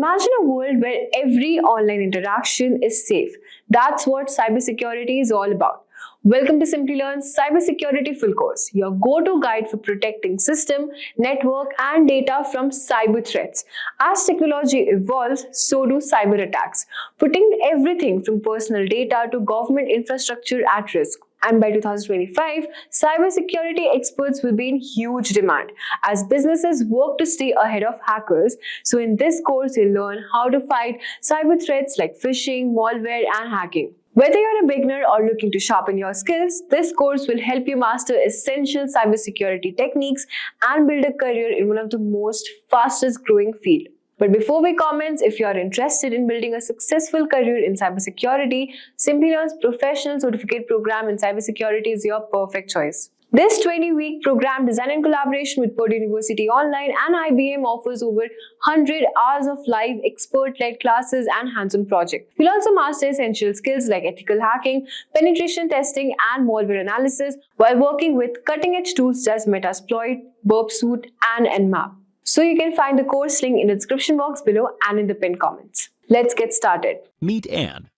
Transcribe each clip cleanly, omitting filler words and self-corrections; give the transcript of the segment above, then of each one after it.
Imagine a world where every online interaction is safe. That's what cybersecurity is all about. Welcome to Simplilearn's Cybersecurity Full Course, your go-to guide for protecting system, network, and data from cyber threats. As technology evolves, so do cyber attacks, putting everything from personal data to government infrastructure at risk. And by 2025, cybersecurity experts will be in huge demand as businesses work to stay ahead of hackers. So in this course, you'll learn how to fight cyber threats like phishing, malware, and hacking. Whether you're a beginner or looking to sharpen your skills, this course will help you master essential cybersecurity techniques and build a career in one of the most fastest growing fields. But before we comment, if you are interested in building a successful career in cybersecurity, Simplilearn's professional certificate program in cybersecurity is your perfect choice. This 20-week program, designed in collaboration with Purdue University Online and IBM, offers over 100 hours of live expert-led classes and hands-on projects. You'll also master essential skills like ethical hacking, penetration testing, and malware analysis while working with cutting-edge tools such as Metasploit, Burp Suite, and Nmap. So you can find the course link in the description box below and in the pinned comments. Let's get started. Meet Anne.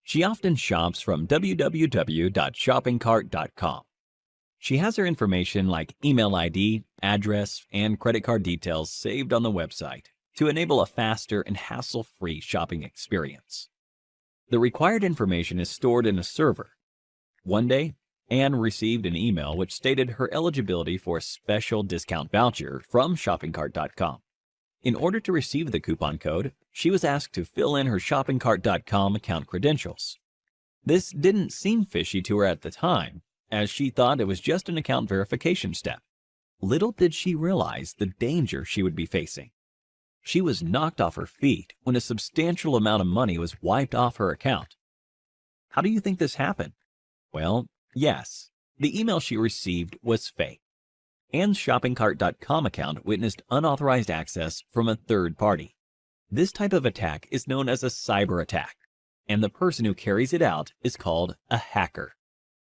She often shops from www.shoppingcart.com. She has her information like email ID, address, and credit card details saved on the website to enable a faster and hassle-free shopping experience. The required information is stored in a server. One day, Anne received an email which stated her eligibility for a special discount voucher from shoppingcart.com. In order to receive the coupon code, she was asked to fill in her shoppingcart.com account credentials. This didn't seem fishy to her at the time, as she thought it was just an account verification step. Little did she realize the danger she would be facing. She was knocked off her feet when a substantial amount of money was wiped off her account. How do you think this happened? Well, yes, the email she received was fake. Anne's shoppingcart.com account witnessed unauthorized access from a third party. This type of attack is known as a cyber attack, and the person who carries it out is called a hacker.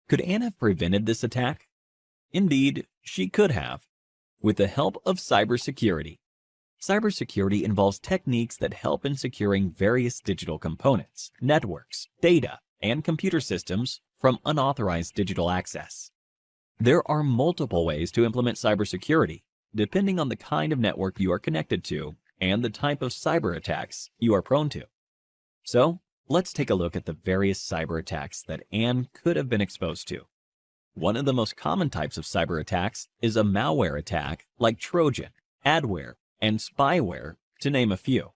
Could Anne have prevented this attack? Indeed, she could have, with the help of cybersecurity. Cybersecurity involves techniques that help in securing various digital components, networks, data, and computer systems from unauthorized digital access. There are multiple ways to implement cybersecurity, depending on the kind of network you are connected to and the type of cyber attacks you are prone to. So, let's take a look at the various cyber attacks that Anne could have been exposed to. One of the most common types of cyber attacks is a malware attack like Trojan, adware, and spyware, to name a few.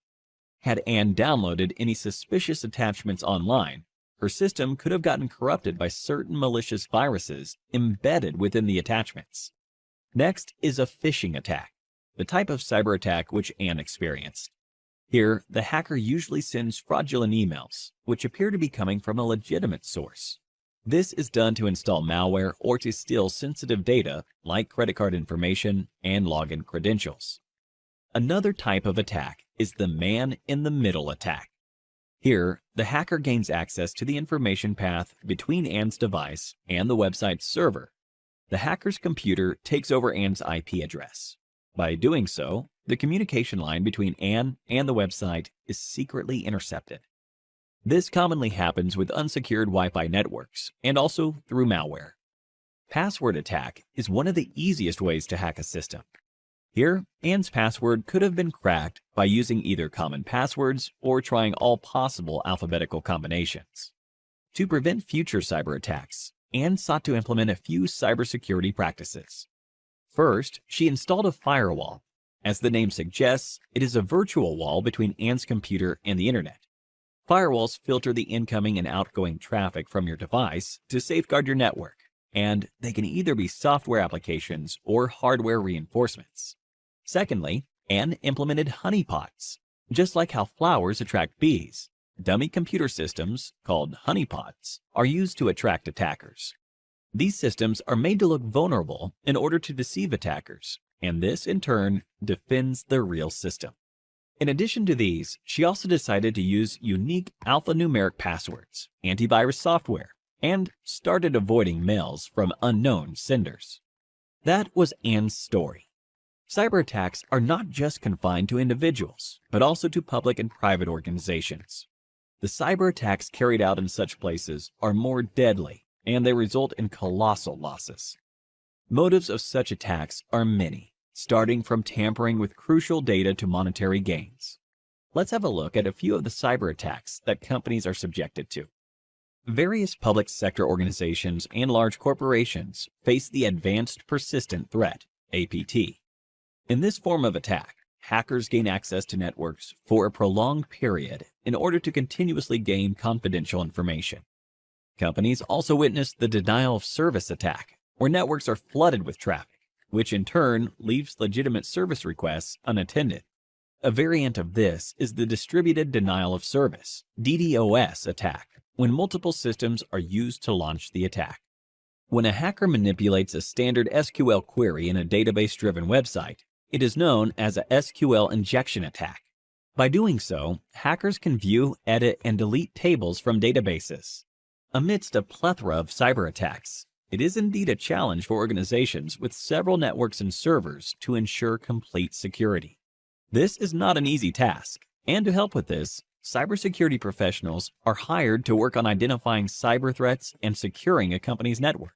Had Anne downloaded any suspicious attachments online, her system could have gotten corrupted by certain malicious viruses embedded within the attachments. Next is a phishing attack, the type of cyber attack which Anne experienced. Here, the hacker usually sends fraudulent emails, which appear to be coming from a legitimate source. This is done to install malware or to steal sensitive data like credit card information and login credentials. Another type of attack is the man-in-the-middle attack. Here, the hacker gains access to the information path between Anne's device and the website's server. The hacker's computer takes over Anne's IP address. By doing so, the communication line between Anne and the website is secretly intercepted. This commonly happens with unsecured Wi-Fi networks and also through malware. Password attack is one of the easiest ways to hack a system. Here, Anne's password could have been cracked by using either common passwords or trying all possible alphabetical combinations. To prevent future cyber attacks, Anne sought to implement a few cybersecurity practices. First, she installed a firewall. As the name suggests, it is a virtual wall between Anne's computer and the internet. Firewalls filter the incoming and outgoing traffic from your device to safeguard your network, and they can either be software applications or hardware reinforcements. Secondly, Anne implemented honeypots. Just like how flowers attract bees, dummy computer systems, called honeypots, are used to attract attackers. These systems are made to look vulnerable in order to deceive attackers, and this, in turn, defends the real system. In addition to these, she also decided to use unique alphanumeric passwords, antivirus software, and started avoiding mails from unknown senders. That was Anne's story. Cyber attacks are not just confined to individuals, but also to public and private organizations. The cyber attacks carried out in such places are more deadly, and they result in colossal losses. Motives of such attacks are many, starting from tampering with crucial data to monetary gains. Let's have a look at a few of the cyber attacks that companies are subjected to. Various public sector organizations and large corporations face the Advanced Persistent Threat, APT. In this form of attack, hackers gain access to networks for a prolonged period in order to continuously gain confidential information. Companies also witness the denial of service attack, where networks are flooded with traffic, which in turn leaves legitimate service requests unattended. A variant of this is the distributed denial of service, DDoS attack, when multiple systems are used to launch the attack. When a hacker manipulates a standard SQL query in a database-driven website, it is known as a SQL injection attack. By doing so, hackers can view, edit, and delete tables from databases. Amidst a plethora of cyber attacks, it is indeed a challenge for organizations with several networks and servers to ensure complete security. This is not an easy task, and to help with this, cybersecurity professionals are hired to work on identifying cyber threats and securing a company's network.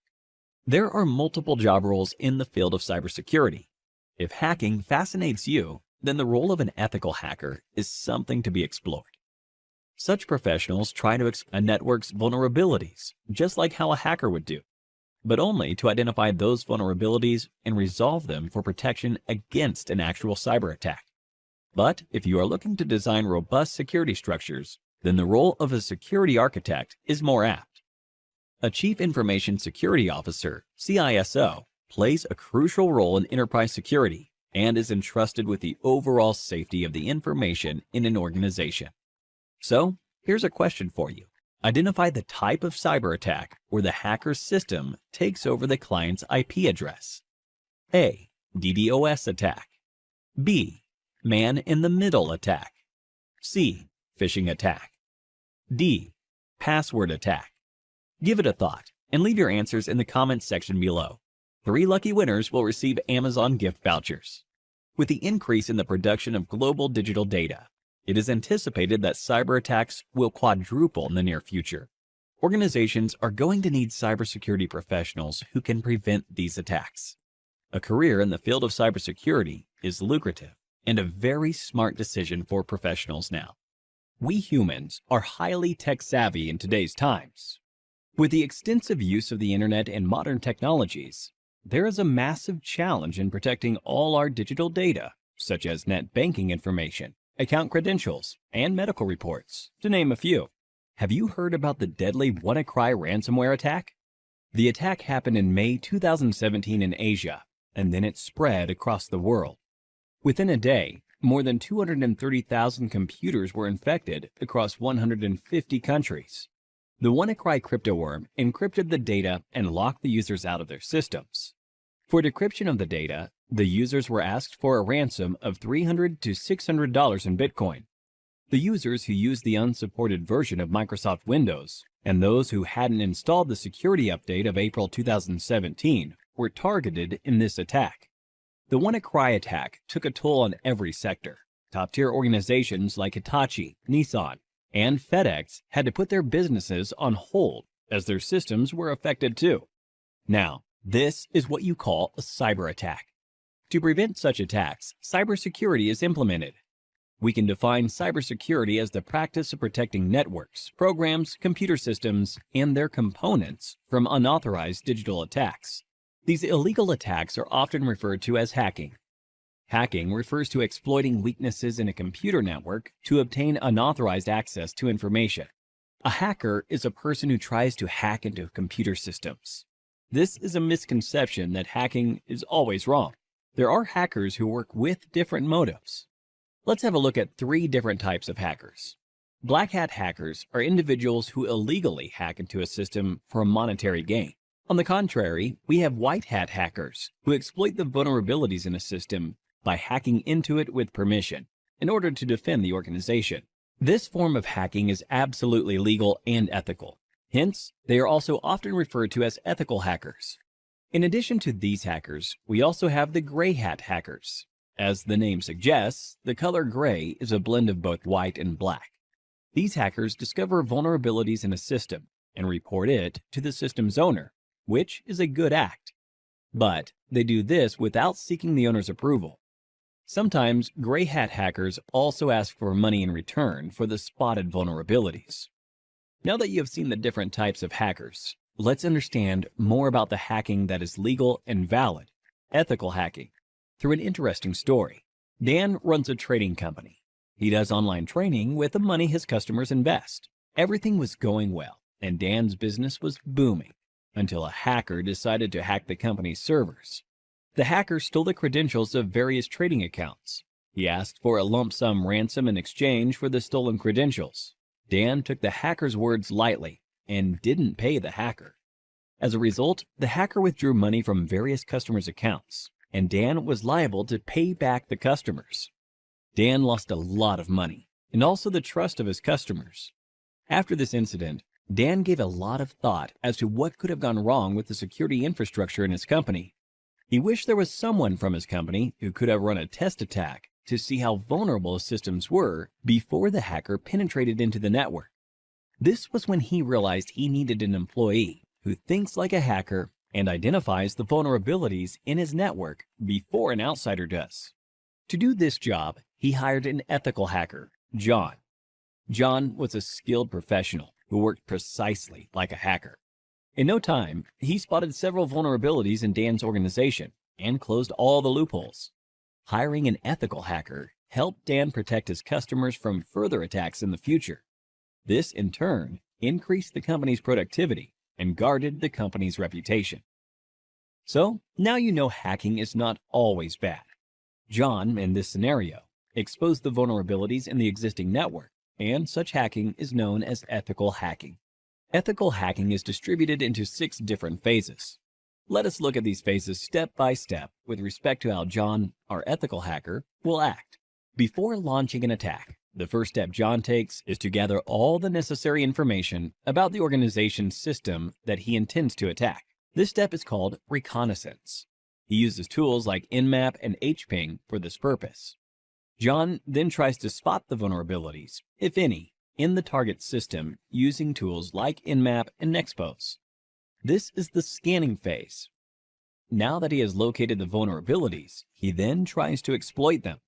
There are multiple job roles in the field of cybersecurity. If hacking fascinates you, then the role of an ethical hacker is something to be explored. Such professionals try to exploit a network's vulnerabilities, just like how a hacker would do, but only to identify those vulnerabilities and resolve them for protection against an actual cyber attack. But if you are looking to design robust security structures, then the role of a security architect is more apt. A Chief Information Security Officer, CISO, plays a crucial role in enterprise security and is entrusted with the overall safety of the information in an organization. So, here's a question for you. Identify the type of cyber attack where the hacker's system takes over the client's IP address. A. DDoS attack. B. Man-in-the-middle attack. C. Phishing attack. D. Password attack. Give it a thought and leave your answers in the comments section below. 3 lucky winners will receive Amazon gift vouchers. With the increase in the production of global digital data, it is anticipated that cyber attacks will quadruple in the near future. Organizations are going to need cybersecurity professionals who can prevent these attacks. A career in the field of cybersecurity is lucrative and a very smart decision for professionals now. We humans are highly tech-savvy in today's times. With the extensive use of the internet and modern technologies, there is a massive challenge in protecting all our digital data, such as net banking information, account credentials, and medical reports, to name a few. Have you heard about the deadly WannaCry ransomware attack? The attack happened in May 2017 in Asia, and then it spread across the world. Within a day, more than 230,000 computers were infected across 150 countries. The WannaCry cryptoworm encrypted the data and locked the users out of their systems. For decryption of the data, the users were asked for a ransom of $300 to $600 in Bitcoin. The users who used the unsupported version of Microsoft Windows and those who hadn't installed the security update of April 2017 were targeted in this attack. The WannaCry attack took a toll on every sector. Top-tier organizations like Hitachi, Nissan, and FedEx had to put their businesses on hold as their systems were affected too. Now, this is what you call a cyber attack. To prevent such attacks, cybersecurity is implemented. We can define cybersecurity as the practice of protecting networks, programs, computer systems, and their components from unauthorized digital attacks. These illegal attacks are often referred to as hacking. Hacking refers to exploiting weaknesses in a computer network to obtain unauthorized access to information. A hacker is a person who tries to hack into computer systems. This is a misconception that hacking is always wrong. There are hackers who work with different motives. Let's have a look at 3 different types of hackers. Black hat hackers are individuals who illegally hack into a system for a monetary gain. On the contrary, we have white hat hackers who exploit the vulnerabilities in a system by hacking into it with permission in order to defend the organization. This form of hacking is absolutely legal and ethical. Hence, they are also often referred to as ethical hackers. In addition to these hackers, we also have the gray hat hackers. As the name suggests, the color gray is a blend of both white and black. These hackers discover vulnerabilities in a system and report it to the system's owner, which is a good act. But they do this without seeking the owner's approval. Sometimes gray hat hackers also ask for money in return for the spotted vulnerabilities. Now that you have seen the different types of hackers, let's understand more about the hacking that is legal and valid, ethical hacking, through an interesting story. Dan runs a trading company. He does online trading with the money his customers invest. Everything was going well, and Dan's business was booming, until a hacker decided to hack the company's servers. The hacker stole the credentials of various trading accounts. He asked for a lump sum ransom in exchange for the stolen credentials. Dan took the hacker's words lightly and didn't pay the hacker. As a result, the hacker withdrew money from various customers' accounts, and Dan was liable to pay back the customers. Dan lost a lot of money, and also the trust of his customers. After this incident, Dan gave a lot of thought as to what could have gone wrong with the security infrastructure in his company. He wished there was someone from his company who could have run a test attack to see how vulnerable his systems were before the hacker penetrated into the network. This was when he realized he needed an employee who thinks like a hacker and identifies the vulnerabilities in his network before an outsider does. To do this job, he hired an ethical hacker, John. John was a skilled professional who worked precisely like a hacker. In no time, he spotted several vulnerabilities in Dan's organization and closed all the loopholes. Hiring an ethical hacker helped Dan protect his customers from further attacks in the future. This, in turn, increased the company's productivity and guarded the company's reputation. So, now you know hacking is not always bad. John, in this scenario, exposed the vulnerabilities in the existing network, and such hacking is known as ethical hacking. Ethical hacking is distributed into 6 different phases. Let us look at these phases step by step with respect to how John, our ethical hacker, will act. Before launching an attack, the first step John takes is to gather all the necessary information about the organization's system that he intends to attack. This step is called reconnaissance. He uses tools like Nmap and hping for this purpose. John then tries to spot the vulnerabilities, if any, in the target system using tools like Nmap and Nexpose. This is the scanning phase. Now that he has located the vulnerabilities, he then tries to exploit them.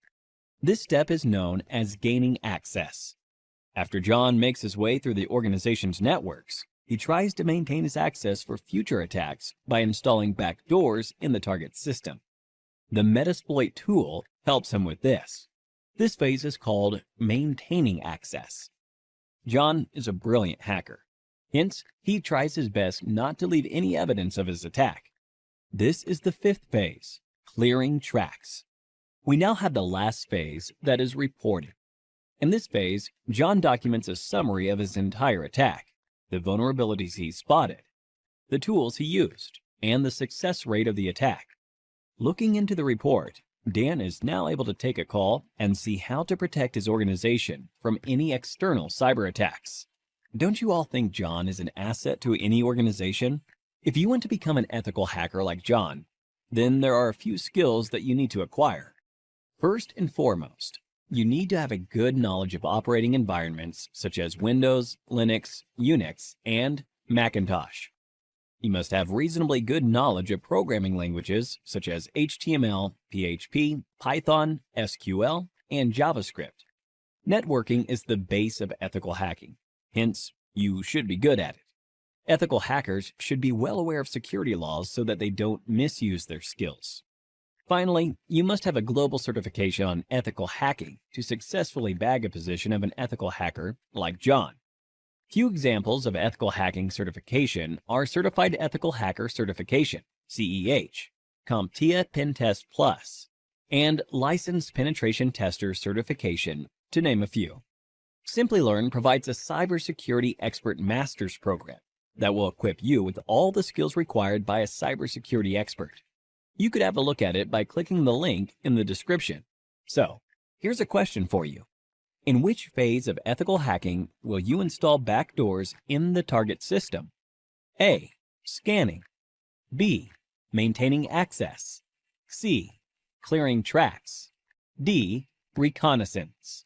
This step is known as gaining access. After John makes his way through the organization's networks, he tries to maintain his access for future attacks by installing backdoors in the target system. The Metasploit tool helps him with this. This phase is called maintaining access. John is a brilliant hacker. Hence, he tries his best not to leave any evidence of his attack. This is the 5th phase, clearing tracks. We now have the last phase, that is reporting. In this phase, John documents a summary of his entire attack, the vulnerabilities he spotted, the tools he used, and the success rate of the attack. Looking into the report, Dan is now able to take a call and see how to protect his organization from any external cyber attacks. Don't you all think John is an asset to any organization? If you want to become an ethical hacker like John, then there are a few skills that you need to acquire. First and foremost, you need to have a good knowledge of operating environments such as Windows, Linux, Unix, and Macintosh. You must have reasonably good knowledge of programming languages such as HTML, PHP, Python, SQL, and JavaScript. Networking is the base of ethical hacking. Hence, you should be good at it. Ethical hackers should be well aware of security laws so that they don't misuse their skills. Finally, you must have a global certification on ethical hacking to successfully bag a position of an ethical hacker like John. Few examples of ethical hacking certification are Certified Ethical Hacker Certification, CEH, CompTIA Pentest Plus, and Licensed Penetration Tester Certification, to name a few. Simplilearn provides a Cybersecurity Expert Master's Program that will equip you with all the skills required by a cybersecurity expert. You could have a look at it by clicking the link in the description. So, here's a question for you. In which phase of ethical hacking will you install backdoors in the target system? A. Scanning. B. Maintaining access. C. Clearing tracks. D. Reconnaissance.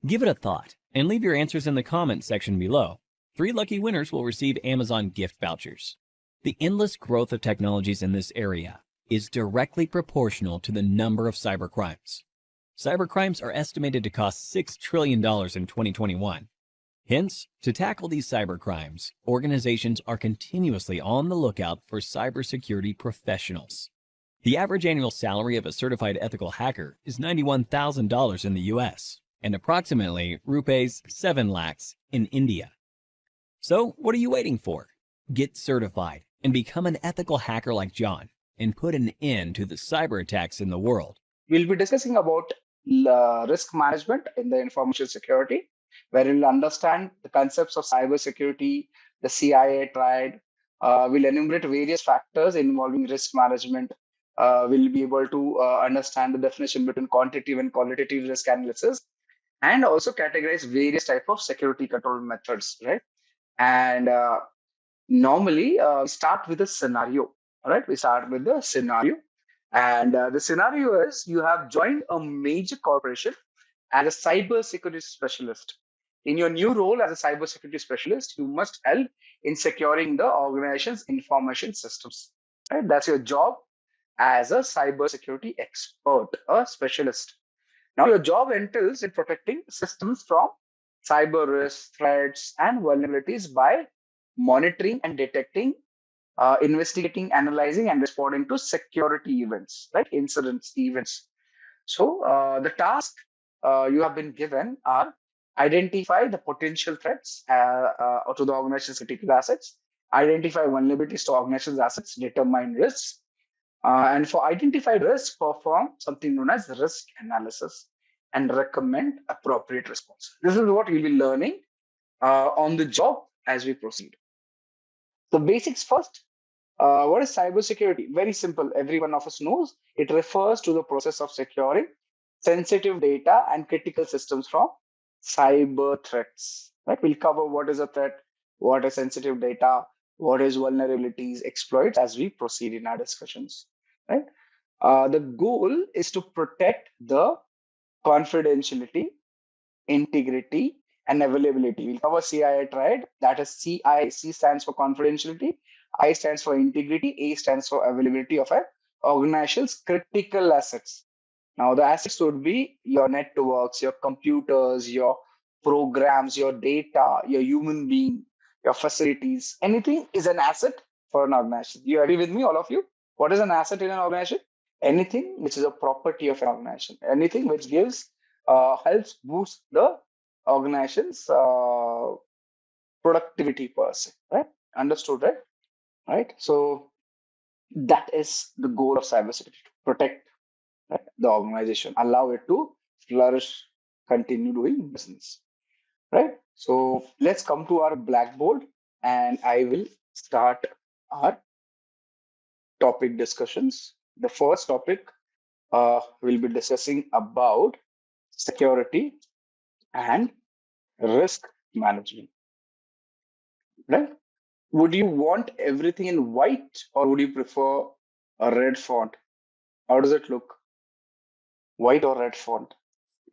Give it a thought and leave your answers in the comments section below. 3 lucky winners will receive Amazon gift vouchers. The endless growth of technologies in this area is directly proportional to the number of cybercrimes. Cybercrimes are estimated to cost $6 trillion in 2021. Hence, to tackle these cybercrimes, organizations are continuously on the lookout for cybersecurity professionals. The average annual salary of a certified ethical hacker is $91,000 in the US and approximately rupees 7 lakhs in India. So, what are you waiting for? Get certified and become an ethical hacker like John and put an end to the cyber attacks in the world. We'll be discussing about risk management in the information security, where we'll understand the concepts of cybersecurity, the CIA triad. We'll enumerate various factors involving risk management. We'll be able to understand the definition between quantitative and qualitative risk analysis, and also categorize various types of security control methods, right? And normally, we start with a scenario, all right? We start with the scenario. And the scenario is you have joined a major corporation as a cybersecurity specialist. In your new role as a cybersecurity specialist, you must help in securing the organization's information systems. Right? That's your job as a cybersecurity expert, a specialist. Now, your job entails in protecting systems from cyber risks, threats, and vulnerabilities by monitoring and detecting, investigating, analyzing, and responding to security events, right? Incidents, events. So the task you have been given are identify the potential threats to the organization's critical assets, identify vulnerabilities to organization's assets, determine risks, and for identified risks, perform something known as risk analysis and recommend appropriate response. This is what you'll be learning on the job as we proceed. The basics first. What is cybersecurity? Very simple. Every one of us knows. It refers to the process of securing sensitive data and critical systems from cyber threats. Right? We'll cover what is a threat, what is sensitive data, what is vulnerabilities, exploits as we proceed in our discussions. Right? The goal is to protect the confidentiality, integrity, and availability. We'll cover CIA triad. That is CI. C stands for confidentiality. I stands for integrity. A stands for availability of an organization's critical assets. Now, the assets would be your networks, your computers, your programs, your data, your human being, your facilities. Anything is an asset for an organization. You agree with me, all of you? What is an asset in an organization? Anything which is a property of an organization. Anything which gives, helps boost the organization's productivity per se, right? Understood, right? Right. So that is the goal of cybersecurity: to protect, right, the organization, allow it to flourish, continue doing business, right? So let's come to our blackboard, and I will start our topic discussions. The first topic we'll be discussing about security and risk management, right? Would you want everything in white, or would you prefer a red font? How does it look? White or red font?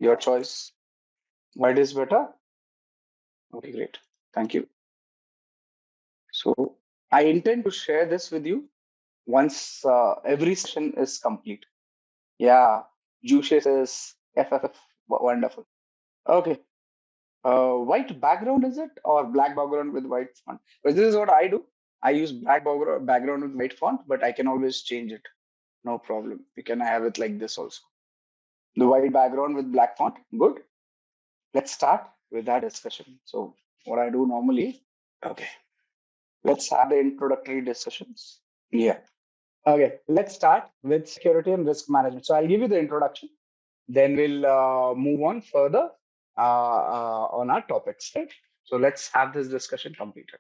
Your choice. White is better? Okay, great. Thank you. So I intend to share this with you once every session is complete. Yeah, Juice says FFF. Wonderful. Okay. White background is it, or black background with white font? But this is what I do. I use black background with white font, but I can always change it. No problem. You can have it like this also. The white background with black font. Good. Let's start with that discussion. So what I do normally, okay. Let's have the introductory discussions. Yeah. Okay. Let's start with security and risk management. So I'll give you the introduction. Then we'll move on further on our topics, right? So let's have this discussion completed.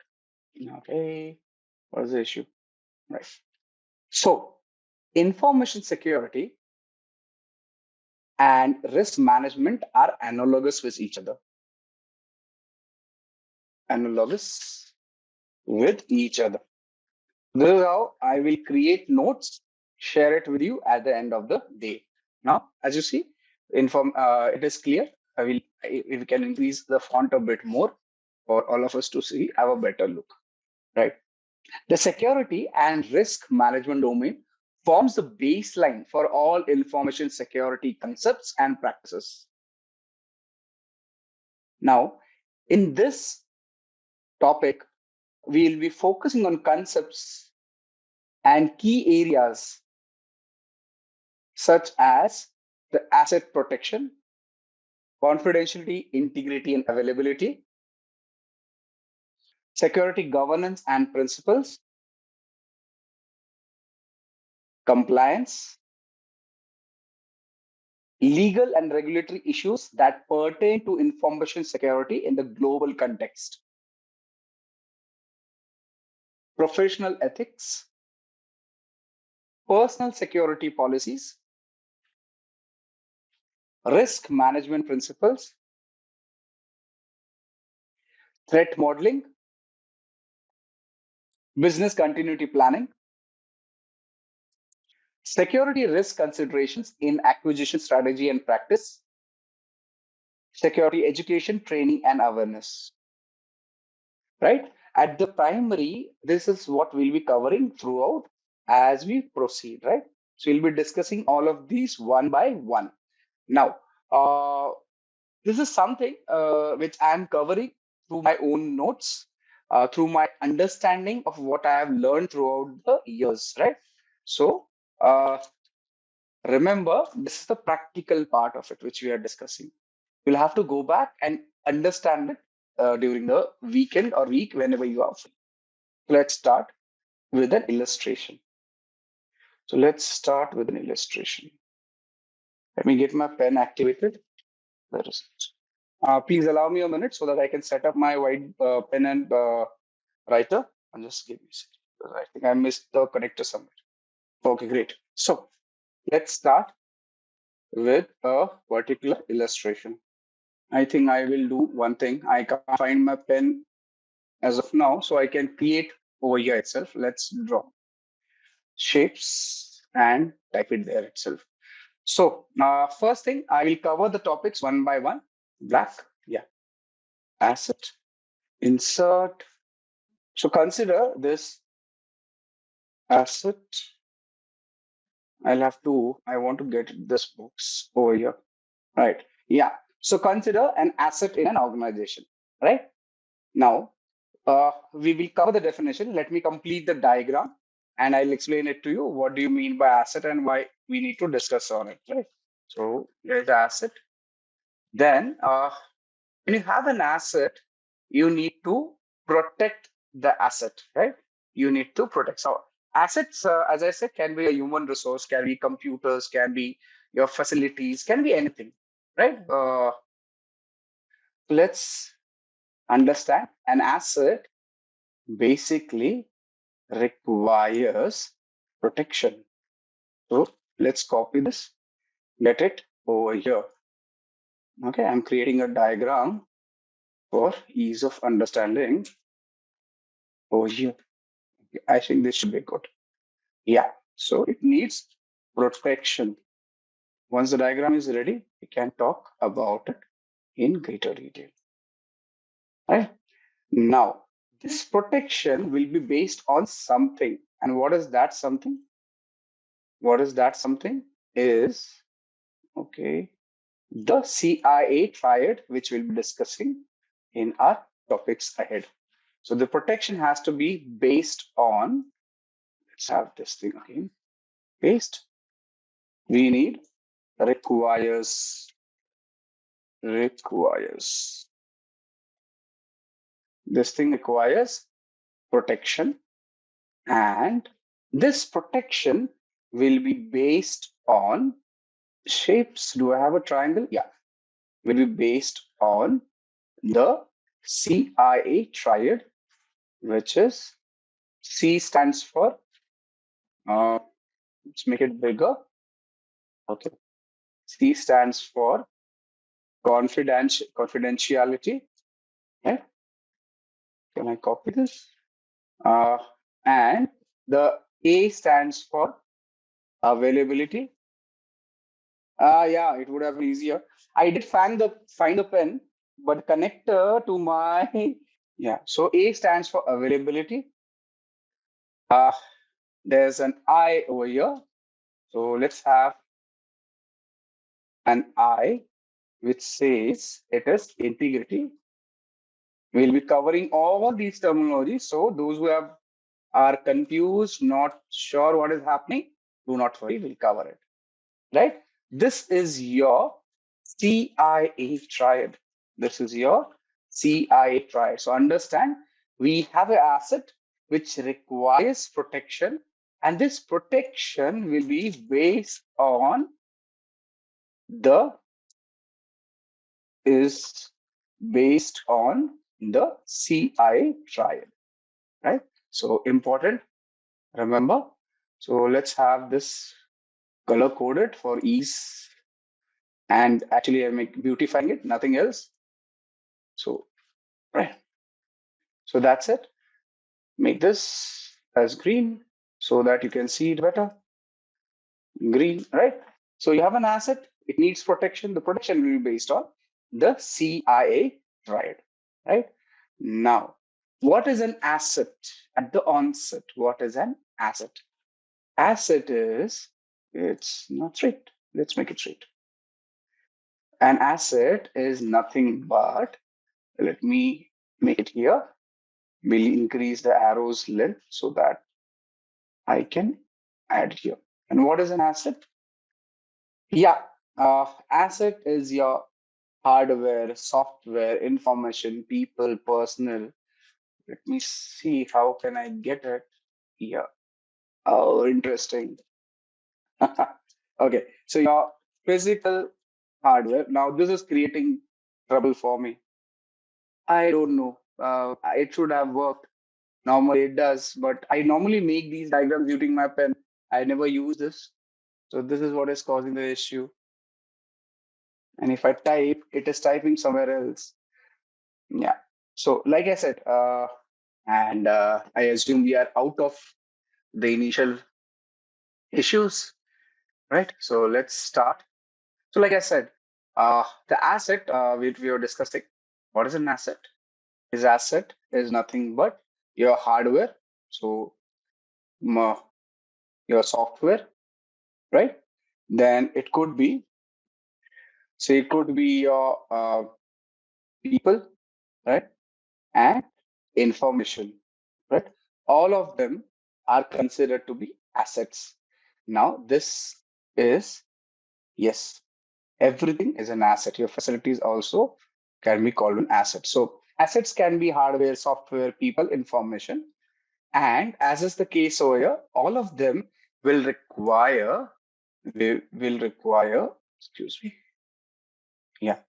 Okay, what is the issue? Right. So information security and risk management are analogous with each other. Analogous with each other. This is how I will create notes, share it with you at the end of the day. Now, as you see, it is clear. If we can increase the font a bit more for all of us to see, have a better look, right? The security and risk management domain forms the baseline for all information security concepts and practices. Now, in this topic, we'll be focusing on concepts and key areas such as the asset protection, confidentiality, integrity, and availability, security governance and principles, compliance, legal and regulatory issues that pertain to information security in the global context, professional ethics, personal security policies, risk management principles, threat modeling, business continuity planning, security risk considerations in acquisition strategy and practice, security education, training, and awareness. Right? At the primary, this is what we'll be covering throughout as we proceed, right? So we'll be discussing all of these one by one. Now, this is something which I'm covering through my own notes, through my understanding of what I have learned throughout the years, right? So remember, this is the practical part of it, which we are discussing. You'll have to go back and understand it during the weekend or week whenever you are free. Let's start with an illustration. So let's start with an illustration. Let me get my pen activated. Where is it? Please allow me a minute so that I can set up my white pen and writer. And just give me a second. I think I missed the connector somewhere. Okay, great. So let's start with a particular illustration. I think I will do one thing. I can't find my pen as of now, so I can create over here itself. Let's draw shapes and type it there itself. So first thing, I will cover the topics one by one. Black, yeah. Asset, insert. So consider this asset. I want to get this box over here. Right, yeah. So consider an asset in an organization, right? Now, we will cover the definition. Let me complete the diagram and I'll explain it to you. What do you mean by asset and why we need to discuss on it, right? So here's the asset. Then when you have an asset, you need to protect the asset, right? You need to protect. So assets, as I said, can be a human resource, can be computers, can be your facilities, can be anything, right? Let's understand an asset basically requires protection. So let's copy this, get it over here. Okay, I'm creating a diagram for ease of understanding over here. I think this should be good. Yeah, so it needs protection. Once the diagram is ready, we can talk about it in greater detail. Right? Now, this protection will be based on something. And what is that something? What is that something? Is, okay, the CIA triad, which we'll be discussing in our topics ahead. So the protection has to be based on, let's have this thing again, based, we need requires. This thing requires protection, and this protection will be based on shapes. Do I have a triangle? Yeah, will be based on the CIA triad, which is C stands for, let's make it bigger. Okay, C stands for confidentiality. Okay, can I copy this? And The A stands for availability. Yeah, it would have been easier. I did find the pen, but connector to my yeah. So A stands for availability. There's an I over here. So let's have an I which says it is integrity. We'll be covering all these terminologies. So those who are confused, not sure what is happening, do not worry, we'll cover it. Right? This is your CIA triad. This is your CIA triad. So understand, we have an asset which requires protection, and this protection will be based on the CIA triad, right? So important, remember. So let's have this color coded for ease, and actually I'm beautifying it, nothing else. So, right. So that's it. Make this as green so that you can see it better. Green, right? So you have an asset, it needs protection. The protection will be based on the CIA triad, right? Now, what is an asset at the onset? What is an asset? Asset is, it's not straight. Let's make it straight. An asset is nothing but, let me make it here. We'll increase the arrow's length so that I can add here. And what is an asset? Yeah, asset is your hardware, software, information, people, personal. Let me see, how can I get it here? Oh, interesting. Okay, so your physical hardware. Now this is creating trouble for me. I don't know. It should have worked. Normally it does, but I normally make these diagrams using my pen. I never use this. So this is what is causing the issue. And if I type, it is typing somewhere else. Yeah. So like I said, I assume we are out of the initial issues, right? So let's start. So like I said, the asset we were discussing, what is an asset? His asset is nothing but your hardware. So your software, right? Then it could be, say it could be your people, right? And information, right? All of them are considered to be assets. Now, this is, yes, everything is an asset. Your facilities also can be called an asset. So assets can be hardware, software, people, information. And as is the case over here, all of them will require, excuse me. Yeah,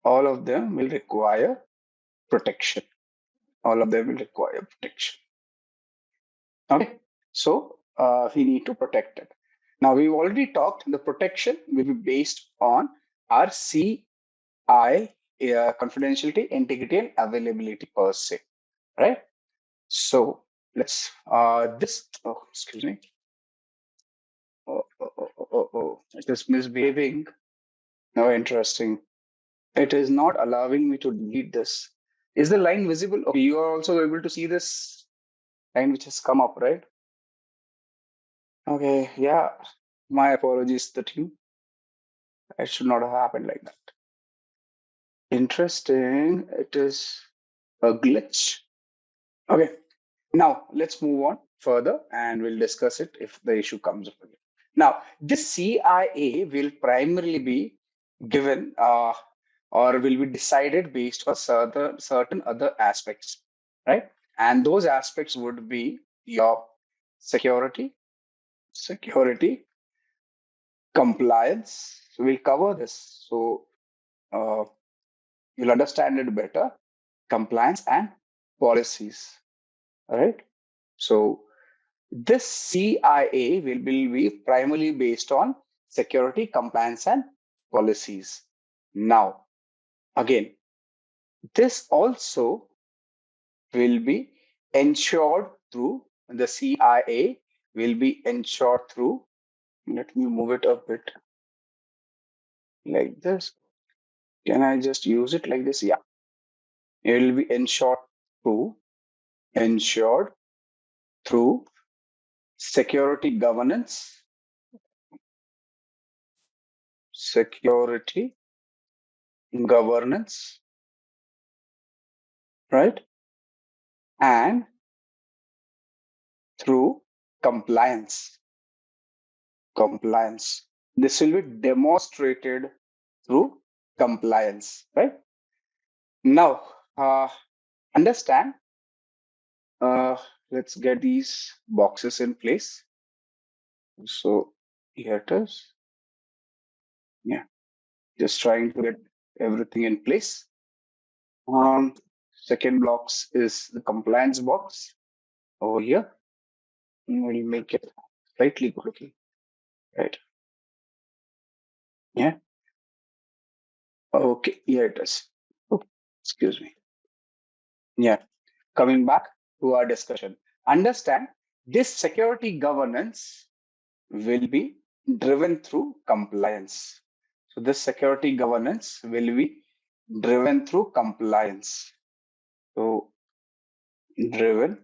all of them will require protection. All of them will require protection. Okay, so we need to protect it. Now we've already talked, the protection will be based on our CI, confidentiality, integrity, and availability per se, right? So let's, excuse me. It is misbehaving. No, interesting. It is not allowing me to delete this. Is the line visible? Okay, you are also able to see this line which has come up, right? Okay, yeah. My apologies, the team. It should not have happened like that. Interesting. It is a glitch. Okay. Now let's move on further and we'll discuss it if the issue comes up again. Now, this CIA will primarily be given or will be decided based on certain other aspects, right? And those aspects would be your security, compliance. So we'll cover this. So you'll understand it better. Compliance and policies. All right. So this CIA will be primarily based on security, compliance, and policies. Now, again, this also will be ensured through the CIA will be ensured through, let me move it a bit like this. Can I just use it like this? Yeah. It will be ensured through security governance, right? And through compliance. This will be demonstrated through compliance, right? Now, understand, let's get these boxes in place. So here it is. Yeah, just trying to get everything in place. Second box is the compliance box over here. We'll make it slightly good looking, right? Yeah. Okay, here it is. Oh, excuse me. Yeah. Coming back to our discussion. Understand, this security governance will be driven through compliance. So this security governance will be driven through compliance. So driven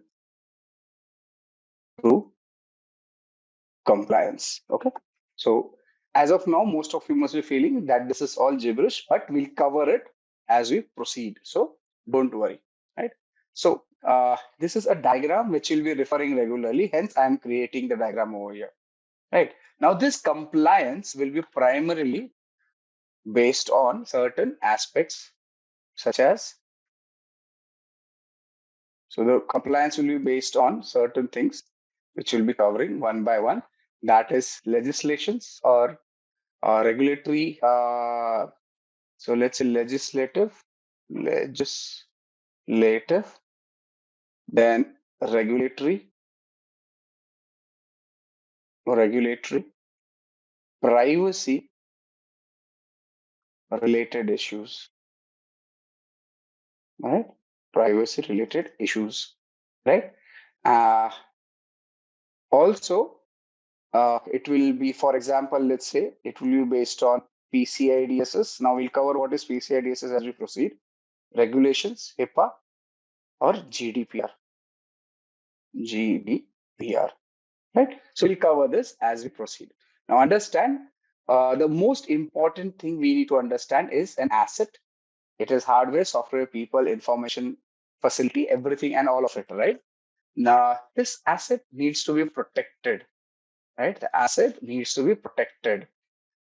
through compliance. Okay. So as of now, most of you must be feeling that this is all gibberish, but we'll cover it as we proceed. So don't worry, right? So this is a diagram which we'll be referring regularly. Hence, I am creating the diagram over here, right? Now, this compliance will be primarily based on certain aspects such as, so the compliance will be based on certain things which we'll be covering one by one. That is legislations or regulatory. So let's say legislative, then regulatory, privacy related issues, right? Privacy related issues, right? Also, it will be, for example, let's say it will be based on PCI DSS. Now we'll cover what is PCI DSS as we proceed. Regulations, HIPAA, or GDPR, right? So we'll cover this as we proceed. Now understand, the most important thing we need to understand is an asset. It is hardware, software, people, information, facility, everything and all of it, right? Now this asset needs to be protected, right? The asset needs to be protected.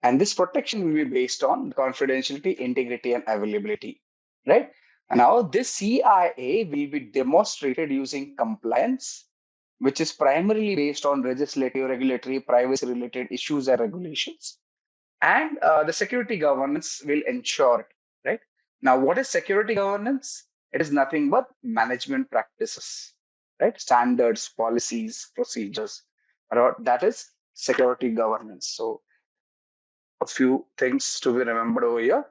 And this protection will be based on confidentiality, integrity, and availability, right? And now this CIA will be demonstrated using compliance, which is primarily based on legislative, regulatory, privacy related issues and regulations. And the security governance will ensure it, right? Now, what is security governance? It is nothing but management practices, right? Standards, policies, procedures. That is security governance. So a few things to be remembered over here.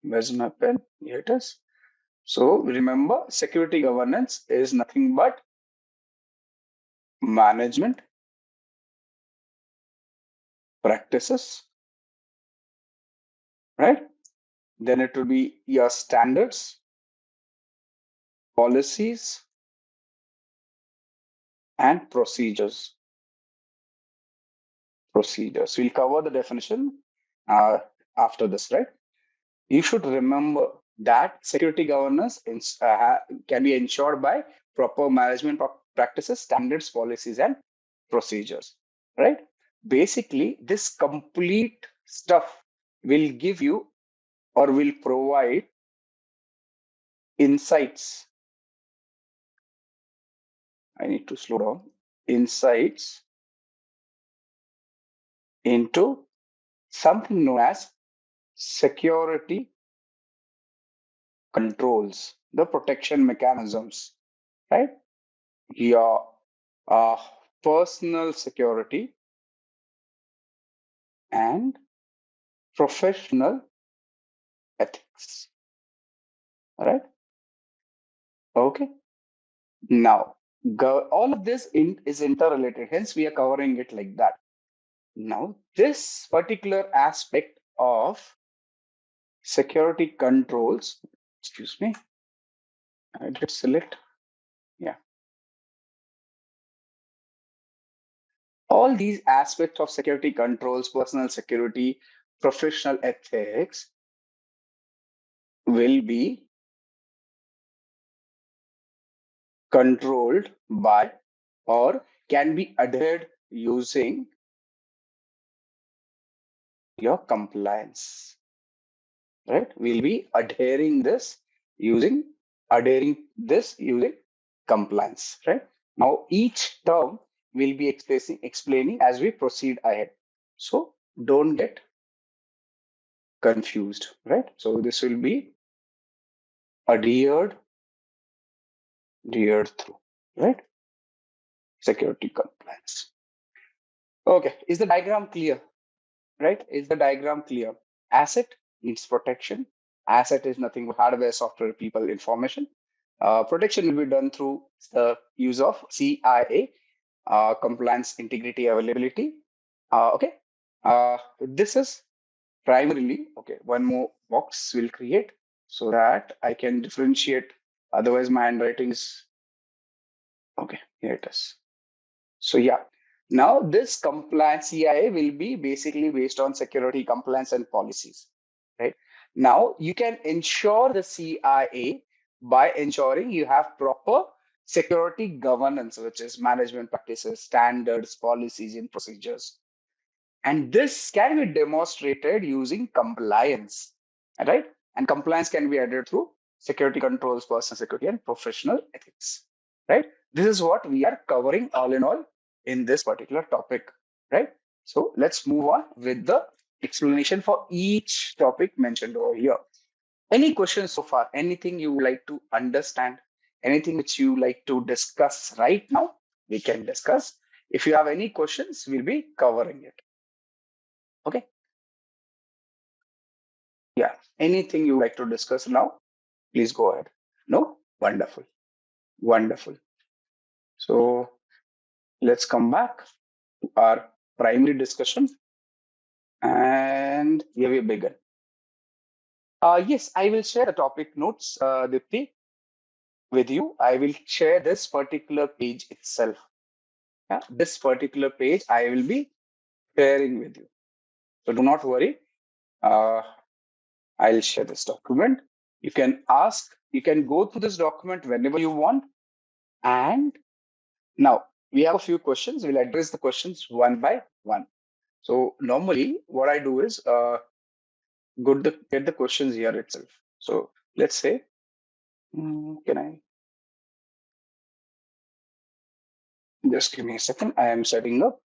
Where's my pen? Here it is. So remember, security governance is nothing but management practices, right? Then it will be your standards, policies, and procedures. We'll cover the definition after this, right? You should remember that security governance can be ensured by proper management practices, standards, policies, and procedures, right? Basically, this complete stuff will give you or will provide insights. I need to slow down. Insights into something known as security controls, the protection mechanisms, right? Your uh, personal security and professional ethics, right? Okay. Now, all of this is interrelated. Hence, we are covering it like that. Now, this particular aspect of security controls, excuse me, I did select, yeah. All these aspects of security controls, personal security, professional ethics will be controlled by or can be adhered using your compliance, right? We'll be adhering using compliance, right? Now, each term will be explaining as we proceed ahead. So don't get confused, right? So this will be adhered through, right? Security compliance. Okay, is the diagram clear? Right? Is the diagram clear? Asset needs protection. Asset is nothing but hardware, software, people, information. Protection will be done through the use of CIA, compliance, integrity, availability. Okay. This is primarily, okay, one more box will create so that I can differentiate. Otherwise, my handwriting is, okay, here it is. So yeah, now this compliance CIA will be basically based on security compliance and policies, right? Now you can ensure the CIA by ensuring you have proper security governance, which is management practices, standards, policies, and procedures. And this can be demonstrated using compliance, right? And compliance can be added through security controls, personal security, and professional ethics, right? This is what we are covering all in all in this particular topic, right? So let's move on with the explanation for each topic mentioned over here. Any questions so far? Anything you would like to understand? Anything which you like to discuss right now? We can discuss. If you have any questions, we'll be covering it. Okay. Yeah. Anything you like to discuss now? Please go ahead. No? Wonderful. Wonderful. So let's come back to our primary discussion. And here we begin. Yes, I will share the topic notes, Dipti, with you. I will share this particular page itself. Yeah, this particular page I will be sharing with you. So do not worry. I'll share this document. You can ask, you can go through this document whenever you want. And now we have a few questions. We'll address the questions one by one. So normally what I do is get the questions here itself. So let's say, can I just give me a second? I am setting up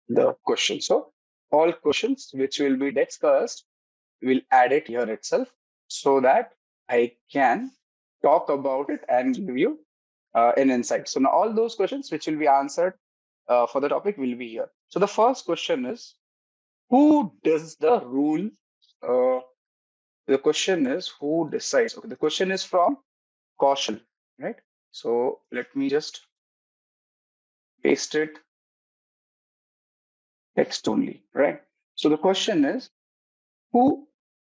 the question. So all questions which will be discussed, we'll add it here itself so that I can talk about it and give you an insight. So now all those questions which will be answered for the topic will be here. So the first question is, who does the rule? The question is, who decides? Okay, the question is from Kaushal, right? So let me just paste it text only, right? So the question is, who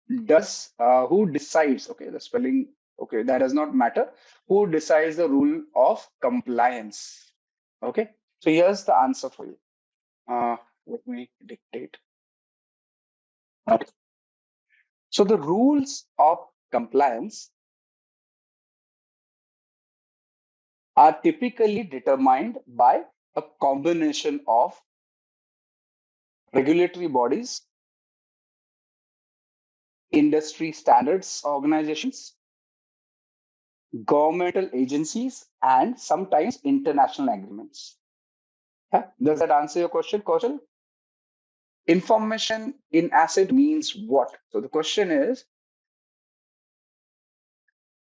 who decides? Okay, the spelling, okay, that does not matter. Who decides the rule of compliance? Okay, so here's the answer for you. Let me dictate. Okay. So the rules of compliance are typically determined by a combination of regulatory bodies, industry standards organizations, governmental agencies, and sometimes international agreements. Yeah? Does that answer your question, Kaushal? Information in asset means what? So the question is,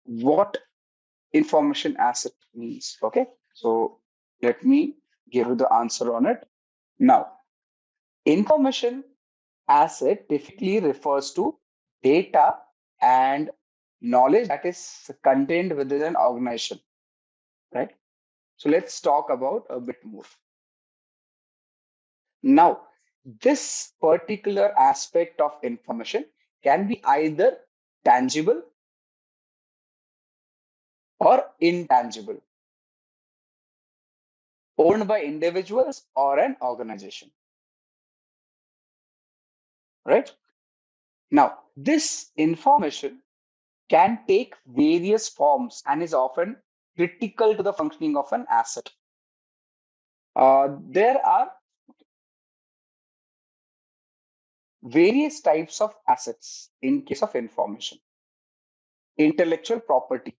what information asset means? Okay, so let me give you the answer on it. Now, information asset typically refers to data and knowledge that is contained within an organization, right? So let's talk about a bit more. Now, this particular aspect of information can be either tangible or intangible, owned by individuals or an organization, right? Now, this information can take various forms and is often critical to the functioning of an asset. There are various types of assets in case of information. Intellectual property,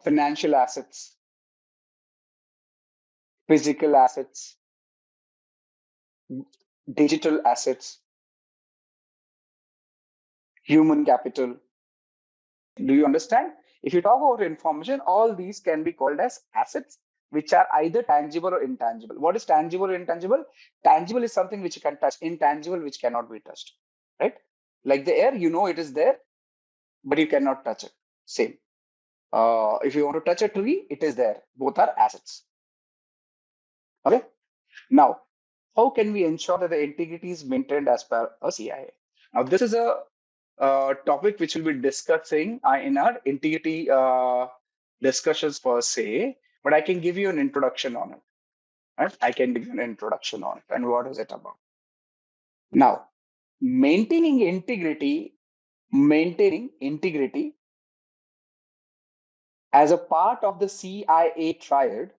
financial assets, physical assets, digital assets, human capital. Do you understand? If you talk about information, all these can be called as assets, which are either tangible or intangible. What is tangible or intangible? Tangible is something which you can touch, intangible, which cannot be touched, right? Like the air, you know it is there, but you cannot touch it. Same. If you want to touch a tree, it is there. Both are assets. Okay. Now, how can we ensure that the integrity is maintained as per a CIA? Now, this is a topic which we'll be discussing in our integrity discussions per se, but I can give you an introduction on it. Right? I can give you an introduction on it and what is it about. Now, maintaining integrity as a part of the CIA triad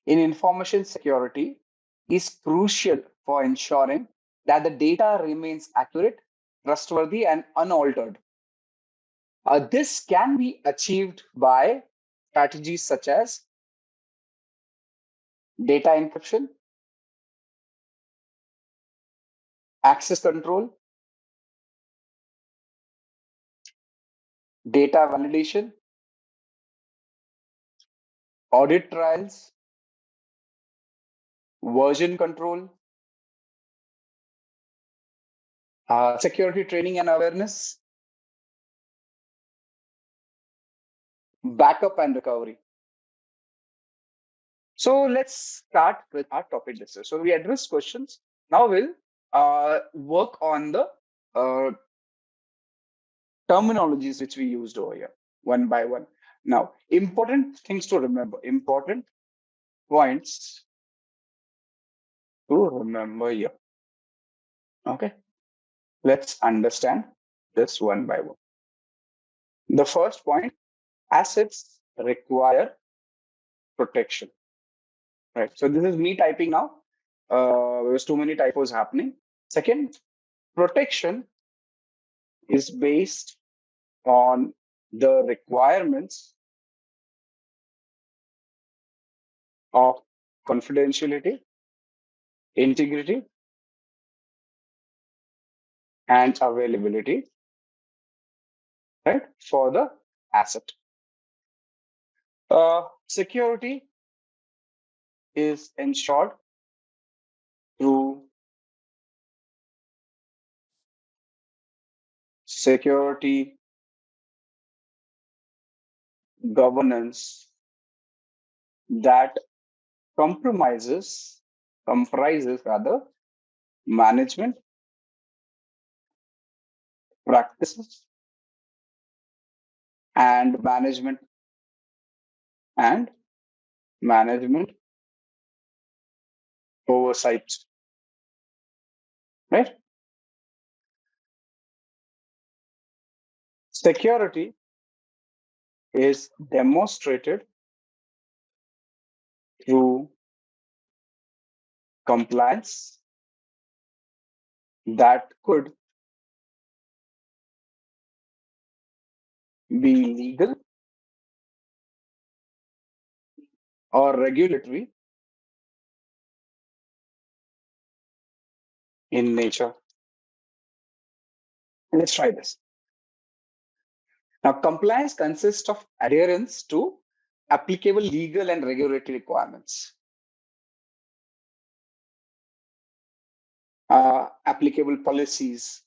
in information security is crucial for ensuring that the data remains accurate, trustworthy, and unaltered. This can be achieved by strategies such as data encryption, access control, data validation, audit trials, version control, security training and awareness, backup and recovery. So let's start with our topic discussion. So we addressed questions. Now we'll work on the terminologies which we used over here, one by one. Now, important things to remember, important points to remember here. Okay, let's understand this one by one. The first point, assets require protection. Right. So this is me typing now. There's too many typos happening. Second, protection is based on the requirements of confidentiality, integrity, and availability, right, for the asset. Security is ensured through security governance that comprises rather management practices and management oversight, right? Security is demonstrated through compliance that could be legal or regulatory in nature. Let's try this. Now, compliance consists of adherence to applicable legal and regulatory requirements, applicable policies,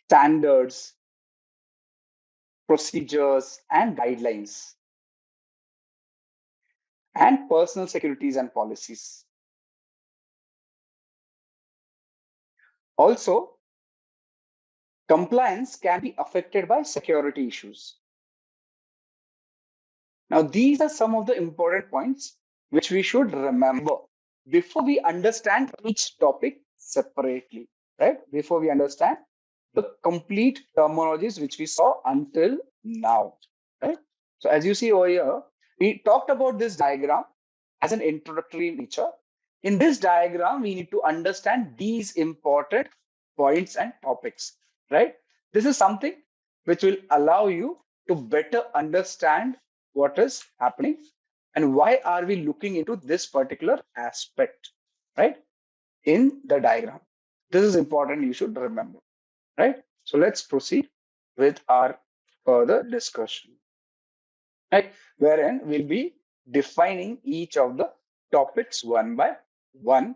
standards, procedures, and guidelines, and personal securities and policies. Also, compliance can be affected by security issues. Now, these are some of the important points which we should remember before we understand each topic separately, right? Before we understand the complete terminologies which we saw until now, right? So as you see over here, we talked about this diagram as an introductory nature. In this diagram, we need to understand these important points and topics, right? This is something which will allow you to better understand what is happening and why are we looking into this particular aspect, right, in the diagram. This is important, you should remember, right? So let's proceed with our further discussion, right, wherein we'll be defining each of the topics one by one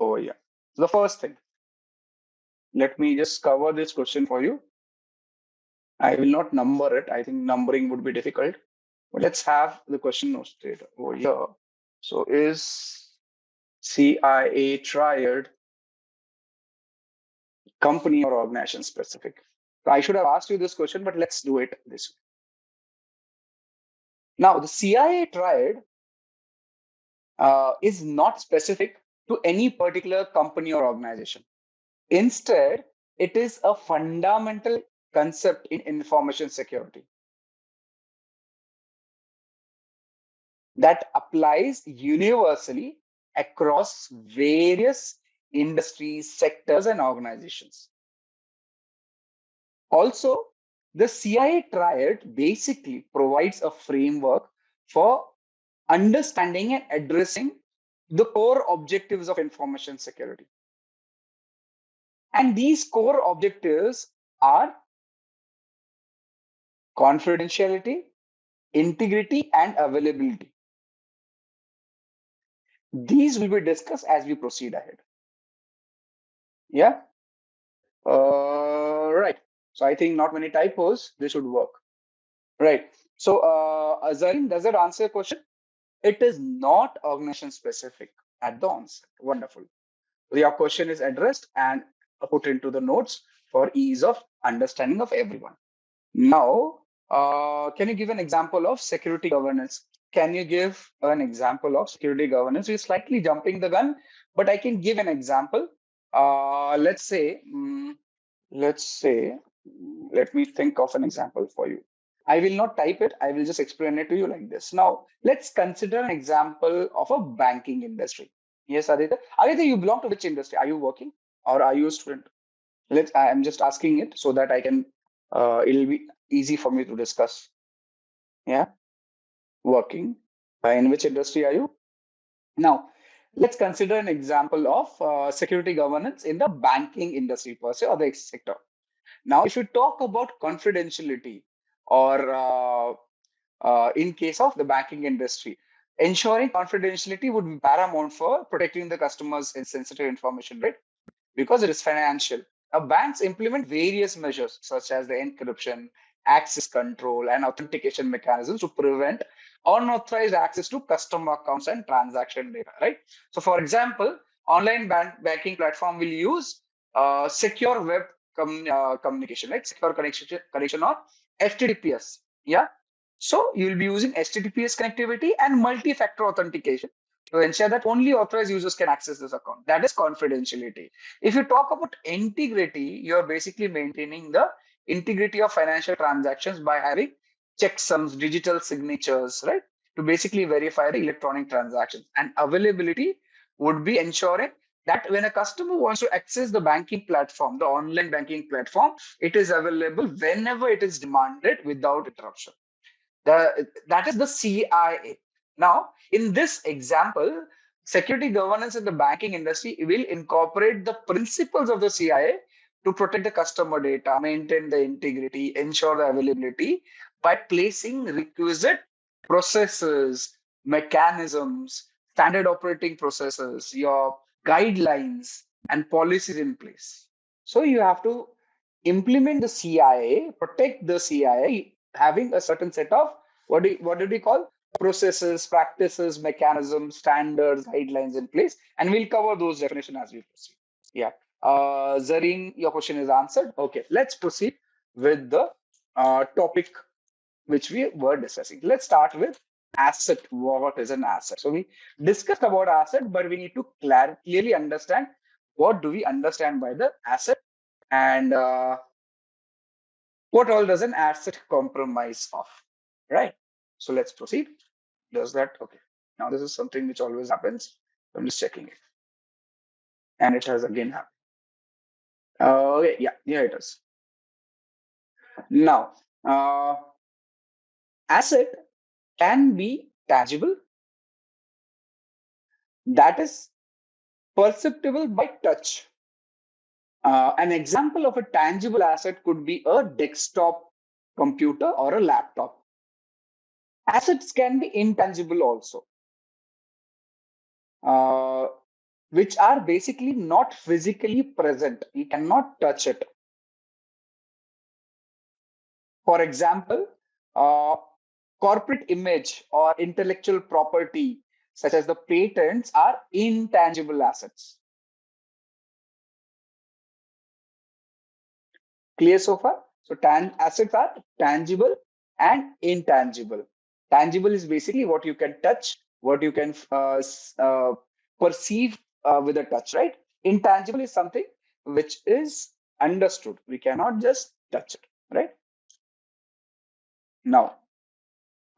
over here. So the first thing, let me just cover this question for you. I will not number it. I think numbering would be difficult. But let's have the question noted over here. So is CIA triad company or organization specific? So I should have asked you this question, but let's do it this way. Now, the CIA triad is not specific to any particular company or organization. Instead, it is a fundamental concept in information security that applies universally across various industries, sectors, and organizations. Also, the CIA triad basically provides a framework for understanding and addressing the core objectives of information security. And these core objectives are confidentiality, integrity, and availability. These will be discussed as we proceed ahead. Yeah. Right. So I think not many typos. This should work. Right. So, Azareen, does that answer your question? It is not organization specific at the onset. Wonderful. Your question is addressed and put into the notes for ease of understanding of everyone. Now, can you give an example of security governance? Can you give an example of security governance? We're slightly jumping the gun, but I can give an example. Let's say, let me think of an example for you. I will not type it. I will just explain it to you like this. Now, let's consider an example of a banking industry. Yes, Aditya. Aditya, you belong to which industry? Are you working or are you a student? I'm just asking it so that I can, it'll be easy for me to discuss. Yeah, working. In which industry are you? Now, let's consider an example of security governance in the banking industry per se or the sector. Now, if you talk about confidentiality or in case of the banking industry, ensuring confidentiality would be paramount for protecting the customers' sensitive information, right? Because it is financial. Now, banks implement various measures such as the encryption, access control, and authentication mechanisms to prevent unauthorized access to customer accounts and transaction data, right? So, for example, online banking platform will use secure web communication, right? Secure connection or HTTPS. Yeah. So you will be using HTTPS connectivity and multi-factor authentication to ensure that only authorized users can access this account. That is confidentiality. If you talk about integrity, you're basically maintaining the integrity of financial transactions by having checksums, digital signatures, right? To basically verify the electronic transactions. And availability would be ensuring that when a customer wants to access the banking platform, the online banking platform, it is available whenever it is demanded without interruption. That is the CIA. Now, in this example, security governance in the banking industry will incorporate the principles of the CIA to protect the customer data, maintain the integrity, ensure the availability by placing requisite processes, mechanisms, standard operating processes, your guidelines, and policies in place. So you have to implement the CIA, protect the CIA, having a certain set of what did we call processes, practices, mechanisms, standards, guidelines in place, and we'll cover those definitions as we proceed. Yeah, Zareen, your question is answered. Okay, let's proceed with the topic which we were discussing. Let's start with asset. What is an asset? So we discussed about asset, but we need to clearly understand what do we understand by the asset, and what all does an asset compromise of, right? So let's proceed. Does that? Okay. Now this is something which always happens. I'm just checking it, and it has again happened. Okay, yeah, it is. Now, asset can be tangible, that is perceptible by touch. An example of a tangible asset could be a desktop computer or a laptop. Assets can be intangible also, which are basically not physically present. You cannot touch it. For example, corporate image or intellectual property, such as the patents, are intangible assets. Clear so far? So assets are tangible and intangible. Tangible is basically what you can touch, what you can perceive with a touch, right? Intangible is something which is understood. We cannot just touch it, right? Now,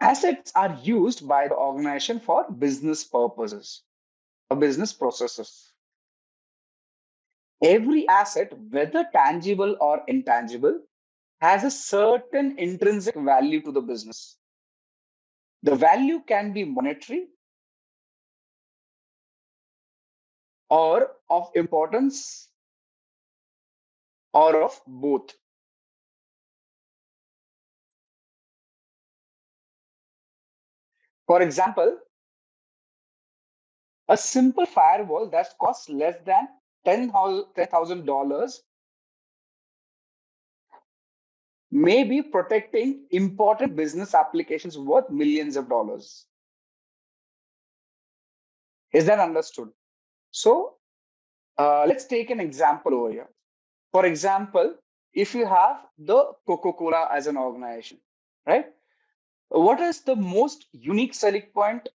assets are used by the organization for business purposes or business processes. Every asset, whether tangible or intangible, has a certain intrinsic value to the business. The value can be monetary or of importance or of both. For example, a simple firewall that costs less than $10,000 may be protecting important business applications worth millions of dollars. Is that understood? So let's take an example over here. For example, if you have the Coca-Cola as an organization, right? What is the most unique selling point?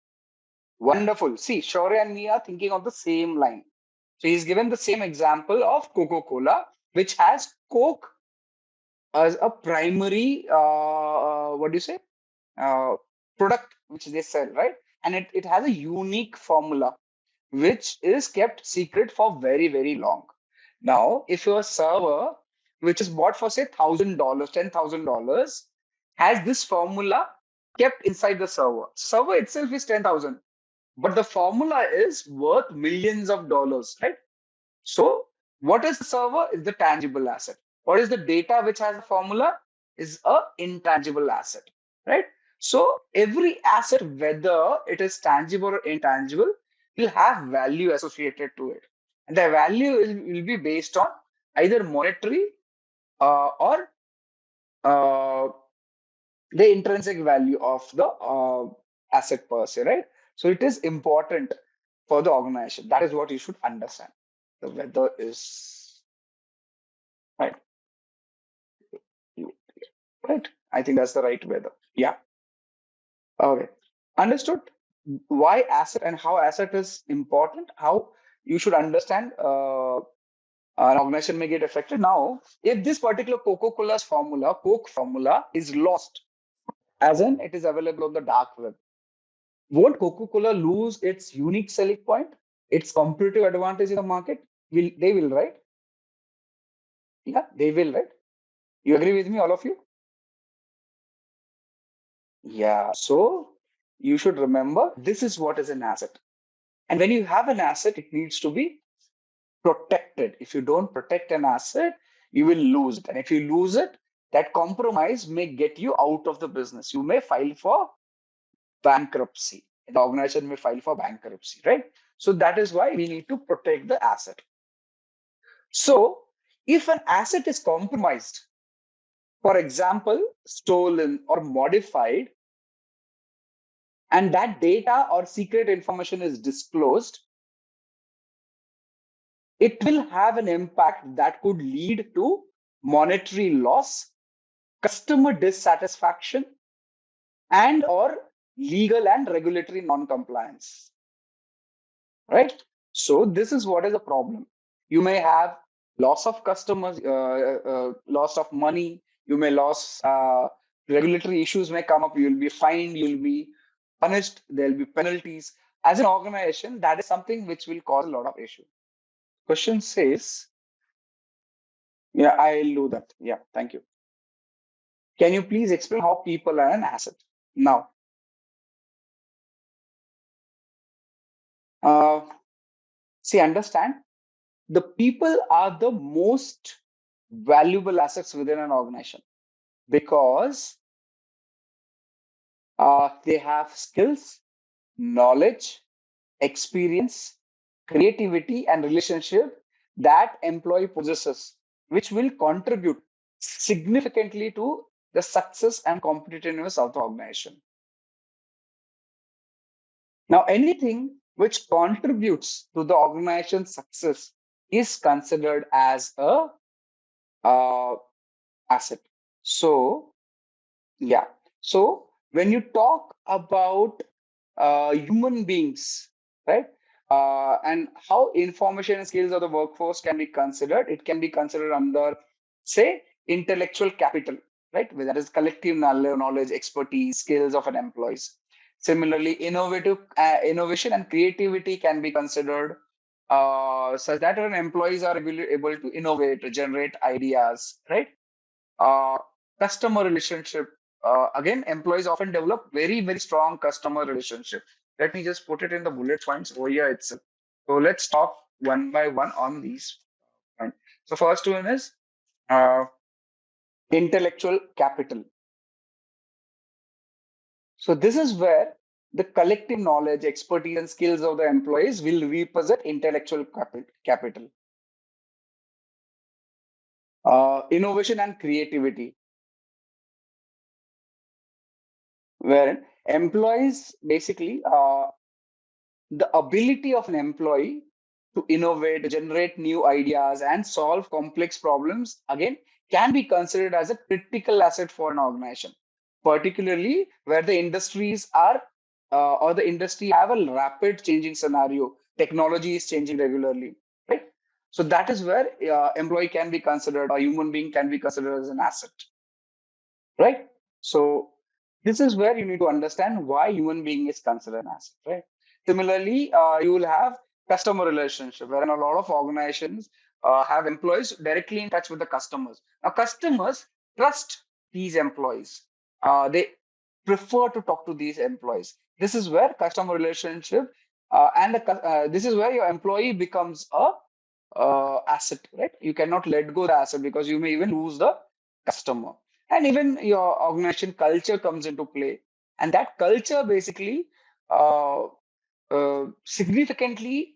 Wonderful. See, Shaurya and me are thinking of the same line. So he's given the same example of Coca-Cola, which has Coke as a primary, what do you say, product which they sell, right? And it has a unique formula, which is kept secret for very, very long. Now, if your server, which is bought for say $1,000, $10,000, has this formula kept inside the server itself is 10,000, but the formula is worth millions of dollars, right? So what is the server? Is the tangible asset. What is the data which has a formula? Is a intangible asset, right? So every asset, whether it is tangible or intangible, will have value associated to it. And the value will be based on either monetary or the intrinsic value of the asset per se, right? So it is important for the organization. That is what you should understand. The weather is right. Right. I think that's the right weather. Yeah. Okay. Understood why asset and how asset is important, how you should understand an organization may get affected. Now, if this particular Coca-Cola's formula, Coke formula, is lost, as in it is available on the dark web, won't Coca-Cola lose its unique selling point, its competitive advantage in the market? They will, right? Yeah, they will, right? You agree with me, all of you? Yeah. So you should remember this is what is an asset. And when you have an asset, it needs to be protected. If you don't protect an asset, you will lose it. And if you lose it, that compromise may get you out of the business. You may file for bankruptcy. The organization may file for bankruptcy, right? So that is why we need to protect the asset. So if an asset is compromised, for example, stolen or modified, and that data or secret information is disclosed, it will have an impact that could lead to monetary loss, customer dissatisfaction, and or legal and regulatory non-compliance. Right? So this is what is the problem. You may have loss of customers, loss of money. You may lose regulatory issues may come up. You will be fined. You will be punished. There will be penalties. As an organization, that is something which will cause a lot of issue. Question says, yeah, I'll do that. Yeah, thank you. Can you please explain how people are an asset? Now, see, understand the people are the most valuable assets within an organization because they have skills, knowledge, experience, creativity, and relationship that employee possesses, which will contribute significantly to the success and competitiveness of the organization. Now, anything which contributes to the organization's success is considered as a asset. So, yeah. So, when you talk about human beings, right, and how information and skills of the workforce can be considered, it can be considered under, say, intellectual capital, right? That is collective knowledge, expertise, skills of an employees. Similarly, innovation and creativity can be considered such that our employees are able to innovate, generate ideas, right? Uh, Customer relationship. Again, employees often develop very, very strong customer relationship. Let me just put it in the bullet points over here itself. So let's talk one by one on these points. So first one is uh, intellectual capital. So this is where the collective knowledge, expertise, and skills of the employees will represent intellectual capital. Innovation and creativity, where employees basically the ability of an employee to innovate, generate new ideas, and solve complex problems, again, can be considered as a critical asset for an organization, particularly where the industries are or the industry have a rapid changing scenario. Technology is changing regularly, right? So that is where employee can be considered, or human being can be considered as an asset, right? So this is where you need to understand why human being is considered an asset, right? Similarly, you will have customer relationship, wherein a lot of organizations have employees directly in touch with the customers. Now, customers trust these employees. They prefer to talk to these employees. This is where customer relationship this is where your employee becomes a asset, right? You cannot let go the asset because you may even lose the customer. And even your organization culture comes into play. And that culture basically significantly,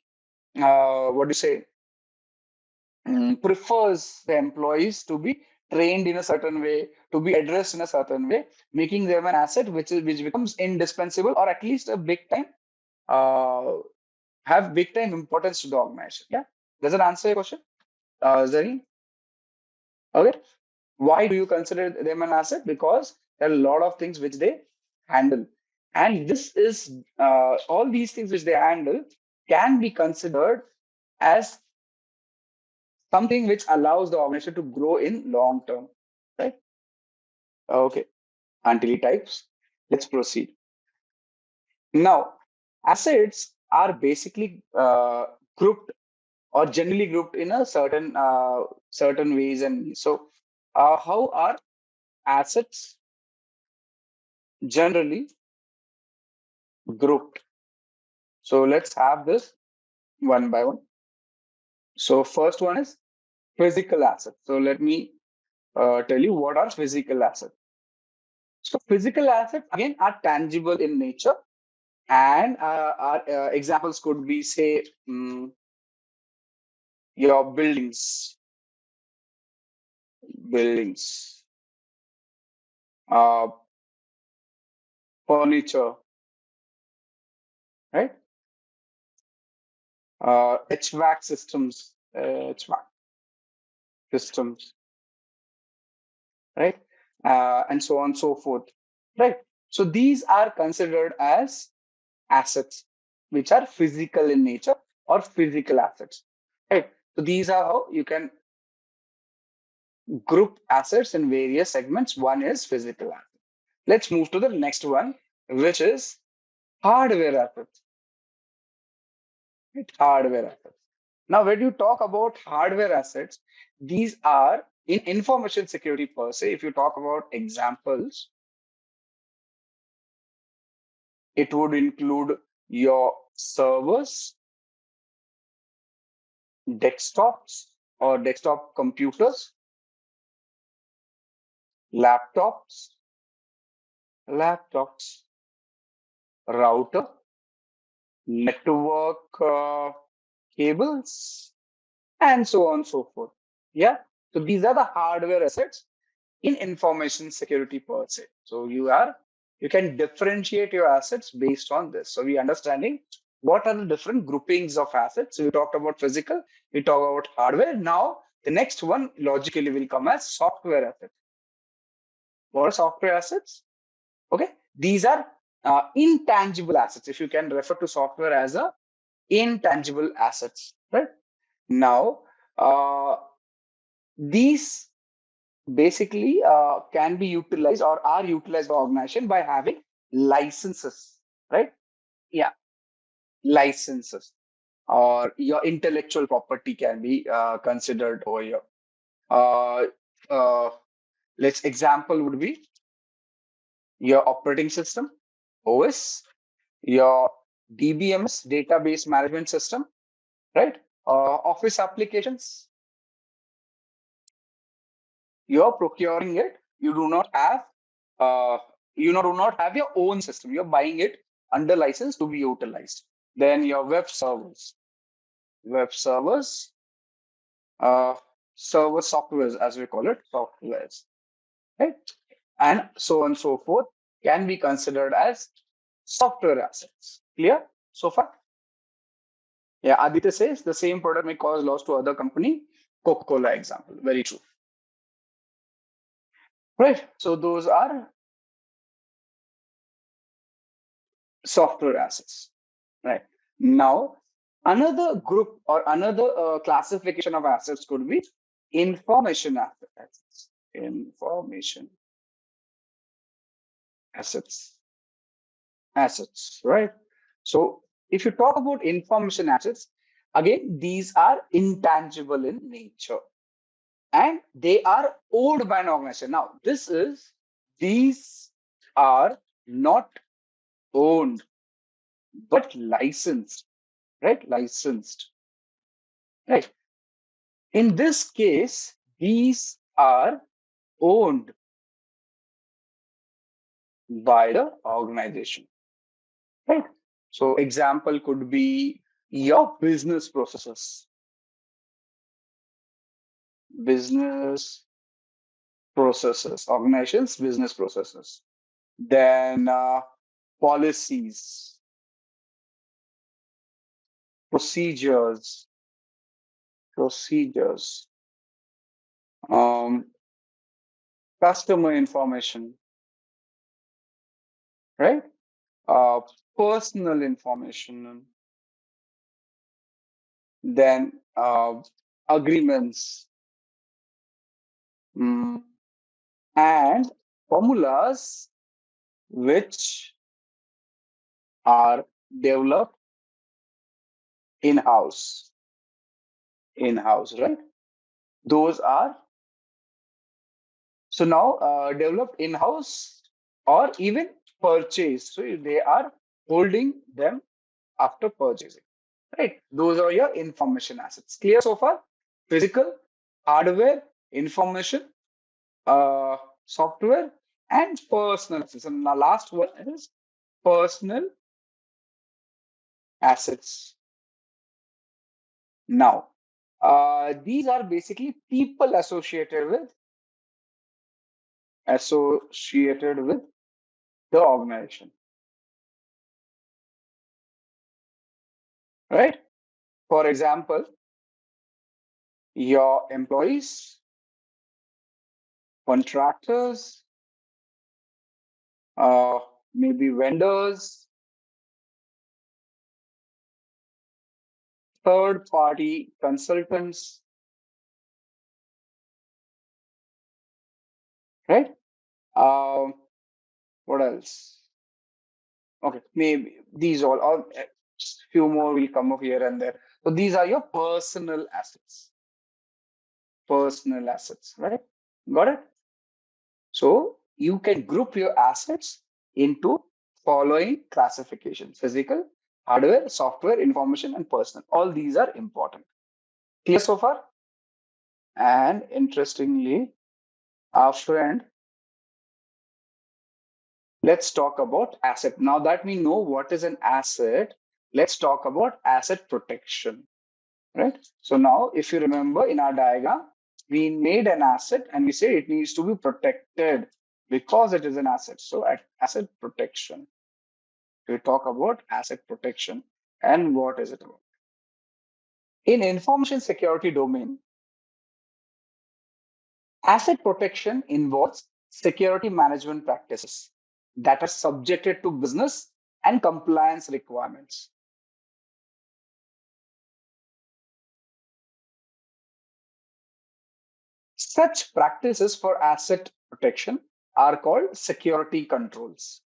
what do you say, prefers the employees to be trained in a certain way, to be addressed in a certain way, making them an asset which becomes indispensable, or at least a big time, uh, have big time importance to the organization. Yeah. Does that answer your question, Zari? Okay. Why do you consider them an asset? Because there are a lot of things which they handle. And this is all these things which they handle can be considered as something which allows the organization to grow in long term. Right? Okay. Until he types, let's proceed. Now, assets are basically grouped or generally grouped in a certain ways. And so, how are assets generally grouped? So let's have this one by one. So first one is physical assets. So let me tell you what are physical assets. So physical assets again are tangible in nature, and our examples could be, say, your buildings, buildings, furniture, right? HVAC systems, systems, right? And so on and so forth, right? So these are considered as assets, which are physical in nature or physical assets, right? So these are how you can group assets in various segments. One is physical assets. Let's move to the next one, which is hardware assets. Right? Hardware assets. Now, when you talk about hardware assets, these are in information security per se. If you talk about examples, it would include your servers, desktops or desktop computers, laptops, router, network cables, and so on and so forth. Yeah. So these are the hardware assets in information security per se. So you can differentiate your assets based on this. So we understanding what are the different groupings of assets. So we talked about physical, we talk about hardware. Now the next one logically will come as software assets. What are software assets? Okay, these are intangible assets. If you can refer to software as a intangible assets, right? Now these basically can be utilized or are utilized by organization by having licenses, right? Yeah, licenses or your intellectual property can be considered over here. Uh, uh, let's example would be your operating system, OS, your DBMS, database management system, right? Office applications, you're procuring it, you do not have uh, do not have your own system, you're buying it under license to be utilized. Then your web servers, uh, server softwares, as we call it, softwares, right? And so on and so forth can be considered as software assets. Clear so far? Yeah, Aditya says the same product may cause loss to other company. Coca-Cola example, very true. Right. So those are software assets. Right. Now, another group or another classification of assets could be information assets. Information assets, right? So if you talk about information assets, again, these are intangible in nature and they are owned by an organization. Now, these are not owned but licensed, right? Licensed, right? In this case, these are owned by the organization, right? So example could be your business processes, organizations, business processes. Then policies, procedures, um, customer information, right? Uh, Personal information, then agreements, and formulas which are developed in-house, right? Those are so now developed in-house or even purchased. So they are holding them after purchasing, right? Those are your information assets. Clear so far? Physical, hardware, information, software, and personal assets. And the last one is personal assets. Now, these are basically people associated with associated with the organization, right? For example, your employees, contractors, uh, maybe vendors, third party consultants, right? Um, what else? Okay, maybe these all, or few more will come up here and there. So these are your personal assets, right? Got it? So you can group your assets into following classifications: physical, hardware, software, information, and personal. All these are important. Clear so far? And interestingly, our friend, let's talk about asset. Now that we know what is an asset, let's talk about asset protection, right? So now, if you remember in our diagram, we made an asset and we say it needs to be protected because it is an asset. So at asset protection, we talk about asset protection and what is it about. In information security domain, asset protection involves security management practices that are subjected to business and compliance requirements. Such practices for asset protection are called security controls.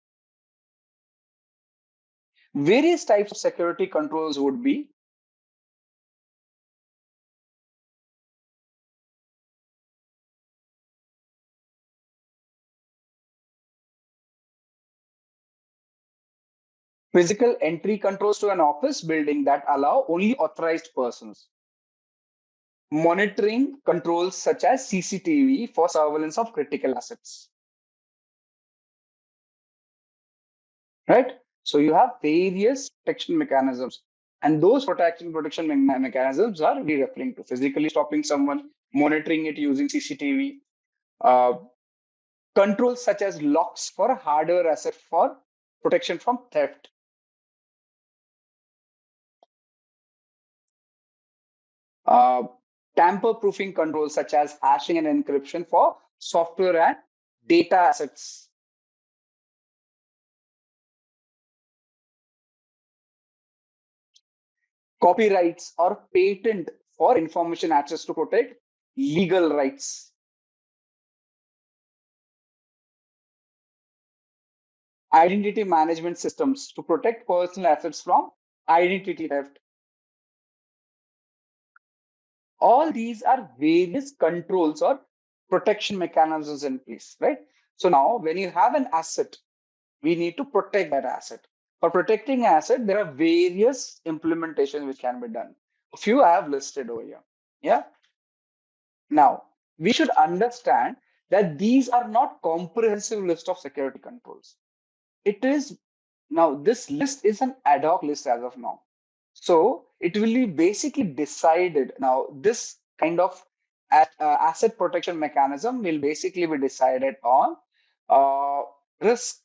Various types of security controls would be physical entry controls to an office building that allow only authorized persons. Monitoring controls such as CCTV for surveillance of critical assets. Right? So you have various protection mechanisms, and those protection mechanisms are we referring to physically stopping someone, monitoring it using CCTV, controls such as locks for hardware asset for protection from theft. Tamper-proofing controls such as hashing and encryption for software and data assets. Copyrights or patent for information access to protect legal rights. Identity management systems to protect personal assets from identity theft. All these are various controls or protection mechanisms in place, right? So now when you have an asset, we need to protect that asset. For protecting an asset, there are various implementations which can be done. A few I have listed over here. Yeah. Now, we should understand that these are not comprehensive list of security controls. It is now this list is an ad hoc list as of now. So it will be basically decided. Now, this kind of asset protection mechanism will basically be decided on uh, risk,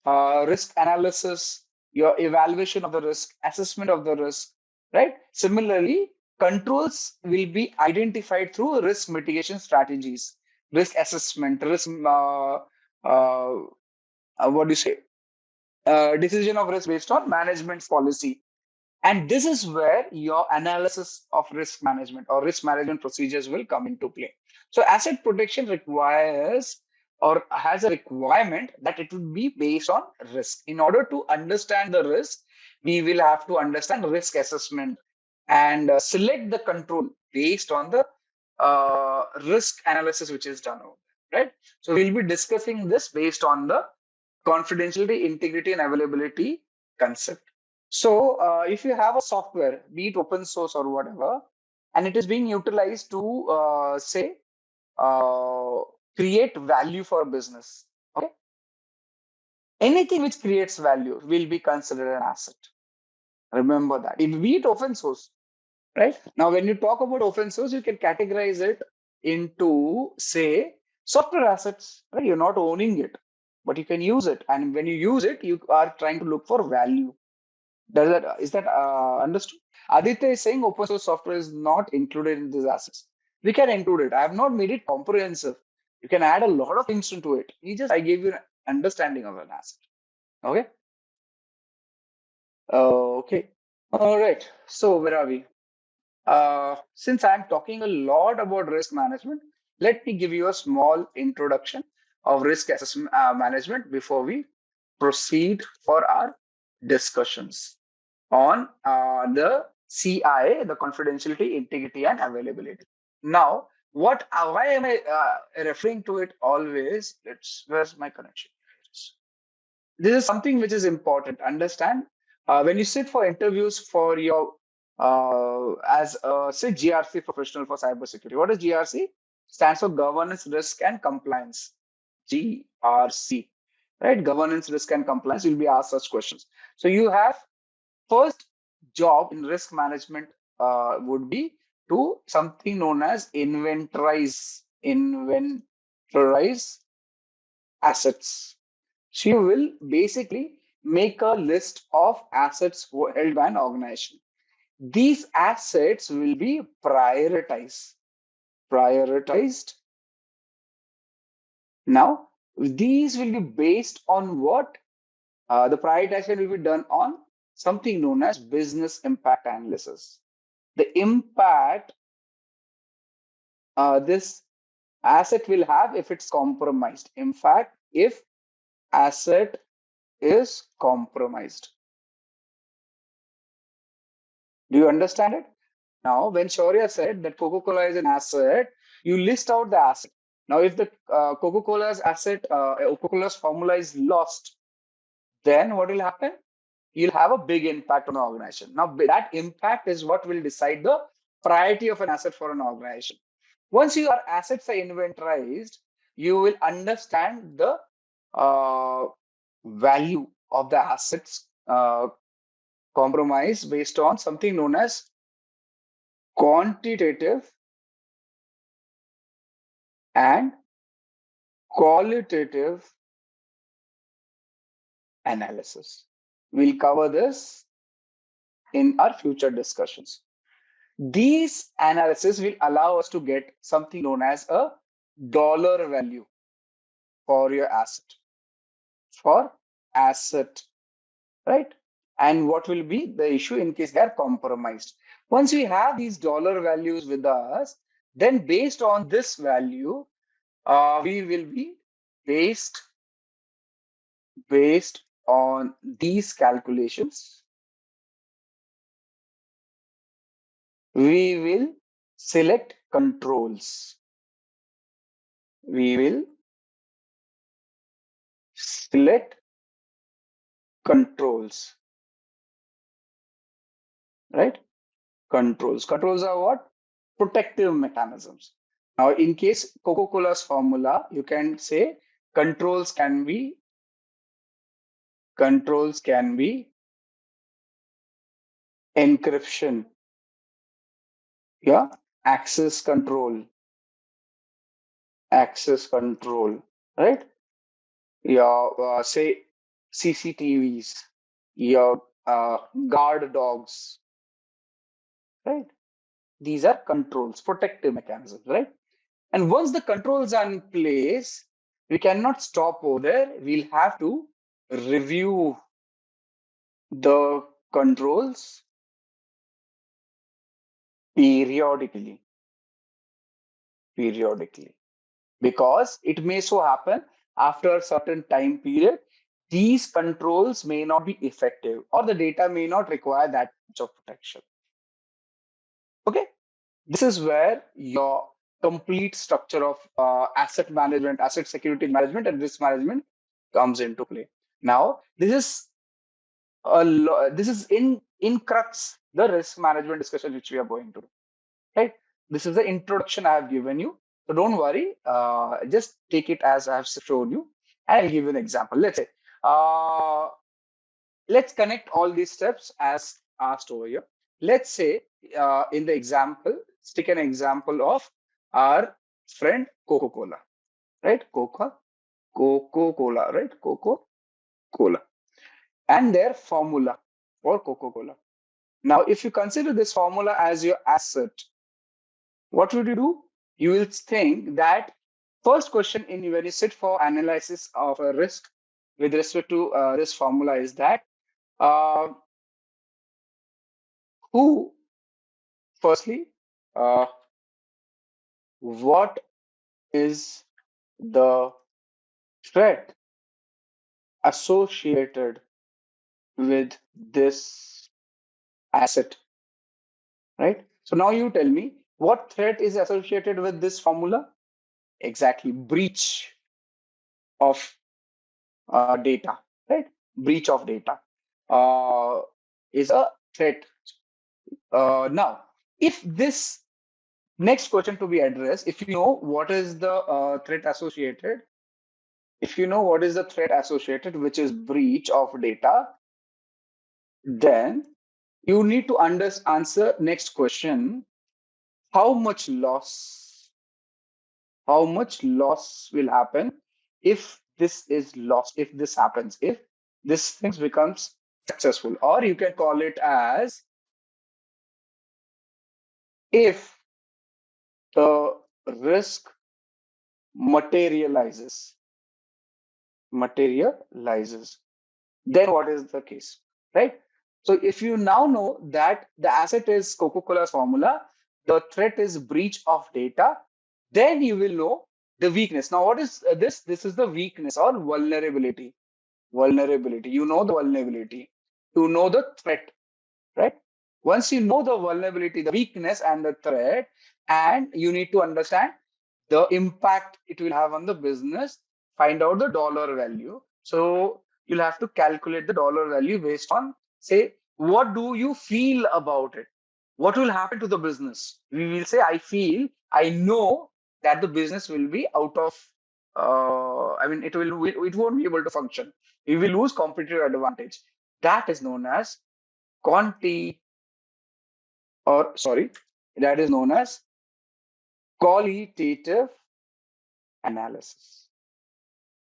risk analysis, your evaluation of the risk, assessment of the risk, right? Similarly, controls will be identified through risk mitigation strategies, risk assessment, risk, what do you say? Decision of risk based on management's policy. And this is where your analysis of risk management or risk management procedures will come into play. So asset protection requires or has a requirement that it will be based on risk. In order to understand the risk, we will have to understand risk assessment and select the control based on the risk analysis which is done over there, right? So we'll be discussing this based on the confidentiality, integrity, and availability concept. So if you have a software, be it open source or whatever, and it is being utilized to say uh, create value for a business, okay? Anything which creates value will be considered an asset. Remember that. It be it open source, right? Now, when you talk about open source, you can categorize it into say Software assets, right? You're not owning it, but you can use it. And when you use it, you are trying to look for value. Is that understood? Aditya is saying open source software is not included in these assets. We can include it. I have not made it comprehensive. You can add a lot of things into it. I gave you an understanding of an asset. Okay. Okay. All right. So where are we? Since I'm talking a lot about risk management, let me give you a small introduction of risk assessment management before we proceed for our discussions on the CIA, the confidentiality, integrity, and availability. Now, why am I referring to it always? Where's my connection? This is something which is important. Understand when you sit for interviews for your as say GRC professional for cybersecurity. What is GRC? Stands for Governance, Risk, and Compliance. GRC, right? Governance, Risk, and Compliance. You'll be asked such questions. So you have first job in risk management would be to something known as inventorize assets. So you will basically make a list of assets held by an organization. These assets will be prioritized. Now, these will be based on what? The prioritization will be done on something known as business impact analysis. The impact this asset will have if it's compromised. In fact, if asset is compromised. Do you understand it? Now, when Shaurya said that Coca-Cola is an asset, you list out the asset. Now, if the Coca-Cola's asset, Coca-Cola's formula is lost, then what will happen? You'll have a big impact on the organization. Now, that impact is what will decide the priority of an asset for an organization. Once your assets are inventorized, you will understand the value of the assets compromise based on something known as quantitative and qualitative analysis. We'll cover this in our future discussions. These analysis will allow us to get something known as a dollar value for your asset, right? And what will be the issue in case they are compromised. Once we have these dollar values with us, then based on this value, we will be based on these calculations, we will select controls. We will select controls, right? Controls are what? Protective mechanisms. Now, in case Coca-Cola's formula, you can say controls can be encryption, yeah, access control, right? Your say CCTVs, your guard dogs, right? These are controls, protective mechanisms, right? And once the controls are in place, we cannot stop over there. We'll have to review the controls periodically, because it may so happen after a certain time period, these controls may not be effective or the data may not require that much of protection. Okay, this is where your complete structure of asset management, asset security management, and risk management comes into play. Now, this is in crux the risk management discussion which we are going to do. Right? This is the introduction I have given you. So don't worry. Just take it as I have shown you. And I'll give you an example. Let's say, let's connect all these steps as asked over here. Let's say in the example, stick an example of our friend Coca-Cola. right? Coca-Cola, right? Coca-Cola. And their formula for Coca-Cola. Now, if you consider this formula as your asset, what would you do? You will think that first question in when you sit for analysis of a risk with respect to this formula is that uh, who, firstly, uh, what is the threat associated with this asset, right? So now you tell me what threat is associated with this formula? Exactly, breach of data, right? Breach of data is a threat. Now, if this next question to be addressed, if you know what is the threat associated, if you know what is the threat associated, which is breach of data, then you need to answer next question: how much loss? How much loss will happen if this is lost? If this happens, if this thing becomes successful, or you can call it as if the risk materializes, materializes, then what is the case, right? So if you now know that the asset is Coca-Cola's formula, the threat is breach of data, then you will know the weakness. Now, what is this? This is the weakness or vulnerability. Vulnerability. You know the vulnerability. You know the threat, right? Once you know the vulnerability, the weakness, and the threat, and you need to understand the impact it will have on the business, find out the dollar value. So you'll have to calculate the dollar value based on, say, what do you feel about it? What will happen to the business? We will say, I know that the business will be out of, it won't be able to function. We will lose competitive advantage. That is known as quanti, or sorry, that is known as qualitative analysis.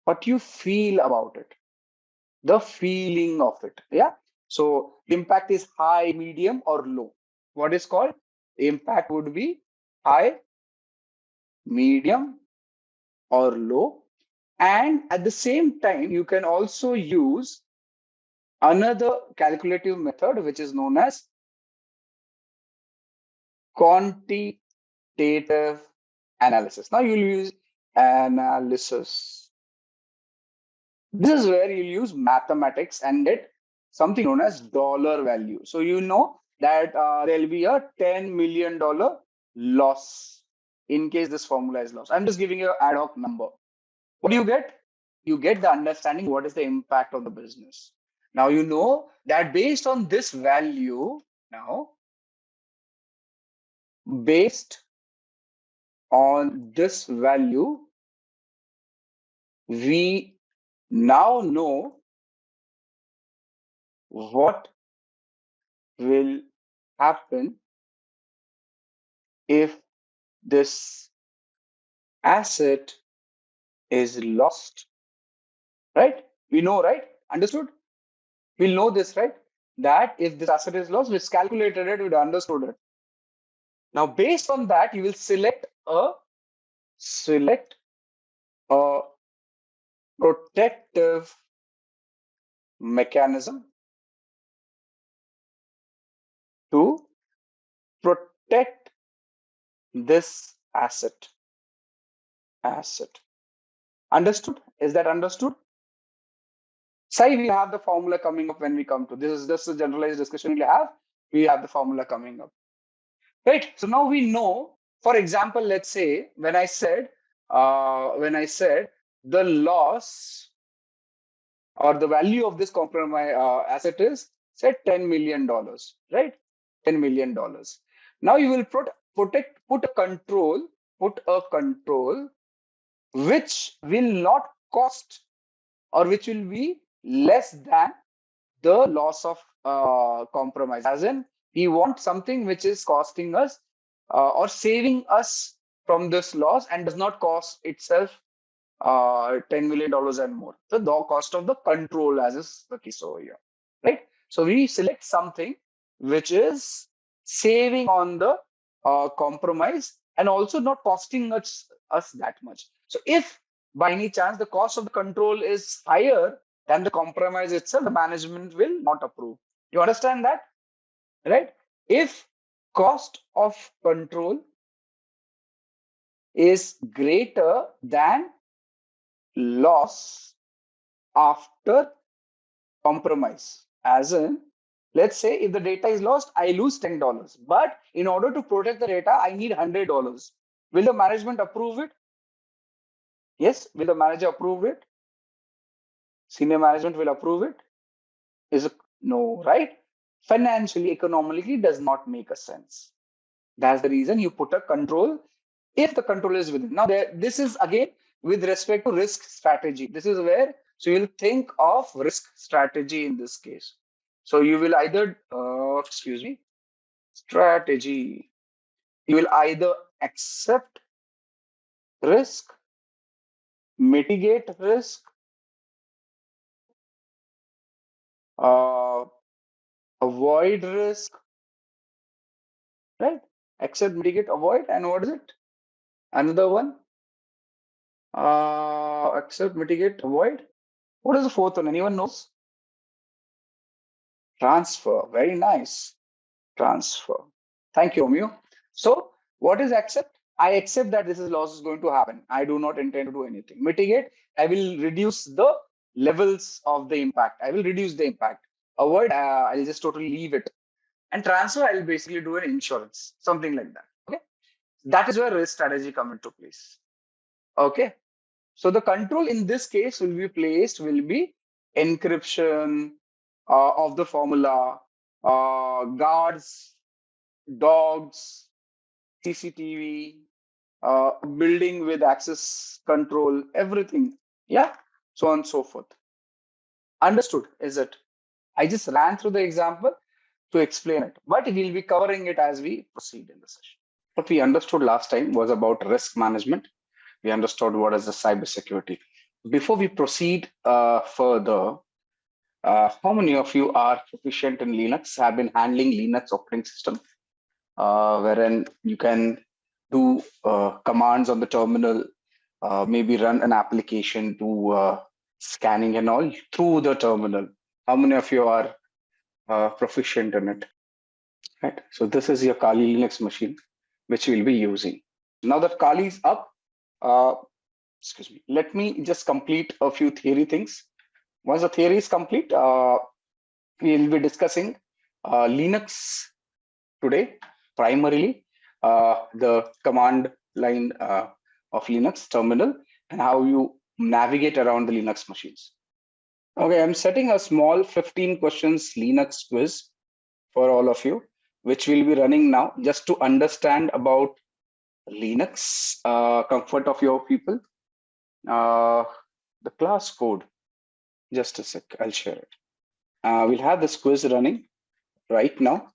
What you feel about it, the feeling of it. Yeah. So impact is high, medium, or low. What is called? Impact would be high, medium, or low. And at the same time, you can also use another calculative method, which is known as quantitative analysis. Now you'll use analysis. This is where you use mathematics and get something known as dollar value. So you know that there'll be a $10 million loss in case this formula is lost. I'm just giving you an ad hoc number. What do you get? You get the understanding what is the impact of the business. Now you know that based on this value, now based on this value, we now know what will happen if this asset is lost, right? We know, right? Understood? We'll know this, right? That if this asset is lost, we've calculated it, we've understood it. Now, based on that, you will select a protective mechanism to protect this asset. Understood? Is that understood? Say we have the formula coming up when we come to this. Is just a generalized discussion we have. We have the formula coming up, right? So now we know. For example, let's say when I said the loss or the value of this compromise asset is say $10 million, right? $10 million. Now you will put a control which will not cost, or which will be less than the loss of compromise. As in, we want something which is costing us or saving us from this loss and does not cost itself $10 million and more. The cost of the control, as is the case over here, right? So we select something which is saving on the compromise and also not costing us that much. So if by any chance the cost of the control is higher than the compromise itself, the management will not approve. You understand that, right? If cost of control is greater than loss after compromise, as in, let's say if the data is lost, I lose $10, but in order to protect the data, I need $100. Will the management approve it? Yes. Will the manager approve it? Senior management will approve it? Is it no, right? Financially, economically, does not make a sense. That's the reason you put a control if the control is within. Now, this is again with respect to risk strategy. This is where, so you'll think of risk strategy in this case. So you will either, strategy. You will either accept risk, mitigate risk, avoid risk, right? Accept, mitigate, avoid, and what is it? Another one. Accept, mitigate, avoid. What is the fourth one? Anyone knows? Transfer. Very nice. Transfer. Thank you, Omio. So what is accept? I accept that this is loss is going to happen. I do not intend to do anything. Mitigate. I will reduce the levels of the impact. I will reduce the impact. Avoid. I'll just totally leave it. And transfer. I'll basically do an insurance, something like that. Okay. That is where risk strategy come into place. Okay. So the control in this case will be encryption of the formula, guards, dogs, CCTV, building with access control, everything. Yeah, so on and so forth. Understood, is it? I just ran through the example to explain it, but we'll be covering it as we proceed in the session. What we understood last time was about risk management. We understood what is the cybersecurity. Before we proceed further, how many of you are proficient in Linux, have been handling Linux operating system, wherein you can do commands on the terminal, maybe run an application to scanning and all through the terminal? How many of you are proficient in it? Right. So this is your Kali Linux machine, which we'll be using. Now that Kali is up, let me just complete a few theory things. Once the theory is complete, we'll be discussing Linux today, primarily the command line of Linux terminal and how you navigate around the Linux machines. Okay, I'm setting a small 15 questions Linux quiz for all of you, which will be running now just to understand about Linux, comfort of your people. The class code, just a sec, I'll share it. We'll have this quiz running right now.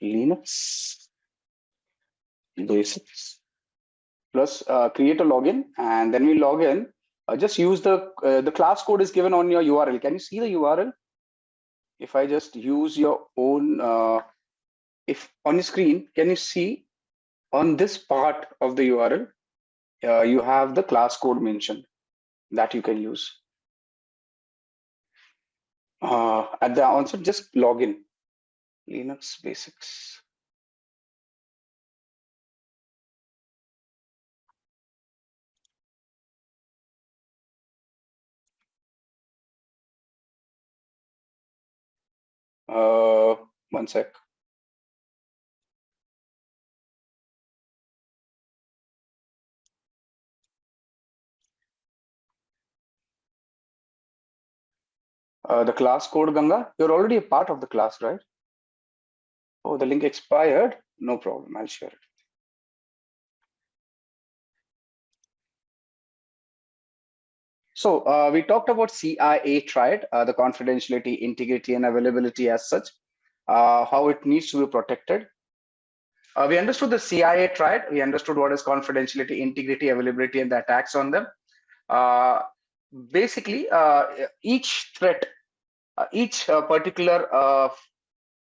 Linux basics plus create a login, and then we log in. Just use the class code is given on your URL. Can you see the URL? If I just use your own, if on your screen, can you see on this part of the URL, you have the class code mentioned that you can use. At the onset, just log in. Linux basics. One sec. The class code, Ganga, you're already a part of the class, right? Oh, the link expired. No problem. I'll share it. So we talked about CIA triad, the confidentiality, integrity, and availability as such, how it needs to be protected. We understood the CIA triad. We understood what is confidentiality, integrity, availability, and the attacks on them. Basically, each threat, each particular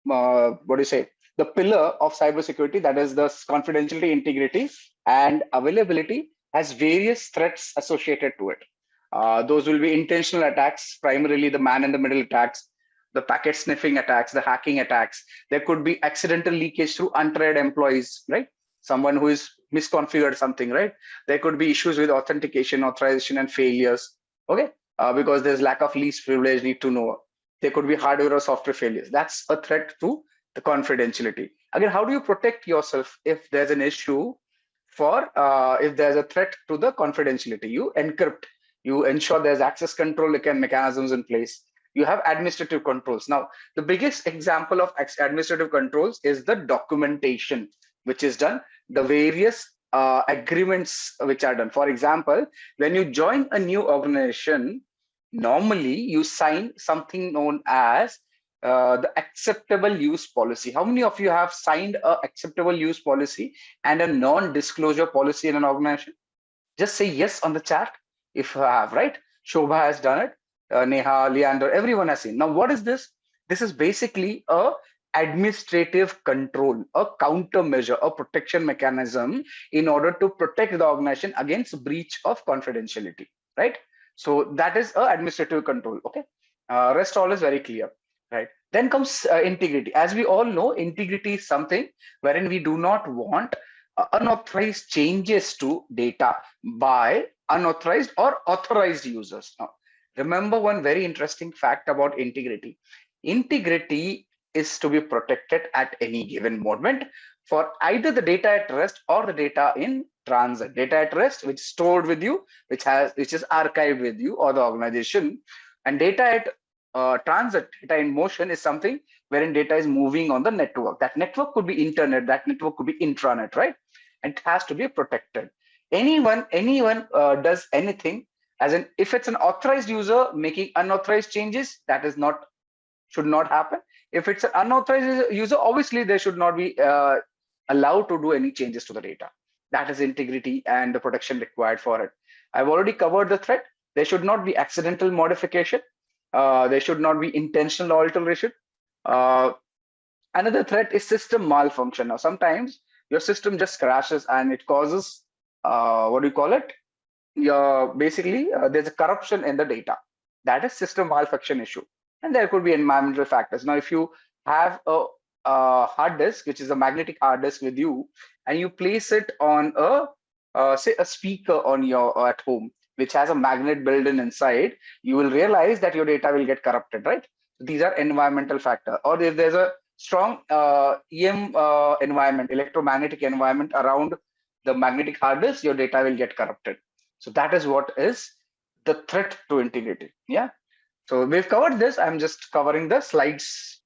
what do you say, the pillar of cybersecurity, that is the confidentiality, integrity, and availability, has various threats associated to it. Those will be intentional attacks, primarily the man in the middle attacks, the packet sniffing attacks, the hacking attacks. There could be accidental leakage through untried employees, right? Someone who is misconfigured something, right? There could be issues with authentication, authorization, and failures. Okay, because there's lack of least privilege, need to know. There could be hardware or software failures. That's a threat to the confidentiality. Again, how do you protect yourself if there's an issue for if there's a threat to the confidentiality? You encrypt, you ensure there's access control mechanisms in place. You have administrative controls. Now, the biggest example of administrative controls is the documentation, which is done, the various agreements which are done. For example, when you join a new organization, normally you sign something known as the acceptable use policy. How many of you have signed a acceptable use policy and a non-disclosure policy in an organization? Just say yes on the chat if you have, right? Shobha has done it. Neha, Leander, everyone has seen. Now, what is this? This is basically a administrative control, a countermeasure, a protection mechanism in order to protect the organization against breach of confidentiality, right? So that is a administrative control. Okay, rest all is very clear, right? Then comes integrity. As we all know, integrity is something wherein we do not want unauthorized changes to data by unauthorized or authorized users. Now, remember one very interesting fact about integrity. Integrity is to be protected at any given moment for either the data at rest or the data in transit. Data at rest, which is stored with you, which is archived with you or the organization, and data at transit, data in motion, is something wherein data is moving on the network. That network could be internet, that network could be intranet, right? And it has to be protected. Anyone does anything, as in if it's an authorized user making unauthorized changes, that is not, should not happen. If it's an unauthorized user, obviously they should not be allowed to do any changes to the data. That is integrity and the protection required for it. I've already covered the threat. There should not be accidental modification. There should not be intentional alteration. Another threat is system malfunction. Now, sometimes your system just crashes and it causes, what do you call it? Basically, there's a corruption in the data. That is system malfunction issue. And there could be environmental factors. Now, if you have a hard disk, which is a magnetic hard disk with you, and you place it on say a speaker on your at home, which has a magnet built in inside, you will realize that your data will get corrupted, right? These are environmental factors. Or if there's a strong EM environment, electromagnetic environment around the magnetic hard disk, your data will get corrupted. So that is what is the threat to integrity. Yeah. So we've covered this. I'm just covering the slides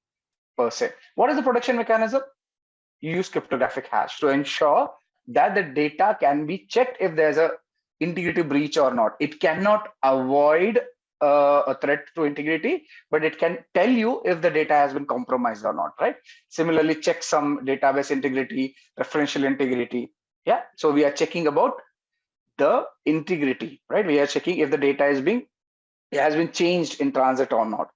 per se. What is the protection mechanism? You use cryptographic hash to ensure that the data can be checked if there's a integrity breach or not. It cannot avoid a threat to integrity, but it can tell you if the data has been compromised or not, right? Similarly, check some database integrity, referential integrity. Yeah. So we are checking about the integrity, right? We are checking if the data has been changed in transit or not.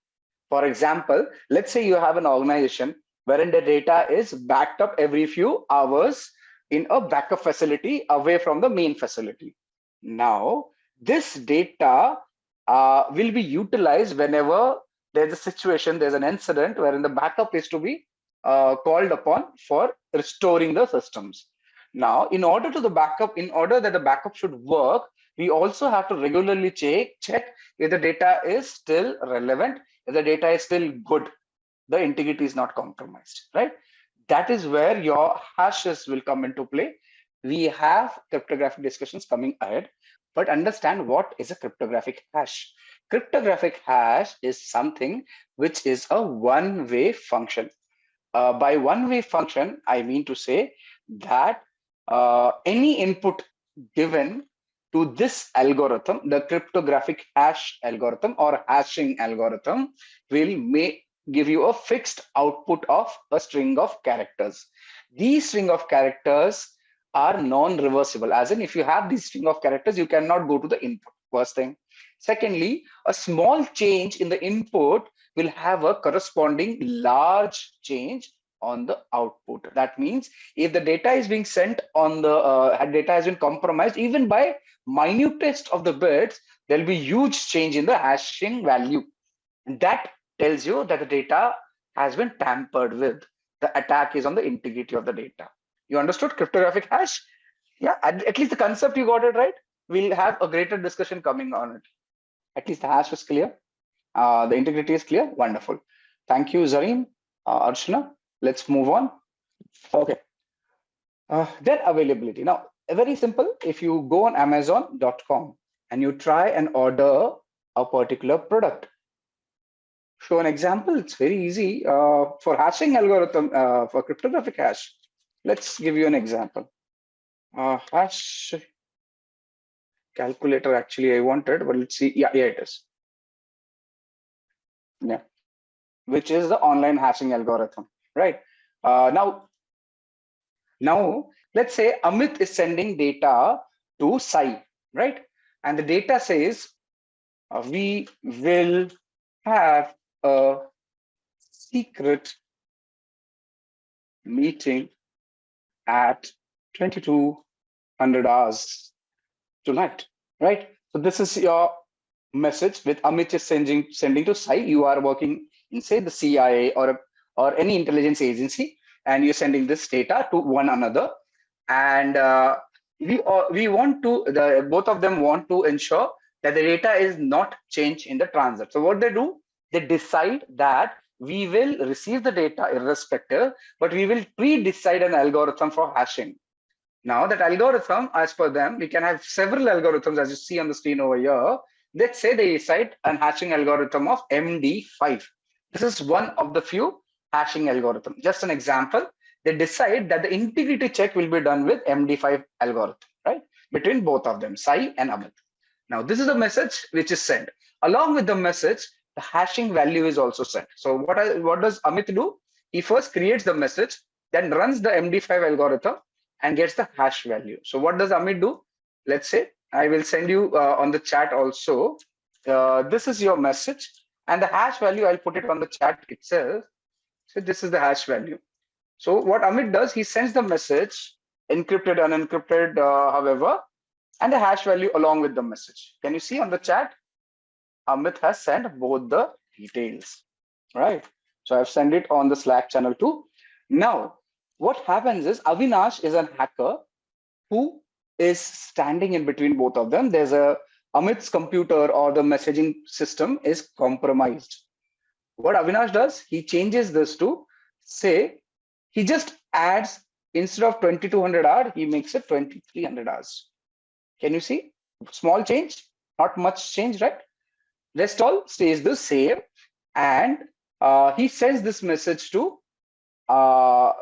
For example, let's say you have an organization wherein the data is backed up every few hours in a backup facility away from the main facility. Now, this data will be utilized whenever there's a situation, there's an incident wherein the backup is to be called upon for restoring the systems. Now, in order that the backup should work, we also have to regularly check if the data is still relevant, if the data is still good, the integrity is not compromised, right? That is where your hashes will come into play. We have cryptographic discussions coming ahead, but understand what is a cryptographic hash. Cryptographic hash is something which is a one-way function. By one-way function, I mean to say that any input given to this algorithm, the cryptographic hash algorithm or hashing algorithm, will give you a fixed output of a string of characters. These string of characters are non-reversible, as in if you have this string of characters, you cannot go to the input. first thing. Secondly, a small change in the input will have a corresponding large change on the output. That means if the data is being sent on the data has been compromised, even by minutest of the bits, there will be huge change in the hashing value. And that tells you that the data has been tampered with. The attack is on the integrity of the data. You understood cryptographic hash? Yeah, at least the concept you got it right. We'll have a greater discussion coming on it. At least the hash was clear. The integrity is clear. Wonderful. Thank you, Zareem, Archana. Let's move on. Okay. Their availability. Now, very simple. If you go on Amazon.com and you try and order a particular product, show an example. It's very easy for hashing algorithm for cryptographic hash. Let's give you an example. Hash calculator. Actually, I wanted, but let's see. Yeah, it is. Yeah, which is the online hashing algorithm, right? Now, let's say Amit is sending data to Sai, right? And the data says we will have a secret meeting at 2200 hours tonight, right? So this is your message with Amit is sending to Sai. You are working in, say, the CIA or any intelligence agency, and you're sending this data to one another. And we want to, both of them want to ensure that the data is not changed in the transit. So what they do, they decide that we will receive the data irrespective, but we will pre-decide an algorithm for hashing. Now that algorithm, as per them, we can have several algorithms as you see on the screen over here. Let's say they decide an hashing algorithm of MD5. This is one of the few hashing algorithm. Just an example, they decide that the integrity check will be done with MD5 algorithm, right? Between both of them, Sai and Amit. Now, this is the message which is sent. Along with the message, the hashing value is also sent. So what does Amit do? He first creates the message, then runs the MD5 algorithm and gets the hash value. So what does Amit do? Let's say I will send you on the chat also. This is your message, and the hash value, I'll put it on the chat itself. So this is the hash value. So what Amit does, he sends the message, encrypted, unencrypted, however, and the hash value along with the message. Can you see on the chat? Amit has sent both the details, right? So I've sent it on the Slack channel too. Now, what happens is Avinash is a hacker who is standing in between both of them. There's Amit's computer or the messaging system is compromised. What Avinash does, he changes this to, say, he just adds, instead of 2200 hours, he makes it 2300 hours. Can you see? Small change, not much change, right? Rest all stays the same. And he sends this message to,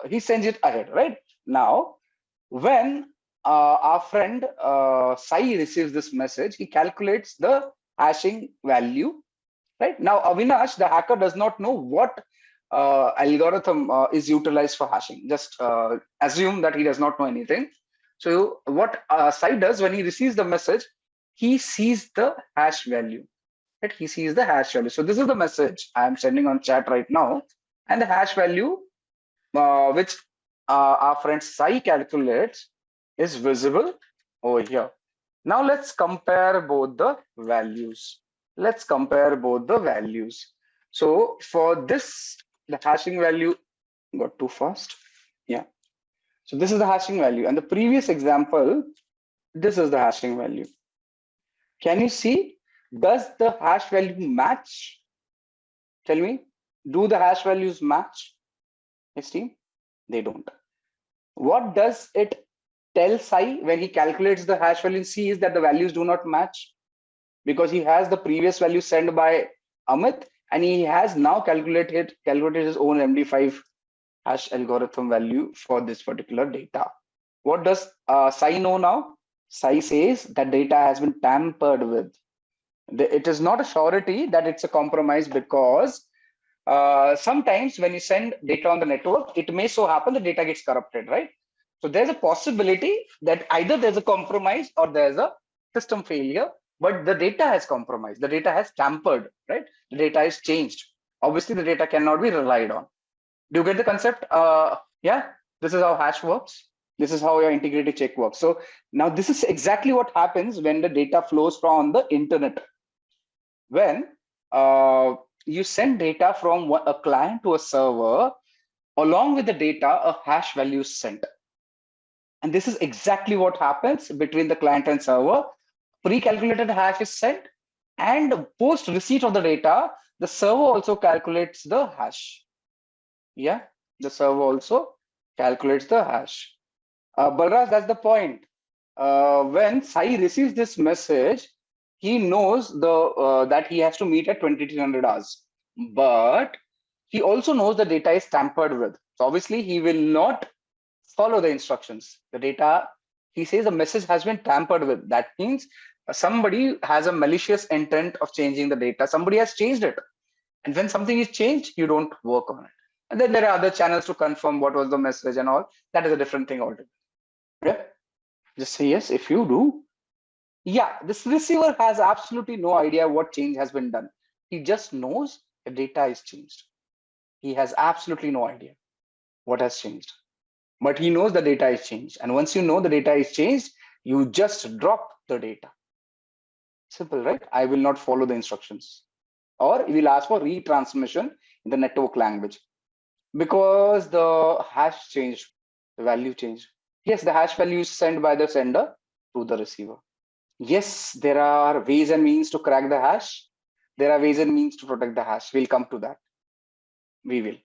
he sends it ahead, right? Now, when our friend Sai receives this message, he calculates the hashing value, right? Now, Avinash, the hacker, does not know what algorithm is utilized for hashing. Just assume that he does not know anything. So what Sai does when he receives the message, he sees the hash value, right? He sees the hash value. So this is the message I am sending on chat right now. And the hash value, which our friend Sai calculates, is visible over here. Now let's compare both the values. Let's compare both the values. So for this, the hashing value got too fast. Yeah. So this is the hashing value. And the previous example, this is the hashing value. Can you see? Does the hash value match? Tell me, do the hash values match? Yes, team? They don't. What does it tell Sai when he calculates the hash value and sees that the values do not match? Because he has the previous value sent by Amit and he has now calculated his own MD5 hash algorithm value for this particular data. What does Sai know now? Sai says that data has been tampered with. It is not a surety that it's a compromise, because sometimes when you send data on the network, it may so happen the data gets corrupted, right? So there's a possibility that either there's a compromise or there's a system failure but the data has compromised. The data has tampered, right? The data is changed. Obviously, the data cannot be relied on. Do you get the concept? Yeah, this is how hash works. This is how your integrity check works. So now this is exactly what happens when the data flows from the internet. When you send data from a client to a server, along with the data, a hash value is sent. And this is exactly what happens between the client and server. Pre-calculated hash is sent, and post receipt of the data, the server also calculates the hash. Yeah, the server also calculates the hash. Balraj, that's the point. When Sai receives this message, he knows that he has to meet at 2300 hours. But he also knows the data is tampered with. So obviously, he will not follow the instructions. The data, he says the message has been tampered with. That means somebody has a malicious intent of changing the data. Somebody has changed it. And when something is changed, you don't work on it. And then there are other channels to confirm what was the message and all. That is a different thing altogether. Yeah. Just say yes if you do. Yeah, this receiver has absolutely no idea what change has been done. He just knows the data is changed. He has absolutely no idea what has changed. But he knows the data is changed. And once you know the data is changed, you just drop the data. Simple, right? I will not follow the instructions. Or we will ask for retransmission in the network language. Because the hash changed, the value changed. Yes, the hash value is sent by the sender to the receiver. Yes, there are ways and means to crack the hash. There are ways and means to protect the hash. We'll come to that. We will.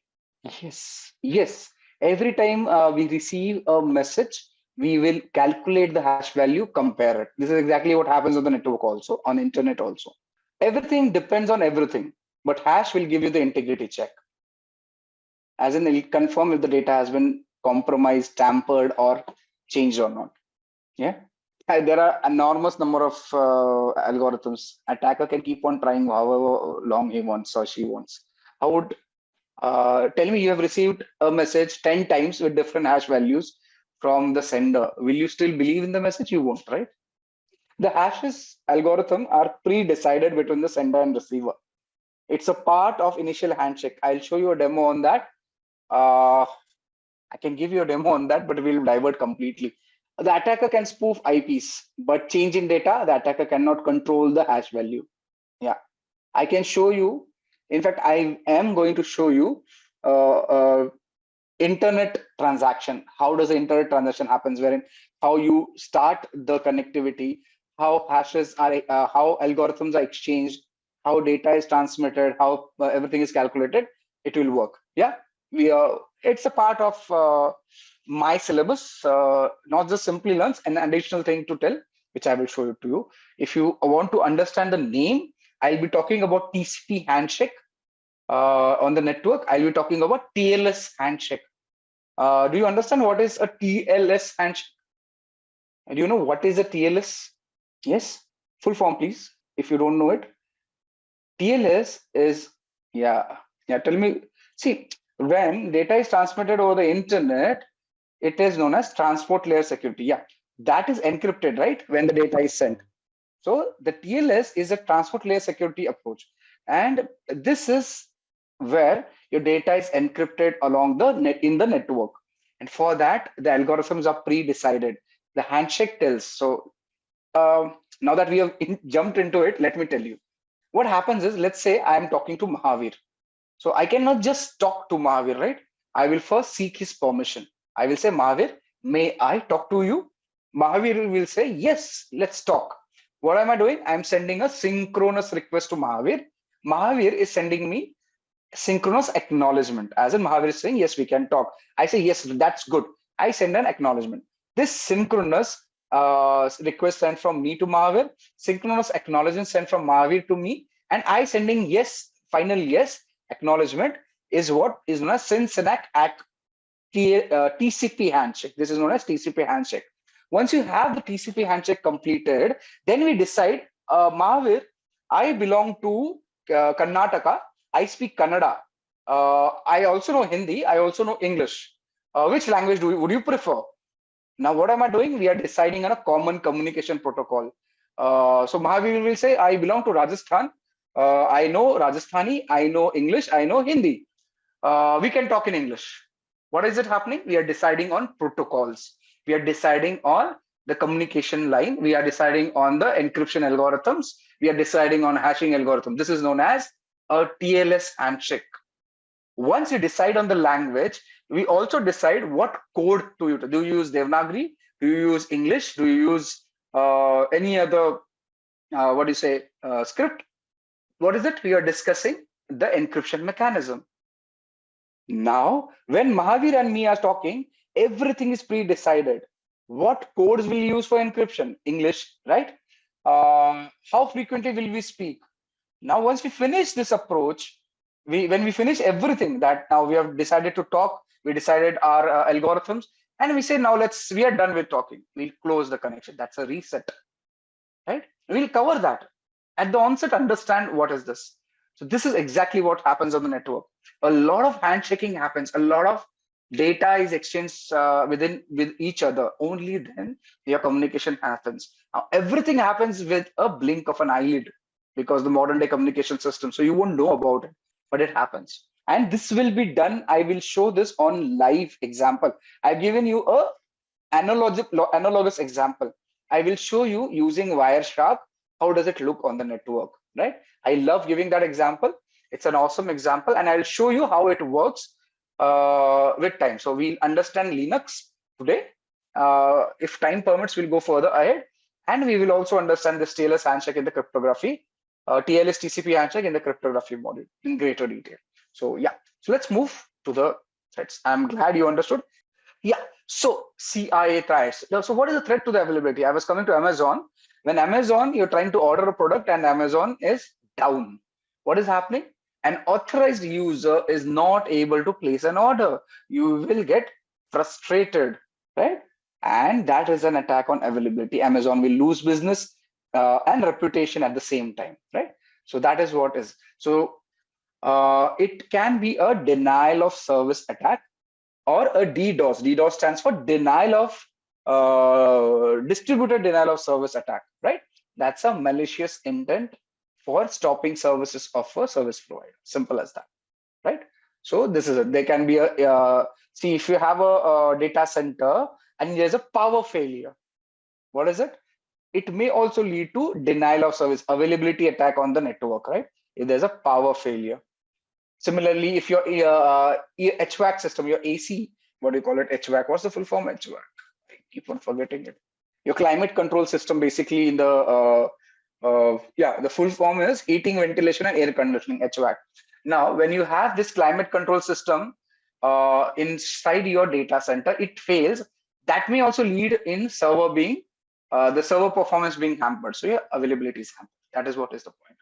Yes. Every time we receive a message, we will calculate the hash value, compare it. This is exactly what happens on the network also, on internet also. Everything depends on everything, but hash will give you the integrity check. As in, it'll confirm if the data has been compromised, tampered, or changed or not. Yeah. There are enormous number of algorithms. Attacker can keep on trying however long he wants or she wants. How would tell me you have received a message 10 times with different hash values from the sender. Will you still believe in the message? You won't, right? The hashes algorithm are pre-decided between the sender and receiver. It's a part of initial handshake. I'll show you a demo on that. I can give you a demo on that, but we'll divert completely. The attacker can spoof IPs, but change in data, the attacker cannot control the hash value. Yeah, I can show you. In fact, I am going to show you internet transaction. How does the internet transaction happens? Wherein how you start the connectivity, how hashes are, how algorithms are exchanged, how data is transmitted, how everything is calculated. It will work. Yeah, it's a part of my syllabus, not just Simplilearn. An additional thing to tell, which I will show it to you. If you want to understand the name, I'll be talking about TCP handshake on the network. I'll be talking about TLS handshake. Do you understand what is a TLS handshake? Do you know what is a TLS? Yes, full form, please. If you don't know it, TLS is Tell me. See, when data is transmitted over the internet, it is known as transport layer security. Yeah, that is encrypted, right? When the data is sent. So the TLS is a transport layer security approach. And this is where your data is encrypted along the net in the network. And for that, the algorithms are pre-decided. The handshake tells. So now that we have jumped into it, let me tell you. What happens is, let's say I am talking to Mahavir. So I cannot just talk to Mahavir, right? I will first seek his permission. I will say, Mahavir, may I talk to you? Mahavir will say, yes, let's talk. What am I doing? I'm sending a synchronous request to Mahavir. Mahavir is sending me synchronous acknowledgement. As in Mahavir is saying, yes, we can talk. I say, yes, that's good. I send an acknowledgement. This synchronous request sent from me to Mahavir, synchronous acknowledgement sent from Mahavir to me, and I sending yes, final yes acknowledgement is what is known as Sync-Sync TCP handshake. This is known as TCP handshake. Once you have the TCP handshake completed, then we decide, Mahavir, I belong to Karnataka. I speak Kannada. I also know Hindi. I also know English. Which language would you prefer? Now, what am I doing? We are deciding on a common communication protocol. So Mahavir will say, I belong to Rajasthan. I know Rajasthani, I know English, I know Hindi. We can talk in English. What is it happening? We are deciding on protocols. We are deciding on the communication line. We are deciding on the encryption algorithms. We are deciding on hashing algorithm. This is known as a TLS handshake. Once you decide on the language, we also decide what code to use. Do you use Devanagari? Do you use English? Do you use any other, what do you say, script? What is it? We are discussing the encryption mechanism. Now, when Mahavir and me are talking, everything is pre-decided. What codes will you use for encryption? English, right? How frequently will we speak? Now, once we finish this approach, when we finish everything that now we have decided to talk, we decided our algorithms, and we say now we are done with talking. We'll close the connection. That's a reset, right? We'll cover that at the onset. Understand what is this. So this is exactly what happens on the network. A lot of handshaking happens. A lot of data is exchanged with each other. Only then your communication happens. Now everything happens with a blink of an eyelid, because the modern day communication system. So you won't know about it, but it happens. And this will be done. I will show this on live example. I've given you a analogous example. I will show you using Wireshark. How does it look on the network, right? I love giving that example. It's an awesome example, and I'll show you how it works with time. So we'll understand Linux today. If time permits, we'll go further ahead, and we will also understand this TLS handshake in the cryptography, TLS TCP handshake in the cryptography module in greater detail. So yeah, so let's move to the threats. I'm glad you understood. Yeah, so CIA threats. So what is the threat to the availability? I was coming to Amazon. When Amazon, you're trying to order a product and Amazon is down. What is happening? An authorized user is not able to place an order. You will get frustrated, right? And that is an attack on availability. Amazon will lose business and reputation at the same time, right? So that is what is. So it can be a denial of service attack, or a DDoS. DDoS stands for denial of distributed denial of service attack, right? That's a malicious intent for stopping services of a service provider. Simple as that, right? So this is it. There can be a see, if you have a data center and there's a power failure, what is it? It may also lead to denial of service, availability attack on the network, right? If there's a power failure. Similarly, if your HVAC system, your AC, what do you call it? HVAC. What's the full form? HVAC. I keep on forgetting it. Your climate control system, basically in the the full form is heating, ventilation, and air conditioning, HVAC. Now, when you have this climate control system inside your data center, it fails. That may also lead in server being the server performance being hampered. So your availability is hampered. That is what is the point.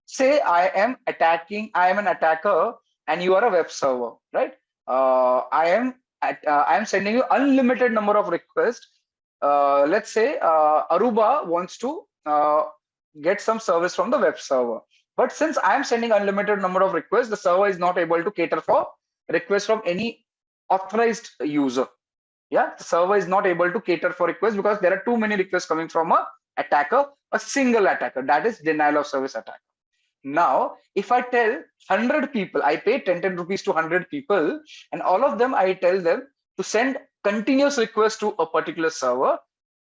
Say I am an attacker, and you are a web server, right? I am sending you unlimited number of requests. Let's say Aruba wants to get some service from the web server, but since I am sending unlimited number of requests, the server is not able to cater for requests from any authorized user. Yeah, the server is not able to cater for requests because there are too many requests coming from a attacker, a single attacker. That is denial of service attack. Now, if I tell 100 people, I pay 10 rupees to 100 people, and all of them, I tell them to send continuous requests to a particular server,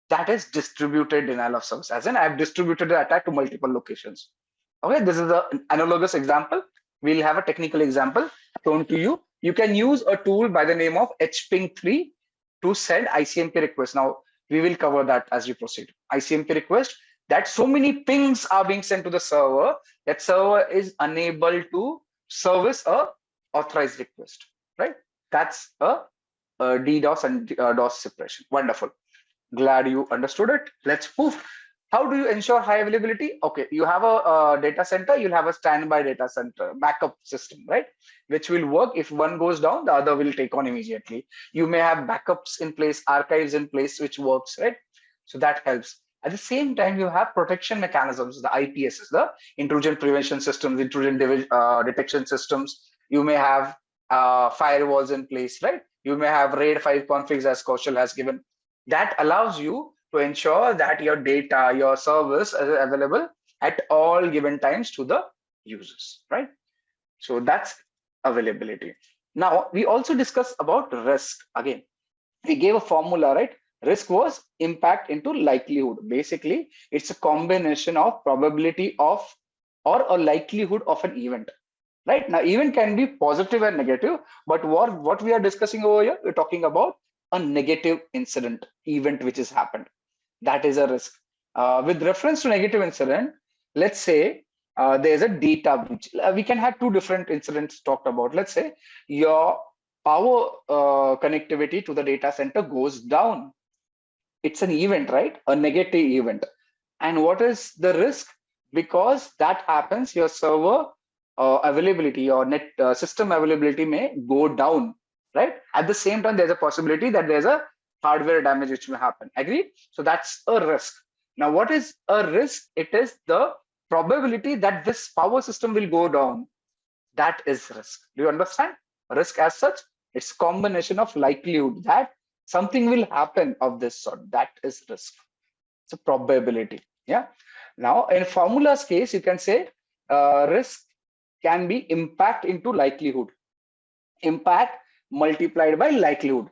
that is distributed denial of service. As in, I've distributed the attack to multiple locations. Okay, this is an analogous example. We'll have a technical example shown to you. You can use a tool by the name of hping3 to send ICMP requests. Now, we will cover that as we proceed. ICMP request, that so many pings are being sent to the server that server is unable to service a authorized request, right? That's a DDoS and DOS suppression. Wonderful. Glad you understood it. Let's move. How do you ensure high availability? Okay, you have a data center, you'll have a standby data center backup system, right? Which will work. If one goes down, the other will take on immediately. You may have backups in place, archives in place, which works, right? So that helps. At the same time, you have protection mechanisms, the IPS, the intrusion prevention systems, intrusion detection systems. You may have firewalls in place, right? You may have RAID 5 configs as Kaushal has given. That allows you to ensure that your data, your service is available at all given times to the users, right? So that's availability. Now we also discuss about risk. Again, we gave a formula, right? Risk was impact into likelihood. Basically, it's a combination of probability of or a likelihood of an event. Right now, event can be positive and negative, but what we are discussing over here, we're talking about a negative incident event which has happened. That is a risk. With reference to negative incident, let's say there's a data breach. We can have two different incidents talked about. Let's say your power connectivity to the data center goes down. It's an event, right? A negative event. And what is the risk? Because that happens, your server availability or net system availability may go down, right? At the same time, there's a possibility that there's a hardware damage which will happen. Agree? So that's a risk. Now, what is a risk? It is the probability that this power system will go down. That is risk. Do you understand? Risk as such, it's combination of likelihood that something will happen of this sort. That is risk. It's a probability. Yeah. Now, in formula's case, you can say risk can be impact into likelihood. Impact multiplied by likelihood.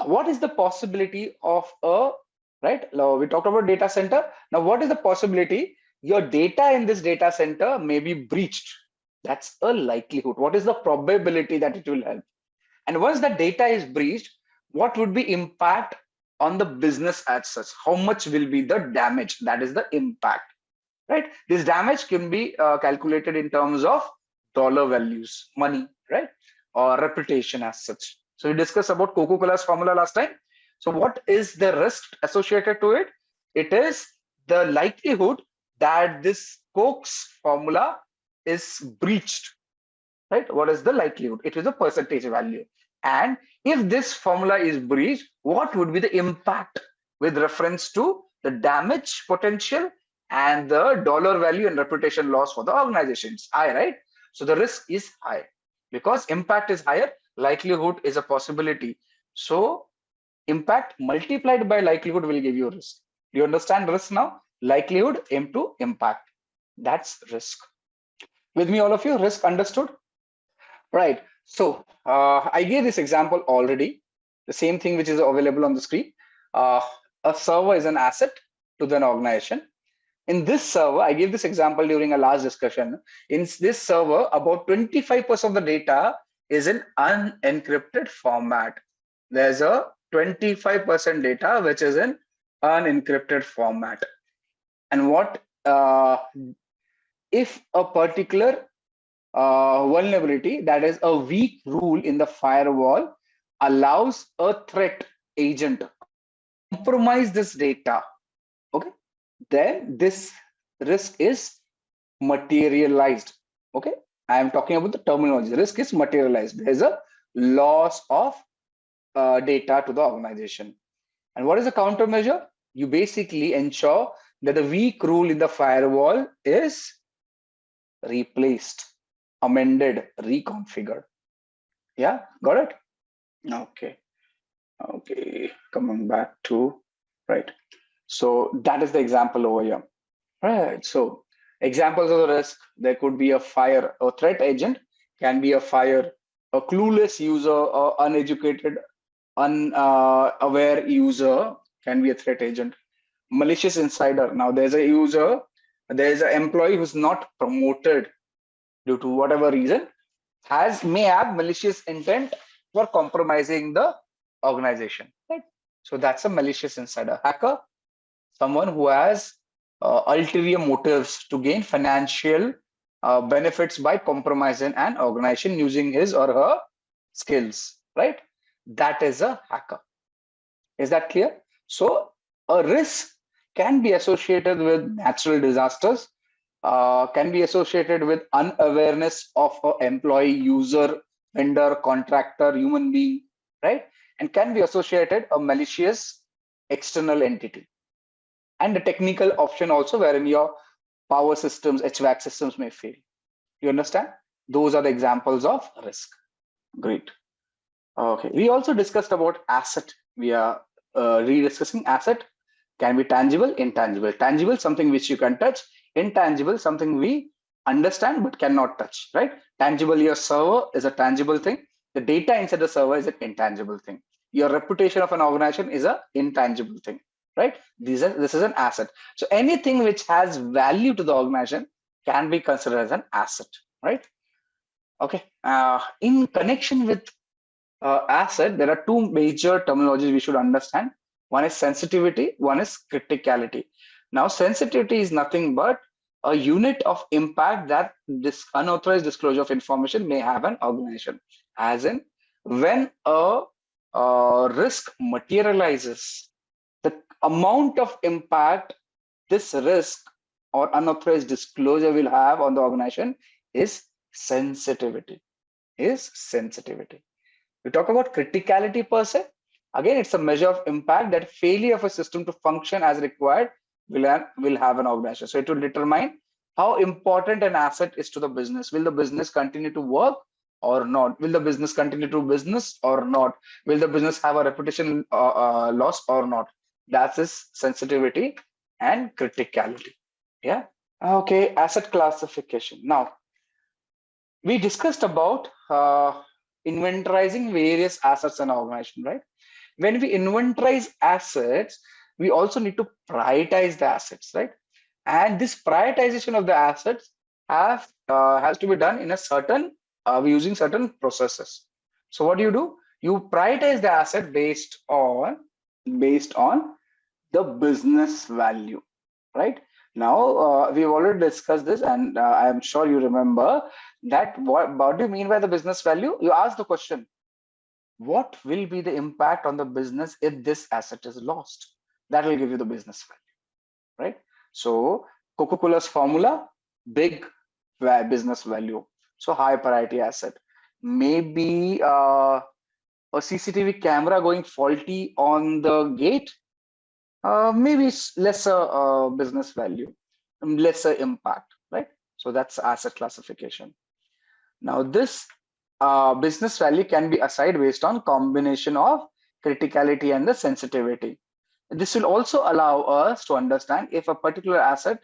What is the possibility of a, right? Now, we talked about data center. Now, what is the possibility your data in this data center may be breached? That's a likelihood. What is the probability that it will help? And once the data is breached, what would be impact on the business as such? How much will be the damage? That is the impact, right? This damage can be calculated in terms of dollar values, money, right? Or reputation as such. So we discussed about Coca-Cola's formula last time. So what is the risk associated to it? It is the likelihood that this Coke's formula is breached, right? What is the likelihood? It is a percentage value. And if this formula is breached, what would be the impact with reference to the damage potential and the dollar value and reputation loss for the organization? It's high, right? So the risk is high because impact is higher, likelihood is a possibility. So impact multiplied by likelihood will give you risk. Do you understand risk now? Likelihood into impact. That's risk. With me, all of you, risk understood? Right. So I gave this example already, the same thing which is available on the screen. A server is an asset to an organization. In this server, I gave this example during a last discussion. In this server, about 25% of the data is in unencrypted format. There's a 25% data which is in unencrypted format. And what if a particular vulnerability, that is a weak rule in the firewall, allows a threat agent to compromise this data, okay, then this risk is materialized. Okay, I am talking about the terminology. Risk is materialized. There's a loss of data to the organization. And what is the countermeasure? You basically ensure that the weak rule in the firewall is replaced, amended, reconfigured. Yeah, got it? Okay. Okay, coming back to, right. So that is the example over here. Right. So examples of the risk, there could be a fire, a threat agent can be a fire, a clueless user, or uneducated, unaware user can be a threat agent. Malicious insider. Now there's a user, there's an employee who's not promoted due to whatever reason, may have malicious intent for compromising the organization. Right? So that's a malicious insider. Hacker, someone who has ulterior motives to gain financial benefits by compromising an organization using his or her skills, right? That is a hacker. Is that clear? So a risk can be associated with natural disasters, can be associated with unawareness of an employee, user, vendor, contractor, human being, right? And can be associated a malicious external entity. And the technical option also, wherein your power systems, HVAC systems may fail. You understand? Those are the examples of risk. Great. Okay. We also discussed about asset. We are rediscussing asset. Can be tangible, intangible. Tangible, something which you can touch. Intangible, something we understand but cannot touch, right? Tangible, your server is a tangible thing. The data inside the server is an intangible thing. Your reputation of an organization is an intangible thing, right? This is an asset. So anything which has value to the organization can be considered as an asset, right? Okay. In connection with asset, there are two major terminologies we should understand. One is sensitivity, one is criticality. Now, sensitivity is nothing but a unit of impact that this unauthorized disclosure of information may have an organization. As in, when a risk materializes, the amount of impact this risk or unauthorized disclosure will have on the organization is sensitivity. We talk about criticality per se. Again, it's a measure of impact that failure of a system to function as required will have an organization. So it will determine how important an asset is to the business. Will the business continue to work or not? Will the business continue to do business or not? Will the business have a reputation loss or not? That is sensitivity and criticality. Yeah. Okay. Asset classification. Now, we discussed about inventorizing various assets in our organization, right? When we inventorize assets, we also need to prioritize the assets, right? And this prioritization of the assets has to be done in a certain using certain processes. So what do? You prioritize the asset based on the business value, right? Now, we've already discussed this, and I'm sure you remember that what do you mean by the business value? You ask the question, what will be the impact on the business if this asset is lost? That will give you the business value, right? So Coca-Cola's formula, big business value. So high priority asset. Maybe a CCTV camera going faulty on the gate, maybe lesser business value, lesser impact, right? So that's asset classification. Now this business value can be assigned based on combination of criticality and the sensitivity. This will also allow us to understand if a particular asset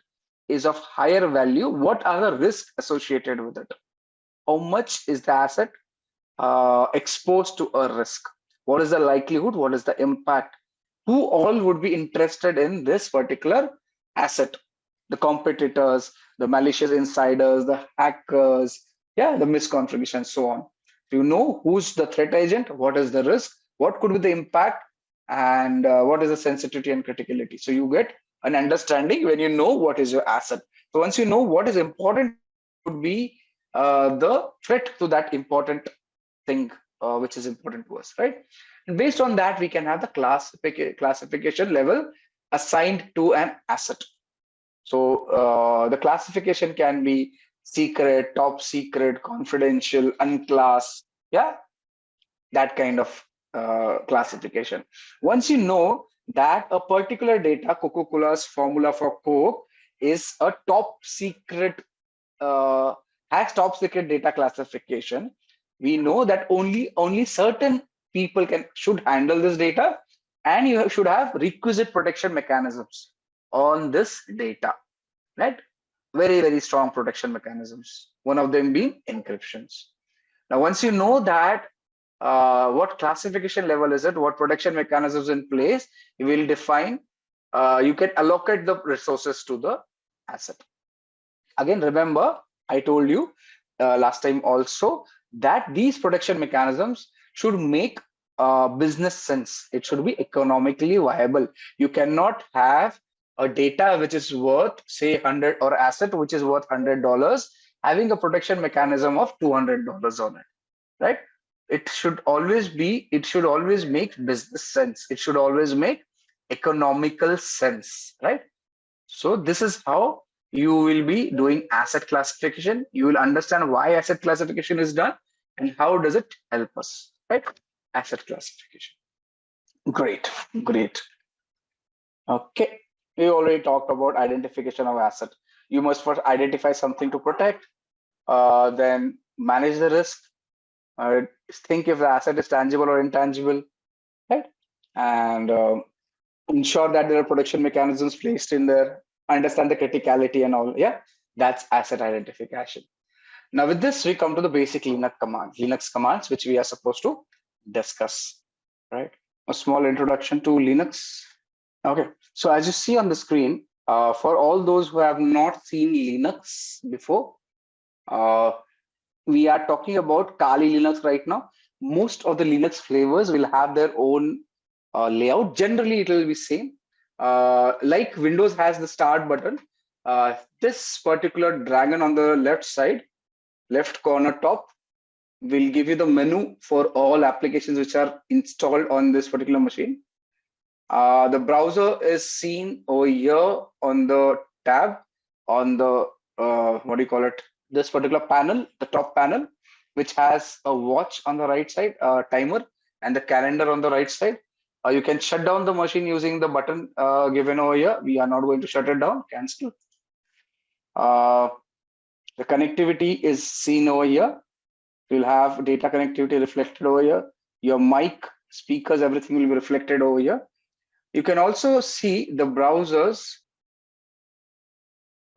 is of higher value, what are the risks associated with it? How much is the asset exposed to a risk? What is the likelihood? What is the impact? Who all would be interested in this particular asset? The competitors, the malicious insiders, the hackers, yeah, the misconfiguration, so on. You know who's the threat agent, what is the risk, what could be the impact, and what is the sensitivity and criticality. So you get an understanding when you know what is your asset. So once you know what is important, would be the threat to that important thing, which is important to us, right? And based on that, we can have the classification level assigned to an asset. So the classification can be secret, top secret, confidential, unclass, yeah, that kind of classification. Once you know that a particular data, Coca-Cola's formula for Coke, is a top secret, has top secret data classification, we know that only certain people should handle this data, and you should have requisite protection mechanisms on this data, right? Very, very strong protection mechanisms, one of them being encryptions. Now once you know that what classification level is it, what protection mechanisms in place, you will define, you can allocate the resources to the asset. Again, remember, I told you last time also that these protection mechanisms should make business sense. It should be economically viable. You cannot have a data which is worth, say, 100, or asset which is worth $100, having a protection mechanism of $200 on it, right? It should always make business sense. It should always make economical sense, right? So this is how you will be doing asset classification. You will understand why asset classification is done and how does it help us, right? Asset classification. Great. Okay. We already talked about identification of asset. You must first identify something to protect, then manage the risk, think if the asset is tangible or intangible, right? And ensure that there are protection mechanisms placed in there, understand the criticality and all. Yeah, that's asset identification. Now with this, we come to the basic Linux commands, which we are supposed to discuss, right? A small introduction to Linux. Okay, so as you see on the screen, for all those who have not seen Linux before, uh, we are talking about Kali Linux right now. Most of the Linux flavors will have their own layout. Generally, it will be same. Like Windows has the start button. This particular dragon on the left side, left corner top, will give you the menu for all applications which are installed on this particular machine. The browser is seen over here on the tab on the what do you call it? This particular panel, the top panel, which has a watch on the right side, a timer, and the calendar on the right side. You can shut down the machine using the button given over here. We are not going to shut it down. Cancel. Uh, the connectivity is seen over here. You'll have data connectivity reflected over here. Your mic, speakers, everything will be reflected over here. You can also see the browsers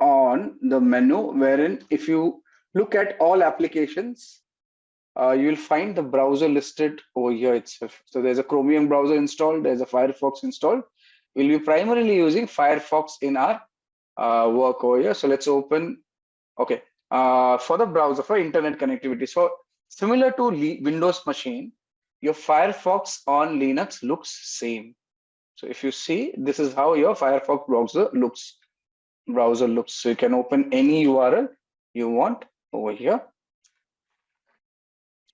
on the menu, wherein if you look at all applications, you will find the browser listed over here itself. So there's a Chromium browser installed, there's a Firefox installed. We'll be primarily using Firefox in our work over here. So let's open, okay, for the browser, for internet connectivity. So similar to Windows machine, your Firefox on Linux looks same. So if you see, this is how your Firefox browser looks. So you can open any URL you want over here.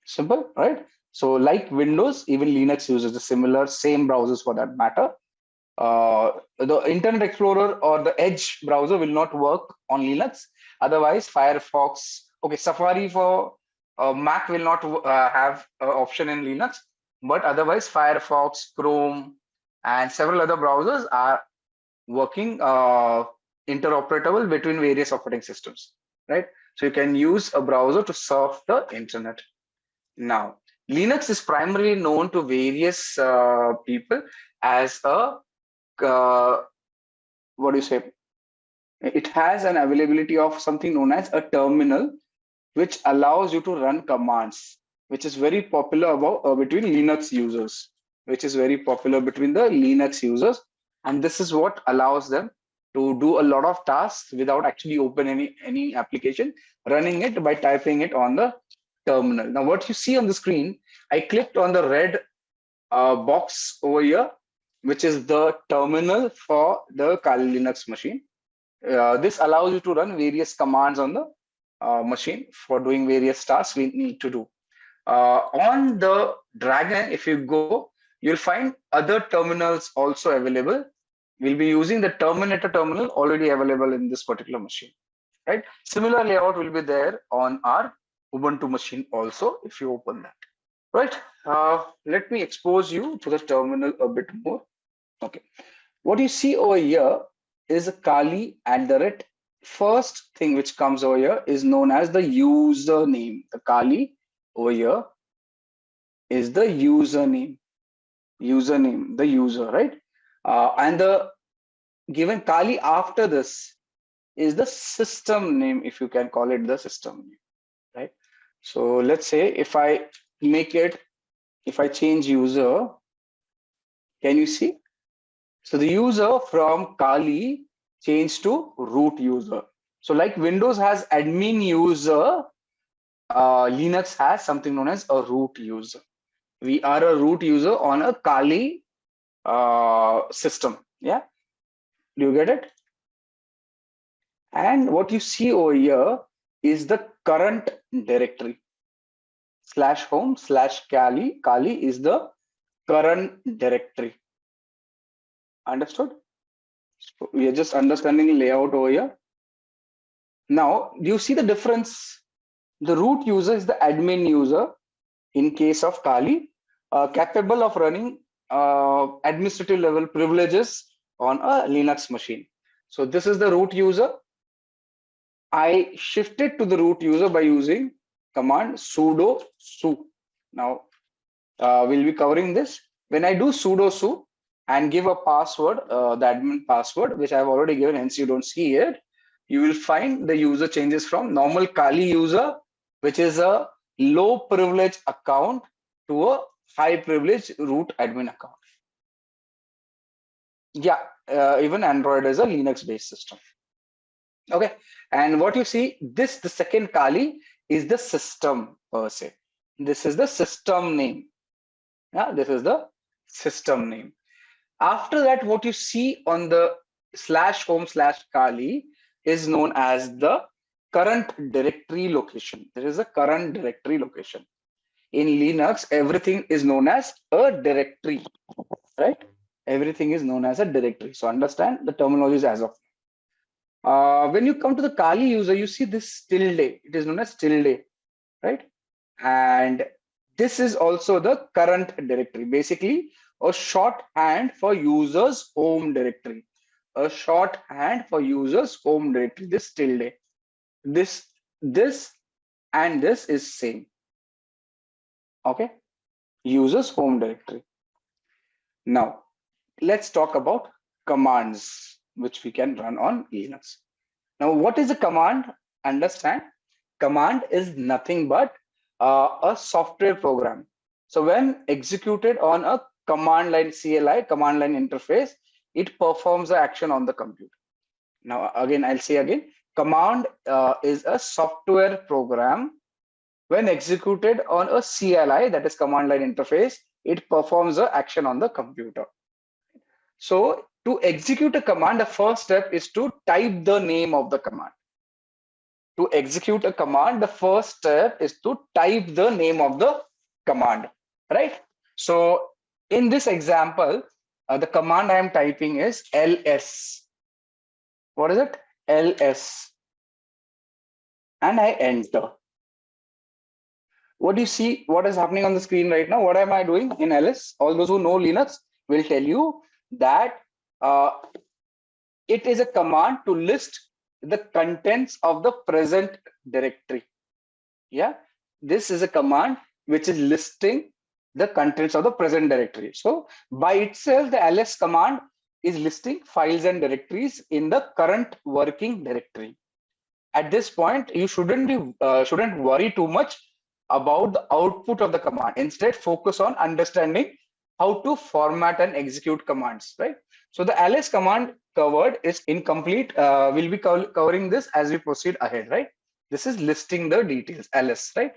Simple, right? So like Windows, even Linux uses the same browsers for that matter. The Internet Explorer or the Edge browser will not work on Linux. Otherwise, Firefox, okay, Safari for Mac will not have an option in Linux, but otherwise Firefox, Chrome, and several other browsers are working interoperable between various operating systems, right? So you can use a browser to surf the internet. Now, Linux is primarily known to various people as a what do you say? It has an availability of something known as a terminal, which allows you to run commands, which is very popular between Linux users, and this is what allows them to do a lot of tasks without actually open any application, running it by typing it on the terminal. Now, what you see on the screen, I clicked on the red box over here, which is the terminal for the Kali Linux machine. This allows you to run various commands on the machine for doing various tasks we need to do. On the Dragon, if you go, you'll find other terminals also available. We'll be using the Terminator terminal already available in this particular machine, right? Similar layout will be there on our Ubuntu machine also, if you open that, right? Let me expose you to the terminal a bit more. Okay, what you see over here is a Kali @ first thing which comes over here is known as the username. The Kali over here is the username, the user, right? And the given Kali after this is the system name, if you can call it the system name, right? So let's say if I change user, can you see? So the user from Kali changed to root user. So like Windows has admin user, Linux has something known as a root user. We are a root user on a Kali system. Yeah, do you get it? And what you see over here is the current directory. /home/Kali. Kali is the current directory. Understood? So we are just understanding layout over here. Now, do you see the difference? The root user is the admin user in case of Kali, capable of running administrative level privileges on a Linux machine. So this is the root user. I shifted to the root user by using command sudo su. Now we'll be covering this. When I do sudo su, and give a password, the admin password, which I've already given, hence you don't see it, you will find the user changes from normal Kali user, which is a low privilege account, to a high privilege root admin account. Yeah, even Android is a Linux based system. Okay, and what you see, this, the second Kali, is the system per se. This is the system name. Yeah, this is the system name. After that, what you see on the /home/Kali is known as the current directory location. There is a current directory location. In Linux, everything is known as a directory, right? Everything is known as a directory. So understand the terminologies as of. When you come to the Kali user, you see this tilde. It is known as tilde, right? And this is also the current directory. Basically, a shorthand for users home directory. A shorthand for users home directory. This tilde. This and this is same. Okay. Users home directory. Now, let's talk about commands which we can run on Linux. Now, what is a command? Understand, command is nothing but a software program. So when executed on a command line CLI, command line interface, it performs the action on the computer. Now, again, I'll say again, command is a software program. When executed on a CLI, that is command line interface, it performs the action on the computer. So to execute a command, the first step is to type the name of the command. To execute a command, the first step is to type the name of the command, right? So in this example, the command I am typing is ls. What is it? ls. And I enter. What do you see? What is happening on the screen right now? What am I doing in ls? All those who know Linux will tell you that it is a command to list the contents of the present directory. Yeah, this is a command which is listing the contents of the present directory. So by itself, the ls command is listing files and directories in the current working directory. At this point, you shouldn't worry too much about the output of the command. Instead, focus on understanding how to format and execute commands, right? So the ls command covered is incomplete. We'll be covering this as we proceed ahead, right? This is listing the details, ls, right?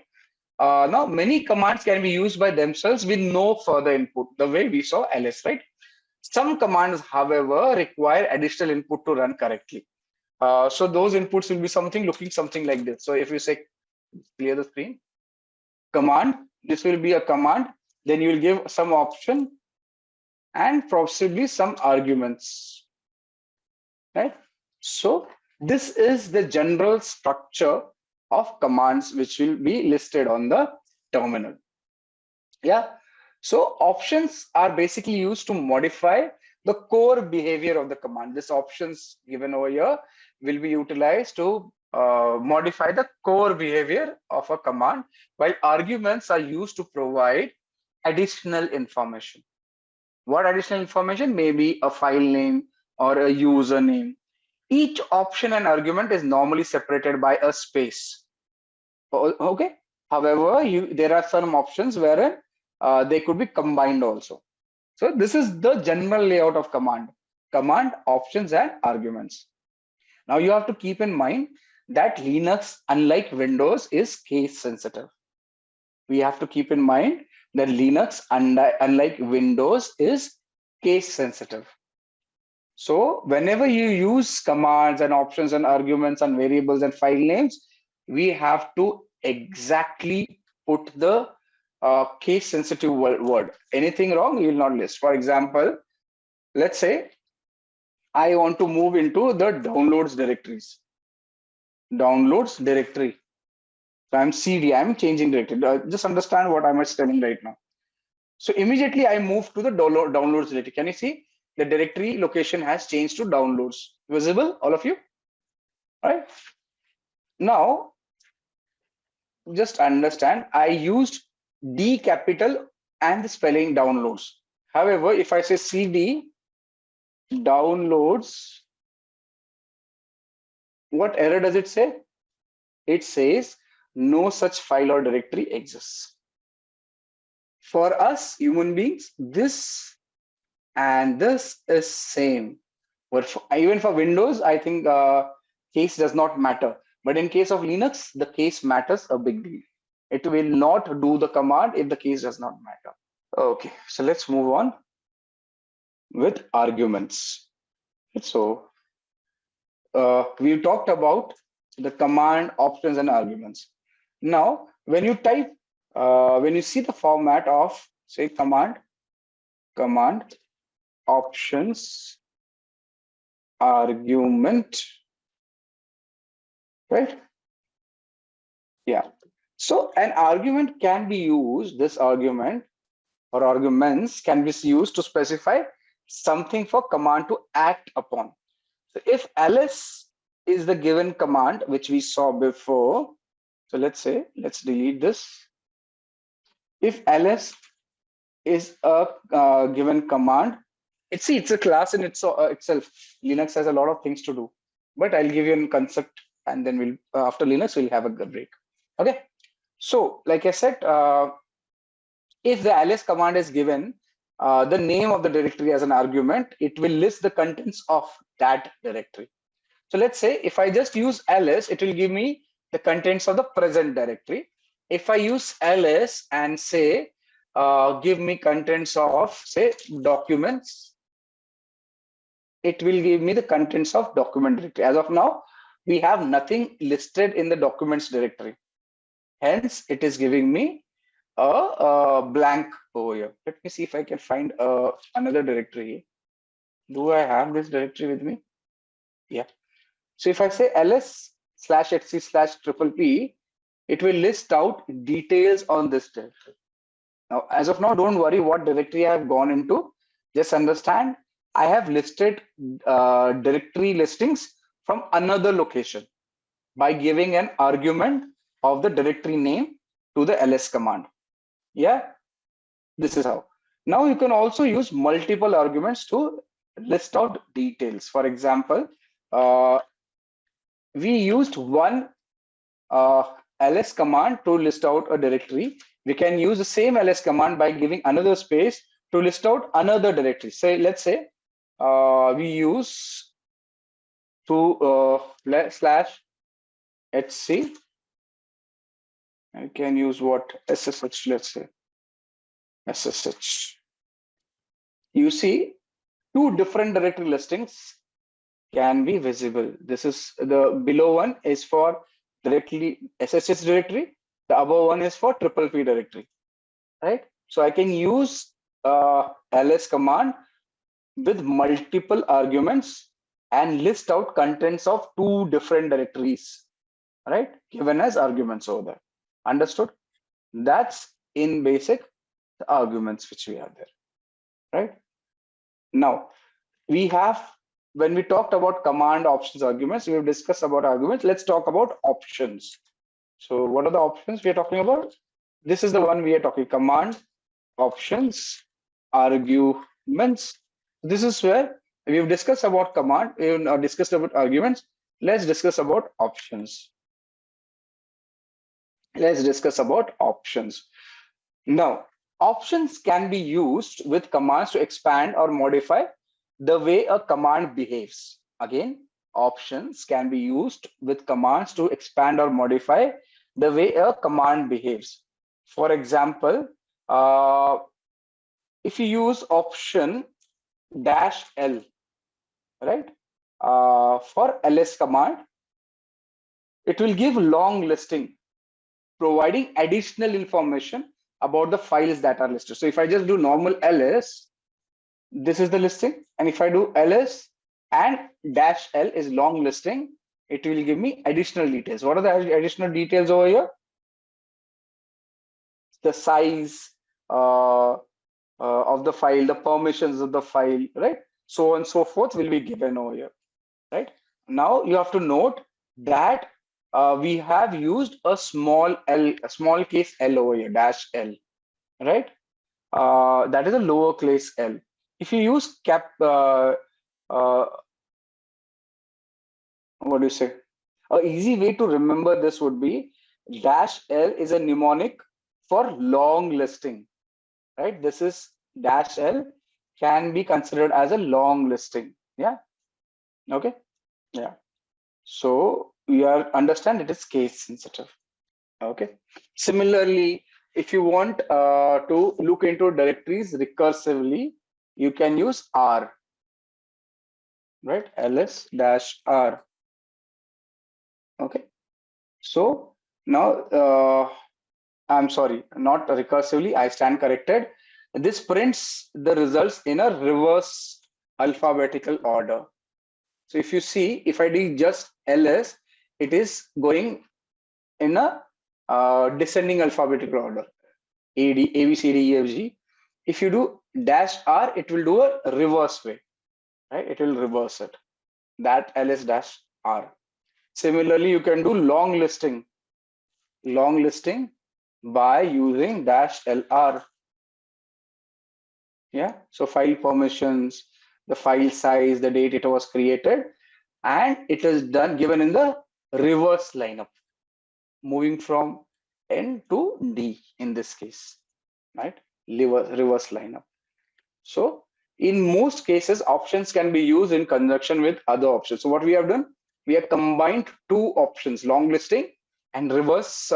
Now, many commands can be used by themselves with no further input, the way we saw ls, right? Some commands, however, require additional input to run correctly. So those inputs will be looking something like this. So if you say clear the screen, command, this will be a command, then you will give some option and possibly some arguments, right? So this is the general structure of commands which will be listed on the terminal. Yeah, so options are basically used to modify the core behavior of the command. This options given over here will be utilized to modify the core behavior of a command, while arguments are used to provide additional information. What additional information? Maybe a file name or a username. Each option and argument is normally separated by a space. Okay. However, there are some options wherein they could be combined also. So this is the general layout of command, options and arguments. Now you have to keep in mind that Linux, unlike Windows, is case sensitive. We have to keep in mind that Linux, unlike Windows, is case sensitive. So whenever you use commands and options and arguments and variables and file names, we have to exactly put the case sensitive word. Anything wrong, you will not list. For example, let's say I want to move into the downloads directories. Downloads directory. So I'm CD, I'm changing directory. Just understand what I'm telling right now. So immediately I move to the downloads directory. Can you see the directory location has changed to downloads? Visible, all of you? All right. Now, just understand, I used D capital and the spelling downloads. However, if I say cd downloads, what error does it say? It says no such file or directory exists. For us human beings, this and this is same. But even for Windows, I think case does not matter. But in case of Linux, the case matters a big deal. It will not do the command if the case does not matter. Okay, so let's move on with arguments. So we talked about the command options and arguments. Now, when you type, when you see the format of say command options argument, right? Yeah. So an argument can be used, this argument or arguments can be used to specify something for command to act upon. So if ls is the given command, which we saw before, so let's say, let's delete this. If ls is a given command, it's a class in itself. Linux has a lot of things to do, but I'll give you a concept and then we'll after Linux we'll have a break. Okay, so like I said, if the ls command is given the name of the directory as an argument, it will list the contents of that directory. So let's say if I just use ls, it will give me the contents of the present directory. If I use ls and say give me contents of say documents, it will give me the contents of document directory. As of now, we have nothing listed in the documents directory. Hence, it is giving me a blank over here. Let me see if I can find another directory. Do I have this directory with me? Yeah. So if I say ls/etc/pp, it will list out details on this directory. Now, as of now, don't worry what directory I have gone into. Just understand I have listed directory listings from another location by giving an argument of the directory name to the ls command. Yeah, this is how. Now you can also use multiple arguments to list out details. For example, we used one ls command to list out a directory. We can use the same ls command by giving another space to list out another directory. Say, let's say we use to /etc. I can use what ssh, let's say ssh. You see, two different directory listings can be visible. This is the below one is for directly SSH directory. The above one is for triple P directory, right? So I can use ls command with multiple arguments and list out contents of two different directories, right? Given as arguments over there. Understood? That's in basic the arguments which we have there, right? Now we have, when we talked about command options arguments, we have discussed about arguments. Let's talk about options. So what are the options we are talking about? This is the one we are talking, command options arguments. This is where we've discussed about command, we've discussed about arguments. Let's discuss about options. Let's discuss about options. Now, options can be used with commands to expand or modify the way a command behaves. Again, options can be used with commands to expand or modify the way a command behaves. For example, if you use option -l, right, for ls command, it will give long listing, providing additional information about the files that are listed. So if I just do normal ls, this is the listing, and if I do ls and -l is long listing, it will give me additional details. What are the additional details over here? The size of the file, the permissions of the file, right? So on and so forth will be given over here, right? Now you have to note that we have used a small case l over here, -l, right? that is a lowercase l. If you use what do you say? A easy way to remember this would be dash L is a mnemonic for long listing, right? This is dash L can be considered as a long listing. Yeah. Okay. Yeah. So we are understand it is case sensitive. Okay. Similarly, if you want to look into directories recursively, you can use R, right? ls-r. Okay. So now, I'm sorry, not recursively, I stand corrected. This prints the results in a reverse alphabetical order. So if you see, if I do just ls, it is going in a descending alphabetical order. A, D, A, B, C, D, E, F, G. If you do dash R, it will do a reverse way, right? It will reverse it. That ls dash R. Similarly, you can do long listing by using dash lr. Yeah, so file permissions, the file size, the date it was created, and it is done given in the reverse lineup, moving from N to D in this case, right? Reverse lineup. So in most cases, options can be used in conjunction with other options. So what we have done, we have combined two options, long listing and reverse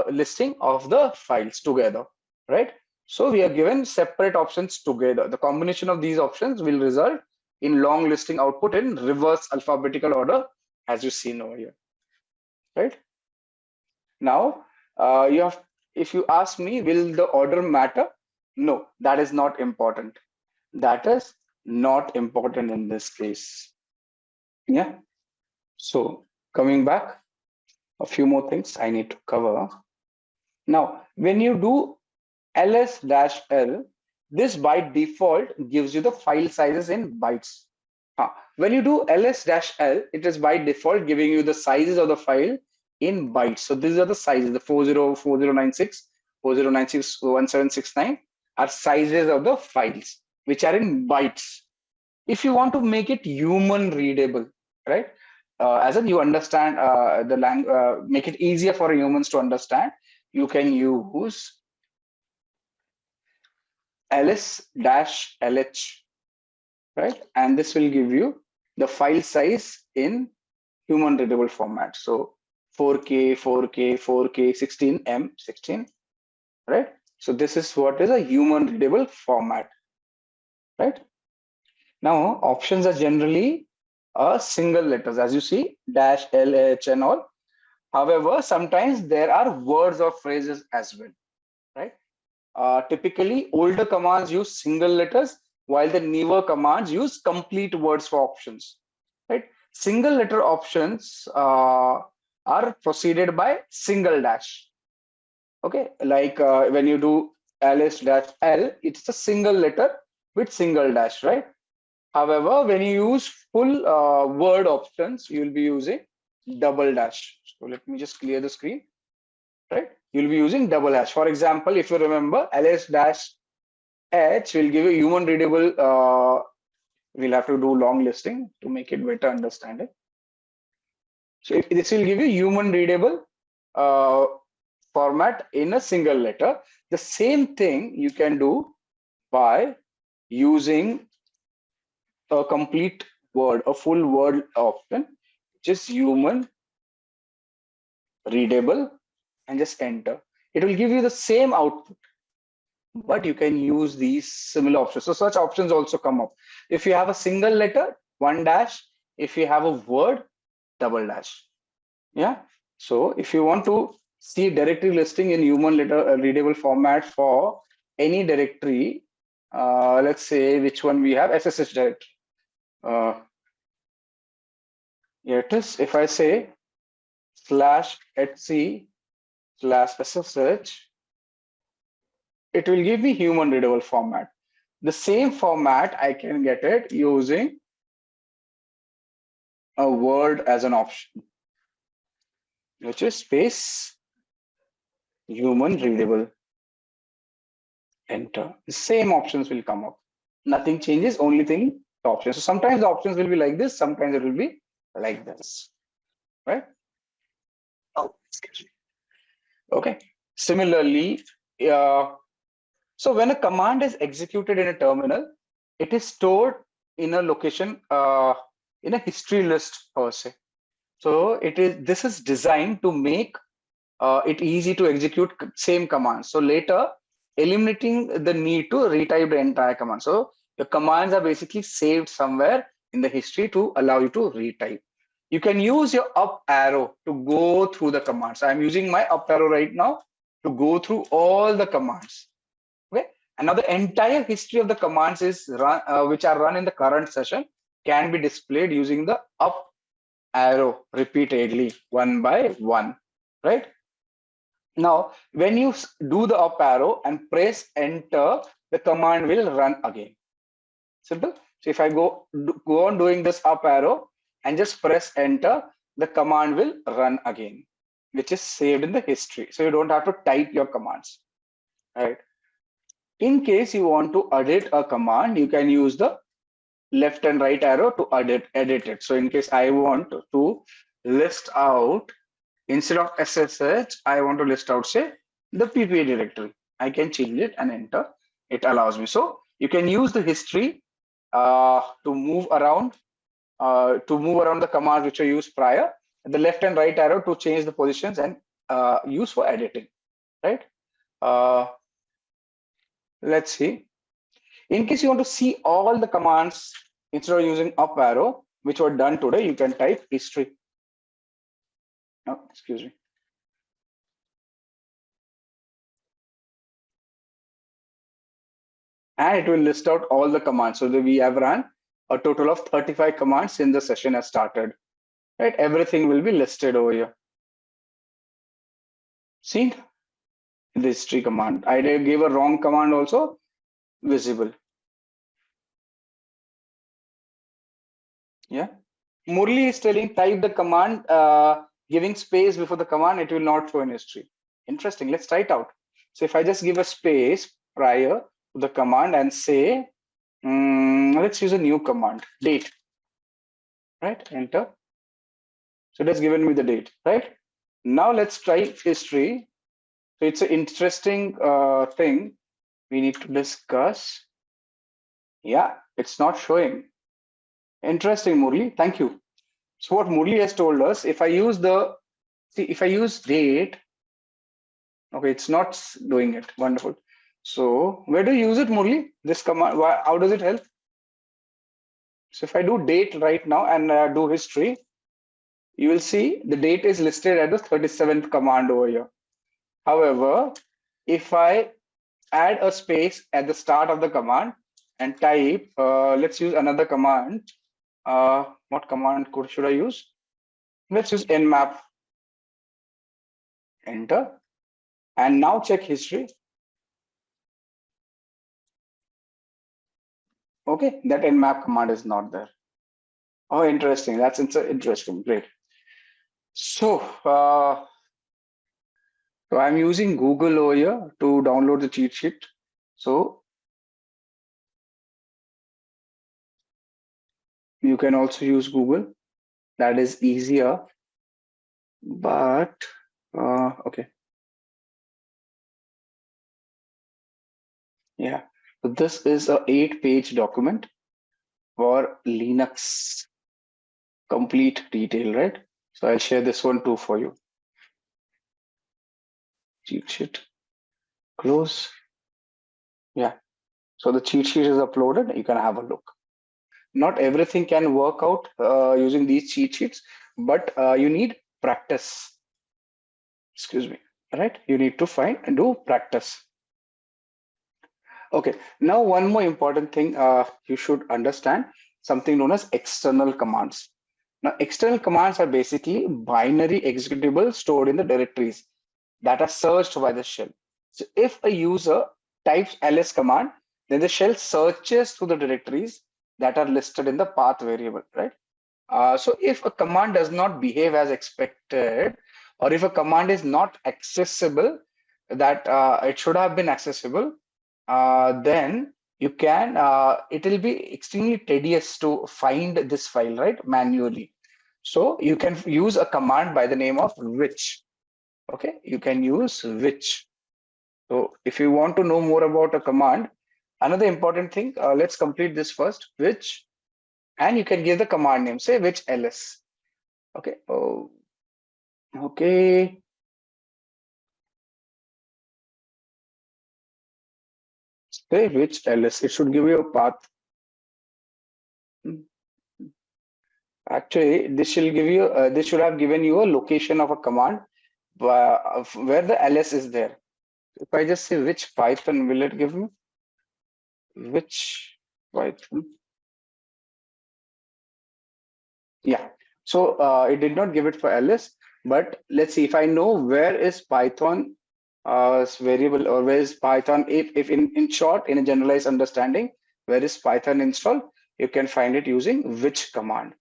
listing of the files together, right? So we are given separate options together. The combination of these options will result in long listing output in reverse alphabetical order, as you seen over here, right? Now, if you ask me, will the order matter? No, that is not important. That is not important in this case. Yeah. So coming back, a few more things I need to cover. Now, when you do ls-l, this by default gives you the file sizes in bytes. When you do ls-l, it is by default giving you the sizes of the file in bytes. So these are the sizes, the 404096, 40961769 are sizes of the files, which are in bytes. If you want to make it human readable, right? As in you understand the language, make it easier for humans to understand, you can use ls-lh, right? And this will give you the file size in human readable format. So 4K, 4K, 4K, 16M, 16, right? So this is what is a human readable format, right? Now options are generally single letters, as you see, dash, L, H, and all. However, sometimes there are words or phrases as well, right? Typically, older commands use single letters, while the newer commands use complete words for options, right? Single letter options are preceded by single dash. Okay, like when you do ls-l, it's a single letter with single dash, right? However, when you use full word options, you will be using double dash. So let me just clear the screen, right? You'll be using double dash. For example, if you remember, ls-h will give you human readable. We'll have to do long listing to make it better understanding. So if this will give you human readable format in a single letter. The same thing you can do by using a complete word, a full word option, which is human readable, and just enter. It will give you the same output, but you can use these similar options. So such options also come up. If you have a single letter, one dash. If you have a word, double dash. Yeah. So if you want to see directory listing in human letter readable format for any directory, let's say which one we have, SSH directory. Here it is. If I say /etc/SSH, it will give me human readable format. The same format I can get it using a word as an option, which is space human readable. enter. The same options will come up. Nothing changes, only thing the options. So sometimes the options will be like this, sometimes it will be like this, right? Oh, excuse me. Okay. Similarly, so when a command is executed in a terminal, it is stored in a location, in a history list per se. So this is designed to make it easy to execute same command. So later, eliminating the need to retype the entire command. So your commands are basically saved somewhere in the history to allow you to retype. You can use your up arrow to go through the commands. I'm using my up arrow right now to go through all the commands. Okay, and now the entire history of the commands is which are run in the current session can be displayed using the up arrow repeatedly, one by one, right? Now, when you do the up arrow and press enter, the command will run again. Simple. So if I go on doing this up arrow and just press enter, the command will run again, which is saved in the history. So you don't have to type your commands, right? In case you want to edit a command, you can use the left and right arrow to edit it. So in case I want to list out, instead of SSH, I want to list out, say, the PPA directory. I can change it and enter. It allows me. So you can use the history to move around the commands which are used prior. The left and right arrow to change the positions and use for editing, right? Let's see. In case you want to see all the commands instead of using up arrow, which were done today, you can type history. Oh, excuse me. And it will list out all the commands. So we have run a total of 35 commands since the session has started. Right? Everything will be listed over here. See the history command. I gave a wrong command also visible. Yeah. Murli is telling type the command, giving space before the command, it will not show in history. Interesting. Let's try it out. So if I just give a space prior to the command and say, let's use a new command, date, right? Enter. So it has given me the date, right? Now let's try history. So it's an interesting thing we need to discuss. Yeah, it's not showing. Interesting, Murli. Thank you. So what Murli has told us, if I use date, okay, it's not doing it. Wonderful. So where do you use it, Murli? This command, how does it help? So if I do date right now and do history, you will see the date is listed at the 37th command over here. However, if I add a space at the start of the command and type, let's use another command. What command should I use? Let's use nmap. Enter. And now check history. Okay, that nmap command is not there. Oh, interesting. That's interesting. Great. So, so I'm using Google over here to download the cheat sheet. So you can also use Google. That is easier. But okay. Yeah. So this is a 8-page document for Linux complete detail, right? So I'll share this one too for you. Cheat sheet. Close. Yeah. So the cheat sheet is uploaded. You can have a look. Not everything can work out using these cheat sheets, but you need practice. Excuse me. Right? You need to find and do practice. Okay. Now, one more important thing you should understand, something known as external commands. Now, external commands are basically binary executables stored in the directories that are searched by the shell. So if a user types ls command, then the shell searches through the directories that are listed in the path variable, right? So if a command does not behave as expected, or if a command is not accessible, that it should have been accessible, then you can, it will be extremely tedious to find this file, right, manually. So you can use a command by the name of which. Okay, you can use which. So if you want to know more about a command, another important thing, let's complete this first, which, and you can give the command name, say which ls. Okay. Oh, okay. Say which ls. It should give you a path. Actually, this should give you. This should have given you a location of a command where the ls is there. If I just say which Python, will it give me? Which Python? Yeah. So it did not give it for ls, but let's see if I know where is Python variable, or where is Python, if in short, in a generalized understanding, where is Python installed, you can find it using which command,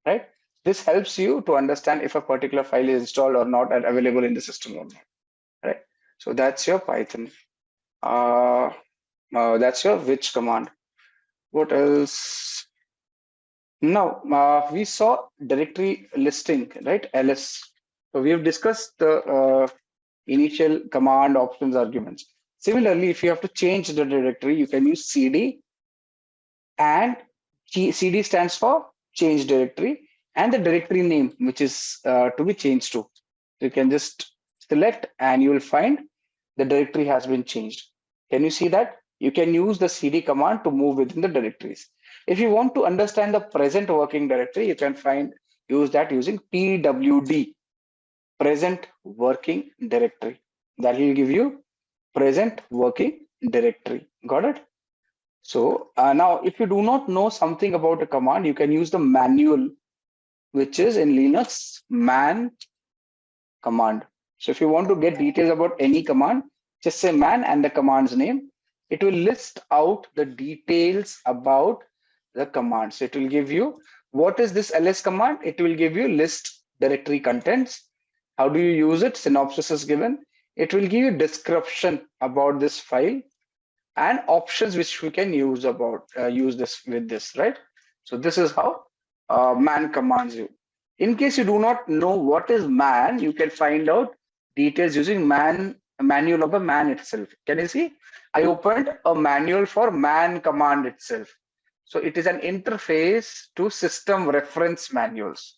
right? This helps you to understand if a particular file is installed or not and available in the system or not, right? So that's your Python. That's your which command. What else? Now, we saw directory listing, right? ls. So we have discussed the initial command options arguments. Similarly, if you have to change the directory, you can use cd, and cd stands for change directory, and the directory name, which is to be changed to. You can just select and you will find the directory has been changed. Can you see that? You can use the cd command to move within the directories. If you want to understand the present working directory, you can use that using pwd, present working directory. That will give you present working directory. Got it? So now if you do not know something about a command, you can use the manual, which is in Linux man command. So if you want to get details about any command, just say man and the command's name. It will list out the details about the command. So it will give you, what is this ls command? It will give you list directory contents. How do you use it? Synopsis is given. It will give you description about this file and options which we can use this with this, right? So this is how man commands you. In case you do not know what is man, you can find out details using manual of the man itself. Can you see? I opened a manual for man command itself. So it is an interface to system reference manuals.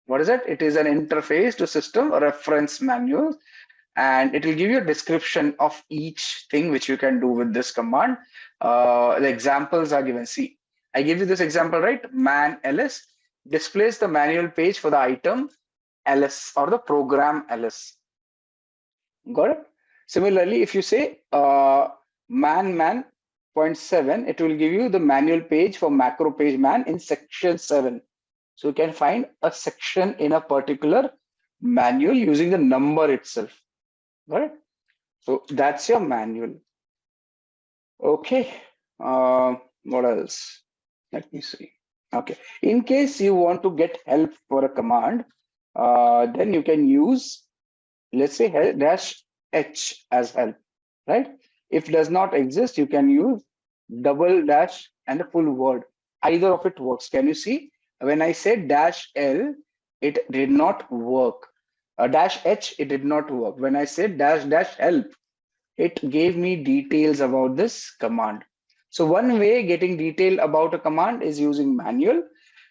What is it? It is an interface to system reference manuals, and it will give you a description of each thing which you can do with this command. The examples are given. See, I give you this example, right? Man ls displays the manual page for the item ls or the program ls. Got it? Similarly, if you say man 0.7, it will give you the manual page for macro page man in section 7. So you can find a section in a particular manual using the number itself. Got it? So that's your manual. Okay. What else? Let me see. Okay. In case you want to get help for a command, then you can use, let's say, -h as help, right? If does not exist, you can use double dash and the full word. Either of it works. Can you see? When I said -l, it did not work. -h, it did not work. When I said --help, it gave me details about this command. So one way getting detail about a command is using manual.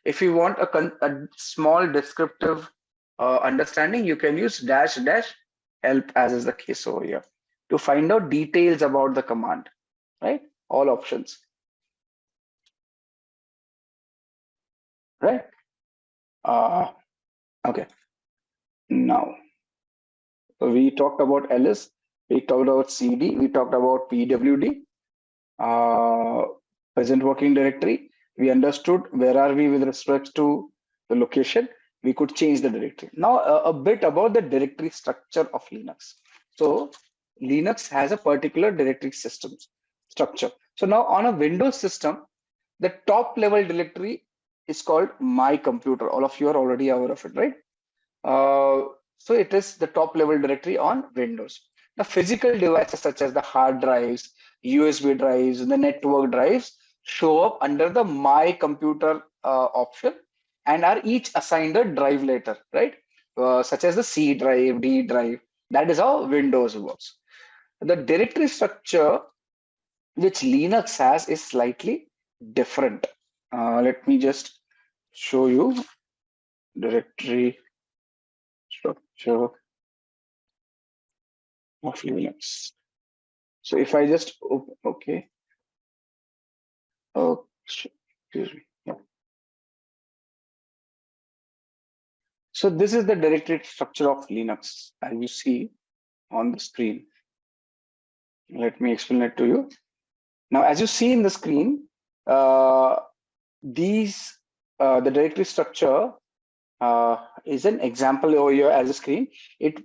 If you want a small descriptive understanding, you can use --help, as is the case over here, to find out details about the command, right? All options, right? Okay. Now, we talked about ls, we talked about cd, we talked about pwd, present working directory. We understood where are we with respect to the location. We could change the directory. Now a bit about the directory structure of Linux. So Linux has a particular directory system structure. So now on a Windows system, the top level directory is called my computer. All of you are already aware of it, right? So it is the top level directory on Windows. The physical devices such as the hard drives, USB drives, the network drives show up under the My Computer option and are each assigned a drive later, right? Such as the C drive, D drive. That is how Windows works. The directory structure which Linux has is slightly different. Let me just show you directory structure of Linux. So if I just okay, oh, excuse me. Yeah. So this is the directory structure of Linux, as you see on the screen. Let me explain it to you. Now, as you see in the screen, the directory structure is an example over here as a screen. It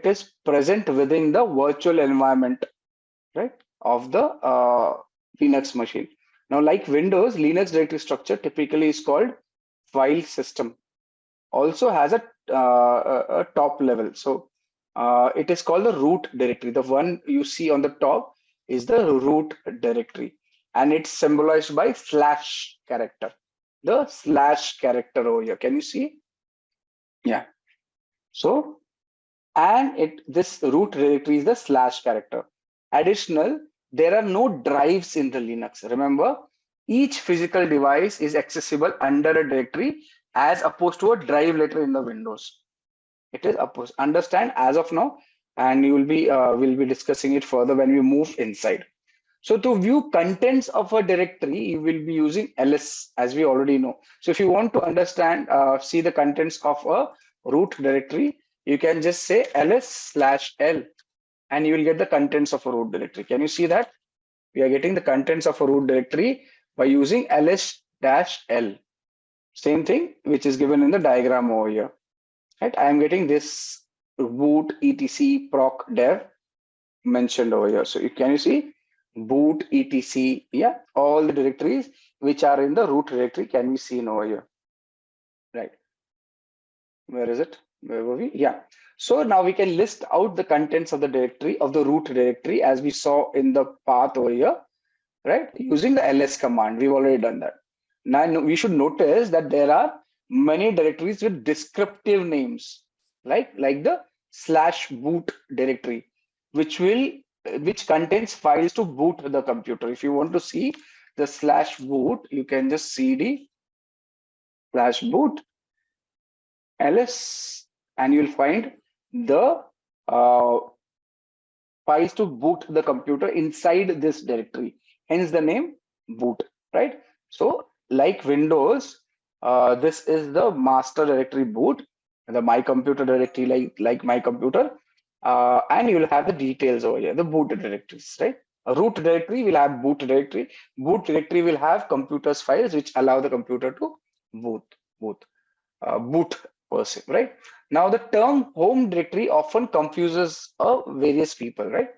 is present within the virtual environment, right, of the Linux machine. Now, like Windows, Linux directory structure typically is called file system. Also has a top level. So it is called the root directory. The one you see on the top is the root directory, and it's symbolized by slash character. The slash character over here. Can you see? Yeah. So, and this root directory is the slash character. Additional, there are no drives in the Linux. Remember, each physical device is accessible under a directory as opposed to a drive later in the Windows. It is opposed. Understand as of now, and you will be we'll be discussing it further when we move inside. So to view contents of a directory, you will be using ls, as we already know. So if you want to understand, see the contents of a root directory, you can just say ls/l, and you will get the contents of a root directory. Can you see that? We are getting the contents of a root directory by using ls-l. Same thing, which is given in the diagram over here. Right? I am getting this boot etc proc dev mentioned over here. So can you see boot etc? Yeah, all the directories which are in the root directory can be seen over here. Right? Where is it? Where were we? Yeah. So now we can list out the contents of the directory, of the root directory, as we saw in the path over here, right? Using the ls command. We've already done that. Now we should notice that there are many directories with descriptive names, like the /boot directory, which contains files to boot the computer. If you want to see the /boot, you can just cd /boot ls, and you'll find the files to boot the computer inside this directory. Hence the name boot, right? So like Windows, this is the master directory boot, the my computer directory like my computer, and you will have the details over here, the boot directories, right? A root directory will have boot directory. Boot directory will have computers files which allow the computer to boot per se, right? Now the term home directory often confuses various people, right?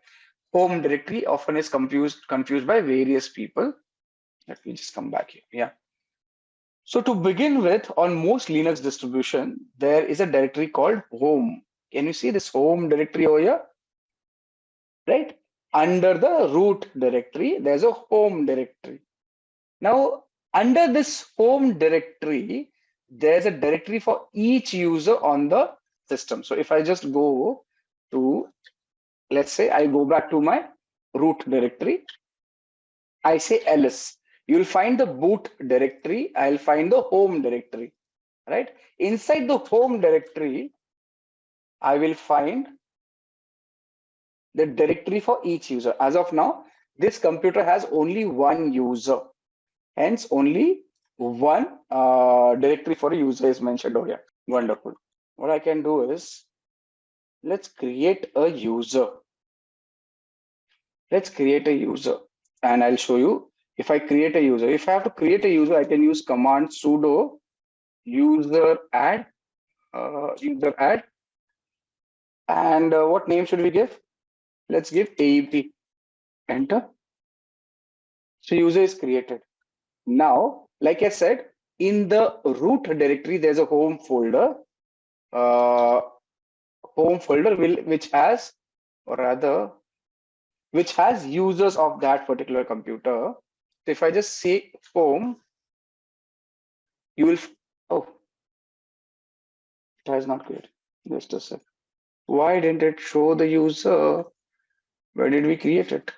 Home directory often is confused by various people. Let me just come back here. Yeah. So to begin with, on most Linux distribution, there is a directory called home. Can you see this home directory over here? Right? Under the root directory, there's a home directory. Now, under this home directory, there's a directory for each user on the system. So if I just go to, let's say I go back to my root directory, I say ls. You'll find the boot directory. I'll find the home directory, right? Inside the home directory, I will find the directory for each user. As of now, this computer has only one user. Hence, only one directory for a user is mentioned over here. Wonderful. What I can do is, let's create a user. Let's create a user, and I'll show you. If I create a user, if I have to create a user, I can use command sudo user add, and what name should we give? Let's give AEP. Enter. So user is created. Now, like I said, in the root directory, there's a home folder. Which has, or rather, which has users of that particular computer. So if I just say home, you will, oh, it has not created. Just a sec. Why didn't it show the user? Where did we create it?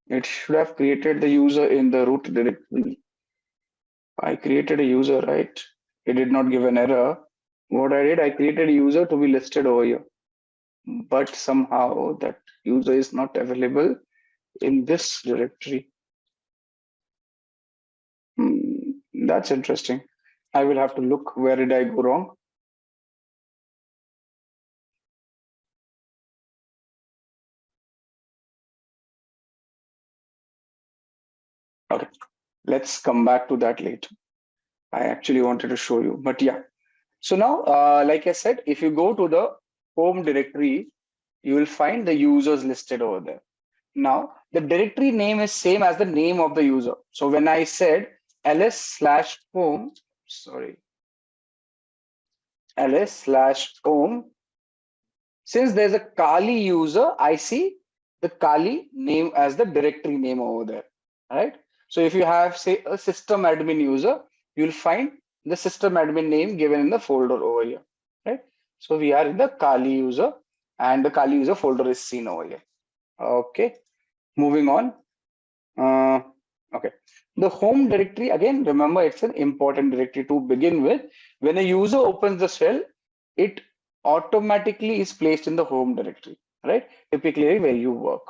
It should have created the user in the root directory. I created a user, right? It did not give an error. What I did, I created a user to be listed over here. But somehow that user is not available in this directory. That's interesting. I will have to look where did I go wrong. Okay, let's come back to that later. I actually wanted to show you, but yeah. So now, like I said, if you go to the home directory, you will find the users listed over there. Now, the directory name is same as the name of the user. So when I said ls/home, sorry, ls/home, since there's a Kali user, I see the Kali name as the directory name over there, right? So if you have, say, a system admin user, you'll find the system admin name given in the folder over here, right? So we are in the Kali user, and the Kali user folder is seen over here. Okay, moving on. Okay, the home directory, again, remember, it's an important directory to begin with. When a user opens the shell, it automatically is placed in the home directory, right? Typically where you work.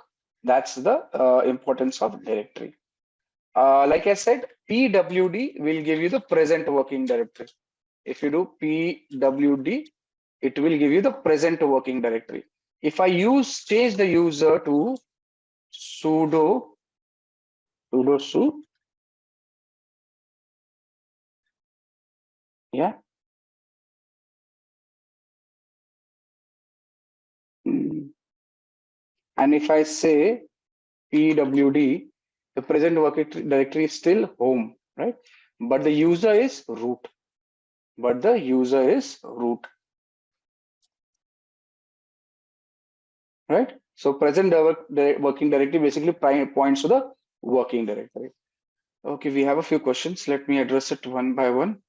That's the importance of directory. Like I said, pwd will give you the present working directory. If you do pwd, it will give you the present working directory. If I change the user to sudo su, yeah. And if I say pwd, the present working directory is still home, right? But the user is root. Right? So present working directory basically points to the working directory. Okay, we have a few questions. Let me address it one by one.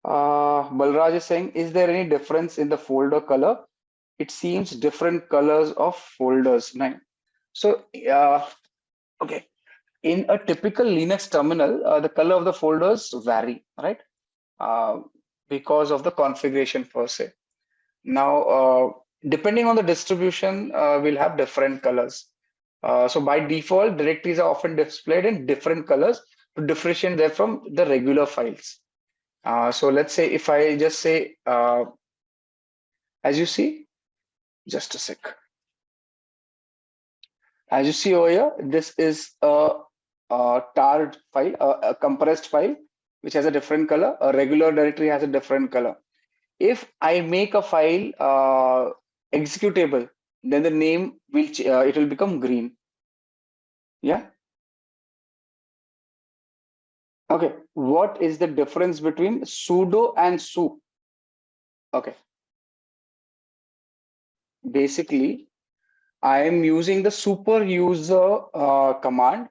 Balraj is saying, is there any difference in the folder color? It seems different colors of folders. Nine. So, okay, in a typical Linux terminal, the color of the folders vary, right? Because of the configuration per se. Now, depending on the distribution, we'll have different colors. So by default, directories are often displayed in different colors to differentiate them from the regular files. So let's say if I just say, as you see, just a sec. As you see over here, this is a tarred file, a compressed file, which has a different color. A regular directory has a different color. If I make a file executable, then the name will it will become green. Yeah. Okay. What is the difference between sudo and su? Okay. Basically, I am using the super user command,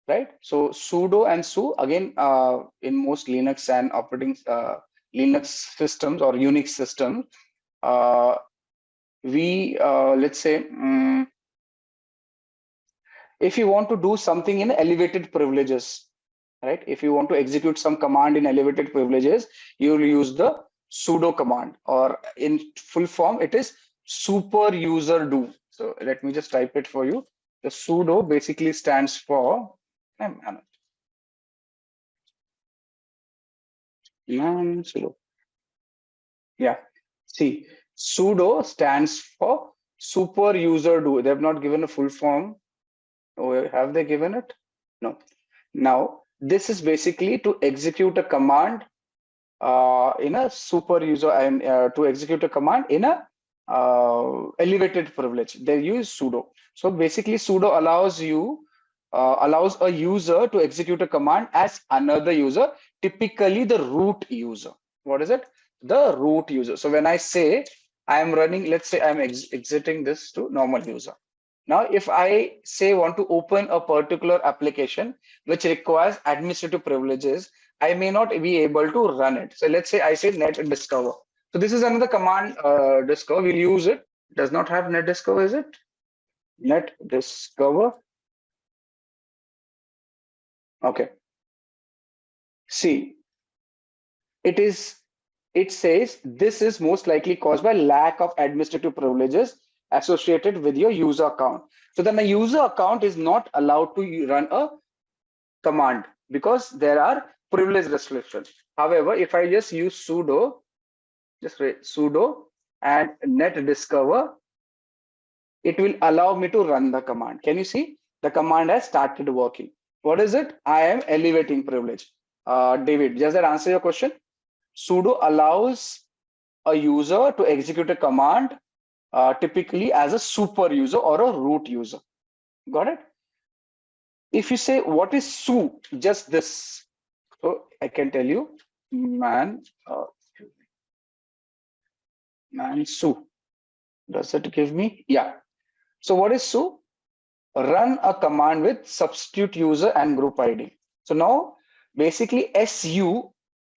right? So sudo and su, again, in most Linux and operating Linux systems or Unix systems, we let's say if you want to do something in elevated privileges, right? If you want to execute some command in elevated privileges, you will use the sudo command, or in full form, it is super user do. So let me just type it for you. The sudo basically stands for, yeah, see, sudo stands for super user do. They have not given a full form. Or have they given it? No. Now, this is basically to execute a command in a super user, and to execute a command in a elevated privilege. They use sudo. So basically, sudo allows a user to execute a command as another user, typically the root user. What is it? The root user. So when I say I am running, let's say I'm exiting this to normal user. Now, if I say want to open a particular application which requires administrative privileges, I may not be able to run it. So let's say I say net discover. So this is another command, discover. We'll use it. It does not have net discover, is it? Net discover. Okay. See, it says this is most likely caused by lack of administrative privileges associated with your user account. So then a user account is not allowed to run a command because there are privilege restrictions. However, if I just use sudo, just write sudo and net discover, it will allow me to run the command. Can you see? The command has started working. What is it? I am elevating privilege. David, does that answer your question? Sudo allows a user to execute a command typically as a super user or a root user. Got it? If you say what is su, just this. So I can tell you man su. Does it give me? Yeah. So what is su? Run a command with substitute user and group ID. So now basically SU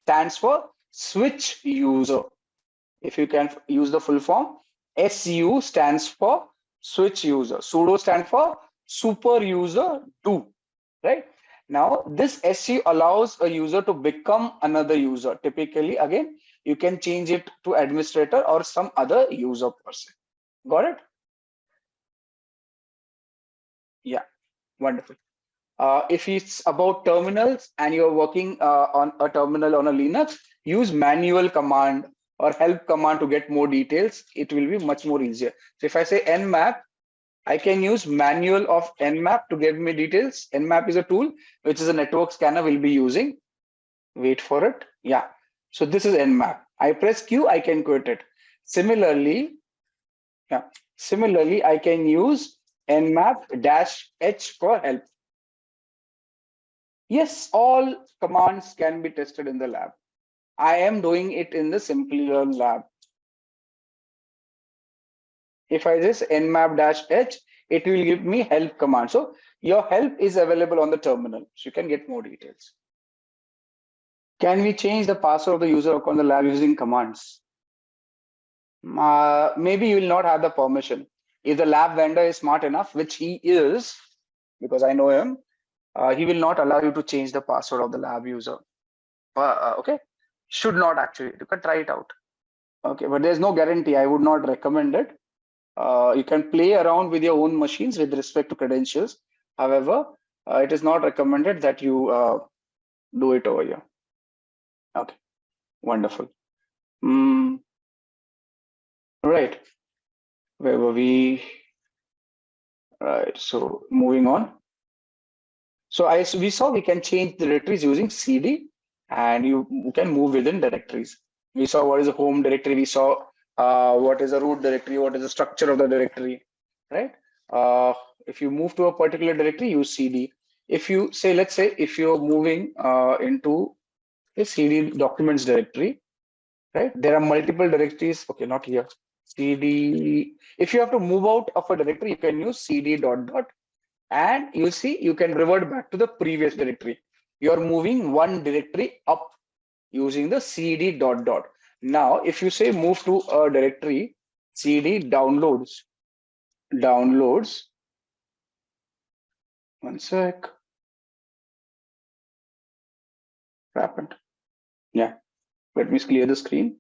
stands for switch user. If you can use the full form, SU stands for switch user. Sudo stands for super user do, right? Now this SU allows a user to become another user. Typically, again, you can change it to administrator or some other user person. Got it? Yeah, wonderful. If it's about terminals and you're working on a terminal on a Linux, use manual command or help command to get more details. It will be much more easier. So if I say nmap, I can use manual of nmap to give me details. Nmap is a tool which is a network scanner we'll be using. Wait for it. Yeah. So this is nmap. I press Q, I can quit it. Similarly, yeah. Similarly, I can use nmap-h for help. Yes, all commands can be tested in the lab. I am doing it in the Simplilearn lab. If I just nmap-h, it will give me help command. So your help is available on the terminal. So you can get more details. Can we change the password of the user account in the lab using commands? Maybe you will not have the permission. If the lab vendor is smart enough, which he is, because I know him, he will not allow you to change the password of the lab user. Okay, should not actually. You can try it out. Okay, but there's no guarantee. I would not recommend it. You can play around with your own machines with respect to credentials. However, it is not recommended that you do it over here. Okay, wonderful. Right, where were we? Right, so moving on. So we saw we can change the directories using CD, and you can move within directories. We saw what is a home directory. We saw what is a root directory, what is the structure of the directory, right? If you move to a particular directory, use CD. If you say, let's say, if you're moving into a CD documents directory, right? There are multiple directories. Okay, not here. CD. If you have to move out of a directory, you can use CD dot dot, and you see you can revert back to the previous directory. You are moving one directory up using the CD dot dot. Now, if you say move to a directory, CD downloads, one sec, what happened? Yeah, let me clear the screen.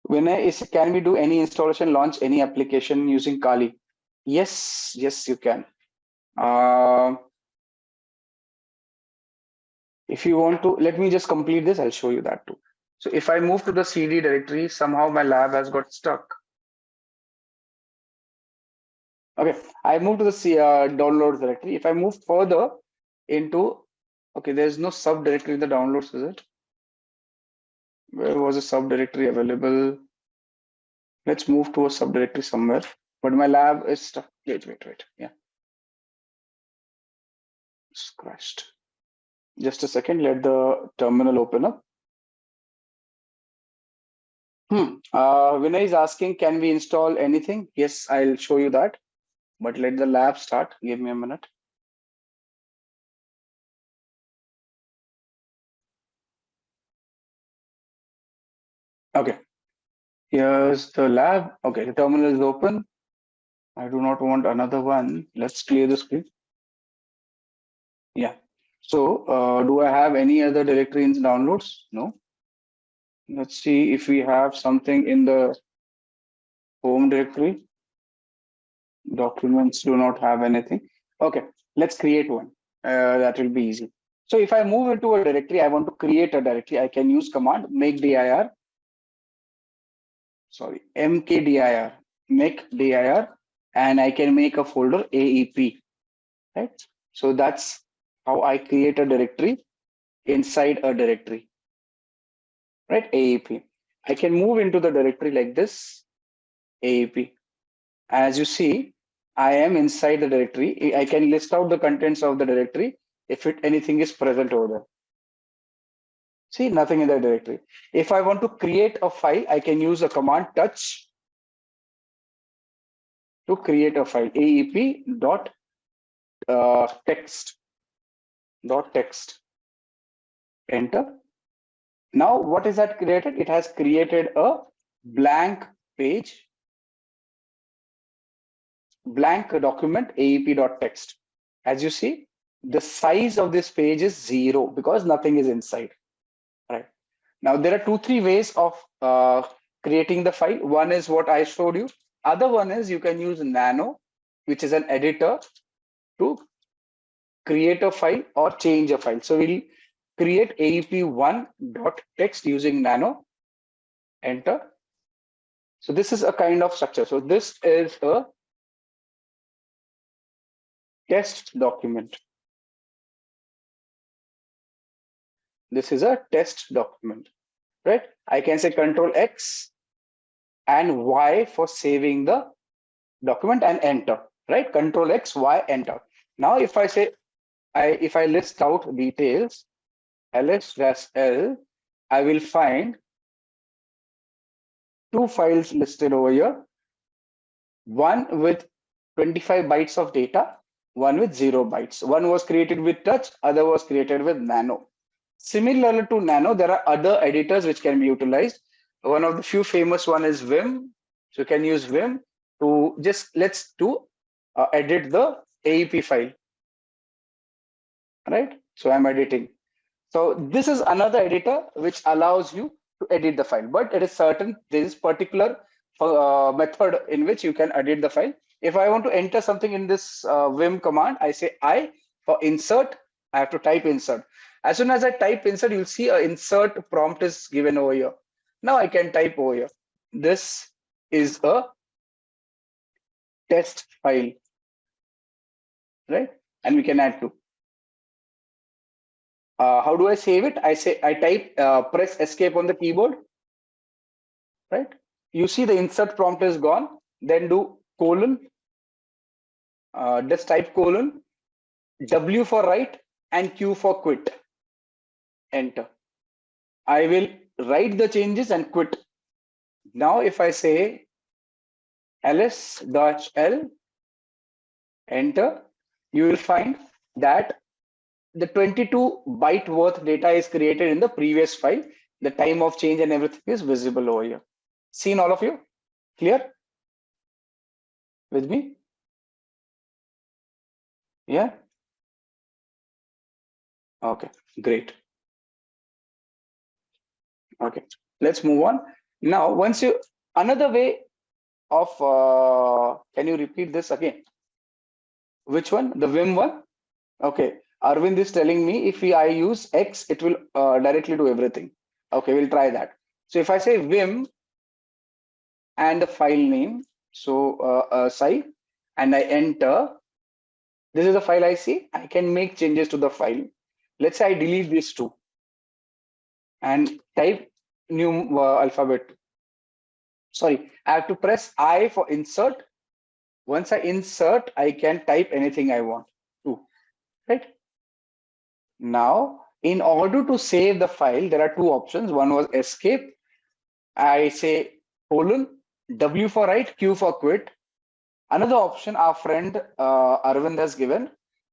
Can we do any installation, launch any application using Kali? Yes, you can. If you want to, let me just complete this. I'll show you that too. So if I move to the CD directory, somehow my lab has got stuck. Okay, I moved to the downloads directory. If I move further into, okay, there's no subdirectory in the downloads, is it? Where was a subdirectory available? Let's move to a subdirectory somewhere. But my lab is stuck. Wait. Yeah. It's crashed. Just a second, let the terminal open up. Vinay is asking, can we install anything? Yes, I'll show you that. But let the lab start. Give me a minute. Okay. Here's the lab. Okay, the terminal is open. I do not want another one. Let's clear the screen. Yeah. So, do I have any other directory in downloads? No. Let's see if we have something in the home directory. Documents do not have anything. Okay, let's create one. That will be easy. So if I move into a directory, I want to create a directory. I can use command make dir, sorry, mkdir, make dir, and I can make a folder AEP, right? So that's how I create a directory inside a directory, right? AEP. I can move into the directory like this, AEP. As you see, I am inside the directory. I can list out the contents of the directory if anything is present over there. See, nothing in the directory. If I want to create a file, I can use a command touch to create a file. AEP dot text. Enter. Now, what is that created? It has created a blank page, blank document, AEP.text. As you see, the size of this page is 0 because nothing is inside. Right. Now, there are 2-3 ways of creating the file. One is what I showed you. Other one is you can use Nano, which is an editor, to create a file or change a file. So we'll create aep1.text using Nano. Enter. So this is a kind of structure. So this is a test document. This is a test document, right? I can say Control X and Y for saving the document and enter, right? Control X, Y, enter. Now, if I say, if I list out details, ls-l, I will find 2 files listed over here. One with 25 bytes of data, one with 0 bytes. One was created with touch, other was created with Nano. Similar to Nano, there are other editors which can be utilized. One of the few famous one is Vim. So you can use Vim to just edit the AEP file, right? So I'm editing. So this is another editor which allows you to edit the file, but it is certain there is particular method in which you can edit the file. If I want to enter something in this Vim command, I say I for insert. I have to type insert. As soon as I type insert, you'll see an insert prompt is given over here. Now I can type over here. This is a test file, right? And we can add to. How do I save it? I type, press escape on the keyboard, right? You see the insert prompt is gone. Then do colon, just type colon, W for write and Q for quit. Enter. I will write the changes and quit. Now, if I say ls-l, enter, you will find that the 22 byte worth data is created in the previous file. The time of change and everything is visible over here. Seen all of you? Clear? With me? Yeah? Okay, great. Okay, let's move on. Now, another way of, can you repeat this again? Which one? The Vim one? Okay, Arvind is telling me if I use X, it will directly do everything. Okay, we'll try that. So if I say Vim and the file name, so site, and I enter, this is the file I see. I can make changes to the file. Let's say I delete these two and type new alphabet. Sorry, I have to press I for insert. Once I insert, I can type anything I want to, right? Now, in order to save the file, there are two options. One was escape. I say colon, W for write, Q for quit. Another option our friend Arvind has given,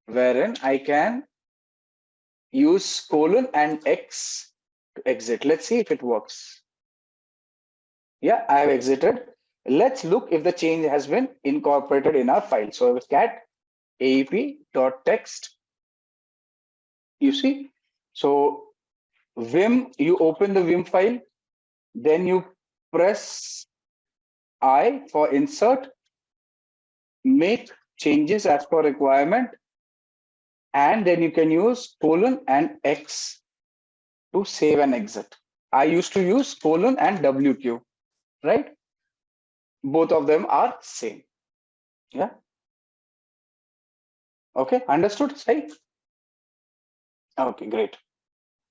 wherein I can use colon and X to exit. Let's see if it works. Yeah, I have exited. Let's look if the change has been incorporated in our file. So with cat aep.text, you see. So Vim, you open the Vim file, then you press I for insert, make changes as per requirement, and then you can use colon and X to save and exit. I used to use colon and WQ, right? Both of them are same. Yeah. Okay, understood, Sai? Okay, great.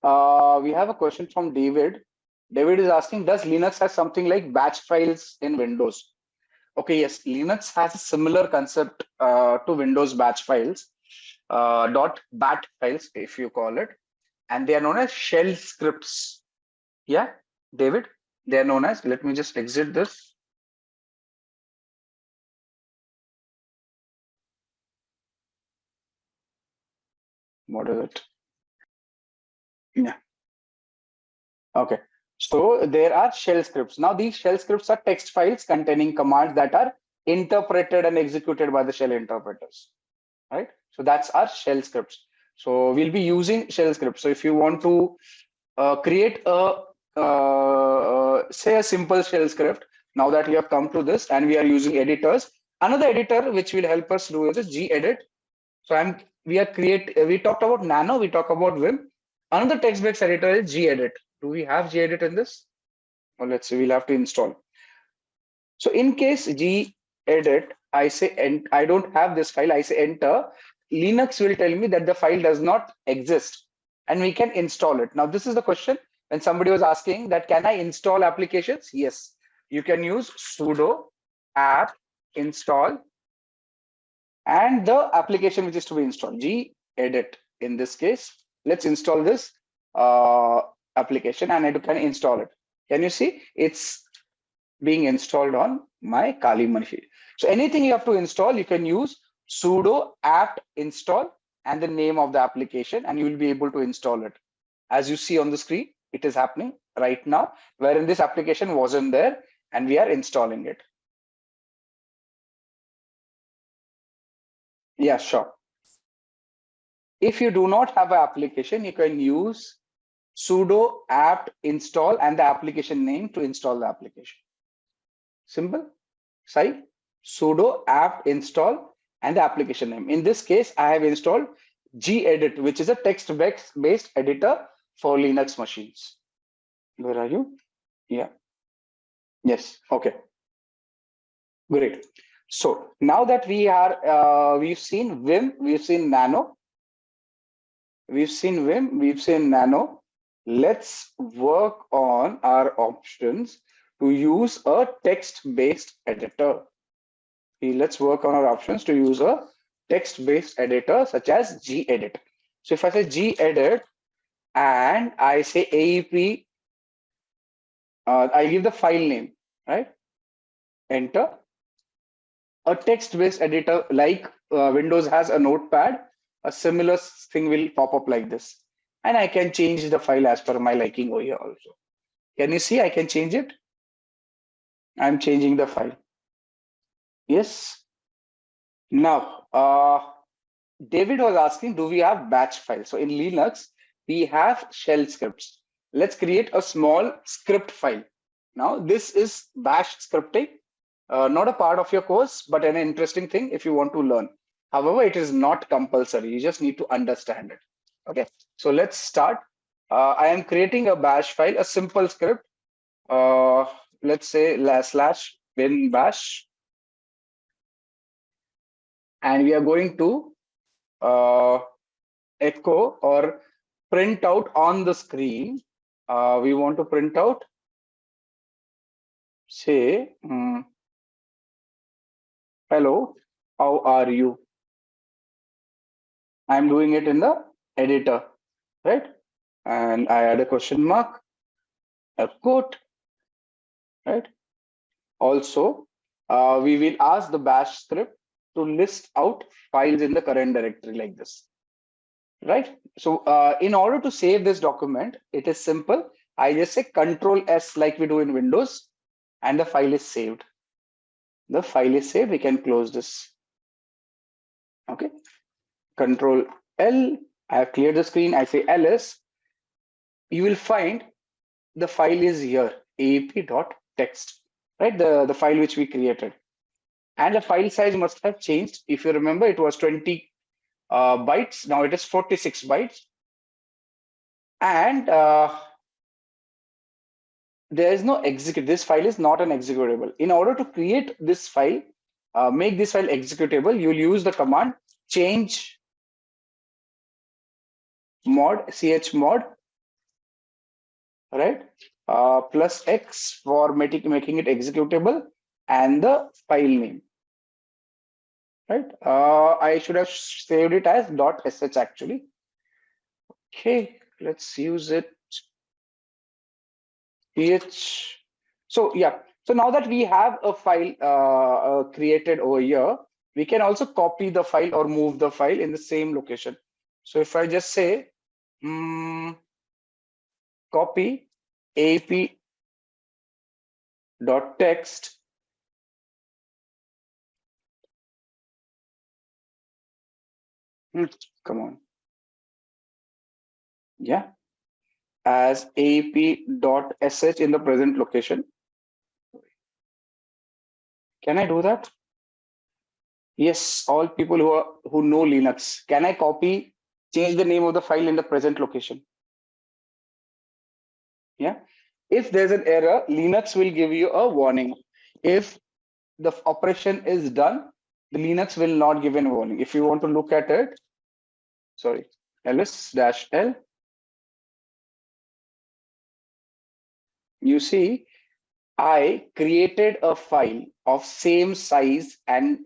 We have a question from David. David is asking, does Linux have something like batch files in Windows? Okay, yes, Linux has a similar concept to Windows batch files, .bat files, if you call it, and they are known as shell scripts. Yeah, David, they are known as, let me just exit this. What is it? Yeah. Okay. So there are shell scripts. Now these shell scripts are text files containing commands that are interpreted and executed by the shell interpreters, right? So that's our shell scripts. So we'll be using shell scripts. So if you want to create a say a simple shell script, now that we have come to this and we are using editors, another editor which will help us do is gedit. So we talked about Nano, we talk about Vim. Another text-based editor is gedit. Do we have gedit in this? Well, let's see, we'll have to install. So in case gedit, I say, and I don't have this file, I say enter, Linux will tell me that the file does not exist and we can install it. Now, this is the question when somebody was asking that, can I install applications? Yes, you can use sudo apt install and the application which is to be installed, gedit. In this case, let's install this application and I can install it. Can you see? It's being installed on my Kali machine. So anything you have to install, you can use sudo apt install and the name of the application, and you will be able to install it. As you see on the screen, it is happening right now, wherein this application wasn't there, and we are installing it. Yeah, sure. If you do not have an application, you can use sudo apt install and the application name to install the application. Simple. Sai, sudo apt install and the application name. In this case, I have installed gedit, which is a text-based editor for Linux machines. Where are you? Yeah. Yes. Okay. Great. So now that we are, we've seen Vim, we've seen Nano, we've seen Vim, we've seen Nano. Let's work on our options to use a text-based editor. Let's work on our options to use a text-based editor such as gedit. So if I say gedit and I say AEP, I give the file name, right? Enter. A text-based editor like Windows has a notepad, a similar thing will pop up like this. And I can change the file as per my liking over here also. Can you see I can change it? I'm changing the file. Yes. Now, David was asking, do we have batch files? So in Linux, we have shell scripts. Let's create a small script file. Now, this is bash scripting, not a part of your course, but an interesting thing if you want to learn. However, it is not compulsory. You just need to understand it. Okay, so let's start. I am creating a bash file, a simple script. Let's say /bin bash. And we are going to echo or print out on the screen. We want to print out, say, hello, how are you? I'm doing it in the editor, right? And I add a question mark, a quote, right? Also, we will ask the bash script to list out files in the current directory like this, right? So in order to save this document, it is simple. I just say Control S like we do in Windows, and the file is saved. The file is saved. We can close this. Okay. Control L. I have cleared the screen. I say ls. You will find the file is here, aap.txt, right? The file which we created. And the file size must have changed. If you remember, it was 20 bytes. Now it is 46 bytes. And there is no execute. This file is not an executable. In order to create this file, make this file executable, you will use the command change mod, chmod, right? Plus X for making it executable and the file name, right? I should have saved it as .sh actually. Okay, let's use it. PH. So yeah, so now that we have a file created over here, we can also copy the file or move the file in the same location. So if I just say copy ap.text, come on, yeah, as ap.sh in the present location. Can I do that? Yes, all people who know Linux. Can I copy, change the name of the file in the present location? Yeah. If there's an error, Linux will give you a warning. If the operation is done, the Linux will not give a warning. If you want to look at it, sorry, ls-l, you see, I created a file of same size and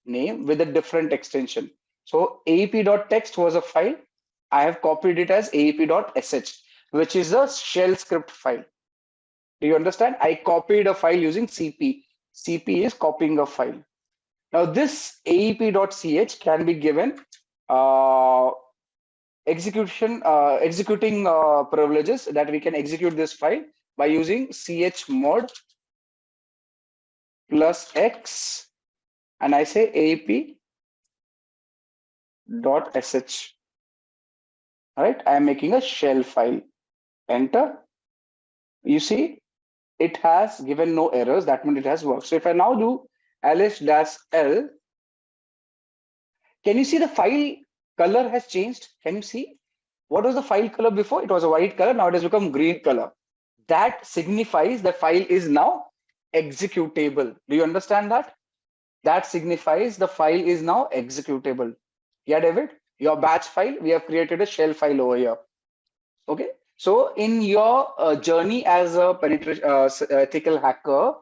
name with a different extension. So aap.text was a file. I have copied it as aap.sh, which is a shell script file. Do you understand? I copied a file using CP. CP is copying a file. Now this aep.ch can be given executing privileges that we can execute this file by using chmod plus X, and I say aap.sh. Right? I am making a shell file. Enter. You see, it has given no errors. That means it has worked. So if I now do ls-l, can you see the file color has changed? Can you see? What was the file color before? It was a white color. Now it has become green color. That signifies the file is now executable. Do you understand that? That signifies the file is now executable. Yeah, David, your batch file, we have created a shell file over here. Okay. So in your journey as a ethical hacker,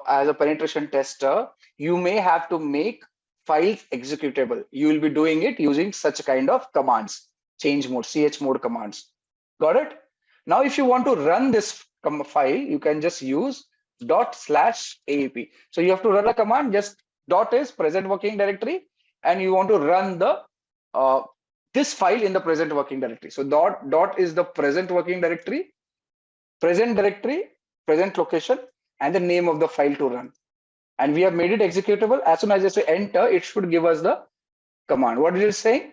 as a penetration tester, you may have to make files executable. You will be doing it using such kind of commands, change mode, chmod commands. Got it? Now, if you want to run this file, you can just use ./aap. So you have to run a command, just dot is present working directory, and you want to run the this file in the present working directory. So dot is the present working directory, present location, and the name of the file to run. And we have made it executable. As soon as I say enter, it should give us the command. What it is saying?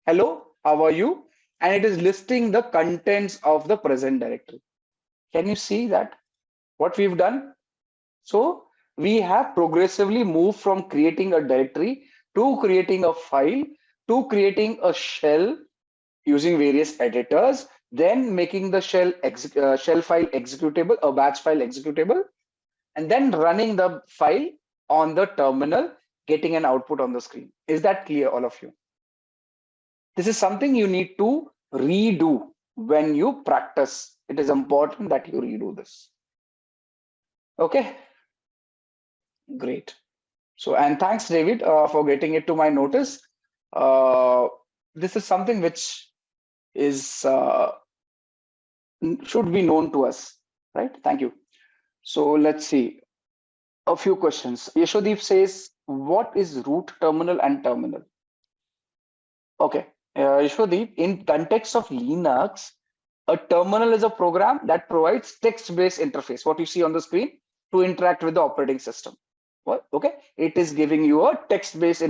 Hello, how are you? And it is listing the contents of the present directory. Can you see that? What we've done? So we have progressively moved from creating a directory to creating a file to creating a shell using various editors, then making the shell file executable, a batch file executable, and then running the file on the terminal, getting an output on the screen. Is that clear, all of you? This is something you need to redo when you practice. It is important that you redo this. Okay, great. So, and thanks, David, for getting it to my notice. This is something which is should be known to us, right? Thank you. So let's see. A few questions. Yashodeep says, what is root terminal and terminal? Okay. Yashodeep, in context of Linux, a terminal is a program that provides text-based interface, what you see on the screen, to interact with the operating system. What? Okay. It is giving you a text-based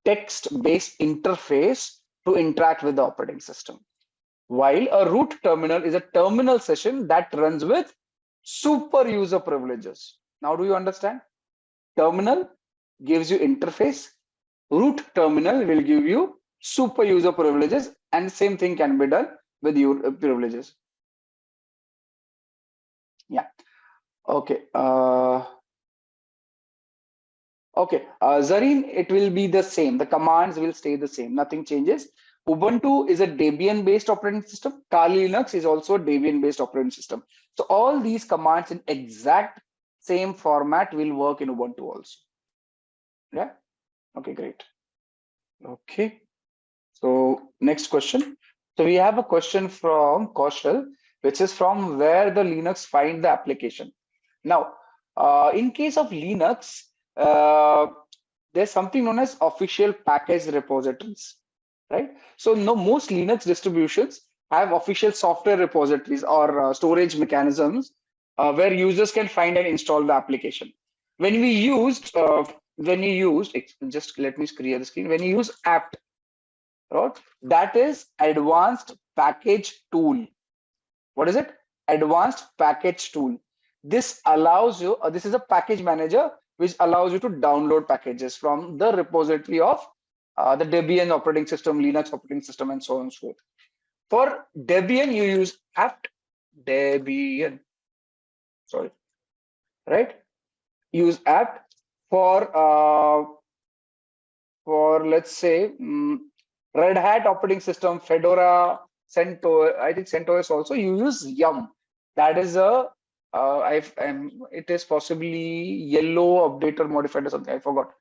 text-based interface to interact with the operating system. While a root terminal is a terminal session that runs with super user privileges. Now, do you understand? Terminal gives you interface. Root terminal will give you super user privileges, and same thing can be done with your privileges. Yeah. Okay. Zareen, it will be the same. The commands will stay the same. Nothing changes. Ubuntu is a Debian-based operating system. Kali Linux is also a Debian-based operating system. So all these commands in exact same format will work in Ubuntu also. Yeah. Okay, great. Okay. So next question. So we have a question from Kaushal, which is from where the Linux find the application. Now, in case of Linux, there's something known as official package repositories, right? So no, most Linux distributions have official software repositories or storage mechanisms where users can find and install the application. When you used, just let me clear the screen. When you use apt, right? That is advanced package tool. What is it? Advanced package tool. This allows you, this is a package manager which allows you to download packages from the repository of the Debian operating system, Linux operating system, and so on and so forth. For Debian, you use apt Debian. Sorry, right? Use apt for let's say Red Hat operating system, Fedora, CentOS. I think CentOS also. You use yum. That is a it is possibly yellow updated modified or something. I forgot.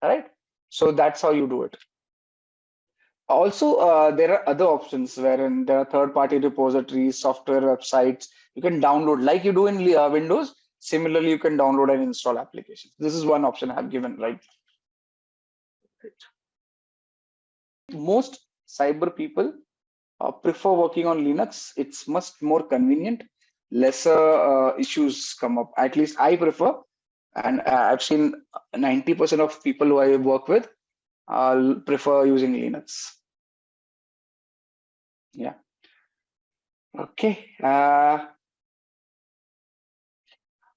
All right. So that's how you do it. Also, there are other options wherein there are third-party repositories, software websites. You can download like you do in Windows. Similarly, you can download and install applications. This is one option I have given, right? Most cyber people prefer working on Linux. It's much more convenient. Lesser issues come up. At least I prefer, and I've seen 90% of people who I work with prefer using Linux. Yeah. Okay.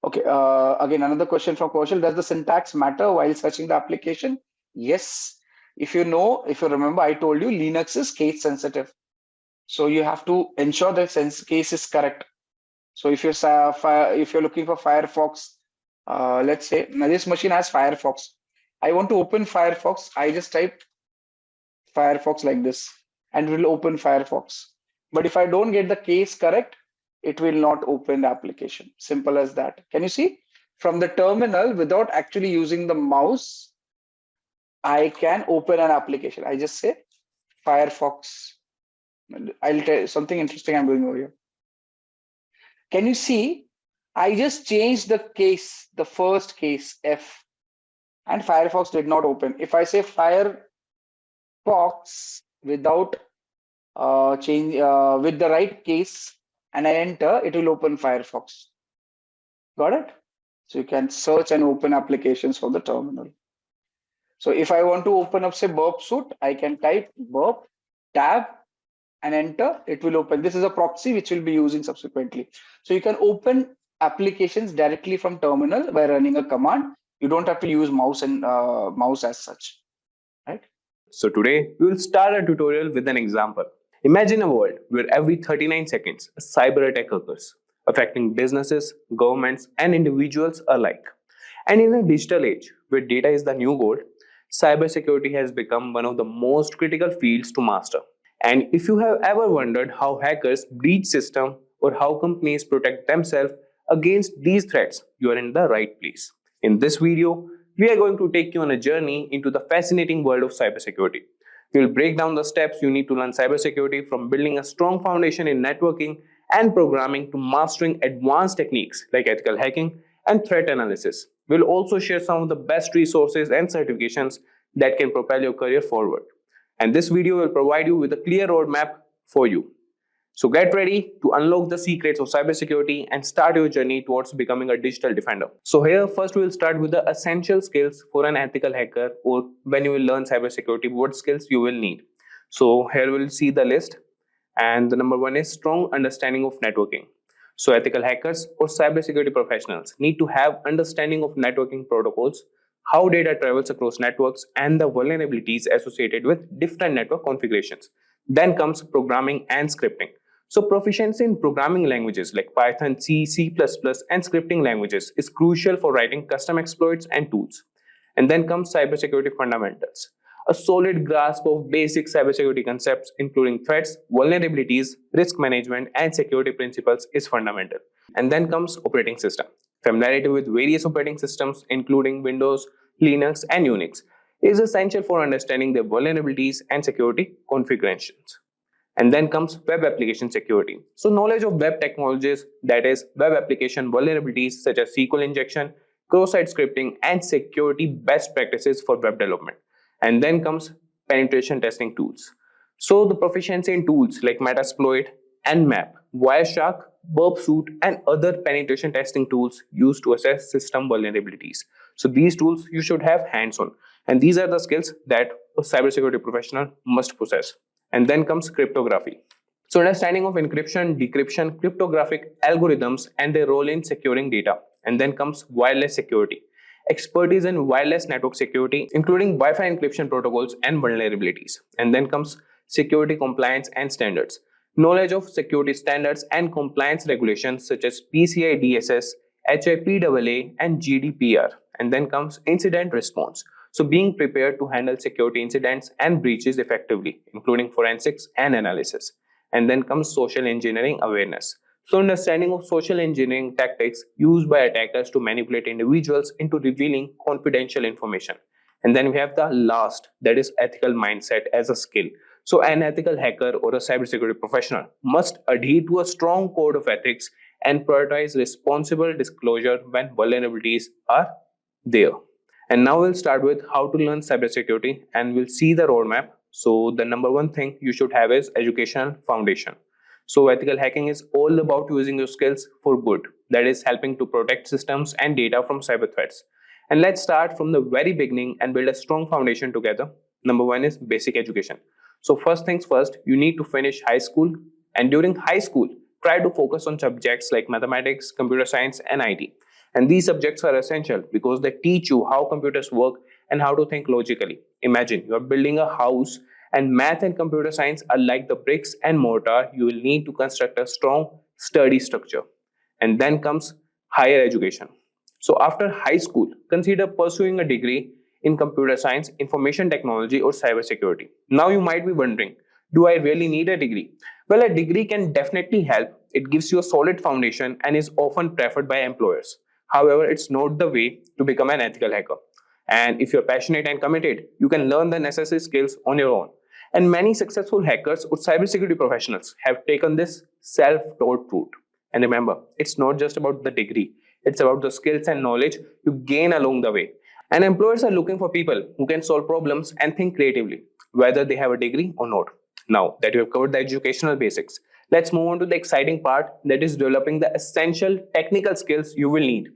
Okay. Again, another question from Kaushal. Does the syntax matter while searching the application? Yes. If you remember, I told you Linux is case sensitive. So you have to ensure that case is correct. So if you're looking for Firefox, let's say now this machine has Firefox. I want to open Firefox. I just type Firefox like this, and it will open Firefox. But if I don't get the case correct, it will not open the application. Simple as that. Can you see? From the terminal, without actually using the mouse, I can open an application. I just say Firefox. I'll tell you something interesting I'm doing over here. Can you see? I just changed the case, the first case F, and Firefox did not open. If I say Firefox without with the right case and I enter, it will open Firefox. Got it? So you can search and open applications for the terminal. So if I want to open up, say, burp suite, I can type burp tab and enter. It will open. This is a proxy which we'll be using subsequently. So you can open applications directly from terminal by running a command. You don't have to use mouse and mouse as such, right? So today we will start our tutorial with an example. Imagine a world where every 39 seconds a cyber attack occurs, affecting businesses, governments, and individuals alike. And in a digital age where data is the new gold, cybersecurity has become one of the most critical fields to master. And if you have ever wondered how hackers breach systems or how companies protect themselves against these threats, you are in the right place. In this video, we are going to take you on a journey into the fascinating world of cybersecurity. We will break down the steps you need to learn cybersecurity, from building a strong foundation in networking and programming to mastering advanced techniques like ethical hacking and threat analysis. We'll also share some of the best resources and certifications that can propel your career forward. And this video will provide you with a clear roadmap for you. So get ready to unlock the secrets of cybersecurity and start your journey towards becoming a digital defender. So here first we'll start with the essential skills for an ethical hacker, or when you will learn cybersecurity, what skills you will need. So here we'll see the list, and the number one is strong understanding of networking. So ethical hackers or cybersecurity professionals need to have understanding of networking protocols, how data travels across networks, and the vulnerabilities associated with different network configurations. Then comes programming and scripting. So proficiency in programming languages like Python, C, C++, and scripting languages is crucial for writing custom exploits and tools. And then comes cybersecurity fundamentals. A solid grasp of basic cybersecurity concepts, including threats, vulnerabilities, risk management, and security principles is fundamental. And then comes operating system. Familiarity with various operating systems, including Windows, Linux, and Unix, is essential for understanding their vulnerabilities and security configurations. And then comes web application security. So knowledge of web technologies, that is web application vulnerabilities such as SQL injection, cross-site scripting, and security best practices for web development. And then comes penetration testing tools. So the proficiency in tools like Metasploit, Nmap, Wireshark, Burp Suite, and other penetration testing tools used to assess system vulnerabilities. So these tools you should have hands-on, and these are the skills that a cybersecurity professional must possess. And then comes cryptography. So understanding of encryption, decryption, cryptographic algorithms, and their role in securing data. And then comes wireless security. Expertise in wireless network security, including Wi-Fi encryption protocols and vulnerabilities. And then comes security compliance and standards. Knowledge of security standards and compliance regulations such as PCI DSS, HIPAA, and GDPR. And then comes incident response. So being prepared to handle security incidents and breaches effectively, including forensics and analysis. And then comes social engineering awareness. So understanding of social engineering tactics used by attackers to manipulate individuals into revealing confidential information. And then we have the last, that is ethical mindset as a skill. So an ethical hacker or a cybersecurity professional must adhere to a strong code of ethics and prioritize responsible disclosure when vulnerabilities are there. And now we'll start with how to learn cybersecurity, and we'll see the roadmap. So the number one thing you should have is educational foundation. So ethical hacking is all about using your skills for good, that is helping to protect systems and data from cyber threats. And let's start from the very beginning and build a strong foundation together. Number one is basic education. So first things first, you need to finish high school, and during high school, try to focus on subjects like mathematics, computer science, and IT. And these subjects are essential because they teach you how computers work and how to think logically. Imagine you are building a house, and math and computer science are like the bricks and mortar you will need to construct a strong, sturdy structure. And then comes higher education. So after high school, consider pursuing a degree in computer science, information technology, or cybersecurity. Now you might be wondering, do I really need a degree? Well, a degree can definitely help. It gives you a solid foundation and is often preferred by employers. However, it's not the way to become an ethical hacker. And if you're passionate and committed, you can learn the necessary skills on your own. And many successful hackers or cybersecurity professionals have taken this self-taught route. And remember, it's not just about the degree. It's about the skills and knowledge you gain along the way. And employers are looking for people who can solve problems and think creatively, whether they have a degree or not. Now that you have covered the educational basics, let's move on to the exciting part, that is developing the essential technical skills you will need.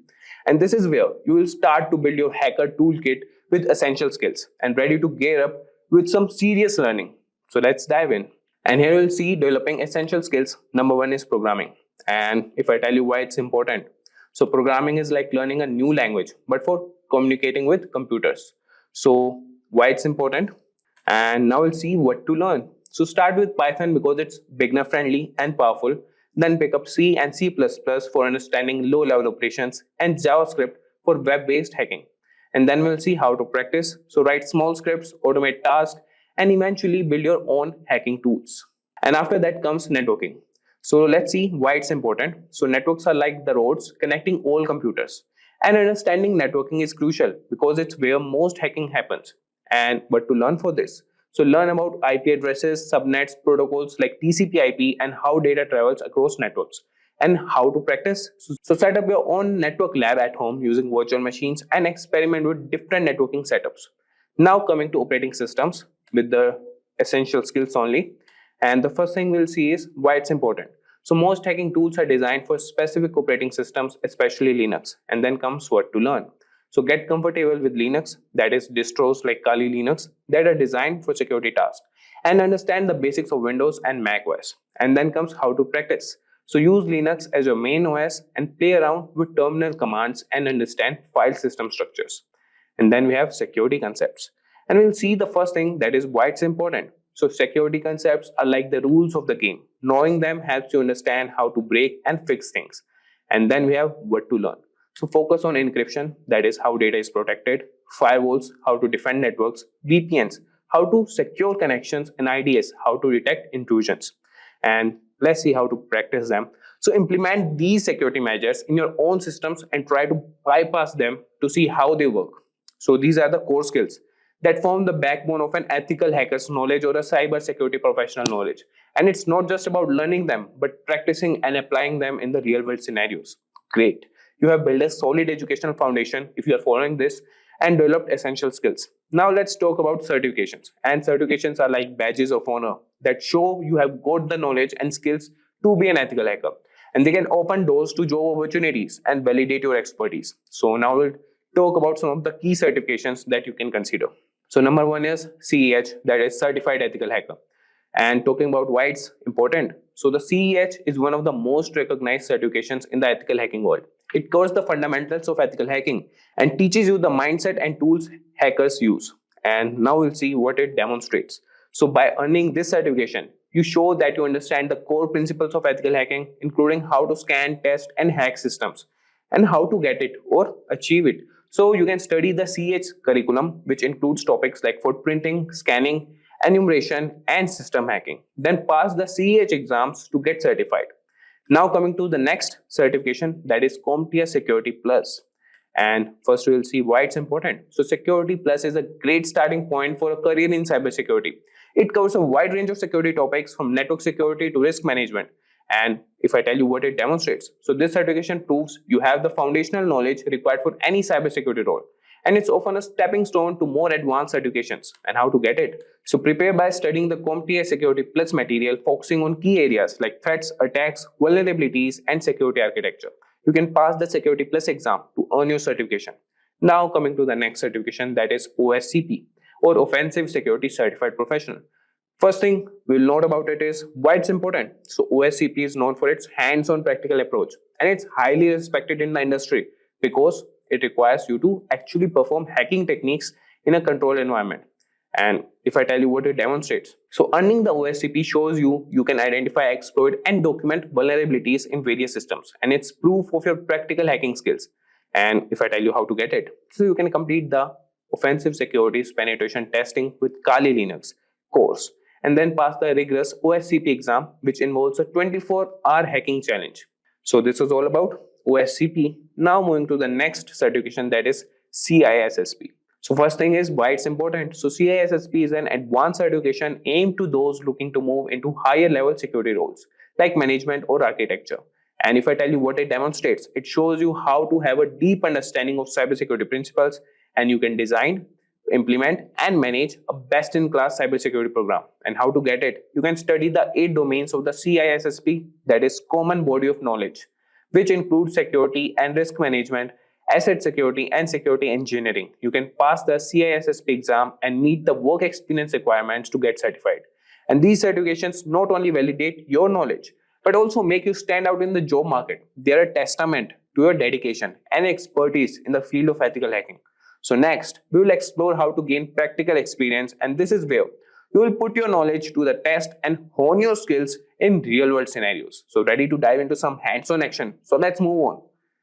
And this is where you will start to build your hacker toolkit with essential skills and ready to gear up with some serious learning. So let's dive in. And here you'll see developing essential skills. Number one is programming. And if I tell you why it's important, so programming is like learning a new language, but for communicating with computers. So why it's important? And now we'll see what to learn. So start with Python because it's beginner friendly and powerful. Then pick up C and C++ for understanding low-level operations, and JavaScript for web-based hacking. And then we'll see how to practice. So write small scripts, automate tasks, and eventually build your own hacking tools. And after that comes networking. So let's see why it's important. So networks are like the roads connecting all computers. And understanding networking is crucial because it's where most hacking happens. But to learn for this, So learn about IP addresses, subnets, protocols like TCP/IP, and how data travels across networks, and how to practice. So set up your own network lab at home using virtual machines and experiment with different networking setups. Now coming to operating systems with the essential skills only. And the first thing we'll see is why it's important. So most hacking tools are designed for specific operating systems, especially Linux, and then comes what to learn. So get comfortable with Linux, that is distros like Kali Linux that are designed for security tasks, and understand the basics of Windows and Mac OS. And then comes how to practice. So use Linux as your main OS and play around with terminal commands and understand file system structures. And then we have security concepts. And we'll see the first thing, that is why it's important. So security concepts are like the rules of the game. Knowing them helps you understand how to break and fix things. And then we have what to learn. So focus on encryption, that is how data is protected, firewalls, how to defend networks, VPNs, how to secure connections, and IDS, how to detect intrusions. And let's see how to practice them. So implement these security measures in your own systems and try to bypass them to see how they work. So these are the core skills that form the backbone of an ethical hacker's knowledge or a cybersecurity professional knowledge. And it's not just about learning them, but practicing and applying them in the real world scenarios. Great. You have built a solid educational foundation if you are following this and developed essential skills. Now let's talk about certifications. And certifications are like badges of honor that show you have got the knowledge and skills to be an ethical hacker. And they can open doors to job opportunities and validate your expertise. So now we'll talk about some of the key certifications that you can consider. So number one is CEH, that is Certified Ethical Hacker. And talking about why it's important. So the CEH is one of the most recognized certifications in the ethical hacking world. It covers the fundamentals of ethical hacking and teaches you the mindset and tools hackers use. And now we'll see what it demonstrates. So by earning this certification, you show that you understand the core principles of ethical hacking, including how to scan, test, and hack systems, and how to get it or achieve it. So you can study the CEH curriculum, which includes topics like footprinting, scanning, enumeration, and system hacking. Then pass the CEH exams to get certified. Now coming to the next certification, that is CompTIA Security Plus. And first we will see why it's important. So Security Plus is a great starting point for a career in cybersecurity. It covers a wide range of security topics from network security to risk management. And if I tell you what it demonstrates, so this certification proves you have the foundational knowledge required for any cybersecurity role. And it's often a stepping stone to more advanced certifications. And how to get it? So prepare by studying the CompTIA Security Plus material, focusing on key areas like threats, attacks, vulnerabilities, and security architecture. You can pass the Security Plus exam to earn your certification. Now coming to the next certification, that is OSCP, or Offensive Security Certified Professional. First thing we'll note about it is why it's important. So OSCP is known for its hands-on practical approach, and it's highly respected in the industry because it requires you to actually perform hacking techniques in a controlled environment. And if I tell you what it demonstrates, so earning the OSCP shows you can identify, exploit, and document vulnerabilities in various systems, and it's proof of your practical hacking skills. And if I tell you how to get it, so you can complete the Offensive Securities Penetration Testing with Kali Linux course, and then pass the rigorous OSCP exam, which involves a 24-hour hacking challenge. So this is all about OSCP. Now moving to the next certification, that is CISSP. So first thing is why it's important. So CISSP is an advanced certification aimed to those looking to move into higher level security roles like management or architecture. And if I tell you what it demonstrates, it shows you how to have a deep understanding of cybersecurity principles, and you can design, implement, and manage a best-in-class cybersecurity program. And how to get it? You can study the 8 domains of the CISSP, that is Common Body of Knowledge, which includes security and risk management, asset security, and security engineering. You can pass the CISSP exam and meet the work experience requirements to get certified. And these certifications not only validate your knowledge, but also make you stand out in the job market. They are a testament to your dedication and expertise in the field of ethical hacking. So next, we will explore how to gain practical experience, and this is where you will put your knowledge to the test and hone your skills in real-world scenarios. So ready to dive into some hands-on action? So let's move on.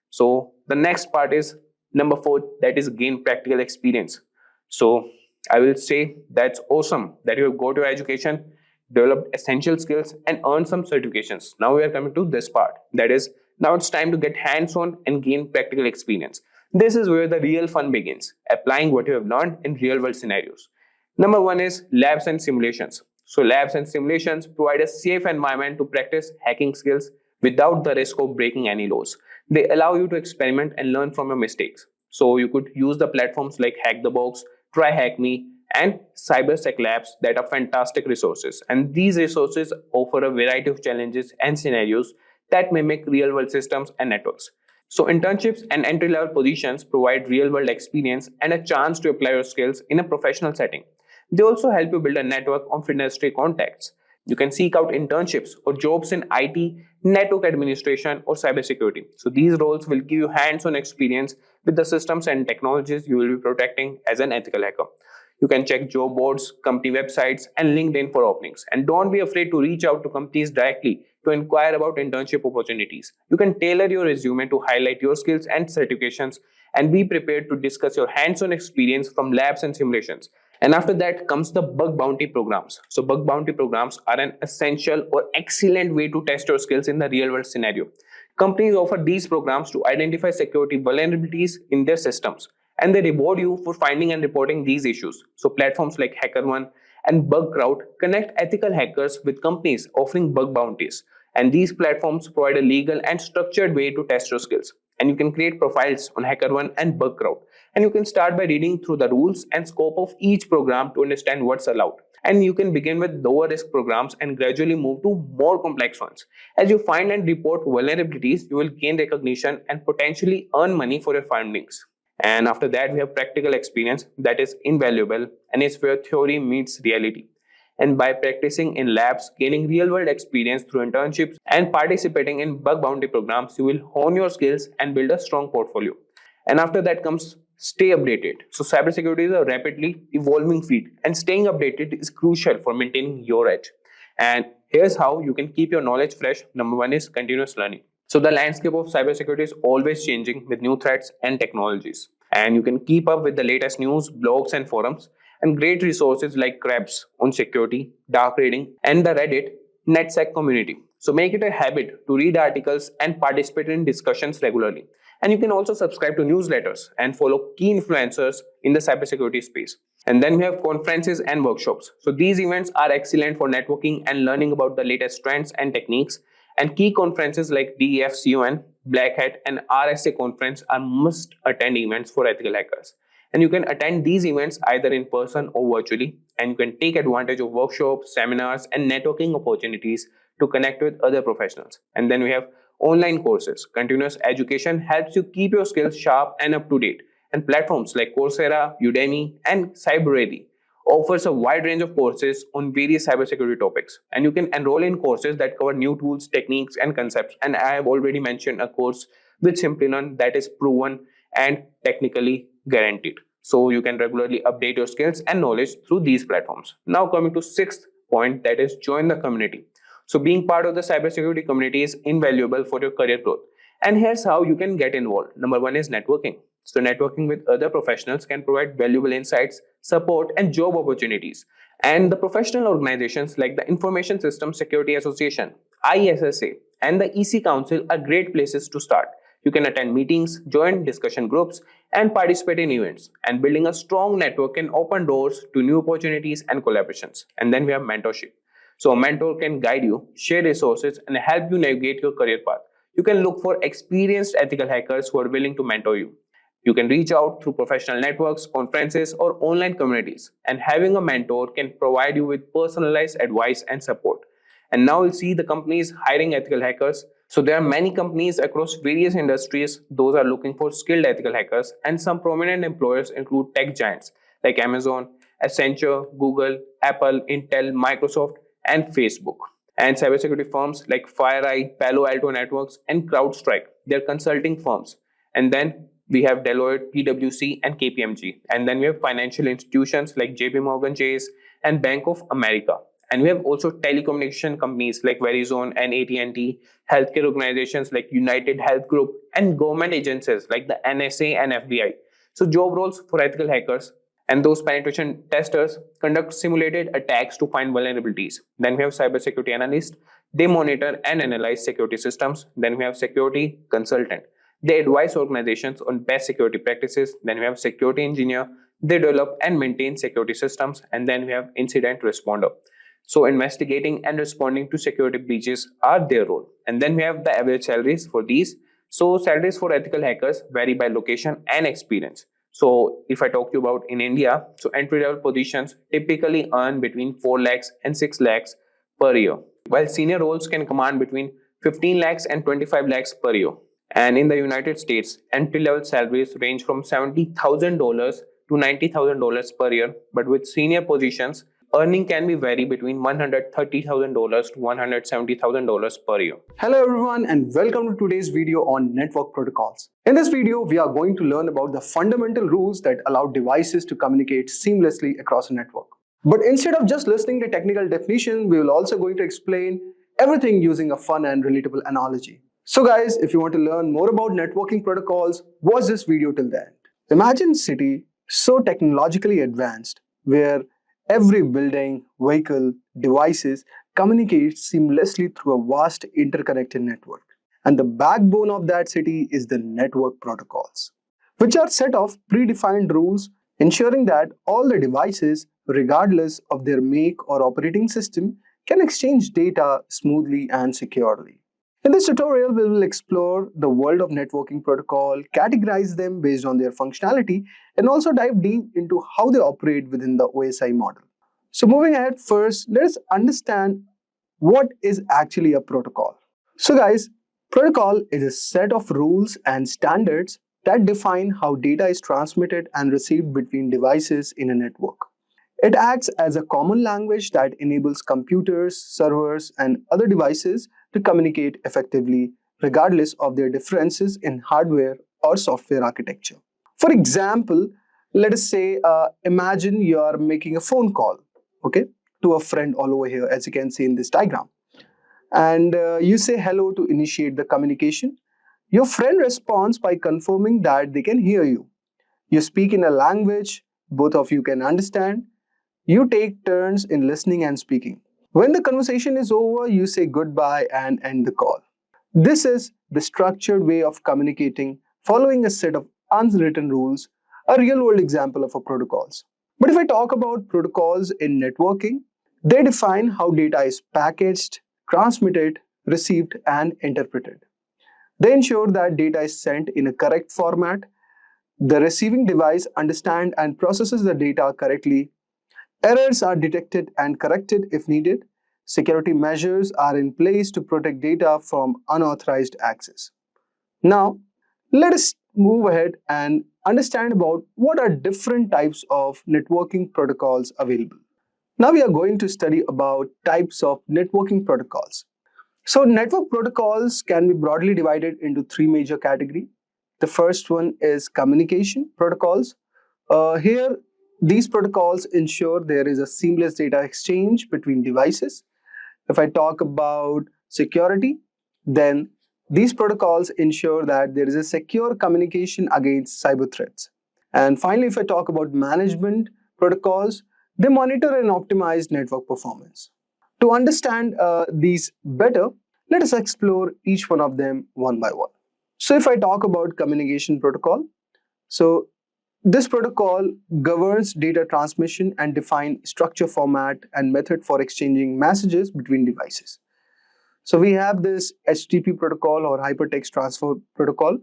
So the next part is number 4, that is gain practical experience. So I will say that's awesome that you have got your education, developed essential skills, and earned some certifications. Now we are coming to this part, that is now it's time to get hands-on and gain practical experience. This is where the real fun begins, applying what you have learned in real-world scenarios. Number one is labs and simulations. So labs and simulations provide a safe environment to practice hacking skills without the risk of breaking any laws. They allow you to experiment and learn from your mistakes. So you could use the platforms like Hack the Box, Try Hack Me, and Cybersec Labs that are fantastic resources. And these resources offer a variety of challenges and scenarios that mimic real-world systems and networks. So internships and entry-level positions provide real-world experience and a chance to apply your skills in a professional setting. They also help you build a network of industry contacts. You can seek out internships or jobs in IT, network administration, or cybersecurity. So these roles will give you hands-on experience with the systems and technologies you will be protecting as an ethical hacker. You can check job boards, company websites, and LinkedIn for openings. And don't be afraid to reach out to companies directly to inquire about internship opportunities. You can tailor your resume to highlight your skills and certifications, and be prepared to discuss your hands-on experience from labs and simulations. And after that comes the bug bounty programs. So bug bounty programs are an essential or excellent way to test your skills in the real world scenario. Companies offer these programs to identify security vulnerabilities in their systems, and they reward you for finding and reporting these issues. So platforms like HackerOne and BugCrowd connect ethical hackers with companies offering bug bounties. And these platforms provide a legal and structured way to test your skills. And you can create profiles on HackerOne and BugCrowd. And you can start by reading through the rules and scope of each program to understand what's allowed. And you can begin with lower risk programs and gradually move to more complex ones. As you find and report vulnerabilities, you will gain recognition and potentially earn money for your findings. And after that, we have practical experience that is invaluable and is where theory meets reality. And by practicing in labs, gaining real-world experience through internships, and participating in bug bounty programs, you will hone your skills and build a strong portfolio. And after that comes stay updated. So cybersecurity is a rapidly evolving field, and staying updated is crucial for maintaining your edge. And here's how you can keep your knowledge fresh. Number one is continuous learning. So the landscape of cybersecurity is always changing with new threats and technologies. And you can keep up with the latest news, blogs, and forums, and great resources like Krebs on security, dark reading, and the Reddit NetSec community. So make it a habit to read articles and participate in discussions regularly. And you can also subscribe to newsletters and follow key influencers in the cybersecurity space. And then we have conferences and workshops. So these events are excellent for networking and learning about the latest trends and techniques. And key conferences like DEFCON, Black Hat, and RSA conference are must-attend events for ethical hackers. And you can attend these events either in person or virtually. And you can take advantage of workshops, seminars, and networking opportunities to connect with other professionals. And then we have online courses. Continuous education helps you keep your skills sharp and up to date. And platforms like Coursera, Udemy, and CyberReady offers a wide range of courses on various cybersecurity topics. And you can enroll in courses that cover new tools, techniques, and concepts. And I have already mentioned a course with Simplilearn that is proven and technically guaranteed. So you can regularly update your skills and knowledge through these platforms. Now coming to sixth point, that is join the community. So being part of the cybersecurity community is invaluable for your career growth. And here's how you can get involved. Number one is networking. So networking with other professionals can provide valuable insights, support, and job opportunities. And the professional organizations like the Information Systems Security Association, ISSA, and the EC Council are great places to start. You can attend meetings, join discussion groups, and participate in events. And building a strong network can open doors to new opportunities and collaborations. And then we have mentorship. So a mentor can guide you, share resources, and help you navigate your career path. You can look for experienced ethical hackers who are willing to mentor you. You can reach out through professional networks, conferences, or online communities. And having a mentor can provide you with personalized advice and support. And now we'll see the companies hiring ethical hackers. So there are many companies across various industries. Those are looking for skilled ethical hackers. And some prominent employers include tech giants like Amazon, Accenture, Google, Apple, Intel, Microsoft, and Facebook. And cybersecurity firms like FireEye, Palo Alto Networks, and CrowdStrike. They're consulting firms. And then we have Deloitte, PwC, and KPMG. And then we have financial institutions like JP Morgan Chase and Bank of America. And we have also telecommunication companies like Verizon and AT&T, healthcare organizations like United Health Group, and government agencies like the NSA and FBI. So job roles for ethical hackers. And those penetration testers conduct simulated attacks to find vulnerabilities. Then we have cybersecurity analyst. They monitor and analyze security systems. Then we have security consultant. They advise organizations on best security practices. Then we have security engineer. They develop and maintain security systems. And then we have incident responder. So investigating and responding to security breaches are their role. And then we have the average salaries for these. So salaries for ethical hackers vary by location and experience. So if I talk to you about in India, so entry level positions typically earn between 4 lakhs and 6 lakhs per year, while senior roles can command between 15 lakhs and 25 lakhs per year. And in the United States, entry level salaries range from $70,000 to $90,000 per year, but with senior positions, earning can be vary between $130,000 to $170,000 per year. Hello everyone and welcome to today's video on network protocols. In this video, we are going to learn about the fundamental rules that allow devices to communicate seamlessly across a network. But instead of just listening to technical definition, we will also going to explain everything using a fun and relatable analogy. So guys, if you want to learn more about networking protocols, watch this video till the end. Imagine a city so technologically advanced where every building, vehicle, devices communicate seamlessly through a vast interconnected network. And the backbone of that city is the network protocols, which are set of predefined rules ensuring that all the devices, regardless of their make or operating system, can exchange data smoothly and securely. In this tutorial, we will explore the world of networking protocol, categorize them based on their functionality, and also dive deep into how they operate within the OSI model. So moving ahead, first, let us understand what is actually a protocol. So guys, protocol is a set of rules and standards that define how data is transmitted and received between devices in a network. It acts as a common language that enables computers, servers, and other devices to communicate effectively, regardless of their differences in hardware or software architecture. For example, let us say, imagine you are making a phone call, to a friend all over here, as you can see in this diagram. And you say hello to initiate the communication. Your friend responds by confirming that they can hear you. You speak in a language both of you can understand. You take turns in listening and speaking. When the conversation is over, you say goodbye and end the call. This is the structured way of communicating following a set of unwritten rules, a real-world example of a protocols. But if I talk about protocols in networking, they define how data is packaged, transmitted, received, and interpreted. They ensure that data is sent in a correct format, the receiving device understands and processes the data correctly, errors are detected and corrected if needed. Security measures are in place to protect data from unauthorized access. Now, let us move ahead and understand about what are different types of networking protocols available. Now we are going to study about types of networking protocols. So network protocols can be broadly divided into three major categories. The first one is communication protocols. Here, these protocols ensure there is a seamless data exchange between devices. If I talk about security, then these protocols ensure that there is a secure communication against cyber threats. And finally, if I talk about management protocols, they monitor and optimize network performance. To understand these better, let us explore each one of them one by one. So if I talk about communication protocol, so this protocol governs data transmission and defines structure, format, and method for exchanging messages between devices. So we have this HTTP protocol or hypertext transfer protocol.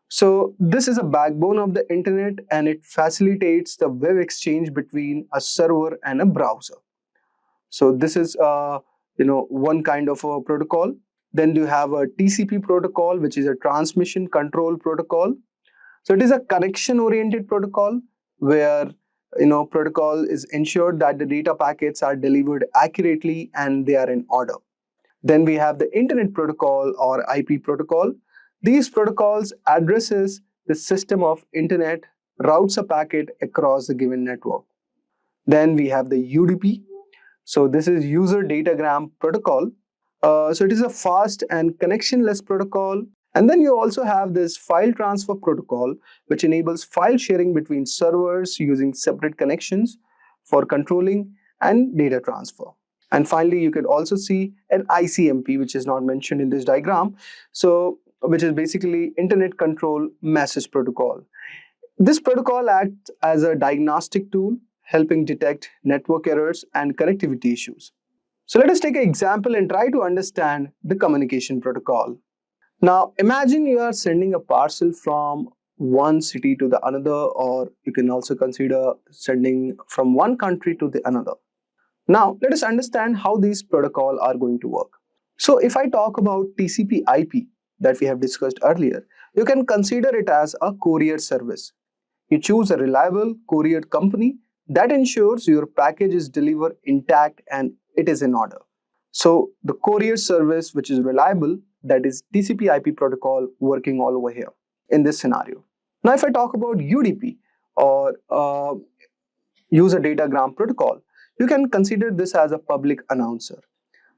So this is a backbone of the internet and it facilitates the web exchange between a server and a browser. So this is one kind of a protocol. Then you have a TCP protocol, which is a transmission control protocol. So it is a connection-oriented protocol where protocol is ensured that the data packets are delivered accurately and they are in order. Then we have the Internet Protocol or IP protocol. These protocols addresses the system of internet, routes a packet across the given network. Then we have the UDP. So this is User Datagram Protocol. So it is a fast and connectionless protocol. And then you also have this file transfer protocol, which enables file sharing between servers using separate connections for controlling and data transfer. And finally, you could also see an ICMP, which is not mentioned in this diagram, so which is basically Internet Control Message Protocol. This protocol acts as a diagnostic tool, helping detect network errors and connectivity issues. So let us take an example and try to understand the communication protocol. Now, imagine you are sending a parcel from one city to the another, or you can also consider sending from one country to the another. Now, let us understand how these protocols are going to work. So, if I talk about TCP/IP that we have discussed earlier, you can consider it as a courier service. You choose a reliable courier company that ensures your package is delivered intact and it is in order. So the courier service which is reliable, that is TCP/IP protocol working all over here in this scenario. Now if I talk about UDP or user datagram protocol, you can consider this as a public announcer.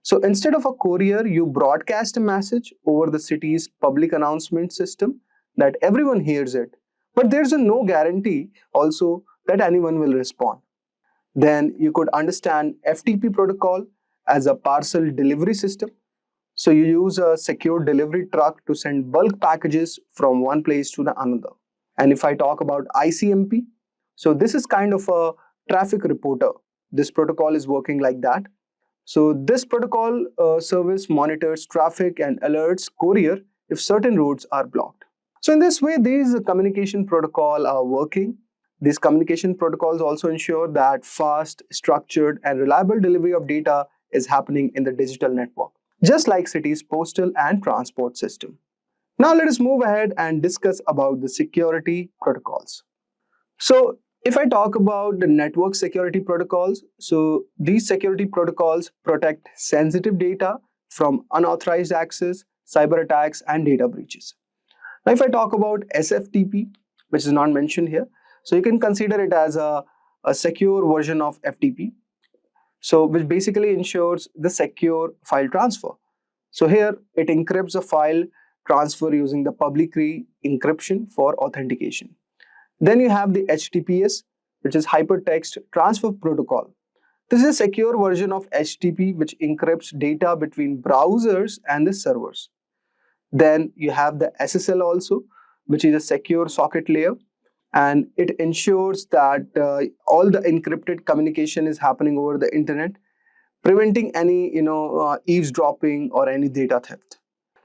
So instead of a courier, you broadcast a message over the city's public announcement system that everyone hears it. But there's no guarantee also that anyone will respond. Then you could understand FTP protocol as a parcel delivery system. So you use a secure delivery truck to send bulk packages from one place to the another. And if I talk about ICMP, so this is kind of a traffic reporter. This protocol is working like that. So this protocol service monitors traffic and alerts courier if certain routes are blocked. So in this way, these communication protocols are working. These communication protocols also ensure that fast, structured, and reliable delivery of data is happening in the digital network, just like cities' postal and transport system. Now let us move ahead and discuss about the security protocols. So if I talk about the network security protocols, so these security protocols protect sensitive data from unauthorized access, cyber attacks, and data breaches. Now, if I talk about SFTP, which is not mentioned here, so you can consider it as a secure version of FTP, so which basically ensures the secure file transfer. So here it encrypts a file transfer using the public key encryption for authentication. Then you have the HTTPS, which is Hypertext Transfer Protocol. This is a secure version of HTTP which encrypts data between browsers and the servers. Then you have the SSL also, which is a secure socket layer, and it ensures that all the encrypted communication is happening over the internet, preventing any eavesdropping or any data theft.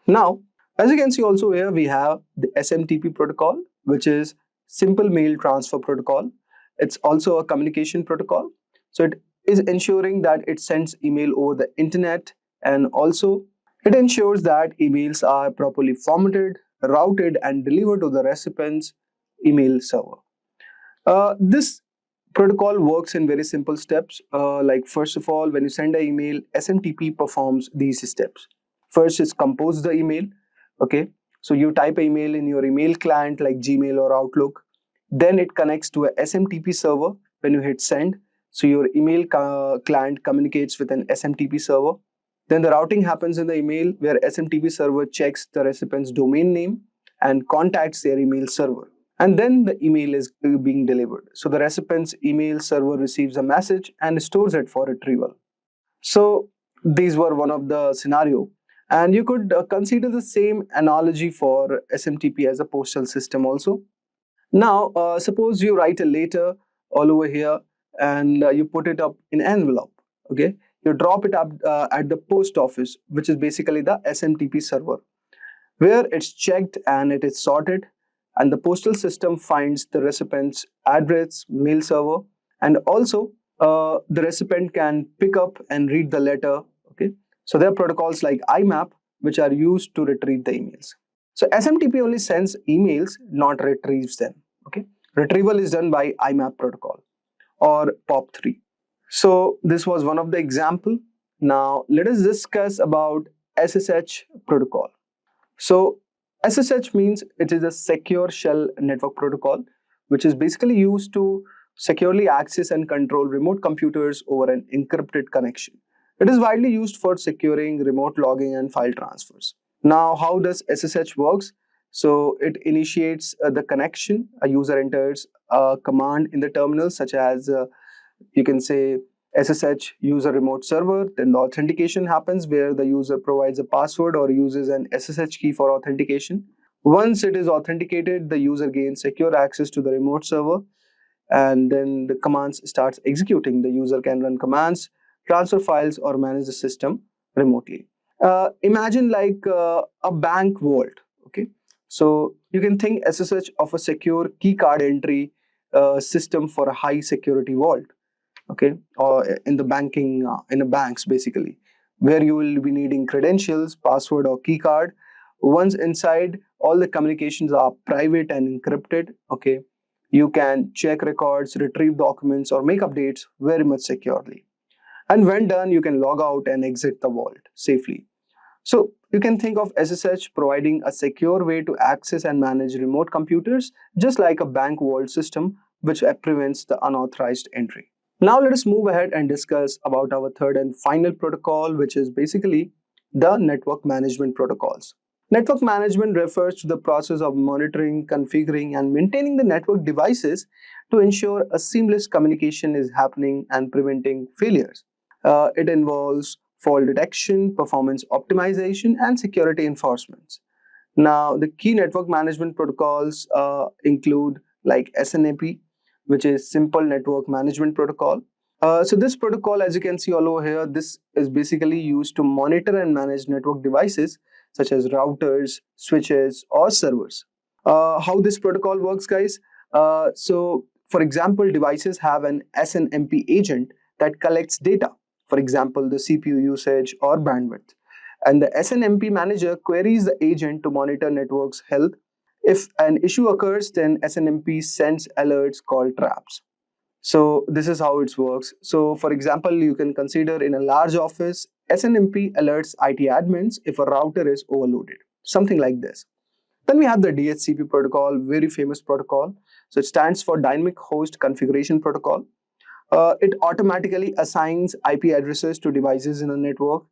Now, as you can see also here, we have the SMTP protocol, which is Simple Mail Transfer Protocol. It's also a communication protocol. So it is ensuring that it sends email over the internet, and also it ensures that emails are properly formatted, routed, and delivered to the recipient's email server. This protocol works in very simple steps. Like first of all, when you send an email, SMTP performs these steps. First is compose the email. Okay, so you type an email in your email client like Gmail or Outlook. Then it connects to a SMTP server when you hit send. So your email client communicates with an SMTP server. Then the routing happens in the email where SMTP server checks the recipient's domain name and contacts their email server. And then the email is being delivered. So the recipient's email server receives a message and stores it for retrieval. So these were one of the scenario. And you could consider the same analogy for SMTP as a postal system also. Now, suppose you write a letter all over here and you put it up in envelope. Okay, you drop it up at the post office, which is basically the SMTP server, where it's checked and it is sorted, and the postal system finds the recipient's address, mail server, and also the recipient can pick up and read the letter. Okay, so there are protocols like IMAP which are used to retrieve the emails. So SMTP only sends emails, not retrieves them. Okay, retrieval is done by IMAP protocol or POP3. So this was one of the example. Now let us discuss about SSH protocol. So SSH means it is a secure shell network protocol, which is basically used to securely access and control remote computers over an encrypted connection. It is widely used for securing remote logging and file transfers. Now, how does SSH works? So it initiates the connection. A user enters a command in the terminal, such as you can say SSH user remote server. Then the authentication happens where the user provides a password or uses an SSH key for authentication. Once it is authenticated, the user gains secure access to the remote server, and then the commands starts executing. The user can run commands, transfer files, or manage the system remotely. Imagine like a bank vault. Okay, so you can think SSH of a secure key card entry system for a high security vault. Okay, or in the banking, in the banks basically, where you will be needing credentials, password, or key card. Once inside, all the communications are private and encrypted. Okay, you can check records, retrieve documents, or make updates very much securely. And when done, you can log out and exit the vault safely. So you can think of SSH providing a secure way to access and manage remote computers, just like a bank vault system, which prevents the unauthorized entry. Now let us move ahead and discuss about our third and final protocol, which is basically the network management protocols. Network management refers to the process of monitoring, configuring, and maintaining the network devices to ensure a seamless communication is happening and preventing failures. It involves fault detection, performance optimization, and security enforcement. Now, the key network management protocols include like SNMP, which is Simple Network Management Protocol. So this protocol, as you can see all over here, this is basically used to monitor and manage network devices such as routers, switches, or servers. How this protocol works, guys? So, for example, devices have an SNMP agent that collects data, for example, the CPU usage or bandwidth. And the SNMP manager queries the agent to monitor network's health. If an issue occurs, then SNMP sends alerts called traps. So this is how it works. So for example, you can consider in a large office, SNMP alerts IT admins if a router is overloaded, something like this. Then we have the DHCP protocol, very famous protocol. So it stands for Dynamic Host Configuration Protocol. It automatically assigns IP addresses to devices in a network.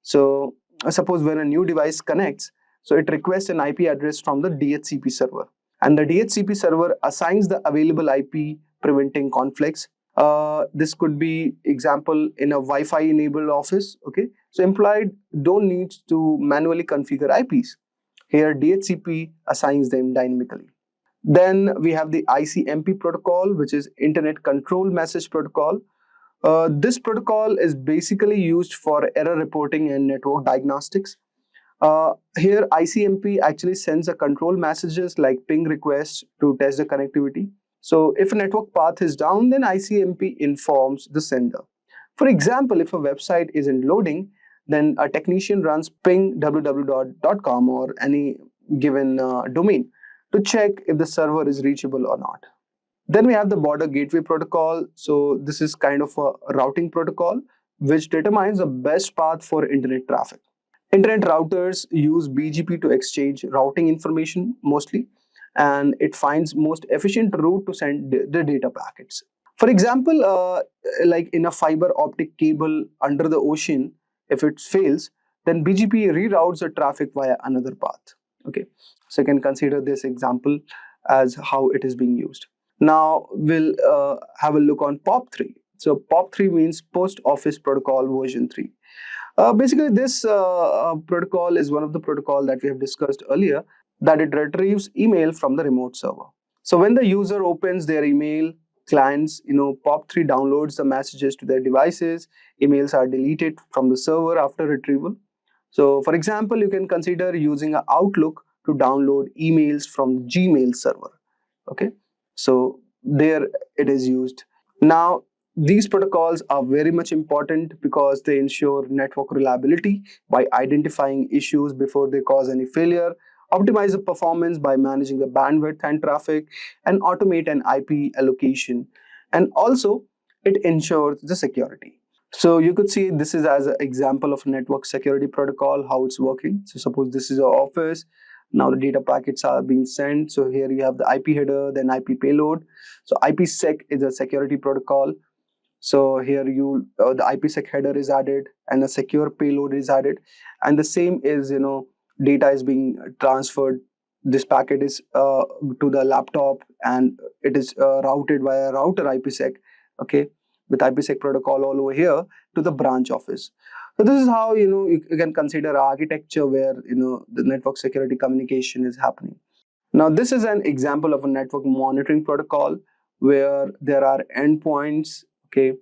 So suppose when a new device connects, so it requests an IP address from the DHCP server, and the DHCP server assigns the available IP, preventing conflicts. This could be example in a Wi-Fi enabled office. Okay, so employee don't need to manually configure IPs. Here DHCP assigns them dynamically. Then we have the ICMP protocol, which is Internet Control Message Protocol. This protocol is basically used for error reporting and network diagnostics. Here ICMP actually sends a control messages like ping requests to test the connectivity. So if a network path is down, then ICMP informs the sender. For example, if a website isn't loading, then a technician runs ping www.com or any given domain to check if the server is reachable or not. Then we have the border gateway protocol. So this is kind of a routing protocol which determines the best path for internet traffic. Internet routers use BGP to exchange routing information mostly, and it finds most efficient route to send the data packets. For example, like in a fiber optic cable under the ocean, if it fails, then BGP reroutes the traffic via another path. Okay, so you can consider this example as how it is being used. Now we'll have a look on POP3. So POP3 means Post Office Protocol version 3. Basically, this protocol is one of the protocol that we have discussed earlier, that it retrieves email from the remote server. So when the user opens their email clients, POP3 downloads the messages to their devices. Emails are deleted from the server after retrieval. So for example, you can consider using an Outlook to download emails from Gmail server. Okay, so there it is used. Now, these protocols are very much important because they ensure network reliability by identifying issues before they cause any failure, optimize the performance by managing the bandwidth and traffic, and automate an IP allocation. And also, it ensures the security. So you could see this is as an example of network security protocol, how it's working. So suppose this is your office. Now the data packets are being sent. So here you have the IP header, then IP payload. So IPsec is a security protocol. So here the IPsec header is added and a secure payload is added. And the same is, data is being transferred. This packet is to the laptop and it is routed via router IPsec, okay, with IPsec protocol all over here to the branch office. So this is how you can consider architecture where the network security communication is happening. Now this is an example of a network monitoring protocol where there are endpoints, okay,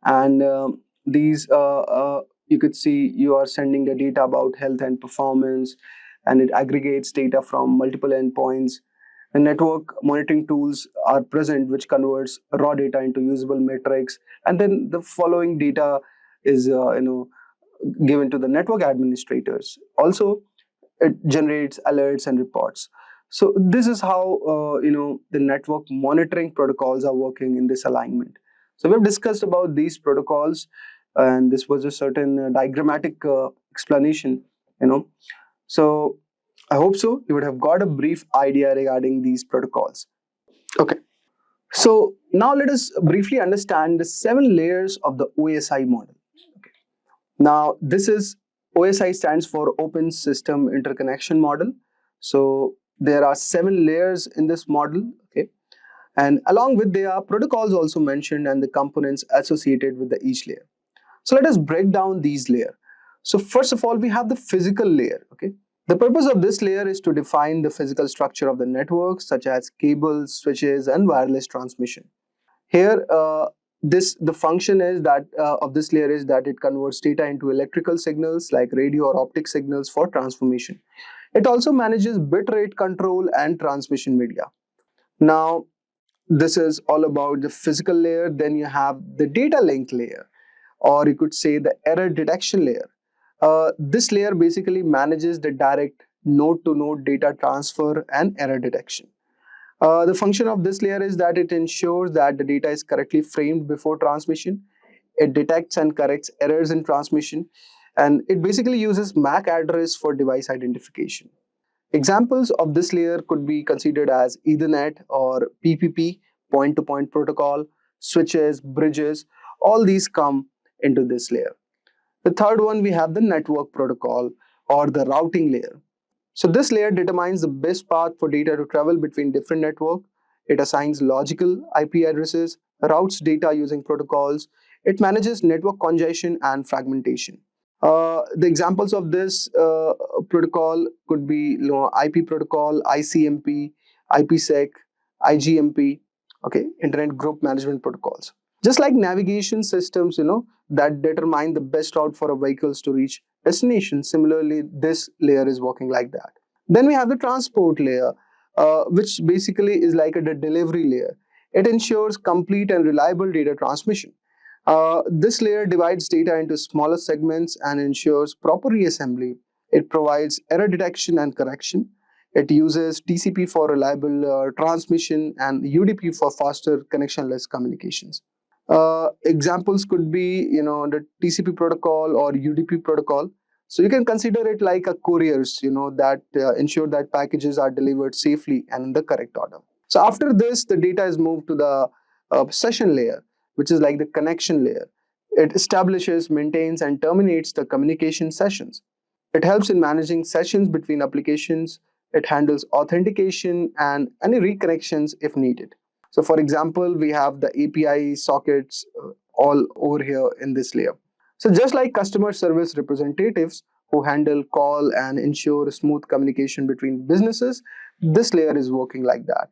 and these you could see you are sending the data about health and performance, and it aggregates data from multiple endpoints. The network monitoring tools are present which converts raw data into usable metrics, and then the following data is given to the network administrators. Also, it generates alerts and reports. So this is how the network monitoring protocols are working in this alignment. So we've discussed about these protocols, and this was a certain diagrammatic explanation. So I hope so you would have got a brief idea regarding these protocols. Okay. So now let us briefly understand the 7 layers of the OSI model. Okay. Now this is OSI stands for Open System Interconnection Model. So there are 7 layers in this model, okay, and along with there are protocols also mentioned and the components associated with each layer. So let us break down these layers. So first of all, we have the physical layer, okay. The purpose of this layer is to define the physical structure of the network, such as cables, switches, and wireless transmission. Here, the function is that of this layer is that it converts data into electrical signals like radio or optic signals for transformation. It also manages bit rate control and transmission media. Now, this is all about the physical layer. Then you have the data link layer, or you could say the error detection layer. This layer basically manages the direct node-to-node data transfer and error detection. The function of this layer is that it ensures that the data is correctly framed before transmission. It detects and corrects errors in transmission, and it basically uses MAC address for device identification. Examples of this layer could be considered as Ethernet or PPP, point-to-point protocol, switches, bridges. All these come into this layer. The third one, we have the network protocol or the routing layer. So this layer determines the best path for data to travel between different networks. It assigns logical IP addresses, routes data using protocols. It manages network congestion and fragmentation. The examples of this protocol could be IP protocol, ICMP, IPsec, IGMP, okay, Internet Group Management Protocols. Just like navigation systems, that determine the best route for a vehicles to reach destination. Similarly, this layer is working like that. Then we have the transport layer, which basically is like a delivery layer. It ensures complete and reliable data transmission. This layer divides data into smaller segments and ensures proper reassembly. It provides error detection and correction. It uses TCP for reliable transmission and UDP for faster connectionless communications. Examples could be, the TCP protocol or UDP protocol. So you can consider it like a couriers, that ensure that packages are delivered safely and in the correct order. So after this, the data is moved to the session layer, which is like the connection layer. It establishes, maintains, and terminates the communication sessions. It helps in managing sessions between applications. It handles authentication and any reconnections if needed. So for example, we have the API sockets all over here in this layer. So just like customer service representatives who handle call and ensure smooth communication between businesses, this layer is working like that.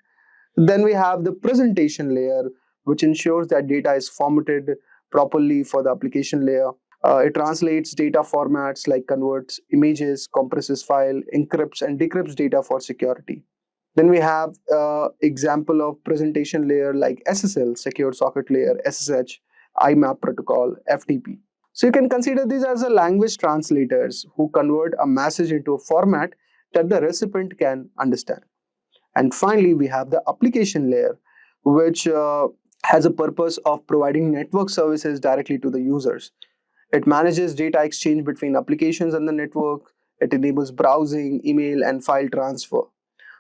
Then we have the presentation layer, which ensures that data is formatted properly for the application layer. It translates data formats like converts images, compresses file, encrypts and decrypts data for security. Then we have example of presentation layer like SSL, Secure Socket Layer, SSH, IMAP protocol, FTP. So you can consider these as a language translators who convert a message into a format that the recipient can understand. And finally, we have the application layer, which has a purpose of providing network services directly to the users. It manages data exchange between applications and the network. It enables browsing, email, and file transfer.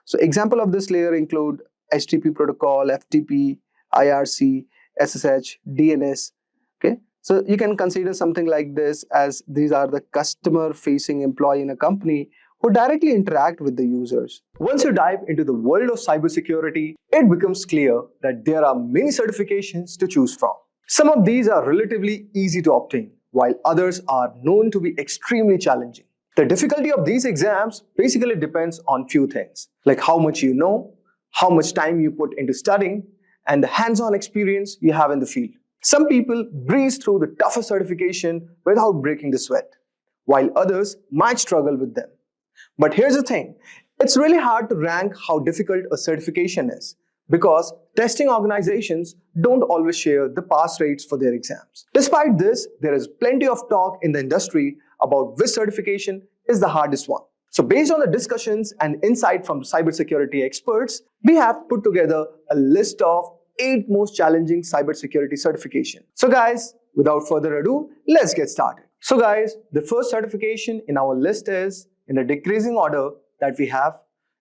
So example of this layer include HTTP protocol, FTP, IRC, SSH, DNS. Okay, so you can consider something like this as these are the customer-facing employee in a company who directly interact with the users. Once you dive into the world of cybersecurity, it becomes clear that there are many certifications to choose from. Some of these are relatively easy to obtain, while others are known to be extremely challenging. The difficulty of these exams basically depends on few things, like how much you know, how much time you put into studying, and the hands-on experience you have in the field. Some people breeze through the toughest certification without breaking the sweat, while others might struggle with them. But here's the thing, it's really hard to rank how difficult a certification is because testing organizations don't always share the pass rates for their exams. Despite this, there is plenty of talk in the industry about which certification is the hardest one. So based on the discussions and insight from cybersecurity experts, we have put together a list of 8 most challenging cybersecurity certifications. So guys, without further ado, let's get started. So guys, the first certification in our list is, in the decreasing order that we have,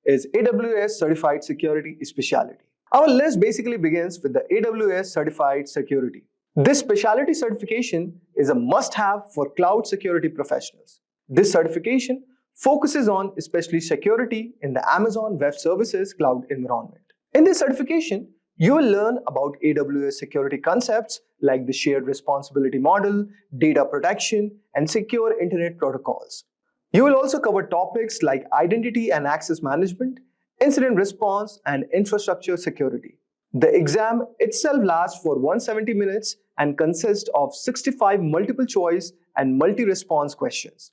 is AWS Certified Security Specialty. Our list basically begins with the AWS Certified Security. This specialty certification is a must-have for cloud security professionals. This certification focuses on especially security in the Amazon Web Services cloud environment. In this certification, you will learn about AWS security concepts like the shared responsibility model, data protection, and secure internet protocols. You will also cover topics like identity and access management, incident response, and infrastructure security. The exam itself lasts for 170 minutes and consists of 65 multiple choice and multi-response questions.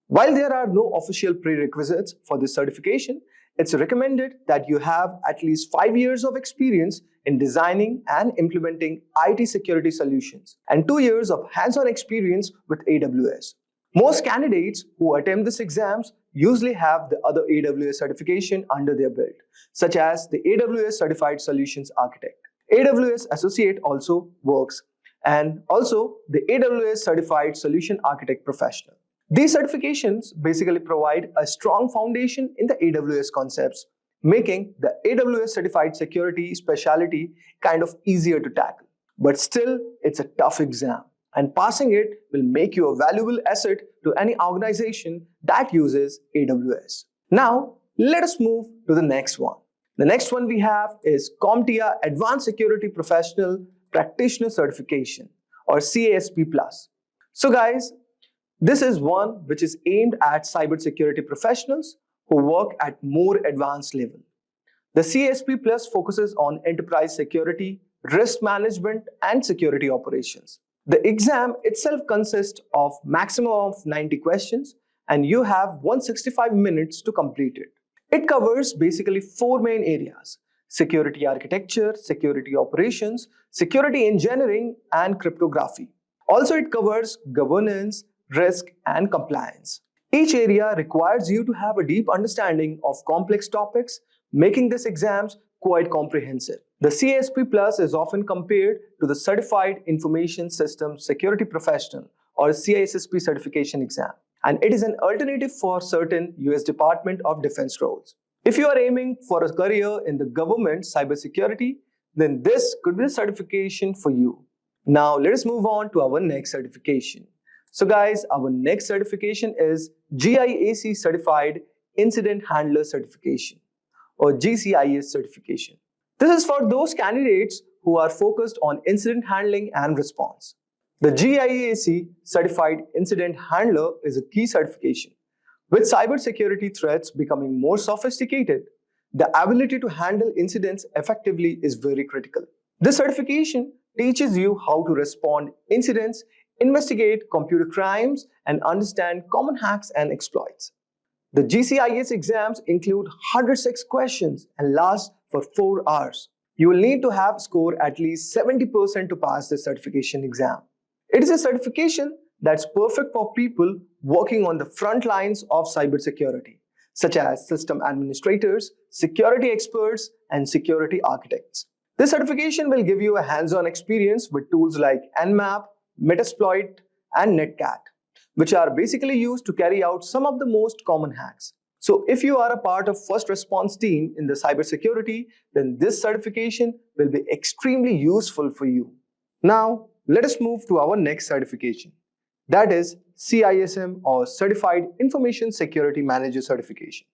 While there are no official prerequisites for this certification, it's recommended that you have at least 5 years of experience in designing and implementing IT security solutions and 2 years of hands-on experience with AWS. Most candidates who attempt these exams usually have the other AWS certification under their belt, such as the AWS Certified Solutions Architect. AWS Associate also works, and also the AWS Certified Solution Architect Professional. These certifications basically provide a strong foundation in the AWS concepts, making the AWS Certified Security Specialty kind of easier to tackle. But still, it's a tough exam, and passing it will make you a valuable asset to any organization that uses AWS. Now, let us move to the next one. The next one we have is CompTIA Advanced Security Professional Practitioner Certification, or CASP+. So guys, this is one which is aimed at cybersecurity professionals who work at more advanced level. The CASP Plus focuses on enterprise security, risk management, and security operations. The exam itself consists of maximum of 90 questions, and you have 165 minutes to complete it. It covers basically 4 main areas: security architecture, security operations, security engineering, and cryptography. Also, it covers governance, risk, and compliance. Each area requires you to have a deep understanding of complex topics, making these exams quite comprehensive. The CASP Plus is often compared to the Certified Information Systems Security Professional, or CISSP certification exam, and it is an alternative for certain US Department of Defense roles. If you are aiming for a career in the government cybersecurity, then this could be a certification for you. Now let us move on to our next certification. So guys, our next certification is GIAC Certified Incident Handler Certification, or GCIS certification. This is for those candidates who are focused on incident handling and response. The GIAC Certified Incident Handler is a key certification. With cybersecurity threats becoming more sophisticated, the ability to handle incidents effectively is very critical. This certification teaches you how to respond to incidents, investigate computer crimes, and understand common hacks and exploits. The GCIS exams include 106 questions and last for 4 hours. You will need to have scored at least 70% to pass this certification exam. It is a certification that's perfect for people working on the front lines of cybersecurity, such as system administrators, security experts, and security architects. This certification will give you a hands-on experience with tools like Nmap, Metasploit, and Netcat, which are basically used to carry out some of the most common hacks. So if you are a part of first response team in the cybersecurity, then this certification will be extremely useful for you. Now, let us move to our next certification. That is CISM, or Certified Information Security Manager certification.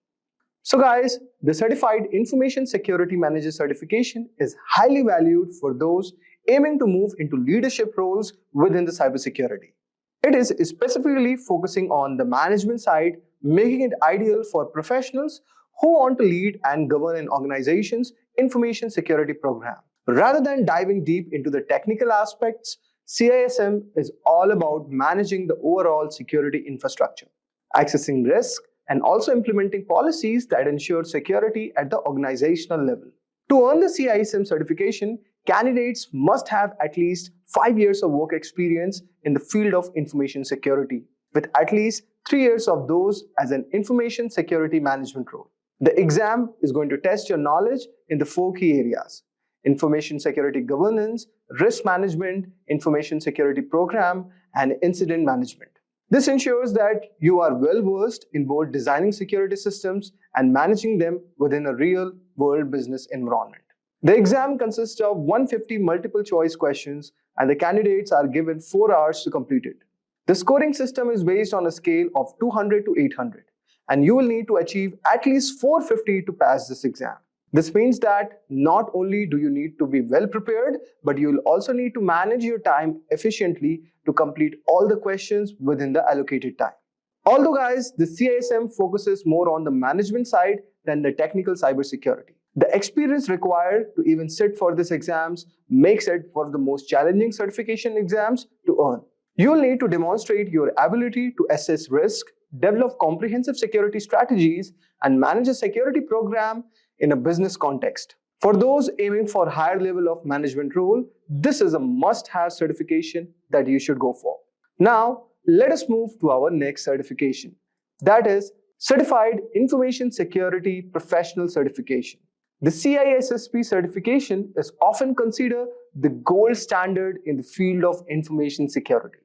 So guys, the Certified Information Security Manager certification is highly valued for those aiming to move into leadership roles within the cybersecurity. It is specifically focusing on the management side, making it ideal for professionals who want to lead and govern an organization's information security program. Rather than diving deep into the technical aspects, CISM is all about managing the overall security infrastructure, accessing risk, and also implementing policies that ensure security at the organizational level. To earn the CISM certification, candidates must have at least 5 years of work experience in the field of information security, with at least 3 years of those as an information security management role. The exam is going to test your knowledge in the 4 key areas: information security governance, risk management, information security program, and incident management. This ensures that you are well versed in both designing security systems and managing them within a real-world business environment. The exam consists of 150 multiple choice questions, and the candidates are given 4 hours to complete it. The scoring system is based on a scale of 200 to 800, and you will need to achieve at least 450 to pass this exam. This means that not only do you need to be well prepared, but you will also need to manage your time efficiently to complete all the questions within the allocated time. Although guys, the CISM focuses more on the management side than the technical cybersecurity. The experience required to even sit for these exams makes it one of the most challenging certification exams to earn. You will need to demonstrate your ability to assess risk, develop comprehensive security strategies, and manage a security program in a business context. For those aiming for higher level of management role, this is a must-have certification that you should go for. Now, let us move to our next certification. That is Certified Information Security Professional Certification. The CISSP certification is often considered the gold standard in the field of information security.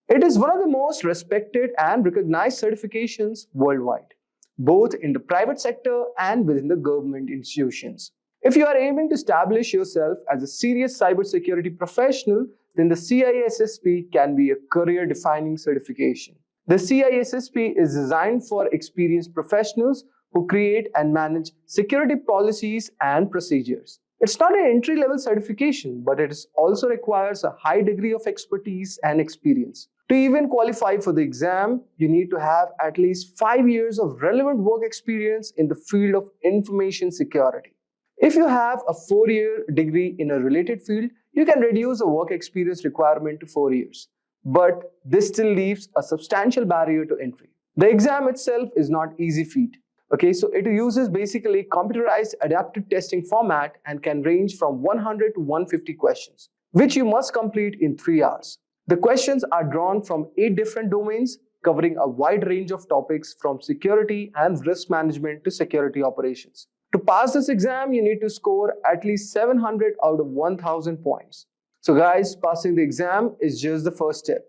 It is one of the most respected and recognized certifications worldwide, both in the private sector and within the government institutions. If you are aiming to establish yourself as a serious cybersecurity professional, then the CISSP can be a career-defining certification. The CISSP is designed for experienced professionals who create and manage security policies and procedures. It's not an entry-level certification, but it also requires a high degree of expertise and experience. To even qualify for the exam, you need to have at least 5 years of relevant work experience in the field of information security. If you have a 4-year degree in a related field, you can reduce the work experience requirement to 4 years. But this still leaves a substantial barrier to entry. The exam itself is not easy feat. Okay, so it uses basically computerized adaptive testing format and can range from 100 to 150 questions, which you must complete in 3 hours. The questions are drawn from 8 different domains, covering a wide range of topics from security and risk management to security operations. To pass this exam, you need to score at least 700 out of 1000 points. So guys, passing the exam is just the first step.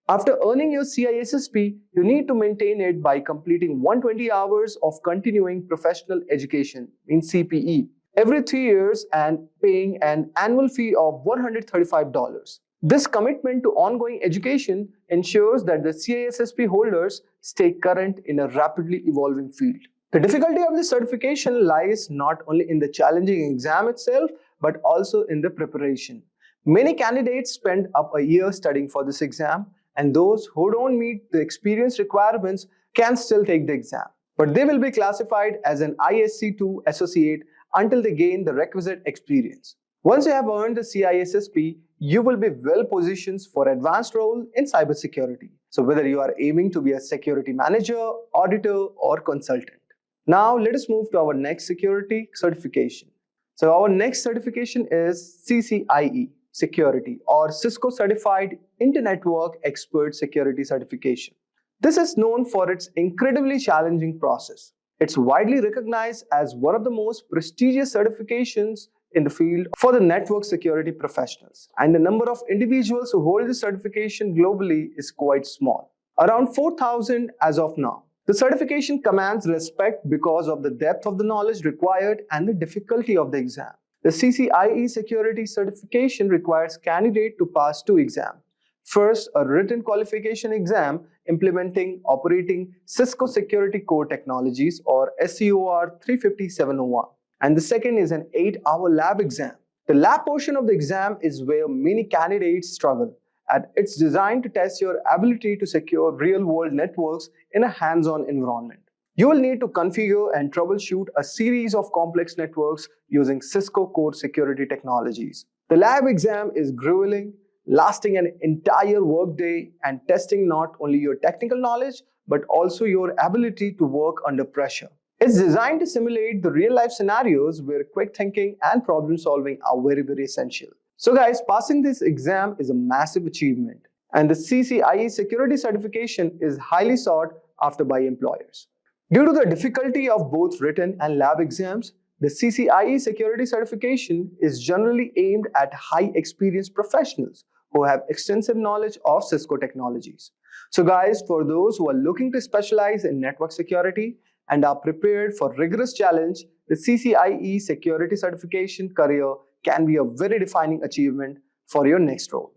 After earning your CISSP, you need to maintain it by completing 120 hours of continuing professional education in CPE every 3 years and paying an annual fee of $135. This commitment to ongoing education ensures that the CISSP holders stay current in a rapidly evolving field. The difficulty of this certification lies not only in the challenging exam itself, but also in the preparation. Many candidates spend up a year studying for this exam, and those who don't meet the experience requirements can still take the exam. But they will be classified as an ISC2 associate until they gain the requisite experience. Once you have earned the CISSP, you will be well positioned for advanced role in cybersecurity. So whether you are aiming to be a security manager, auditor, or consultant. Now let us move to our next security certification. So our next certification is CCIE Security, or Cisco Certified Inter-Network Expert Security Certification. This is known for its incredibly challenging process. It's widely recognized as one of the most prestigious certifications in the field for the network security professionals, and the number of individuals who hold this certification globally is quite small, around 4,000 as of now. The certification commands respect because of the depth of the knowledge required and the difficulty of the exam. The CCIE Security Certification requires candidate to pass 2 exams. First, a written qualification exam implementing operating Cisco Security Core Technologies, or SCOR 35701. And the second is an 8-hour lab exam. The lab portion of the exam is where many candidates struggle, and it's designed to test your ability to secure real-world networks in a hands-on environment. You will need to configure and troubleshoot a series of complex networks using Cisco core security technologies. The lab exam is grueling, lasting an entire workday and testing not only your technical knowledge but also your ability to work under pressure. It's designed to simulate the real-life scenarios where quick thinking and problem solving are very essential. So guys, passing this exam is a massive achievement, and the CCIE security certification is highly sought after by employers. Due to the difficulty of both written and lab exams, the CCIE security certification is generally aimed at high experienced professionals who have extensive knowledge of Cisco technologies. So guys, for those who are looking to specialize in network security and are prepared for rigorous challenge, the CCIE security certification career can be a very defining achievement for your next role.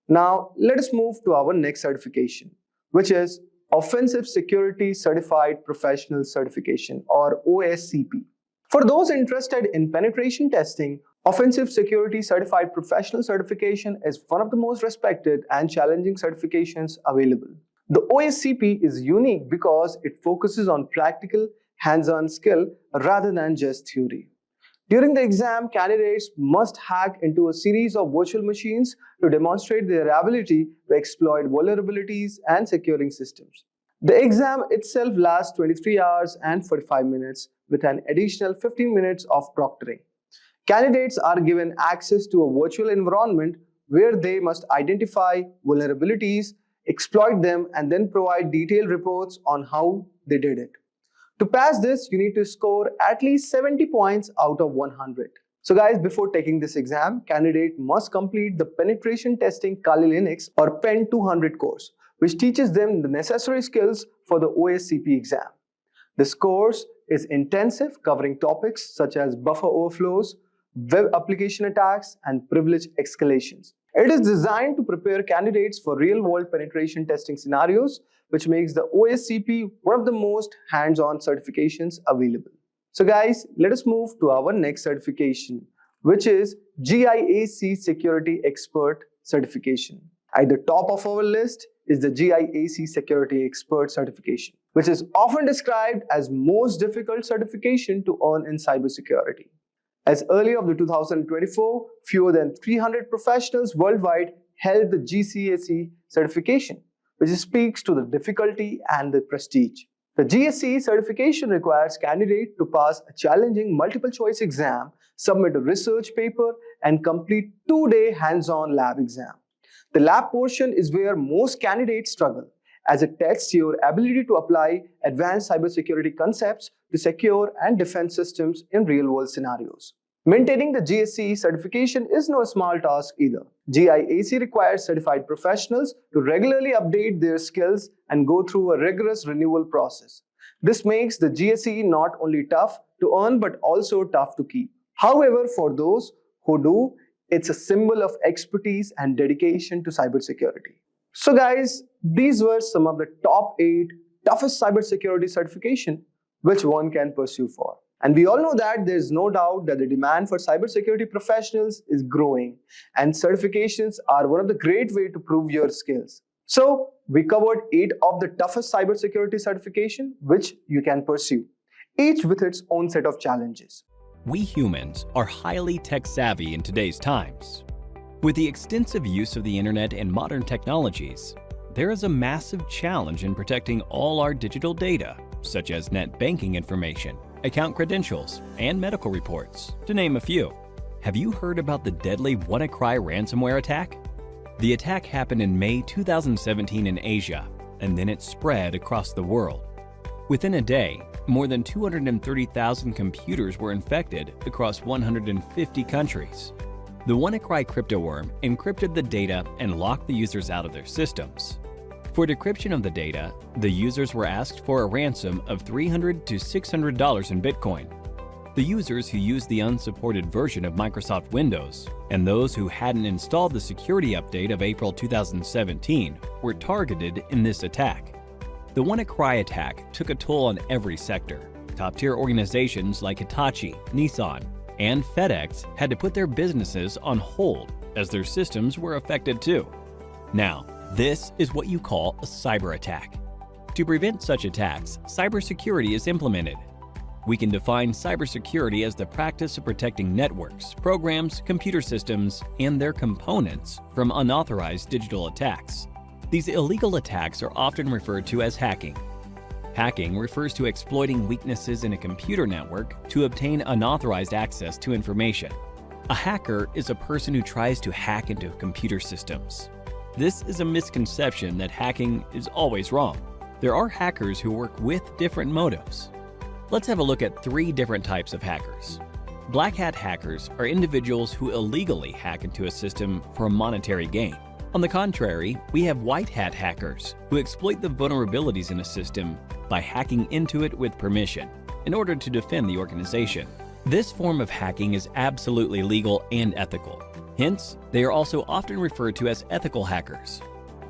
Now, let us move to our next certification, which is Offensive Security Certified Professional Certification, or OSCP. For those interested in penetration testing, Offensive Security Certified Professional Certification is one of the most respected and challenging certifications available. The OSCP is unique because it focuses on practical, hands-on skill rather than just theory. During the exam, candidates must hack into a series of virtual machines to demonstrate their ability to exploit vulnerabilities and securing systems. The exam itself lasts 23 hours and 45 minutes with an additional 15 minutes of proctoring. Candidates are given access to a virtual environment where they must identify vulnerabilities, exploit them, and then provide detailed reports on how they did it. To pass this, you need to score at least 70 points out of 100. So guys, before taking this exam, candidate must complete the Penetration Testing Kali Linux or PEN 200 course, which teaches them the necessary skills for the OSCP exam. This course is intensive, covering topics such as buffer overflows, web application attacks, and privilege escalations. It is designed to prepare candidates for real-world penetration testing scenarios, which makes the OSCP one of the most hands-on certifications available. So guys, let us move to our next certification, which is GIAC Security Expert Certification. At the top of our list is the GIAC Security Expert Certification, which is often described as most difficult certification to earn in cybersecurity. As early of the 2024, fewer than 300 professionals worldwide held the GCAC certification, which speaks to the difficulty and the prestige. The GSC certification requires candidates to pass a challenging multiple choice exam, submit a research paper, and complete 2-day hands-on lab exam. The lab portion is where most candidates struggle, as it tests your ability to apply advanced cybersecurity concepts to secure and defend systems in real-world scenarios. Maintaining the GSC certification is no small task either. GIAC requires certified professionals to regularly update their skills and go through a rigorous renewal process. This makes the GSC not only tough to earn but also tough to keep. However, for those who do, it's a symbol of expertise and dedication to cybersecurity. So guys, these were some of the top 8 toughest cybersecurity certification which one can pursue for. And we all know that there's no doubt that the demand for cybersecurity professionals is growing, and certifications are one of the great ways to prove your skills. So we covered 8 of the toughest cybersecurity certification which you can pursue, each with its own set of challenges. We humans are highly tech-savvy in today's times. With the extensive use of the internet and modern technologies, there is a massive challenge in protecting all our digital data, such as net banking information, account credentials, and medical reports, to name a few. Have you heard about the deadly WannaCry ransomware attack? The attack happened in May 2017 in Asia, and then it spread across the world. Within a day, more than 230,000 computers were infected across 150 countries. The WannaCry cryptoworm encrypted the data and locked the users out of their systems. For decryption of the data, the users were asked for a ransom of $300 to $600 in Bitcoin. The users who used the unsupported version of Microsoft Windows and those who hadn't installed the security update of April 2017 were targeted in this attack. The WannaCry attack took a toll on every sector. Top-tier organizations like Hitachi, Nissan, and FedEx had to put their businesses on hold as their systems were affected too. Now, this is what you call a cyber attack. To prevent such attacks, cybersecurity is implemented. We can define cybersecurity as the practice of protecting networks, programs, computer systems, and their components from unauthorized digital attacks. These illegal attacks are often referred to as hacking. Hacking refers to exploiting weaknesses in a computer network to obtain unauthorized access to information. A hacker is a person who tries to hack into computer systems. This is a misconception that hacking is always wrong. There are hackers who work with different motives. Let's have a look at 3 different types of hackers. Black hat hackers are individuals who illegally hack into a system for monetary gain. On the contrary, we have white hat hackers who exploit the vulnerabilities in a system by hacking into it with permission in order to defend the organization. This form of hacking is absolutely legal and ethical. Hence, they are also often referred to as ethical hackers.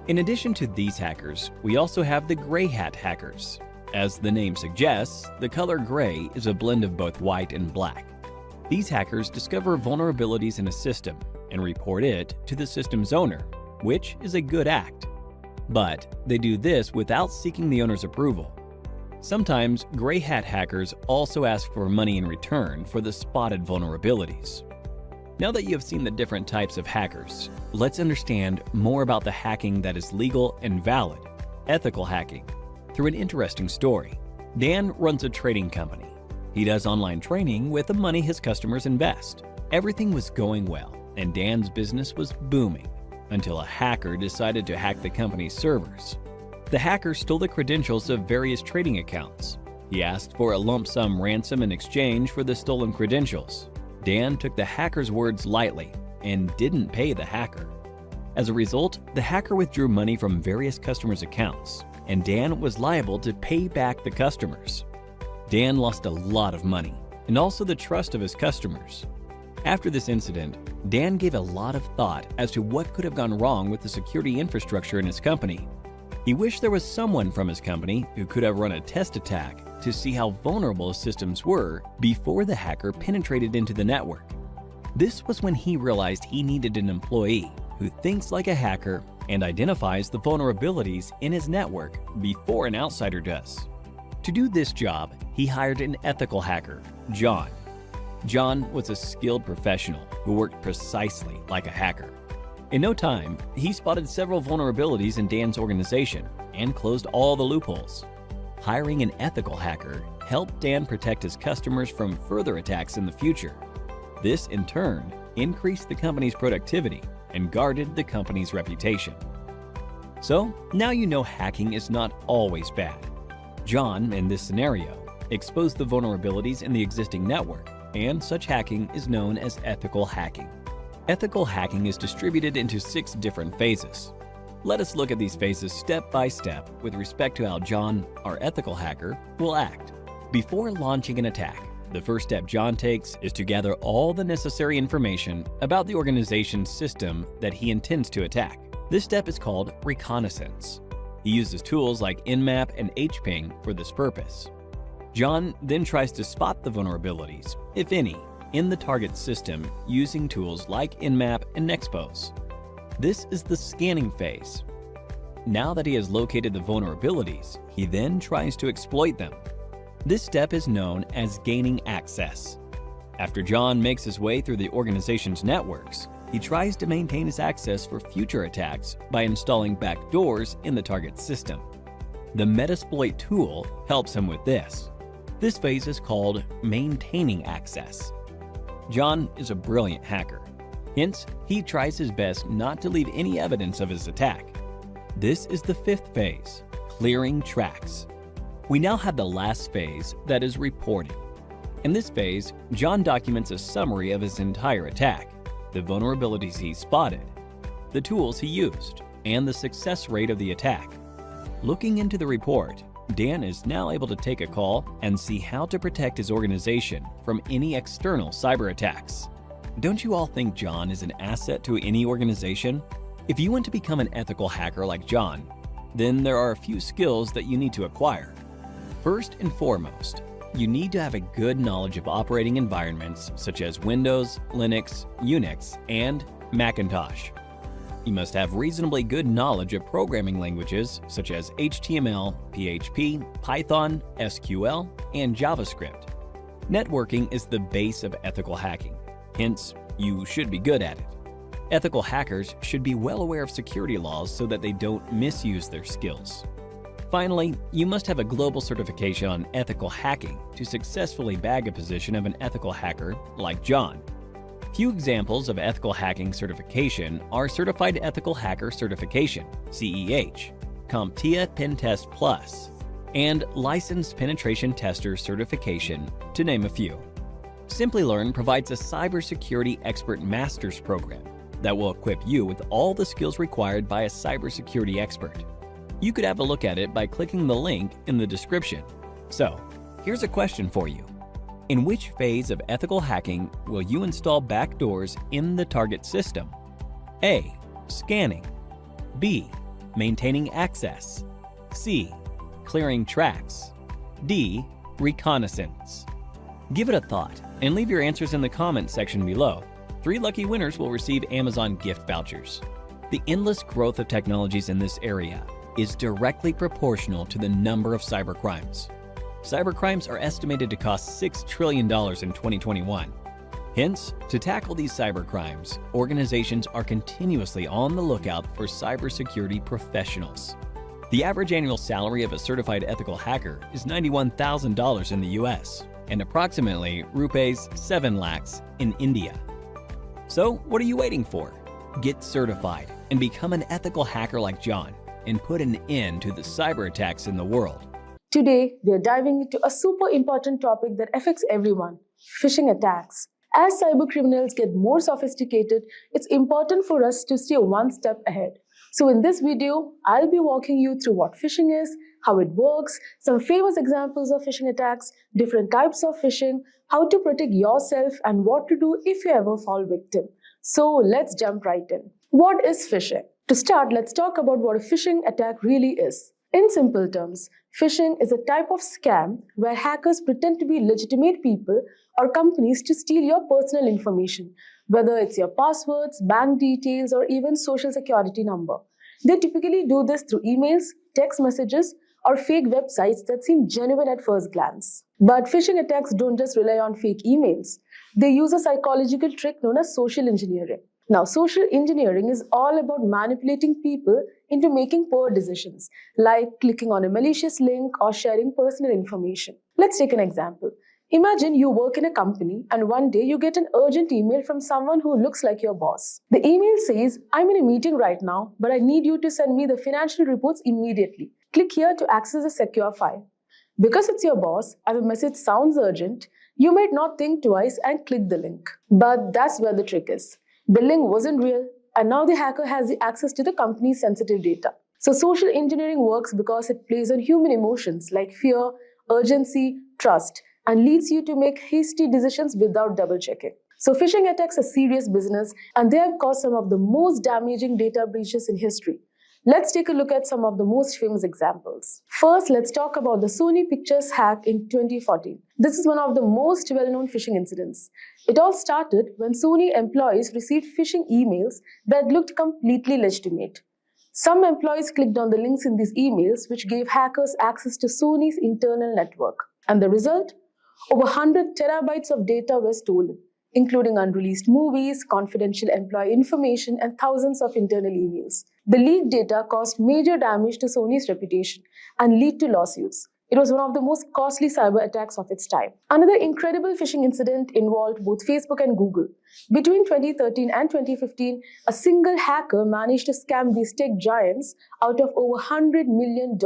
In addition to these hackers, we also have the gray hat hackers. As the name suggests, the color gray is a blend of both white and black. These hackers discover vulnerabilities in a system and report it to the system's owner, which is a good act. But they do this without seeking the owner's approval. Sometimes gray hat hackers also ask for money in return for the spotted vulnerabilities. Now that you have seen the different types of hackers, let's understand more about the hacking that is legal and valid, ethical hacking, through an interesting story. Dan runs a trading company. He does online training with the money his customers invest. Everything was going well, and Dan's business was booming until a hacker decided to hack the company's servers. The hacker stole the credentials of various trading accounts. He asked for a lump sum ransom in exchange for the stolen credentials. Dan took the hacker's words lightly and didn't pay the hacker. As a result, the hacker withdrew money from various customers' accounts, and Dan was liable to pay back the customers. Dan lost a lot of money and also the trust of his customers. After this incident, Dan gave a lot of thought as to what could have gone wrong with the security infrastructure in his company. He wished there was someone from his company who could have run a test attack to see how vulnerable his systems were before the hacker penetrated into the network. This was when he realized he needed an employee who thinks like a hacker and identifies the vulnerabilities in his network before an outsider does. To do this job, he hired an ethical hacker, John. John was a skilled professional who worked precisely like a hacker. In no time, he spotted several vulnerabilities in Dan's organization and closed all the loopholes. Hiring an ethical hacker helped Dan protect his customers from further attacks in the future. This, in turn, increased the company's productivity and guarded the company's reputation. So, now you know hacking is not always bad. John, in this scenario, exposed the vulnerabilities in the existing network, and such hacking is known as ethical hacking. Ethical hacking is distributed into 6 different phases. Let us look at these phases step by step with respect to how John, our ethical hacker, will act. Before launching an attack, the first step John takes is to gather all the necessary information about the organization's system that he intends to attack. This step is called reconnaissance. He uses tools like Nmap and hping for this purpose. John then tries to spot the vulnerabilities, if any, in the target system using tools like Nmap and Nexpose. This is the scanning phase. Now that he has located the vulnerabilities, he then tries to exploit them. This step is known as gaining access. After John makes his way through the organization's networks, he tries to maintain his access for future attacks by installing backdoors in the target system. The Metasploit tool helps him with this. This phase is called maintaining access. John is a brilliant hacker. Hence, he tries his best not to leave any evidence of his attack. This is the 5th phase, clearing tracks. We now have the last phase, that is reporting. In this phase, John documents a summary of his entire attack, the vulnerabilities he spotted, the tools he used, and the success rate of the attack. Looking into the report, Dan is now able to take a call and see how to protect his organization from any external cyber attacks. Don't you all think John is an asset to any organization? If you want to become an ethical hacker like John, then there are a few skills that you need to acquire. First and foremost, you need to have a good knowledge of operating environments such as Windows, Linux, Unix, and Macintosh. You must have reasonably good knowledge of programming languages such as HTML, PHP, Python, SQL, and JavaScript. Networking is the base of ethical hacking, hence, you should be good at it. Ethical hackers should be well aware of security laws so that they don't misuse their skills. Finally, you must have a global certification on ethical hacking to successfully bag a position of an ethical hacker like John. Few examples of ethical hacking certification are Certified Ethical Hacker Certification, CEH, CompTIA Pentest Plus, and Licensed Penetration Tester Certification, to name a few. Simplilearn provides a cybersecurity expert master's program that will equip you with all the skills required by a cybersecurity expert. You could have a look at it by clicking the link in the description. So, here's a question for you. In which phase of ethical hacking will you install backdoors in the target system? A. Scanning. B. Maintaining access. C. Clearing tracks. D. Reconnaissance. Give it a thought and leave your answers in the comments section below. 3 lucky winners will receive Amazon gift vouchers. The endless growth of technologies in this area is directly proportional to the number of cybercrimes. Cybercrimes are estimated to cost $6 trillion in 2021. Hence, to tackle these cybercrimes, organizations are continuously on the lookout for cybersecurity professionals. The average annual salary of a certified ethical hacker is $91,000 in the US and approximately rupees 7 lakhs in India. So, what are you waiting for? Get certified and become an ethical hacker like John and put an end to the cyber attacks in the world. Today, we are diving into a super important topic that affects everyone: phishing attacks. As cyber criminals get more sophisticated, it's important for us to stay one step ahead. So in this video, I'll be walking you through what phishing is, how it works, some famous examples of phishing attacks, different types of phishing, how to protect yourself, and what to do if you ever fall victim. So let's jump right in. What is phishing? To start, let's talk about what a phishing attack really is. In simple terms, phishing is a type of scam where hackers pretend to be legitimate people or companies to steal your personal information, whether it's your passwords, bank details, or even social security number. They typically do this through emails, text messages, or fake websites that seem genuine at first glance. But phishing attacks don't just rely on fake emails. They use a psychological trick known as social engineering. Now, social engineering is all about manipulating people into making poor decisions, like clicking on a malicious link or sharing personal information. Let's take an example. Imagine you work in a company and one day you get an urgent email from someone who looks like your boss. The email says, "I'm in a meeting right now, but I need you to send me the financial reports immediately. Click here to access a secure file." Because it's your boss and the message sounds urgent, you might not think twice and click the link. But that's where the trick is. The link wasn't real, and now the hacker has the access to the company's sensitive data. So social engineering works because it plays on human emotions like fear, urgency, trust, and leads you to make hasty decisions without double-checking. So phishing attacks are serious business, and they have caused some of the most damaging data breaches in history. Let's take a look at some of the most famous examples. First, let's talk about the Sony Pictures hack in 2014. This is one of the most well-known phishing incidents. It all started when Sony employees received phishing emails that looked completely legitimate. Some employees clicked on the links in these emails, which gave hackers access to Sony's internal network. And the result? Over 100 terabytes of data were stolen, including unreleased movies, confidential employee information, and thousands of internal emails. The leaked data caused major damage to Sony's reputation and led to lawsuits. It was one of the most costly cyber attacks of its time. Another incredible phishing incident involved both Facebook and Google. Between 2013 and 2015, a single hacker managed to scam these tech giants out of over $100 million.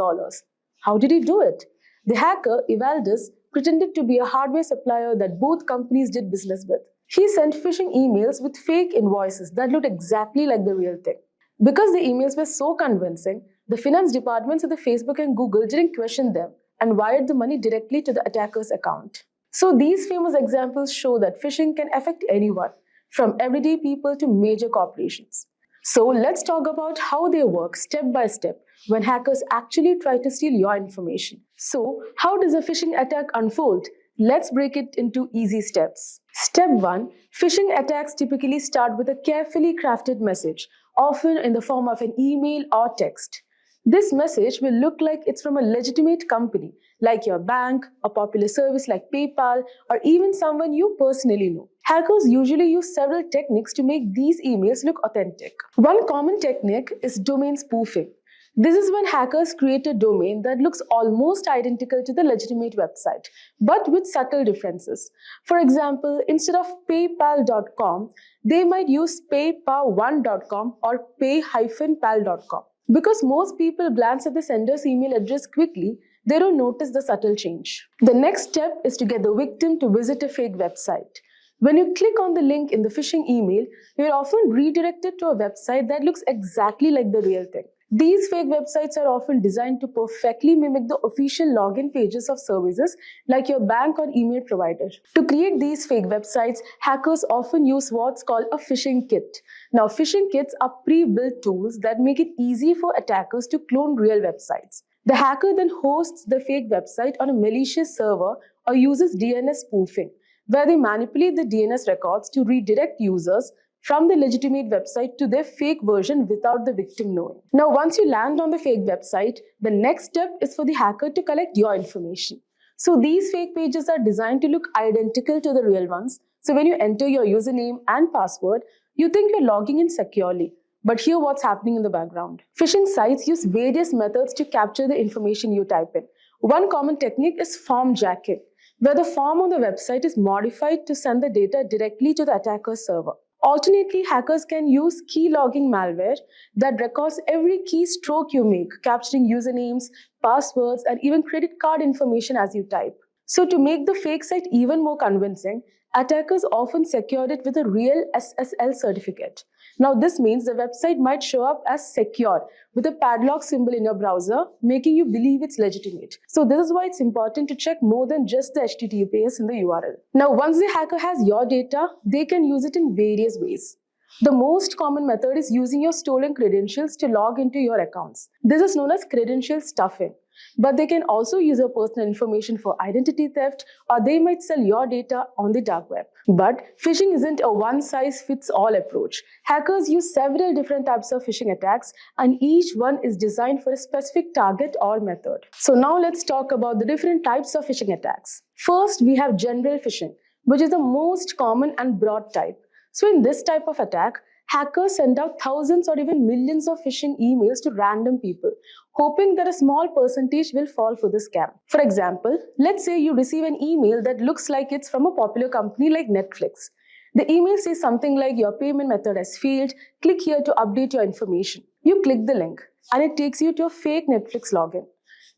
How did he do it? The hacker, Evaldus, pretended to be a hardware supplier that both companies did business with. He sent phishing emails with fake invoices that looked exactly like the real thing. Because the emails were so convincing, the finance departments of the Facebook and Google didn't question them and wired the money directly to the attacker's account. So these famous examples show that phishing can affect anyone, from everyday people to major corporations. So let's talk about how they work step by step when hackers actually try to steal your information. So how does a phishing attack unfold? Let's break it into easy steps. Step 1. Phishing attacks typically start with a carefully crafted message, often in the form of an email or text. This message will look like it's from a legitimate company, like your bank, a popular service like PayPal, or even someone you personally know. Hackers usually use several techniques to make these emails look authentic. One common technique is domain spoofing. This is when hackers create a domain that looks almost identical to the legitimate website, but with subtle differences. For example, instead of paypal.com, they might use paypal1.com or pay-pal.com. Because most people glance at the sender's email address quickly, they don't notice the subtle change. The next step is to get the victim to visit a fake website. When you click on the link in the phishing email, you're often redirected to a website that looks exactly like the real thing. These fake websites are often designed to perfectly mimic the official login pages of services like your bank or email provider. To create these fake websites, hackers often use what's called a phishing kit. Now, phishing kits are pre-built tools that make it easy for attackers to clone real websites. The hacker then hosts the fake website on a malicious server or uses DNS spoofing, where they manipulate the DNS records to redirect users from the legitimate website to their fake version without the victim knowing. Now, once you land on the fake website, the next step is for the hacker to collect your information. So these fake pages are designed to look identical to the real ones. So when you enter your username and password, you think you're logging in securely. But hear what's happening in the background. Phishing sites use various methods to capture the information you type in. One common technique is form jacking, where the form on the website is modified to send the data directly to the attacker's server. Alternately, hackers can use key logging malware that records every keystroke you make, capturing usernames, passwords, and even credit card information as you type. So to make the fake site even more convincing, attackers often secure it with a real SSL certificate. Now, this means the website might show up as secure with a padlock symbol in your browser, making you believe it's legitimate. So this is why it's important to check more than just the HTTPS in the URL. Now, once the hacker has your data, they can use it in various ways. The most common method is using your stolen credentials to log into your accounts. This is known as credential stuffing. But they can also use your personal information for identity theft, or they might sell your data on the dark web. But phishing isn't a one-size-fits-all approach. Hackers use several different types of phishing attacks, and each one is designed for a specific target or method. So now let's talk about the different types of phishing attacks. First, we have general phishing, which is the most common and broad type. So in this type of attack, hackers send out thousands or even millions of phishing emails to random people, hoping that a small percentage will fall for the scam. For example, let's say you receive an email that looks like it's from a popular company like Netflix. The email says something like, your payment method has failed, click here to update your information. You click the link and it takes you to a fake Netflix login.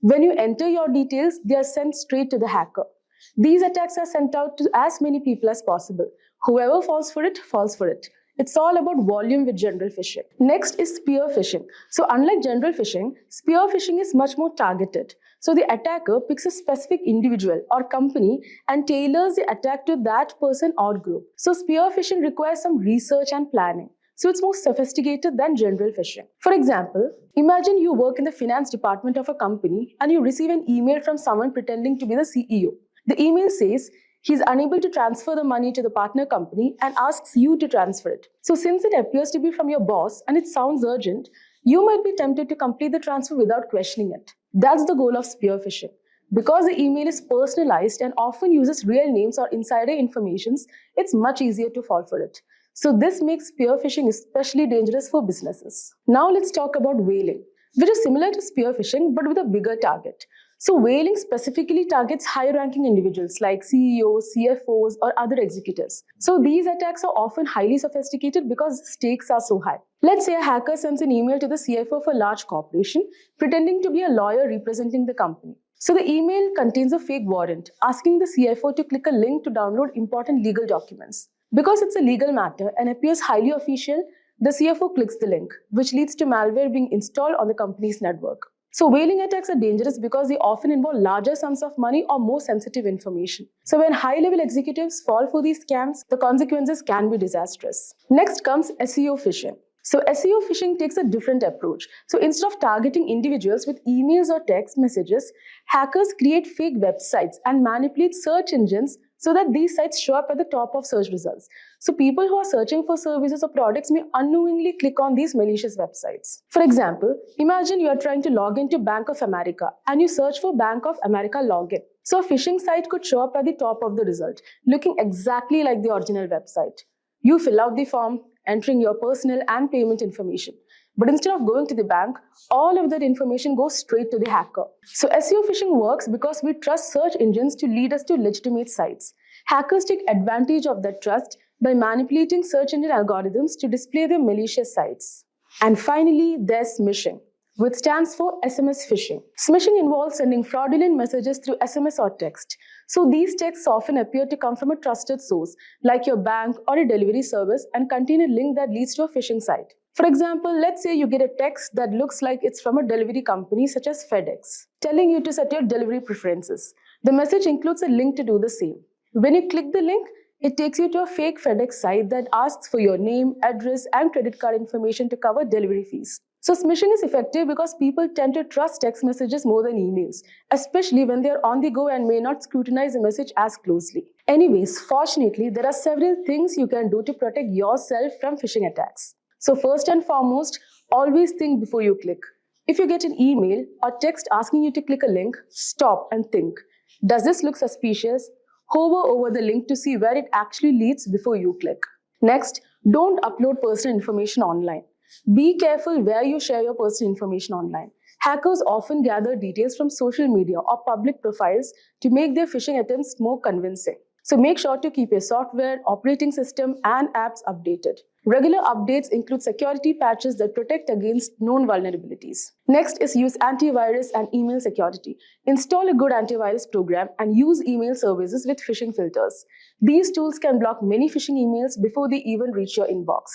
When you enter your details, they are sent straight to the hacker. These attacks are sent out to as many people as possible. Whoever falls for it, falls for it. It's all about volume with general phishing. Next is spear phishing. So unlike general phishing, spear phishing is much more targeted. So the attacker picks a specific individual or company and tailors the attack to that person or group. So spear phishing requires some research and planning. So it's more sophisticated than general phishing. For example, imagine you work in the finance department of a company and you receive an email from someone pretending to be the CEO. The email says, he's unable to transfer the money to the partner company and asks you to transfer it. So since it appears to be from your boss and it sounds urgent, you might be tempted to complete the transfer without questioning it. That's the goal of spear phishing. Because the email is personalized and often uses real names or insider information, it's much easier to fall for it. So this makes spear phishing especially dangerous for businesses. Now let's talk about whaling, which is similar to spear phishing but with a bigger target. So whaling specifically targets high-ranking individuals like CEOs, CFOs, or other executives. So these attacks are often highly sophisticated because the stakes are so high. Let's say a hacker sends an email to the CFO of a large corporation, pretending to be a lawyer representing the company. So the email contains a fake warrant, asking the CFO to click a link to download important legal documents. Because it's a legal matter and appears highly official, the CFO clicks the link, which leads to malware being installed on the company's network. So whaling attacks are dangerous because they often involve larger sums of money or more sensitive information. So when high-level executives fall for these scams, the consequences can be disastrous. Next comes SEO phishing. So SEO phishing takes a different approach. So instead of targeting individuals with emails or text messages, hackers create fake websites and manipulate search engines so that these sites show up at the top of search results. So people who are searching for services or products may unknowingly click on these malicious websites. For example, imagine you are trying to log into Bank of America and you search for Bank of America login. So a phishing site could show up at the top of the result, looking exactly like the original website. You fill out the form, entering your personal and payment information. But instead of going to the bank, all of that information goes straight to the hacker. So SEO phishing works because we trust search engines to lead us to legitimate sites. Hackers take advantage of that trust by manipulating search engine algorithms to display their malicious sites. And finally, there's smishing, which stands for SMS phishing. Smishing involves sending fraudulent messages through SMS or text. So these texts often appear to come from a trusted source, like your bank or a delivery service, and contain a link that leads to a phishing site. For example, let's say you get a text that looks like it's from a delivery company such as FedEx, telling you to set your delivery preferences. The message includes a link to do the same. When you click the link, it takes you to a fake FedEx site that asks for your name, address, and credit card information to cover delivery fees. So smishing is effective because people tend to trust text messages more than emails, especially when they are on the go and may not scrutinize a message as closely. Anyways, fortunately, there are several things you can do to protect yourself from phishing attacks. So first and foremost, always think before you click. If you get an email or text asking you to click a link, stop and think. Does this look suspicious? Hover over the link to see where it actually leads before you click. Next, don't upload personal information online. Be careful where you share your personal information online. Hackers often gather details from social media or public profiles to make their phishing attempts more convincing. So make sure to keep your software, operating system, and apps updated. Regular updates include security patches that protect against known vulnerabilities. Next is use antivirus and email security. Install a good antivirus program and use email services with phishing filters. These tools can block many phishing emails before they even reach your inbox.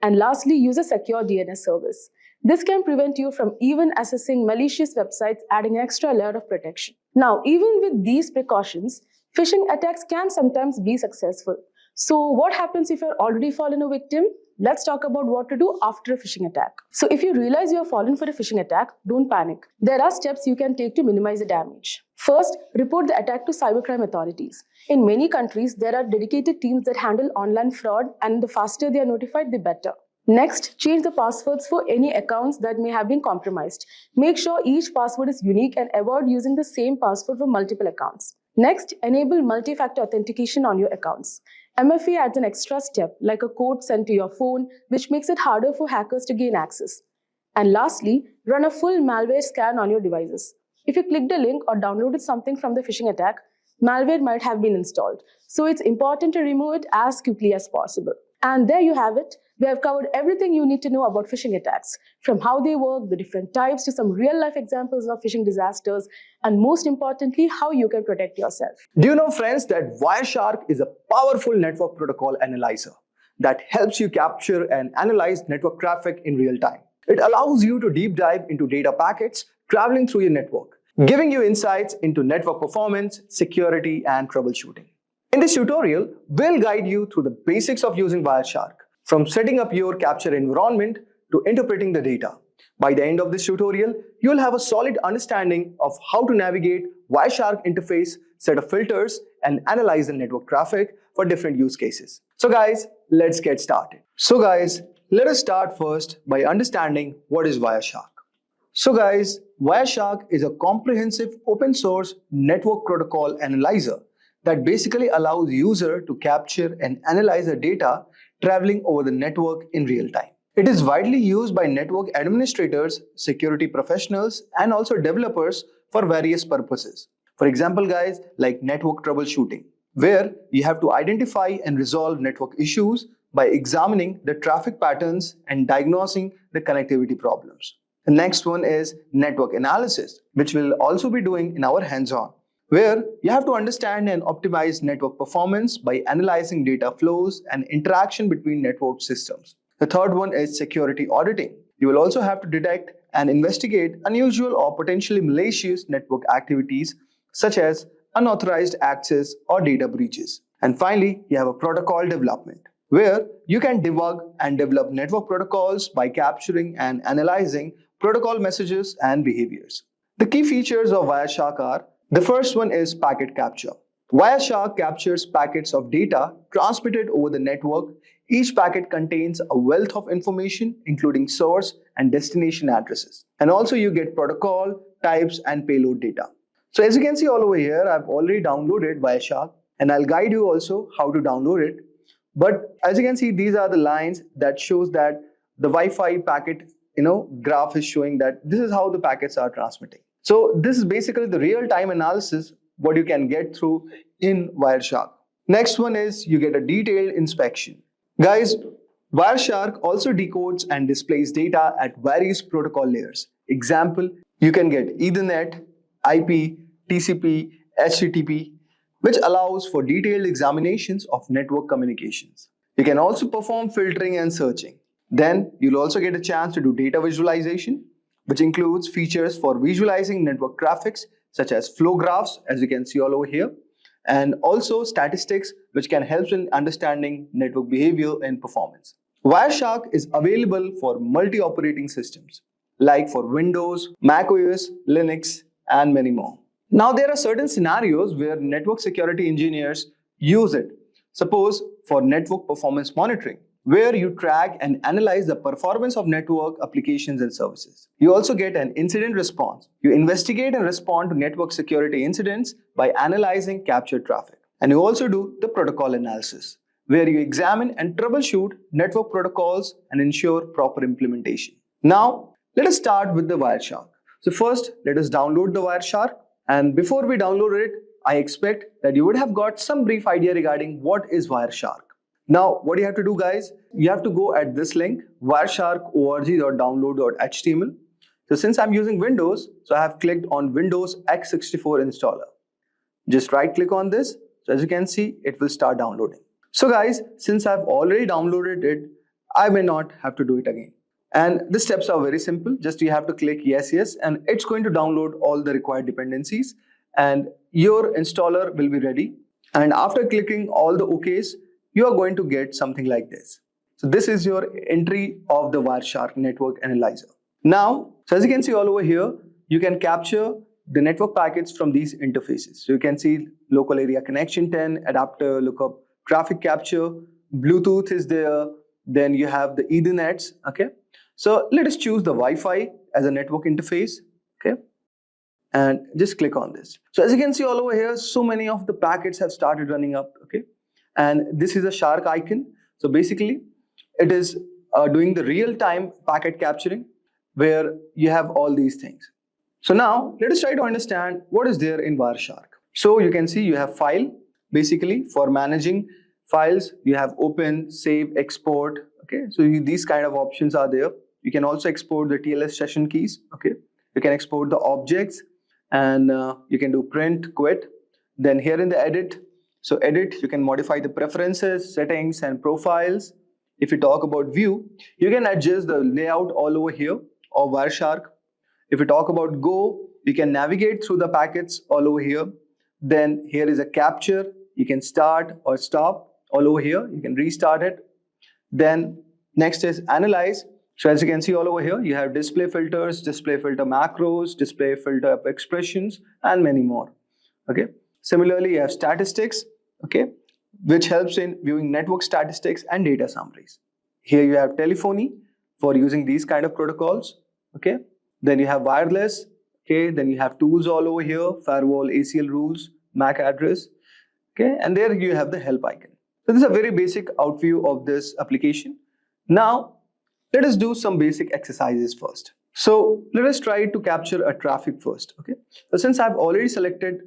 And lastly, use a secure DNS service. This can prevent you from even accessing malicious websites, adding an extra layer of protection. Now, even with these precautions, phishing attacks can sometimes be successful. So what happens if you're already fallen a victim? Let's talk about what to do after a phishing attack. So if you realize you're fallen for a phishing attack, don't panic. There are steps you can take to minimize the damage. First, report the attack to cybercrime authorities. In many countries, there are dedicated teams that handle online fraud, and the faster they are notified, the better. Next, change the passwords for any accounts that may have been compromised. Make sure each password is unique and avoid using the same password for multiple accounts. Next, enable multi-factor authentication on your accounts. MFA adds an extra step, like a code sent to your phone, which makes it harder for hackers to gain access. And lastly, run a full malware scan on your devices. If you clicked a link or downloaded something from the phishing attack, malware might have been installed. So it's important to remove it as quickly as possible. And there you have it. We have covered everything you need to know about phishing attacks, from how they work, the different types, to some real-life examples of phishing disasters, and most importantly, how you can protect yourself. Do you know, friends, that Wireshark is a powerful network protocol analyzer that helps you capture and analyze network traffic in real time? It allows you to deep dive into data packets traveling through your network, giving you insights into network performance, security, and troubleshooting. In this tutorial, we'll guide you through the basics of using Wireshark, from setting up your capture environment to interpreting the data. By the end of this tutorial, you'll have a solid understanding of how to navigate Wireshark interface, set of filters, and analyze the network traffic for different use cases. So guys, let's get started. So guys, let us start first by understanding what is Wireshark. So guys, Wireshark is a comprehensive open source network protocol analyzer that basically allows user to capture and analyze the data traveling over the network in real time. It is widely used by network administrators, security professionals, and also developers for various purposes. For example, guys, like network troubleshooting, where you have to identify and resolve network issues by examining the traffic patterns and diagnosing the connectivity problems. The next one is network analysis, which we'll also be doing in our hands-on, where you have to understand and optimize network performance by analyzing data flows and interaction between network systems. The third one is security auditing. You will also have to detect and investigate unusual or potentially malicious network activities such as unauthorized access or data breaches. And finally, you have a protocol development, where you can debug and develop network protocols by capturing and analyzing protocol messages and behaviors. The key features of Wireshark are: the first one is packet capture. Wireshark captures packets of data transmitted over the network. Each packet contains a wealth of information, including source and destination addresses. And also you get protocol, types, and payload data. So as you can see all over here, I've already downloaded Wireshark, and I'll guide you also how to download it. But as you can see, these are the lines that shows that the Wi-Fi packet, graph is showing that this is how the packets are transmitting. So this is basically the real-time analysis what you can get through in Wireshark. Next one is you get a detailed inspection. Guys, Wireshark also decodes and displays data at various protocol layers. Example, you can get Ethernet, IP, TCP, HTTP, which allows for detailed examinations of network communications. You can also perform filtering and searching. Then you'll also get a chance to do data visualization, which includes features for visualizing network traffics such as flow graphs, as you can see all over here, and also statistics, which can help in understanding network behavior and performance. Wireshark is available for multi-operating systems, like for Windows, macOS, Linux, and many more. Now, there are certain scenarios where network security engineers use it. Suppose for network performance monitoring, where you track and analyze the performance of network applications and services. You also get an incident response. You investigate and respond to network security incidents by analyzing captured traffic. And you also do the protocol analysis, where you examine and troubleshoot network protocols and ensure proper implementation. Now, let us start with the Wireshark. So first, let us download the Wireshark. And before we download it, I expect that you would have got some brief idea regarding what is Wireshark. Now, what you have to do, guys, you have to go at this link, wireshark.org.download.html. So since I'm using Windows, so I have clicked on Windows x64 installer. Just right click on this. So as you can see, it will start downloading. So guys, since I've already downloaded it, I may not have to do it again. And the steps are very simple. Just you have to click yes, and it's going to download all the required dependencies and your installer will be ready. And after clicking all the OKs, you are going to get something like this. So this is your entry of the Wireshark network analyzer. Now, so as you can see all over here, you can capture the network packets from these interfaces. So you can see local area connection 10, adapter lookup, traffic capture, Bluetooth is there, then you have the Ethernets, okay? So let us choose the Wi-Fi as a network interface, okay? And just click on this. So as you can see all over here, so many of the packets have started running up, okay? And this is a shark icon. So basically, it is doing the real-time packet capturing where you have all these things. So now, let us try to understand what is there in Wireshark. So you can see you have file. Basically, for managing files, you have open, save, export. Okay, so these kind of options are there. You can also export the TLS session keys. Okay, you can export the objects, and you can do print, quit. Then here in the edit, so edit, you can modify the preferences, settings, and profiles. If you talk about view, you can adjust the layout all over here of Wireshark. If you talk about go, you can navigate through the packets all over here. Then here is a capture. You can start or stop all over here. You can restart it. Then next is analyze. So as you can see all over here, you have display filters, display filter macros, display filter expressions, and many more. Okay. Similarly, you have statistics, okay, which helps in viewing network statistics and data summaries. Here you have telephony for using these kind of protocols, okay. Then you have wireless, okay. Then you have tools all over here, firewall, ACL rules, MAC address, okay. And there you have the help icon. So this is a very basic overview of this application. Now, let us do some basic exercises first. So let us try to capture a traffic first, okay. So since I've already selected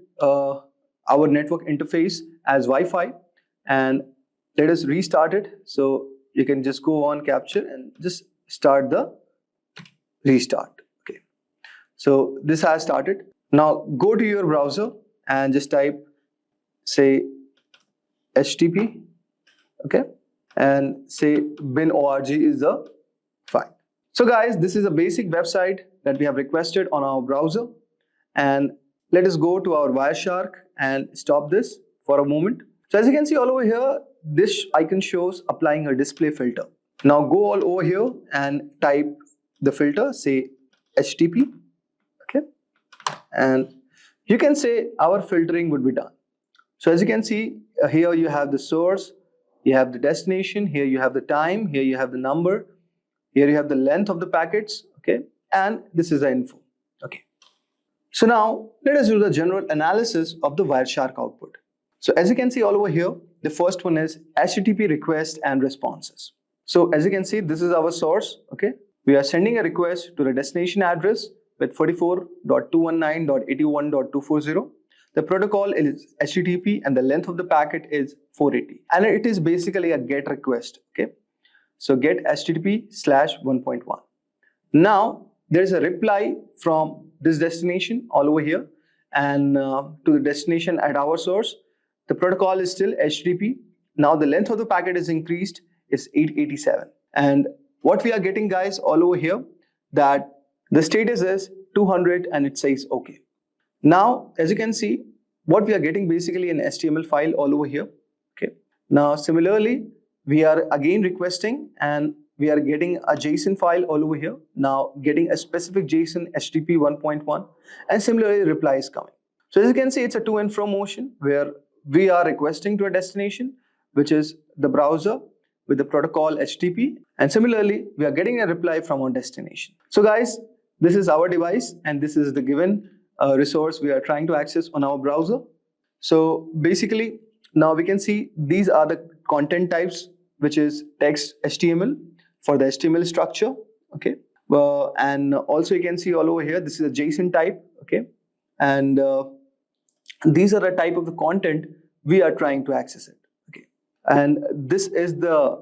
our network interface as Wi-Fi, and let us restart it. So you can just go on capture and just start the restart. Okay. So this has started. Now go to your browser and just type, say, HTTP, okay, and say bin.org is the file. So guys, this is a basic website that we have requested on our browser, and let us go to our Wireshark and stop this for a moment. So as you can see all over here, this icon shows applying a display filter. Now go all over here and type the filter, say HTTP, okay, and you can say our filtering would be done. So as you can see, here you have the source, you have the destination, here you have the time, here you have the number, here you have the length of the packets, okay, and this is the info, okay. So now let us do the general analysis of the Wireshark output. So as you can see all over here, the first one is HTTP request and responses. So as you can see, this is our source, okay. We are sending a request to the destination address with 44.219.81.240. The protocol is HTTP and the length of the packet is 480. And it is basically a GET request, okay. So get HTTP/1.1. Now there is a reply from this destination all over here and to the destination at our source. The protocol is still HTTP. Now the length of the packet is increased, is 887. And what we are getting, guys, all over here, that the status is 200 and it says okay. Now, as you can see, what we are getting basically an HTML file all over here, okay. Now, similarly, we are again requesting and we are getting a JSON file all over here. Now, getting a specific JSON HTTP 1.1 and similarly reply is coming. So as you can see, it's a to and fro motion where we are requesting to a destination, which is the browser with the protocol HTTP, and similarly, we are getting a reply from our destination. So guys, this is our device and this is the given resource we are trying to access on our browser. So basically, now we can see these are the content types, which is text HTML for the HTML structure, okay. And also you can see all over here, this is a JSON type, okay. And these are the type of the content we are trying to access it, okay. And this is the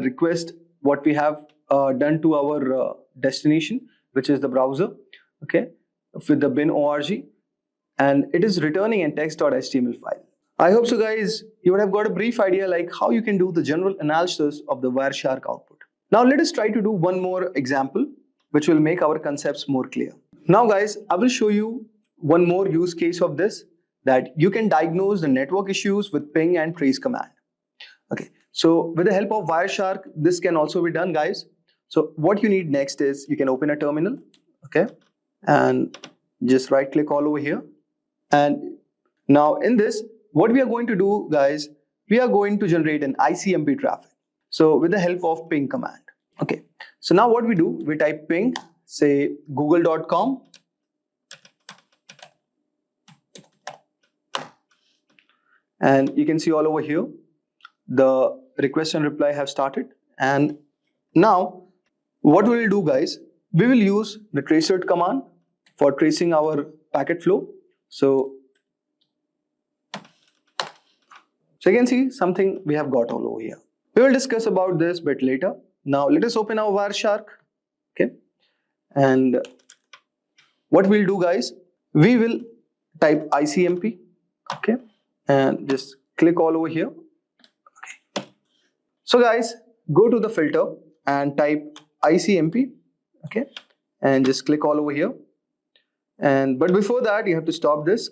request what we have done to our destination, which is the browser, okay, with the bin.org, and it is returning a text.html file. I hope so, guys, you would have got a brief idea like how you can do the general analysis of the Wireshark output. Now let us try to do one more example, which will make our concepts more clear. Now, guys, I will show you one more use case of this, that you can diagnose the network issues with ping and trace command. Okay, so with the help of Wireshark, this can also be done, guys. So what you need next is you can open a terminal, okay, and just right click all over here. And now in this, what we are going to do, guys, we are going to generate an ICMP traffic. So with the help of ping command, okay. So now what we do, we type ping, say google.com. And you can see all over here, the request and reply have started. And now what we will do, guys, we will use the tracer command for tracing our packet flow. So you can see something we have got all over here. We will discuss about this a bit later. Now let us open our Wireshark, okay. And what we'll do, guys, we will type ICMP, okay, and just click all over here, okay. So guys, go to the filter and type ICMP, okay, and just click all over here. And but before that, you have to stop this.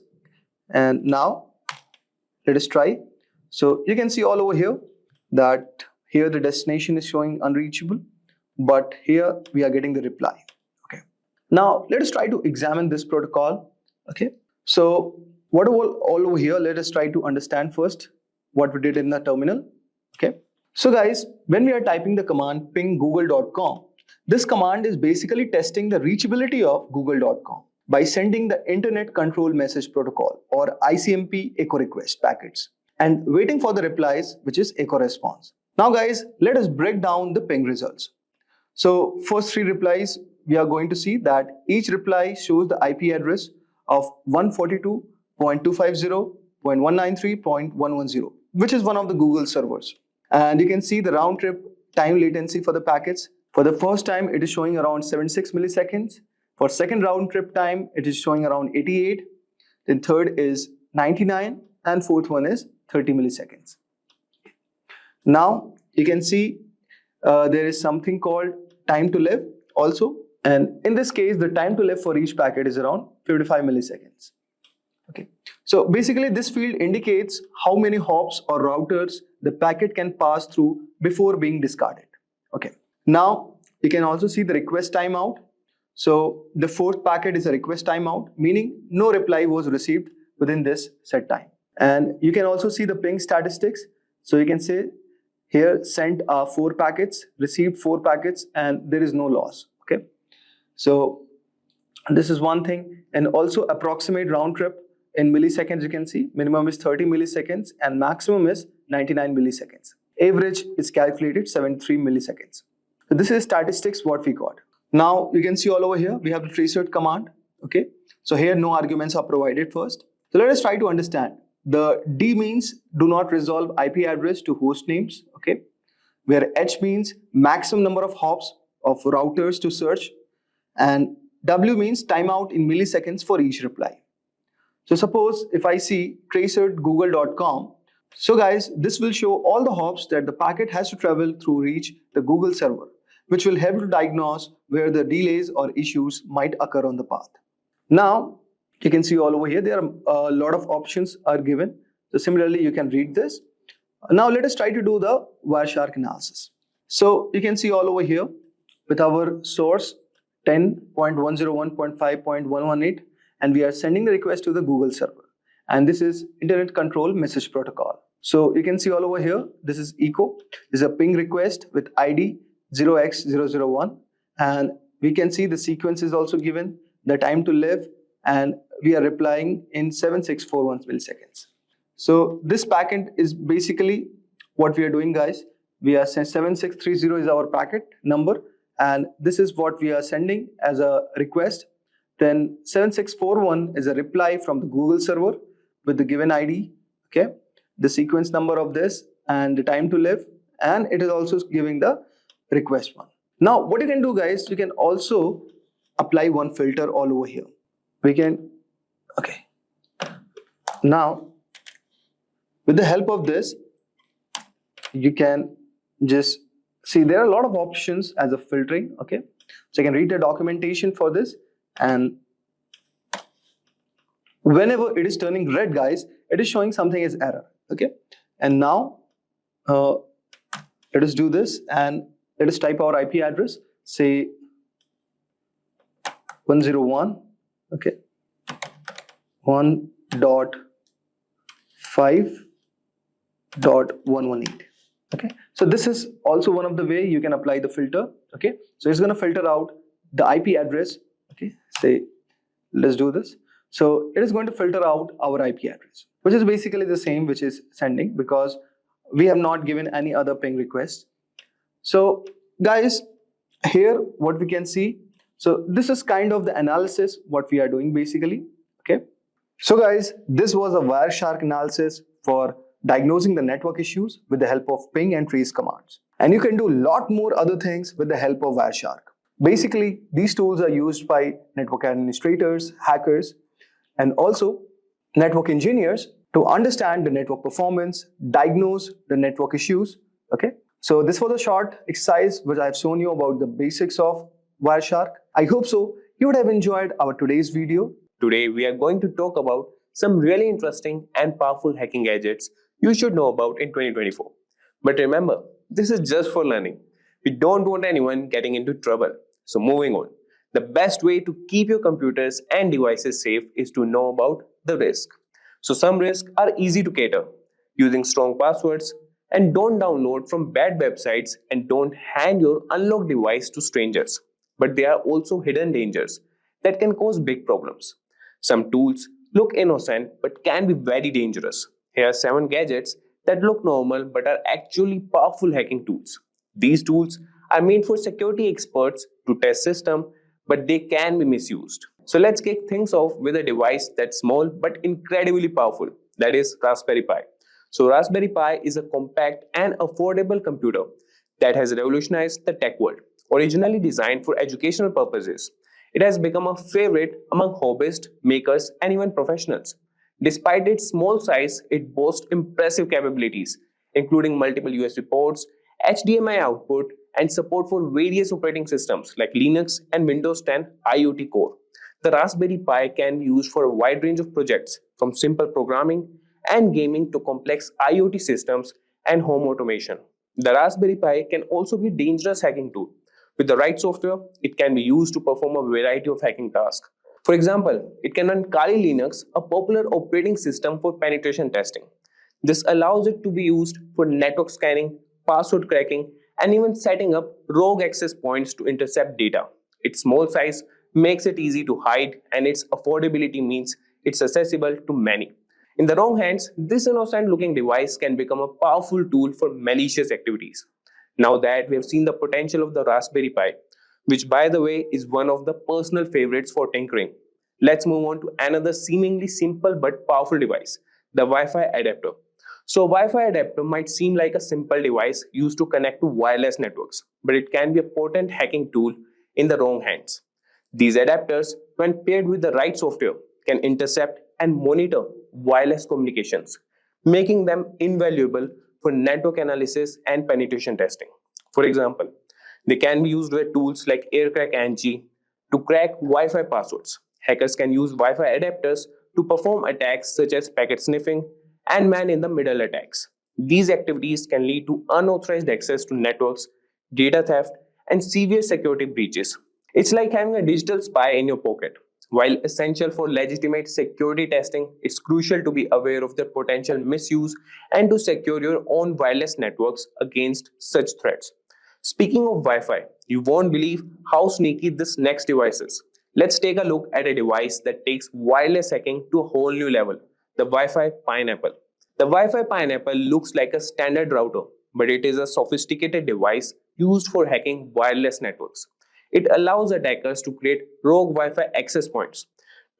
And now let us try. So you can see all over here that here the destination is showing unreachable, but here we are getting the reply, okay. Now let us try to examine this protocol, okay. So what all over here, let us try to understand first what we did in the terminal, okay. So guys, when we are typing the command ping google.com, this command is basically testing the reachability of google.com by sending the Internet Control Message Protocol or ICMP echo request packets and waiting for the replies, which is echo response. Now guys, let us break down the ping results. So first 3 replies, we are going to see that each reply shows the IP address of 142.250.193.110, which is one of the Google servers. And you can see the round trip time latency for the packets. For the first time, it is showing around 76 milliseconds. For second round trip time, it is showing around 88. Then third is 99, and fourth one is 30 milliseconds. Now you can see there is something called time to live also, and in this case the time to live for each packet is around 55 milliseconds. Okay, so basically this field indicates how many hops or routers the packet can pass through before being discarded. Okay, now you can also see the request timeout. So the fourth packet is a request timeout, meaning no reply was received within this set time. And you can also see the ping statistics. So you can say here sent 4 packets, received 4 packets, and there is no loss. Okay, so this is one thing. And also approximate round trip in milliseconds. You can see minimum is 30 milliseconds and maximum is 99 milliseconds. Average is calculated 73 milliseconds. So this is statistics what we got. Now you can see all over here we have the traceroute command. Okay, so here no arguments are provided first. So let us try to understand. The D means do not resolve IP address to host names. Okay, where H means maximum number of hops of routers to search, and W means timeout in milliseconds for each reply. So suppose if I see traceroute.google.com, so guys, this will show all the hops that the packet has to travel through reach the Google server, which will help to diagnose where the delays or issues might occur on the path. Now, you can see all over here, there are a lot of options are given. So similarly, you can read this. Now let us try to do the Wireshark analysis. So you can see all over here with our source 10.101.5.118, and we are sending the request to the Google server. And this is Internet Control Message Protocol. So you can see all over here, this is echo. This is a ping request with ID 0x001. And we can see the sequence is also given, the time to live, and we are replying in 7641 milliseconds. So this packet is basically what we are doing, guys. We are 7630 is our packet number, and this is what we are sending as a request. Then 7641 is a reply from the Google server with the given ID, okay, the sequence number of this and the time to live, and it is also giving the request one. Now what you can do, guys, you can also apply one filter all over here. We can, okay, now with the help of this, you can just see there are a lot of options as a filtering. Okay, so you can read the documentation for this, and whenever it is turning red, guys, it is showing something as error. Okay, and now let us do this and let us type our IP address, say 101, okay, 1.5.118. Okay, so this is also one of the way you can apply the filter. Okay, so it's going to filter out the IP address. Okay, say let's do this. So it is going to filter out our IP address, which is basically the same which is sending, because we have not given any other ping request. So guys, here what we can see, so this is kind of the analysis what we are doing basically. Okay, so guys, this was a Wireshark analysis for diagnosing the network issues with the help of ping and trace commands. And you can do a lot more other things with the help of Wireshark. Basically, these tools are used by network administrators, hackers, and also network engineers to understand the network performance, diagnose the network issues. Okay, so this was a short exercise which I have shown you about the basics of Wireshark. I hope so you would have enjoyed our today's video. Today, we are going to talk about some really interesting and powerful hacking gadgets you should know about in 2024. But remember, this is just for learning. We don't want anyone getting into trouble. So moving on. The best way to keep your computers and devices safe is to know about the risk. So some risks are easy to cater, using strong passwords, and don't download from bad websites, and don't hand your unlocked device to strangers. But there are also hidden dangers that can cause big problems. Some tools look innocent but can be very dangerous. Here are 7 gadgets that look normal but are actually powerful hacking tools. These tools are made for security experts to test systems, but they can be misused. So let's kick things off with a device that's small but incredibly powerful, that is Raspberry Pi. So Raspberry Pi is a compact and affordable computer that has revolutionized the tech world. Originally designed for educational purposes, it has become a favorite among hobbyists, makers, and even professionals. Despite its small size, it boasts impressive capabilities, including multiple USB ports, HDMI output, and support for various operating systems like Linux and Windows 10 IoT Core. The Raspberry Pi can be used for a wide range of projects, from simple programming and gaming to complex IoT systems and home automation. The Raspberry Pi can also be a dangerous hacking tool. With the right software, it can be used to perform a variety of hacking tasks. For example, it can run Kali Linux, a popular operating system for penetration testing. This allows it to be used for network scanning, password cracking, and even setting up rogue access points to intercept data. Its small size makes it easy to hide, and its affordability means it's accessible to many. In the wrong hands, this innocent looking device can become a powerful tool for malicious activities. Now that we have seen the potential of the Raspberry Pi, which by the way is one of the personal favorites for tinkering, let's move on to another seemingly simple but powerful device, the Wi-Fi adapter. So Wi-Fi adapter might seem like a simple device used to connect to wireless networks, but it can be a potent hacking tool in the wrong hands. These adapters, when paired with the right software, can intercept and monitor wireless communications, making them invaluable for network analysis and penetration testing. For example, they can be used with tools like AirCrackNG to crack Wi-Fi passwords. Hackers can use Wi-Fi adapters to perform attacks such as packet sniffing and man-in-the-middle attacks. These activities can lead to unauthorized access to networks, data theft, and severe security breaches. It's like having a digital spy in your pocket. While essential for legitimate security testing, it's crucial to be aware of their potential misuse and to secure your own wireless networks against such threats. Speaking of Wi-Fi, you won't believe how sneaky this next device is. Let's take a look at a device that takes wireless hacking to a whole new level, the Wi-Fi Pineapple. The Wi-Fi Pineapple looks like a standard router, but it is a sophisticated device used for hacking wireless networks. It allows attackers to create rogue Wi-Fi access points,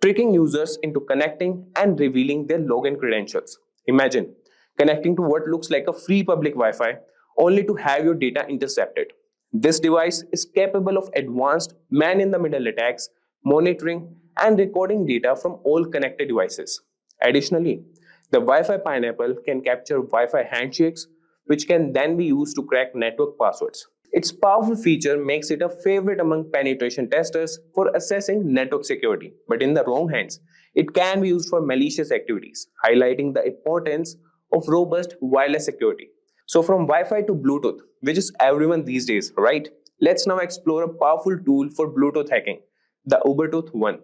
tricking users into connecting and revealing their login credentials. Imagine connecting to what looks like a free public Wi-Fi only to have your data intercepted. This device is capable of advanced man-in-the-middle attacks, monitoring, and recording data from all connected devices. Additionally, the Wi-Fi Pineapple can capture Wi-Fi handshakes, which can then be used to crack network passwords. Its powerful feature makes it a favorite among penetration testers for assessing network security, but in the wrong hands, it can be used for malicious activities, highlighting the importance of robust wireless security. So from Wi-Fi to Bluetooth, which is everyone these days, right? Let's now explore a powerful tool for Bluetooth hacking, the Ubertooth One.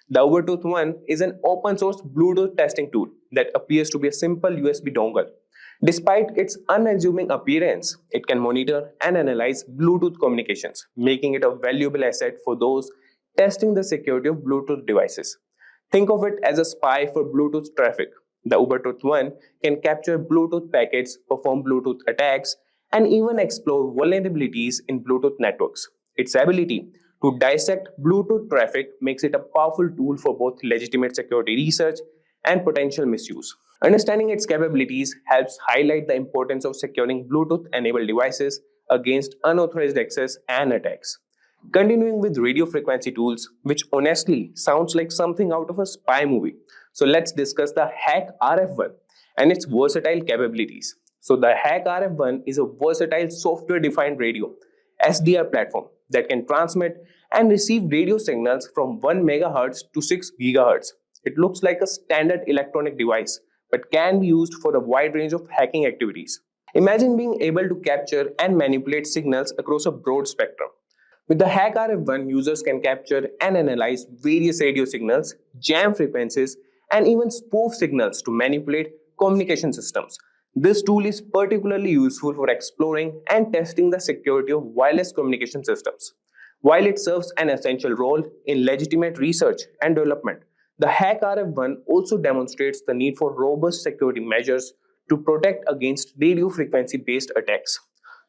The Ubertooth One is an open source Bluetooth testing tool that appears to be a simple USB dongle. Despite its unassuming appearance, it can monitor and analyze Bluetooth communications, making it a valuable asset for those testing the security of Bluetooth devices. Think of it as a spy for Bluetooth traffic. The Ubertooth One can capture Bluetooth packets, perform Bluetooth attacks, and even explore vulnerabilities in Bluetooth networks. Its ability to dissect Bluetooth traffic makes it a powerful tool for both legitimate security research and potential misuse. Understanding its capabilities helps highlight the importance of securing Bluetooth-enabled devices against unauthorized access and attacks. Continuing with radio frequency tools, which honestly sounds like something out of a spy movie. So let's discuss the Hack RF1 and its versatile capabilities. So the Hack RF1 is a versatile software-defined radio SDR platform that can transmit and receive radio signals from 1 MHz to 6 GHz. It looks like a standard electronic device, but can be used for a wide range of hacking activities. Imagine being able to capture and manipulate signals across a broad spectrum. With the Hack RF1, users can capture and analyze various radio signals, jam frequencies, and even spoof signals to manipulate communication systems. This tool is particularly useful for exploring and testing the security of wireless communication systems. While it serves an essential role in legitimate research and development, the Hack RF1 also demonstrates the need for robust security measures to protect against radio frequency-based attacks.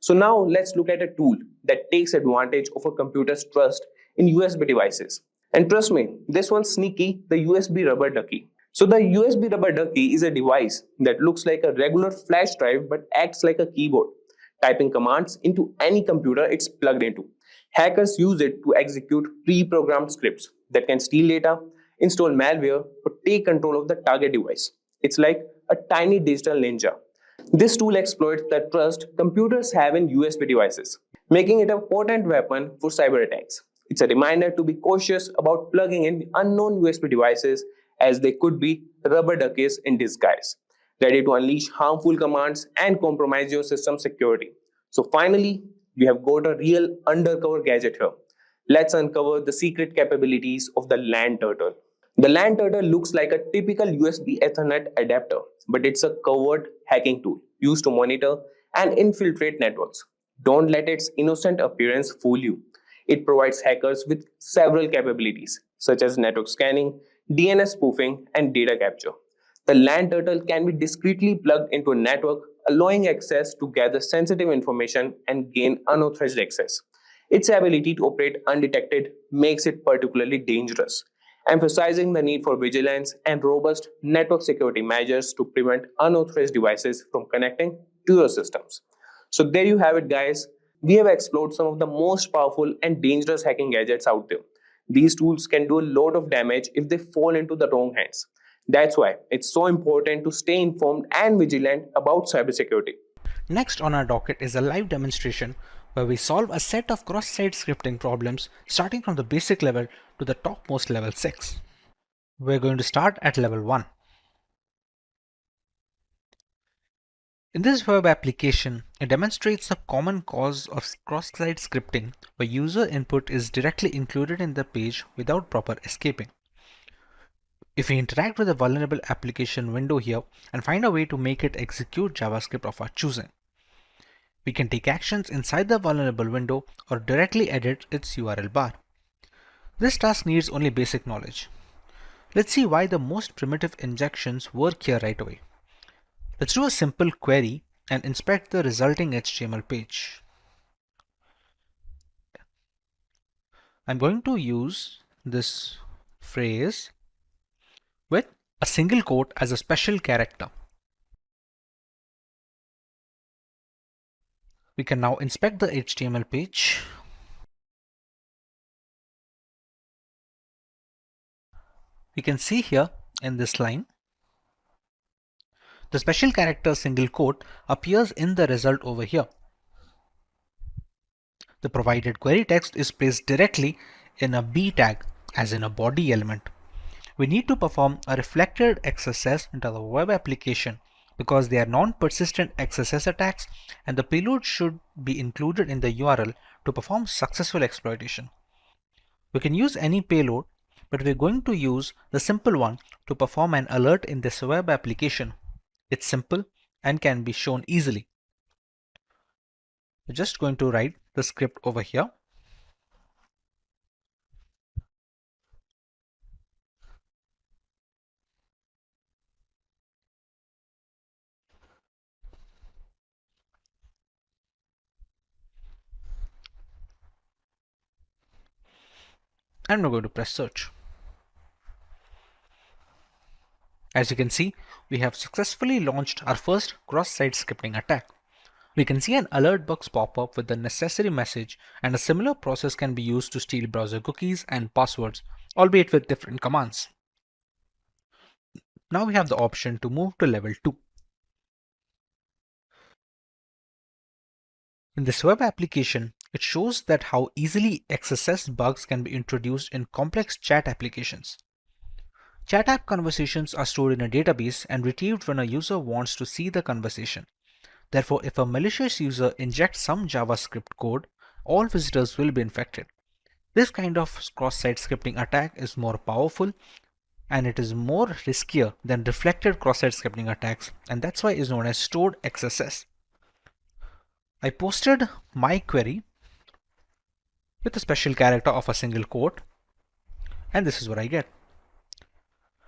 So now let's look at a tool that takes advantage of a computer's trust in USB devices. And trust me, this one's sneaky, the USB rubber ducky. So the USB rubber ducky is a device that looks like a regular flash drive but acts like a keyboard, typing commands into any computer it's plugged into. Hackers use it to execute pre-programmed scripts that can steal data, install malware, or take control of the target device. It's like a tiny digital ninja. This tool exploits the trust computers have in USB devices, making it a potent weapon for cyber attacks. It's a reminder to be cautious about plugging in unknown USB devices, as they could be rubber duckies in disguise, ready to unleash harmful commands and compromise your system security. So finally, we have got a real undercover gadget here, Let's uncover the secret capabilities of the LAN turtle. The LAN turtle looks like a typical USB Ethernet adapter, but it's a covert hacking tool used to monitor and infiltrate networks. Don't let its innocent appearance fool you. It provides hackers with several capabilities, such as network scanning, DNS spoofing, and data capture. The LAN turtle can be discreetly plugged into a network, allowing access to gather sensitive information and gain unauthorized access. Its ability to operate undetected makes it particularly dangerous, emphasizing the need for vigilance and robust network security measures to prevent unauthorized devices from connecting to your systems. So, there you have it, guys. We have explored some of the most powerful and dangerous hacking gadgets out there. These tools can do a lot of damage if they fall into the wrong hands. That's why it's so important to stay informed and vigilant about cybersecurity. Next on our docket is a live demonstration where we solve a set of cross-site scripting problems starting from the basic level to the topmost level 6. We're going to start at level 1. In this web application, it demonstrates the common cause of cross-site scripting where user input is directly included in the page without proper escaping. If we interact with a vulnerable application window here and find a way to make it execute JavaScript of our choosing, we can take actions inside the vulnerable window or directly edit its URL bar. This task needs only basic knowledge. Let's see why the most primitive injections work here right away. Let's do a simple query and inspect the resulting HTML page. I'm going to use this phrase with a single quote as a special character. We can now inspect the HTML page. We can see here in this line, the special character single quote appears in the result over here. The provided query text is placed directly in a B tag, as in a body element. We need to perform a reflected XSS into the web application because they are non-persistent XSS attacks and the payload should be included in the URL to perform successful exploitation. We can use any payload, but we're going to use the simple one to perform an alert in this web application. It's simple and can be shown easily. We're just going to write the script over here. And we're going to press search. As you can see, we have successfully launched our first cross-site scripting attack. We can see an alert box pop up with the necessary message, and a similar process can be used to steal browser cookies and passwords, albeit with different commands. Now we have the option to move to level 2. In this web application, it shows that how easily XSS bugs can be introduced in complex chat applications. Chat app conversations are stored in a database and retrieved when a user wants to see the conversation. Therefore, if a malicious user injects some JavaScript code, all visitors will be infected. This kind of cross-site scripting attack is more powerful and it is more riskier than reflected cross-site scripting attacks, and that's why it is known as stored XSS. I posted my query with a special character of a single quote, and this is what I get.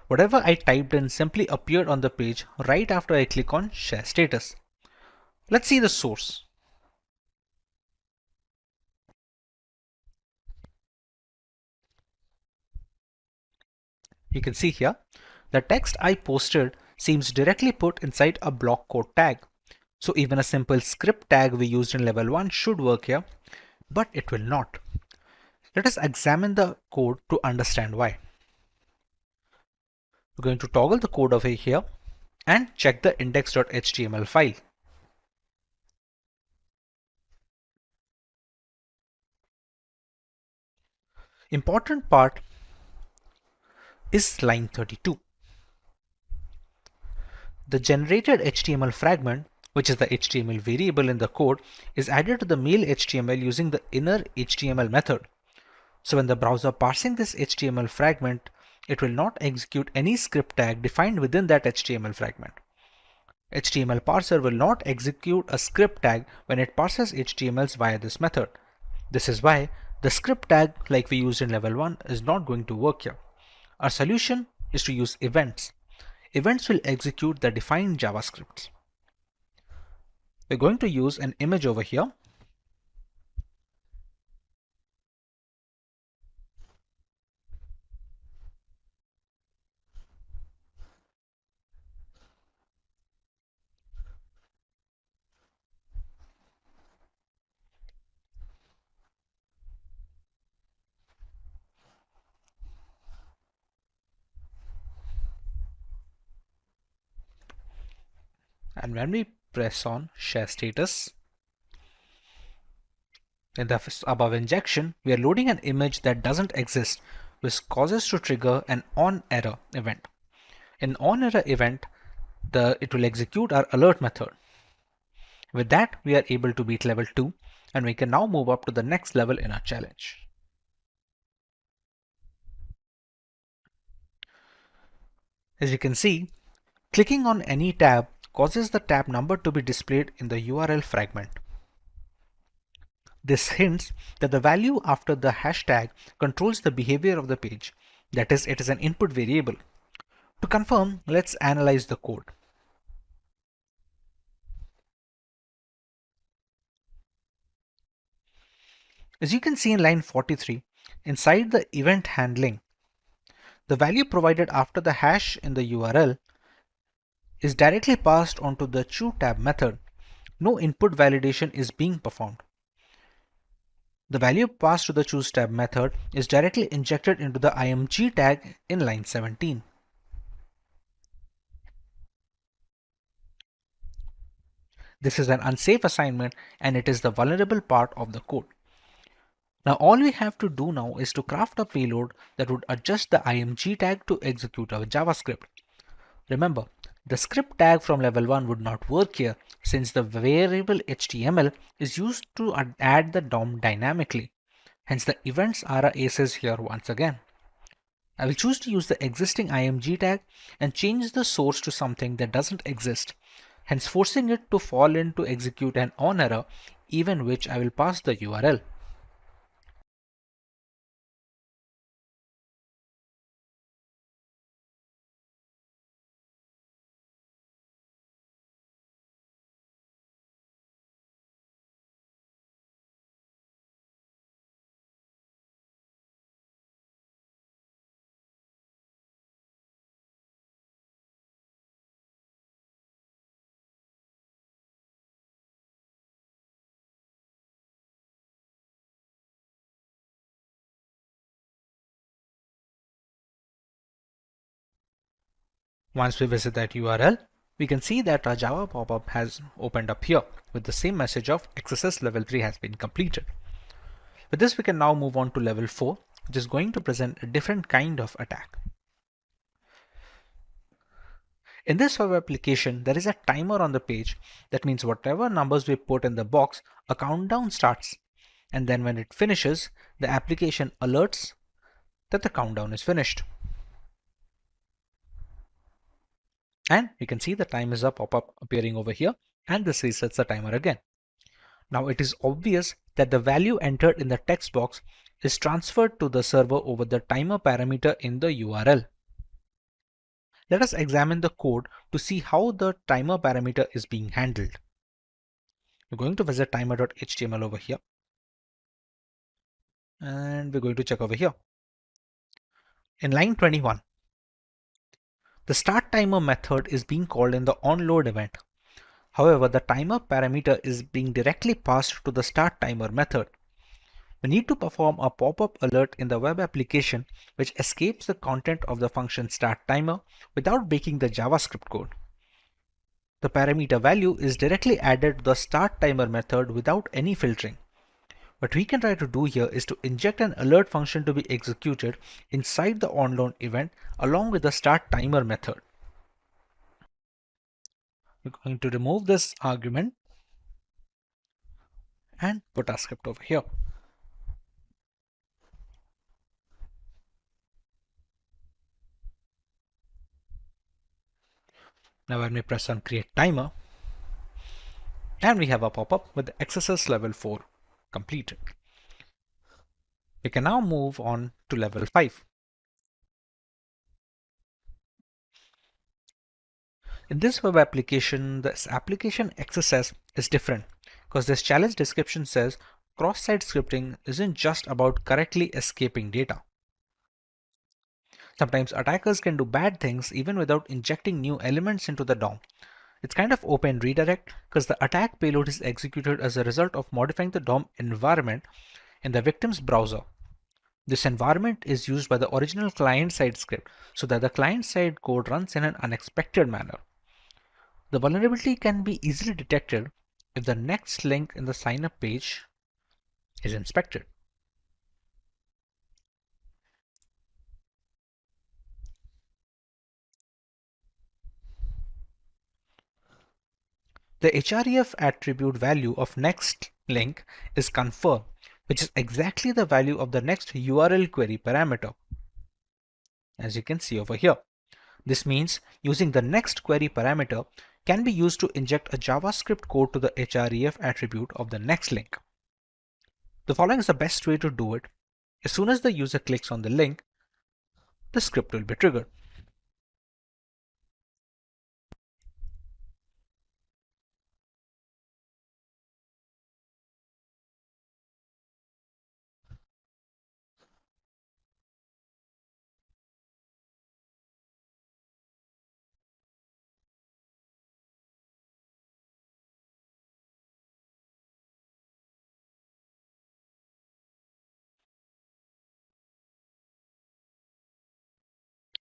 Whatever I typed in simply appeared on the page right after I click on Share Status. Let's see the source. You can see here, the text I posted seems directly put inside a block code tag. So even a simple script tag we used in level 1 should work here, but it will not. Let us examine the code to understand why. We're going to toggle the code over here and check the index.html file. Important part is line 32. The generated HTML fragment, which is the HTML variable in the code, is added to the mail HTML using the inner HTML method. So when the browser parsing this HTML fragment, it will not execute any script tag defined within that HTML fragment. HTML parser will not execute a script tag when it parses HTMLs via this method. This is why the script tag like we used in level 1 is not going to work here. Our solution is to use events. Events will execute the defined JavaScripts. We're going to use an image over here. And when we press on share status, in the above injection, we are loading an image that doesn't exist, which causes to trigger an onError event. In onError event, it will execute our alert method. With that, we are able to beat level 2, and we can now move up to the next level in our challenge. As you can see, clicking on any tab causes the tab number to be displayed in the URL fragment. This hints that the value after the hashtag controls the behavior of the page. That is, it is an input variable. To confirm, let's analyze the code. As you can see in line 43, inside the event handling, the value provided after the hash in the URL is directly passed onto the choTab method. No input validation is being performed. The value passed to the choseTab method is directly injected into the img tag in line 17. This is an unsafe assignment and it is the vulnerable part of the code. Now all we have to do now is to craft a payload that would adjust the img tag to execute our JavaScript. Remember, the script tag from level 1 would not work here since the variable HTML is used to add the DOM dynamically. Hence the events are our aces here once again. I will choose to use the existing img tag and change the source to something that doesn't exist, hence forcing it to fall in to execute an onError, even which I will pass the URL. Once we visit that URL, we can see that our Java pop-up has opened up here with the same message of XSS level 3 has been completed. With this, we can now move on to level 4, which is going to present a different kind of attack. In this web application, there is a timer on the page. That means whatever numbers we put in the box, a countdown starts. And then when it finishes, the application alerts that the countdown is finished. And we can see the time is up pop-up appearing over here, and this resets the timer again. Now it is obvious that the value entered in the text box is transferred to the server over the timer parameter in the URL. Let us examine the code to see how the timer parameter is being handled. We're going to visit timer.html over here. And we're going to check over here. In line 21, the start timer method is being called in the onLoad event. However, the timer parameter is being directly passed to the start timer method. We need to perform a pop-up alert in the web application which escapes the content of the function start timer without breaking the JavaScript code. The parameter value is directly added to the start timer method without any filtering. What we can try to do here is to inject an alert function to be executed inside the onLoad event along with the start timer method. We're going to remove this argument and put our script over here. Now when we press on create timer, and we have a pop-up with the XSS level 4 completed. We can now move on to level 5. In this web application, this application XSS is different because this challenge description says cross-site scripting isn't just about correctly escaping data. Sometimes attackers can do bad things even without injecting new elements into the DOM. It's kind of open redirect because the attack payload is executed as a result of modifying the DOM environment in the victim's browser. This environment is used by the original client-side script so that the client-side code runs in an unexpected manner. The vulnerability can be easily detected if the next link in the sign-up page is inspected. The href attribute value of next link is confirmed, which is exactly the value of the next URL query parameter, as you can see over here. This means using the next query parameter can be used to inject a JavaScript code to the href attribute of the next link. The following is the best way to do it. As soon as the user clicks on the link, the script will be triggered.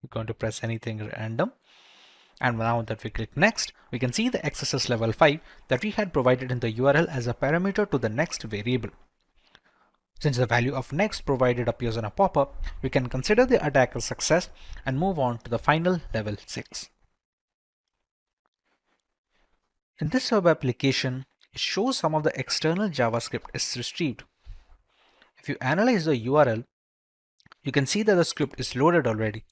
We're going to press anything random. And now that we click next, we can see the XSS level 5 that we had provided in the URL as a parameter to the next variable. Since the value of next provided appears on a pop-up, we can consider the attack a success and move on to the final level 6. In this web application, it shows some of the external JavaScript is retrieved. If you analyze the URL, you can see that the script is loaded already.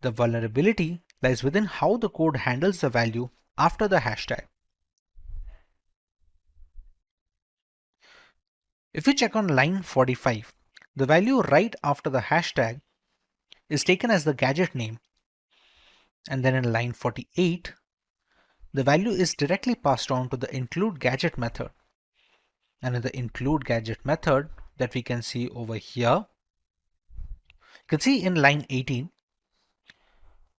The vulnerability lies within how the code handles the value after the hashtag. If you check on line 45, the value right after the hashtag is taken as the gadget name, and then in line 48, the value is directly passed on to the include gadget method. And in the include gadget method that we can see over here, you can see in line 18,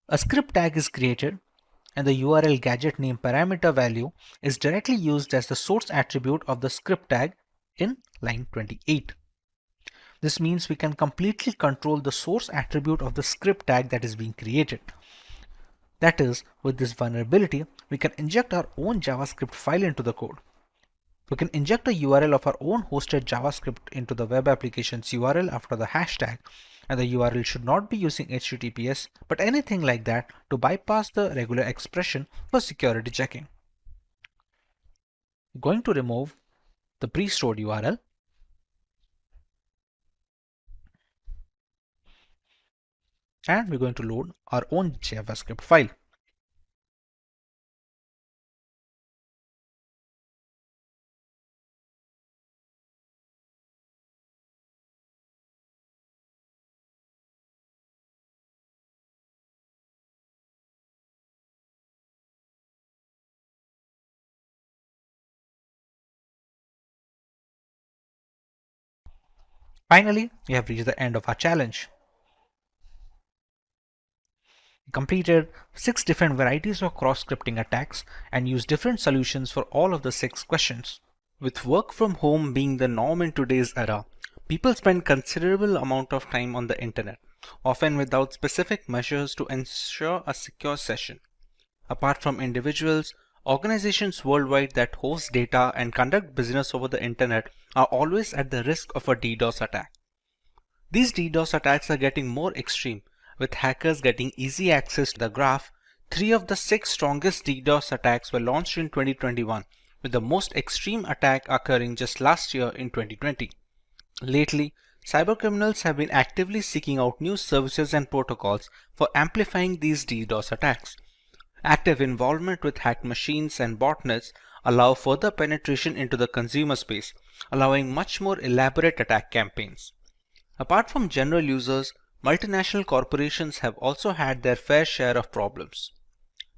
a script tag is created and the URL gadget name parameter value is directly used as the source attribute of the script tag in line 28. This means we can completely control the source attribute of the script tag that is being created. That is, with this vulnerability, we can inject our own JavaScript file into the code. We can inject a URL of our own hosted JavaScript into the web application's URL after the hashtag, and the URL should not be using HTTPS but anything like that to bypass the regular expression for security checking. We're going to remove the pre-stored URL and we're going to load our own JavaScript file. Finally, we have reached the end of our challenge. We completed 6 different varieties of cross-scripting attacks and used different solutions for all of the 6 questions. With work from home being the norm in today's era, people spend considerable amount of time on the internet, often without specific measures to ensure a secure session. Apart from individuals, organizations worldwide that host data and conduct business over the internet are always at the risk of a DDoS attack. These DDoS attacks are getting more extreme, with hackers getting easy access to the graph. 3 of the 6 strongest DDoS attacks were launched in 2021, with the most extreme attack occurring just last year in 2020. Lately, cybercriminals have been actively seeking out new services and protocols for amplifying these DDoS attacks. Active involvement with hacked machines and botnets allow further penetration into the consumer space, allowing much more elaborate attack campaigns. Apart from general users, multinational corporations have also had their fair share of problems.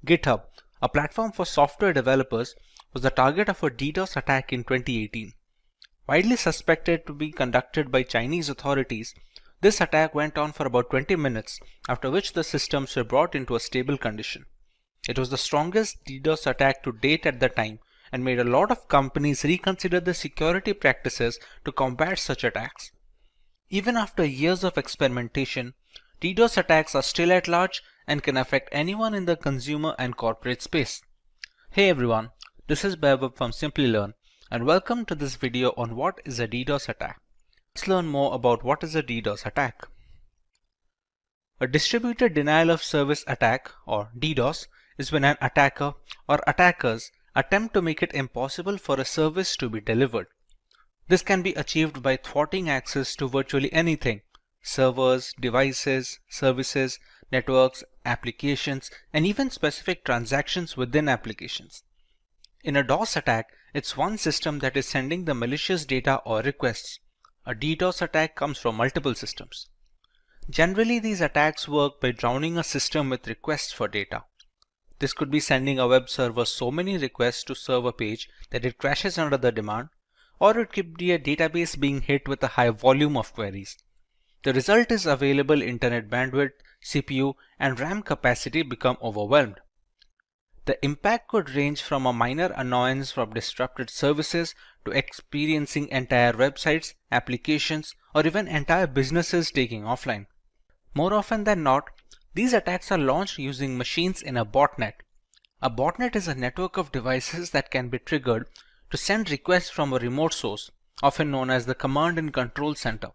GitHub, a platform for software developers, was the target of a DDoS attack in 2018. Widely suspected to be conducted by Chinese authorities, this attack went on for about 20 minutes, after which the systems were brought into a stable condition. It was the strongest DDoS attack to date at the time and made a lot of companies reconsider the security practices to combat such attacks. Even after years of experimentation, DDoS attacks are still at large and can affect anyone in the consumer and corporate space. Hey everyone, this is Vaibhav from Simplilearn and welcome to this video on what is a DDoS attack. Let's learn more about what is a DDoS attack. A distributed denial of service attack, or DDoS, is when an attacker or attackers attempt to make it impossible for a service to be delivered. This can be achieved by thwarting access to virtually anything: servers, devices, services, networks, applications, and even specific transactions within applications. In a DOS attack, it's one system that is sending the malicious data or requests. A DDoS attack comes from multiple systems. Generally, these attacks work by drowning a system with requests for data. This could be sending a web server so many requests to serve a page that it crashes under the demand, or it could be a database being hit with a high volume of queries. The result is available internet bandwidth, CPU, and RAM capacity become overwhelmed. The impact could range from a minor annoyance from disrupted services to experiencing entire websites, applications, or even entire businesses taking offline. More often than not, these attacks are launched using machines in a botnet. A botnet is a network of devices that can be triggered to send requests from a remote source, often known as the command and control center.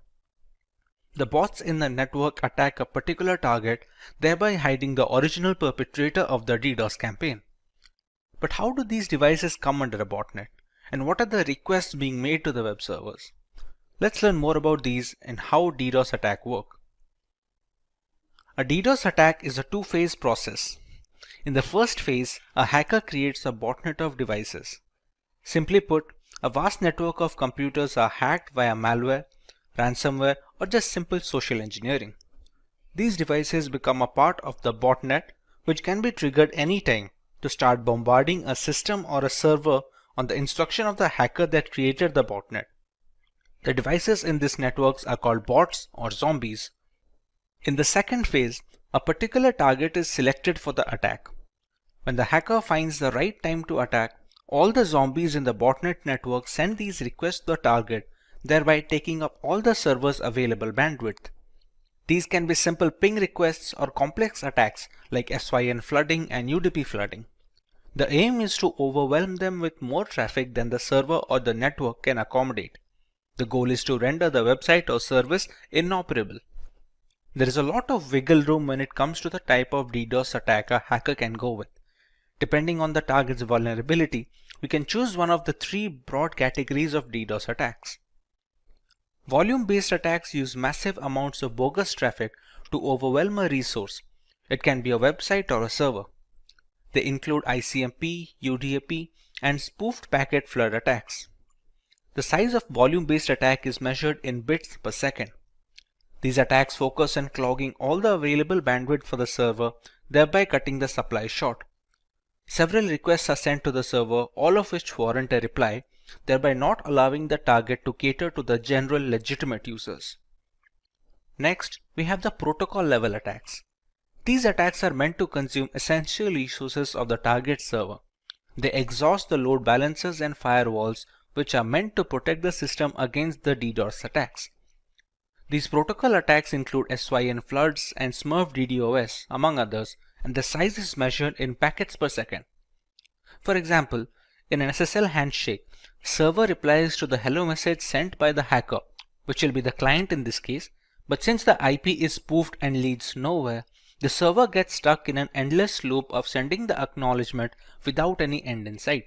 The bots in the network attack a particular target, thereby hiding the original perpetrator of the DDoS campaign. But how do these devices come under a botnet? And what are the requests being made to the web servers? Let's learn more about these and how DDoS attacks work. A DDoS attack is a two-phase process. In the first phase, a hacker creates a botnet of devices. Simply put, a vast network of computers are hacked via malware, ransomware, or just simple social engineering. These devices become a part of the botnet, which can be triggered anytime to start bombarding a system or a server on the instruction of the hacker that created the botnet. The devices in these networks are called bots or zombies. In the second phase, a particular target is selected for the attack. When the hacker finds the right time to attack, all the zombies in the botnet network send these requests to the target, thereby taking up all the server's available bandwidth. These can be simple ping requests or complex attacks like SYN flooding and UDP flooding. The aim is to overwhelm them with more traffic than the server or the network can accommodate. The goal is to render the website or service inoperable. There is a lot of wiggle room when it comes to the type of DDoS attack a hacker can go with. Depending on the target's vulnerability, we can choose one of the three broad categories of DDoS attacks. Volume-based attacks use massive amounts of bogus traffic to overwhelm a resource. It can be a website or a server. They include ICMP, UDP, and spoofed packet flood attacks. The size of volume-based attack is measured in bits per second. These attacks focus on clogging all the available bandwidth for the server, thereby cutting the supply short. Several requests are sent to the server, all of which warrant a reply, thereby not allowing the target to cater to the general legitimate users. Next, we have the protocol level attacks. These attacks are meant to consume essential resources of the target server. They exhaust the load balancers and firewalls, which are meant to protect the system against the DDoS attacks. These protocol attacks include SYN floods and Smurf DDoS, among others, and the size is measured in packets per second. For example, in an SSL handshake, server replies to the hello message sent by the hacker, which will be the client in this case, but since the IP is spoofed and leads nowhere, the server gets stuck in an endless loop of sending the acknowledgement without any end in sight.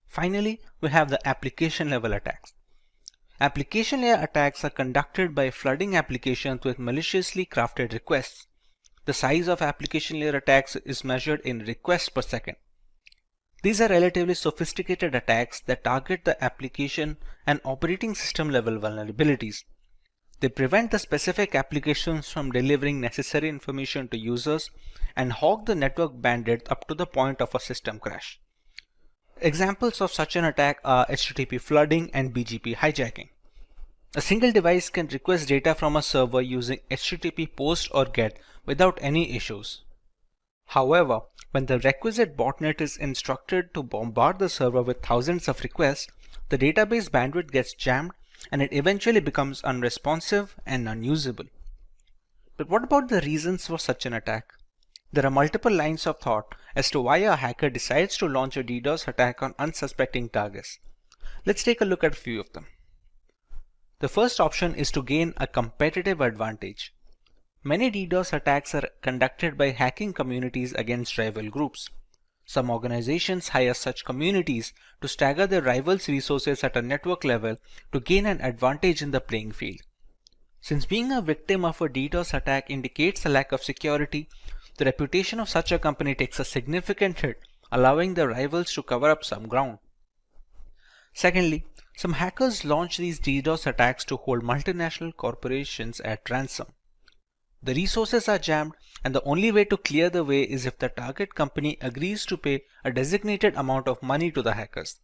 Finally, we have the application level attacks. Application layer attacks are conducted by flooding applications with maliciously crafted requests. The size of application layer attacks is measured in requests per second. These are relatively sophisticated attacks that target the application and operating system level vulnerabilities. They prevent the specific applications from delivering necessary information to users and hog the network bandwidth up to the point of a system crash. Examples of such an attack are HTTP flooding and BGP hijacking. A single device can request data from a server using HTTP POST or GET without any issues. However, when the requisite botnet is instructed to bombard the server with thousands of requests, the database bandwidth gets jammed and it eventually becomes unresponsive and unusable. But what about the reasons for such an attack? There are multiple lines of thought as to why a hacker decides to launch a DDoS attack on unsuspecting targets. Let's take a look at a few of them. The first option is to gain a competitive advantage. Many DDoS attacks are conducted by hacking communities against rival groups. Some organizations hire such communities to stagger their rivals' resources at a network level to gain an advantage in the playing field. Since being a victim of a DDoS attack indicates a lack of security, the reputation of such a company takes a significant hit, allowing the rivals to cover up some ground. Secondly, some hackers launch these DDoS attacks to hold multinational corporations at ransom. The resources are jammed, and the only way to clear the way is if the target company agrees to pay a designated amount of money to the hackers.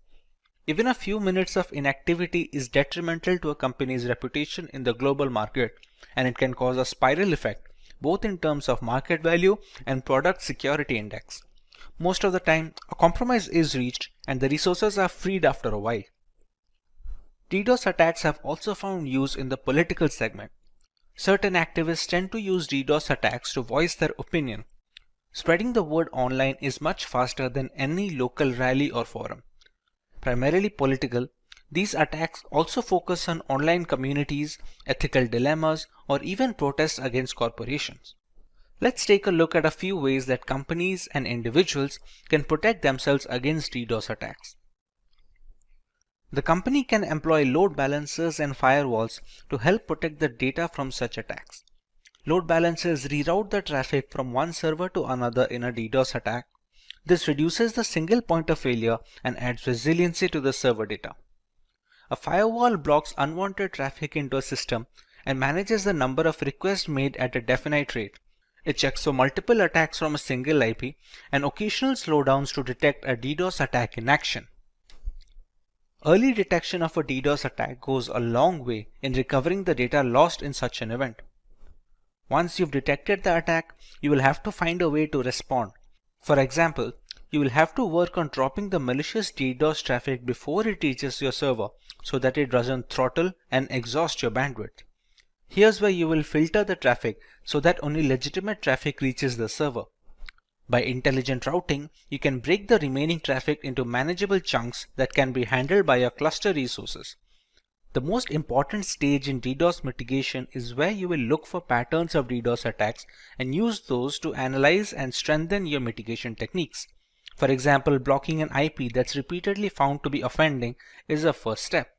Even a few minutes of inactivity is detrimental to a company's reputation in the global market, and it can cause a spiral effect, both in terms of market value and product security index. Most of the time, a compromise is reached and the resources are freed after a while. DDoS attacks have also found use in the political segment. Certain activists tend to use DDoS attacks to voice their opinion. Spreading the word online is much faster than any local rally or forum. Primarily political, these attacks also focus on online communities, ethical dilemmas, or even protests against corporations. Let's take a look at a few ways that companies and individuals can protect themselves against DDoS attacks. The company can employ load balancers and firewalls to help protect the data from such attacks. Load balancers reroute the traffic from one server to another in a DDoS attack. This reduces the single point of failure and adds resiliency to the server data. A firewall blocks unwanted traffic into a system and manages the number of requests made at a definite rate. It checks for multiple attacks from a single IP and occasional slowdowns to detect a DDoS attack in action. Early detection of a DDoS attack goes a long way in recovering the data lost in such an event. Once you've detected the attack, you will have to find a way to respond. For example, you will have to work on dropping the malicious DDoS traffic before it reaches your server so that it doesn't throttle and exhaust your bandwidth. Here's where you will filter the traffic so that only legitimate traffic reaches the server. By intelligent routing, you can break the remaining traffic into manageable chunks that can be handled by your cluster resources. The most important stage in DDoS mitigation is where you will look for patterns of DDoS attacks and use those to analyze and strengthen your mitigation techniques. For example, blocking an IP that's repeatedly found to be offending is a first step.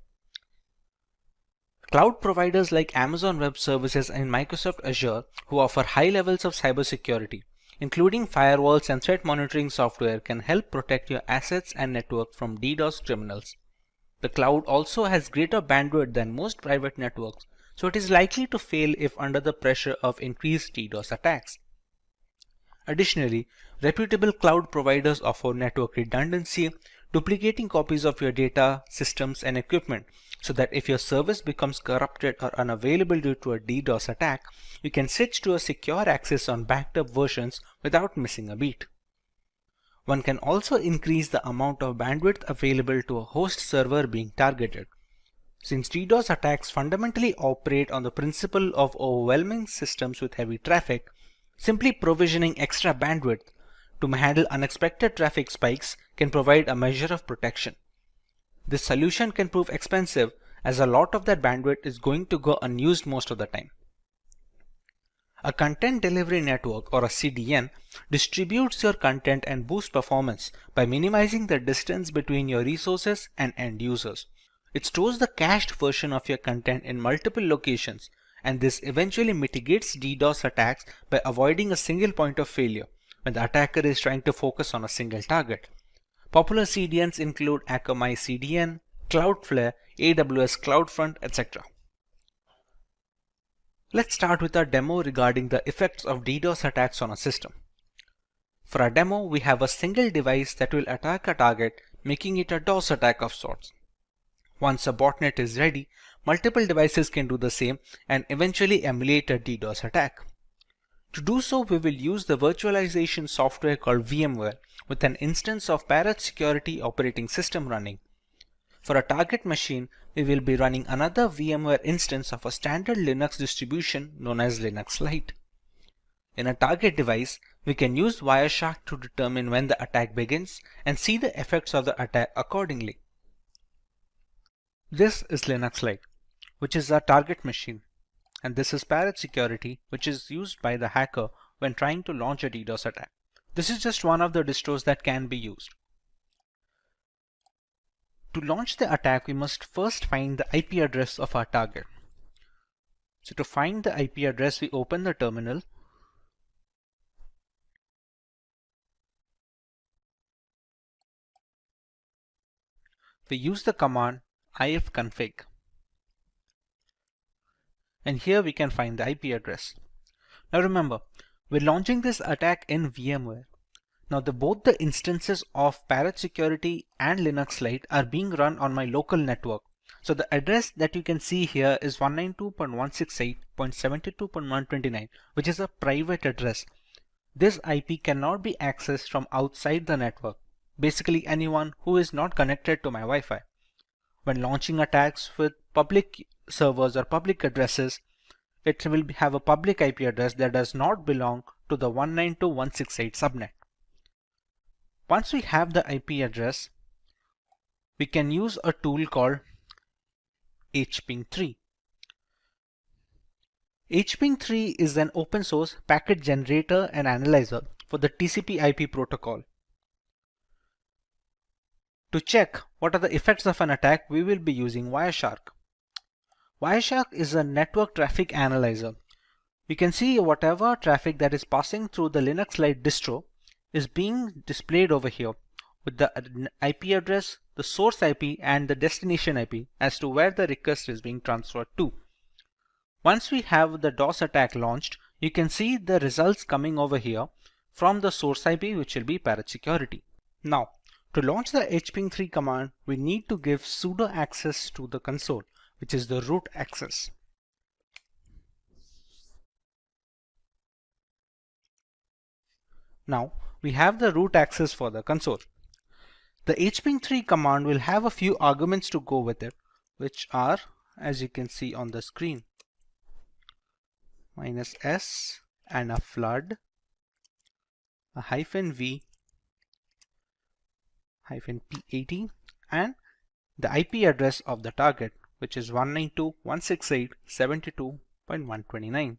Cloud providers like Amazon Web Services and Microsoft Azure, who offer high levels of cybersecurity, including firewalls and threat monitoring software, can help protect your assets and network from DDoS criminals. The cloud also has greater bandwidth than most private networks, so it is likely to fail if under the pressure of increased DDoS attacks. Additionally, reputable cloud providers offer network redundancy, duplicating copies of your data, systems, and equipment, so that if your service becomes corrupted or unavailable due to a DDoS attack, you can switch to a secure access on backed up versions without missing a beat. One can also increase the amount of bandwidth available to a host server being targeted. Since DDoS attacks fundamentally operate on the principle of overwhelming systems with heavy traffic, simply provisioning extra bandwidth to handle unexpected traffic spikes can provide a measure of protection. This solution can prove expensive as a lot of that bandwidth is going to go unused most of the time. A content delivery network, or a CDN, distributes your content and boosts performance by minimizing the distance between your resources and end users. It stores the cached version of your content in multiple locations and this eventually mitigates DDoS attacks by avoiding a single point of failure when the attacker is trying to focus on a single target. Popular CDNs include Akamai CDN, Cloudflare, AWS CloudFront, etc. Let's start with our demo regarding the effects of DDoS attacks on a system. For our demo, we have a single device that will attack a target, making it a DOS attack of sorts. Once a botnet is ready, multiple devices can do the same and eventually emulate a DDoS attack. To do so, we will use the virtualization software called VMware with an instance of Parrot Security operating system running. For a target machine, we will be running another VMware instance of a standard Linux distribution known as Linux Lite. In a target device, we can use Wireshark to determine when the attack begins and see the effects of the attack accordingly. This is Linux Lite, which is our target machine, and this is Parrot Security, which is used by the hacker when trying to launch a DDoS attack. This is just one of the distros that can be used. To launch the attack, we must first find the IP address of our target. So to find the IP address, we open the terminal. We use the command ifconfig. And here we can find the IP address. Now remember, we're launching this attack in VMware. Now both the instances of Parrot Security and Linux Lite are being run on my local network. So the address that you can see here is 192.168.72.129, which is a private address. This IP cannot be accessed from outside the network. Basically anyone who is not connected to my Wi-Fi. When launching attacks with public servers or public addresses, it will have a public IP address that does not belong to the 192.168 subnet. Once we have the IP address, we can use a tool called hping3. hping3 is an open source packet generator and analyzer for the TCP/IP protocol. To check what are the effects of an attack, we will be using Wireshark. Wireshark is a network traffic analyzer. We can see whatever traffic that is passing through the Linux Lite distro is being displayed over here with the IP address, the source IP and the destination IP as to where the request is being transferred to. Once we have the DOS attack launched, you can see the results coming over here from the source IP, which will be Parrot Security. Now, to launch the hping3 command, we need to give sudo access to the console, which is the root access. Now, we have the root access for the console. The hping3 command will have a few arguments to go with it, which are, as you can see on the screen, -s and a flood, a -v, -p80, and the IP address of the target, which is 192.168.72.129.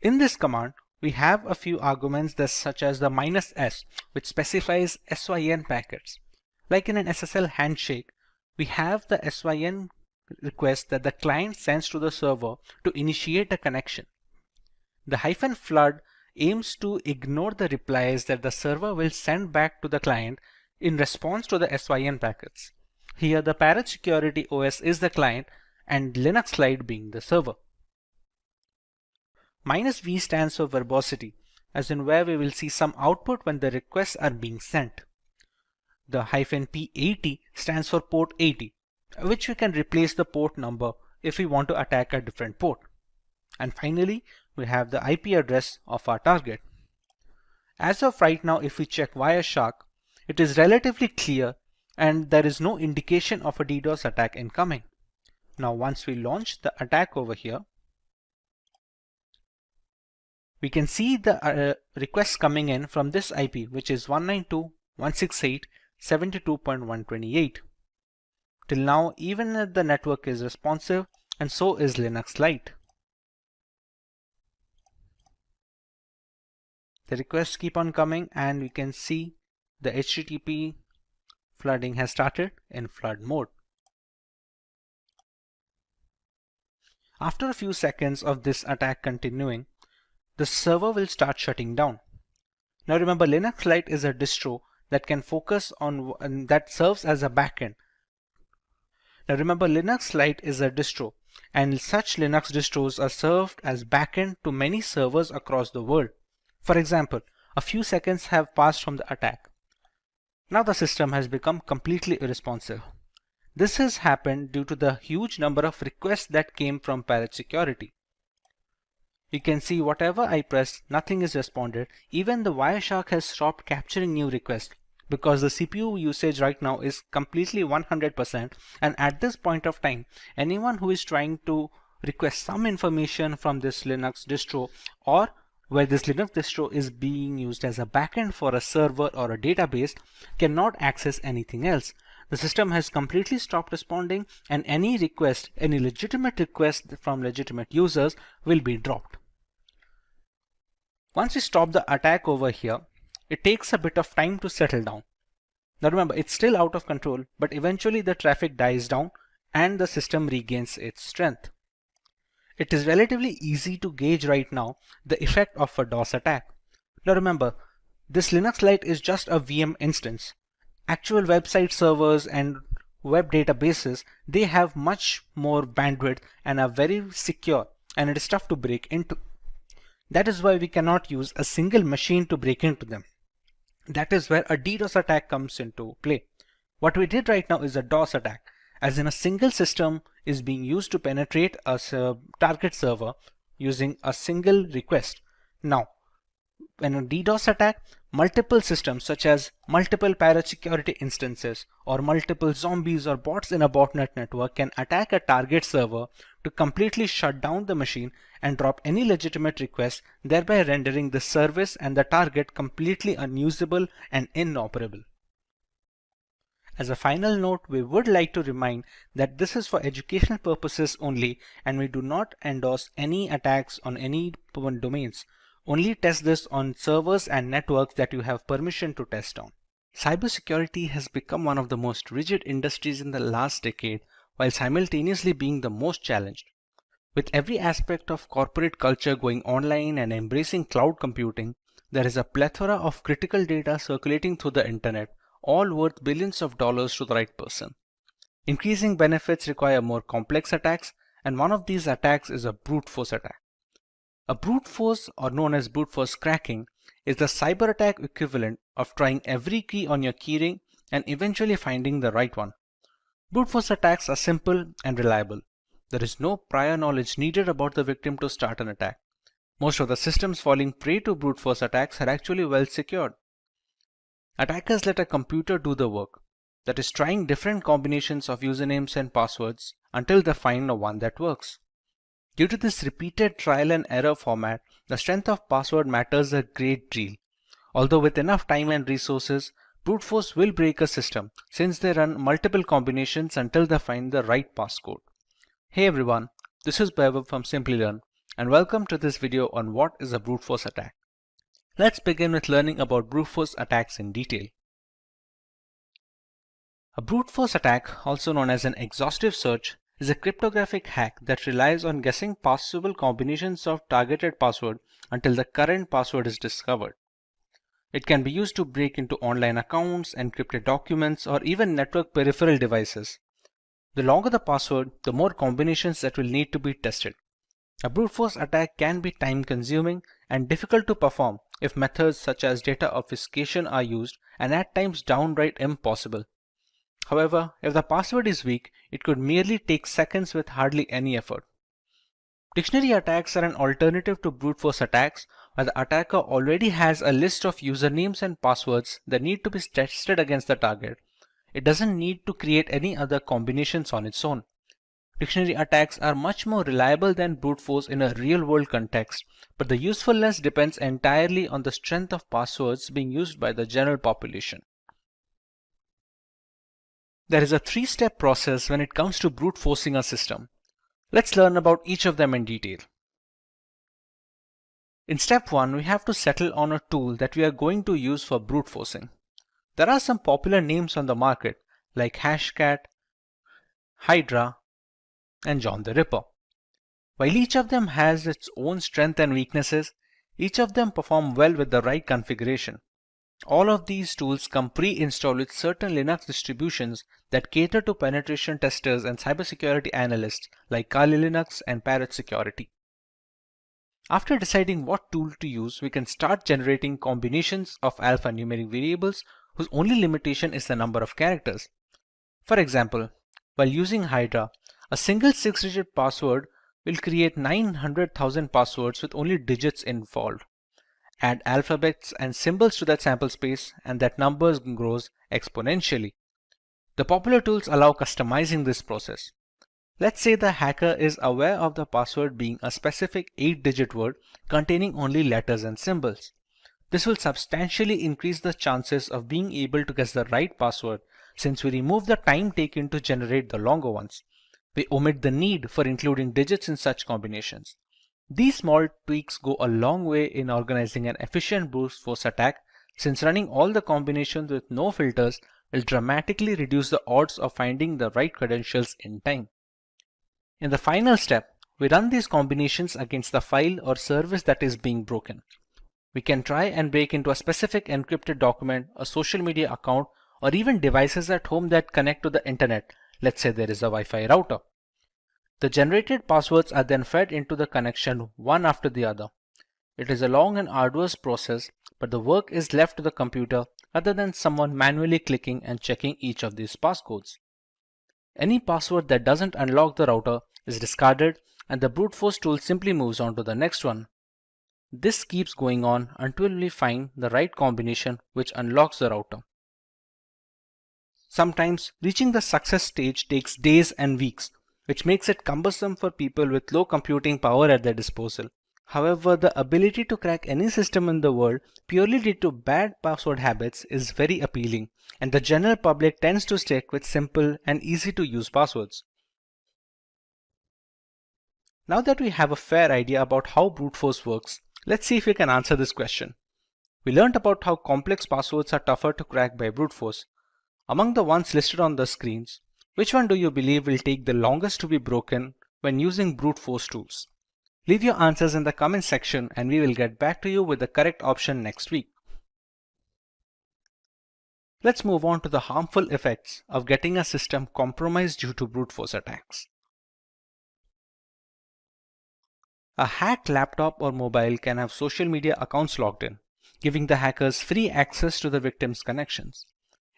In this command, we have a few arguments such as the -s, which specifies SYN packets. Like in an SSL handshake, we have the SYN request that the client sends to the server to initiate a connection. The -flood aims to ignore the replies that the server will send back to the client in response to the SYN packets. Here the Parrot Security OS is the client and Linux Lite being the server. -v stands for verbosity, as in where we will see some output when the requests are being sent. The -p80 stands for port 80, which we can replace the port number if we want to attack a different port. And finally, we have the IP address of our target. As of right now, if we check Wireshark, it is relatively clear and there is no indication of a DDoS attack incoming. Now, once we launch the attack over here, we can see the requests coming in from this IP, which is 192.168.72.128. Till now, even the network is responsive, and so is Linux Lite. The requests keep on coming, and we can see the HTTP flooding has started in flood mode. After a few seconds of this attack continuing, the server will start shutting down. Now remember, Linux Lite is a distro that can focus on that serves as a backend. Now remember, Linux Lite is a distro, and such Linux distros are served as backend to many servers across the world. For example, a few seconds have passed from the attack. Now the system has become completely irresponsive. This has happened due to the huge number of requests that came from Parrot Security. You can see whatever I press, nothing is responded. Even the Wireshark has stopped capturing new requests because the CPU usage right now is completely 100%, and at this point of time, anyone who is trying to request some information from this Linux distro, or where this Linux distro is being used as a backend for a server or a database, cannot access anything else. The system has completely stopped responding, and any request, any legitimate request from legitimate users will be dropped. Once we stop the attack over here, it takes a bit of time to settle down. Now remember, it's still out of control, but eventually the traffic dies down and the system regains its strength. It is relatively easy to gauge right now the effect of a DOS attack. Now remember, this Linux Lite is just a VM instance. Actual website servers and web databases, they have much more bandwidth and are very secure, and it is tough to break into. That is why we cannot use a single machine to break into them. That is where a DDoS attack comes into play. What we did right now is a DOS attack, as in a single system is being used to penetrate a target server using a single request. Now, when a DDoS attack, multiple systems such as multiple Parrot Security instances or multiple zombies or bots in a botnet network can attack a target server to completely shut down the machine and drop any legitimate request, thereby rendering the service and the target completely unusable and inoperable. As a final note, we would like to remind that this is for educational purposes only, and we do not endorse any attacks on any domains. Only test this on servers and networks that you have permission to test on. Cybersecurity has become one of the most rigid industries in the last decade, while simultaneously being the most challenged. With every aspect of corporate culture going online and embracing cloud computing, there is a plethora of critical data circulating through the internet, all worth billions of dollars to the right person. Increasing benefits require more complex attacks, and one of these attacks is a brute force attack. A brute force, or known as brute force cracking, is the cyber attack equivalent of trying every key on your keyring and eventually finding the right one. Brute force attacks are simple and reliable. There is no prior knowledge needed about the victim to start an attack. Most of the systems falling prey to brute force attacks are actually well secured. Attackers let a computer do the work, that is, trying different combinations of usernames and passwords until they find the one that works. Due to this repeated trial and error format, the strength of password matters a great deal. Although with enough time and resources, brute force will break a system since they run multiple combinations until they find the right passcode. Hey everyone, this is Vaibhav from Simplilearn, and welcome to this video on what is a brute force attack. Let's begin with learning about brute force attacks in detail. A brute force attack, also known as an exhaustive search, is a cryptographic hack that relies on guessing possible combinations of targeted password until the current password is discovered. It can be used to break into online accounts, encrypted documents, or even network peripheral devices. The longer the password, the more combinations that will need to be tested. A brute force attack can be time consuming and difficult to perform if methods such as data obfuscation are used, and at times downright impossible. However, if the password is weak, it could merely take seconds with hardly any effort. Dictionary attacks are an alternative to brute force attacks, where the attacker already has a list of usernames and passwords that need to be tested against the target. It doesn't need to create any other combinations on its own. Dictionary attacks are much more reliable than brute force in a real-world context, but the usefulness depends entirely on the strength of passwords being used by the general population. There is a three-step process when it comes to brute forcing a system. Let's learn about each of them in detail. In step 1, we have to settle on a tool that we are going to use for brute forcing. There are some popular names on the market like Hashcat, Hydra, and John the Ripper. While each of them has its own strengths and weaknesses, each of them perform well with the right configuration. All of these tools come pre-installed with certain Linux distributions that cater to penetration testers and cybersecurity analysts like Kali Linux and Parrot Security. After deciding what tool to use, we can start generating combinations of alphanumeric variables whose only limitation is the number of characters. For example, while using Hydra, a single 6-digit password will create 900,000 passwords with only digits involved. Add alphabets and symbols to that sample space and that number grows exponentially. The popular tools allow customizing this process. Let's say the hacker is aware of the password being a specific 8-digit word containing only letters and symbols. This will substantially increase the chances of being able to guess the right password since we remove the time taken to generate the longer ones. We omit the need for including digits in such combinations. These small tweaks go a long way in organizing an efficient brute force attack since running all the combinations with no filters will dramatically reduce the odds of finding the right credentials in time. In the final step, we run these combinations against the file or service that is being broken. We can try and break into a specific encrypted document, a social media account, or even devices at home that connect to the internet. Let's say there is a Wi-Fi router. The generated passwords are then fed into the connection one after the other. It is a long and arduous process, but the work is left to the computer rather than someone manually clicking and checking each of these passcodes. Any password that doesn't unlock the router is discarded and the brute force tool simply moves on to the next one. This keeps going on until we find the right combination which unlocks the router. Sometimes reaching the success stage takes days and weeks, which makes it cumbersome for people with low computing power at their disposal. However, the ability to crack any system in the world purely due to bad password habits is very appealing, and the general public tends to stick with simple and easy to use passwords. Now that we have a fair idea about how brute force works, let's see if we can answer this question. We learned about how complex passwords are tougher to crack by brute force. Among the ones listed on the screens, which one do you believe will take the longest to be broken when using brute force tools? Leave your answers in the comment section and we will get back to you with the correct option next week. Let's move on to the harmful effects of getting a system compromised due to brute force attacks. A hacked laptop or mobile can have social media accounts logged in, giving the hackers free access to the victim's connections.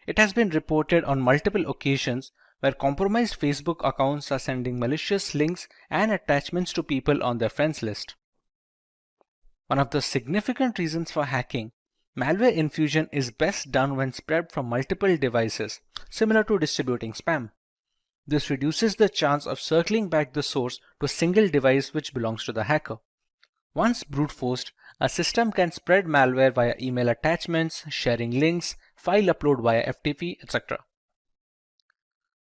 It has been reported on multiple occasions where compromised Facebook accounts are sending malicious links and attachments to people on their friends list. One of the significant reasons for hacking, malware infusion is best done when spread from multiple devices, similar to distributing spam. This reduces the chance of circling back the source to a single device which belongs to the hacker. Once brute forced, a system can spread malware via email attachments, sharing links, file upload via FTP, etc.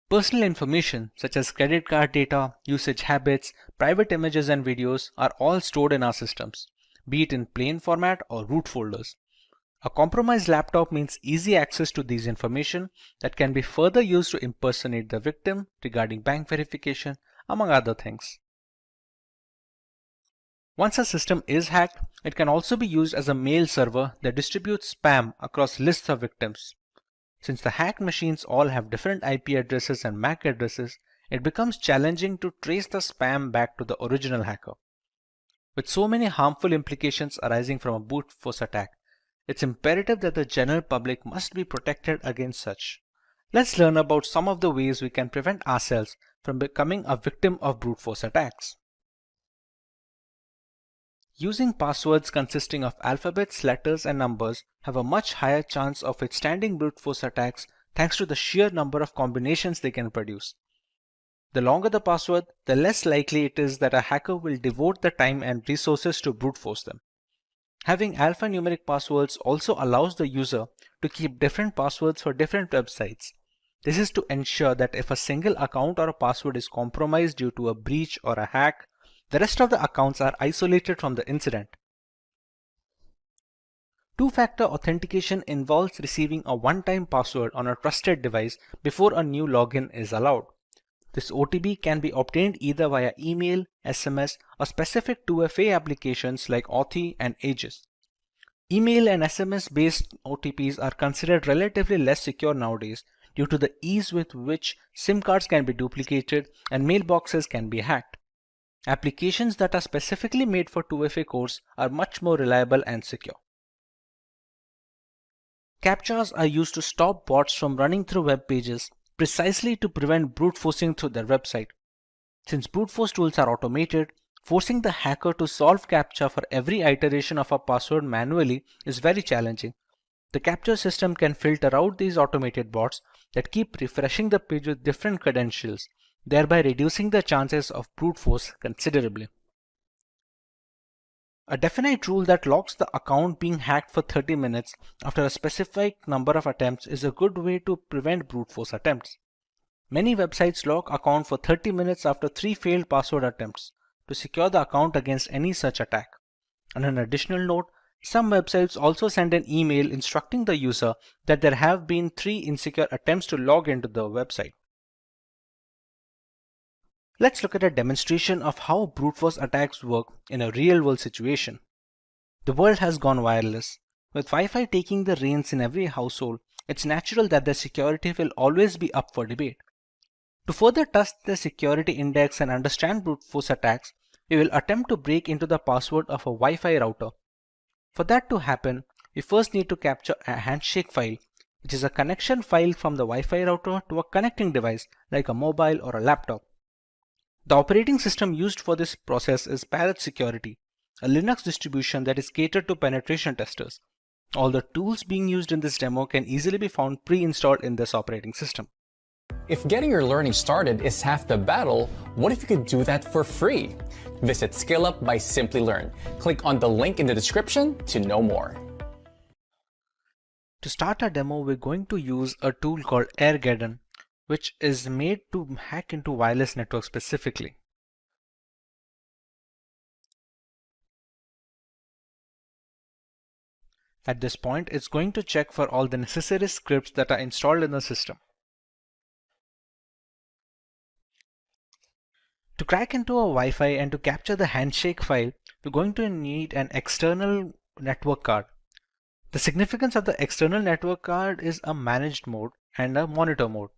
Personal information such as credit card data, usage habits, private images and videos are all stored in our systems, be it in plain format or root folders. A compromised laptop means easy access to these information that can be further used to impersonate the victim regarding bank verification, among other things. Once a system is hacked, it can also be used as a mail server that distributes spam across lists of victims. Since the hacked machines all have different IP addresses and MAC addresses, it becomes challenging to trace the spam back to the original hacker. With so many harmful implications arising from a brute force attack, it's imperative that the general public must be protected against such. Let's learn about some of the ways we can prevent ourselves from becoming a victim of brute force attacks. Using passwords consisting of alphabets, letters, and numbers have a much higher chance of withstanding brute force attacks thanks to the sheer number of combinations they can produce. The longer the password, the less likely it is that a hacker will devote the time and resources to brute force them. Having alphanumeric passwords also allows the user to keep different passwords for different websites. This is to ensure that if a single account or a password is compromised due to a breach or a hack, the rest of the accounts are isolated from the incident. Two-factor authentication involves receiving a one-time password on a trusted device before a new login is allowed. This OTP can be obtained either via email, SMS, or specific 2FA applications like Authy and Aegis. Email and SMS based OTPs are considered relatively less secure nowadays due to the ease with which SIM cards can be duplicated and mailboxes can be hacked. Applications that are specifically made for 2FA cores are much more reliable and secure. CAPTCHAs are used to stop bots from running through web pages precisely to prevent brute forcing through their website. Since brute force tools are automated, forcing the hacker to solve CAPTCHA for every iteration of a password manually is very challenging. The CAPTCHA system can filter out these automated bots that keep refreshing the page with different credentials, thereby reducing the chances of brute force considerably. A definite rule that locks the account being hacked for 30 minutes after a specific number of attempts is a good way to prevent brute force attempts. Many websites lock account for 30 minutes after 3 failed password attempts to secure the account against any such attack. On an additional note, some websites also send an email instructing the user that there have been 3 insecure attempts to log into the website. Let's look at a demonstration of how brute force attacks work in a real-world situation. The world has gone wireless. With Wi-Fi taking the reins in every household, it's natural that their security will always be up for debate. To further test the security index and understand brute force attacks, we will attempt to break into the password of a Wi-Fi router. For that to happen, we first need to capture a handshake file, which is a connection file from the Wi-Fi router to a connecting device like a mobile or a laptop. The operating system used for this process is Parrot Security, a Linux distribution that is catered to penetration testers. All the tools being used in this demo can easily be found pre-installed in this operating system. If getting your learning started is half the battle, what if you could do that for free? Visit SkillUp by Simplilearn. Click on the link in the description to know more. To start our demo, we're going to use a tool called Airgeddon, which is made to hack into wireless networks specifically. At this point, it's going to check for all the necessary scripts that are installed in the system. To crack into a Wi-Fi and to capture the handshake file, we're going to need an external network card. The significance of the external network card is a managed mode and a monitor mode.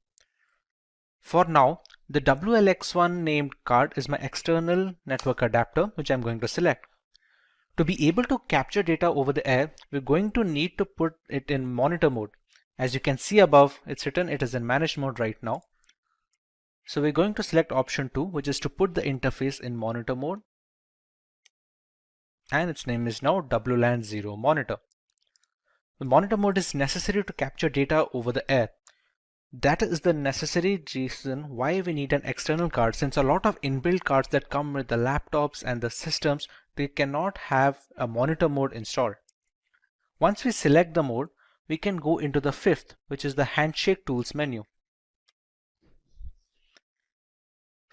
For now, the WLX1 named card is my external network adapter, which I'm going to select. To be able to capture data over the air, we're going to need to put it in monitor mode. As you can see above, it's written it is in managed mode right now. So we're going to select option 2, which is to put the interface in monitor mode. And its name is now WLAN 0 monitor. The monitor mode is necessary to capture data over the air. That is the necessary reason why we need an external card, since a lot of inbuilt cards that come with the laptops and the systems, they cannot have a monitor mode installed. Once we select the mode, we can go into the 5th, which is the handshake tools menu.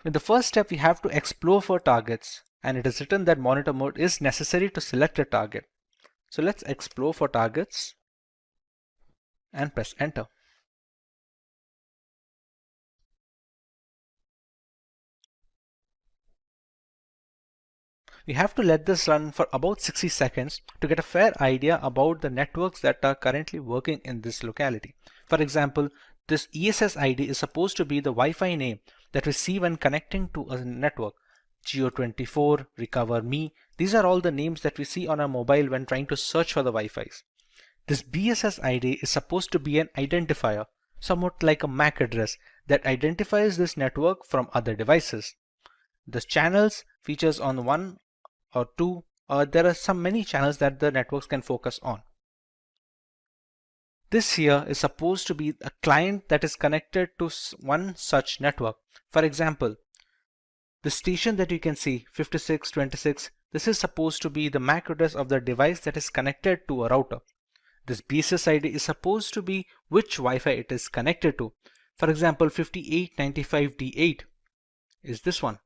In the first step, we have to explore for targets, and it is written that monitor mode is necessary to select a target. So let's explore for targets and press enter. We have to let this run for about 60 seconds to get a fair idea about the networks that are currently working in this locality. For example, this ESS ID is supposed to be the Wi-Fi name that we see when connecting to a network. Geo24, Recover Me, these are all the names that we see on our mobile when trying to search for the Wi-Fis. This BSS ID is supposed to be an identifier, somewhat like a MAC address that identifies this network from other devices. The channels features on 1 or 2, or there are many channels that the networks can focus on. This here is supposed to be a client that is connected to one such network. For example, the station that you can see, 5626, this is supposed to be the MAC address of the device that is connected to a router. This BSS ID is supposed to be which Wi-Fi it is connected to. For example, 5895D8 is this one,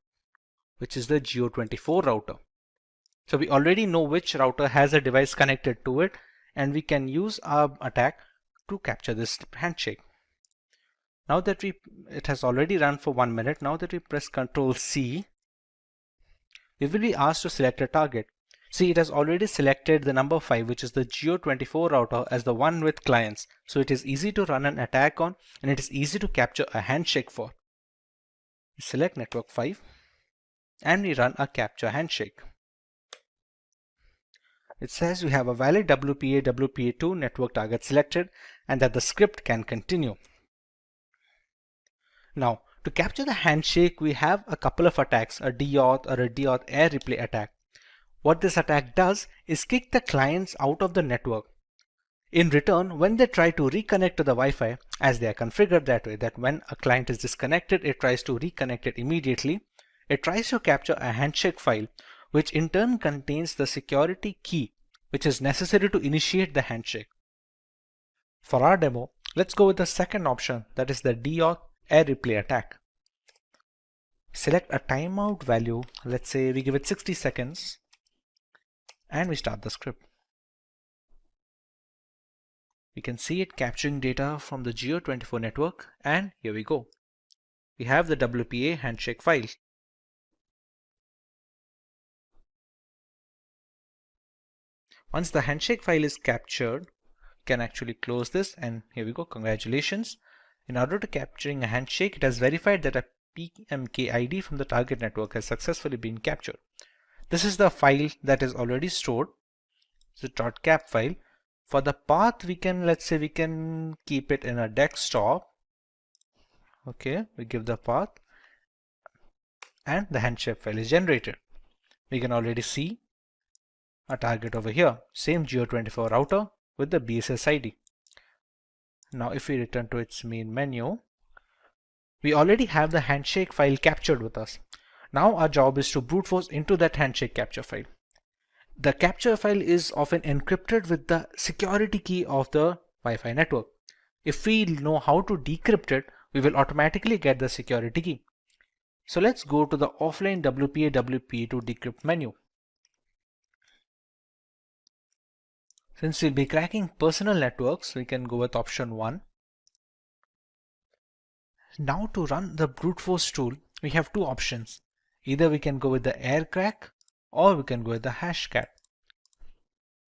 which is the Geo24 router. So we already know which router has a device connected to it, and we can use our attack to capture this handshake. Now that it has already run for 1 minute, now that we press Ctrl C, we will be asked to select a target. See, it has already selected the number 5, which is the Geo24 router, as the one with clients. So it is easy to run an attack on, and it is easy to capture a handshake for. We select network 5 and we run a capture handshake. It says we have a valid WPA-WPA2 network target selected and that the script can continue. Now, to capture the handshake, we have a couple of attacks, a DAuth or a DAuth air replay attack. What this attack does is kick the clients out of the network. In return, when they try to reconnect to the Wi-Fi, as they are configured that way, that when a client is disconnected, it tries to reconnect it immediately, it tries to capture a handshake file, which in turn contains the security key, which is necessary to initiate the handshake. For our demo, let's go with the second option, that is the DAuth air replay attack. Select a timeout value, let's say we give it 60 seconds, and we start the script. We can see it capturing data from the Geo24 network, and here we go. We have the WPA handshake file. Once the handshake file is captured, you can actually close this, and here we go, congratulations. In order to capturing a handshake, it has verified that a PMK ID from the target network has successfully been captured. This is the file that is already stored. It's a .cap file. For the path, we can, let's say we can keep it in a desktop. Okay, we give the path and the handshake file is generated. We can already see a target over here, same Geo24 router with the BSS ID. Now if we return to its main menu, we already have the handshake file captured with us. Now our job is to brute force into that handshake capture file. The capture file is often encrypted with the security key of the Wi-Fi network. If we know how to decrypt it, we will automatically get the security key. So let's go to the offline WPA-WPA2 decrypt menu. Since we'll be cracking personal networks, we can go with option 1. Now to run the brute force tool, we have two options. Either we can go with the aircrack or we can go with the hashcat.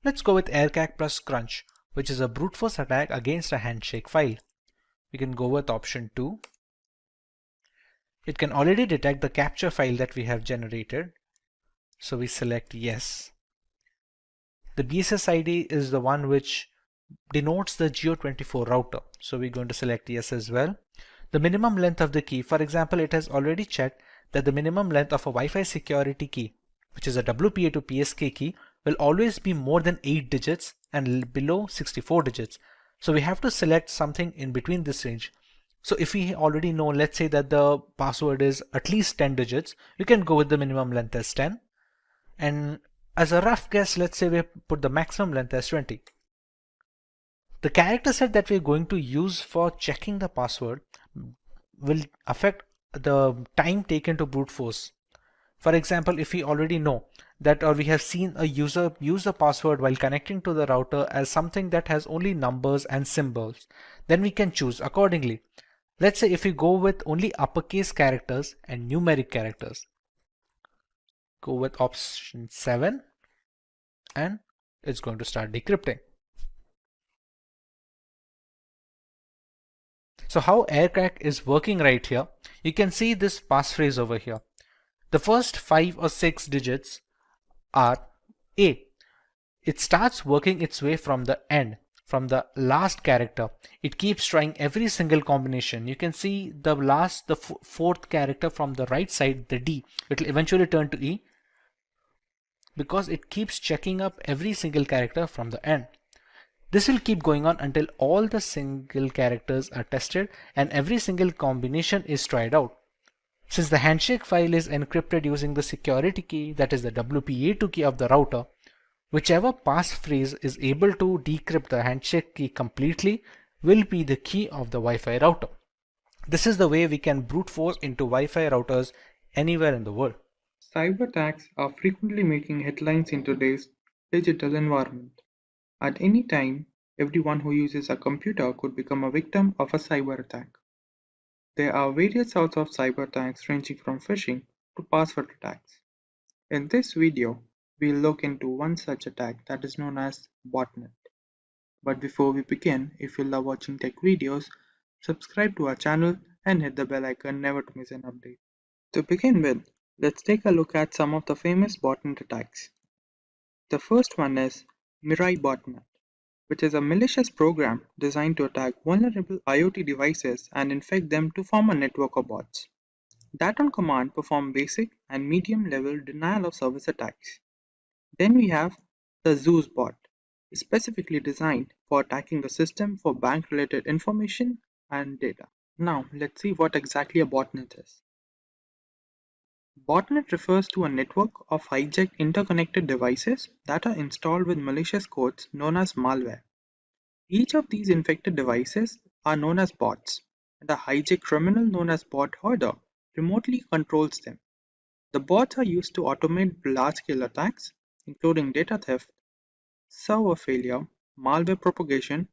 Let's go with aircrack plus crunch, which is a brute force attack against a handshake file. We can go with option 2. It can already detect the capture file that we have generated, so we select yes. The BSS ID is the one which denotes the Geo24 router, so we're going to select yes as well. The minimum length of the key, for example, it has already checked that the minimum length of a Wi-Fi security key, which is a WPA to PSK key, will always be more than 8 digits and below 64 digits. So we have to select something in between this range. So if we already know, let's say that the password is at least 10 digits, we can go with the minimum length as 10. And as a rough guess, let's say we put the maximum length as 20. The character set that we're going to use for checking the password will affect the time taken to brute force. For example, if we already know that, or we have seen a user use a password while connecting to the router as something that has only numbers and symbols, then we can choose accordingly. Let's say if we go with only uppercase characters and numeric characters, go with option 7 and it's going to start decrypting. So how aircrack is working right here, you can see this passphrase over here. The first 5 or 6 digits are A. It starts working its way from the end, from the last character. It keeps trying every single combination. You can see the fourth character from the right side, the D. It will eventually turn to E because it keeps checking up every single character from the end. This will keep going on until all the single characters are tested and every single combination is tried out. Since the handshake file is encrypted using the security key, that is the WPA2 key of the router, whichever passphrase is able to decrypt the handshake key completely will be the key of the Wi-Fi router. This is the way we can brute force into Wi-Fi routers anywhere in the world. Cyber attacks are frequently making headlines in today's digital environment. At any time, everyone who uses a computer could become a victim of a cyber attack. There are various sorts of cyber attacks ranging from phishing to password attacks. In this video, we'll look into one such attack that is known as botnet. But before we begin, if you love watching tech videos, subscribe to our channel and hit the bell icon never to miss an update. To begin with, let's take a look at some of the famous botnet attacks. The first one is Mirai botnet, which is a malicious program designed to attack vulnerable IoT devices and infect them to form a network of bots that on command perform basic and medium level denial of service attacks. Then we have the Zeus bot, specifically designed for attacking the system for bank related information and data. Now let's see what exactly a botnet is. Botnet refers to a network of hijacked interconnected devices that are installed with malicious codes known as malware. Each of these infected devices are known as bots, and a hijacked criminal known as bot hoarder remotely controls them. The bots are used to automate large-scale attacks, including data theft, server failure, malware propagation,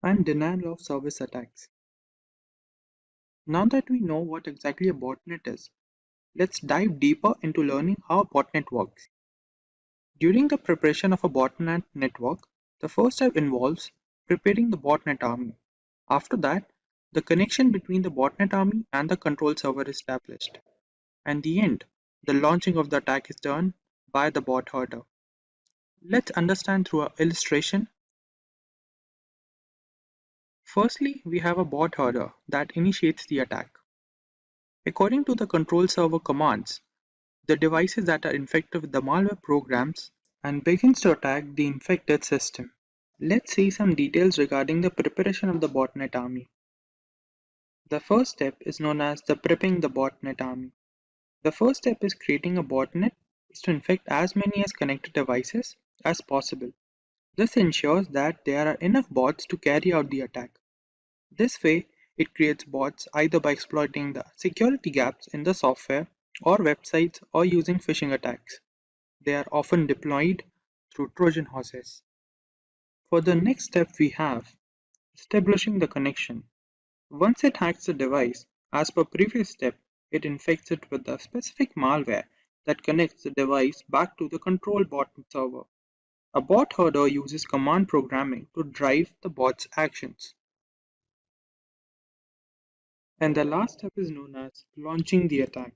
and denial of service attacks. Now that we know what exactly a botnet is, let's dive deeper into learning how a botnet works. During the preparation of a botnet network, the first step involves preparing the botnet army. After that, the connection between the botnet army and the control server is established. And the end, the launching of the attack is done by the bot hoarder. Let's understand through an illustration. Firstly, we have a bot hoarder that initiates the attack. According to the control server commands, the devices that are infected with the malware programs and begins to attack the infected system. Let's see some details regarding the preparation of the botnet army. The first step is known as the prepping the botnet army. The first step is creating a botnet is to infect as many as connected devices as possible. This ensures that there are enough bots to carry out the attack. This way, it creates bots either by exploiting the security gaps in the software or websites or using phishing attacks. They are often deployed through Trojan horses. For the next step we have establishing the connection. Once it hacks the device, as per previous step, it infects it with a specific malware that connects the device back to the control bot server. A bot hoarder uses command programming to drive the bot's actions. And the last step is known as launching the attack.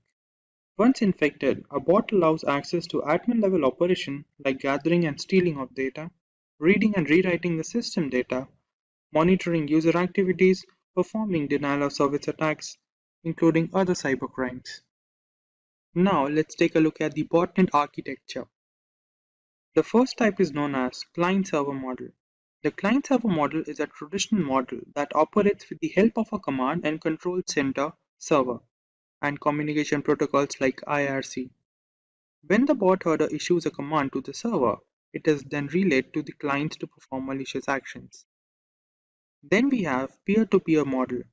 Once infected, a bot allows access to admin level operation like gathering and stealing of data, reading and rewriting the system data, monitoring user activities, performing denial of service attacks, including other cybercrimes. Now let's take a look at the botnet architecture. The first type is known as client-server model. The client-server model is a traditional model that operates with the help of a command and control center server and communication protocols like IRC. When the bot hoarder issues a command to the server, it is then relayed to the client to perform malicious actions. Then we have peer-to-peer model.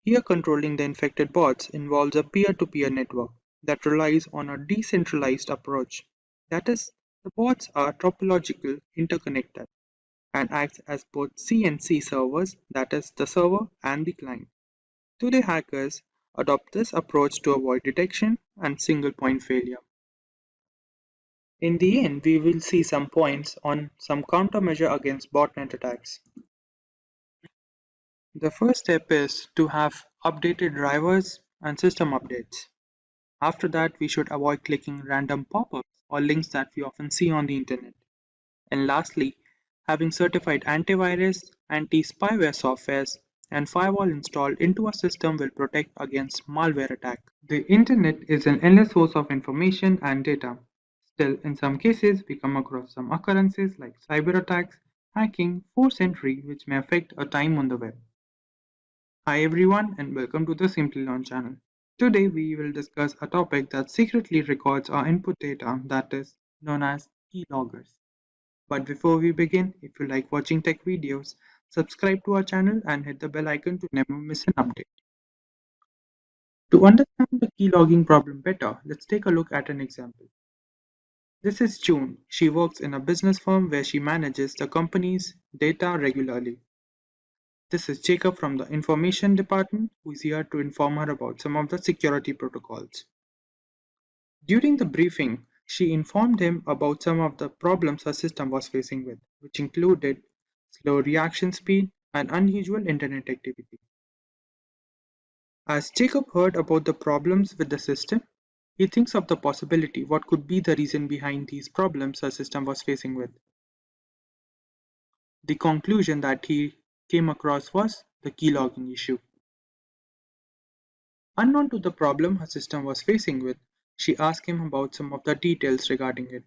Here controlling the infected bots involves a peer-to-peer network that relies on a decentralized approach. That is, the bots are topological interconnected and acts as both CNC servers, that is, the server and the client. Today hackers adopt this approach to avoid detection and single point failure. In the end, we will see some points on some countermeasure against botnet attacks. The first step is to have updated drivers and system updates. After that, we should avoid clicking random pop-ups or links that we often see on the internet. And lastly, having certified antivirus, anti-spyware softwares, and firewall installed into a system will protect against malware attack. The internet is an endless source of information and data. Still, in some cases, we come across some occurrences like cyber attacks, hacking, forced entry, which may affect our time on the web. Hi everyone and welcome to the Simplilearn channel. Today we will discuss a topic that secretly records our input data, that is known as keyloggers. But before we begin, if you like watching tech videos, subscribe to our channel and hit the bell icon to never miss an update. To understand the keylogging problem better, let's take a look at an example. This is June. She works in a business firm where she manages the company's data regularly. This is Jacob from the Information Department, who is here to inform her about some of the security protocols. During the briefing, she informed him about some of the problems her system was facing with, which included slow reaction speed and unusual internet activity. As Jacob heard about the problems with the system, he thinks of the possibility what could be the reason behind these problems her system was facing with. The conclusion that he came across was the keylogging issue. Unknown to the problem her system was facing with, she asked him about some of the details regarding it.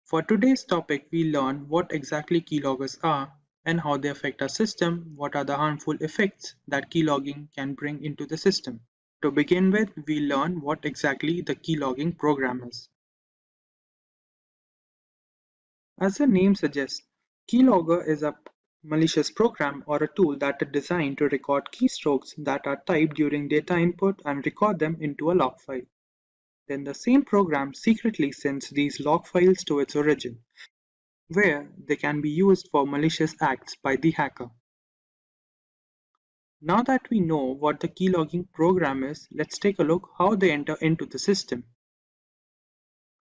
For today's topic, we learn what exactly keyloggers are and how they affect our system, what are the harmful effects that keylogging can bring into the system. To begin with, we learn what exactly the keylogging program is. As the name suggests, keylogger is a malicious program or a tool that is designed to record keystrokes that are typed during data input and record them into a log file. Then the same program secretly sends these log files to its origin, where they can be used for malicious acts by the hacker. Now that we know what the keylogging program is, let's take a look how they enter into the system.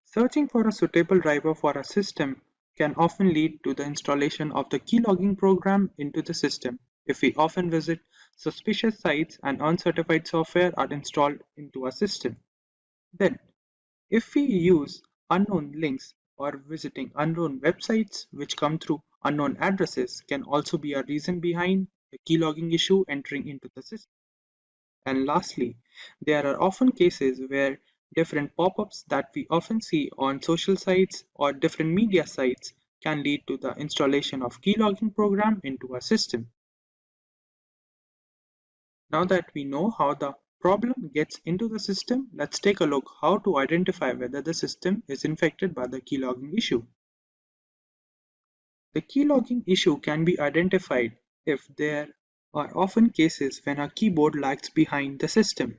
Searching for a suitable driver for a system can often lead to the installation of the keylogging program into the system if we often visit suspicious sites and uncertified software are installed into our system. Then, if we use unknown links or visiting unknown websites which come through unknown addresses can also be a reason behind the keylogging issue entering into the system. And lastly, there are often cases where different pop-ups that we often see on social sites or different media sites can lead to the installation of keylogging program into our system. Now that we know how the problem gets into the system, let's take a look how to identify whether the system is infected by the keylogging issue. The keylogging issue can be identified if there are often cases when our keyboard lags behind the system.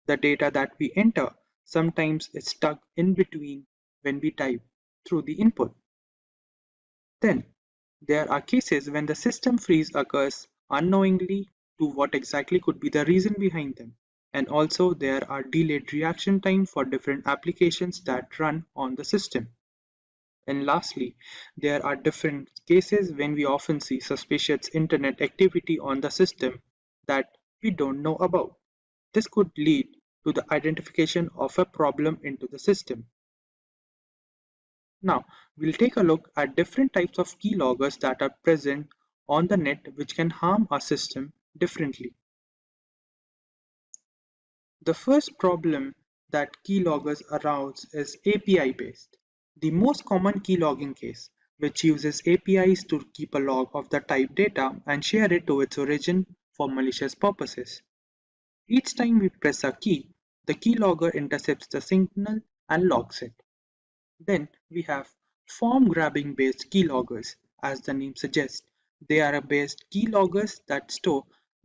The data that we enter sometimes is stuck in between when we type through the input. Then, there are cases when the system freeze occurs unknowingly to what exactly could be the reason behind them. And also there are delayed reaction time for different applications that run on the system. And lastly, there are different cases when we often see suspicious internet activity on the system that we don't know about. This could lead to the identification of a problem into the system. Now, we'll take a look at different types of keyloggers that are present on the net which can harm our system differently. The first problem that keyloggers arouse is API based. The most common keylogging case, which uses APIs to keep a log of the typed data and share it to its origin for malicious purposes. Each time we press a key, the keylogger intercepts the signal and logs it. Then we have form grabbing based keyloggers. As the name suggests, they are based keyloggers that store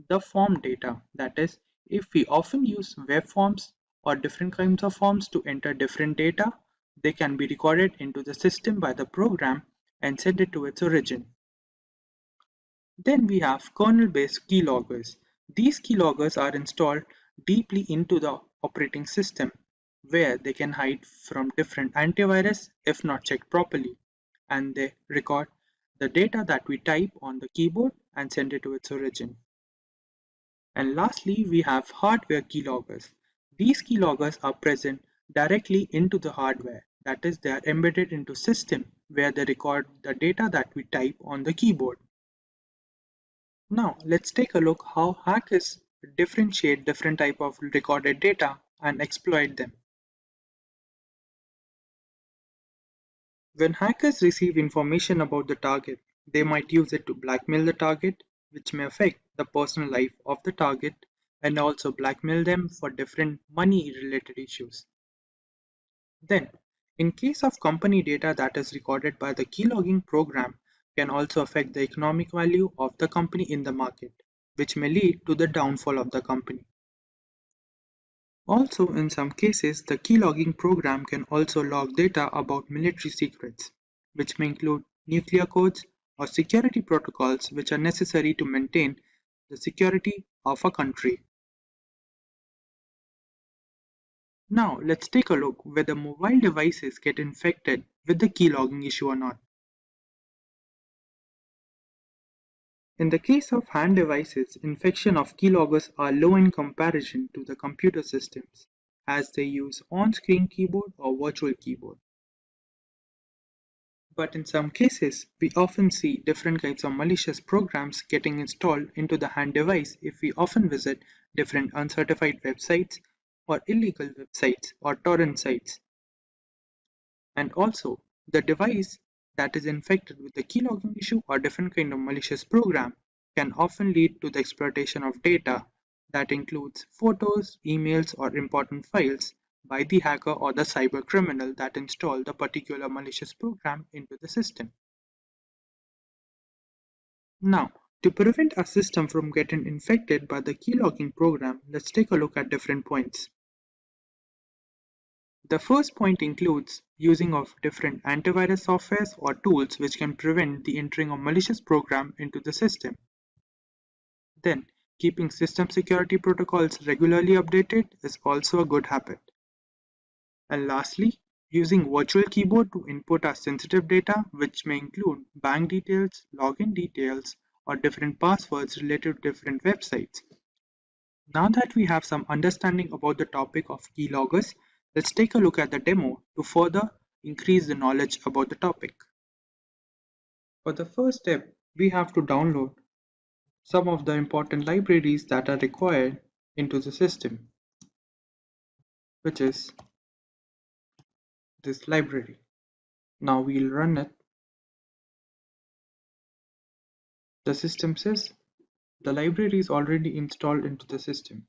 the form data. That is, if we often use web forms or different kinds of forms to enter different data, they can be recorded into the system by the program and sent it to its origin. Then we have kernel-based keyloggers. These keyloggers are installed deeply into the operating system, where they can hide from different antivirus if not checked properly, and they record the data that we type on the keyboard and send it to its origin. And lastly, we have hardware keyloggers. These keyloggers are present directly into the hardware. That is, they are embedded into system where they record the data that we type on the keyboard. Now, let's take a look how hackers differentiate different type of recorded data and exploit them. When hackers receive information about the target, they might use it to blackmail the target, which may affect the personal life of the target and also blackmail them for different money-related issues. Then, in case of company data that is recorded by the keylogging program can also affect the economic value of the company in the market, which may lead to the downfall of the company. Also, in some cases, the keylogging program can also log data about military secrets, which may include nuclear codes or security protocols which are necessary to maintain the security of a country. Now let's take a look whether mobile devices get infected with the keylogging issue or not. In the case of hand devices, infection of keyloggers are low in comparison to the computer systems, as they use on-screen keyboard or virtual keyboard. But in some cases, we often see different kinds of malicious programs getting installed into the hand device if we often visit different uncertified websites or illegal websites or torrent sites. And also, the device that is infected with the keylogging issue or different kind of malicious program can often lead to the exploitation of data that includes photos, emails, or important files by the hacker or the cyber criminal that installed the particular malicious program into the system. Now, to prevent a system from getting infected by the keylogging program, let's take a look at different points. The first point includes using of different antivirus softwares or tools which can prevent the entering of malicious program into the system. Then, keeping system security protocols regularly updated is also a good habit. And lastly, using virtual keyboard to input our sensitive data, which may include bank details, login details, or different passwords related to different websites. Now that we have some understanding about the topic of keyloggers, let's take a look at the demo to further increase the knowledge about the topic. For the first step, we have to download some of the important libraries that are required into the system, which is this library. Now we'll run it. The system says the library is already installed into the system.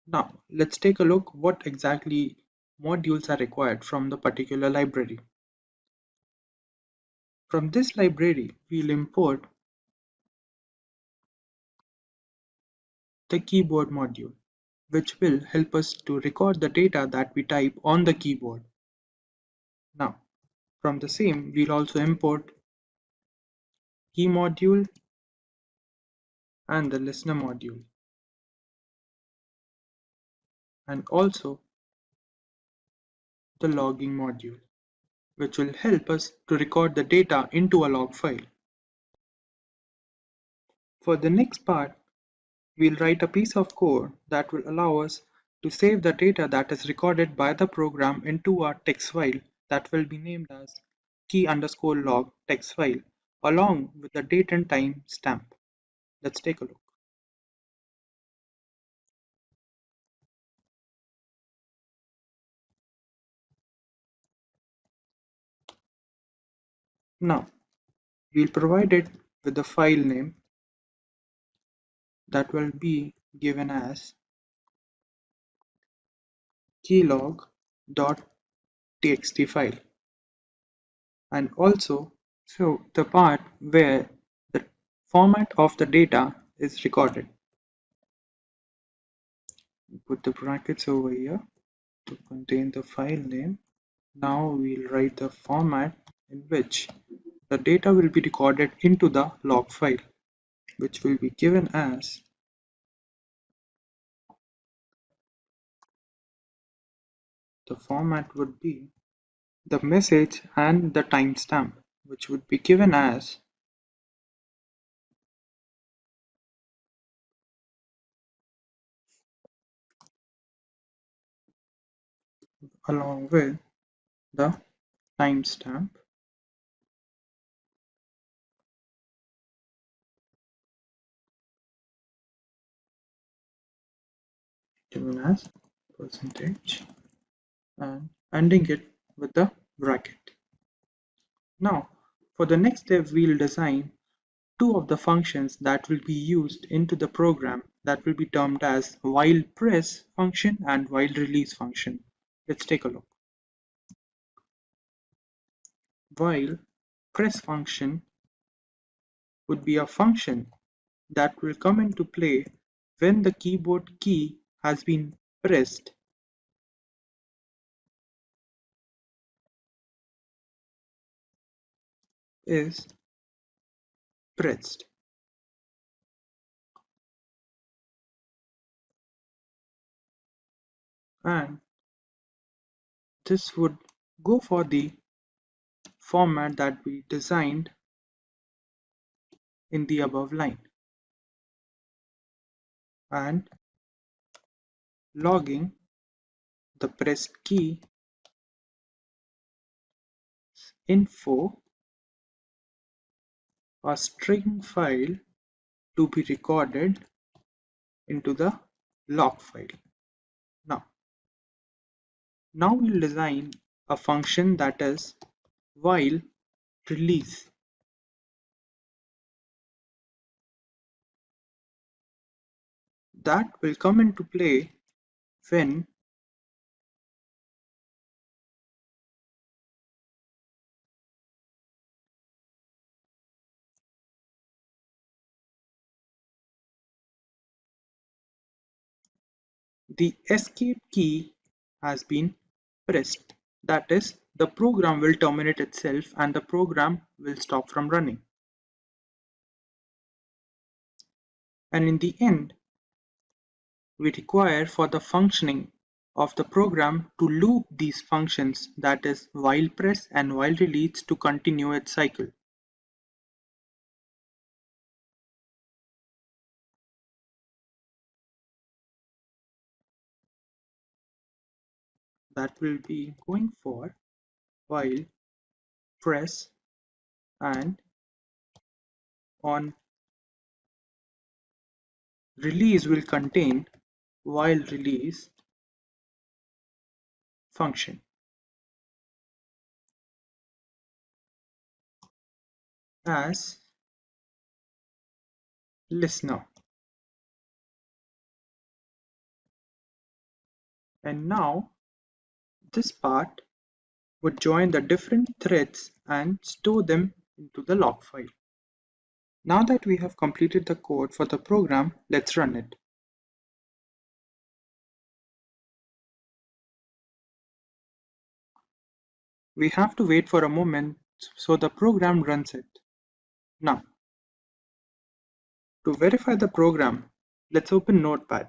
Now let's take a look what exactly modules are required from the particular library. From this library, we'll import the keyboard module, which will help us to record the data that we type on the keyboard. Now, from the same, we'll also import key module and the listener module, and also the logging module, which will help us to record the data into a log file. For the next part, we'll write a piece of code that will allow us to save the data that is recorded by the program into a text file that will be named as key_log text file along with the date and time stamp. Let's take a look. Now, we'll provide it with the file name that will be given as keylog.txt file, and also the part where the format of the data is recorded. Put the brackets over here to contain the file name. Now we'll write the format in which the data will be recorded into the log file, which will be given as the format would be the message and the timestamp, which would be given as along with the timestamp given as percentage and ending it with the bracket. Now, for the next step, we'll design two of the functions that will be used into the program that will be termed as while press function and while release function. Let's take a look. While press function would be a function that will come into play when the keyboard key has been pressed is pressed. And this would go for the format that we designed in the above line, and logging the pressed key info, a string file to be recorded into the log file. Now we'll design a function that is while release. That will come into play when the escape key has been pressed. That is, the program will terminate itself and the program will stop from running. And in the end, we require for the functioning of the program to loop these functions, that is while press and while release, to continue its cycle. That will be going for while press and on release will contain while release function. As listener. And now this part would join the different threads and store them into the log file. Now that we have completed the code for the program, let's run it. We have to wait for a moment so the program runs it. Now, to verify the program, let's open Notepad.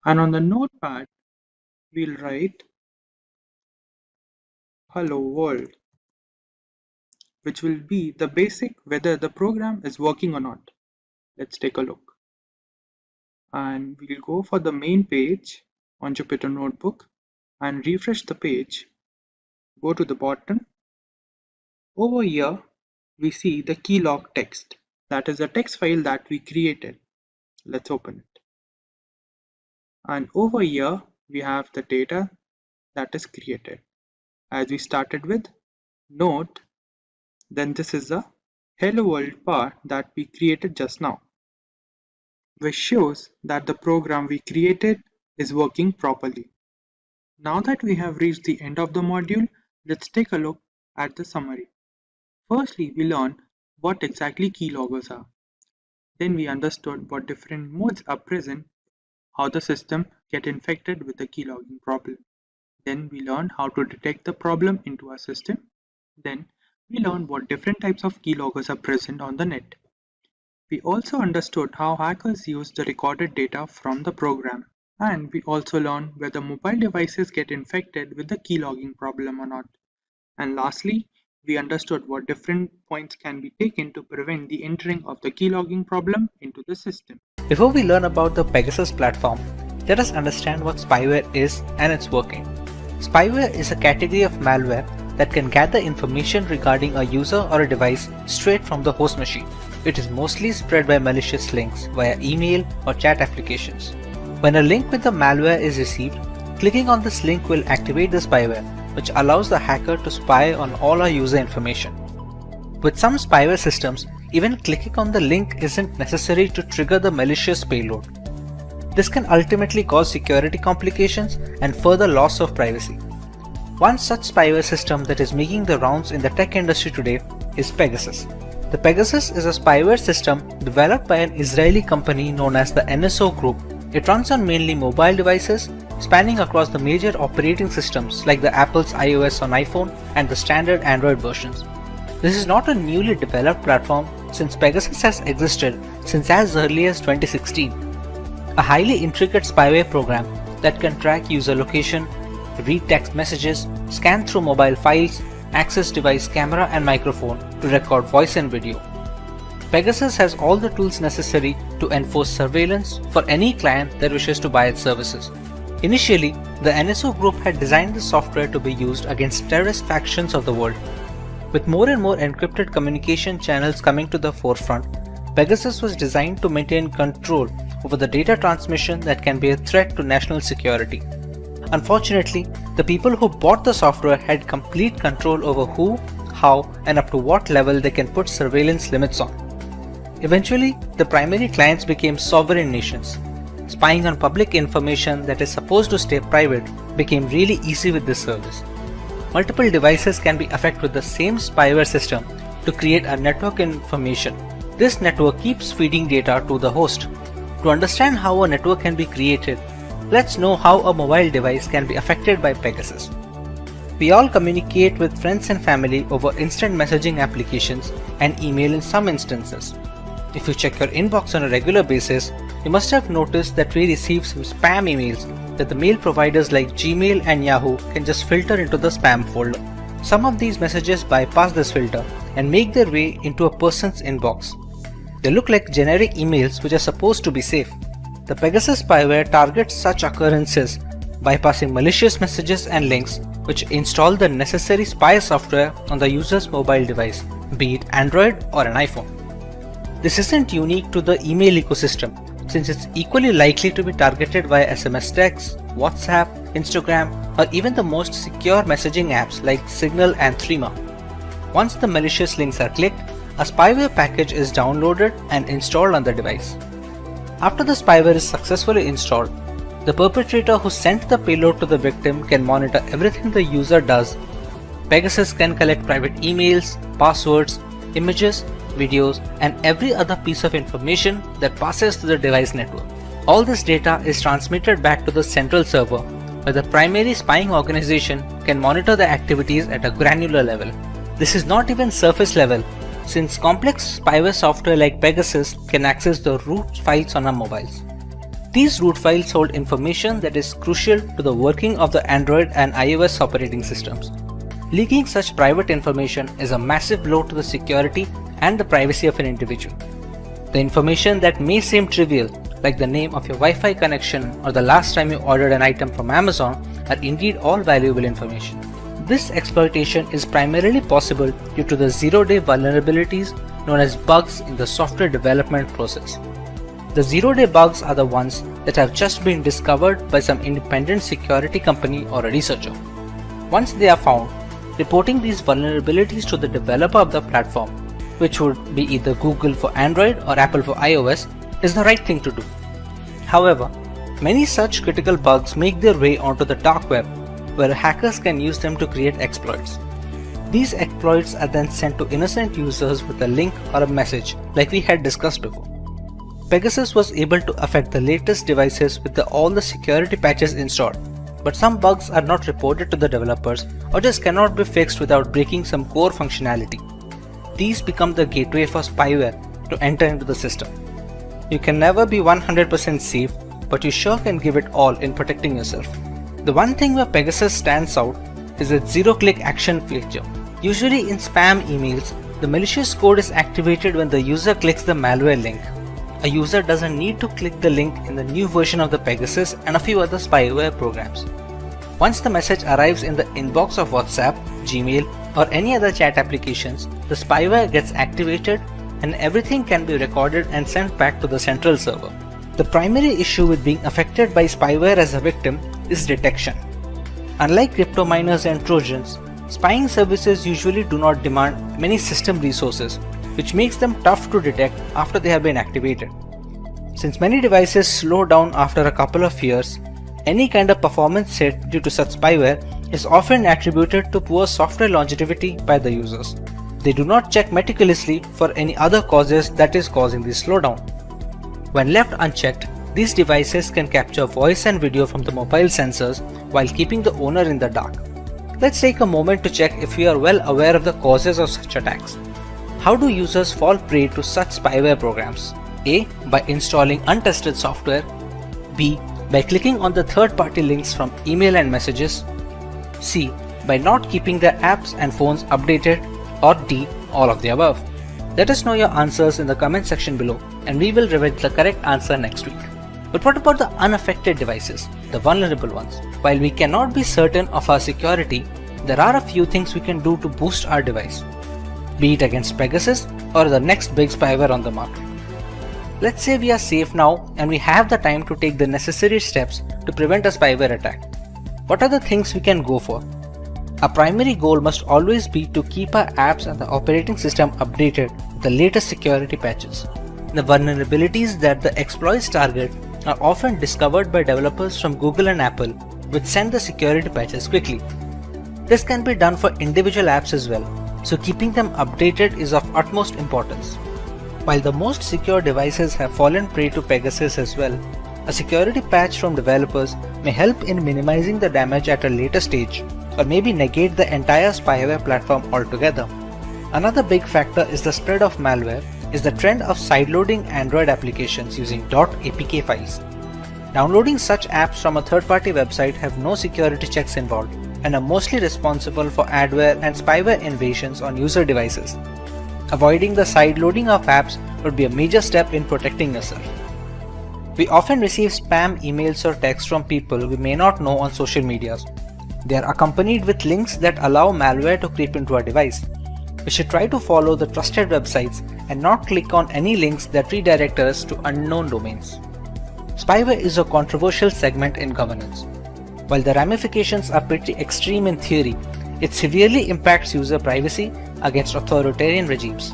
And on the Notepad, we'll write hello world, which will be the basic whether the program is working or not. Let's take a look. And we'll go for the main page on Jupyter Notebook and refresh the page. Go to the bottom. Over here, we see the keylog text. That is a text file that we created. Let's open it. And over here, we have the data that is created. As we started with note, then this is the hello world part that we created just now, which shows that the program we created is working properly. Now that we have reached the end of the module, let's take a look at the summary. Firstly, we learned what exactly keyloggers are. Then we understood what different modes are present, how the system get infected with the keylogging problem. Then we learned how to detect the problem into our system. Then we learned what different types of keyloggers are present on the net. We also understood how hackers use the recorded data from the program. And we also learned whether mobile devices get infected with the keylogging problem or not. And lastly, we understood what different points can be taken to prevent the entering of the keylogging problem into the system. Before we learn about the Pegasus platform, let us understand what spyware is and its working. Spyware is a category of malware that can gather information regarding a user or a device straight from the host machine. It is mostly spread by malicious links via email or chat applications. When a link with the malware is received, clicking on this link will activate the spyware, which allows the hacker to spy on all our user information. With some spyware systems, even clicking on the link isn't necessary to trigger the malicious payload. This can ultimately cause security complications and further loss of privacy. One such spyware system that is making the rounds in the tech industry today is Pegasus. The Pegasus is a spyware system developed by an Israeli company known as the NSO Group. It runs on mainly mobile devices, spanning across the major operating systems like the Apple's iOS on iPhone and the standard Android versions. This is not a newly developed platform since Pegasus has existed since as early as 2016. A highly intricate spyware program that can track user location, read text messages, scan through mobile files, access device camera and microphone to record voice and video. Pegasus has all the tools necessary to enforce surveillance for any client that wishes to buy its services. Initially, the NSO group had designed the software to be used against terrorist factions of the world. With more and more encrypted communication channels coming to the forefront, Pegasus was designed to maintain control over the data transmission that can be a threat to national security. Unfortunately, the people who bought the software had complete control over who, how, and up to what level they can put surveillance limits on. Eventually, the primary clients became sovereign nations. Spying on public information that is supposed to stay private became really easy with this service. Multiple devices can be affected with the same spyware system to create a network information. This network keeps feeding data to the host. To understand how a network can be created, let's know how a mobile device can be affected by Pegasus. We all communicate with friends and family over instant messaging applications and email in some instances. If you check your inbox on a regular basis, you must have noticed that we receive some spam emails that the mail providers like Gmail and Yahoo can just filter into the spam folder. Some of these messages bypass this filter and make their way into a person's inbox. They look like generic emails which are supposed to be safe. The Pegasus spyware targets such occurrences by passing malicious messages and links which install the necessary spy software on the user's mobile device, be it Android or an iPhone. This isn't unique to the email ecosystem, since it's equally likely to be targeted via SMS text, WhatsApp, Instagram, or even the most secure messaging apps like Signal and Threema. Once the malicious links are clicked, a spyware package is downloaded and installed on the device. After the spyware is successfully installed, the perpetrator who sent the payload to the victim can monitor everything the user does. Pegasus can collect private emails, passwords, images, videos, and every other piece of information that passes through the device network. All this data is transmitted back to the central server, where the primary spying organization can monitor the activities at a granular level. This is not even surface level, since complex spyware software like Pegasus can access the root files on our mobiles. These root files hold information that is crucial to the working of the Android and iOS operating systems. Leaking such private information is a massive blow to the security and the privacy of an individual. The information that may seem trivial, like the name of your Wi-Fi connection or the last time you ordered an item from Amazon, are indeed all valuable information. This exploitation is primarily possible due to the zero-day vulnerabilities known as bugs in the software development process. The zero-day bugs are the ones that have just been discovered by some independent security company or a researcher. Once they are found, reporting these vulnerabilities to the developer of the platform, which would be either Google for Android or Apple for iOS, is the right thing to do. However, many such critical bugs make their way onto the dark web, where hackers can use them to create exploits. These exploits are then sent to innocent users with a link or a message, like we had discussed before. Pegasus was able to affect the latest devices with all the security patches installed, but some bugs are not reported to the developers or just cannot be fixed without breaking some core functionality. These become the gateway for spyware to enter into the system. You can never be 100% safe, but you sure can give it all in protecting yourself. The one thing where Pegasus stands out is its zero-click action feature. Usually in spam emails, the malicious code is activated when the user clicks the malware link. A user doesn't need to click the link in the new version of the Pegasus and a few other spyware programs. Once the message arrives in the inbox of WhatsApp, Gmail, or any other chat applications, the spyware gets activated and everything can be recorded and sent back to the central server. The primary issue with being affected by spyware as a victim is detection. Unlike crypto miners and Trojans, spying services usually do not demand many system resources, which makes them tough to detect after they have been activated. Since many devices slow down after a couple of years, any kind of performance hit due to such spyware is often attributed to poor software longevity by the users. They do not check meticulously for any other causes that is causing this slowdown. When left unchecked, these devices can capture voice and video from the mobile sensors while keeping the owner in the dark. Let's take a moment to check if we are well aware of the causes of such attacks. How do users fall prey to such spyware programs? A. By installing untested software. B. By clicking on the third-party links from email and messages. C. By not keeping their apps and phones updated. Or D. All of the above. Let us know your answers in the comment section below and we will reveal the correct answer next week. But what about the unaffected devices, the vulnerable ones? While we cannot be certain of our security, there are a few things we can do to boost our device, be it against Pegasus or the next big spyware on the market. Let's say we are safe now and we have the time to take the necessary steps to prevent a spyware attack. What are the things we can go for? Our primary goal must always be to keep our apps and the operating system updated with the latest security patches. The vulnerabilities that the exploits target are often discovered by developers from Google and Apple, which send the security patches quickly. This can be done for individual apps as well, so keeping them updated is of utmost importance. While the most secure devices have fallen prey to Pegasus as well, a security patch from developers may help in minimizing the damage at a later stage, or maybe negate the entire spyware platform altogether. Another big factor is the spread of malware is the trend of sideloading Android applications using .apk files. Downloading such apps from a third-party website have no security checks involved and are mostly responsible for adware and spyware invasions on user devices. Avoiding the sideloading of apps would be a major step in protecting yourself. We often receive spam emails or texts from people we may not know on social medias. They are accompanied with links that allow malware to creep into our device. We should try to follow the trusted websites and not click on any links that redirect us to unknown domains. Spyware is a controversial segment in governance. While the ramifications are pretty extreme in theory, it severely impacts user privacy against authoritarian regimes.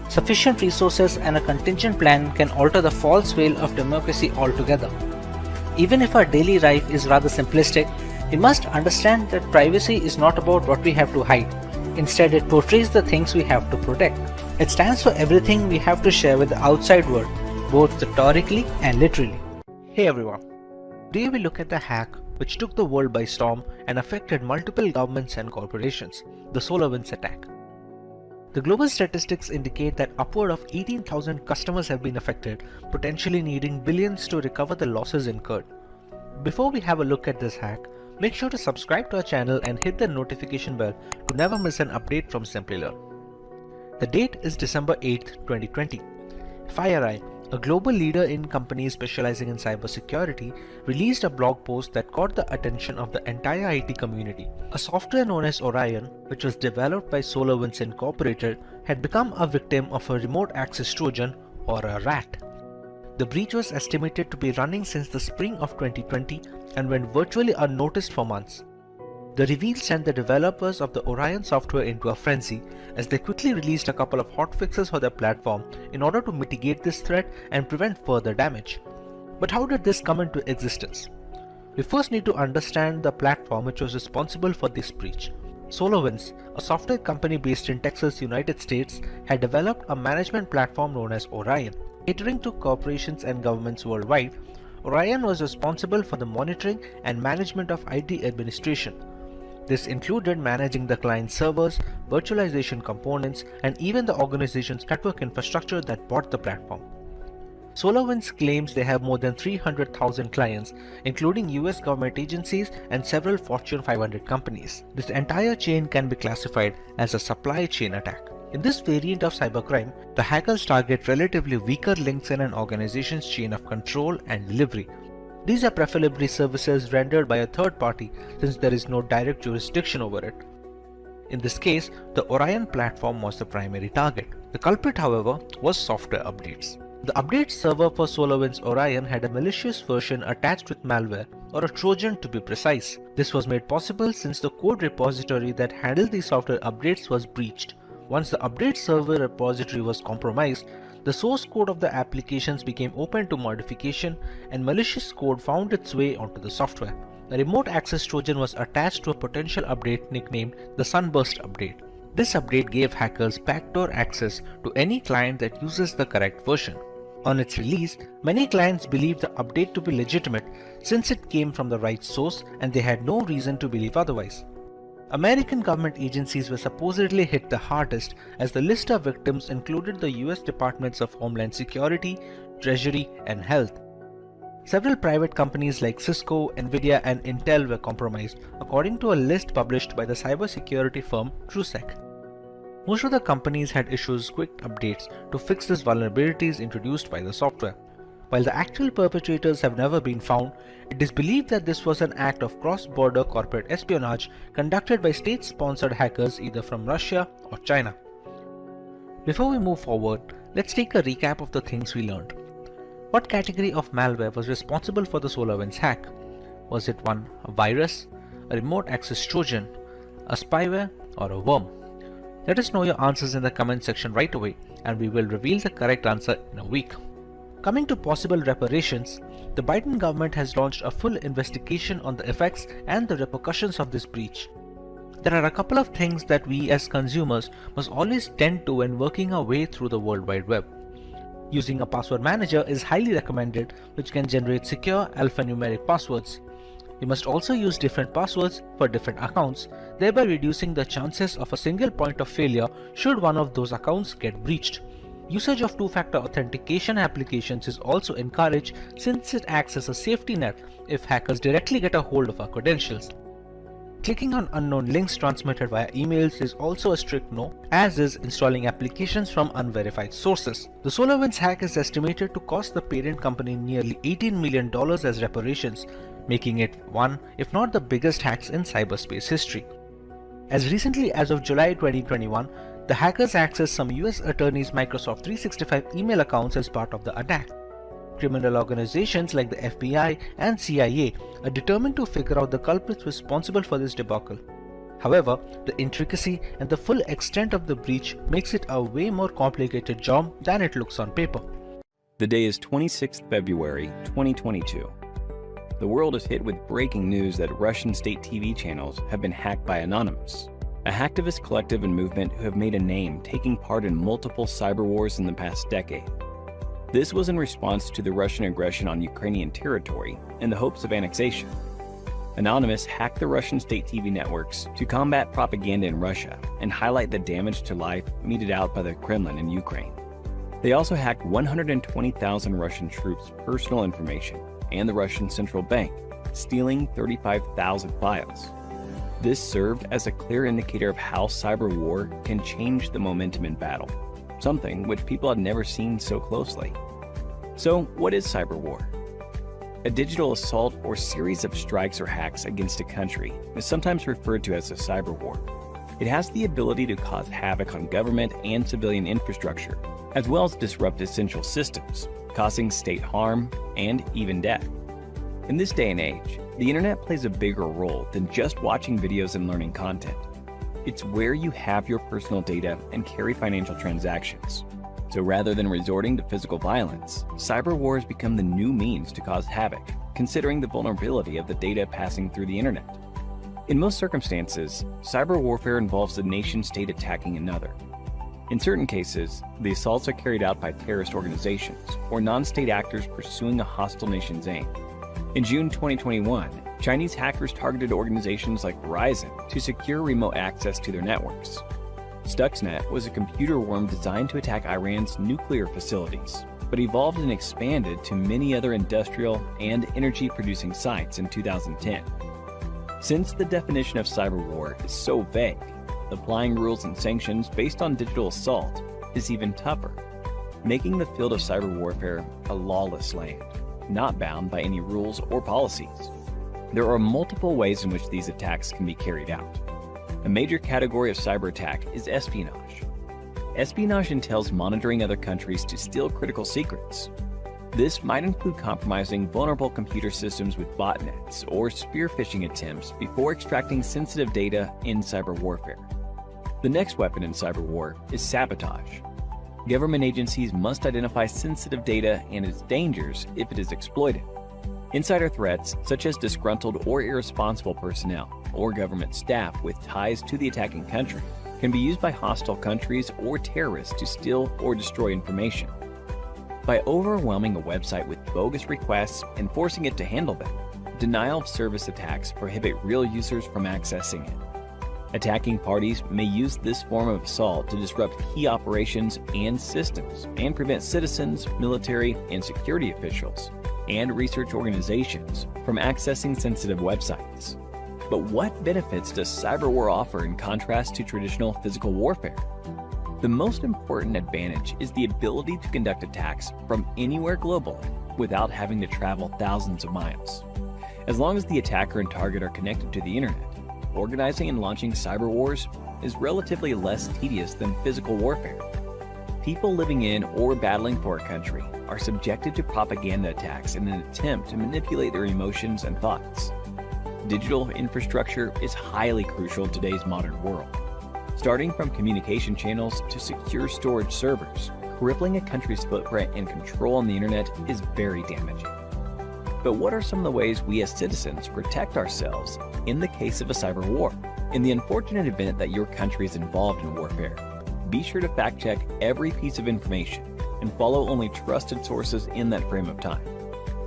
Sufficient resources and a contingent plan can alter the false veil of democracy altogether. Even if our daily life is rather simplistic, we must understand that privacy is not about what we have to hide. Instead, it portrays the things we have to protect. It stands for everything we have to share with the outside world, both rhetorically and literally. Hey everyone, today we look at a hack which took the world by storm and affected multiple governments and corporations, the SolarWinds attack. The global statistics indicate that upward of 18,000 customers have been affected, potentially needing billions to recover the losses incurred. Before we have a look at this hack, make sure to subscribe to our channel and hit the notification bell to never miss an update from Simplilearn. The date is December 8th, 2020. FireEye, a global leader in companies specializing in cybersecurity, released a blog post that caught the attention of the entire IT community. A software known as Orion, which was developed by SolarWinds Incorporated, had become a victim of a remote access Trojan, or a RAT. The breach was estimated to be running since the spring of 2020 and went virtually unnoticed for months. The reveal sent the developers of the Orion software into a frenzy as they quickly released a couple of hotfixes for their platform in order to mitigate this threat and prevent further damage. But how did this come into existence? We first need to understand the platform which was responsible for this breach. SolarWinds, a software company based in Texas, United States, had developed a management platform known as Orion. Catering to corporations and governments worldwide, Orion was responsible for the monitoring and management of IT administration. This included managing the client servers, virtualization components, and even the organization's network infrastructure that bought the platform. SolarWinds claims they have more than 300,000 clients, including US government agencies and several Fortune 500 companies. This entire chain can be classified as a supply chain attack. In this variant of cybercrime, the hackers target relatively weaker links in an organization's chain of control and delivery. These are preferably services rendered by a third party since there is no direct jurisdiction over it. In this case, the Orion platform was the primary target. The culprit, however, was software updates. The update server for SolarWinds Orion had a malicious version attached with malware, or a Trojan to be precise. This was made possible since the code repository that handled the software updates was breached. Once the update server repository was compromised, the source code of the applications became open to modification and malicious code found its way onto the software. A remote access Trojan was attached to a potential update nicknamed the Sunburst update. This update gave hackers backdoor access to any client that uses the correct version. On its release, many clients believed the update to be legitimate since it came from the right source and they had no reason to believe otherwise. American government agencies were supposedly hit the hardest, as the list of victims included the US Departments of Homeland Security, Treasury, and Health. Several private companies like Cisco, Nvidia, and Intel were compromised, according to a list published by the cybersecurity firm TrueSec. Most of the companies had issued quick updates to fix these vulnerabilities introduced by the software. While the actual perpetrators have never been found, it is believed that this was an act of cross-border corporate espionage conducted by state-sponsored hackers either from Russia or China. Before we move forward, let's take a recap of the things we learned. What category of malware was responsible for the SolarWinds hack? Was it one, a virus, a remote access Trojan, a spyware, or a worm? Let us know your answers in the comment section right away, and we will reveal the correct answer in a week. Coming to possible reparations, the Biden government has launched a full investigation on the effects and the repercussions of this breach. There are a couple of things that we as consumers must always tend to when working our way through the World Wide Web. Using a password manager is highly recommended, which can generate secure alphanumeric passwords. You must also use different passwords for different accounts, thereby reducing the chances of a single point of failure should one of those accounts get breached. Usage of two-factor authentication applications is also encouraged since it acts as a safety net if hackers directly get a hold of our credentials. Clicking on unknown links transmitted via emails is also a strict no, as is installing applications from unverified sources. The SolarWinds hack is estimated to cost the parent company nearly $18 million as reparations, making it one, if not the biggest hacks in cyberspace history. As recently as of July 2021, the hackers accessed some US attorneys' Microsoft 365 email accounts as part of the attack. Criminal organizations like the FBI and CIA are determined to figure out the culprits responsible for this debacle. However, the intricacy and the full extent of the breach makes it a way more complicated job than it looks on paper. The day is 26th February 2022. The world is hit with breaking news that Russian state TV channels have been hacked by Anonymous, a hacktivist collective and movement who have made a name taking part in multiple cyber wars in the past decade. This was in response to the Russian aggression on Ukrainian territory in the hopes of annexation. Anonymous hacked the Russian state TV networks to combat propaganda in Russia and highlight the damage to life meted out by the Kremlin in Ukraine. They also hacked 120,000 Russian troops' personal information and the Russian central bank, stealing 35,000 files. This served as a clear indicator of how cyber war can change the momentum in battle, something which people had never seen so closely. So, what is cyber war? A digital assault or series of strikes or hacks against a country is sometimes referred to as a cyber war. It has the ability to cause havoc on government and civilian infrastructure, as well as disrupt essential systems, causing state harm and even death. In this day and age, the internet plays a bigger role than just watching videos and learning content. It's where you have your personal data and carry financial transactions. So rather than resorting to physical violence, cyber wars become the new means to cause havoc, considering the vulnerability of the data passing through the internet. In most circumstances, cyber warfare involves a nation-state attacking another. In certain cases, the assaults are carried out by terrorist organizations or non-state actors pursuing a hostile nation's aim. In June 2021, Chinese hackers targeted organizations like Verizon to secure remote access to their networks. Stuxnet was a computer worm designed to attack Iran's nuclear facilities, but evolved and expanded to many other industrial and energy-producing sites in 2010. Since the definition of cyber war is so vague, applying rules and sanctions based on digital assault is even tougher, making the field of cyber warfare a lawless land, not bound by any rules or policies. There are multiple ways in which these attacks can be carried out. A major category of cyber attack is espionage. Espionage entails monitoring other countries to steal critical secrets. This might include compromising vulnerable computer systems with botnets or spear phishing attempts before extracting sensitive data in cyber warfare. The next weapon in cyber war is sabotage. Government agencies must identify sensitive data and its dangers if it is exploited. Insider threats, such as disgruntled or irresponsible personnel or government staff with ties to the attacking country, can be used by hostile countries or terrorists to steal or destroy information. By overwhelming a website with bogus requests and forcing it to handle them, denial of service attacks prohibit real users from accessing it. Attacking parties may use this form of assault to disrupt key operations and systems and prevent citizens, military, and security officials and research organizations from accessing sensitive websites. But what benefits does cyber war offer in contrast to traditional physical warfare? The most important advantage is the ability to conduct attacks from anywhere globally without having to travel thousands of miles. As long as the attacker and target are connected to the internet, organizing and launching cyber wars is relatively less tedious than physical warfare. People living in or battling for a country are subjected to propaganda attacks in an attempt to manipulate their emotions and thoughts. Digital infrastructure is highly crucial in today's modern world. Starting from communication channels to secure storage servers, crippling a country's footprint and control on the internet is very damaging. But what are some of the ways we as citizens protect ourselves in the case of a cyber war? In the unfortunate event that your country is involved in warfare, be sure to fact-check every piece of information and follow only trusted sources in that frame of time.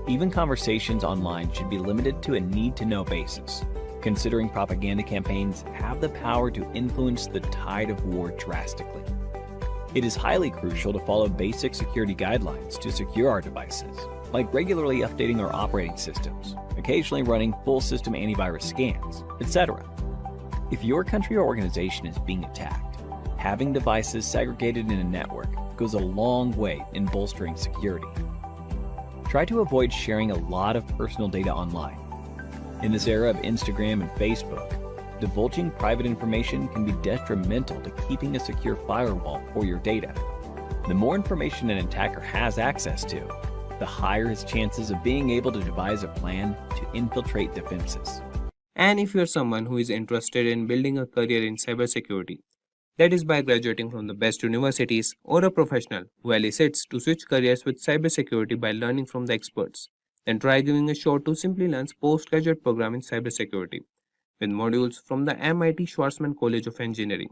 Even conversations online should be limited to a need-to-know basis, considering propaganda campaigns have the power to influence the tide of war drastically. It is highly crucial to follow basic security guidelines to secure our devices, like regularly updating our operating systems, occasionally running full system antivirus scans, etc. If your country or organization is being attacked, having devices segregated in a network goes a long way in bolstering security. Try to avoid sharing a lot of personal data online. In this era of Instagram and Facebook, divulging private information can be detrimental to keeping a secure firewall for your data. The more information an attacker has access to, the higher his chances of being able to devise a plan to infiltrate defenses. And if you're someone who is interested in building a career in cybersecurity, that is by graduating from the best universities, or a professional who elicits to switch careers with cybersecurity by learning from the experts, then try giving a shot to Simplilearn's postgraduate program in cybersecurity with modules from the MIT Schwarzman College of Engineering.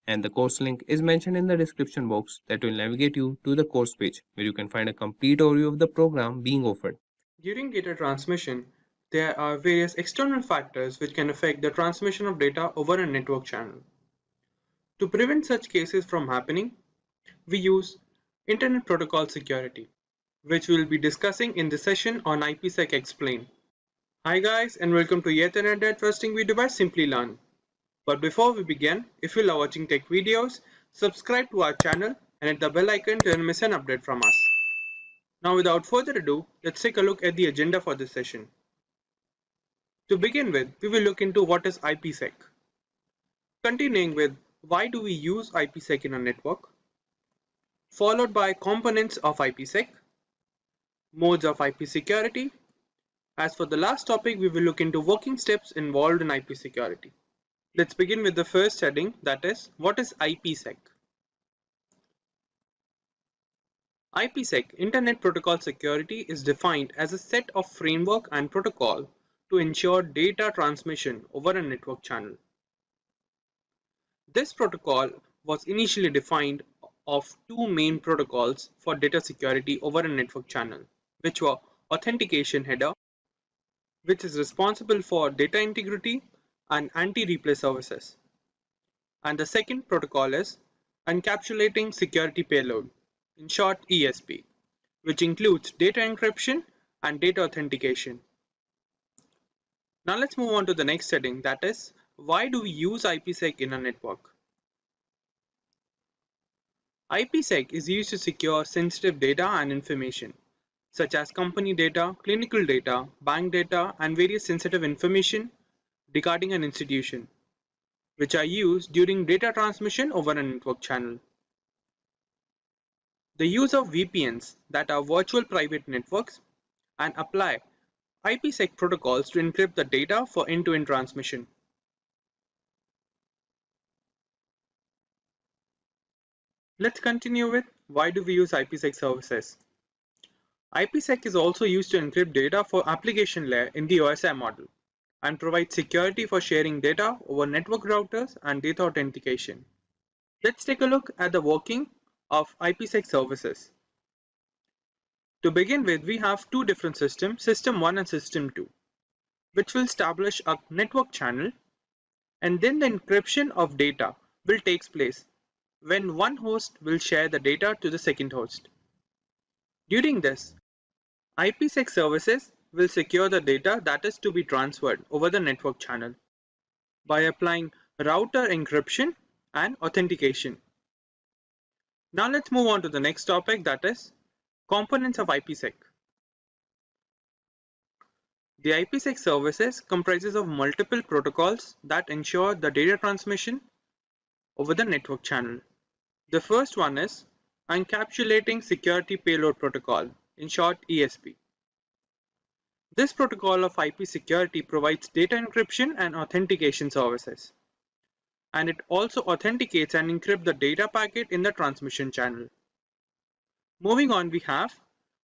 And the course link is mentioned in the description box that will navigate you to the course page where you can find a complete overview of the program being offered. During data transmission, there are various external factors which can affect the transmission of data over a network channel. To prevent such cases from happening, we use Internet Protocol Security, which we will be discussing in the session on IPsec Explain. Hi guys, and welcome to yet another trusting video by Simplilearn. But before we begin, if you love watching tech videos, subscribe to our channel and hit the bell icon to never miss an update from us. Now without further ado, let's take a look at the agenda for this session. To begin with, we will look into what is IPsec. Continuing with why do we use IPsec in a network, followed by components of IPsec, modes of IP security. As for the last topic, we will look into working steps involved in IP security. Let's begin with the first heading, that is, what is IPsec? IPsec, Internet Protocol Security, is defined as a set of framework and protocol to ensure data transmission over a network channel. This protocol was initially defined of two main protocols for data security over a network channel, which were authentication header, which is responsible for data integrity and anti-replay services. And the second protocol is encapsulating security payload, in short ESP, which includes data encryption and data authentication. Now let's move on to the next heading, that is, why do we use IPsec in a network? IPsec is used to secure sensitive data and information, such as company data, clinical data, bank data, and various sensitive information regarding an institution, which are used during data transmission over a network channel. The use of VPNs, that are virtual private networks, and apply IPsec protocols to encrypt the data for end-to-end transmission. Let's continue with why do we use IPsec services. IPsec is also used to encrypt data for application layer in the OSI model and provide security for sharing data over network routers and data authentication. Let's take a look at the working of IPsec services. To begin with, we have two different systems, System 1 and System 2, which will establish a network channel and then the encryption of data will take place when one host will share the data to the second host. During this, IPsec services will secure the data that is to be transferred over the network channel by applying router encryption and authentication. Now let's move on to the next topic, that is components of IPsec. The IPsec services comprises of multiple protocols that ensure the data transmission over the network channel. The first one is Encapsulating Security Payload Protocol, in short ESP. This protocol of IP security provides data encryption and authentication services, and it also authenticates and encrypts the data packet in the transmission channel. Moving on, we have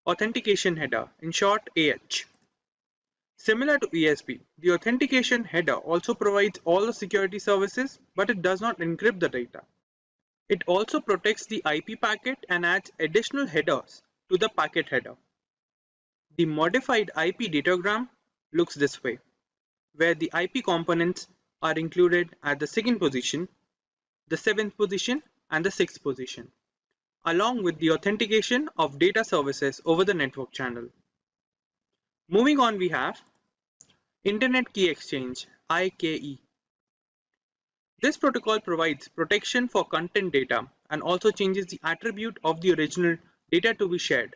Authentication Header, in short AH. Similar to ESP, the authentication header also provides all the security services, but it does not encrypt the data. It also protects the IP packet and adds additional headers to the packet header. The modified IP datagram looks this way, where the IP components are included at the second position, the seventh position, and the sixth position, along with the authentication of data services over the network channel. Moving on, we have Internet Key Exchange, IKE. This protocol provides protection for content data and also changes the attribute of the original data to be shared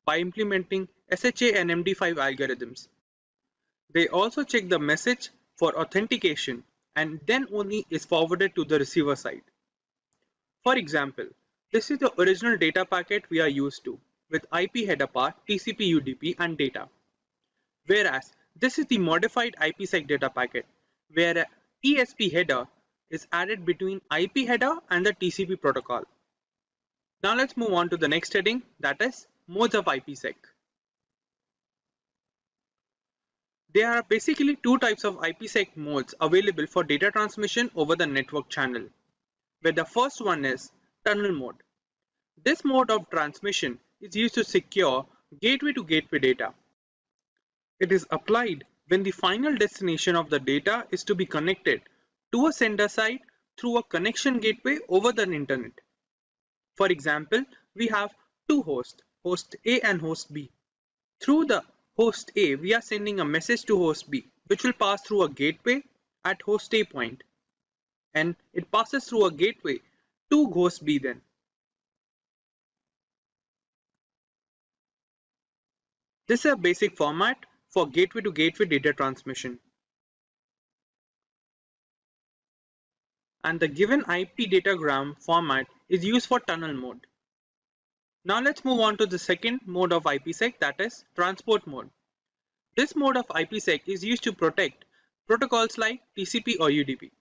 by implementing SHA and MD5 algorithms. They also check the message for authentication and then only is forwarded to the receiver side. For example, this is the original data packet we are used to with IP header path, TCP UDP and data. Whereas this is the modified IPsec data packet where a ESP header is added between IP header and the TCP protocol. Now let's move on to the next heading, that is modes of IPsec. There are basically two types of IPsec modes available for data transmission over the network channel, where the first one is tunnel mode. This mode of transmission is used to secure gateway to gateway data. It is applied when the final destination of the data is to be connected to a sender side through a connection gateway over the internet. For example, we have two hosts, host A and host B. Through the host A, we are sending a message to host B, which will pass through a gateway at host A point, and it passes through a gateway to host B then. This is a basic format for gateway to gateway data transmission. And the given IP datagram format is used for tunnel mode. Now let's move on to the second mode of IPsec, that is transport mode. This mode of IPsec is used to protect protocols like TCP or UDP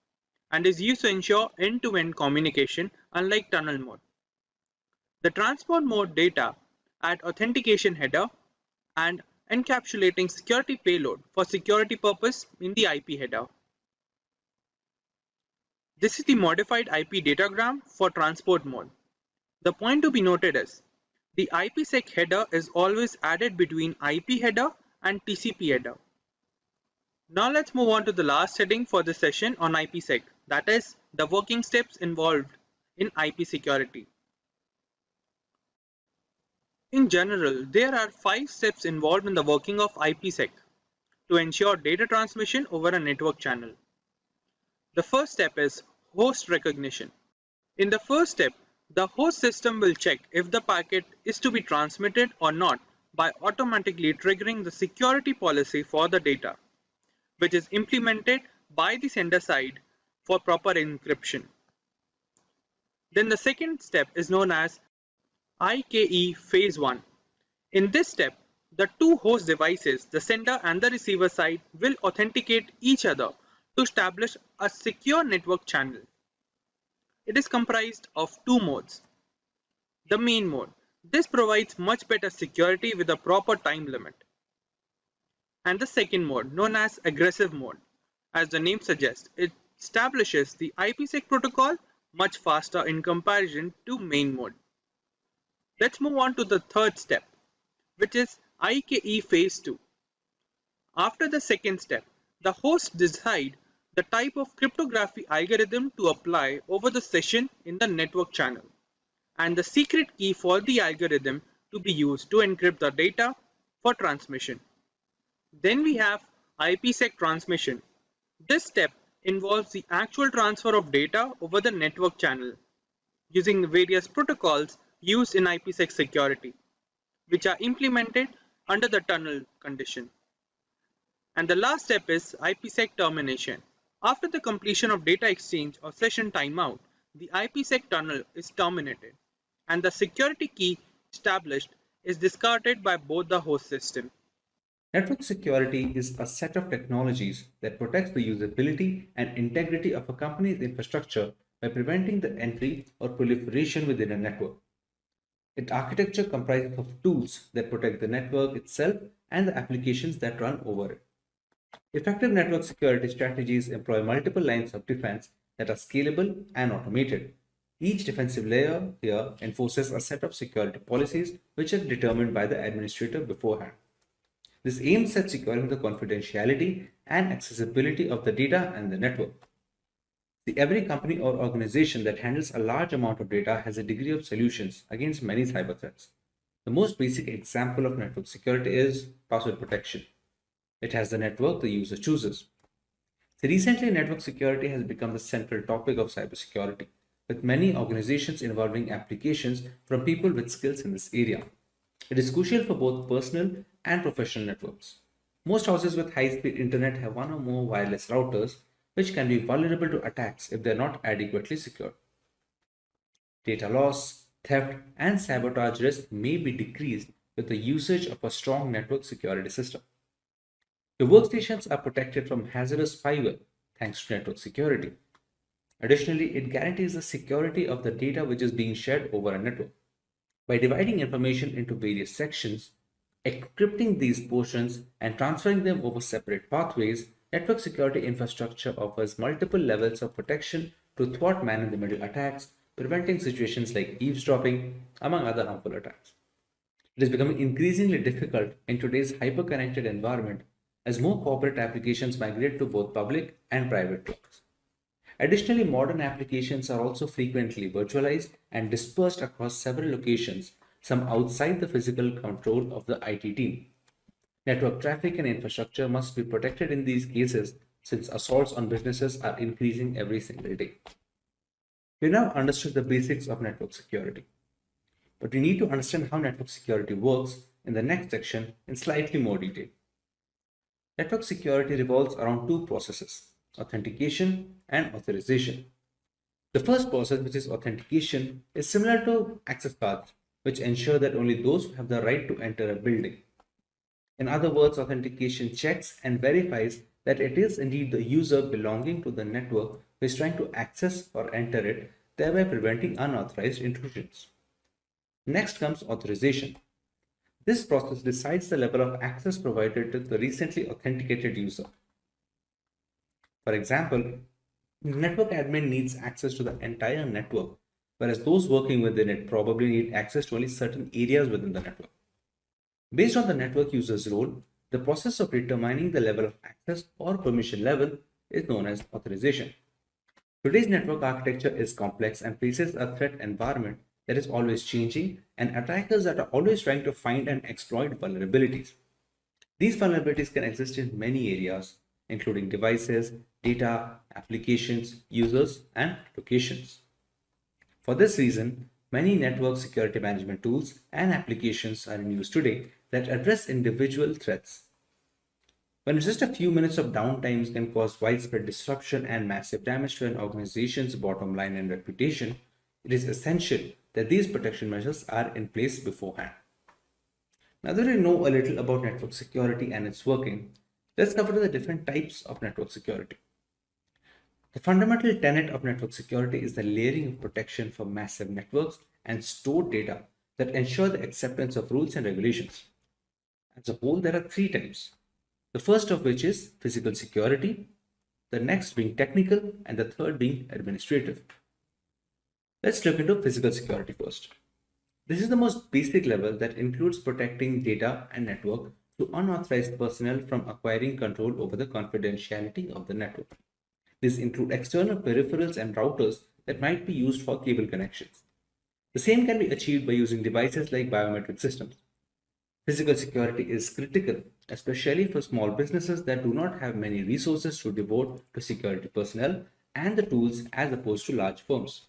and is used to ensure end-to-end communication, unlike tunnel mode. The transport mode data add authentication header and encapsulating security payload for security purpose in the IP header. This is the modified IP datagram for transport mode. The point to be noted is the IPsec header is always added between IP header and TCP header. Now let's move on to the last heading for this session on IPsec, that is the working steps involved in IP security. In general, there are 5 steps involved in the working of IPsec to ensure data transmission over a network channel. The first step is host recognition. In the first step, the host system will check if the packet is to be transmitted or not by automatically triggering the security policy for the data, which is implemented by the sender side for proper encryption. Then the second step is known as IKE Phase 1. In this step, the two host devices, the sender and the receiver side, will authenticate each other to establish a secure network channel. It is comprised of two modes. The main mode. This provides much better security with a proper time limit. And the second mode, known as aggressive mode. As the name suggests, it establishes the IPsec protocol much faster in comparison to main mode. Let's move on to the third step, which is IKE Phase 2. After the second step, the hosts decide the type of cryptography algorithm to apply over the session in the network channel, and the secret key for the algorithm to be used to encrypt the data for transmission. Then we have IPsec transmission. This step involves the actual transfer of data over the network channel using the various protocols used in IPsec security, which are implemented under the tunnel condition. And the last step is IPsec termination. After the completion of data exchange or session timeout, the IPsec tunnel is terminated, and the security key established is discarded by both the host system. Network security is a set of technologies that protects the usability and integrity of a company's infrastructure by preventing the entry or proliferation within a network. Its architecture comprises of tools that protect the network itself and the applications that run over it. Effective network security strategies employ multiple lines of defense that are scalable and automated. Each defensive layer here enforces a set of security policies which are determined by the administrator beforehand. This aims at securing the confidentiality and accessibility of the data and the network. Every company or organization that handles a large amount of data has a degree of solutions against many cyber threats. The most basic example of network security is password protection. It has the network the user chooses. So recently, network security has become the central topic of cybersecurity, with many organizations involving applications from people with skills in this area. It is crucial for both personal and professional networks. Most houses with high-speed internet have one or more wireless routers, which can be vulnerable to attacks if they are not adequately secured. Data loss, theft, and sabotage risk may be decreased with the usage of a strong network security system. Your workstations are protected from hazardous spyware thanks to network security. Additionally, it guarantees the security of the data which is being shared over a network. By dividing information into various sections, encrypting these portions, and transferring them over separate pathways, network security infrastructure offers multiple levels of protection to thwart man-in-the-middle attacks, preventing situations like eavesdropping, among other harmful attacks. It is becoming increasingly difficult in today's hyper-connected environment as more corporate applications migrate to both public and private clouds. Additionally, modern applications are also frequently virtualized and dispersed across several locations, some outside the physical control of the IT team. Network traffic and infrastructure must be protected in these cases since assaults on businesses are increasing every single day. We now understood the basics of network security, but we need to understand how network security works in the next section in slightly more detail. Network security revolves around two processes: authentication and authorization. The first process, which is authentication, is similar to access cards, which ensure that only those who have the right to enter a building. In other words, authentication checks and verifies that it is indeed the user belonging to the network who is trying to access or enter it, thereby preventing unauthorized intrusions. Next comes authorization. This process decides the level of access provided to the recently authenticated user. For example, the network admin needs access to the entire network, whereas those working within it probably need access to only certain areas within the network. Based on the network user's role, the process of determining the level of access or permission level is known as authorization. Today's network architecture is complex and faces a threat environment that is always changing and attackers that are always trying to find and exploit vulnerabilities. These vulnerabilities can exist in many areas, including devices, data, applications, users, and locations. For this reason, many network security management tools and applications are in use today that address individual threats. When just a few minutes of downtime can cause widespread disruption and massive damage to an organization's bottom line and reputation, it is essential that these protection measures are in place beforehand. Now that we know a little about network security and its working, let's cover the different types of network security. The fundamental tenet of network security is the layering of protection for massive networks and stored data that ensure the acceptance of rules and regulations. As a whole, there are three types. The first of which is physical security, the next being technical, and the third being administrative. Let's look into physical security first. This is the most basic level that includes protecting data and network to unauthorized personnel from acquiring control over the confidentiality of the network. These include external peripherals and routers that might be used for cable connections. The same can be achieved by using devices like biometric systems. Physical security is critical, especially for small businesses that do not have many resources to devote to security personnel and the tools as opposed to large firms.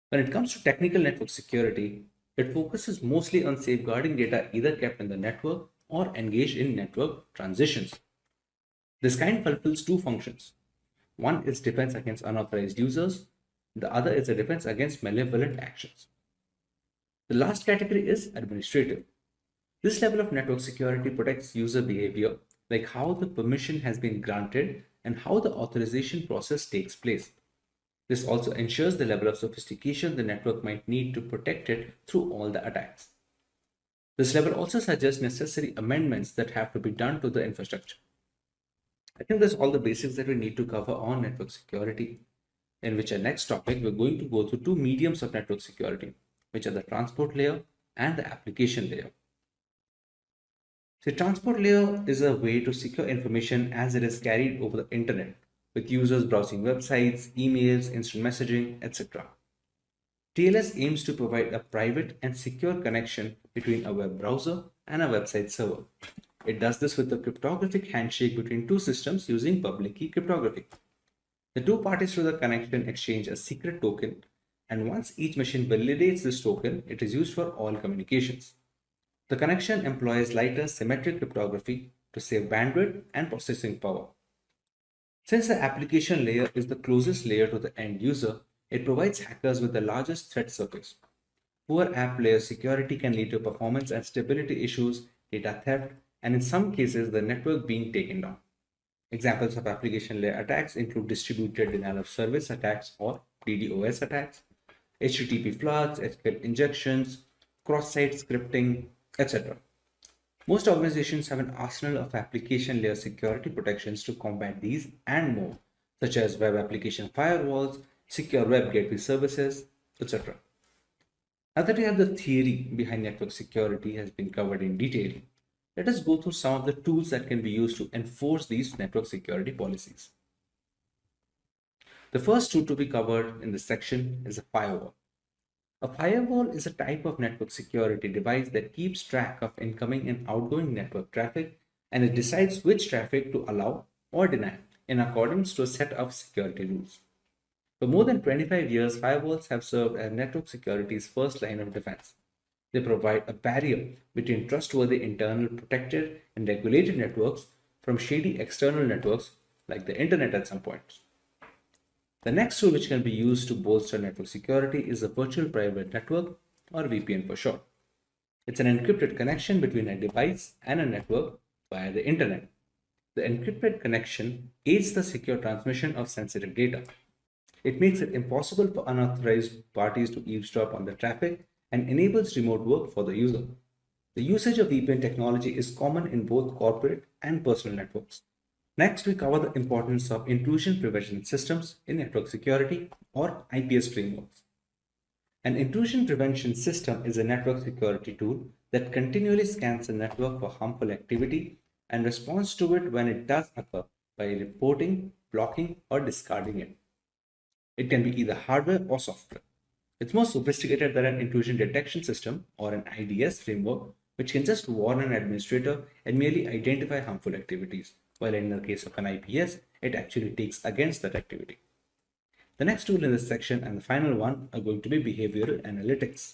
When it comes to technical network security, it focuses mostly on safeguarding data either kept in the network or engaged in network transitions. This kind fulfills two functions. One is defense against unauthorized users, the other is a defense against malevolent actions. The last category is administrative. This level of network security protects user behavior, like how the permission has been granted and how the authorization process takes place. This also ensures the level of sophistication the network might need to protect it through all the attacks. This level also suggests necessary amendments that have to be done to the infrastructure. I think that's all the basics that we need to cover on network security, in which our next topic we're going to go through two mediums of network security, which are the transport layer and the application layer. The transport layer is a way to secure information as it is carried over the internet, with users browsing websites, emails, instant messaging, etc. TLS aims to provide a private and secure connection between a web browser and a website server. It does this with a cryptographic handshake between two systems using public key cryptography. The two parties to the connection exchange a secret token, and once each machine validates this token, it is used for all communications. The connection employs lighter symmetric cryptography to save bandwidth and processing power. Since the application layer is the closest layer to the end user, it provides hackers with the largest threat surface. Poor app layer security can lead to performance and stability issues, data theft, and in some cases, the network being taken down. Examples of application layer attacks include distributed denial of service attacks or DDoS attacks, HTTP floods, SQL injections, cross-site scripting, etc. Most organizations have an arsenal of application layer security protections to combat these and more, such as web application firewalls, secure web gateway services, etc. Now that we have the theory behind network security has been covered in detail, let us go through some of the tools that can be used to enforce these network security policies. The first tool to be covered in this section is a firewall. A firewall is a type of network security device that keeps track of incoming and outgoing network traffic, and it decides which traffic to allow or deny in accordance to a set of security rules. For more than 25 years, firewalls have served as network security's first line of defense. They provide a barrier between trustworthy internal protected and regulated networks from shady external networks like the internet at some points. The next tool which can be used to bolster network security is a virtual private network, or VPN for short. It's an encrypted connection between a device and a network via the internet. The encrypted connection aids the secure transmission of sensitive data. It makes it impossible for unauthorized parties to eavesdrop on the traffic and enables remote work for the user. The usage of VPN technology is common in both corporate and personal networks. Next, we cover the importance of intrusion prevention systems in network security, or IPS frameworks. An intrusion prevention system is a network security tool that continually scans the network for harmful activity and responds to it when it does occur by reporting, blocking, or discarding it. It can be either hardware or software. It's more sophisticated than an intrusion detection system, or an IDS framework, which can just warn an administrator and merely identify harmful activities, while in the case of an IPS, it actually takes against that activity. The next tool in this section and the final one are going to be behavioral analytics.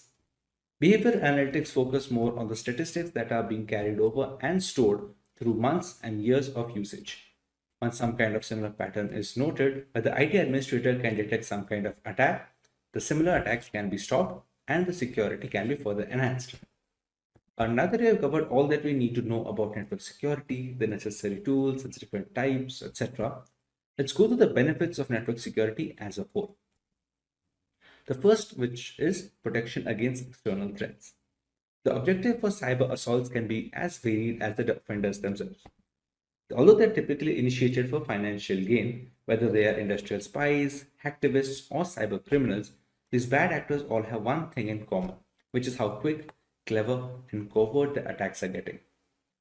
Behavioral analytics focus more on the statistics that are being carried over and stored through months and years of usage. Once some kind of similar pattern is noted, where the IT administrator can detect some kind of attack, the similar attacks can be stopped and the security can be further enhanced. Now that we have covered all that we need to know about network security, the necessary tools, its different types, etc., let's go to the benefits of network security as a whole. The first, which is protection against external threats. The objective for cyber assaults can be as varied as the offenders themselves. Although they're typically initiated for financial gain, whether they are industrial spies, hacktivists, or cyber criminals, these bad actors all have one thing in common, which is how quick, clever, and covert the attacks are getting.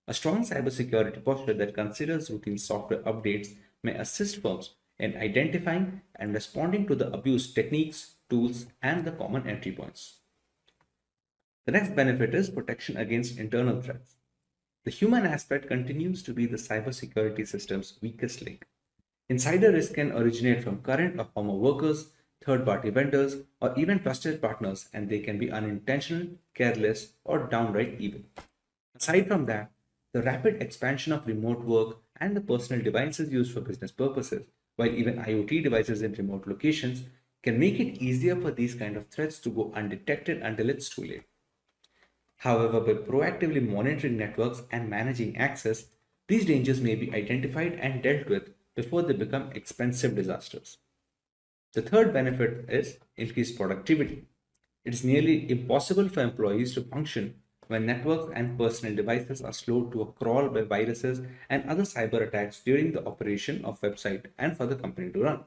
A strong cybersecurity posture that considers routine software updates may assist firms in identifying and responding to the abuse techniques, tools, and the common entry points. The next benefit is protection against internal threats. The human aspect continues to be the cybersecurity system's weakest link. Insider risk can originate from current or former workers, third-party vendors, or even trusted partners, and they can be unintentional, careless, or downright evil. Aside from that, the rapid expansion of remote work and the personal devices used for business purposes, while even IoT devices in remote locations, can make it easier for these kind of threats to go undetected until it's too late. However, by proactively monitoring networks and managing access, these dangers may be identified and dealt with before they become expensive disasters. The third benefit is increased productivity. It is nearly impossible for employees to function when networks and personal devices are slowed to a crawl by viruses and other cyber attacks during the operation of website and for the company to run.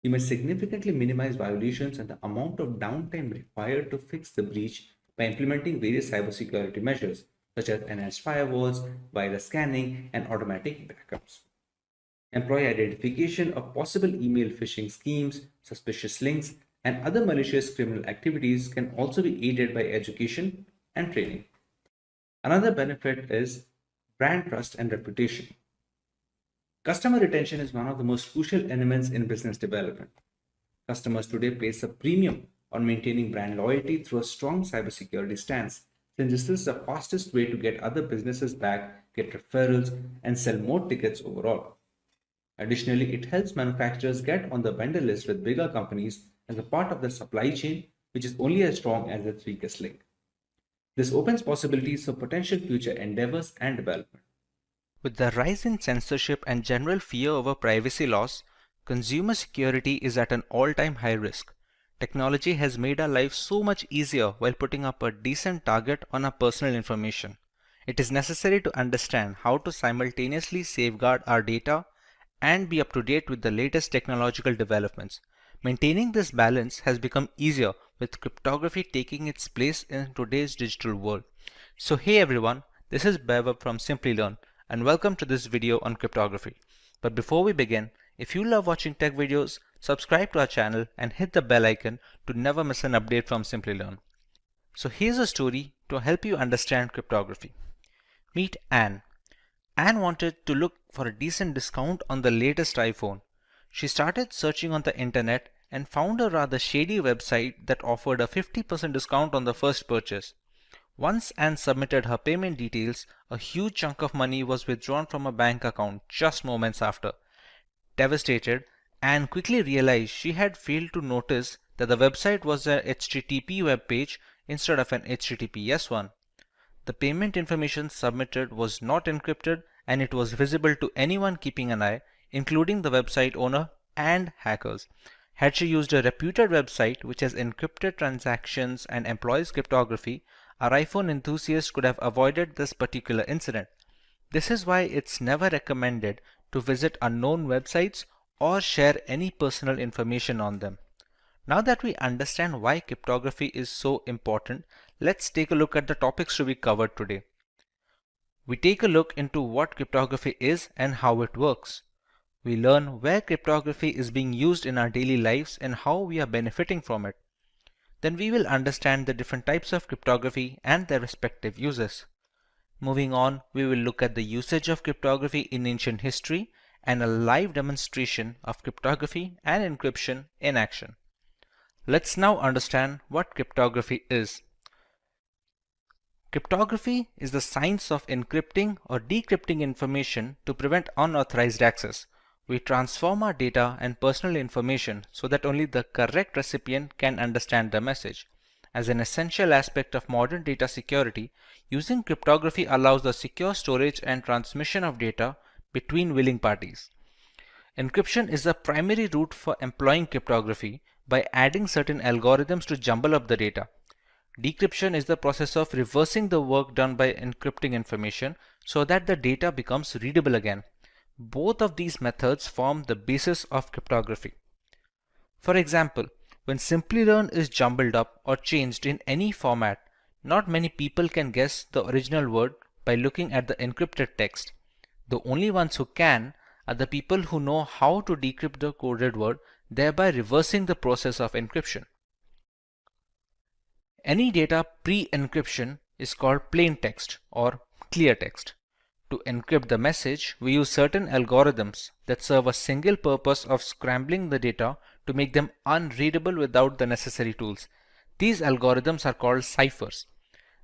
You may significantly minimize violations and the amount of downtime required to fix the breach by implementing various cybersecurity measures such as enhanced firewalls, virus scanning, and automatic backups. Employee identification of possible email phishing schemes, suspicious links, and other malicious criminal activities can also be aided by education and training. Another benefit is brand trust and reputation. Customer retention is one of the most crucial elements in business development. Customers today place a premium on maintaining brand loyalty through a strong cybersecurity stance, since this is the fastest way to get other businesses back, get referrals, and sell more tickets overall. Additionally, it helps manufacturers get on the vendor list with bigger companies as a part of their supply chain, which is only as strong as its weakest link. This opens possibilities for potential future endeavors and development. With the rise in censorship and general fear over privacy laws, consumer security is at an all-time high risk. Technology has made our lives so much easier while putting up a decent target on our personal information. It is necessary to understand how to simultaneously safeguard our data and be up to date with the latest technological developments. Maintaining this balance has become easier with cryptography taking its place in today's digital world. So hey everyone, this is Bev from Simplilearn and welcome to this video on cryptography. But before we begin, if you love watching tech videos, subscribe to our channel and hit the bell icon to never miss an update from Simplilearn. So here's a story to help you understand cryptography. Meet Anne. Anne wanted to look for a decent discount on the latest iPhone. She started searching on the internet and found a rather shady website that offered a 50% discount on the first purchase. Once Anne submitted her payment details, a huge chunk of money was withdrawn from her bank account just moments after. Devastated, Anne quickly realized she had failed to notice that the website was a HTTP web page instead of an HTTPS one. The payment information submitted was not encrypted and it was visible to anyone keeping an eye, including the website owner and hackers. Had she used a reputed website which has encrypted transactions and employs cryptography, our iPhone enthusiast could have avoided this particular incident. This is why it's never recommended to visit unknown websites or share any personal information on them. Now that we understand why cryptography is so important, let's take a look at the topics to be covered today. We take a look into what cryptography is and how it works. We learn where cryptography is being used in our daily lives and how we are benefiting from it. Then we will understand the different types of cryptography and their respective uses. Moving on, we will look at the usage of cryptography in ancient history and a live demonstration of cryptography and encryption in action. Let's now understand what cryptography is. Cryptography is the science of encrypting or decrypting information to prevent unauthorized access. We transform our data and personal information so that only the correct recipient can understand the message. As an essential aspect of modern data security, using cryptography allows the secure storage and transmission of data between willing parties. Encryption is the primary route for employing cryptography by adding certain algorithms to jumble up the data. Decryption is the process of reversing the work done by encrypting information so that the data becomes readable again. Both of these methods form the basis of cryptography. For example, when Simplilearn is jumbled up or changed in any format, not many people can guess the original word by looking at the encrypted text. The only ones who can are the people who know how to decrypt the coded word, thereby reversing the process of encryption. Any data pre-encryption is called plain text or clear text. To encrypt the message, we use certain algorithms that serve a single purpose of scrambling the data to make them unreadable without the necessary tools. These algorithms are called ciphers.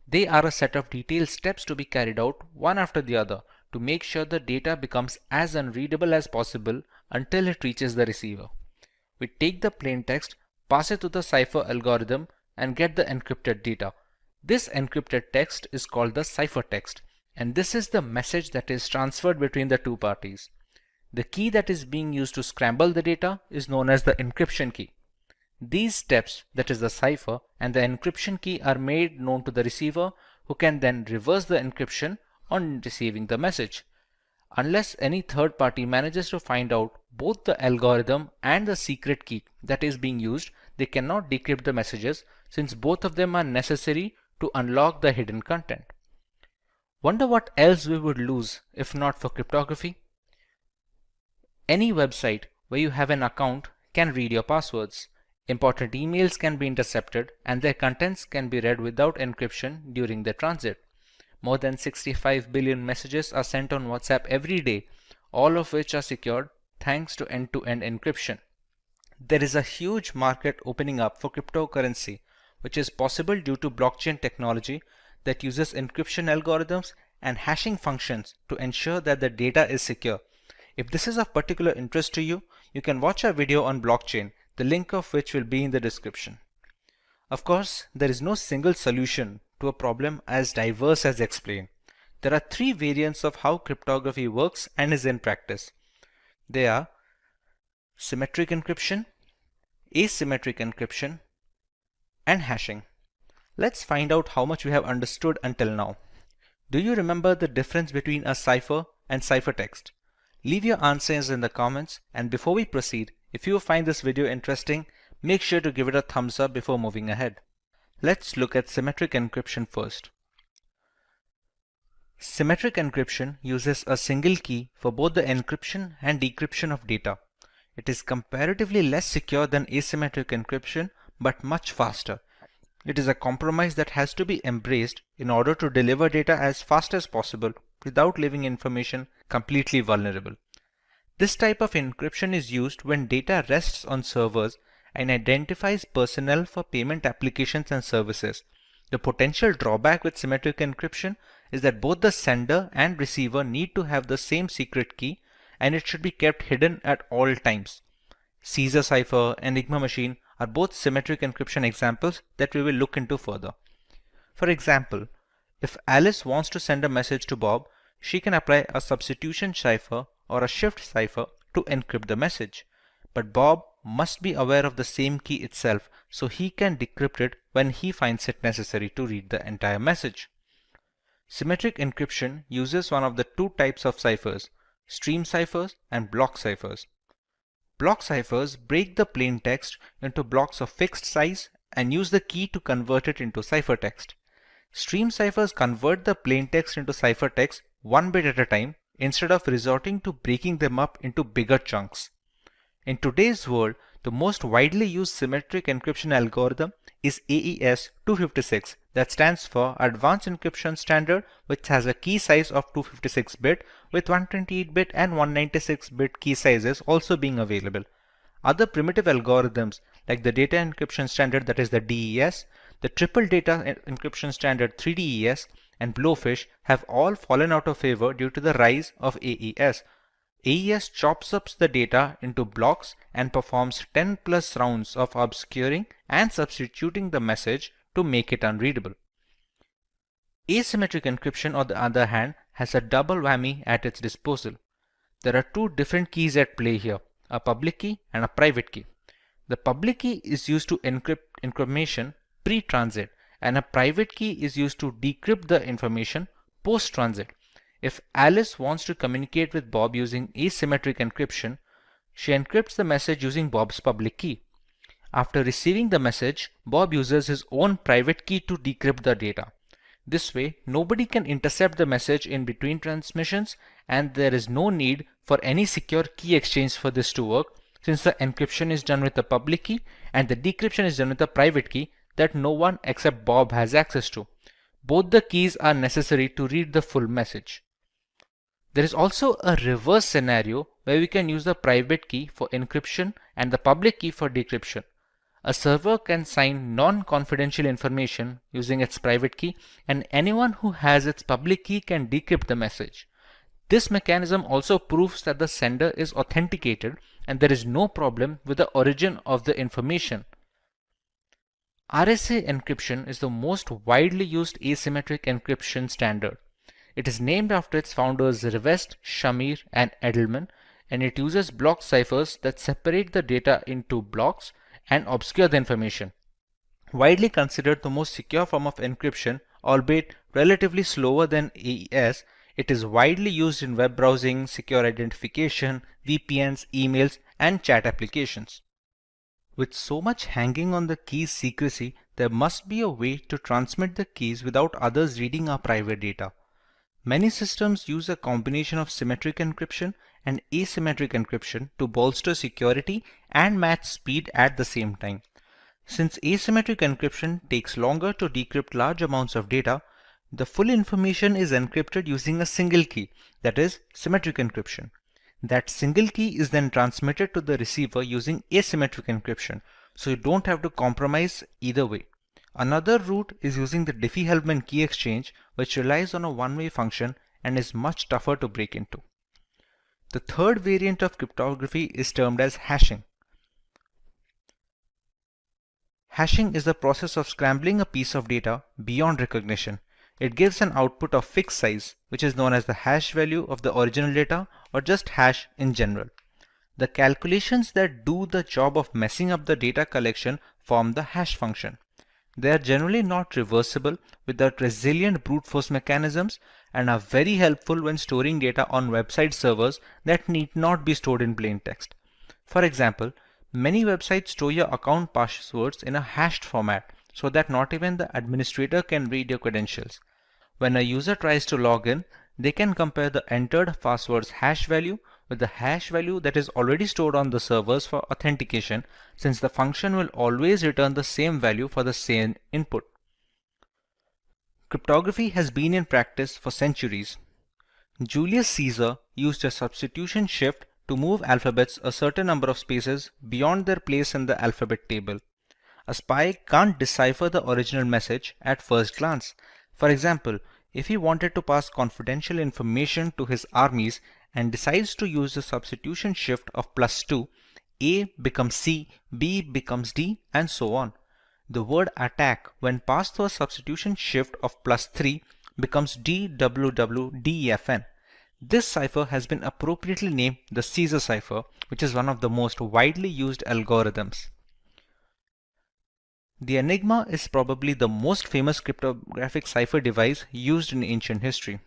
They are a set of detailed steps to be carried out one after the other to make sure the data becomes as unreadable as possible until it reaches the receiver. We take the plain text, pass it to the cipher algorithm, and get the encrypted data. This encrypted text is called the ciphertext, and this is the message that is transferred between the two parties. The key that is being used to scramble the data is known as the encryption key. These steps, that is the cipher, and the encryption key are made known to the receiver, who can then reverse the encryption on receiving the message. Unless any third party manages to find out both the algorithm and the secret key that is being used, they cannot decrypt the messages, since both of them are necessary to unlock the hidden content. Wonder what else we would lose if not for cryptography? Any website where you have an account can read your passwords. Important emails can be intercepted and their contents can be read without encryption during their transit. More than 65 billion messages are sent on WhatsApp every day, all of which are secured thanks to end-to-end encryption. There is a huge market opening up for cryptocurrency, which is possible due to blockchain technology that uses encryption algorithms and hashing functions to ensure that the data is secure. If this is of particular interest to you, you can watch our video on blockchain, the link of which will be in the description. Of course, there is no single solution to a problem as diverse as explained. There are three variants of how cryptography works and is in practice. They are symmetric encryption, asymmetric encryption, and hashing. Let's find out how much we have understood until now. Do you remember the difference between a cipher and ciphertext? Leave your answers in the comments, and before we proceed, if you find this video interesting, make sure to give it a thumbs up before moving ahead. Let's look at symmetric encryption first. Symmetric encryption uses a single key for both the encryption and decryption of data. It is comparatively less secure than asymmetric encryption, but much faster. It is a compromise that has to be embraced in order to deliver data as fast as possible without leaving information completely vulnerable. This type of encryption is used when data rests on servers and identifies personnel for payment applications and services. The potential drawback with symmetric encryption is that both the sender and receiver need to have the same secret key, and it should be kept hidden at all times. Caesar cipher and Enigma machine are both symmetric encryption examples that we will look into further. For example, if Alice wants to send a message to Bob, she can apply a substitution cipher or a shift cipher to encrypt the message. But Bob must be aware of the same key itself, so he can decrypt it when he finds it necessary to read the entire message. Symmetric encryption uses one of the two types of ciphers, stream ciphers and block ciphers. Block ciphers break the plain text into blocks of fixed size and use the key to convert it into ciphertext. Stream ciphers convert the plain text into ciphertext one bit at a time instead of resorting to breaking them up into bigger chunks. In today's world, the most widely used symmetric encryption algorithm is AES 256, that stands for Advanced Encryption Standard, which has a key size of 256-bit with 128-bit and 196-bit key sizes also being available. Other primitive algorithms like the Data Encryption Standard, that is the DES, the Triple Data Encryption Standard 3DES, and Blowfish have all fallen out of favor due to the rise of AES. AES chops up the data into blocks and performs 10 plus rounds of obscuring and substituting the message to make it unreadable. Asymmetric encryption, on the other hand, has a double whammy at its disposal. There are two different keys at play here, a public key and a private key. The public key is used to encrypt information pre-transit, and a private key is used to decrypt the information post-transit. If Alice wants to communicate with Bob using asymmetric encryption, she encrypts the message using Bob's public key. After receiving the message, Bob uses his own private key to decrypt the data. This way, nobody can intercept the message in between transmissions, and there is no need for any secure key exchange for this to work, since the encryption is done with the public key and the decryption is done with a private key that no one except Bob has access to. Both the keys are necessary to read the full message. There is also a reverse scenario where we can use the private key for encryption and the public key for decryption. A server can sign non-confidential information using its private key, and anyone who has its public key can decrypt the message. This mechanism also proves that the sender is authenticated and there is no problem with the origin of the information. RSA encryption is the most widely used asymmetric encryption standard. It is named after its founders Rivest, Shamir, and Edelman, and it uses block ciphers that separate the data into blocks and obscure the information. Widely considered the most secure form of encryption, albeit relatively slower than AES, it is widely used in web browsing, secure identification, VPNs, emails, and chat applications. With so much hanging on the key's secrecy, there must be a way to transmit the keys without others reading our private data. Many systems use a combination of symmetric encryption and asymmetric encryption to bolster security and match speed at the same time. Since asymmetric encryption takes longer to decrypt large amounts of data, the full information is encrypted using a single key, that is, symmetric encryption. That single key is then transmitted to the receiver using asymmetric encryption, so you don't have to compromise either way. Another route is using the Diffie-Hellman key exchange, which relies on a one-way function and is much tougher to break into. The third variant of cryptography is termed as hashing. Hashing is the process of scrambling a piece of data beyond recognition. It gives an output of fixed size, which is known as the hash value of the original data, or just hash in general. The calculations that do the job of messing up the data collection form the hash function. They are generally not reversible without resilient brute force mechanisms and are very helpful when storing data on website servers that need not be stored in plain text. For example, many websites store your account passwords in a hashed format so that not even the administrator can read your credentials. When a user tries to log in, they can compare the entered password's hash value with the hash value that is already stored on the servers for authentication, since the function will always return the same value for the same input. Cryptography has been in practice for centuries. Julius Caesar used a substitution shift to move alphabets a certain number of spaces beyond their place in the alphabet table. A spy can't decipher the original message at first glance. For example, if he wanted to pass confidential information to his armies and decides to use the substitution shift of +2, A becomes C, B becomes D, and so on. The word attack, when passed through a substitution shift of +3, becomes DWWDEFN. This cipher has been appropriately named the Caesar cipher, which is one of the most widely used algorithms. The Enigma is probably the most famous cryptographic cipher device used in ancient history.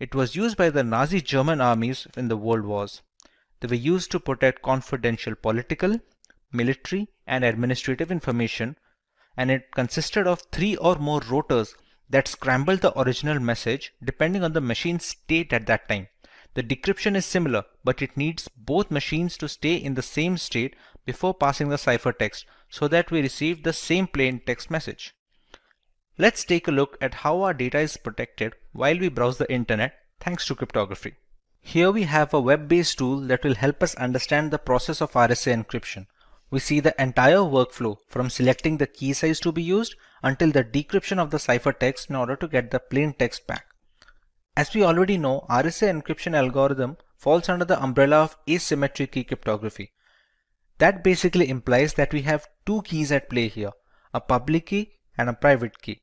It was used by the Nazi German armies in the World Wars. They were used to protect confidential political, military, and administrative information, and it consisted of 3 or more rotors that scrambled the original message depending on the machine's state at that time. The decryption is similar, but it needs both machines to stay in the same state before passing the ciphertext so that we receive the same plain text message. Let's take a look at how our data is protected while we browse the internet thanks to cryptography. Here we have a web-based tool that will help us understand the process of RSA encryption. We see the entire workflow from selecting the key size to be used until the decryption of the ciphertext in order to get the plain text back. As we already know, RSA encryption algorithm falls under the umbrella of asymmetric key cryptography. That basically implies that we have two keys at play here, a public key and a private key.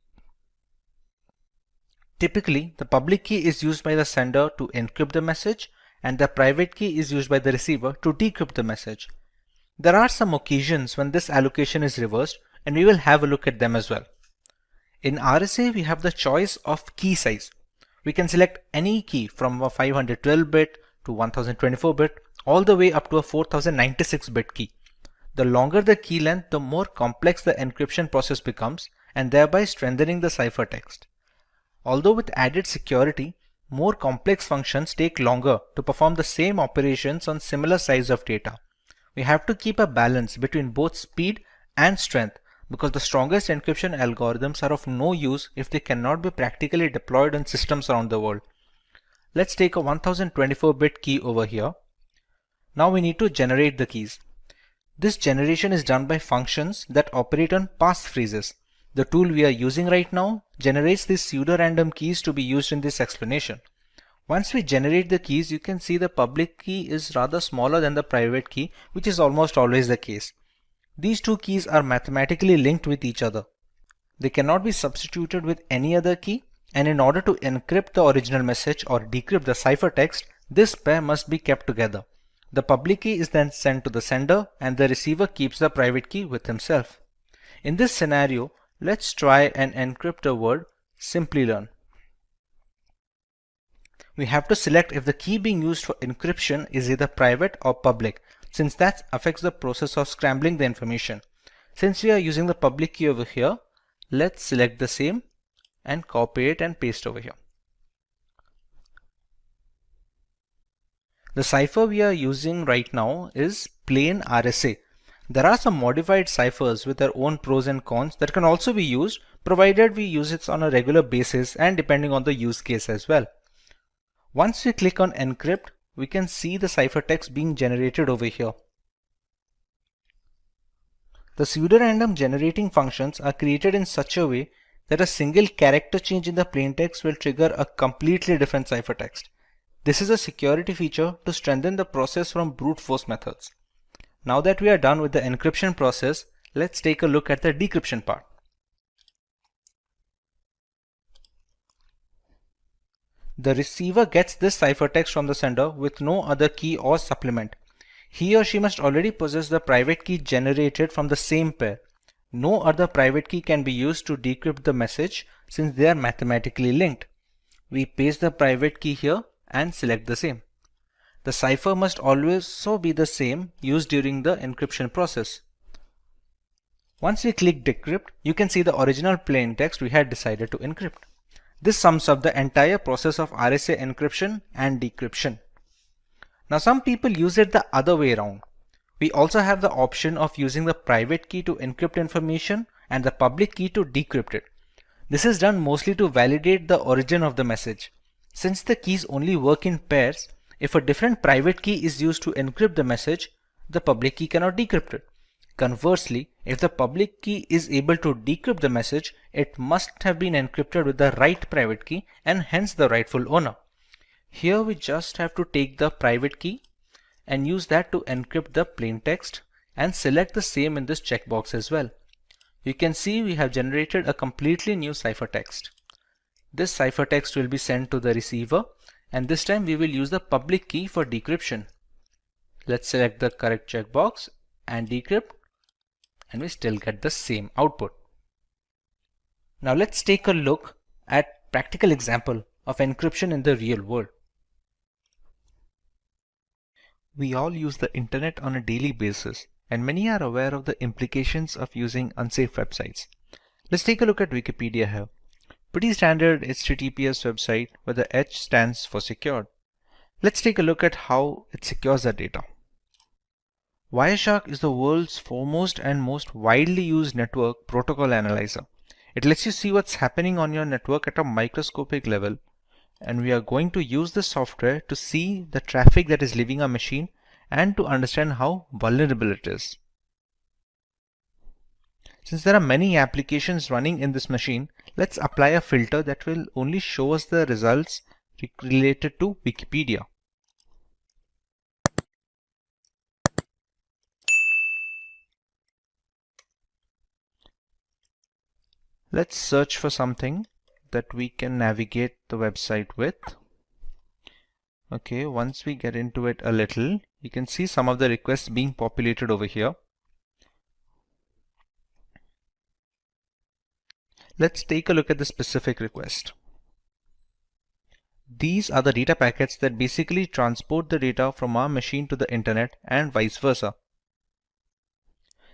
Typically, the public key is used by the sender to encrypt the message, and the private key is used by the receiver to decrypt the message. There are some occasions when this allocation is reversed, and we will have a look at them as well. In RSA, we have the choice of key size. We can select any key from a 512-bit to 1024-bit, all the way up to a 4096-bit key. The longer the key length, the more complex the encryption process becomes, and thereby strengthening the ciphertext. Although with added security, more complex functions take longer to perform the same operations on similar size of data. We have to keep a balance between both speed and strength because the strongest encryption algorithms are of no use if they cannot be practically deployed on systems around the world. Let's take a 1024-bit key over here. Now we need to generate the keys. This generation is done by functions that operate on passphrases. The tool we are using right now generates these pseudo-random keys to be used in this explanation. Once we generate the keys, you can see the public key is rather smaller than the private key, which is almost always the case. These two keys are mathematically linked with each other. They cannot be substituted with any other key, and in order to encrypt the original message or decrypt the ciphertext, this pair must be kept together. The public key is then sent to the sender and the receiver keeps the private key with himself. In this scenario, let's try and encrypt the word Simplilearn. We have to select if the key being used for encryption is either private or public, since that affects the process of scrambling the information. Since we are using the public key over here, let's select the same and copy it and paste over here. The cipher we are using right now is plain RSA. There are some modified ciphers with their own pros and cons that can also be used, provided we use it on a regular basis and depending on the use case as well. Once we click on encrypt, we can see the ciphertext being generated over here. The pseudorandom generating functions are created in such a way that a single character change in the plaintext will trigger a completely different ciphertext. This is a security feature to strengthen the process from brute force methods. Now that we are done with the encryption process, let's take a look at the decryption part. The receiver gets this ciphertext from the sender with no other key or supplement. He or she must already possess the private key generated from the same pair. No other private key can be used to decrypt the message since they are mathematically linked. We paste the private key here and select the same. The cipher must also be the same used during the encryption process. Once we click decrypt, you can see the original plaintext we had decided to encrypt. This sums up the entire process of RSA encryption and decryption. Now some people use it the other way around. We also have the option of using the private key to encrypt information and the public key to decrypt it. This is done mostly to validate the origin of the message. Since the keys only work in pairs, if a different private key is used to encrypt the message, the public key cannot decrypt it. Conversely, if the public key is able to decrypt the message, it must have been encrypted with the right private key and hence the rightful owner. Here we just have to take the private key and use that to encrypt the plaintext and select the same in this checkbox as well. You can see we have generated a completely new ciphertext. This ciphertext will be sent to the receiver and this time we will use the public key for decryption. Let's select the correct checkbox and decrypt, and we still get the same output. Now let's take a look at practical example of encryption in the real world. We all use the internet on a daily basis and many are aware of the implications of using unsafe websites. Let's take a look at Wikipedia here. Pretty standard HTTPS website where the H stands for secured. Let's take a look at how it secures our data. Wireshark is the world's foremost and most widely used network protocol analyzer. It lets you see what's happening on your network at a microscopic level, and we are going to use this software to see the traffic that is leaving our machine and to understand how vulnerable it is. Since there are many applications running in this machine, let's apply a filter that will only show us the results related to Wikipedia. Let's search for something that we can navigate the website with. Okay, once we get into it a little, you can see some of the requests being populated over here. Let's take a look at the specific request. These are the data packets that basically transport the data from our machine to the internet and vice versa.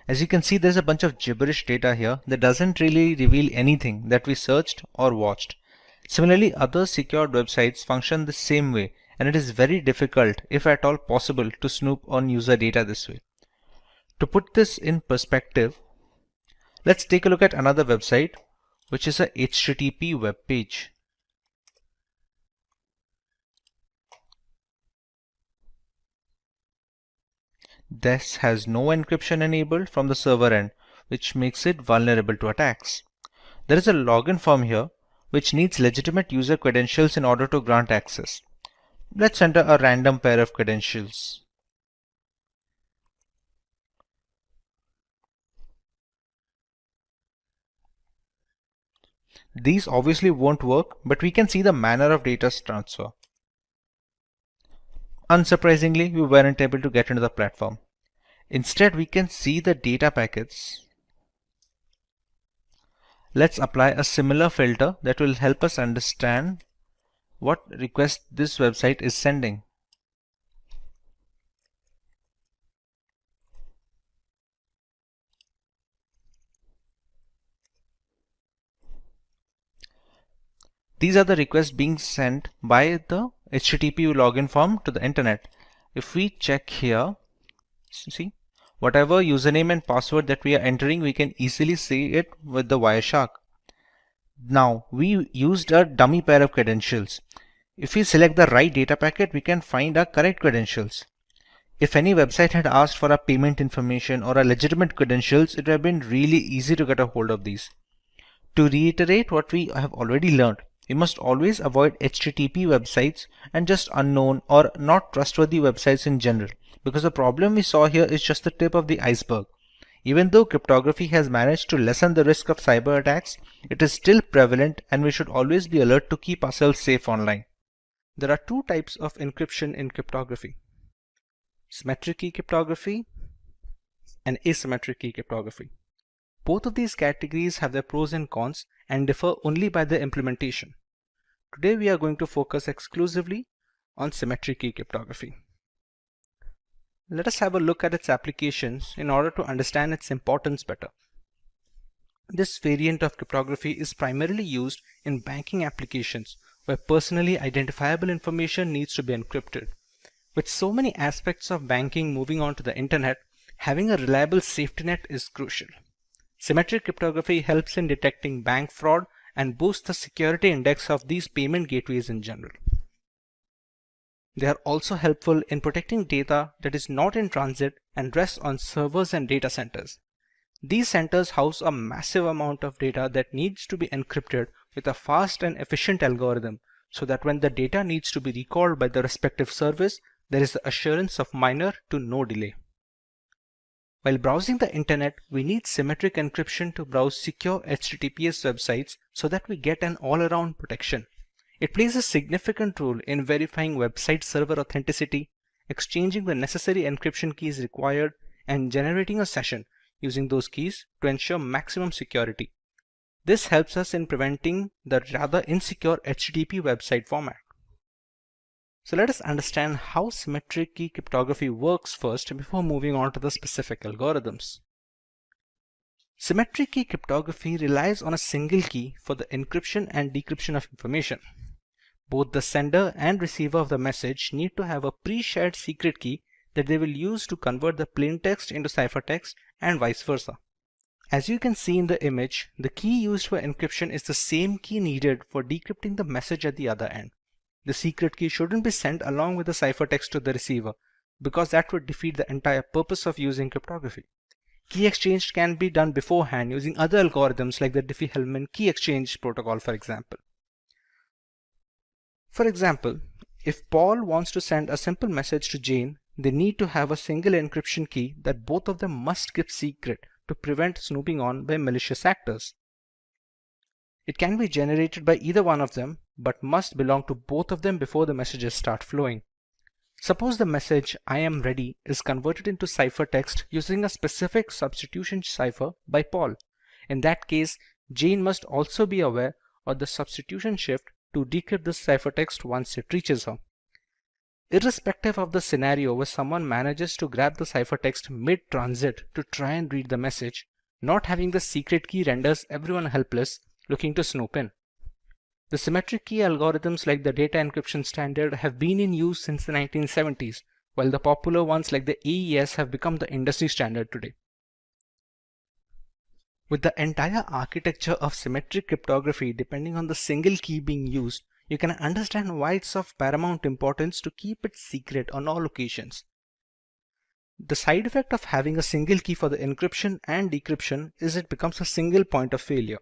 As you can see, there's a bunch of gibberish data here that doesn't really reveal anything that we searched or watched. Similarly, other secured websites function the same way, and it is very difficult, if at all possible, to snoop on user data this way. To put this in perspective, let's take a look at another website, which is a HTTP web page. This has no encryption enabled from the server end, which makes it vulnerable to attacks. There is a login form here, which needs legitimate user credentials in order to grant access. Let's enter a random pair of credentials. These obviously won't work, but we can see the manner of data transfer. Unsurprisingly, we weren't able to get into the platform. Instead, we can see the data packets. Let's apply a similar filter that will help us understand what request this website is sending. These are the requests being sent by the HTTP login form to the internet. If we check here, see, whatever username and password that we are entering, we can easily see it with the Wireshark. Now, we used a dummy pair of credentials. If we select the right data packet, we can find our correct credentials. If any website had asked for our payment information or our legitimate credentials, it would have been really easy to get a hold of these. To reiterate what we have already learned, we must always avoid HTTP websites and just unknown or not trustworthy websites in general, because the problem we saw here is just the tip of the iceberg. Even though cryptography has managed to lessen the risk of cyber attacks, it is still prevalent and we should always be alert to keep ourselves safe online. There are two types of encryption in cryptography: symmetric key cryptography and asymmetric key cryptography. Both of these categories have their pros and cons and differ only by their implementation. Today we are going to focus exclusively on symmetric key cryptography. Let us have a look at its applications in order to understand its importance better. This variant of cryptography is primarily used in banking applications where personally identifiable information needs to be encrypted. With so many aspects of banking moving on to the internet, having a reliable safety net is crucial. Symmetric cryptography helps in detecting bank fraud and boosts the security index of these payment gateways in general. They are also helpful in protecting data that is not in transit and rests on servers and data centers. These centers house a massive amount of data that needs to be encrypted with a fast and efficient algorithm, so that when the data needs to be recalled by the respective service, there is the assurance of minor to no delay. While browsing the internet, we need symmetric encryption to browse secure HTTPS websites so that we get an all-around protection. It plays a significant role in verifying website server authenticity, exchanging the necessary encryption keys required, and generating a session using those keys to ensure maximum security. This helps us in preventing the rather insecure HTTP website format. So let us understand how symmetric key cryptography works first before moving on to the specific algorithms. Symmetric key cryptography relies on a single key for the encryption and decryption of information. Both the sender and receiver of the message need to have a pre-shared secret key that they will use to convert the plain text into ciphertext and vice versa. As you can see in the image, the key used for encryption is the same key needed for decrypting the message at the other end. The secret key shouldn't be sent along with the ciphertext to the receiver, because that would defeat the entire purpose of using cryptography. Key exchange can be done beforehand using other algorithms like the Diffie-Hellman key exchange protocol, for example. For example, if Paul wants to send a simple message to Jane, they need to have a single encryption key that both of them must keep secret to prevent snooping on by malicious actors. It can be generated by either one of them, but must belong to both of them before the messages start flowing. Suppose the message "I am ready" is converted into ciphertext using a specific substitution cipher by Paul. In that case, Jane must also be aware of the substitution shift to decrypt this ciphertext once it reaches her. Irrespective of the scenario where someone manages to grab the ciphertext mid-transit to try and read the message, not having the secret key renders everyone helpless looking to snoop in. The symmetric key algorithms like the data encryption standard have been in use since the 1970s, while the popular ones like the AES have become the industry standard today. With the entire architecture of symmetric cryptography depending on the single key being used, you can understand why it's of paramount importance to keep it secret on all occasions. The side effect of having a single key for the encryption and decryption is it becomes a single point of failure.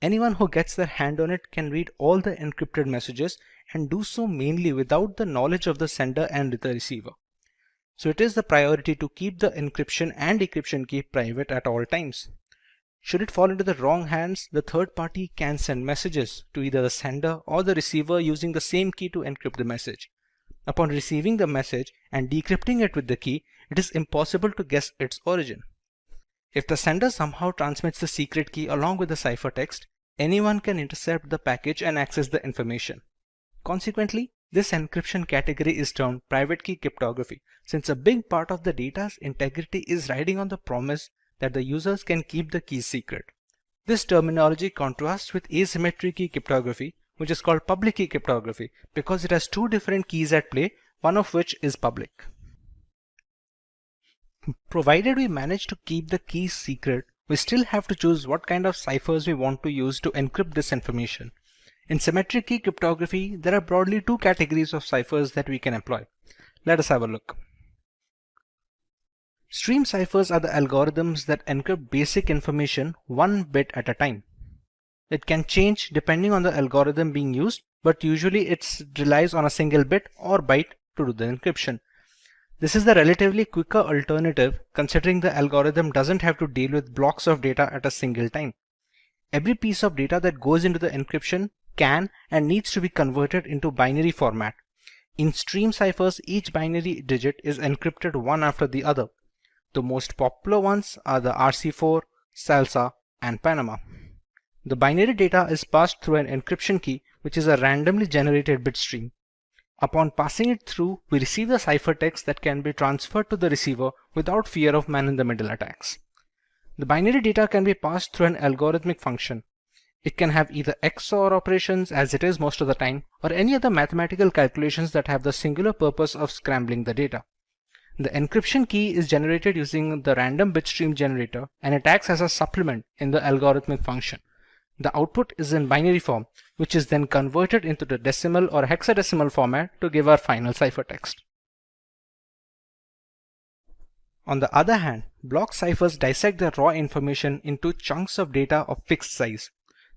Anyone who gets their hand on it can read all the encrypted messages and do so mainly without the knowledge of the sender and the receiver. So it is the priority to keep the encryption and decryption key private at all times. Should it fall into the wrong hands, the third party can send messages to either the sender or the receiver using the same key to encrypt the message. Upon receiving the message and decrypting it with the key, it is impossible to guess its origin. If the sender somehow transmits the secret key along with the ciphertext, anyone can intercept the package and access the information. Consequently, this encryption category is termed private key cryptography, since a big part of the data's integrity is riding on the promise that the users can keep the keys secret. This terminology contrasts with asymmetric key cryptography, which is called public key cryptography, because it has two different keys at play, one of which is public. Provided we manage to keep the keys secret, we still have to choose what kind of ciphers we want to use to encrypt this information. In symmetric key cryptography, there are broadly two categories of ciphers that we can employ. Let us have a look. Stream ciphers are the algorithms that encrypt basic information one bit at a time. It can change depending on the algorithm being used, but usually it relies on a single bit or byte to do the encryption. This is the relatively quicker alternative considering the algorithm doesn't have to deal with blocks of data at a single time. Every piece of data that goes into the encryption can and needs to be converted into binary format. In stream ciphers, each binary digit is encrypted one after the other. The most popular ones are the RC4, Salsa, and Panama. The binary data is passed through an encryption key, which is a randomly generated bit stream. Upon passing it through, we receive the ciphertext that can be transferred to the receiver without fear of man-in-the-middle attacks. The binary data can be passed through an algorithmic function. It can have either XOR operations, as it is most of the time, or any other mathematical calculations that have the singular purpose of scrambling the data. The encryption key is generated using the random bitstream generator, and it acts as a supplement in the algorithmic function. The output is in binary form, which is then converted into the decimal or hexadecimal format to give our final ciphertext. On the other hand, block ciphers dissect the raw information into chunks of data of fixed size.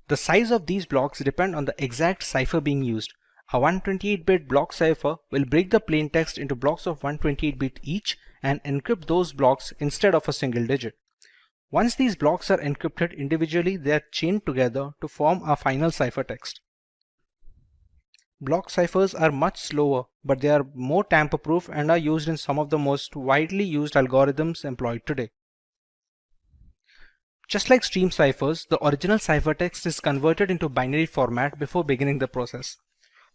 The size of these blocks depend on the exact cipher being used. A 128-bit block cipher will break the plain text into blocks of 128-bit each and encrypt those blocks instead of a single digit. Once these blocks are encrypted individually, they are chained together to form a final ciphertext. Block ciphers are much slower, but they are more tamper-proof and are used in some of the most widely used algorithms employed today. Just like stream ciphers, the original ciphertext is converted into binary format before beginning the process.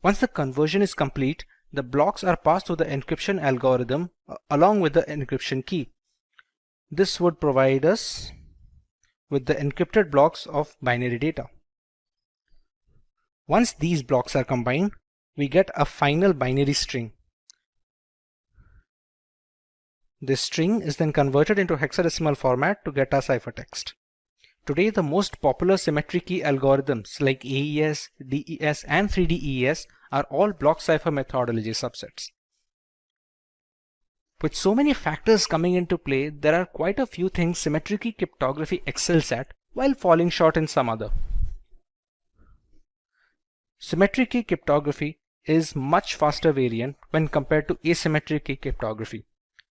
Once the conversion is complete, the blocks are passed through the encryption algorithm along with the encryption key. This would provide us with the encrypted blocks of binary data. Once these blocks are combined, we get a final binary string. This string is then converted into hexadecimal format to get our ciphertext. Today, the most popular symmetric key algorithms like AES, DES, and 3DES are all block cipher methodology subsets. With so many factors coming into play, there are quite a few things symmetric key cryptography excels at while falling short in some other. Symmetric key cryptography is much faster variant when compared to asymmetric key cryptography.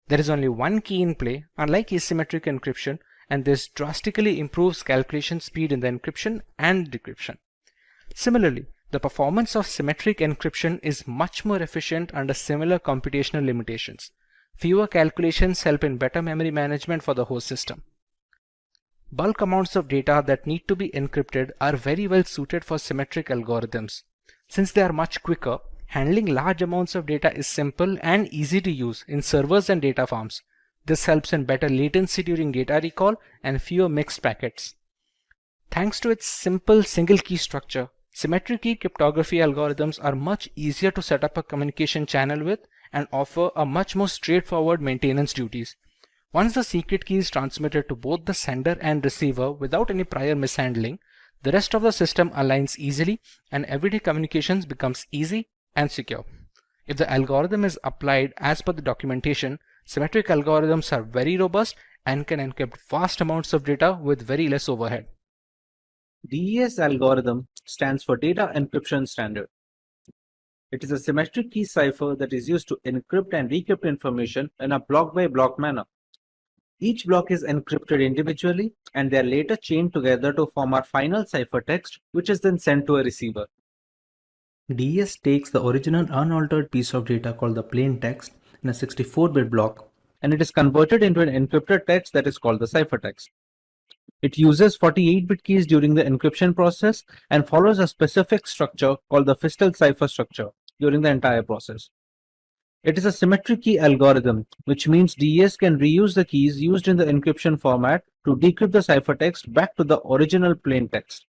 There is only one key in play, unlike asymmetric encryption, and this drastically improves calculation speed in the encryption and decryption. Similarly, the performance of symmetric encryption is much more efficient under similar computational limitations. Fewer calculations help in better memory management for the host system. Bulk amounts of data that need to be encrypted are very well suited for symmetric algorithms. Since they are much quicker, handling large amounts of data is simple and easy to use in servers and data farms. This helps in better latency during data recall and fewer mixed packets. Thanks to its simple single key structure, Symmetric key cryptography algorithms are much easier to set up a communication channel with and offer a much more straightforward maintenance duties. Once the secret key is transmitted to both the sender and receiver without any prior mishandling, the rest of the system aligns easily and everyday communications becomes easy and secure. If the algorithm is applied as per the documentation, symmetric algorithms are very robust and can encrypt vast amounts of data with very less overhead. DES algorithm stands for Data Encryption Standard. It is a symmetric key cipher that is used to encrypt and decrypt information in a block-by-block manner. Each block is encrypted individually and they are later chained together to form our final ciphertext, which is then sent to a receiver. DES takes the original unaltered piece of data called the plain text in a 64-bit block, and it is converted into an encrypted text that is called the ciphertext. It uses 48-bit keys during the encryption process and follows a specific structure called the Fistel cipher structure during the entire process. It is a symmetric key algorithm, which means DES can reuse the keys used in the encryption format to decrypt the ciphertext back to the original plain text.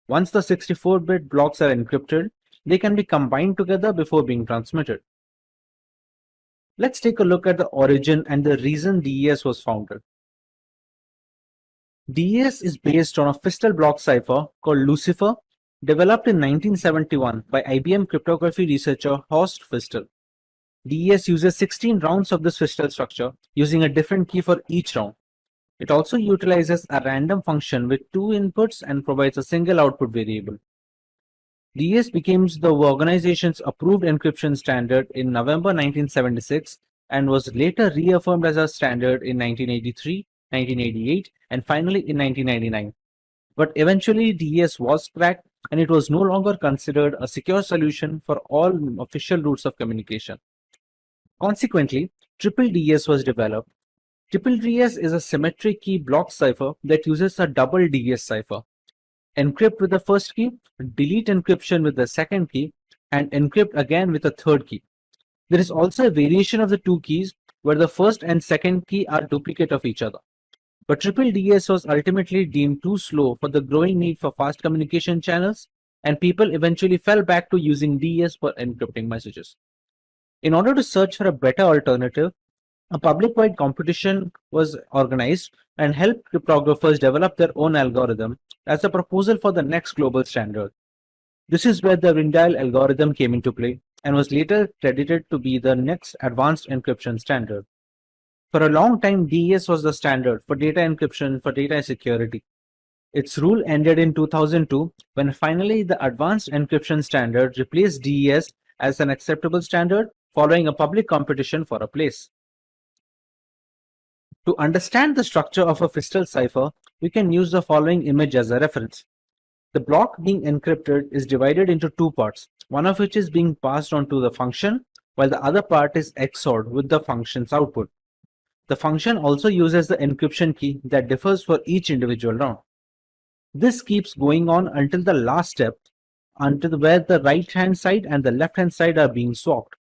Once the 64-bit blocks are encrypted, they can be combined together before being transmitted. Let's take a look at the origin and the reason DES was founded. DES is based on a Fistel block cipher called Lucifer, developed in 1971 by IBM cryptography researcher Horst Fistel. DES uses 16 rounds of this Fistel structure using a different key for each round. It also utilizes a random function with 2 inputs and provides a single output variable. DES became the organization's approved encryption standard in November 1976 and was later reaffirmed as a standard in 1983, 1988, and finally in 1999. But eventually DES was cracked and it was no longer considered a secure solution for all official routes of communication. Consequently, Triple DES was developed. Triple DES is a symmetric key block cipher that uses a double DES cipher. Encrypt with the first key, delete encryption with the second key, and encrypt again with the third key. There is also a variation of the two keys where the first and second key are duplicate of each other. But Triple DES was ultimately deemed too slow for the growing need for fast communication channels, and people eventually fell back to using DES for encrypting messages. In order to search for a better alternative, a public-wide competition was organized and helped cryptographers develop their own algorithm as a proposal for the next global standard. This is where the Rindale algorithm came into play and was later credited to be the next advanced encryption standard. For a long time, DES was the standard for data encryption for data security. Its rule ended in 2002 when finally the advanced encryption standard replaced DES as an acceptable standard following a public competition for a place. To understand the structure of a Fistel cipher, we can use the following image as a reference. The block being encrypted is divided into two parts, one of which is being passed on to the function, while the other part is XORed with the function's output. The function also uses the encryption key that differs for each individual round. This keeps going on until the last step, until where the right-hand side and the left-hand side are being swapped.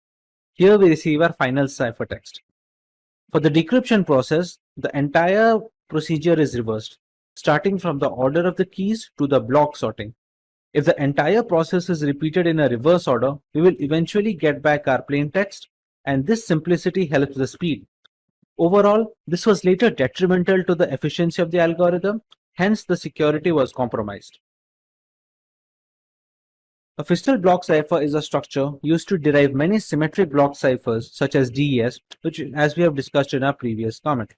Here we receive our final ciphertext. For the decryption process, the entire procedure is reversed, starting from the order of the keys to the block sorting. If the entire process is repeated in a reverse order, we will eventually get back our plain text, and this simplicity helps the speed. Overall, this was later detrimental to the efficiency of the algorithm, hence the security was compromised. A Fistel block cipher is a structure used to derive many symmetric block ciphers such as DES, which as we have discussed in our previous comment.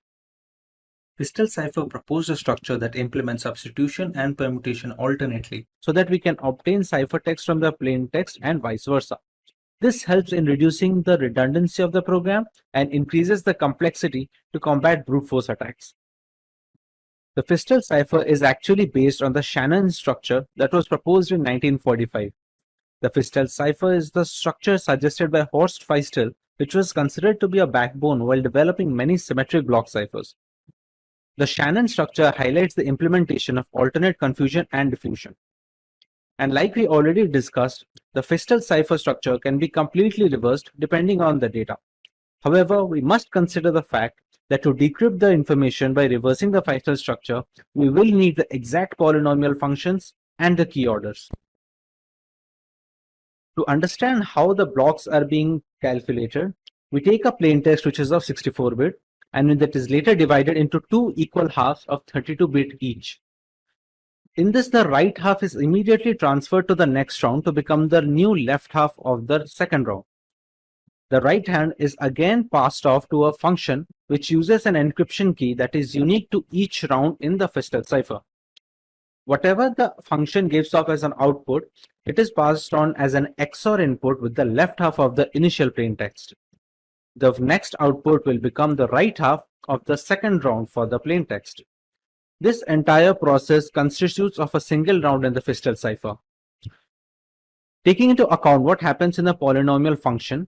Fistel cipher proposed a structure that implements substitution and permutation alternately so that we can obtain ciphertext from the plain text and vice versa. This helps in reducing the redundancy of the program and increases the complexity to combat brute force attacks. The Fistel cipher is actually based on the Shannon structure that was proposed in 1945. The Fistel cipher is the structure suggested by Horst Fistel, which was considered to be a backbone while developing many symmetric block ciphers. The Shannon structure highlights the implementation of alternate confusion and diffusion. And like we already discussed, the Fistel cipher structure can be completely reversed depending on the data. However, we must consider the fact that to decrypt the information by reversing the Fistel structure, we will need the exact polynomial functions and the key orders. To understand how the blocks are being calculated, we take a plain text which is of 64-bit and that is later divided into two equal halves of 32-bit each. In this, the right half is immediately transferred to the next round to become the new left half of the second round. The right hand is again passed off to a function which uses an encryption key that is unique to each round in the Fistel cipher. Whatever the function gives off as an output, it is passed on as an XOR input with the left half of the initial plain text. The next output will become the right half of the second round for the plain text. This entire process constitutes of a single round in the Fistel cipher. Taking into account what happens in a polynomial function,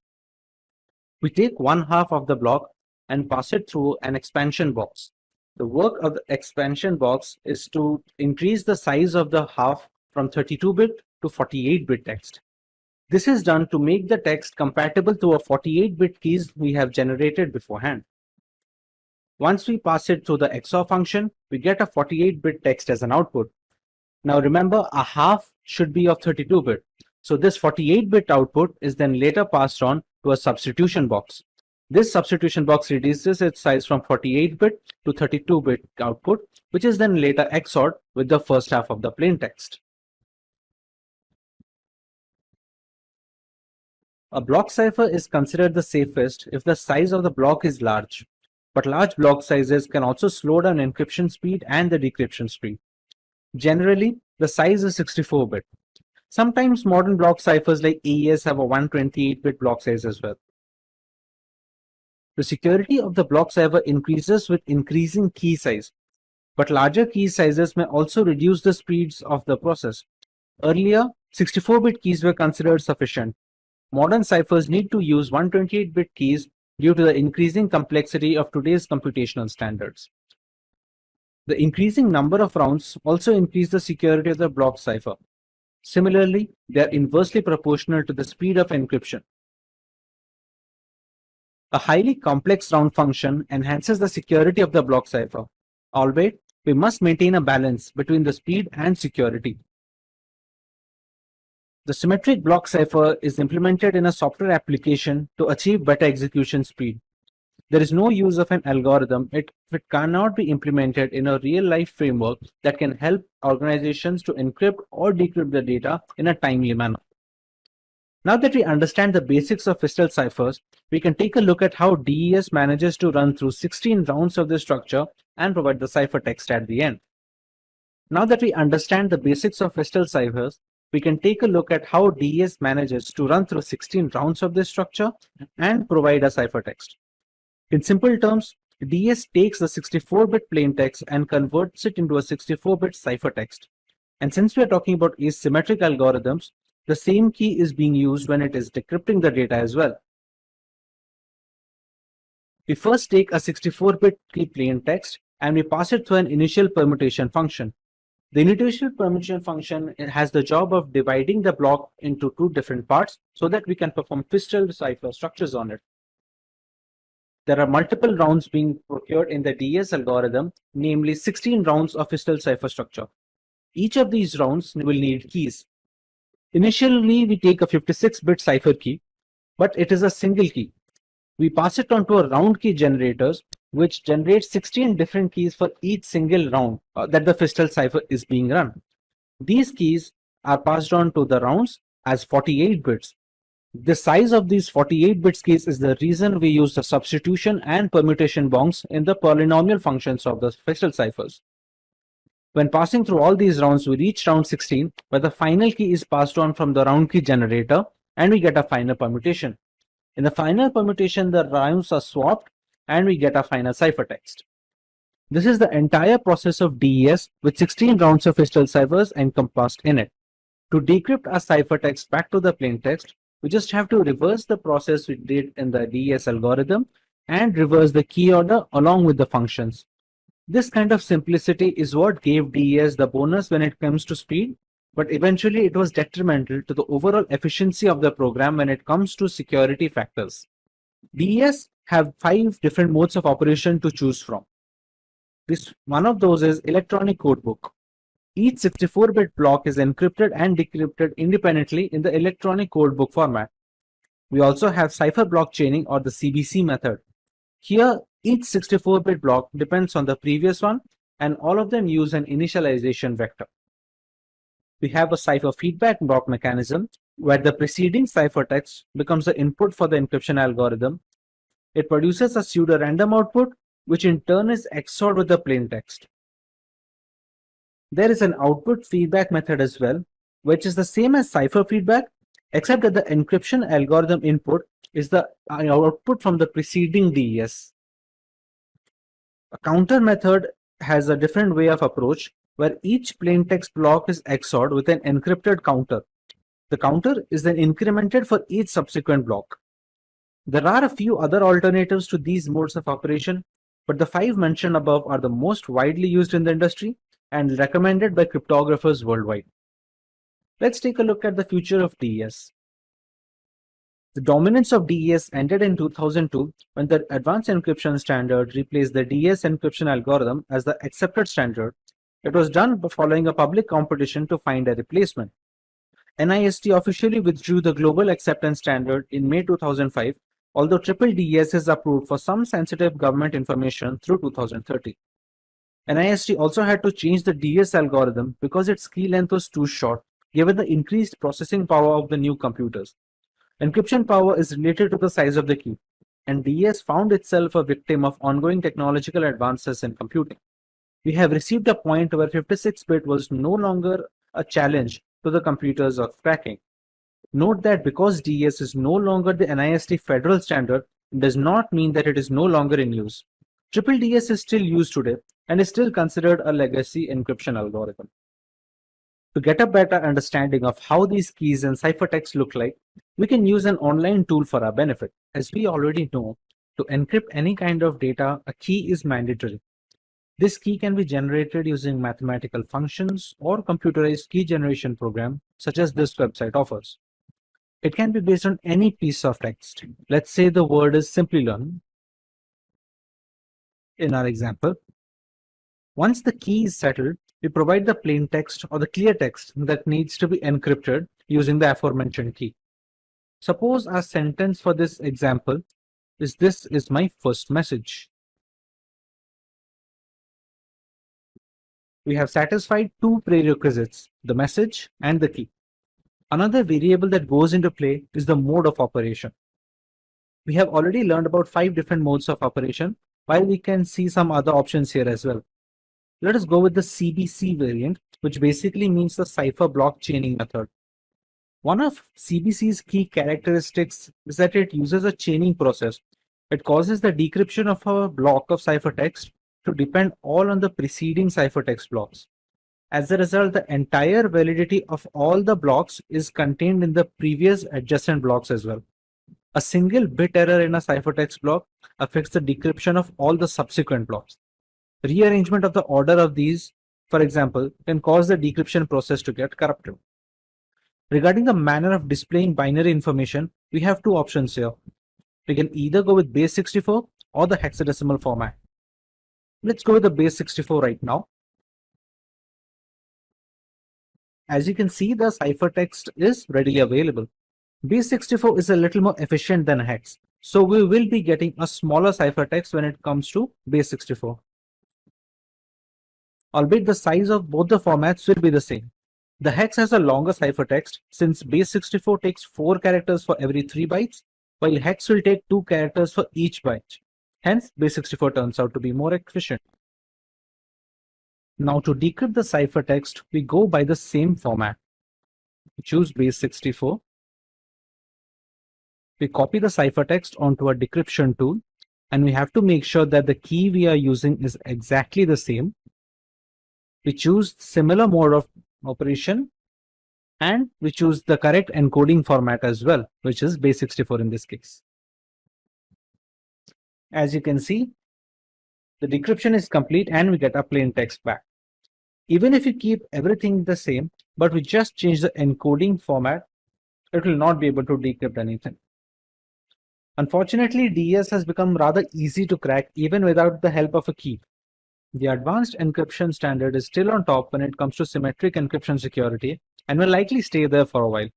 we take one half of the block and pass it through an expansion box. The work of the expansion box is to increase the size of the half from 32-bit to 48-bit text. This is done to make the text compatible to a 48-bit keys we have generated beforehand. Once we pass it through the XOR function, we get a 48-bit text as an output. Now remember, a half should be of 32-bit. So this 48-bit output is then later passed on to a substitution box. This substitution box reduces its size from 48-bit to 32-bit output, which is then later XORed with the first half of the plain text. A block cipher is considered the safest if the size of the block is large, but large block sizes can also slow down encryption speed and the decryption speed. Generally, the size is 64-bit. Sometimes modern block ciphers like AES have a 128-bit block size as well. The security of the block cipher increases with increasing key size, but larger key sizes may also reduce the speeds of the process. Earlier, 64-bit keys were considered sufficient. Modern ciphers need to use 128-bit keys due to the increasing complexity of today's computational standards. The increasing number of rounds also increase the security of the block cipher. Similarly, they are inversely proportional to the speed of encryption. A highly complex round function enhances the security of the block cipher, albeit we must maintain a balance between the speed and security. The symmetric block cipher is implemented in a software application to achieve better execution speed. There is no use of an algorithm if it cannot be implemented in a real-life framework that can help organizations to encrypt or decrypt the data in a timely manner. Now that we understand the basics of Fistel ciphers, we can take a look at how DES manages to run through 16 rounds of this structure and provide the ciphertext at the end. Now that we understand the basics of Fistel ciphers, we can take a look at how DES manages to run through 16 rounds of this structure and provide a ciphertext. In simple terms, DES takes the 64-bit plaintext and converts it into a 64-bit ciphertext. And since we are talking about asymmetric algorithms, the same key is being used when it is decrypting the data as well. We first take a 64-bit key plaintext and we pass it through an initial permutation function. The initial permutation function has the job of dividing the block into two different parts so that we can perform Fistel cipher structures on it. There are multiple rounds being procured in the DES algorithm, namely 16 rounds of Fistel cipher structure. Each of these rounds will need keys. Initially, we take a 56-bit cipher key, but it is a single key. We pass it on to a round key generators, which generates 16 different keys for each single round that the Fistel cipher is being run. These keys are passed on to the rounds as 48 bits. The size of these 48 bits keys is the reason we use the substitution and permutation bonds in the polynomial functions of the Fistel ciphers. When passing through all these rounds, we reach round 16, where the final key is passed on from the round key generator, and we get a final permutation. In the final permutation, the rounds are swapped, and we get a final ciphertext. This is the entire process of DES with 16 rounds of Fistel ciphers encompassed in it. To decrypt a ciphertext back to the plaintext, we just have to reverse the process we did in the DES algorithm and reverse the key order along with the functions. This kind of simplicity is what gave DES the bonus when it comes to speed, but eventually it was detrimental to the overall efficiency of the program when it comes to security factors. DES have 5 different modes of operation to choose from. One of those is electronic codebook. Each 64-bit block is encrypted and decrypted independently in the electronic codebook format. We also have cipher block chaining, or the CBC method. Here, each 64-bit block depends on the previous one, and all of them use an initialization vector. We have a cipher feedback block mechanism where the preceding ciphertext becomes the input for the encryption algorithm. It produces a pseudo-random output, which in turn is XORed with the plain text. There is an output feedback method as well, which is the same as cipher feedback, except that the encryption algorithm input is the output from the preceding DES. A counter method has a different way of approach, where each plain text block is XORed with an encrypted counter. The counter is then incremented for each subsequent block. There are a few other alternatives to these modes of operation, but the 5 mentioned above are the most widely used in the industry and recommended by cryptographers worldwide. Let's take a look at the future of DES. The dominance of DES ended in 2002 when the Advanced Encryption Standard replaced the DES encryption algorithm as the accepted standard. It was done following a public competition to find a replacement. NIST officially withdrew the global acceptance standard in May 2005, although triple DES is approved for some sensitive government information through 2030. NIST also had to change the DES algorithm because its key length was too short, given the increased processing power of the new computers. Encryption power is related to the size of the key, and DES found itself a victim of ongoing technological advances in computing. We have received a point where 56-bit was no longer a challenge to the computers of cracking. Note that because DES is no longer the NIST federal standard, it does not mean that it is no longer in use. Triple DES is still used today and is still considered a legacy encryption algorithm. To get a better understanding of how these keys and ciphertext look like, we can use an online tool for our benefit. As we already know, to encrypt any kind of data, a key is mandatory. This key can be generated using mathematical functions or computerized key generation program, such as this website offers. It can be based on any piece of text. Let's say the word is Simplilearn in our example. Once the key is settled, we provide the plain text or the clear text that needs to be encrypted using the aforementioned key. Suppose our sentence for this example is "This is my first message." We have satisfied two prerequisites, the message and the key. Another variable that goes into play is the mode of operation. We have already learned about 5 different modes of operation, while we can see some other options here as well. Let us go with the CBC variant, which basically means the cipher block chaining method. One of CBC's key characteristics is that it uses a chaining process. It causes the decryption of a block of ciphertext to depend all on the preceding ciphertext blocks. As a result, the entire validity of all the blocks is contained in the previous adjacent blocks as well. A single bit error in a ciphertext block affects the decryption of all the subsequent blocks. Rearrangement of the order of these, for example, can cause the decryption process to get corrupted. Regarding the manner of displaying binary information, we have 2 options here. We can either go with base 64 or the hexadecimal format. Let's go with the base 64 right now. As you can see, the ciphertext is readily available. Base 64 is a little more efficient than hex, so we will be getting a smaller ciphertext when it comes to base 64. Albeit the size of both the formats will be the same. The hex has a longer ciphertext since base 64 takes 4 characters for every 3 bytes, while hex will take 2 characters for each byte. Hence, base 64 turns out to be more efficient. Now to decrypt the ciphertext, we go by the same format. We choose base 64. We copy the ciphertext onto a decryption tool, and we have to make sure that the key we are using is exactly the same. We choose similar mode of operation, and we choose the correct encoding format as well, which is base 64 in this case. As you can see, the decryption is complete and we get a plain text back. Even if you keep everything the same, but we just change the encoding format, it will not be able to decrypt anything. Unfortunately, DES has become rather easy to crack even without the help of a key. The advanced encryption standard is still on top when it comes to symmetric encryption security and will likely stay there for a while.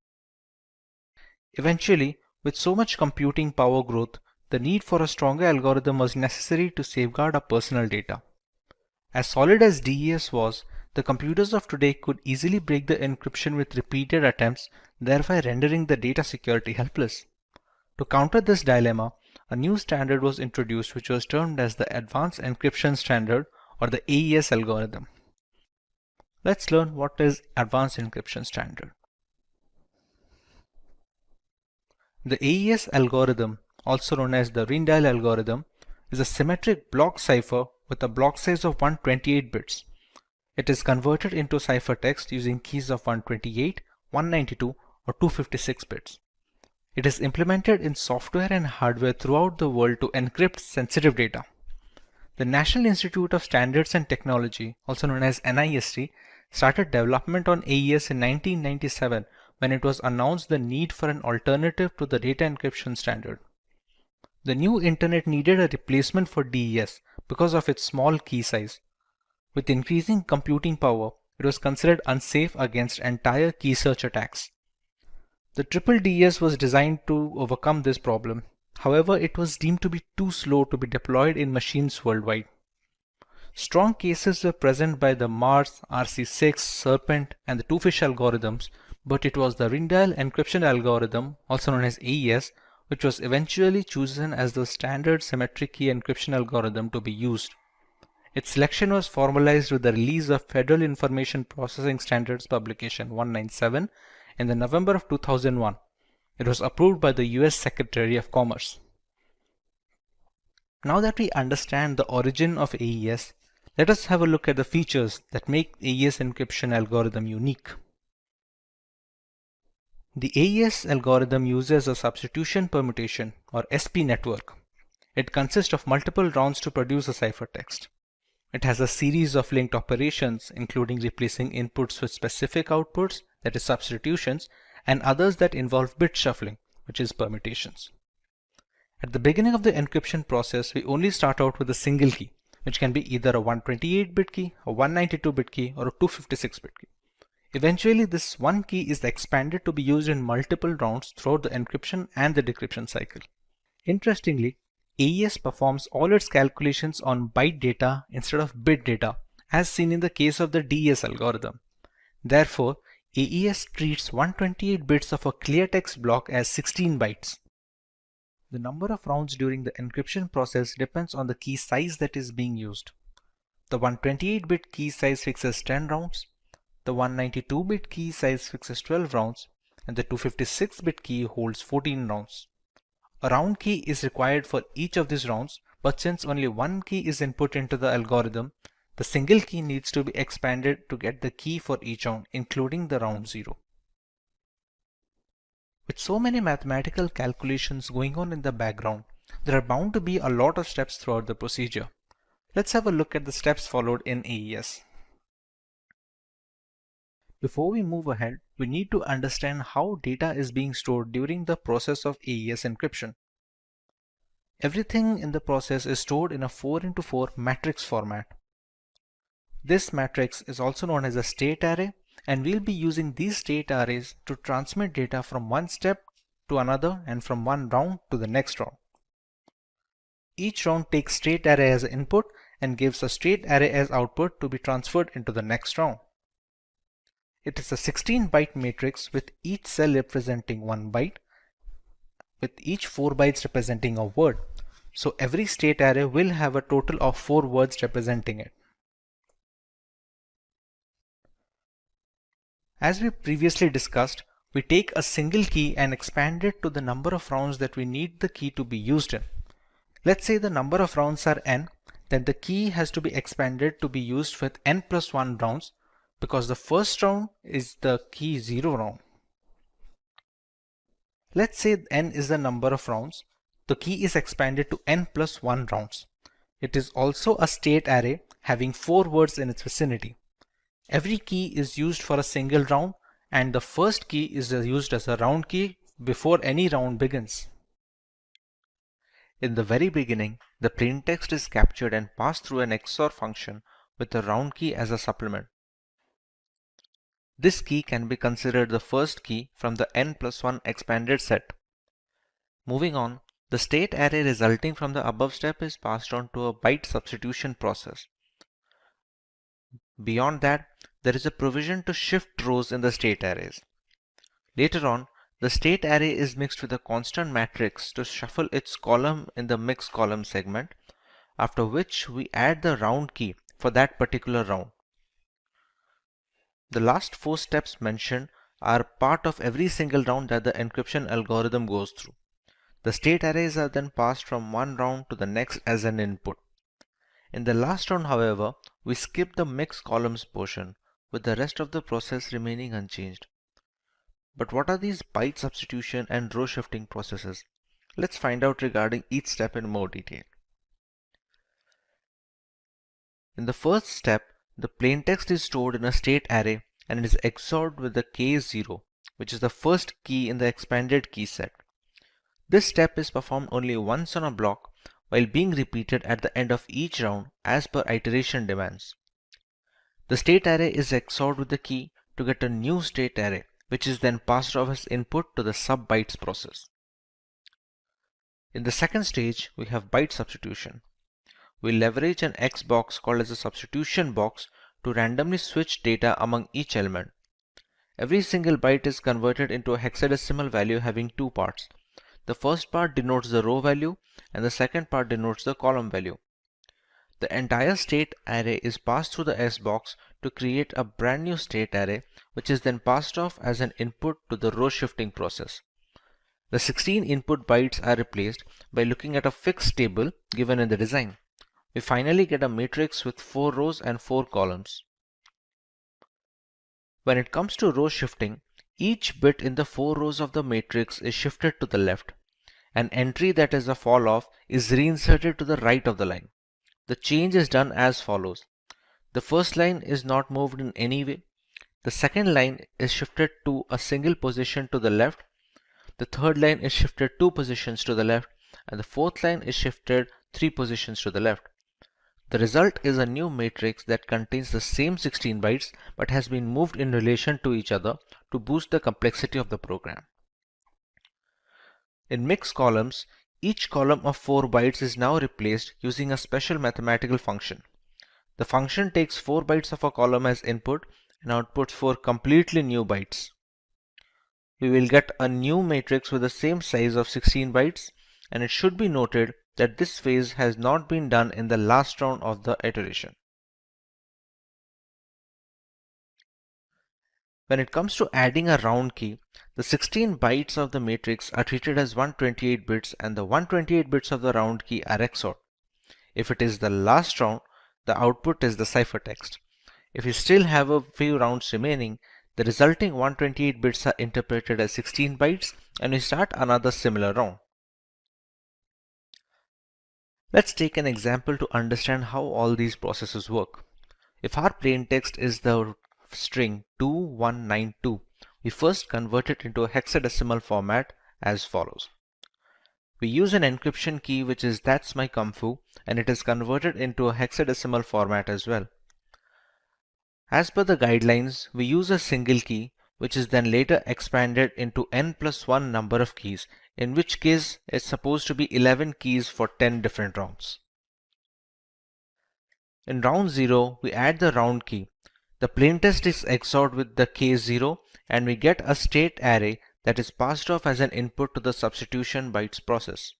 Eventually, with so much computing power growth, the need for a stronger algorithm was necessary to safeguard our personal data. As solid as DES was, the computers of today could easily break the encryption with repeated attempts, thereby rendering the data security helpless. To counter this dilemma, a new standard was introduced which was termed as the Advanced Encryption Standard or the AES algorithm. Let's learn what is Advanced Encryption Standard. The AES algorithm, also known as the Rijndael algorithm, is a symmetric block cipher with a block size of 128 bits. It is converted into ciphertext using keys of 128, 192, or 256 bits. It is implemented in software and hardware throughout the world to encrypt sensitive data. The National Institute of Standards and Technology, also known as NIST, started development on AES in 1997 when it was announced the need for an alternative to the data encryption standard. The new internet needed a replacement for DES because of its small key size. With increasing computing power, it was considered unsafe against entire key search attacks. The triple DES was designed to overcome this problem. However, it was deemed to be too slow to be deployed in machines worldwide. Strong cases were present by the Mars, RC6, Serpent, and the Twofish algorithms, but it was the Rijndael encryption algorithm, also known as AES, which was eventually chosen as the standard symmetric key encryption algorithm to be used. Its selection was formalized with the release of Federal Information Processing Standards Publication 197 in the November of 2001. It was approved by the US Secretary of Commerce. Now that we understand the origin of AES, let us have a look at the features that make AES encryption algorithm unique. The AES algorithm uses a substitution permutation or SP network. It consists of multiple rounds to produce a ciphertext. It has a series of linked operations, including replacing inputs with specific outputs, that is substitutions, and others that involve bit shuffling, which is permutations. At the beginning of the encryption process, we only start out with a single key, which can be either a 128-bit key, a 192-bit key, or a 256-bit key. Eventually, this one key is expanded to be used in multiple rounds throughout the encryption and the decryption cycle. Interestingly, AES performs all its calculations on byte data instead of bit data, as seen in the case of the DES algorithm. Therefore, AES treats 128 bits of a clear text block as 16 bytes. The number of rounds during the encryption process depends on the key size that is being used. The 128-bit key size fixes 10 rounds, the 192-bit key size fixes 12 rounds, and the 256-bit key holds 14 rounds. A round key is required for each of these rounds, but since only one key is input into the algorithm, the single key needs to be expanded to get the key for each round, including the round 0. With so many mathematical calculations going on in the background, there are bound to be a lot of steps throughout the procedure. Let's have a look at the steps followed in AES. Before we move ahead, we need to understand how data is being stored during the process of AES encryption. Everything in the process is stored in a 4x4 matrix format. This matrix is also known as a state array, and we'll be using these state arrays to transmit data from one step to another and from one round to the next round. Each round takes state array as input and gives a state array as output to be transferred into the next round. It is a 16-byte matrix with each cell representing 1 byte, with each 4 bytes representing a word. So every state array will have a total of 4 words representing it. As we previously discussed, we take a single key and expand it to the number of rounds that we need the key to be used in. Let's say the number of rounds are n, then the key has to be expanded to be used with n plus 1 rounds, because the first round is the key 0 round. Let's say n is the number of rounds. The key is expanded to n plus 1 rounds. It is also a state array having 4 words in its vicinity. Every key is used for a single round, and the first key is used as a round key before any round begins. In the very beginning, the plaintext is captured and passed through an XOR function with a round key as a supplement. This key can be considered the first key from the n+1 expanded set. Moving on, the state array resulting from the above step is passed on to a byte substitution process. Beyond that, there is a provision to shift rows in the state arrays. Later on, the state array is mixed with a constant matrix to shuffle its column in the mixed column segment, after which we add the round key for that particular round. The last 4 steps mentioned are part of every single round that the encryption algorithm goes through. The state arrays are then passed from one round to the next as an input. In the last round, however, we skip the mixed columns portion, with the rest of the process remaining unchanged. But what are these byte substitution and row shifting processes? Let's find out regarding each step in more detail. In the first step, the plaintext is stored in a state array and it is XORed with the K0, which is the first key in the expanded key set. This step is performed only once on a block while being repeated at the end of each round as per iteration demands. The state array is XORed with the key to get a new state array, which is then passed off as input to the sub-bytes process. In the second stage, we have byte substitution. We leverage an X box called as a substitution box to randomly switch data among each element. Every single byte is converted into a hexadecimal value having 2 parts. The first part denotes the row value and the second part denotes the column value. The entire state array is passed through the S box to create a brand new state array, which is then passed off as an input to the row shifting process. The 16 input bytes are replaced by looking at a fixed table given in the design. We finally get a matrix with 4 rows and 4 columns. When it comes to row shifting, each bit in the 4 rows of the matrix is shifted to the left. An entry that is a fall off is reinserted to the right of the line. The change is done as follows. The first line is not moved in any way. The second line is shifted to a single position to the left. The third line is shifted 2 positions to the left, and the fourth line is shifted 3 positions to the left. The result is a new matrix that contains the same 16 bytes but has been moved in relation to each other to boost the complexity of the program. In mixed columns, each column of 4 bytes is now replaced using a special mathematical function. The function takes 4 bytes of a column as input and outputs 4 completely new bytes. We will get a new matrix with the same size of 16 bytes, and it should be noted that this phase has not been done in the last round of the iteration. When it comes to adding a round key, the 16 bytes of the matrix are treated as 128 bits and the 128 bits of the round key are XORed. If it is the last round, the output is the ciphertext. If you still have a few rounds remaining, the resulting 128 bits are interpreted as 16 bytes and we start another similar round. Let's take an example to understand how all these processes work. If our plaintext is the string 2192, we first convert it into a hexadecimal format as follows. We use an encryption key which is "that's my kung fu" and it is converted into a hexadecimal format as well. As per the guidelines, we use a single key which is then later expanded into n+1 number of keys, in which case it's supposed to be 11 keys for 10 different rounds. In round 0, we add the round key. The plaintext is XORed with the K0 and we get a state array that is passed off as an input to the substitution bytes process.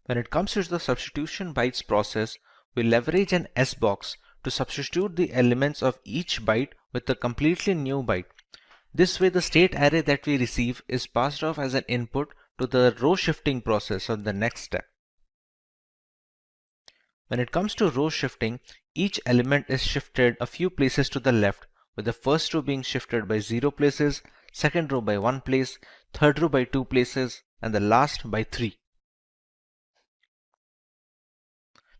When it comes to the substitution bytes process, we leverage an S box to substitute the elements of each byte with a completely new byte. This way the state array that we receive is passed off as an input to the row shifting process of the next step. When it comes to row shifting, each element is shifted a few places to the left, with the first row being shifted by 0 places, second row by 1 place, third row by 2 places, and the last by 3.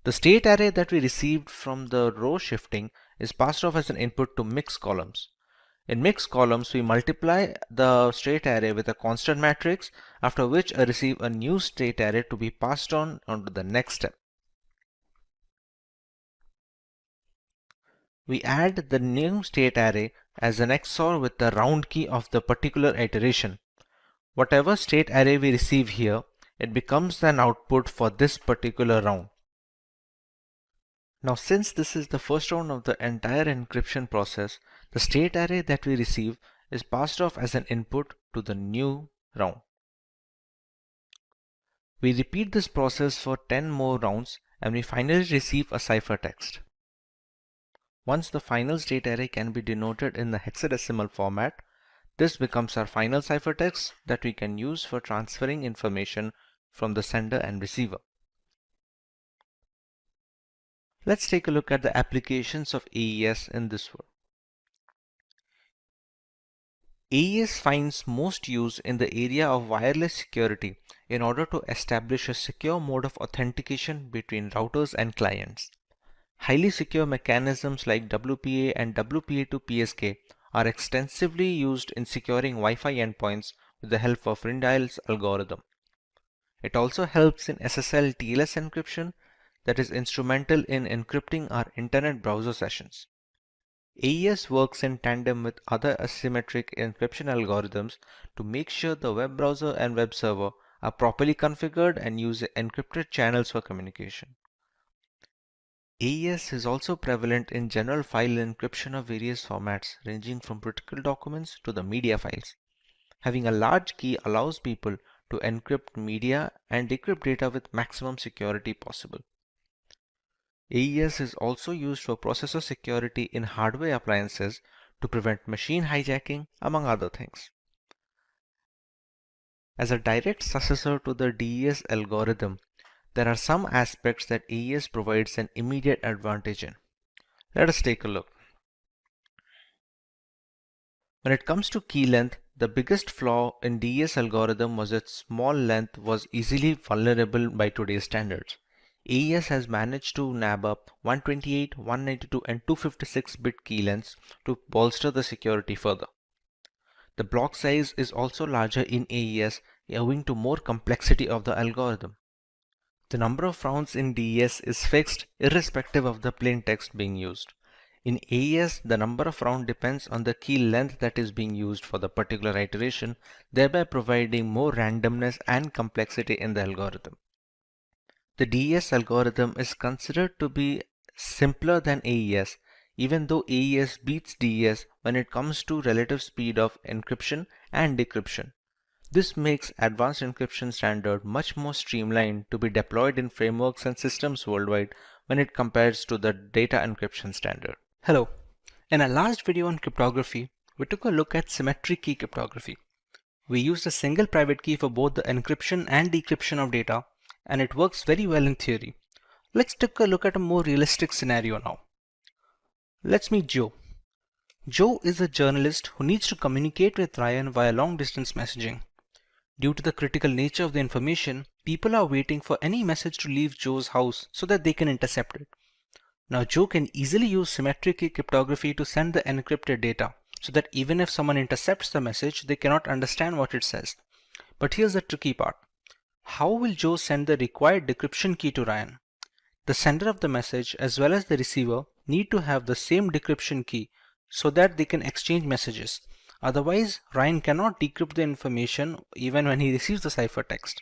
The state array that we received from the row shifting is passed off as an input to mixed columns. In mixed columns, we multiply the state array with a constant matrix, after which I receive a new state array to be passed on to the next step. We add the new state array as an XOR with the round key of the particular iteration. Whatever state array we receive here, it becomes an output for this particular round. Now, since this is the first round of the entire encryption process, the state array that we receive is passed off as an input to the new round. We repeat this process for 10 more rounds and we finally receive a ciphertext. Once the final state array can be denoted in the hexadecimal format, this becomes our final ciphertext that we can use for transferring information from the sender and receiver. Let's take a look at the applications of AES in this world. AES finds most use in the area of wireless security in order to establish a secure mode of authentication between routers and clients. Highly secure mechanisms like WPA and WPA2 PSK are extensively used in securing Wi-Fi endpoints with the help of Rindial's algorithm. It also helps in SSL TLS encryption that is instrumental in encrypting our internet browser sessions. AES works in tandem with other asymmetric encryption algorithms to make sure the web browser and web server are properly configured and use encrypted channels for communication. AES is also prevalent in general file encryption of various formats ranging from critical documents to the media files. Having a large key allows people to encrypt media and decrypt data with maximum security possible. AES is also used for processor security in hardware appliances to prevent machine hijacking, among other things. As a direct successor to the DES algorithm, there are some aspects that AES provides an immediate advantage in. Let us take a look. When it comes to key length, the biggest flaw in DES algorithm was its small length was easily vulnerable by today's standards. AES has managed to nab up 128, 192 and 256 bit key lengths to bolster the security further. The block size is also larger in AES owing to more complexity of the algorithm. The number of rounds in DES is fixed irrespective of the plain text being used. In AES, the number of rounds depends on the key length that is being used for the particular iteration, thereby providing more randomness and complexity in the algorithm. The DES algorithm is considered to be simpler than AES, even though AES beats DES when it comes to relative speed of encryption and decryption. This makes advanced encryption standard much more streamlined to be deployed in frameworks and systems worldwide when it compares to the data encryption standard. Hello. In our last video on cryptography, we took a look at symmetric key cryptography. We used a single private key for both the encryption and decryption of data, and it works very well in theory. Let's take a look at a more realistic scenario now. Let's meet Joe. Joe is a journalist who needs to communicate with Ryan via long-distance messaging. Due to the critical nature of the information, people are waiting for any message to leave Joe's house so that they can intercept it. Now Joe can easily use symmetric key cryptography to send the encrypted data so that even if someone intercepts the message, they cannot understand what it says. But here's the tricky part. How will Joe send the required decryption key to Ryan? The sender of the message as well as the receiver need to have the same decryption key so that they can exchange messages. Otherwise, Ryan cannot decrypt the information even when he receives the ciphertext.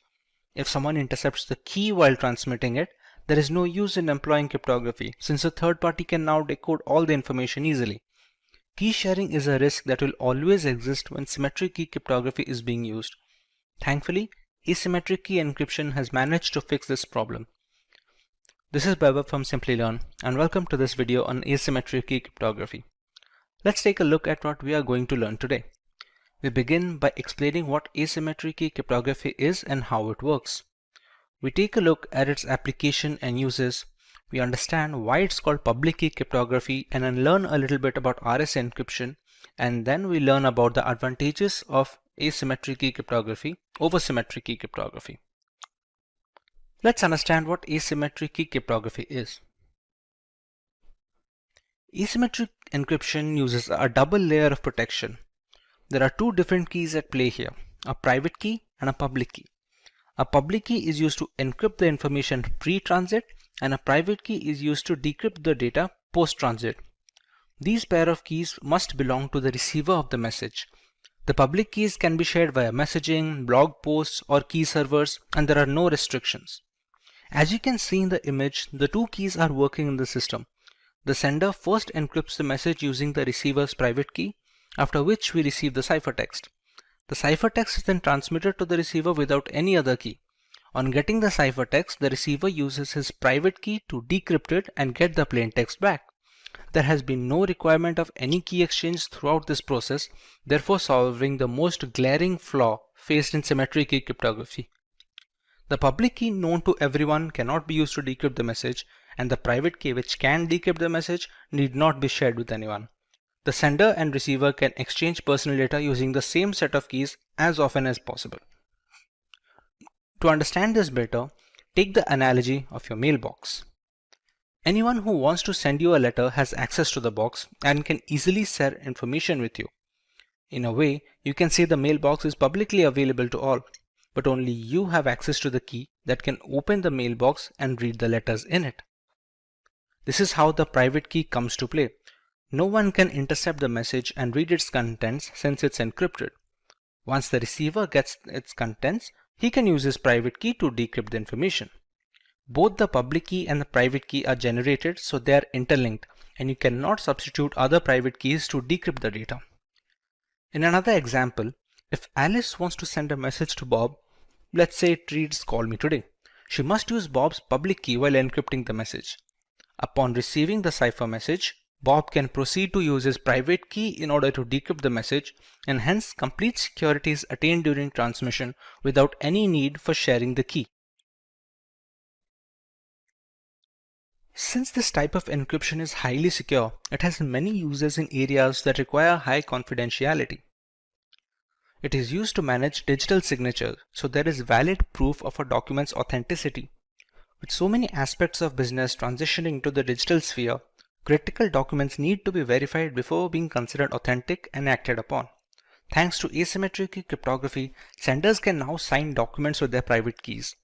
If someone intercepts the key while transmitting it, there is no use in employing cryptography since a third party can now decode all the information easily. Key sharing is a risk that will always exist when symmetric key cryptography is being used. Thankfully, asymmetric key encryption has managed to fix this problem. This is Baba from Simplilearn and welcome to this video on asymmetric key cryptography. Let's take a look at what we are going to learn today. We begin by explaining what asymmetric key cryptography is and how it works. We take a look at its application and uses. We understand why it's called public key cryptography and then learn a little bit about RSA encryption, and then we learn about the advantages of asymmetric key cryptography over symmetric key cryptography. Let's understand what asymmetric key cryptography is. Asymmetric encryption uses a double layer of protection. There are two different keys at play here, a private key and a public key. A public key is used to encrypt the information pre-transit, and a private key is used to decrypt the data post-transit. These pair of keys must belong to the receiver of the message. The public keys can be shared via messaging, blog posts, or key servers, and there are no restrictions. As you can see in the image, the two keys are working in the system. The sender first encrypts the message using the receiver's private key, after which we receive the ciphertext. The ciphertext is then transmitted to the receiver without any other key. On getting the ciphertext, the receiver uses his private key to decrypt it and get the plain text back. There has been no requirement of any key exchange throughout this process, therefore solving the most glaring flaw faced in symmetric key cryptography. The public key known to everyone cannot be used to decrypt the message, and the private key which can decrypt the message need not be shared with anyone. The sender and receiver can exchange personal data using the same set of keys as often as possible. To understand this better, take the analogy of your mailbox. Anyone who wants to send you a letter has access to the box and can easily share information with you. In a way, you can say the mailbox is publicly available to all, but only you have access to the key that can open the mailbox and read the letters in it. This is how the private key comes to play. No one can intercept the message and read its contents since it's encrypted. Once the receiver gets its contents, he can use his private key to decrypt the information. Both the public key and the private key are generated, so they are interlinked, and you cannot substitute other private keys to decrypt the data. In another example, if Alice wants to send a message to Bob, let's say it reads "Call me today," she must use Bob's public key while encrypting the message. Upon receiving the cipher message, Bob can proceed to use his private key in order to decrypt the message, and hence complete security is attained during transmission without any need for sharing the key. Since this type of encryption is highly secure, it has many uses in areas that require high confidentiality. It is used to manage digital signatures, so there is valid proof of a document's authenticity. With so many aspects of business transitioning to the digital sphere, critical documents need to be verified before being considered authentic and acted upon. Thanks to asymmetric cryptography, senders can now sign documents with their private keys.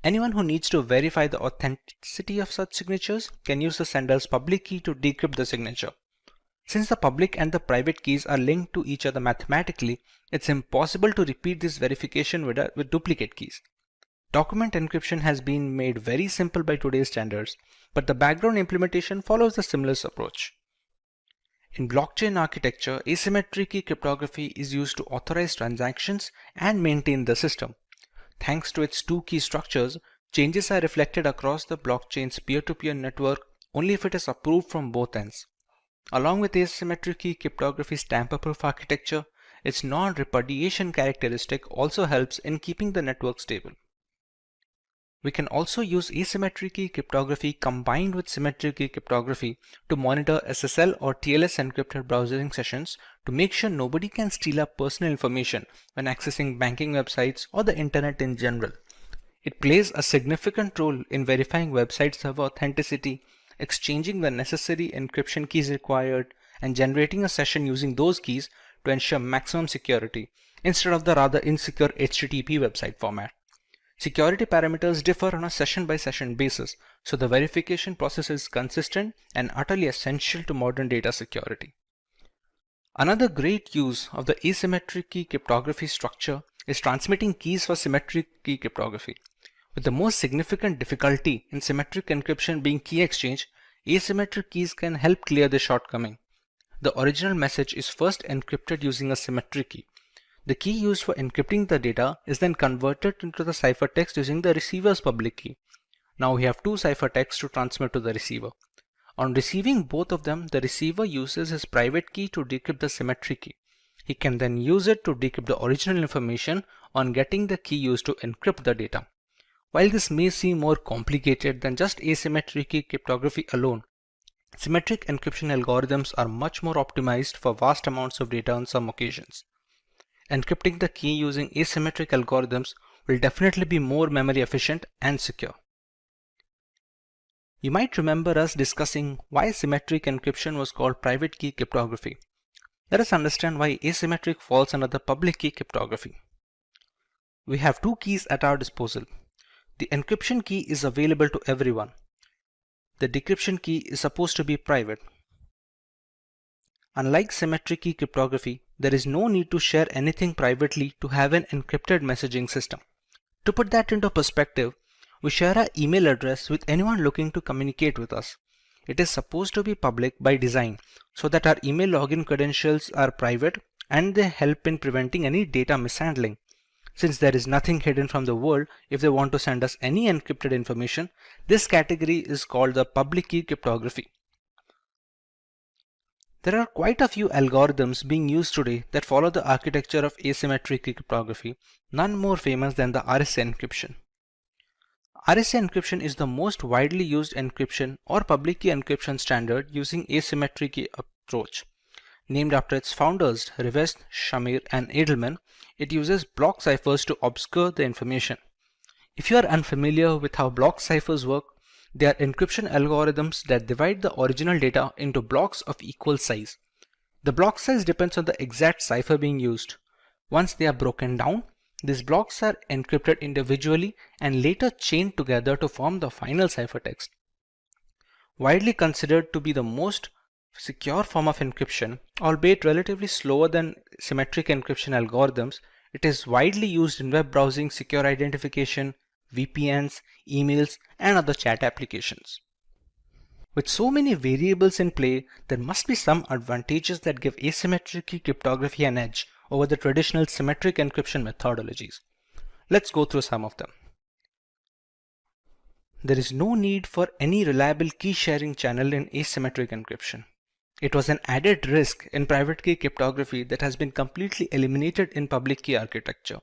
Anyone who needs to verify the authenticity of such signatures can use the sender's public key to decrypt the signature. Since the public and the private keys are linked to each other mathematically, it's impossible to repeat this verification with duplicate keys. Document encryption has been made very simple by today's standards, but the background implementation follows the similar approach. In blockchain architecture, asymmetric key cryptography is used to authorize transactions and maintain the system. Thanks to its two key structures, changes are reflected across the blockchain's peer-to-peer network only if it is approved from both ends. Along with asymmetric key cryptography's tamper-proof architecture, its non-repudiation characteristic also helps in keeping the network stable. We can also use asymmetric key cryptography combined with symmetric key cryptography to monitor SSL or TLS encrypted browsing sessions to make sure nobody can steal our personal information when accessing banking websites or the internet in general. It plays a significant role in verifying website server authenticity, exchanging the necessary encryption keys required, and generating a session using those keys to ensure maximum security instead of the rather insecure HTTP website format. Security parameters differ on a session-by-session basis, so the verification process is consistent and utterly essential to modern data security. Another great use of the asymmetric key cryptography structure is transmitting keys for symmetric key cryptography. With the most significant difficulty in symmetric encryption being key exchange, asymmetric keys can help clear this shortcoming. The original message is first encrypted using a symmetric key. The key used for encrypting the data is then converted into the ciphertext using the receiver's public key. Now we have two ciphertexts to transmit to the receiver. On receiving both of them, the receiver uses his private key to decrypt the symmetric key. He can then use it to decrypt the original information on getting the key used to encrypt the data. While this may seem more complicated than just asymmetric key cryptography alone, symmetric encryption algorithms are much more optimized for vast amounts of data on some occasions. Encrypting the key using asymmetric algorithms will definitely be more memory efficient and secure. You might remember us discussing why symmetric encryption was called private key cryptography. Let us understand why asymmetric falls under the public key cryptography. We have two keys at our disposal. The encryption key is available to everyone. The decryption key is supposed to be private. Unlike symmetric key cryptography, there is no need to share anything privately to have an encrypted messaging system. To put that into perspective, we share our email address with anyone looking to communicate with us. It is supposed to be public by design so that our email login credentials are private and they help in preventing any data mishandling. Since there is nothing hidden from the world, if they want to send us any encrypted information, this category is called the public key cryptography. There are quite a few algorithms being used today that follow the architecture of asymmetric cryptography, none more famous than the RSA encryption. RSA encryption is the most widely used encryption or public key encryption standard using asymmetric key approach. Named after its founders, Rivest, Shamir, and Edelman, it uses block ciphers to obscure the information. If you are unfamiliar with how block ciphers work, they are encryption algorithms that divide the original data into blocks of equal size. The block size depends on the exact cipher being used. Once they are broken down, these blocks are encrypted individually and later chained together to form the final ciphertext. Widely considered to be the most secure form of encryption, albeit relatively slower than symmetric encryption algorithms, it is widely used in web browsing, secure identification, VPNs, emails, and other chat applications. With so many variables in play, there must be some advantages that give asymmetric cryptography an edge over the traditional symmetric encryption methodologies. Let's go through some of them. There is no need for any reliable key sharing channel in asymmetric encryption. It was an added risk in private key cryptography that has been completely eliminated in public key architecture.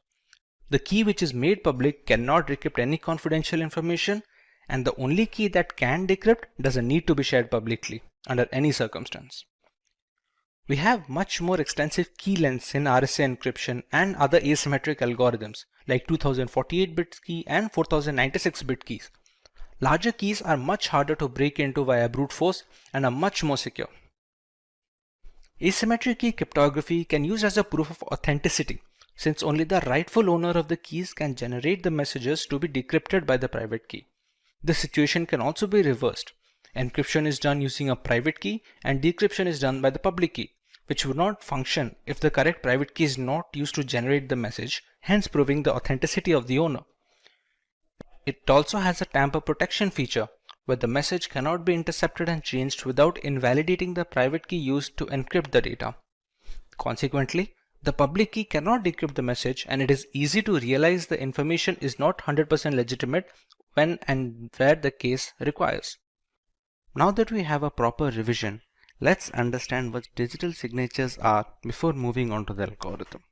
The key which is made public cannot decrypt any confidential information, and the only key that can decrypt doesn't need to be shared publicly under any circumstance. We have much more extensive key lengths in RSA encryption and other asymmetric algorithms like 2048-bit key and 4096-bit keys. Larger keys are much harder to break into via brute force and are much more secure. Asymmetric key cryptography can use as a proof of authenticity, since only the rightful owner of the keys can generate the messages to be decrypted by the private key. The situation can also be reversed. Encryption is done using a private key and decryption is done by the public key, which would not function if the correct private key is not used to generate the message, hence proving the authenticity of the owner. It also has a tamper protection feature, where the message cannot be intercepted and changed without invalidating the private key used to encrypt the data. Consequently, the public key cannot decrypt the message, and it is easy to realize the information is not 100% legitimate when and where the case requires. Now that we have a proper revision, let's understand what digital signatures are before moving on to the algorithm.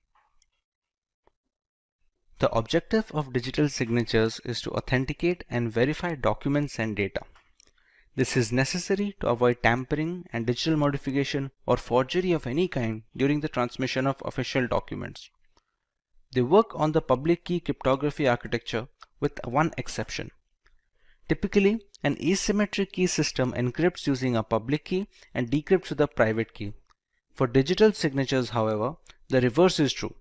The objective of digital signatures is to authenticate and verify documents and data. This is necessary to avoid tampering and digital modification or forgery of any kind during the transmission of official documents. They work on the public key cryptography architecture with one exception. Typically, an asymmetric key system encrypts using a public key and decrypts with a private key. For digital signatures, however, the reverse is true.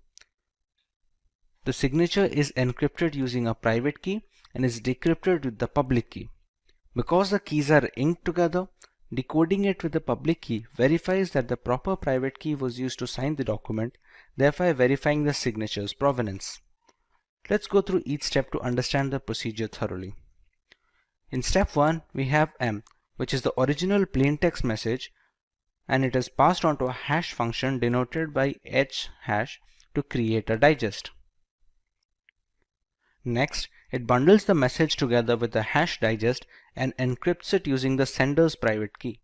The signature is encrypted using a private key and is decrypted with the public key. Because the keys are inked together, decoding it with the public key verifies that the proper private key was used to sign the document, thereby verifying the signature's provenance. Let's go through each step to understand the procedure thoroughly. In step 1, we have M, which is the original plaintext message, and it is passed on to a hash function denoted by h hash to create a digest. Next, it bundles the message together with the hash digest and encrypts it using the sender's private key.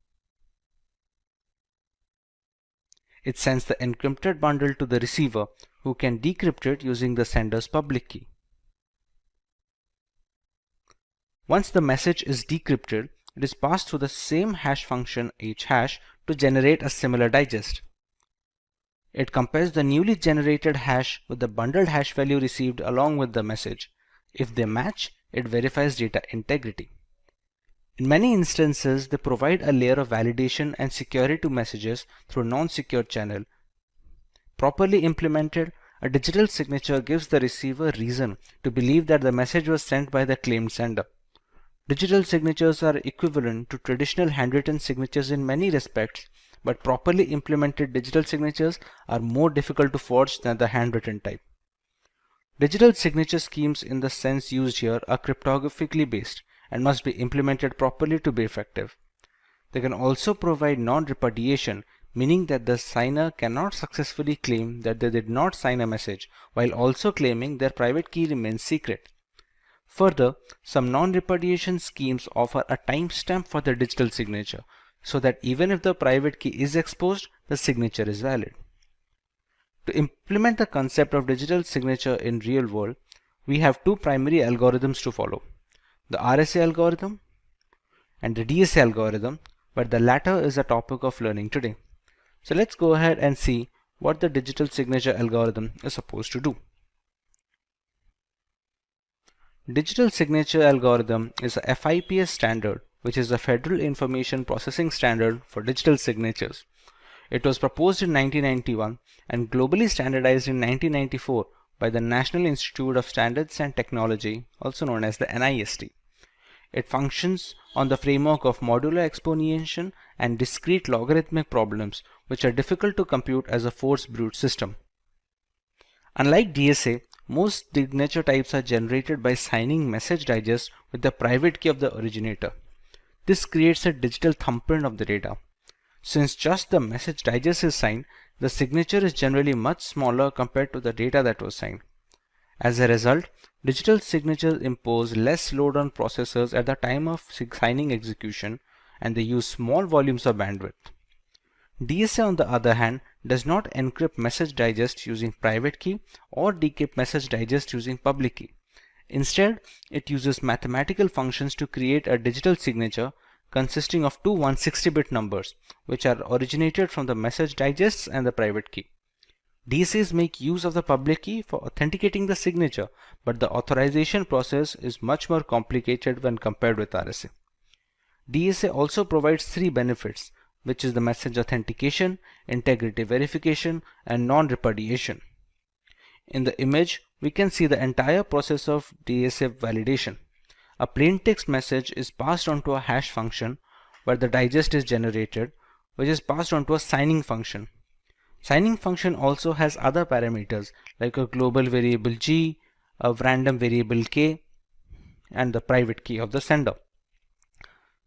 It sends the encrypted bundle to the receiver, who can decrypt it using the sender's public key. Once the message is decrypted, it is passed through the same hash function h hash to generate a similar digest. It compares the newly generated hash with the bundled hash value received along with the message. If they match, it verifies data integrity. In many instances, they provide a layer of validation and security to messages through a non-secure channel. Properly implemented, a digital signature gives the receiver reason to believe that the message was sent by the claimed sender. Digital signatures are equivalent to traditional handwritten signatures in many respects, but properly implemented digital signatures are more difficult to forge than the handwritten type. Digital signature schemes in the sense used here are cryptographically based and must be implemented properly to be effective. They can also provide non-repudiation, meaning that the signer cannot successfully claim that they did not sign a message while also claiming their private key remains secret. Further, some non-repudiation schemes offer a timestamp for the digital signature, so that even if the private key is exposed, the signature is valid. To implement the concept of digital signature in real world, we have two primary algorithms to follow: the RSA algorithm and the DSA algorithm, but the latter is a topic of learning today. So let's go ahead and see what the digital signature algorithm is supposed to do. Digital signature algorithm is a FIPS standard, which is the Federal Information Processing Standard for digital signatures. It was proposed in 1991 and globally standardized in 1994 by the National Institute of Standards and Technology, also known as the NIST. It functions on the framework of modular exponentiation and discrete logarithmic problems, which are difficult to compute as a force brute system. Unlike DSA, most signature types are generated by signing message digest with the private key of the originator. This creates a digital thumbprint of the data. Since just the message digest is signed, the signature is generally much smaller compared to the data that was signed. As a result, digital signatures impose less load on processors at the time of signing execution, and they use small volumes of bandwidth. DSA, on the other hand, does not encrypt message digest using private key or decrypt message digest using public key. Instead, it uses mathematical functions to create a digital signature consisting of two 160-bit numbers, which are originated from the message digests and the private key. DSAs make use of the public key for authenticating the signature, but the authorization process is much more complicated when compared with RSA. DSA also provides three benefits, which is the message authentication, integrity verification, and non-repudiation. In the image, we can see the entire process of DSA validation. A plain text message is passed on to a hash function where the digest is generated, which is passed on to a signing function. Signing function also has other parameters like a global variable G, a random variable K, and the private key of the sender.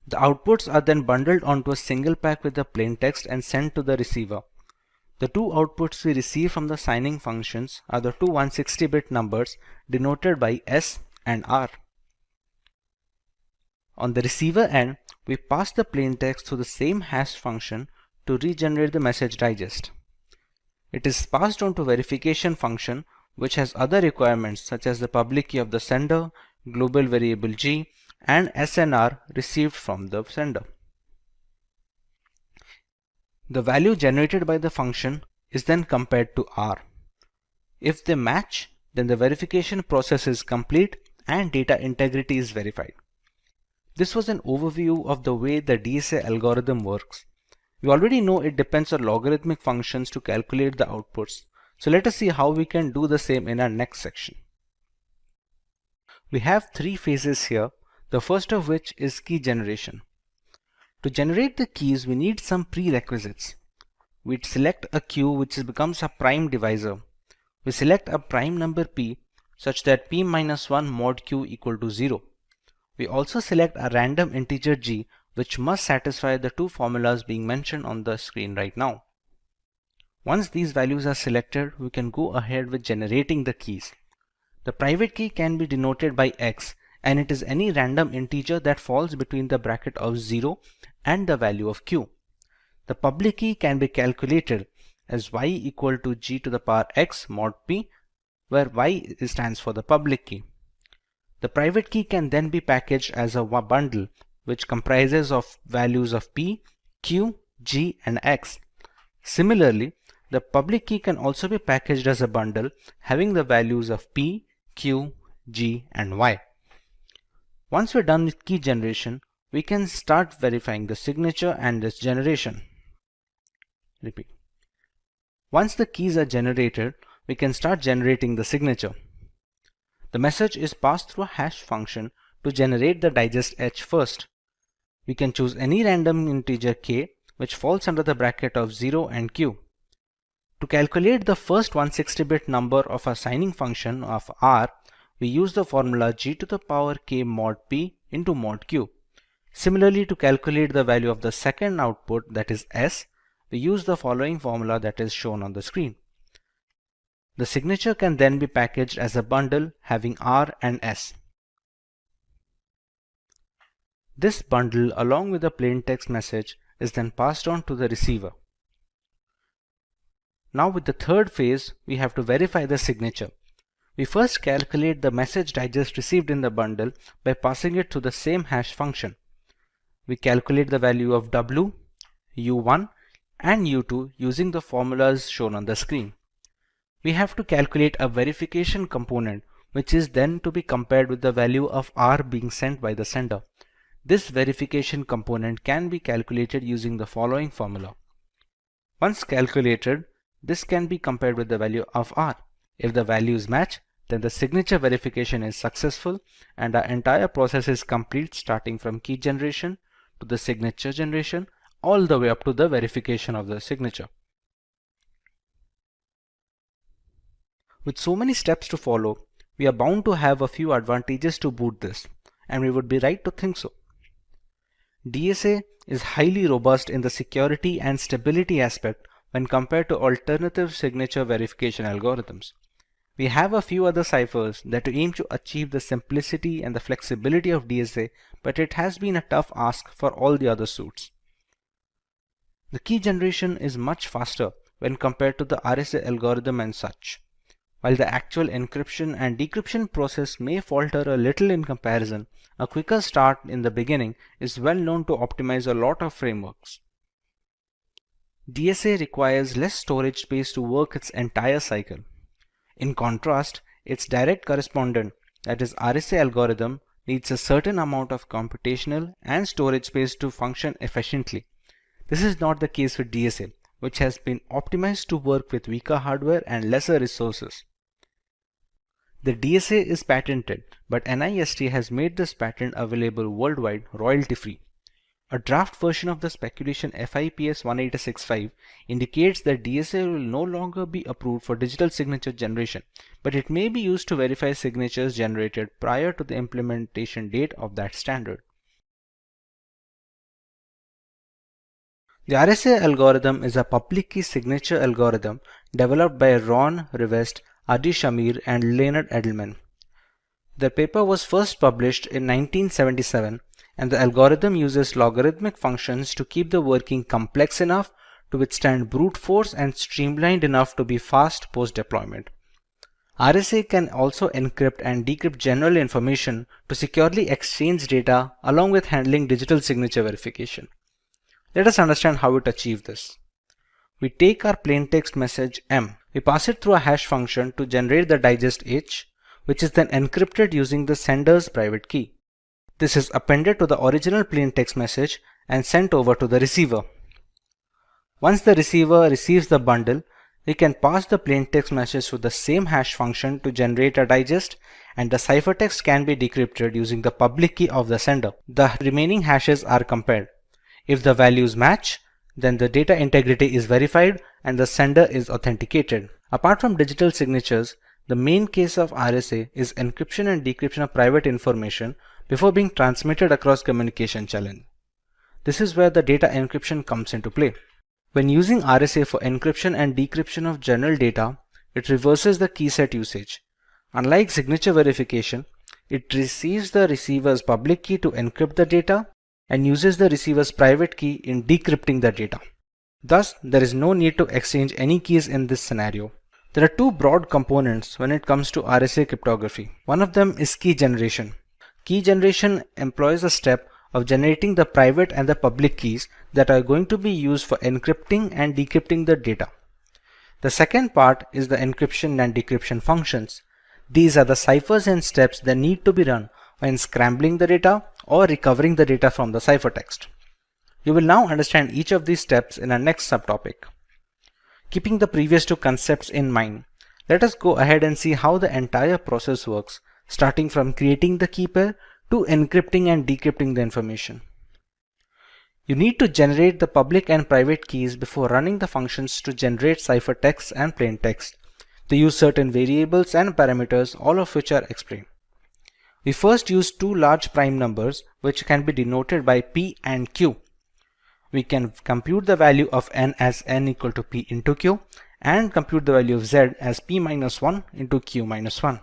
The outputs are then bundled onto a single pack with the plain text and sent to the receiver. The two outputs we receive from the signing functions are the two 160-bit numbers denoted by S and R. On the receiver end, we pass the plain text through the same hash function to regenerate the message digest. It is passed on to verification function, which has other requirements such as the public key of the sender, global variable G, and SNR received from the sender. The value generated by the function is then compared to R. If they match, then the verification process is complete and data integrity is verified. This was an overview of the way the DSA algorithm works. We already know it depends on logarithmic functions to calculate the outputs. So let us see how we can do the same in our next section. We have three phases here, the first of which is key generation. To generate the keys, we need some prerequisites. We select a queue which becomes a prime divisor. We select a prime number p such that p-1 mod q equal to 0. We also select a random integer g which must satisfy the two formulas being mentioned on the screen right now. Once these values are selected, we can go ahead with generating the keys. The private key can be denoted by x, and it is any random integer that falls between the bracket of 0 and the value of q. The public key can be calculated as y equal to g to the power x mod p, where y stands for the public key. The private key can then be packaged as a bundle which comprises of values of p, q, g, and x. Similarly, the public key can also be packaged as a bundle having the values of p, q, g, and y. Once we're done with key generation, we can start verifying the signature and its generation. Repeat. Once the keys are generated, we can start generating the signature. The message is passed through a hash function to generate the digest H first. We can choose any random integer k which falls under the bracket of 0 and q. To calculate the first 160-bit number of our signing function of r, we use the formula g to the power k mod p into mod q. Similarly, to calculate the value of the second output, that is s, we use the following formula that is shown on the screen. The signature can then be packaged as a bundle having r and s. This bundle along with the plain text message is then passed on to the receiver. Now with the third phase, we have to verify the signature. We first calculate the message digest received in the bundle by passing it to the same hash function. We calculate the value of w, u1 and u2 using the formulas shown on the screen. We have to calculate a verification component which is then to be compared with the value of r being sent by the sender. This verification component can be calculated using the following formula. Once calculated, this can be compared with the value of r. If the values match, then the signature verification is successful and our entire process is complete, starting from key generation to the signature generation all the way up to the verification of the signature. With so many steps to follow, we are bound to have a few advantages to boot this, and we would be right to think so. DSA is highly robust in the security and stability aspect when compared to alternative signature verification algorithms. We have a few other ciphers that aim to achieve the simplicity and the flexibility of DSA, but it has been a tough ask for all the other suits. The key generation is much faster when compared to the RSA algorithm and such. While the actual encryption and decryption process may falter a little in comparison, a quicker start in the beginning is well known to optimize a lot of frameworks. DSA requires less storage space to work its entire cycle. In contrast, its direct correspondent, that is RSA algorithm, needs a certain amount of computational and storage space to function efficiently. This is not the case with DSA, which has been optimized to work with weaker hardware and lesser resources. The DSA is patented, but NIST has made this patent available worldwide royalty-free. A draft version of the speculation FIPS 186.5 indicates that DSA will no longer be approved for digital signature generation, but it may be used to verify signatures generated prior to the implementation date of that standard. The RSA algorithm is a public key signature algorithm developed by Ron Rivest, Adi Shamir, and Leonard Edelman. The paper was first published in 1977, and the algorithm uses logarithmic functions to keep the working complex enough to withstand brute force and streamlined enough to be fast post-deployment. RSA can also encrypt and decrypt general information to securely exchange data along with handling digital signature verification. Let us understand how it achieves this. We take our plain text message M. We pass it through a hash function to generate the digest H, which is then encrypted using the sender's private key. This is appended to the original plain text message and sent over to the receiver. Once the receiver receives the bundle, we can pass the plain text message to the same hash function to generate a digest, and the ciphertext can be decrypted using the public key of the sender. The remaining hashes are compared. If the values match, then the data integrity is verified and the sender is authenticated. Apart from digital signatures, the main case of RSA is encryption and decryption of private information before being transmitted across communication channel. This is where the data encryption comes into play. When using RSA for encryption and decryption of general data, it reverses the key set usage. Unlike signature verification, it receives the receiver's public key to encrypt the data and uses the receiver's private key in decrypting the data. Thus, there is no need to exchange any keys in this scenario. There are two broad components when it comes to RSA cryptography. One of them is key generation. Key generation employs a step of generating the private and the public keys that are going to be used for encrypting and decrypting the data. The second part is the encryption and decryption functions. These are the ciphers and steps that need to be run when scrambling the data or recovering the data from the ciphertext. You will now understand each of these steps in our next subtopic. Keeping the previous two concepts in mind, let us go ahead and see how the entire process works, starting from creating the key pair to encrypting and decrypting the information. You need to generate the public and private keys before running the functions to generate ciphertext and plaintext. They use certain variables and parameters, all of which are explained. We first use two large prime numbers, which can be denoted by P and Q. We can compute the value of n as n equal to P into Q and compute the value of z as P minus 1 into Q minus 1.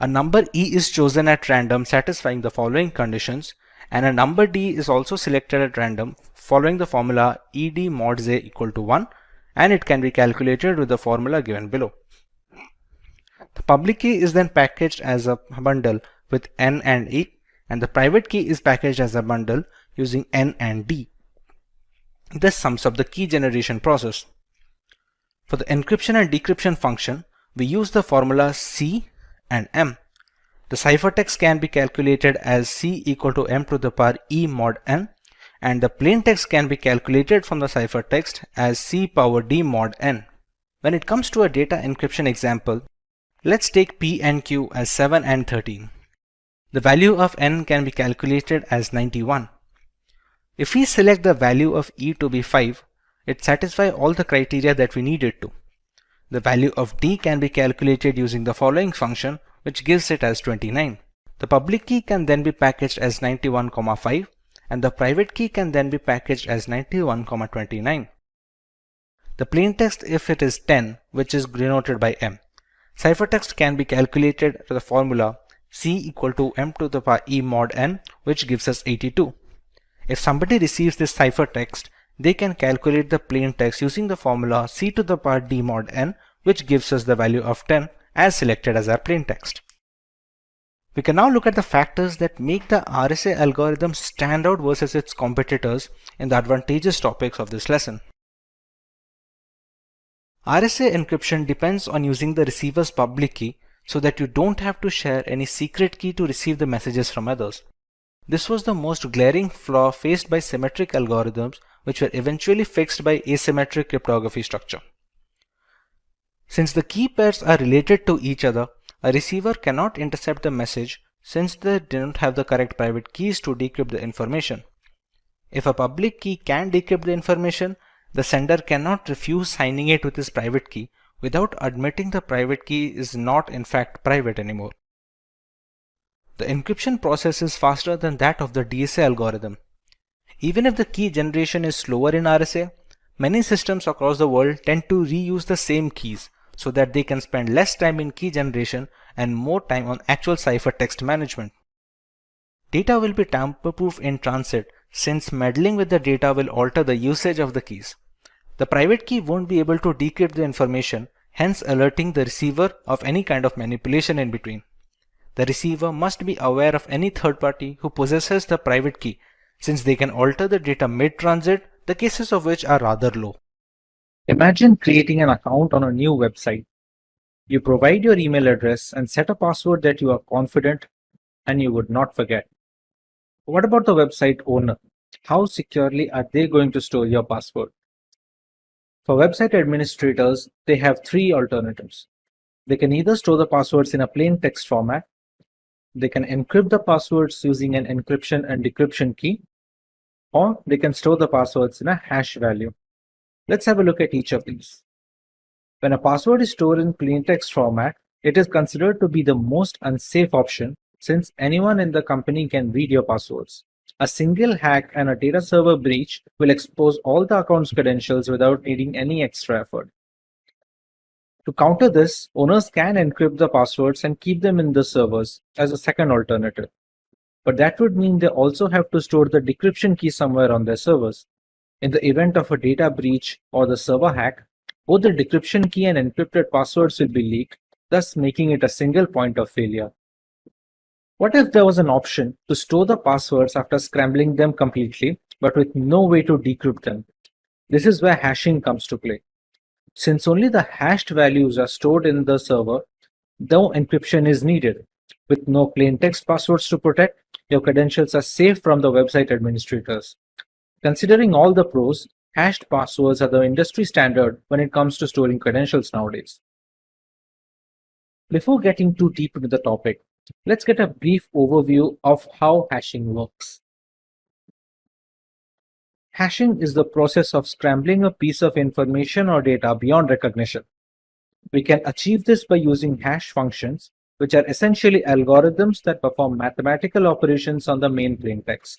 A number E is chosen at random satisfying the following conditions, and a number D is also selected at random following the formula ED mod Z equal to 1, and it can be calculated with the formula given below. The public key is then packaged as a bundle with N and E, and the private key is packaged as a bundle using N and D. This sums up the key generation process. For the encryption and decryption function, we use the formula C and M. The ciphertext can be calculated as C equal to M to the power E mod N, and the plaintext can be calculated from the ciphertext as C power D mod N. When it comes to a data encryption example, let's take P and Q as 7 and 13. The value of N can be calculated as 91. If we select the value of E to be 5, it satisfies all the criteria that we needed to. The value of D can be calculated using the following function, which gives it as 29. The public key can then be packaged as 91,5, and the private key can then be packaged as 91,29. The plaintext, if it is 10, which is denoted by M. Ciphertext can be calculated to the formula C equal to M to the power E mod N, which gives us 82. If somebody receives this ciphertext, they can calculate the plaintext using the formula C to the power D mod N, which gives us the value of 10 as selected as our plaintext. We can now look at the factors that make the RSA algorithm stand out versus its competitors in the advantageous topics of this lesson. RSA encryption depends on using the receiver's public key so that you don't have to share any secret key to receive the messages from others. This was the most glaring flaw faced by symmetric algorithms, which were eventually fixed by asymmetric cryptography structure. Since the key pairs are related to each other, a receiver cannot intercept the message since they don't have the correct private keys to decrypt the information. If a public key can decrypt the information, the sender cannot refuse signing it with his private key without admitting the private key is not in fact private anymore. The encryption process is faster than that of the DSA algorithm. Even if the key generation is slower in RSA, many systems across the world tend to reuse the same keys so that they can spend less time in key generation and more time on actual ciphertext management. Data will be tamper-proof in transit since meddling with the data will alter the usage of the keys. The private key won't be able to decrypt the information, hence alerting the receiver of any kind of manipulation in between. The receiver must be aware of any third party who possesses the private key, since they can alter the data mid-transit, the cases of which are rather low. Imagine creating an account on a new website. You provide your email address and set a password that you are confident and you would not forget. What about the website owner? How securely are they going to store your password? For website administrators, they have three alternatives. They can either store the passwords in a plain text format, they can encrypt the passwords using an encryption and decryption key, or they can store the passwords in a hash value. Let's have a look at each of these. When a password is stored in plain text format, it is considered to be the most unsafe option since anyone in the company can read your passwords. A single hack and a data server breach will expose all the account's credentials without needing any extra effort. To counter this, owners can encrypt the passwords and keep them in the servers as a second alternative. But that would mean they also have to store the decryption key somewhere on their servers. In the event of a data breach or the server hack, both the decryption key and encrypted passwords will be leaked, thus making it a single point of failure. What if there was an option to store the passwords after scrambling them completely, but with no way to decrypt them? This is where hashing comes to play. Since only the hashed values are stored in the server, no encryption is needed. With no plain text passwords to protect, your credentials are safe from the website administrators. Considering all the pros, hashed passwords are the industry standard when it comes to storing credentials nowadays. Before getting too deep into the topic, let's get a brief overview of how hashing works. Hashing is the process of scrambling a piece of information or data beyond recognition. We can achieve this by using hash functions, which are essentially algorithms that perform mathematical operations on the main plaintext.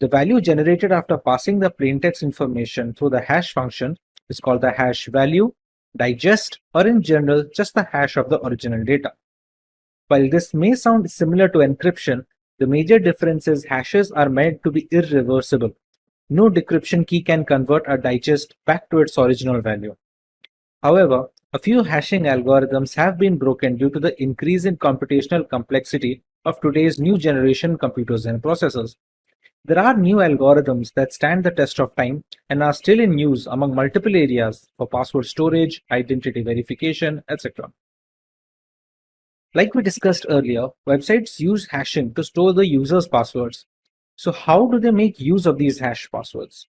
The value generated after passing the plaintext information through the hash function is called the hash value, digest, or in general, just the hash of the original data. While this may sound similar to encryption, the major difference is hashes are meant to be irreversible. No decryption key can convert a digest back to its original value. However, a few hashing algorithms have been broken due to the increase in computational complexity of today's new generation computers and processors. There are new algorithms that stand the test of time and are still in use among multiple areas for password storage, identity verification, etc. Like we discussed earlier, websites use hashing to store the user's passwords. So how do they make use of these hash passwords?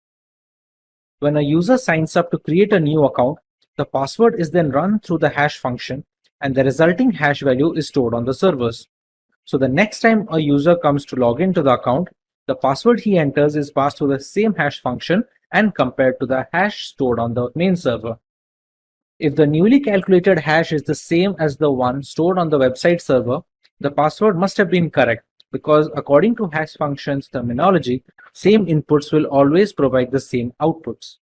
When a user signs up to create a new account, the password is then run through the hash function and the resulting hash value is stored on the servers. So the next time a user comes to log into the account, the password he enters is passed through the same hash function and compared to the hash stored on the main server. If the newly calculated hash is the same as the one stored on the website server, the password must have been correct, because according to hash functions terminology, same inputs will always provide the same outputs.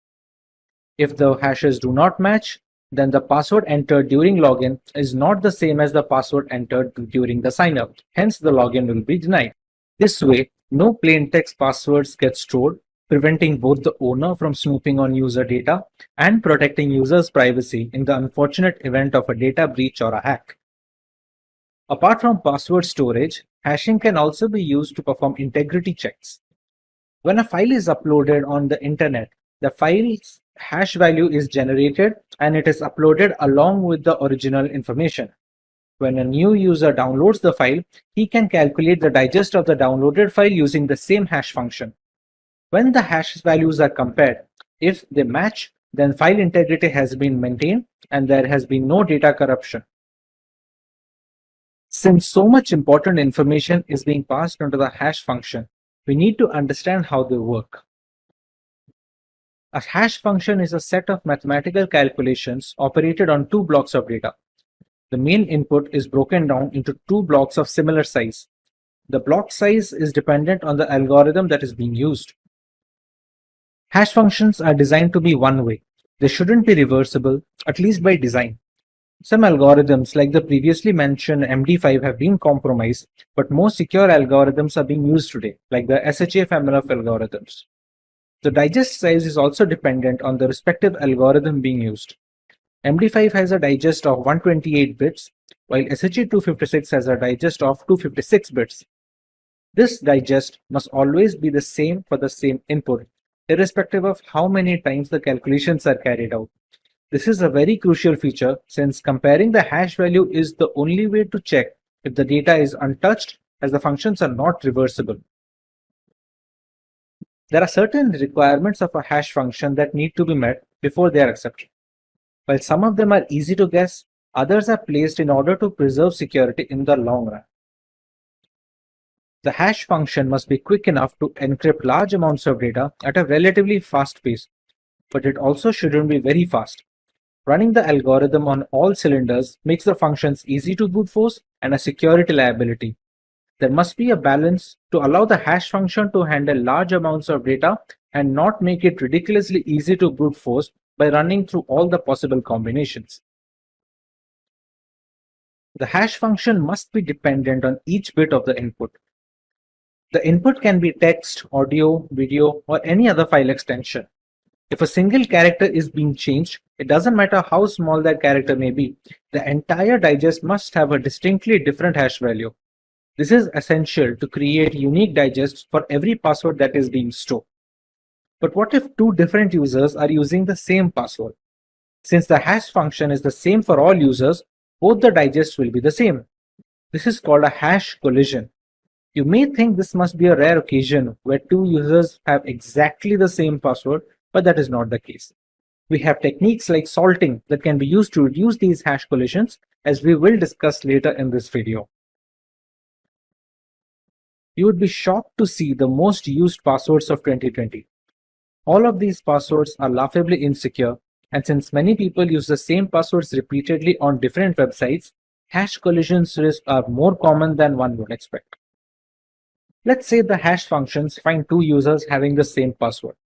If the hashes do not match, then the password entered during login is not the same as the password entered during the sign-up. Hence, the login will be denied. This way, no plain text passwords get stored, preventing both the owner from snooping on user data and protecting users' privacy in the unfortunate event of a data breach or a hack. Apart from password storage, hashing can also be used to perform integrity checks. When a file is uploaded on the internet, the file's hash value is generated and it is uploaded along with the original information. When a new user downloads the file, he can calculate the digest of the downloaded file using the same hash function. When the hash values are compared, if they match, then file integrity has been maintained and there has been no data corruption. Since so much important information is being passed onto the hash function, we need to understand how they work. A hash function is a set of mathematical calculations operated on two blocks of data. The main input is broken down into two blocks of similar size. The block size is dependent on the algorithm that is being used. Hash functions are designed to be one-way. They shouldn't be reversible, at least by design. Some algorithms like the previously mentioned MD5 have been compromised, but more secure algorithms are being used today, like the SHA family of algorithms. The digest size is also dependent on the respective algorithm being used. MD5 has a digest of 128 bits, while SHA-256 has a digest of 256 bits. This digest must always be the same for the same input, irrespective of how many times the calculations are carried out. This is a very crucial feature since comparing the hash value is the only way to check if the data is untouched, as the functions are not reversible. There are certain requirements of a hash function that need to be met before they are accepted. While some of them are easy to guess, others are placed in order to preserve security in the long run. The hash function must be quick enough to encrypt large amounts of data at a relatively fast pace, but it also shouldn't be very fast. Running the algorithm on all cylinders makes the functions easy to brute force and a security liability. There must be a balance to allow the hash function to handle large amounts of data and not make it ridiculously easy to brute force by running through all the possible combinations. The hash function must be dependent on each bit of the input. The input can be text, audio, video, or any other file extension. If a single character is being changed, it doesn't matter how small that character may be, the entire digest must have a distinctly different hash value. This is essential to create unique digests for every password that is being stored. But what if two different users are using the same password? Since the hash function is the same for all users, both the digests will be the same. This is called a hash collision. You may think this must be a rare occasion where two users have exactly the same password, but that is not the case. We have techniques like salting that can be used to reduce these hash collisions, as we will discuss later in this video. You would be shocked to see the most used passwords of 2020. All of these passwords are laughably insecure, and since many people use the same passwords repeatedly on different websites, hash collisions risks are more common than one would expect. Let's say the hash functions find two users having the same password.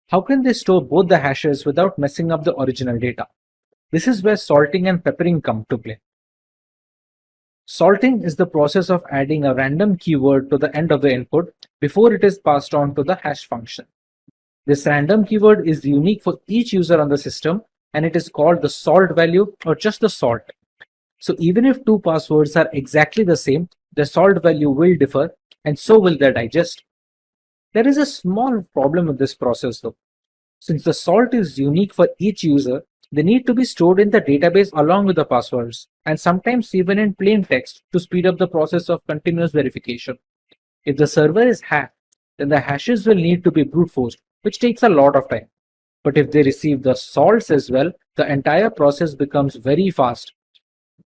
How can they store both the hashes without messing up the original data? This is where salting and peppering come to play. Salting is the process of adding a random keyword to the end of the input before it is passed on to the hash function. This random keyword is unique for each user on the system, and it is called the salt value or just the salt. So even if two passwords are exactly the same, the salt value will differ, and so will their digest. There is a small problem with this process though. Since the salt is unique for each user, they need to be stored in the database along with the passwords, and sometimes even in plain text to speed up the process of continuous verification. If the server is hacked, then the hashes will need to be brute forced, which takes a lot of time. But if they receive the salts as well, the entire process becomes very fast.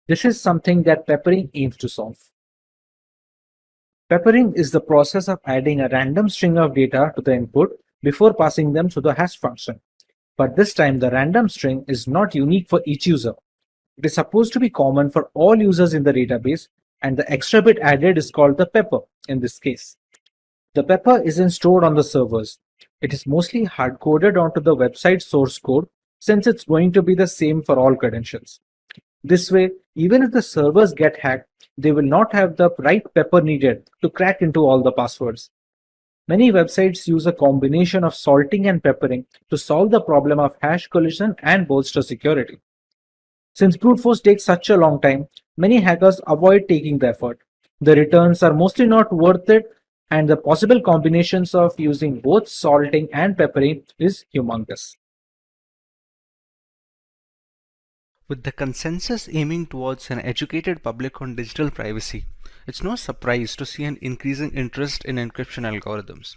This is something that peppering aims to solve. Peppering is the process of adding a random string of data to the input before passing them to the hash function. But this time the random string is not unique for each user. It is supposed to be common for all users in the database, and the extra bit added is called the pepper in this case. The pepper isn't stored on the servers. It is mostly hard-coded onto the website source code, since it's going to be the same for all credentials. This way, even if the servers get hacked, they will not have the right pepper needed to crack into all the passwords. Many websites use a combination of salting and peppering to solve the problem of hash collision and bolster security. Since brute force takes such a long time, many hackers avoid taking the effort. The returns are mostly not worth it, and the possible combinations of using both salting and peppering is humongous. With the consensus aiming towards an educated public on digital privacy, it's no surprise to see an increasing interest in encryption algorithms.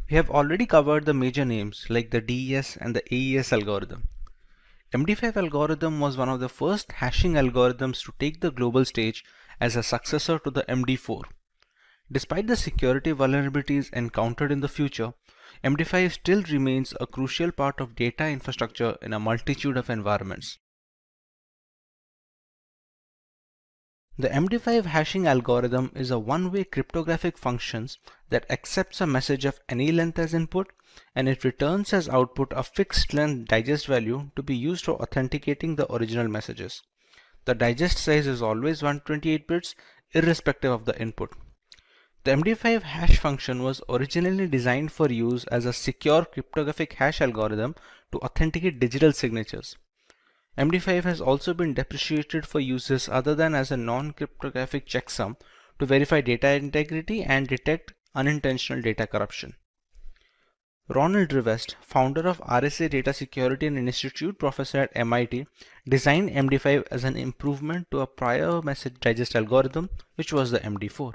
We have already covered the major names like the DES and the AES algorithm. MD5 algorithm was one of the first hashing algorithms to take the global stage as a successor to the MD4. Despite the security vulnerabilities encountered in the future, MD5 still remains a crucial part of data infrastructure in a multitude of environments. The MD5 hashing algorithm is a one-way cryptographic function that accepts a message of any length as input, and it returns as output a fixed length digest value to be used for authenticating the original messages. The digest size is always 128 bits irrespective of the input. The MD5 hash function was originally designed for use as a secure cryptographic hash algorithm to authenticate digital signatures. MD5 has also been deprecated for uses other than as a non-cryptographic checksum to verify data integrity and detect unintentional data corruption. Ronald Rivest, founder of RSA Data Security and Institute professor at MIT, designed MD5 as an improvement to a prior message digest algorithm, which was the MD4.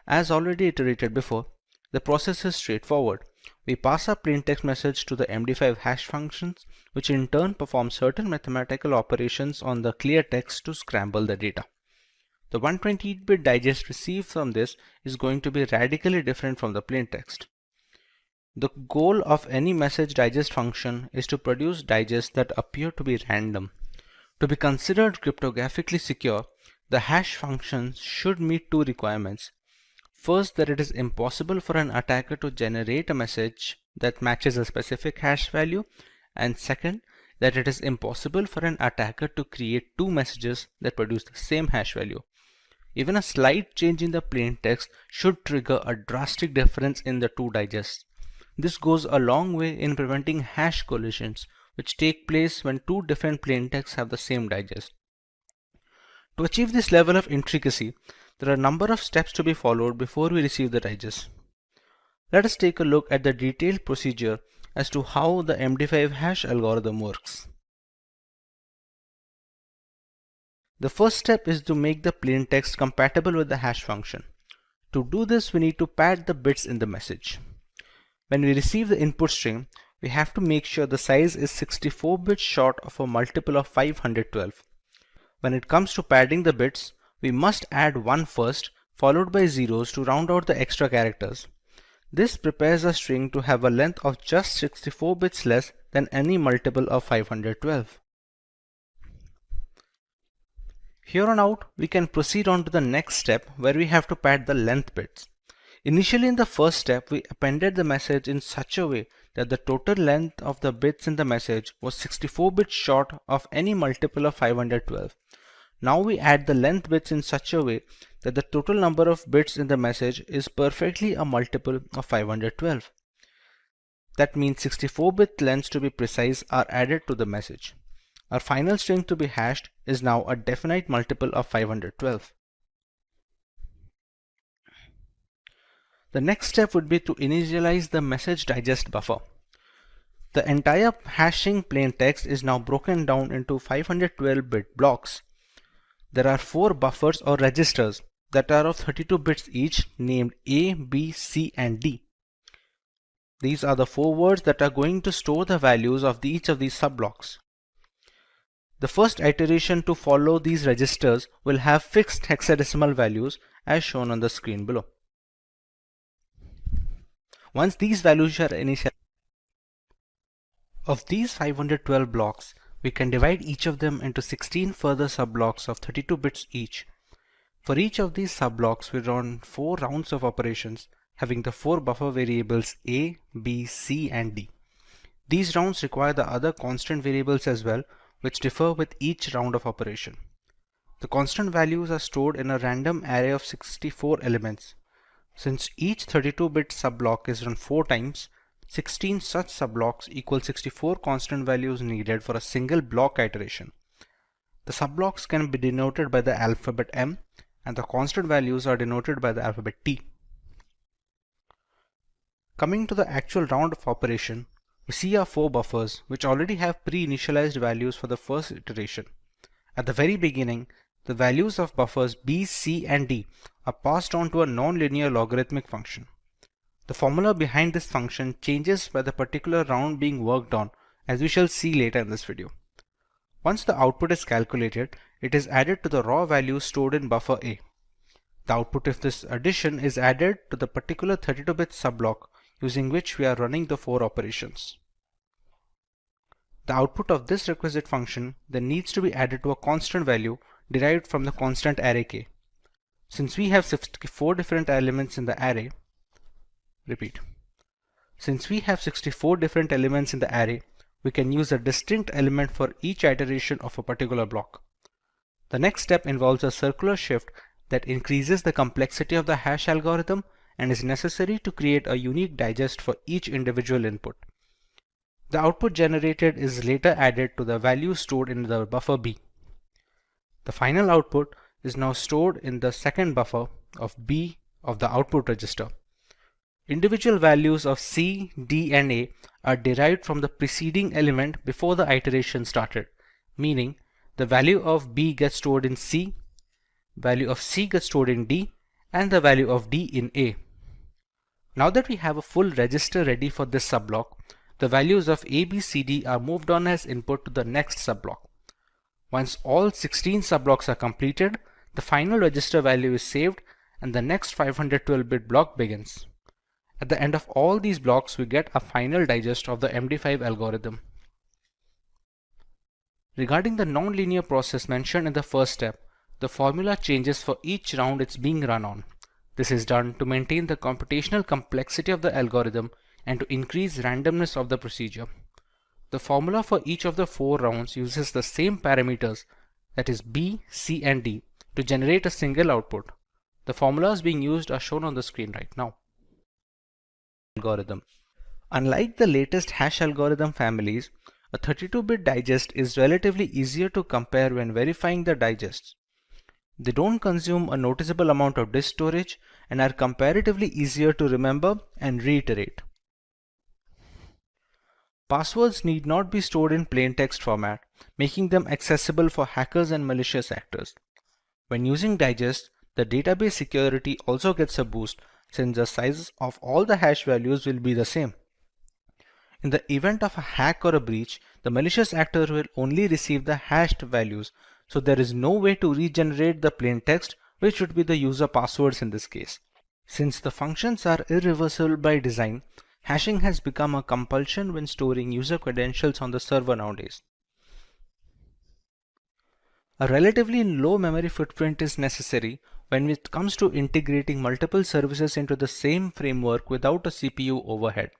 As already iterated before, the process is straightforward. We pass a plaintext message to the MD5 hash functions, which in turn perform certain mathematical operations on the clear text to scramble the data. The 128-bit digest received from this is going to be radically different from the plaintext. The goal of any message digest function is to produce digests that appear to be random. To be considered cryptographically secure, the hash function should meet two requirements. First, that it is impossible for an attacker to generate a message that matches a specific hash value, and second, that it is impossible for an attacker to create two messages that produce the same hash value. Even a slight change in the plaintext should trigger a drastic difference in the two digests. This goes a long way in preventing hash collisions, which take place when two different plaintexts have the same digest. To achieve this level of intricacy, there are a number of steps to be followed before we receive the digest. Let us take a look at the detailed procedure as to how the MD5 hash algorithm works. The first step is to make the plaintext compatible with the hash function. To do this, we need to pad the bits in the message. When we receive the input string, we have to make sure the size is 64 bits short of a multiple of 512. When it comes to padding the bits, we must add 1 first, followed by zeros to round out the extra characters. This prepares a string to have a length of just 64 bits less than any multiple of 512. Here on out, we can proceed on to the next step where we have to pad the length bits. Initially in the first step, we appended the message in such a way that the total length of the bits in the message was 64 bits short of any multiple of 512. Now we add the length bits in such a way that the total number of bits in the message is perfectly a multiple of 512. That means 64-bit lengths to be precise are added to the message. Our final string to be hashed is now a definite multiple of 512. The next step would be to initialize the message digest buffer. The entire hashing plain text is now broken down into 512-bit blocks. There are 4 buffers or registers that are of 32 bits each, named A, B, C, and D. These are the 4 words that are going to store the values of each of these subblocks. The first iteration to follow these registers will have fixed hexadecimal values as shown on the screen below. Once these values are initialized, of these 512 blocks, we can divide each of them into 16 further subblocks of 32 bits each. For each of these subblocks, we run 4 rounds of operations having the 4 buffer variables A, B, C, and D. These rounds require the other constant variables as well, which differ with each round of operation. The constant values are stored in a random array of 64 elements. Since each 32-bit subblock is run 4 times, 16 such subblocks equal 64 constant values needed for a single block iteration. The subblocks can be denoted by the alphabet M, and the constant values are denoted by the alphabet T. Coming to the actual round of operation, we see our 4 buffers which already have pre-initialized values for the first iteration. At the very beginning, the values of buffers B, C, and D are passed on to a non-linear logarithmic function. The formula behind this function changes by the particular round being worked on, as we shall see later in this video. Once the output is calculated, it is added to the raw value stored in buffer A. The output of this addition is added to the particular 32-bit subblock using which we are running the 4 operations. The output of this requisite function then needs to be added to a constant value derived from the constant array k. Since we have 64 different elements in the array, Since we have 64 different elements in the array, we can use a distinct element for each iteration of a particular block. The next step involves a circular shift that increases the complexity of the hash algorithm and is necessary to create a unique digest for each individual input. The output generated is later added to the value stored in the buffer B. The final output is now stored in the second buffer of B of the output register. Individual values of C, D, and A are derived from the preceding element before the iteration started, meaning the value of B gets stored in C, value of C gets stored in D, and the value of D in A. Now that we have a full register ready for this subblock, the values of A, B, C, D are moved on as input to the next subblock. Once all 16 subblocks are completed, the final register value is saved and the next 512-bit block begins. At the end of all these blocks, we get a final digest of the MD5 algorithm. Regarding the non-linear process mentioned in the first step, the formula changes for each round it's being run on. This is done to maintain the computational complexity of the algorithm and to increase randomness of the procedure. The formula for each of the 4 rounds uses the same parameters, that is B, C, and D, to generate a single output. The formulas being used are shown on the screen right now. Algorithm. Unlike the latest hash algorithm families, a 32-bit digest is relatively easier to compare when verifying the digests. They don't consume a noticeable amount of disk storage and are comparatively easier to remember and reiterate. Passwords need not be stored in plain text format, making them accessible for hackers and malicious actors. When using digests, the database security also gets a boost since the size of all the hash values will be the same. In the event of a hack or a breach, the malicious actor will only receive the hashed values, so there is no way to regenerate the plain text, which would be the user passwords in this case. Since the functions are irreversible by design, hashing has become a compulsion when storing user credentials on the server nowadays. A relatively low memory footprint is necessary when it comes to integrating multiple services into the same framework without a CPU overhead.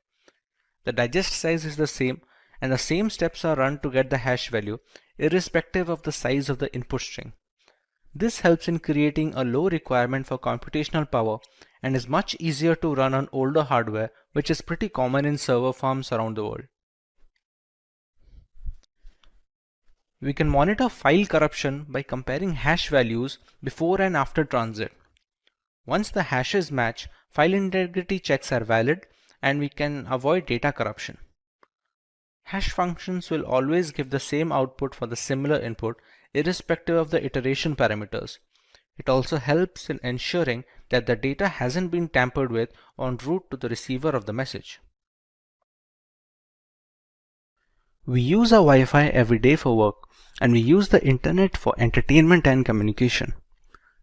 The digest size is the same, and the same steps are run to get the hash value, irrespective of the size of the input string. This helps in creating a low requirement for computational power and is much easier to run on older hardware, which is pretty common in server farms around the world. We can monitor file corruption by comparing hash values before and after transit. Once the hashes match, file integrity checks are valid and we can avoid data corruption. Hash functions will always give the same output for the similar input, irrespective of the iteration parameters. It also helps in ensuring that the data hasn't been tampered with en route to the receiver of the message. We use our Wi-Fi every day for work, and we use the internet for entertainment and communication.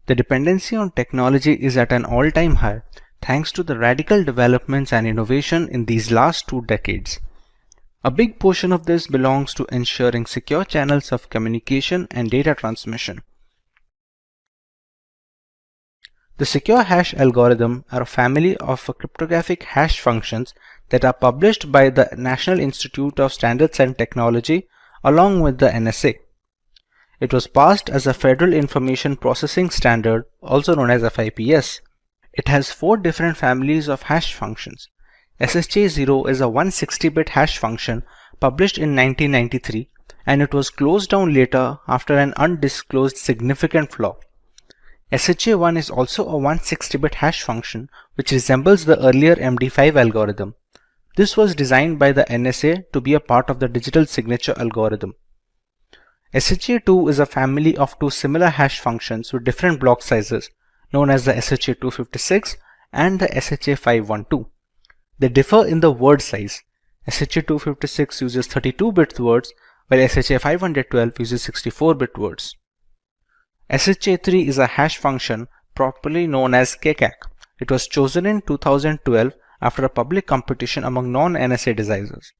The dependency on technology is at an all-time high thanks to the radical developments and innovation in these last 2 decades. A big portion of this belongs to ensuring secure channels of communication and data transmission. The secure hash algorithm are a family of cryptographic hash functions that are published by the National Institute of Standards and Technology along with the NSA. It was passed as a Federal Information Processing Standard, also known as FIPS. It has 4 different families of hash functions. SHA-0 is a 160-bit hash function published in 1993, and it was closed down later after an undisclosed significant flaw. SHA-1 is also a 160-bit hash function which resembles the earlier MD5 algorithm. This was designed by the NSA to be a part of the digital signature algorithm. SHA-2 is a family of 2 similar hash functions with different block sizes, known as the SHA-256 and the SHA-512. They differ in the word size. SHA-256 uses 32-bit words, while SHA-512 uses 64-bit words. SHA-3 is a hash function properly known as KCAC. It was chosen in 2012 after a public competition among non-NSA designers.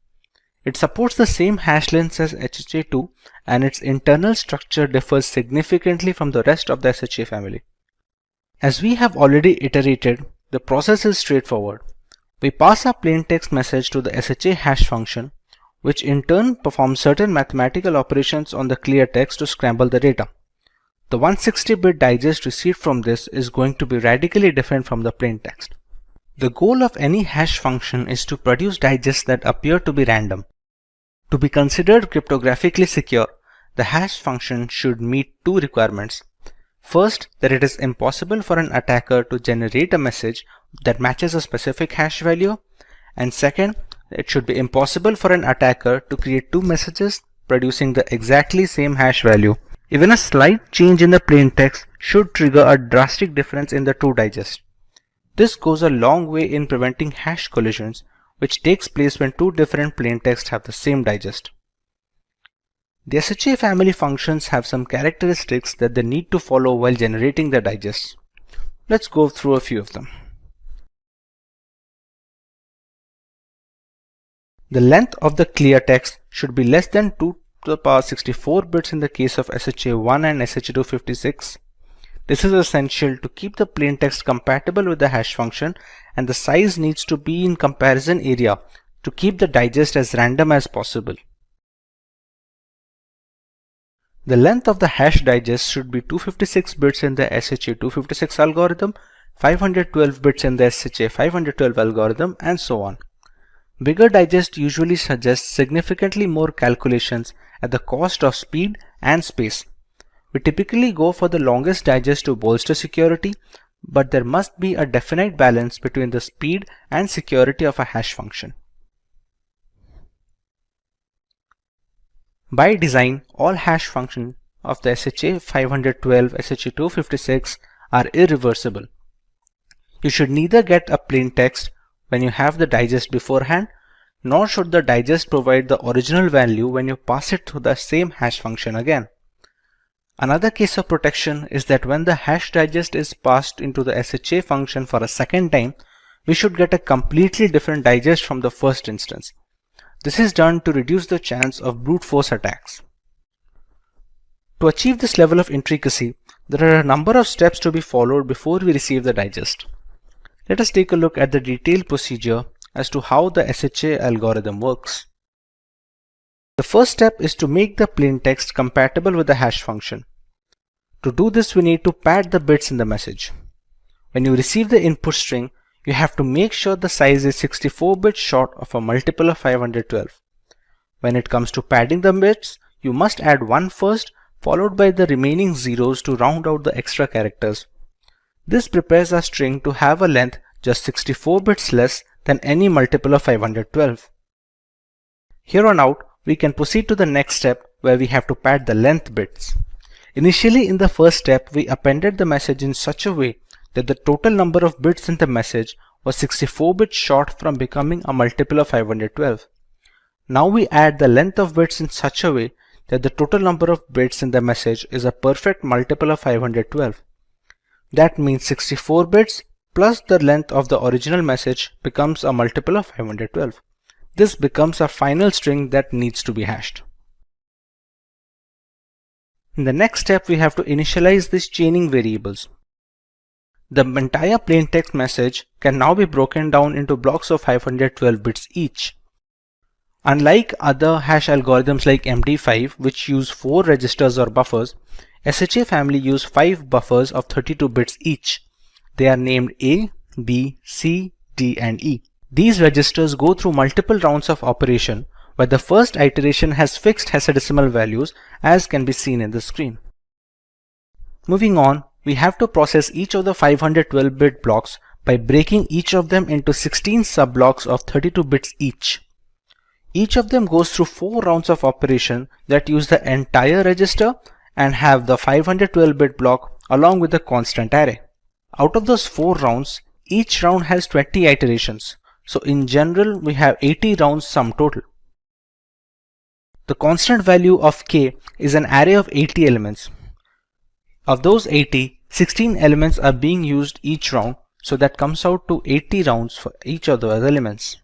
It supports the same hash length as SHA-2, and its internal structure differs significantly from the rest of the SHA family. As we have already iterated, the process is straightforward. We pass a plain text message to the SHA hash function, which in turn performs certain mathematical operations on the clear text to scramble the data. The 160-bit digest received from this is going to be radically different from the plain text. The goal of any hash function is to produce digests that appear to be random. To be considered cryptographically secure, the hash function should meet 2 requirements. First, that it is impossible for an attacker to generate a message that matches a specific hash value, and second, it should be impossible for an attacker to create 2 messages producing the exactly same hash value. Even a slight change in the plain text should trigger a drastic difference in the 2 digests. This goes a long way in preventing hash collisions, which takes place when 2 different plain texts have the same digest. The SHA family functions have some characteristics that they need to follow while generating the digests. Let's go through a few of them. The length of the clear text should be less than 2 to the power 64 bits in the case of SHA-1 and SHA-256. This is essential to keep the plain text compatible with the hash function, and the size needs to be in comparison area to keep the digest as random as possible. The length of the hash digest should be 256 bits in the SHA-256 algorithm, 512 bits in the SHA-512 algorithm, and so on. Bigger digest usually suggests significantly more calculations at the cost of speed and space. We typically go for the longest digest to bolster security, but there must be a definite balance between the speed and security of a hash function. By design, all hash functions of the SHA-512, SHA-256 are irreversible. You should neither get a plain text when you have the digest beforehand, nor should the digest provide the original value when you pass it through the same hash function again. Another case of protection is that when the hash digest is passed into the SHA function for a second time, we should get a completely different digest from the first instance. This is done to reduce the chance of brute force attacks. To achieve this level of intricacy, there are a number of steps to be followed before we receive the digest. Let us take a look at the detailed procedure as to how the SHA algorithm works. The first step is to make the plain text compatible with the hash function. To do this, we need to pad the bits in the message. When you receive the input string, you have to make sure the size is 64 bits short of a multiple of 512. When it comes to padding the bits, you must add 1 first, followed by the remaining zeros to round out the extra characters. This prepares our string to have a length just 64 bits less than any multiple of 512. Here on out, we can proceed to the next step where we have to pad the length bits. Initially, in the first step, we appended the message in such a way that the total number of bits in the message was 64 bits short from becoming a multiple of 512. Now we add the length of bits in such a way that the total number of bits in the message is a perfect multiple of 512. That means 64 bits plus the length of the original message becomes a multiple of 512. This becomes a final string that needs to be hashed. In the next step, we have to initialize these chaining variables. The entire plaintext message can now be broken down into blocks of 512 bits each. Unlike other hash algorithms like MD5, which use 4 registers or buffers, SHA family use 5 buffers of 32 bits each. They are named A, B, C, D, and E. These registers go through multiple rounds of operation, where the first iteration has fixed hexadecimal values, as can be seen in the screen. Moving on, we have to process each of the 512-bit blocks by breaking each of them into 16 sub-blocks of 32 bits each. Each of them goes through 4 rounds of operation that use the entire register and have the 512-bit block along with the constant array. Out of those 4 rounds, each round has 20 iterations. So in general, we have 80 rounds sum total. The constant value of k is an array of 80 elements. Of those 80, 16 elements are being used each round, so that comes out to 80 rounds for each of those elements.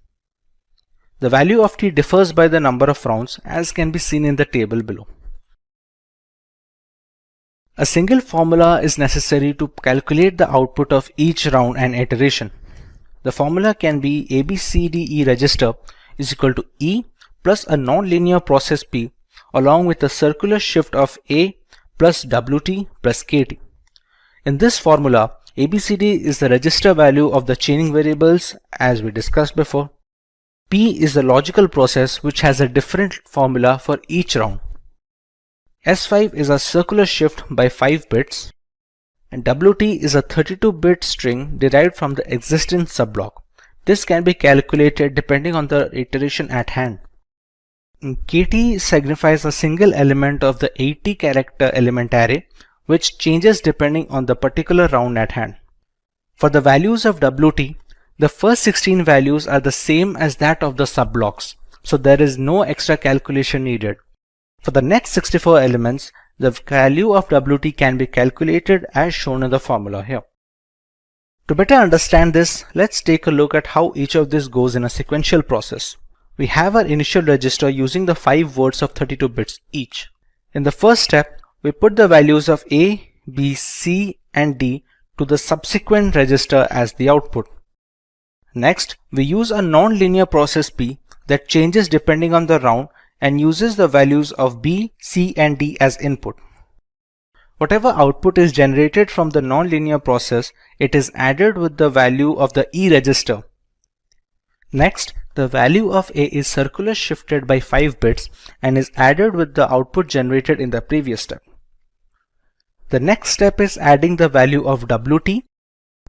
The value of t differs by the number of rounds, as can be seen in the table below. A single formula is necessary to calculate the output of each round and iteration. The formula can be ABCDE register is equal to E plus a non-linear process P along with a circular shift of A plus WT plus KT. In this formula, ABCD is the register value of the chaining variables as we discussed before. P is the logical process which has a different formula for each round. S5 is a circular shift by 5 bits. And WT is a 32-bit string derived from the existing subblock. This can be calculated depending on the iteration at hand. KT signifies a single element of the 80-character element array, which changes depending on the particular round at hand. For the values of WT, the first 16 values are the same as that of the subblocks, so there is no extra calculation needed. For the next 64 elements, the value of WT can be calculated as shown in the formula here. To better understand this, let's take a look at how each of this goes in a sequential process. We have our initial register using the 5 words of 32 bits each. In the first step, we put the values of A, B, C, and D to the subsequent register as the output. Next, we use a non-linear process P that changes depending on the round and uses the values of B, C, and D as input. Whatever output is generated from the non-linear process, it is added with the value of the E register. Next, the value of A is circular shifted by 5 bits and is added with the output generated in the previous step. The next step is adding the value of WT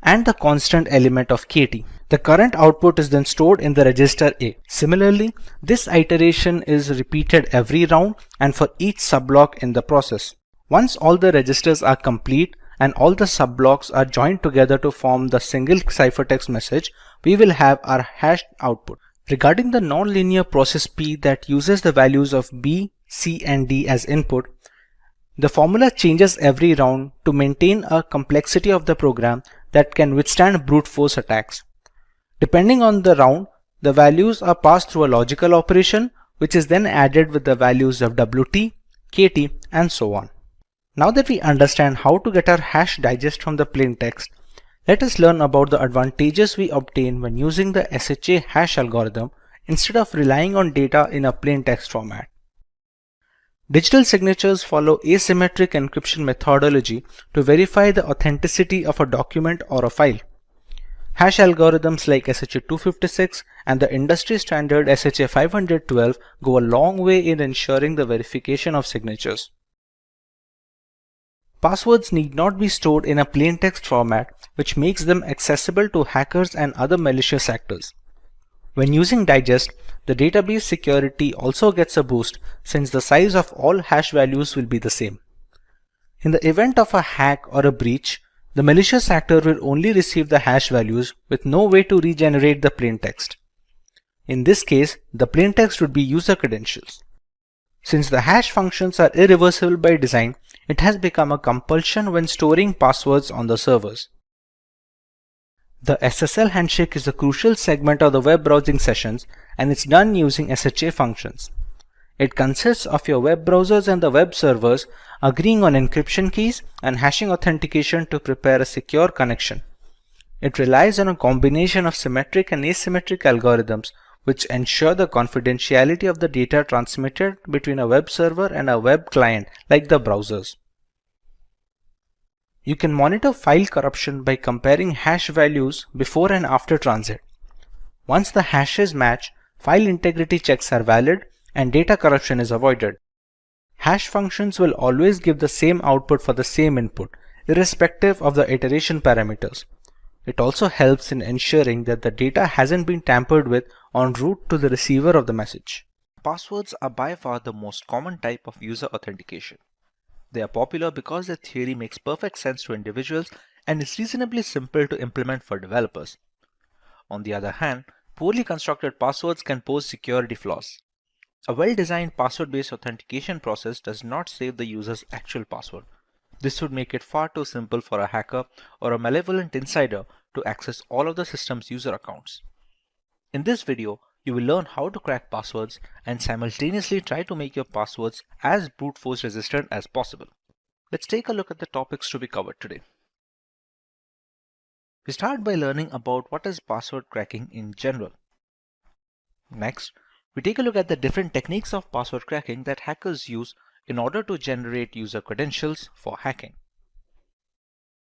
and the constant element of KT. The current output is then stored in the register A. Similarly, this iteration is repeated every round and for each subblock in the process. Once all the registers are complete, and all the subblocks are joined together to form the single ciphertext message, we will have our hashed output. Regarding the nonlinear process P that uses the values of B, C, and D as input, the formula changes every round to maintain a complexity of the program that can withstand brute force attacks. Depending on the round, the values are passed through a logical operation, which is then added with the values of WT, KT, and so on. Now that we understand how to get our hash digest from the plain text, let us learn about the advantages we obtain when using the SHA hash algorithm instead of relying on data in a plain text format. Digital signatures follow asymmetric encryption methodology to verify the authenticity of a document or a file. Hash algorithms like SHA-256 and the industry standard SHA-512 go a long way in ensuring the verification of signatures. Passwords need not be stored in a plain text format, which makes them accessible to hackers and other malicious actors. When using digest, the database security also gets a boost since the size of all hash values will be the same. In the event of a hack or a breach, the malicious actor will only receive the hash values with no way to regenerate the plain text. In this case, the plain text would be user credentials. Since the hash functions are irreversible by design, it has become a compulsion when storing passwords on the servers. The SSL handshake is a crucial segment of the web browsing sessions, and it's done using SHA functions. It consists of your web browsers and the web servers agreeing on encryption keys and hashing authentication to prepare a secure connection. It relies on a combination of symmetric and asymmetric algorithms which ensure the confidentiality of the data transmitted between a web server and a web client like the browsers. You can monitor file corruption by comparing hash values before and after transit. Once the hashes match, file integrity checks are valid and data corruption is avoided. Hash functions will always give the same output for the same input, irrespective of the iteration parameters. It also helps in ensuring that the data hasn't been tampered with en route to the receiver of the message. Passwords are by far the most common type of user authentication. They are popular because their theory makes perfect sense to individuals and is reasonably simple to implement for developers. On the other hand, poorly constructed passwords can pose security flaws. A well-designed password-based authentication process does not save the user's actual password. This would make it far too simple for a hacker or a malevolent insider to access all of the system's user accounts. In this video, you will learn how to crack passwords and simultaneously try to make your passwords as brute force resistant as possible. Let's take a look at the topics to be covered today. We start by learning about what is password cracking in general. Next, we take a look at the different techniques of password cracking that hackers use in order to generate user credentials for hacking.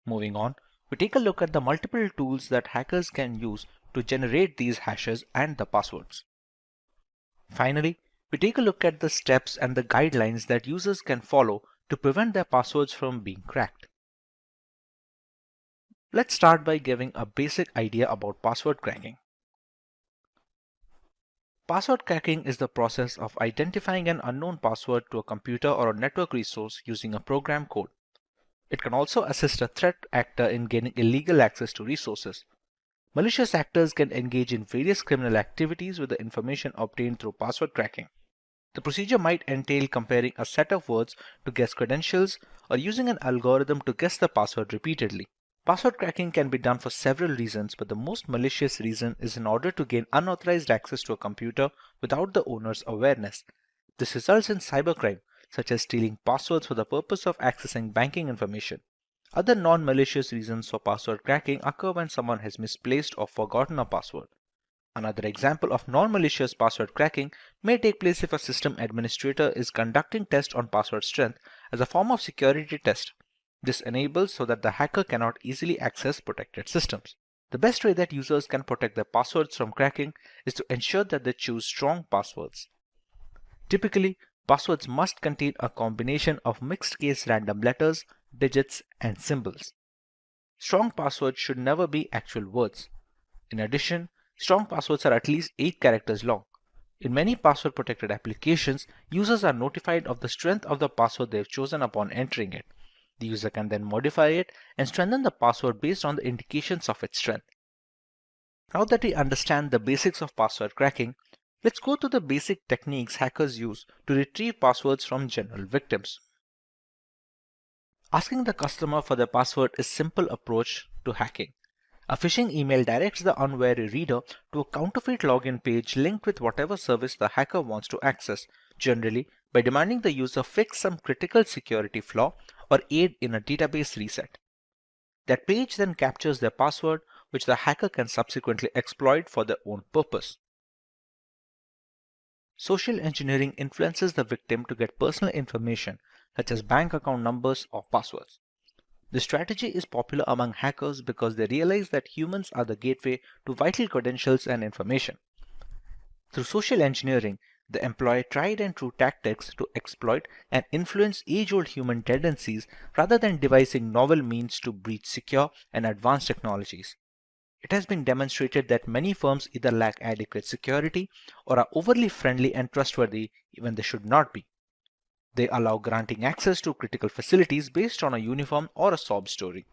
Moving on, we take a look at the multiple tools that hackers can use to generate these hashes and the passwords. Finally, we take a look at the steps and the guidelines that users can follow to prevent their passwords from being cracked. Let's start by giving a basic idea about password cracking. Password cracking is the process of identifying an unknown password to a computer or a network resource using a program code. It can also assist a threat actor in gaining illegal access to resources. Malicious actors can engage in various criminal activities with the information obtained through password cracking. The procedure might entail comparing a set of words to guess credentials or using an algorithm to guess the password repeatedly. Password cracking can be done for several reasons, but the most malicious reason is in order to gain unauthorized access to a computer without the owner's awareness. This results in cybercrime, such as stealing passwords for the purpose of accessing banking information. Other non-malicious reasons for password cracking occur when someone has misplaced or forgotten a password. Another example of non-malicious password cracking may take place if a system administrator is conducting tests on password strength as a form of security test. This enables so that the hacker cannot easily access protected systems. The best way that users can protect their passwords from cracking is to ensure that they choose strong passwords. Typically, passwords must contain a combination of mixed-case random letters, digits, and symbols. Strong passwords should never be actual words. In addition, strong passwords are at least 8 characters long. In many password-protected applications, users are notified of the strength of the password they have chosen upon entering it. The user can then modify it and strengthen the password based on the indications of its strength. Now that we understand the basics of password cracking, let's go to the basic techniques hackers use to retrieve passwords from general victims. Asking the customer for their password is a simple approach to hacking. A phishing email directs the unwary reader to a counterfeit login page linked with whatever service the hacker wants to access, generally by demanding the user fix some critical security flaw or aid in a database reset. That page then captures their password, which the hacker can subsequently exploit for their own purpose. Social engineering influences the victim to get personal information such as bank account numbers or passwords. This strategy is popular among hackers because they realize that humans are the gateway to vital credentials and information. Through social engineering, they employ tried and true tactics to exploit and influence age-old human tendencies rather than devising novel means to breach secure and advanced technologies. It has been demonstrated that many firms either lack adequate security or are overly friendly and trustworthy when they should not be. They allow granting access to critical facilities based on a uniform or a sob story.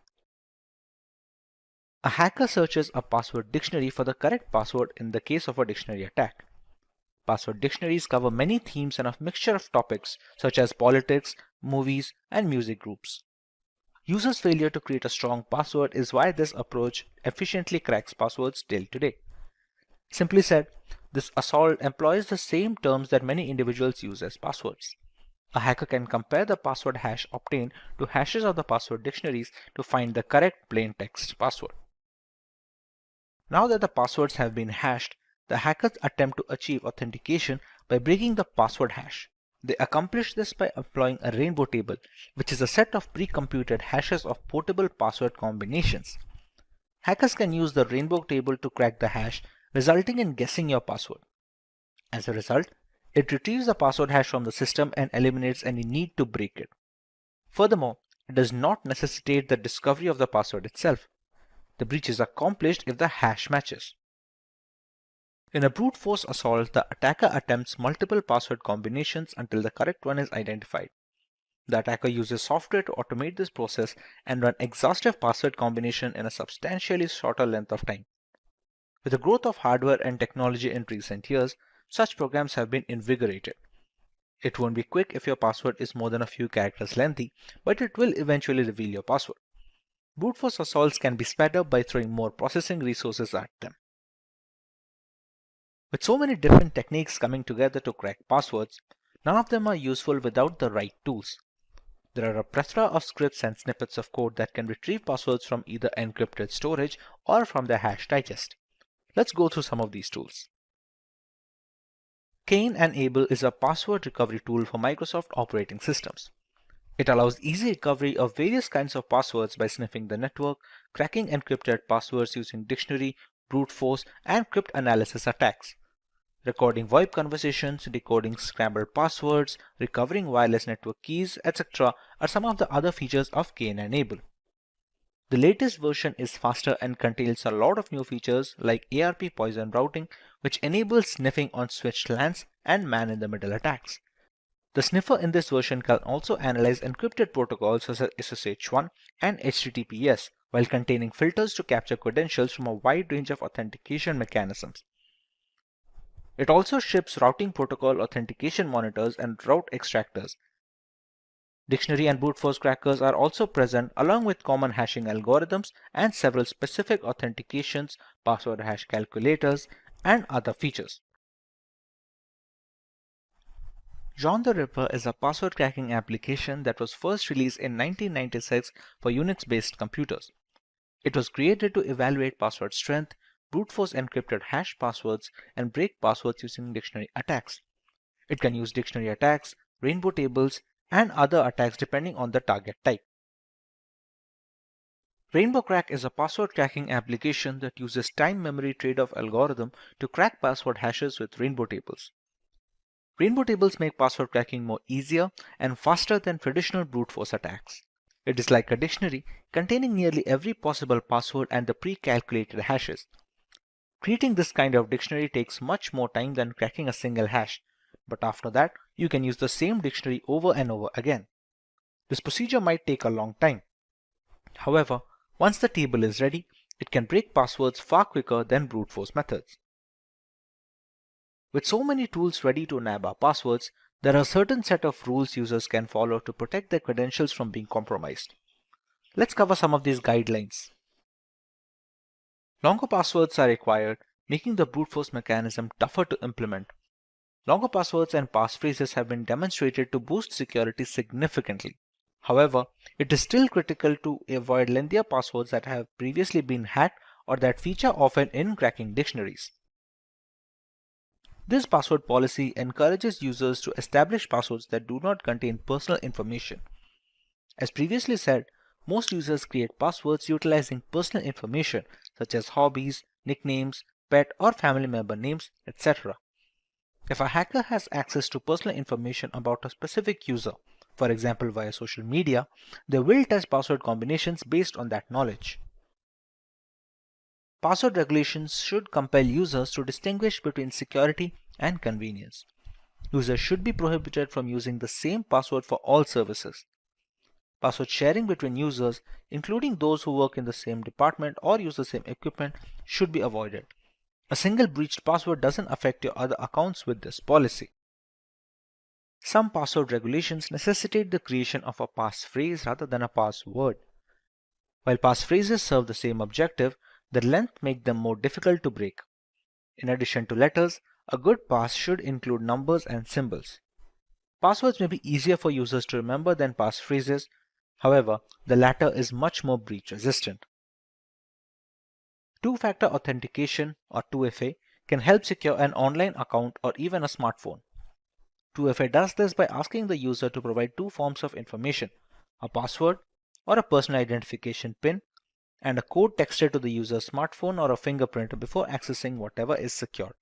A hacker searches a password dictionary for the correct password in the case of a dictionary attack. Password dictionaries cover many themes and a mixture of topics such as politics, movies, and music groups. Users' failure to create a strong password is why this approach efficiently cracks passwords till today. Simply said, this assault employs the same terms that many individuals use as passwords. A hacker can compare the password hash obtained to hashes of the password dictionaries to find the correct plain text password. Now that the passwords have been hashed, the hackers attempt to achieve authentication by breaking the password hash. They accomplish this by employing a rainbow table, which is a set of pre-computed hashes of portable password combinations. Hackers can use the rainbow table to crack the hash, resulting in guessing your password. As a result, it retrieves the password hash from the system and eliminates any need to break it. Furthermore, it does not necessitate the discovery of the password itself. The breach is accomplished if the hash matches. In a brute force assault, the attacker attempts multiple password combinations until the correct one is identified. The attacker uses software to automate this process and run exhaustive password combination in a substantially shorter length of time. With the growth of hardware and technology in recent years, such programs have been invigorated. It won't be quick if your password is more than a few characters lengthy, but it will eventually reveal your password. Brute force assaults can be sped up by throwing more processing resources at them. With so many different techniques coming together to crack passwords, none of them are useful without the right tools. There are a plethora of scripts and snippets of code that can retrieve passwords from either encrypted storage or from their hash digest. Let's go through some of these tools. Cain-Enable is a password recovery tool for Microsoft operating systems. It allows easy recovery of various kinds of passwords by sniffing the network, cracking encrypted passwords using dictionary, brute force, and cryptanalysis attacks. Recording VoIP conversations, decoding scrambled passwords, recovering wireless network keys, etc. are some of the other features of Cain-Enable. The latest version is faster and contains a lot of new features like ARP poison routing, which enables sniffing on switched LANs and man-in-the-middle attacks. The sniffer in this version can also analyze encrypted protocols such as SSH1 and HTTPS, while containing filters to capture credentials from a wide range of authentication mechanisms. It also ships routing protocol authentication monitors and route extractors. Dictionary and brute force crackers are also present along with common hashing algorithms and several specific authentications, password hash calculators, and other features. John the Ripper is a password cracking application that was first released in 1996 for Unix-based computers. It was created to evaluate password strength, brute force encrypted hash passwords, and break passwords using dictionary attacks. It can use dictionary attacks, rainbow tables, and other attacks depending on the target type. Rainbow Crack is a password cracking application that uses time memory trade-off algorithm to crack password hashes with rainbow tables. Rainbow tables make password cracking more easier and faster than traditional brute force attacks. It is like a dictionary containing nearly every possible password and the pre-calculated hashes. Creating this kind of dictionary takes much more time than cracking a single hash, but after that, you can use the same dictionary over and over again. This procedure might take a long time. However, once the table is ready, it can break passwords far quicker than brute force methods. With so many tools ready to nab our passwords, there are a certain set of rules users can follow to protect their credentials from being compromised. Let's cover some of these guidelines. Longer passwords are required, making the brute force mechanism tougher to implement. Longer passwords and passphrases have been demonstrated to boost security significantly. However, it is still critical to avoid lengthier passwords that have previously been hacked or that feature often in cracking dictionaries. This password policy encourages users to establish passwords that do not contain personal information. As previously said, most users create passwords utilizing personal information such as hobbies, nicknames, pet or family member names, etc. If a hacker has access to personal information about a specific user, for example via social media, they will test password combinations based on that knowledge. Password regulations should compel users to distinguish between security and convenience. Users should be prohibited from using the same password for all services. Password sharing between users, including those who work in the same department or use the same equipment, should be avoided. A single breached password doesn't affect your other accounts with this policy. Some password regulations necessitate the creation of a passphrase rather than a password. While passphrases serve the same objective, the length makes them more difficult to break. In addition to letters, a good pass should include numbers and symbols. Passwords may be easier for users to remember than passphrases. However, the latter is much more breach resistant. Two-factor authentication or 2FA can help secure an online account or even a smartphone. 2FA does this by asking the user to provide two forms of information, a password or a personal identification PIN, and a code texted to the user's smartphone or a fingerprint before accessing whatever is secured.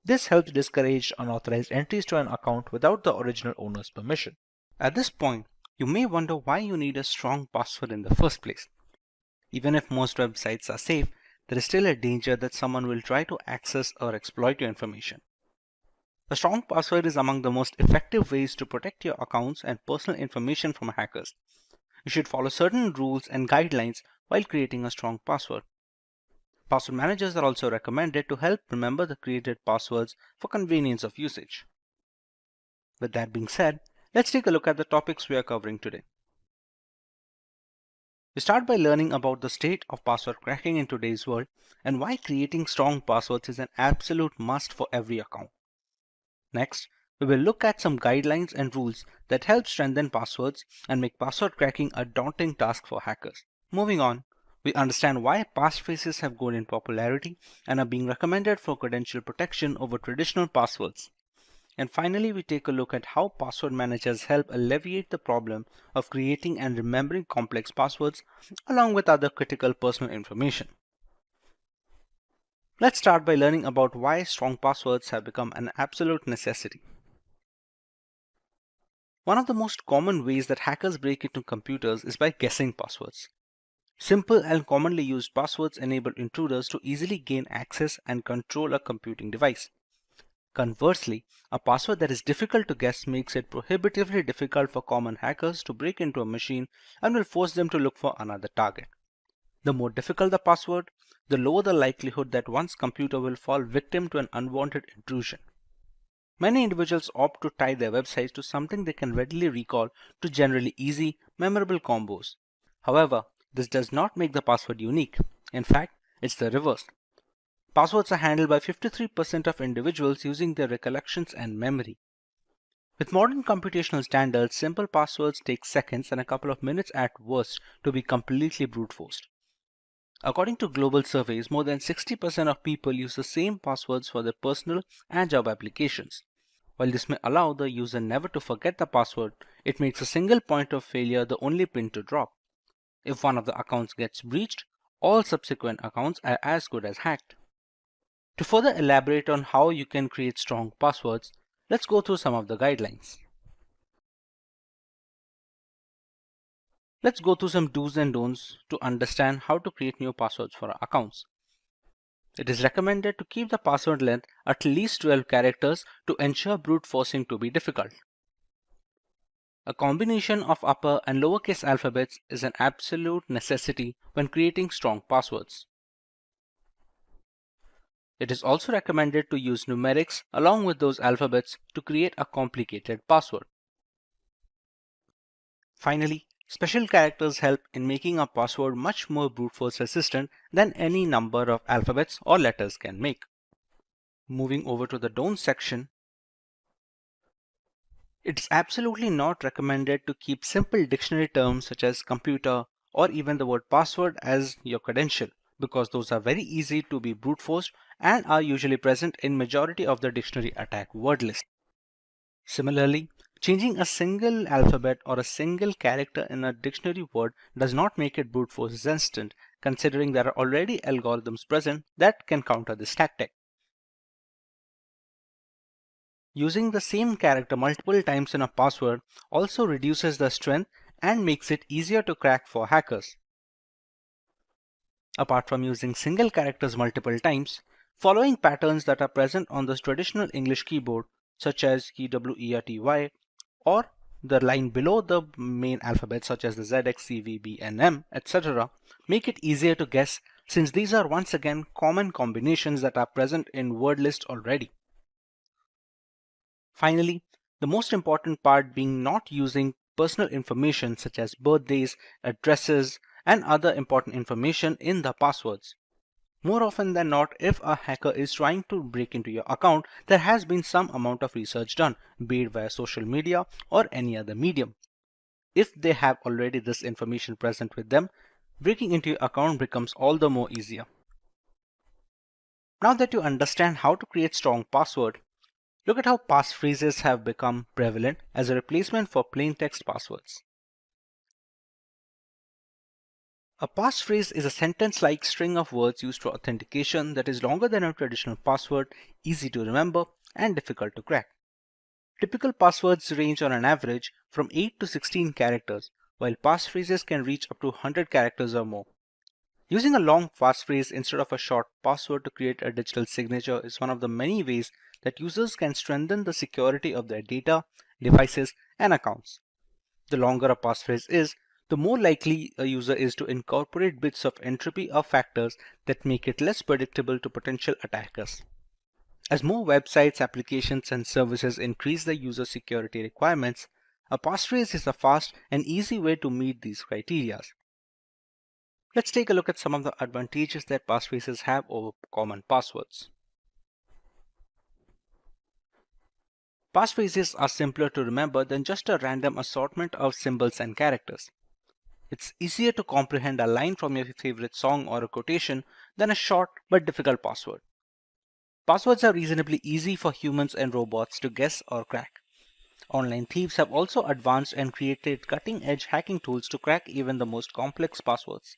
This helps discourage unauthorized entries to an account without the original owner's permission. At this point, you may wonder why you need a strong password in the first place. Even if most websites are safe, there is still a danger that someone will try to access or exploit your information. A strong password is among the most effective ways to protect your accounts and personal information from hackers. You should follow certain rules and guidelines while creating a strong password. Password managers are also recommended to help remember the created passwords for convenience of usage. With that being said, let's take a look at the topics we are covering today. We start by learning about the state of password cracking in today's world and why creating strong passwords is an absolute must for every account. Next, we will look at some guidelines and rules that help strengthen passwords and make password cracking a daunting task for hackers. Moving on, we understand why passphrases have grown in popularity and are being recommended for credential protection over traditional passwords. And finally, we take a look at how password managers help alleviate the problem of creating and remembering complex passwords along with other critical personal information. Let's start by learning about why strong passwords have become an absolute necessity. One of the most common ways that hackers break into computers is by guessing passwords. Simple and commonly used passwords enable intruders to easily gain access and control a computing device. Conversely, a password that is difficult to guess makes it prohibitively difficult for common hackers to break into a machine and will force them to look for another target. The more difficult the password, the lower the likelihood that one's computer will fall victim to an unwanted intrusion. Many individuals opt to tie their websites to something they can readily recall to generally easy, memorable combos. However, this does not make the password unique. In fact, it's the reverse. Passwords are handled by 53% of individuals using their recollections and memory. With modern computational standards, simple passwords take seconds and a couple of minutes at worst to be completely brute forced. According to global surveys, more than 60% of people use the same passwords for their personal and job applications. While this may allow the user never to forget the password, it makes a single point of failure the only pin to drop. If one of the accounts gets breached, all subsequent accounts are as good as hacked. To further elaborate on how you can create strong passwords, let's go through some of the guidelines. Let's go through some do's and don'ts to understand how to create new passwords for our accounts. It is recommended to keep the password length at least 12 characters to ensure brute forcing to be difficult. A combination of upper and lowercase alphabets is an absolute necessity when creating strong passwords. It is also recommended to use numerics along with those alphabets to create a complicated password. Finally, special characters help in making a password much more brute force resistant than any number of alphabets or letters can make. Moving over to the don't section, it's absolutely not recommended to keep simple dictionary terms such as computer or even the word password as your credential, because those are very easy to be brute forced and are usually present in majority of the dictionary attack word list. Similarly, changing a single alphabet or a single character in a dictionary word does not make it brute force resistant, considering there are already algorithms present that can counter this tactic. Using the same character multiple times in a password also reduces the strength and makes it easier to crack for hackers. Apart from using single characters multiple times, following patterns that are present on the traditional English keyboard, such as KWERTY, or the line below the main alphabet such as the ZX, CV, B, and M, etc., make it easier to guess, since these are once again common combinations that are present in word list already. Finally, the most important part being not using personal information such as birthdays, addresses, and other important information in the passwords. More often than not, if a hacker is trying to break into your account, there has been some amount of research done, be it via social media or any other medium. If they have already this information present with them, breaking into your account becomes all the more easier. Now that you understand how to create strong password, look at how passphrases have become prevalent as a replacement for plain text passwords. A passphrase is a sentence-like string of words used for authentication that is longer than a traditional password, easy to remember, and difficult to crack. Typical passwords range on an average from 8 to 16 characters, while passphrases can reach up to 100 characters or more. Using a long passphrase instead of a short password to create a digital signature is one of the many ways that users can strengthen the security of their data, devices, and accounts. The longer a passphrase is, the more likely a user is to incorporate bits of entropy or factors that make it less predictable to potential attackers. As more websites, applications, and services increase their user security requirements, a passphrase is a fast and easy way to meet these criteria. Let's take a look at some of the advantages that passphrases have over common passwords. Passphrases are simpler to remember than just a random assortment of symbols and characters. It's easier to comprehend a line from your favorite song or a quotation than a short but difficult password. Passwords are reasonably easy for humans and robots to guess or crack. Online thieves have also advanced and created cutting-edge hacking tools to crack even the most complex passwords.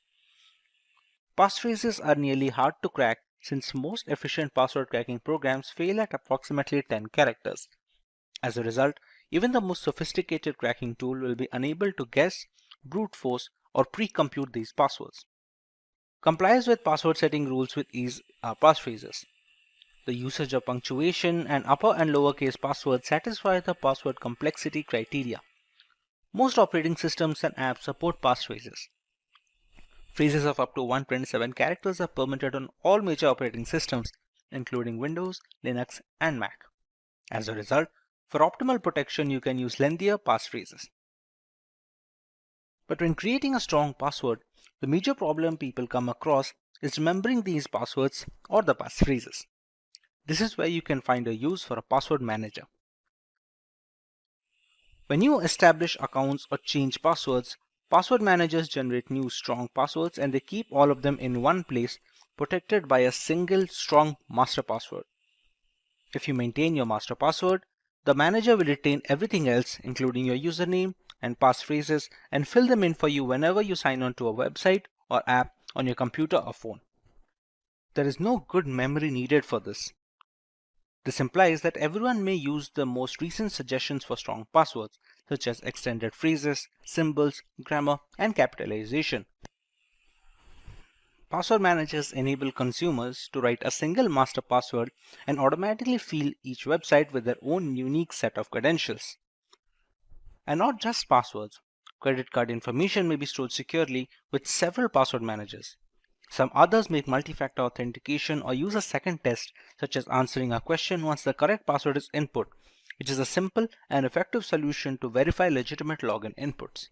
Passphrases are nearly hard to crack since most efficient password cracking programs fail at approximately 10 characters. As a result, even the most sophisticated cracking tool will be unable to guess, brute force, or pre-compute these passwords. Complies with password setting rules with ease are passphrases. The usage of punctuation and upper and lowercase passwords satisfy the password complexity criteria. Most operating systems and apps support passphrases. Phrases of up to 127 characters are permitted on all major operating systems, including Windows, Linux, and Mac. As a result, for optimal protection, you can use lengthier passphrases. But when creating a strong password, the major problem people come across is remembering these passwords or the passphrases. This is where you can find a use for a password manager. When you establish accounts or change passwords, password managers generate new strong passwords and they keep all of them in one place, protected by a single strong master password. If you maintain your master password, the manager will retain everything else, including your username and passphrases, and fill them in for you whenever you sign on to a website or app on your computer or phone. There is no good memory needed for this. This implies that everyone may use the most recent suggestions for strong passwords, such as extended phrases, symbols, grammar, and capitalization. Password managers enable consumers to write a single master password and automatically fill each website with their own unique set of credentials. And not just passwords. Credit card information may be stored securely with several password managers. Some others make multi-factor authentication or use a second test, such as answering a question once the correct password is input, which is a simple and effective solution to verify legitimate login inputs.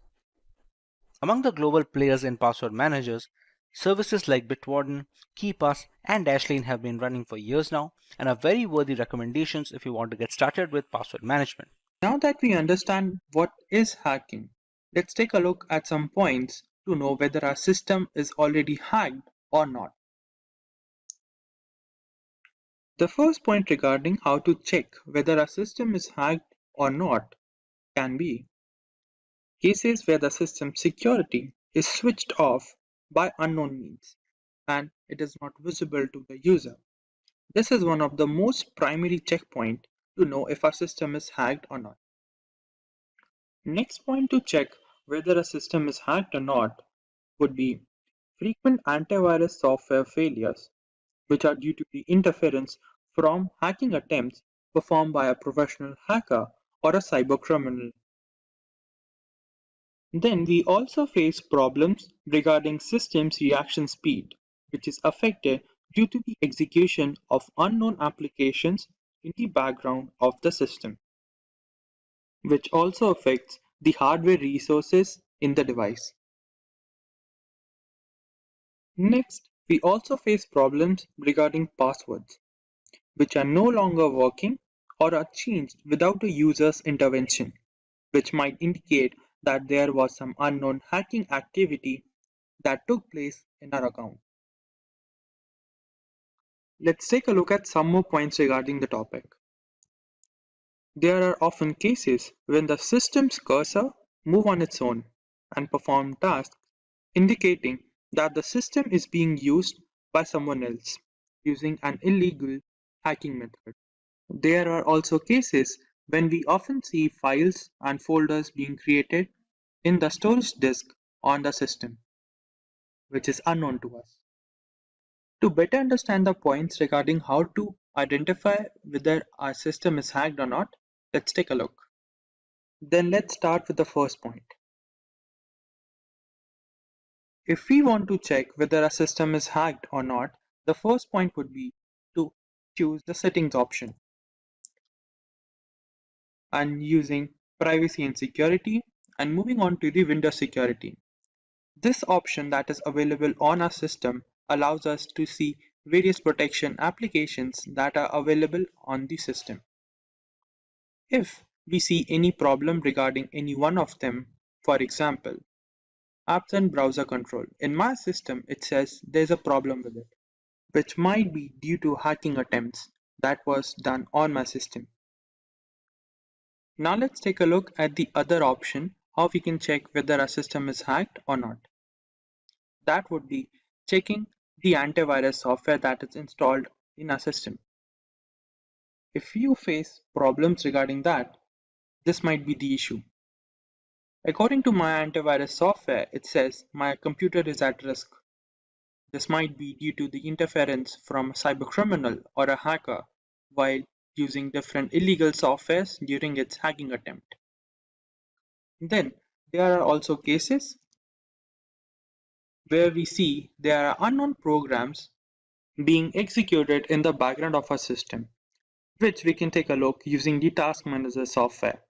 Among the global players in password managers, services like Bitwarden, KeePass, and Dashlane have been running for years now and are very worthy recommendations if you want to get started with password management. Now that we understand what is hacking, let's take a look at some points to know whether our system is already hacked or not. The first point regarding how to check whether a system is hacked or not can be cases where the system security is switched off by unknown means and it is not visible to the user. This is one of the most primary checkpoints to know if our system is hacked or not. Next point to check whether a system is hacked or not would be frequent antivirus software failures, which are due to the interference from hacking attempts performed by a professional hacker or a cybercriminal. Then we also face problems regarding system's reaction speed, which is affected due to the execution of unknown applications in the background of the system, which also affects the hardware resources in the device. Next, we also face problems regarding passwords, which are no longer working or are changed without a user's intervention, which might indicate that there was some unknown hacking activity that took place in our account. Let's take a look at some more points regarding the topic. There are often cases when the system's cursor moves on its own and perform tasks, indicating that the system is being used by someone else using an illegal hacking method. There are also cases when we often see files and folders being created in the storage disk on the system, which is unknown to us. To better understand the points regarding how to identify whether our system is hacked or not, let's take a look. Then let's start with the first point. If we want to check whether a system is hacked or not, the first point would be to choose the settings option and using privacy and security and moving on to the Windows security. This option that is available on our system allows us to see various protection applications that are available on the system. If we see any problem regarding any one of them, for example, apps and browser control, in my system it says there's a problem with it, which might be due to hacking attempts that was done on my system. Now let's take a look at the other option, how we can check whether our system is hacked or not. That would be checking the antivirus software that is installed in our system. If you face problems regarding that, this might be the issue. According to my antivirus software, it says my computer is at risk. This might be due to the interference from a cybercriminal or a hacker while using different illegal softwares during its hacking attempt. Then there are also cases where we see there are unknown programs being executed in the background of our system, which we can take a look using the Task Manager software.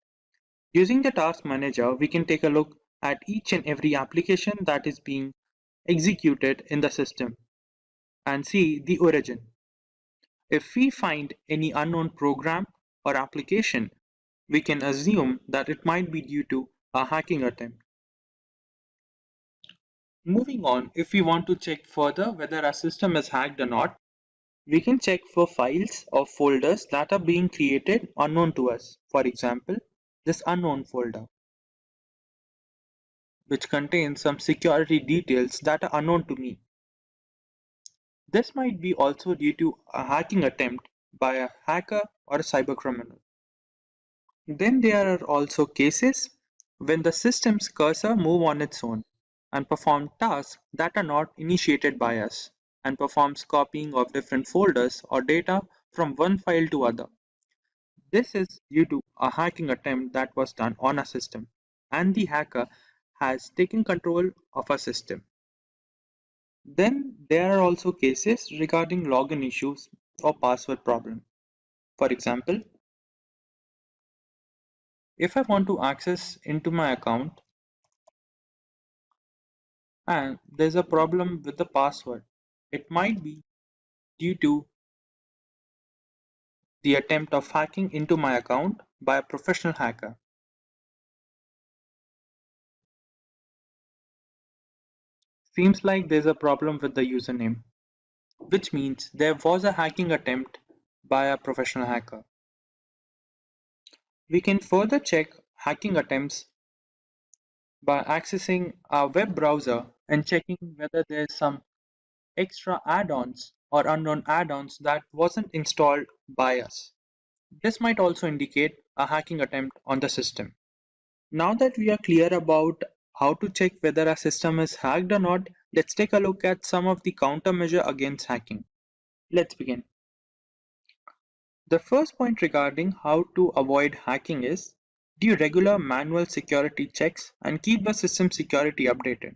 Using the Task Manager, we can take a look at each and every application that is being executed in the system and see the origin. If we find any unknown program or application, we can assume that it might be due to a hacking attempt. Moving on, if we want to check further whether our system is hacked or not, we can check for files or folders that are being created unknown to us. For example, this unknown folder, which contains some security details that are unknown to me. This might be also due to a hacking attempt by a hacker or a cybercriminal. Then there are also cases when the system's cursor moves on its own and performs tasks that are not initiated by us and performs copying of different folders or data from one file to other. This is due to a hacking attempt that was done on a system. and the hacker has taken control of our system. Then there are also cases regarding login issues or password problem. For example, if I want to access into my account and there's a problem with the password, it might be due to the attempt of hacking into my account by a professional hacker. Seems like there's a problem with the username, which means there was a hacking attempt by a professional hacker. We can further check hacking attempts by accessing our web browser and checking whether there's some extra add-ons or unknown add-ons that wasn't installed by us. This might also indicate a hacking attempt on the system. Now that we are clear about how to check whether a system is hacked or not, let's take a look at some of the countermeasure against hacking. Let's begin. The first point regarding how to avoid hacking is do regular manual security checks and keep the system security updated.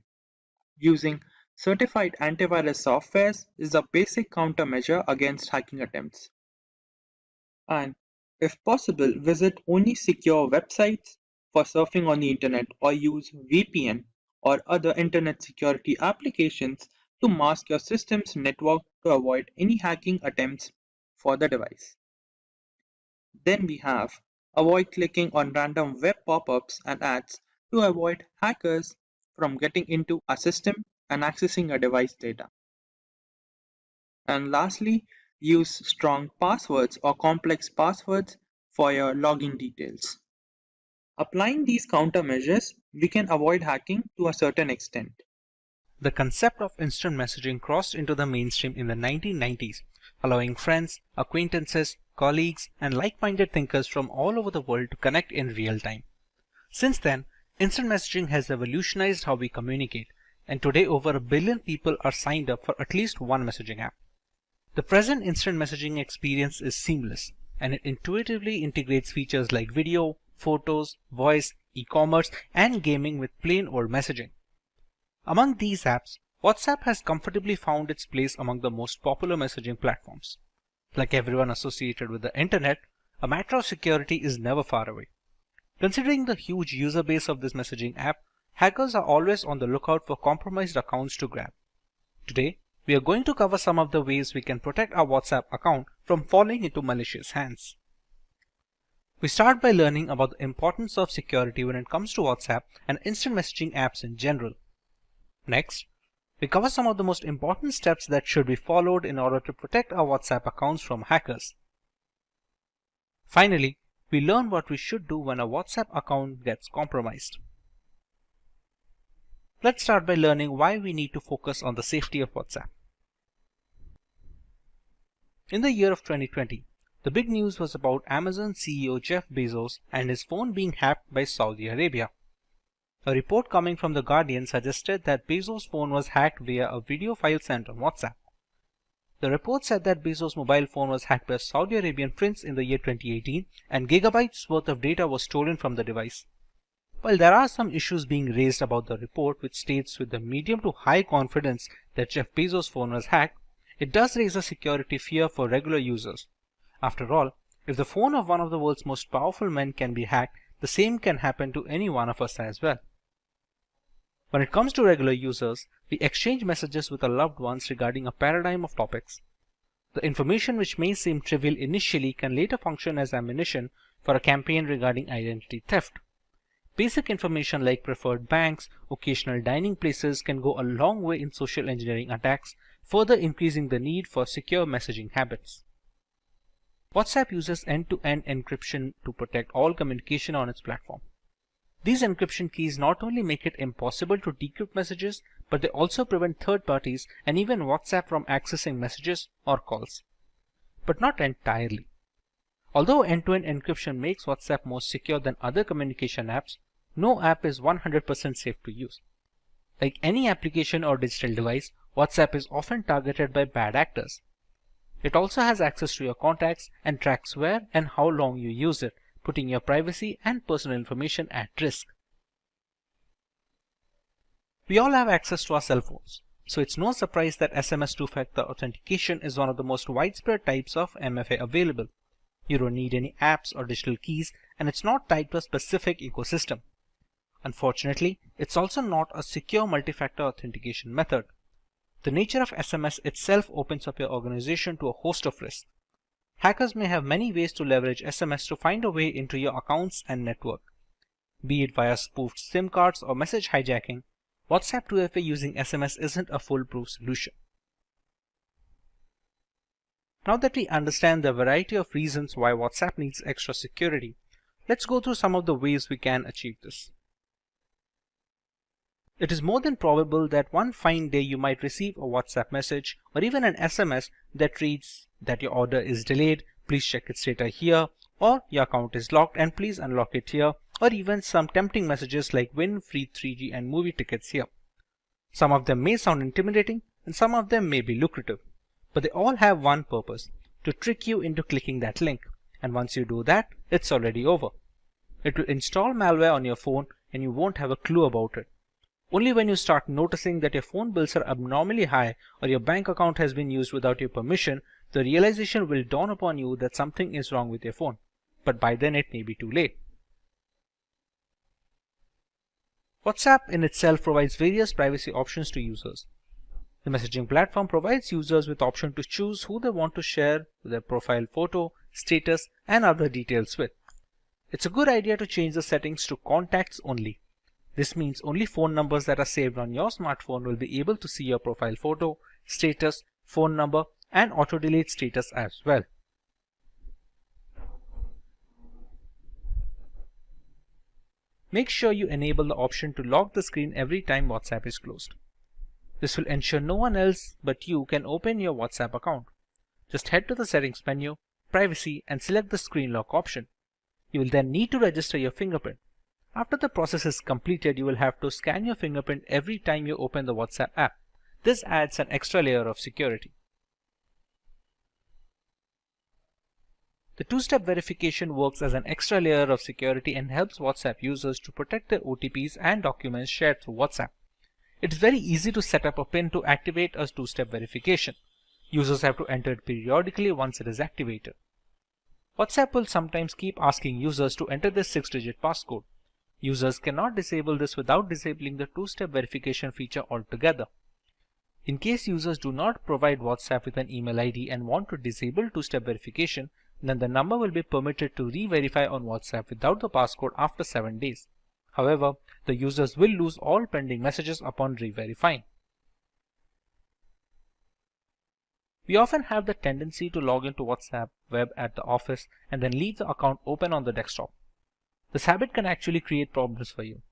Using certified antivirus softwares is a basic countermeasure against hacking attempts. And if possible, visit only secure websites for surfing on the internet or use VPN or other internet security applications to mask your system's network to avoid any hacking attempts for the device. Then we have avoid clicking on random web pop-ups and ads to avoid hackers from getting into a system and accessing your device data. And lastly, use strong passwords or complex passwords for your login details. Applying these countermeasures, we can avoid hacking to a certain extent. The concept of instant messaging crossed into the mainstream in the 1990s, allowing friends, acquaintances, colleagues, and like-minded thinkers from all over the world to connect in real time. Since then, instant messaging has revolutionized how we communicate, and today over 1 billion people are signed up for at least one messaging app. The present instant messaging experience is seamless, and it intuitively integrates features like video, photos, voice, e-commerce, and gaming with plain old messaging. Among these apps, WhatsApp has comfortably found its place among the most popular messaging platforms. Like everyone associated with the internet, a matter of security is never far away. Considering the huge user base of this messaging app, hackers are always on the lookout for compromised accounts to grab. Today, we are going to cover some of the ways we can protect our WhatsApp account from falling into malicious hands. We start by learning about the importance of security when it comes to WhatsApp and instant messaging apps in general. Next, we cover some of the most important steps that should be followed in order to protect our WhatsApp accounts from hackers. Finally, we learn what we should do when a WhatsApp account gets compromised. Let's start by learning why we need to focus on the safety of WhatsApp. In the year of 2020, the big news was about Amazon CEO Jeff Bezos and his phone being hacked by Saudi Arabia. A report coming from The Guardian suggested that Bezos' phone was hacked via a video file sent on WhatsApp. The report said that Bezos' mobile phone was hacked by a Saudi Arabian prince in the year 2018 and gigabytes worth of data was stolen from the device. While there are some issues being raised about the report which states with a medium to high confidence that Jeff Bezos' phone was hacked, it does raise a security fear for regular users. After all, if the phone of one of the world's most powerful men can be hacked, the same can happen to any one of us as well. When it comes to regular users, we exchange messages with our loved ones regarding a paradigm of topics. The information which may seem trivial initially can later function as ammunition for a campaign regarding identity theft. Basic information like preferred banks, occasional dining places can go a long way in social engineering attacks, further increasing the need for secure messaging habits. WhatsApp uses end-to-end encryption to protect all communication on its platform. These encryption keys not only make it impossible to decrypt messages, but they also prevent third parties and even WhatsApp from accessing messages or calls. But not entirely. Although end-to-end encryption makes WhatsApp more secure than other communication apps, no app is 100% safe to use. Like any application or digital device, WhatsApp is often targeted by bad actors. It also has access to your contacts and tracks where and how long you use it, putting your privacy and personal information at risk. We all have access to our cell phones, so it's no surprise that SMS two-factor authentication is one of the most widespread types of MFA available. You don't need any apps or digital keys, and it's not tied to a specific ecosystem. Unfortunately, it's also not a secure multi-factor authentication method. The nature of SMS itself opens up your organization to a host of risks. Hackers may have many ways to leverage SMS to find a way into your accounts and network. Be it via spoofed SIM cards or message hijacking, WhatsApp 2FA using SMS isn't a foolproof solution. Now that we understand the variety of reasons why WhatsApp needs extra security, let's go through some of the ways we can achieve this. It is more than probable that one fine day you might receive a WhatsApp message or even an SMS that reads that your order is delayed, please check its status here, or your account is locked and please unlock it here, or even some tempting messages like win free 3G and movie tickets here. Some of them may sound intimidating and some of them may be lucrative, but they all have one purpose: to trick you into clicking that link, and once you do that, it's already over. It will install malware on your phone and you won't have a clue about it. Only when you start noticing that your phone bills are abnormally high or your bank account has been used without your permission, the realization will dawn upon you that something is wrong with your phone. But by then it may be too late. WhatsApp in itself provides various privacy options to users. The messaging platform provides users with option to choose who they want to share their profile photo, status, and other details with. It's a good idea to change the settings to contacts only. This means only phone numbers that are saved on your smartphone will be able to see your profile photo, status, phone number, and auto-delete status as well. Make sure you enable the option to lock the screen every time WhatsApp is closed. This will ensure no one else but you can open your WhatsApp account. Just head to the settings menu, privacy, and select the screen lock option. You will then need to register your fingerprint. After the process is completed, you will have to scan your fingerprint every time you open the WhatsApp app. This adds an extra layer of security. The two-step verification works as an extra layer of security and helps WhatsApp users to protect their OTPs and documents shared through WhatsApp. It is very easy to set up a PIN to activate a two-step verification. Users have to enter it periodically once it is activated. WhatsApp will sometimes keep asking users to enter this 6-digit passcode. Users cannot disable this without disabling the two-step verification feature altogether. In case users do not provide WhatsApp with an email ID and want to disable two-step verification, then the number will be permitted to re-verify on WhatsApp without the passcode after 7 days. However, the users will lose all pending messages upon re-verifying. We often have the tendency to log into WhatsApp web at the office and then leave the account open on the desktop. This habit can actually create problems for you.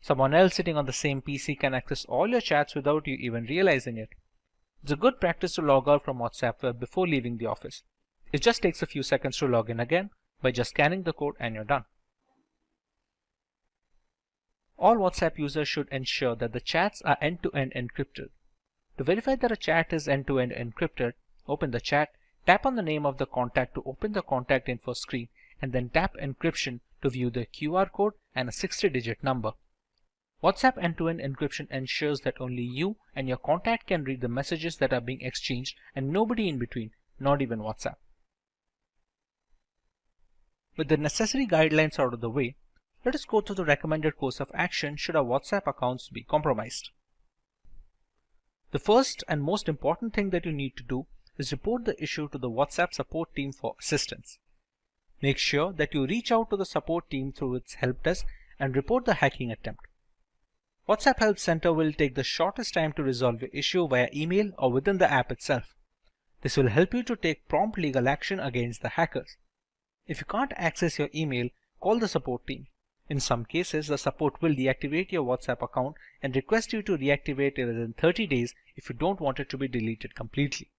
Someone else sitting on the same PC can access all your chats without you even realizing it. It's a good practice to log out from WhatsApp web before leaving the office. It just takes a few seconds to log in again by just scanning the code and you're done. All WhatsApp users should ensure that the chats are end-to-end encrypted. To verify that a chat is end-to-end encrypted, open the chat, tap on the name of the contact to open the contact info screen, and then tap encryption to view the QR code and a 60-digit number. WhatsApp end-to-end encryption ensures that only you and your contact can read the messages that are being exchanged and nobody in between, not even WhatsApp. With the necessary guidelines out of the way, let us go through the recommended course of action should our WhatsApp accounts be compromised. The first and most important thing that you need to do is report the issue to the WhatsApp support team for assistance. Make sure that you reach out to the support team through its help desk and report the hacking attempt. WhatsApp Help Center will take the shortest time to resolve your issue via email or within the app itself. This will help you to take prompt legal action against the hackers. If you can't access your email, call the support team. In some cases, the support will deactivate your WhatsApp account and request you to reactivate it within 30 days if you don't want it to be deleted completely.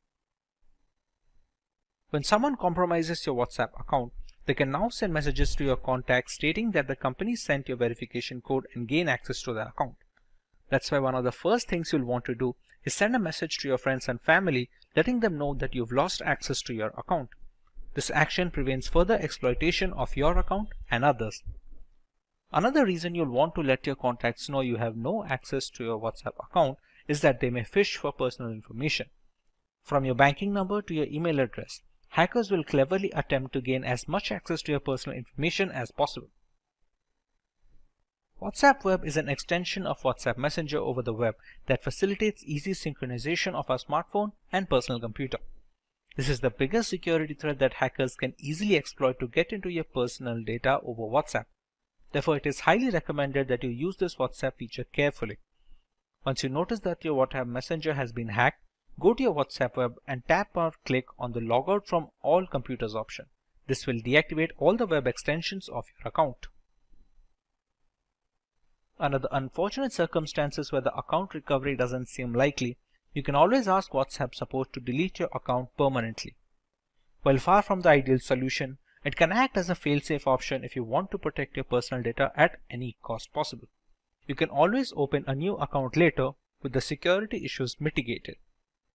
When someone compromises your WhatsApp account, they can now send messages to your contacts stating that the company sent your verification code and gain access to the account. That's why one of the first things you'll want to do is send a message to your friends and family letting them know that you've lost access to your account. This action prevents further exploitation of your account and others. Another reason you'll want to let your contacts know you have no access to your WhatsApp account is that they may phish for personal information. From your banking number to your email address, hackers will cleverly attempt to gain as much access to your personal information as possible. WhatsApp Web is an extension of WhatsApp Messenger over the web that facilitates easy synchronization of our smartphone and personal computer. This is the biggest security threat that hackers can easily exploit to get into your personal data over WhatsApp. Therefore, it is highly recommended that you use this WhatsApp feature carefully. Once you notice that your WhatsApp Messenger has been hacked, go to your WhatsApp Web and tap or click on the Logout from all computers option. This will deactivate all the web extensions of your account. Under the unfortunate circumstances where the account recovery doesn't seem likely, you can always ask WhatsApp support to delete your account permanently. While far from the ideal solution, it can act as a fail-safe option if you want to protect your personal data at any cost possible. You can always open a new account later with the security issues mitigated.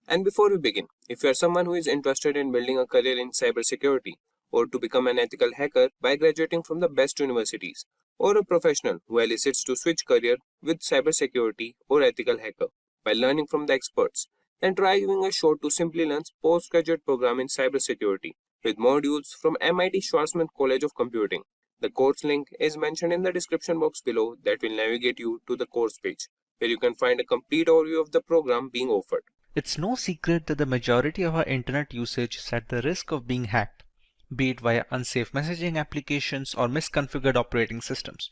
And before we begin, if you are someone who is interested in building a career in cybersecurity or to become an ethical hacker by graduating from the best universities, or a professional who elicits to switch career with cybersecurity or ethical hacker by learning from the experts, then try giving a shot to Simplilearn's postgraduate program in cybersecurity with modules from MIT Schwarzman College of Computing. The course link is mentioned in the description box below that will navigate you to the course page, where you can find a complete overview of the program being offered. It's no secret that the majority of our internet usage is at the risk of being hacked, be it via unsafe messaging applications or misconfigured operating systems.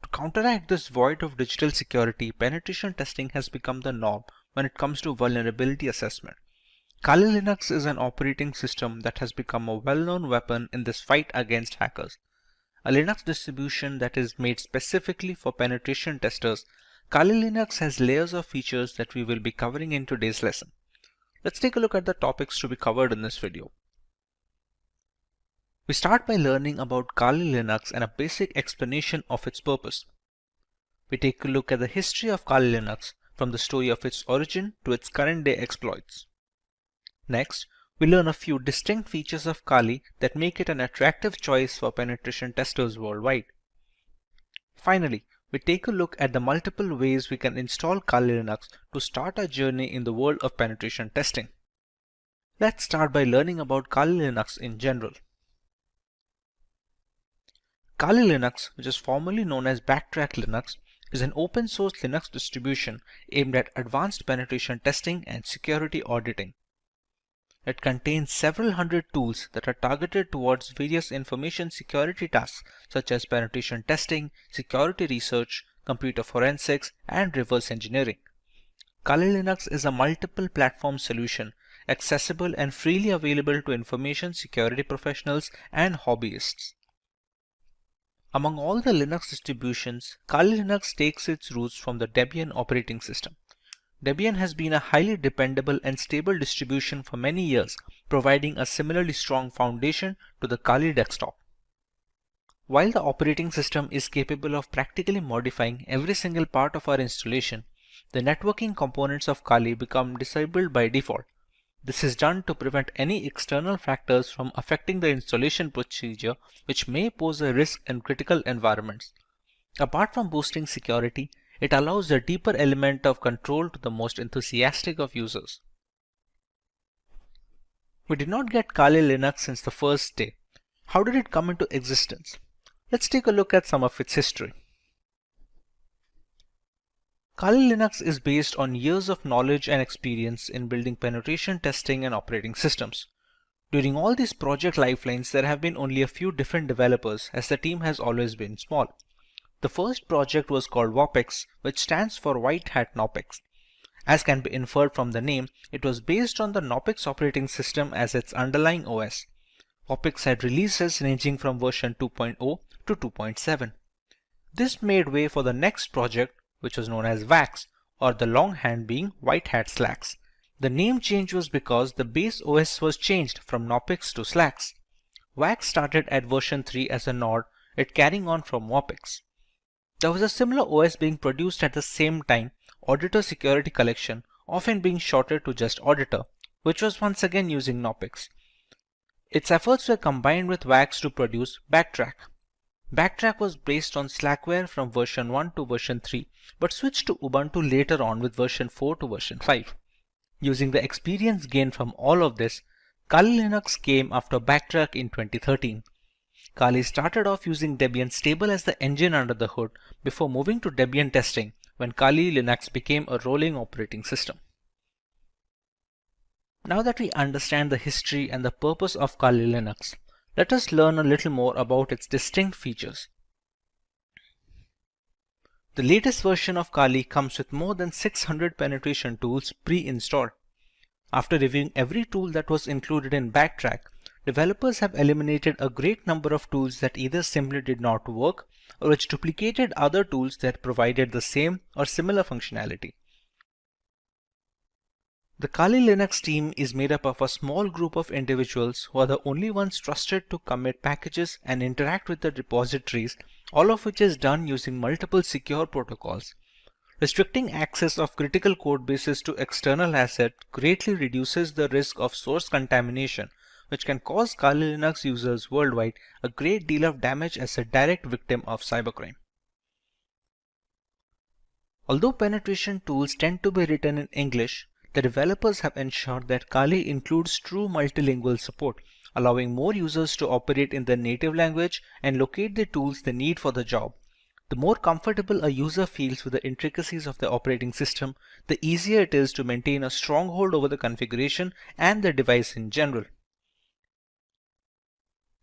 To counteract this void of digital security, penetration testing has become the norm when it comes to vulnerability assessment. Kali Linux is an operating system that has become a well-known weapon in this fight against hackers. A Linux distribution that is made specifically for penetration testers, Kali Linux has layers of features that we will be covering in today's lesson. Let's take a look at the topics to be covered in this video. We start by learning about Kali Linux and a basic explanation of its purpose. We take a look at the history of Kali Linux from the story of its origin to its current day exploits. Next, we learn a few distinct features of Kali that make it an attractive choice for penetration testers worldwide. Finally, we take a look at the multiple ways we can install Kali Linux to start our journey in the world of penetration testing. Let's start by learning about Kali Linux in general. Kali Linux, which is formerly known as Backtrack Linux, is an open source Linux distribution aimed at advanced penetration testing and security auditing. It contains several hundred tools that are targeted towards various information security tasks such as penetration testing, security research, computer forensics, and reverse engineering. Kali Linux is a multiple platform solution accessible and freely available to information security professionals and hobbyists. Among all the Linux distributions, Kali Linux takes its roots from the Debian operating system. Debian has been a highly dependable and stable distribution for many years, providing a similarly strong foundation to the Kali desktop. While the operating system is capable of practically modifying every single part of our installation, the networking components of Kali become disabled by default. This is done to prevent any external factors from affecting the installation procedure, which may pose a risk in critical environments. Apart from boosting security, it allows a deeper element of control to the most enthusiastic of users. We did not get Kali Linux since the first day. How did it come into existence? Let's take a look at some of its history. Kali Linux is based on years of knowledge and experience in building penetration testing and operating systems. During all these project lifelines, there have been only a few different developers, as the team has always been small. The first project was called WOPEX, which stands for White Hat Knopex. As can be inferred from the name, it was based on the Knopex operating system as its underlying OS. WOPEX had releases ranging from version 2.0 to 2.7. This made way for the next project, which was known as WAX, or the longhand being White Hat Slacks. The name change was because the base OS was changed from Knopex to Slacks. WAX started at version 3 as a nod, it carrying on from WOPEX. There was a similar OS being produced at the same time, Auditor Security Collection, often being shortened to just Auditor, which was once again using Knopex. Its efforts were combined with WAX to produce Backtrack. Backtrack was based on Slackware from version 1 to version 3, but switched to Ubuntu later on with version 4 to version 5. Using the experience gained from all of this, Kali Linux came after Backtrack in 2013. Kali started off using Debian stable as the engine under the hood before moving to Debian testing when Kali Linux became a rolling operating system. Now that we understand the history and the purpose of Kali Linux, let us learn a little more about its distinct features. The latest version of Kali comes with more than 600 penetration tools pre-installed. After reviewing every tool that was included in Backtrack, developers have eliminated a great number of tools that either simply did not work or which duplicated other tools that provided the same or similar functionality. The Kali Linux team is made up of a small group of individuals who are the only ones trusted to commit packages and interact with the repositories, all of which is done using multiple secure protocols. Restricting access of critical code bases to external assets greatly reduces the risk of source contamination, which can cause Kali Linux users worldwide a great deal of damage as a direct victim of cybercrime. Although penetration tools tend to be written in English, the developers have ensured that Kali includes true multilingual support, allowing more users to operate in their native language and locate the tools they need for the job. The more comfortable a user feels with the intricacies of the operating system, the easier it is to maintain a stronghold over the configuration and the device in general.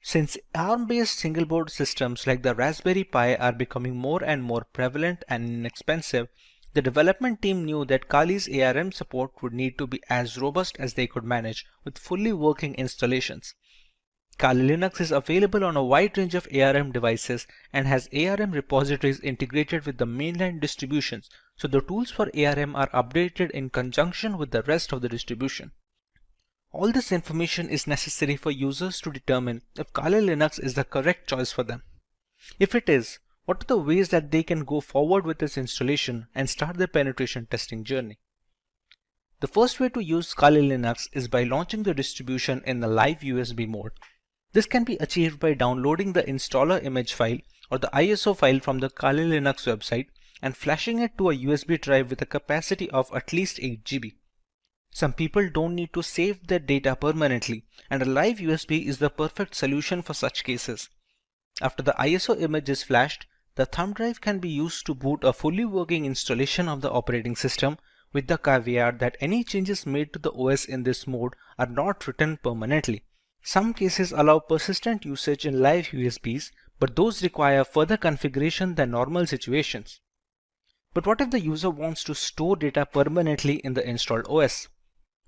Since ARM-based single-board systems like the Raspberry Pi are becoming more and more prevalent and inexpensive, the development team knew that Kali's ARM support would need to be as robust as they could manage with fully working installations. Kali Linux is available on a wide range of ARM devices and has ARM repositories integrated with the mainline distributions, so the tools for ARM are updated in conjunction with the rest of the distribution. All this information is necessary for users to determine if Kali Linux is the correct choice for them. If it is, what are the ways that they can go forward with this installation and start their penetration testing journey? The first way to use Kali Linux is by launching the distribution in the live USB mode. This can be achieved by downloading the installer image file or the ISO file from the Kali Linux website and flashing it to a USB drive with a capacity of at least 8 GB. Some people don't need to save their data permanently, and a live USB is the perfect solution for such cases. After the ISO image is flashed, the thumb drive can be used to boot a fully working installation of the operating system, with the caveat that any changes made to the OS in this mode are not written permanently. Some cases allow persistent usage in live USBs, but those require further configuration than normal situations. But what if the user wants to store data permanently in the installed OS?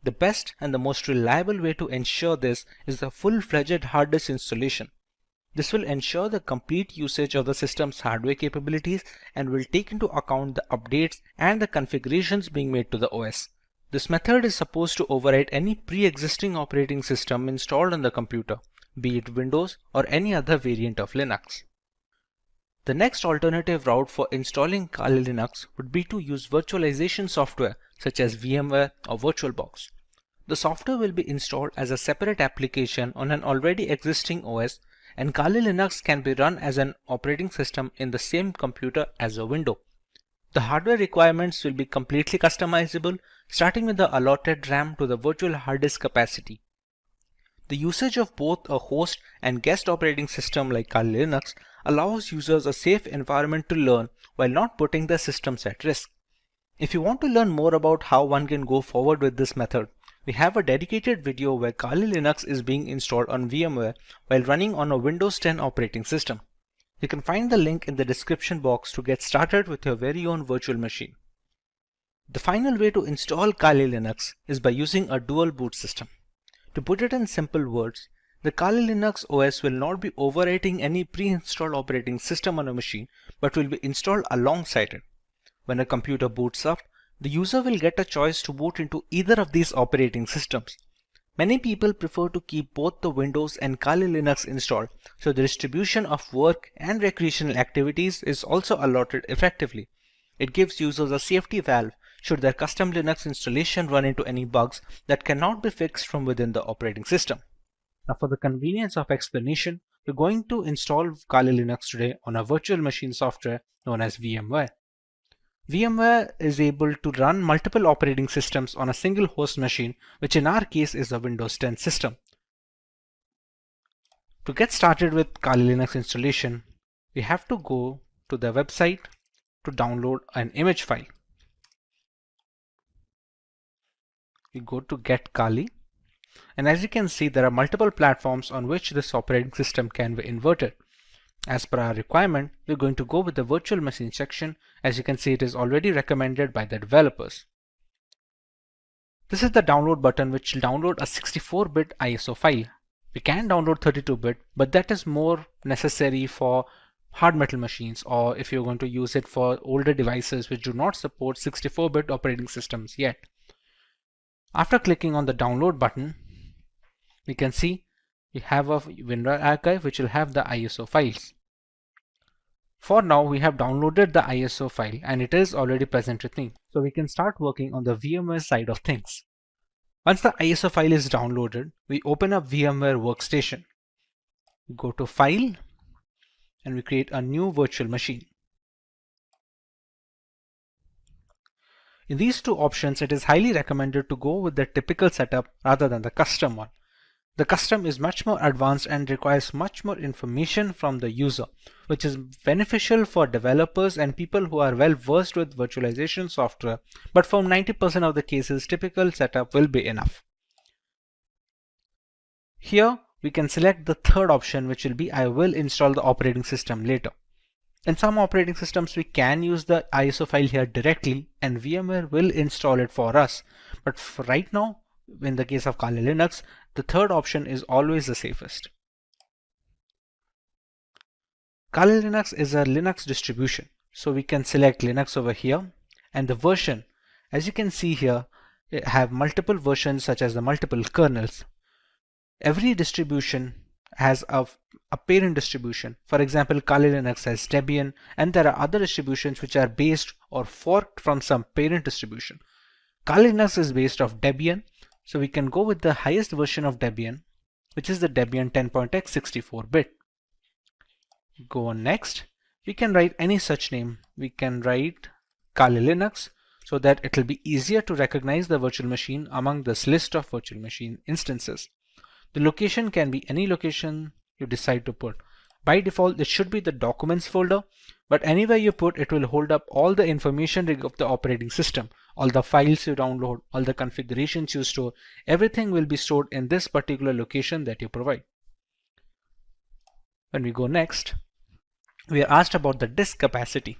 The best and the most reliable way to ensure this is the full-fledged hard disk installation. This will ensure the complete usage of the system's hardware capabilities and will take into account the updates and the configurations being made to the OS. This method is supposed to override any pre-existing operating system installed on the computer, be it Windows or any other variant of Linux. The next alternative route for installing Kali Linux would be to use virtualization software such as VMware or VirtualBox. The software will be installed as a separate application on an already existing OS, and Kali Linux can be run as an operating system in the same computer as a window. The hardware requirements will be completely customizable, starting with the allotted RAM to the virtual hard disk capacity. The usage of both a host and guest operating system like Kali Linux allows users a safe environment to learn while not putting their systems at risk. If you want to learn more about how one can go forward with this method, we have a dedicated video where Kali Linux is being installed on VMware while running on a Windows 10 operating system. You can find the link in the description box to get started with your very own virtual machine. The final way to install Kali Linux is by using a dual boot system. To put it in simple words, the Kali Linux OS will not be overwriting any pre-installed operating system on a machine, but will be installed alongside it. When a computer boots up, the user will get a choice to boot into either of these operating systems. Many people prefer to keep both the Windows and Kali Linux installed, so the distribution of work and recreational activities is also allotted effectively. It gives users a safety valve should their custom Linux installation run into any bugs that cannot be fixed from within the operating system. Now for the convenience of explanation, we're going to install Kali Linux today on a virtual machine software known as VMware. VMware is able to run multiple operating systems on a single host machine, which in our case is a Windows 10 system. To get started with Kali Linux installation, we have to go to the website to download an image file. We go to Get Kali, and as you can see, there are multiple platforms on which this operating system can be inverted. As per our requirement, we're going to go with the virtual machine section. As you can see, it is already recommended by the developers. This is the download button, which will download a 64-bit ISO file. We can download 32-bit, but that is more necessary for hard metal machines, or if you're going to use it for older devices which do not support 64-bit operating systems yet. After clicking on the download button, we can see we have a WinRAR archive which will have the ISO files. For now, we have downloaded the ISO file and it is already present with me. So we can start working on the VMware side of things. Once the ISO file is downloaded, we open up VMware Workstation. We go to File and we create a new virtual machine. In these two options, it is highly recommended to go with the typical setup rather than the custom one. The custom is much more advanced and requires much more information from the user, which is beneficial for developers and people who are well versed with virtualization software, but for 90% of the cases, typical setup will be enough. Here, we can select the third option, which will be I will install the operating system later. In some operating systems, we can use the ISO file here directly and VMware will install it for us. But for right now, in the case of Kali Linux, the third option is always the safest. Kali Linux is a Linux distribution, so we can select Linux over here, and the version, as you can see here, have multiple versions such as the multiple kernels. Every distribution has a parent distribution. For example, Kali Linux has Debian, and there are other distributions which are based or forked from some parent distribution. Kali Linux is based off Debian, so we can go with the highest version of Debian, which is the Debian 10.x 64-bit. Go on next. We can write any such name. We can write Kali Linux so that it will be easier to recognize the virtual machine among this list of virtual machine instances. The location can be any location you decide to put. By default, it should be the documents folder, but anywhere you put, it will hold up all the information of the operating system. All the files you download, all the configurations you store, everything will be stored in this particular location that you provide. When we go next, we are asked about the disk capacity.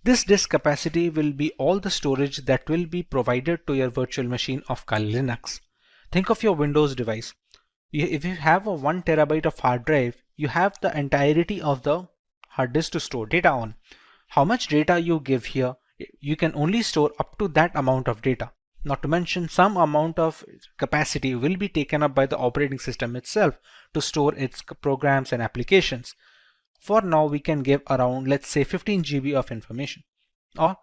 This disk capacity will be all the storage that will be provided to your virtual machine of Kali Linux. Think of your Windows device. If you have a 1 terabyte of hard drive, you have the entirety of the hard disk to store data on. How much data you give here, you can only store up to that amount of data. Not to mention, some amount of capacity will be taken up by the operating system itself to store its programs and applications. For now, we can give around, let's say, 15 GB of information. Or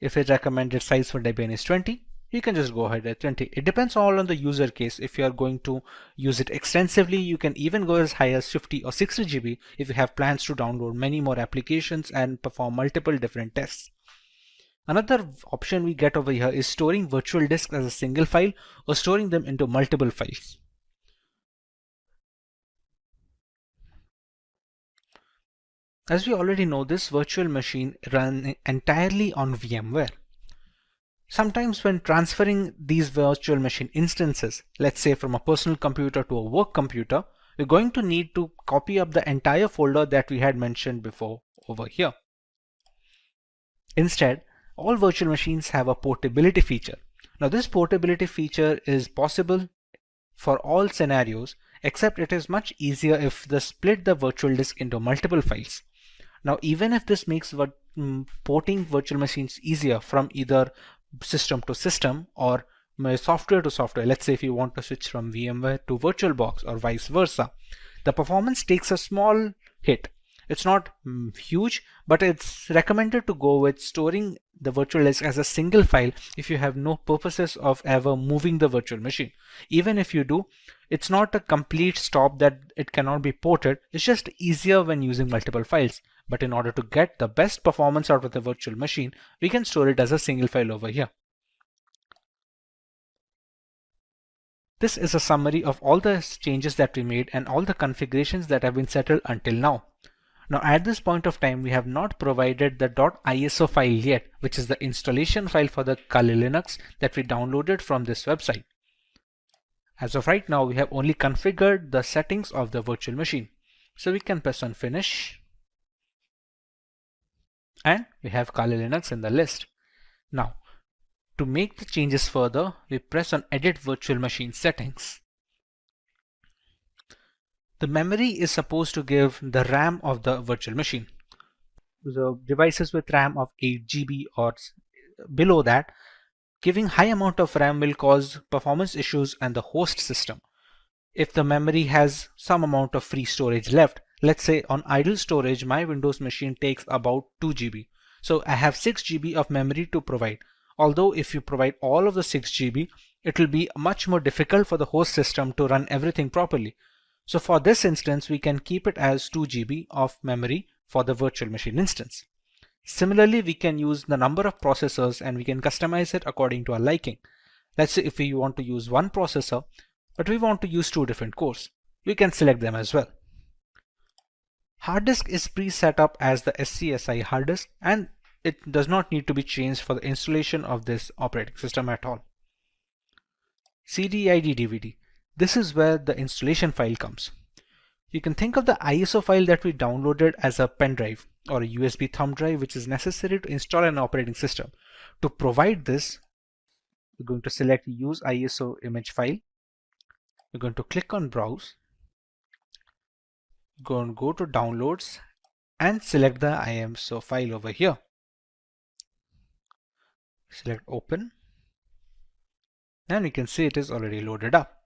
if its recommended size for Debian is 20, you can just go ahead at 20. It depends all on the user case. If you are going to use it extensively, you can even go as high as 50 or 60 GB if you have plans to download many more applications and perform multiple different tests. Another option we get over here is storing virtual disks as a single file or storing them into multiple files. As we already know, this virtual machine runs entirely on VMware. Sometimes when transferring these virtual machine instances, let's say from a personal computer to a work computer, we're going to need to copy up the entire folder that we had mentioned before over here. Instead, all virtual machines have a portability feature. Now this portability feature is possible for all scenarios, except it is much easier if they split the virtual disk into multiple files. Now even if this makes porting virtual machines easier from either system to system or software to software, let's say if you want to switch from VMware to VirtualBox or vice versa, the performance takes a small hit. It's not huge, but it's recommended to go with storing the virtual disk as a single file if you have no purposes of ever moving the virtual machine. Even if you do, it's not a complete stop that it cannot be ported. It's just easier when using multiple files. But in order to get the best performance out of the virtual machine, we can store it as a single file over here. This is a summary of all the changes that we made and all the configurations that have been settled until now. Now at this point of time, we have not provided the .iso file yet, which is the installation file for the Kali Linux that we downloaded from this website. As of right now, we have only configured the settings of the virtual machine. So we can press on Finish. And we have Kali Linux in the list. Now, to make the changes further, we press on Edit Virtual Machine Settings. The memory is supposed to give the RAM of the virtual machine. So devices with RAM of 8 GB or below that, giving high amount of RAM will cause performance issues and the host system. If the memory has some amount of free storage left, let's say on idle storage, my Windows machine takes about 2 GB. So I have 6 GB of memory to provide. Although if you provide all of the 6 GB, it will be much more difficult for the host system to run everything properly. So for this instance, we can keep it as 2 GB of memory for the virtual machine instance. Similarly, we can use the number of processors and we can customize it according to our liking. Let's say if we want to use one processor, but we want to use 2 different cores, we can select them as well. Hard disk is pre-set up as the SCSI hard disk, and it does not need to be changed for the installation of this operating system at all. CD-ID DVD. This is where the installation file comes. You can think of the ISO file that we downloaded as a pen drive or a USB thumb drive, which is necessary to install an operating system. To provide this, we're going to select Use ISO image file. We're going to click on Browse. Go to Downloads and select the ISO file over here. Select Open. And we can see it is already loaded up.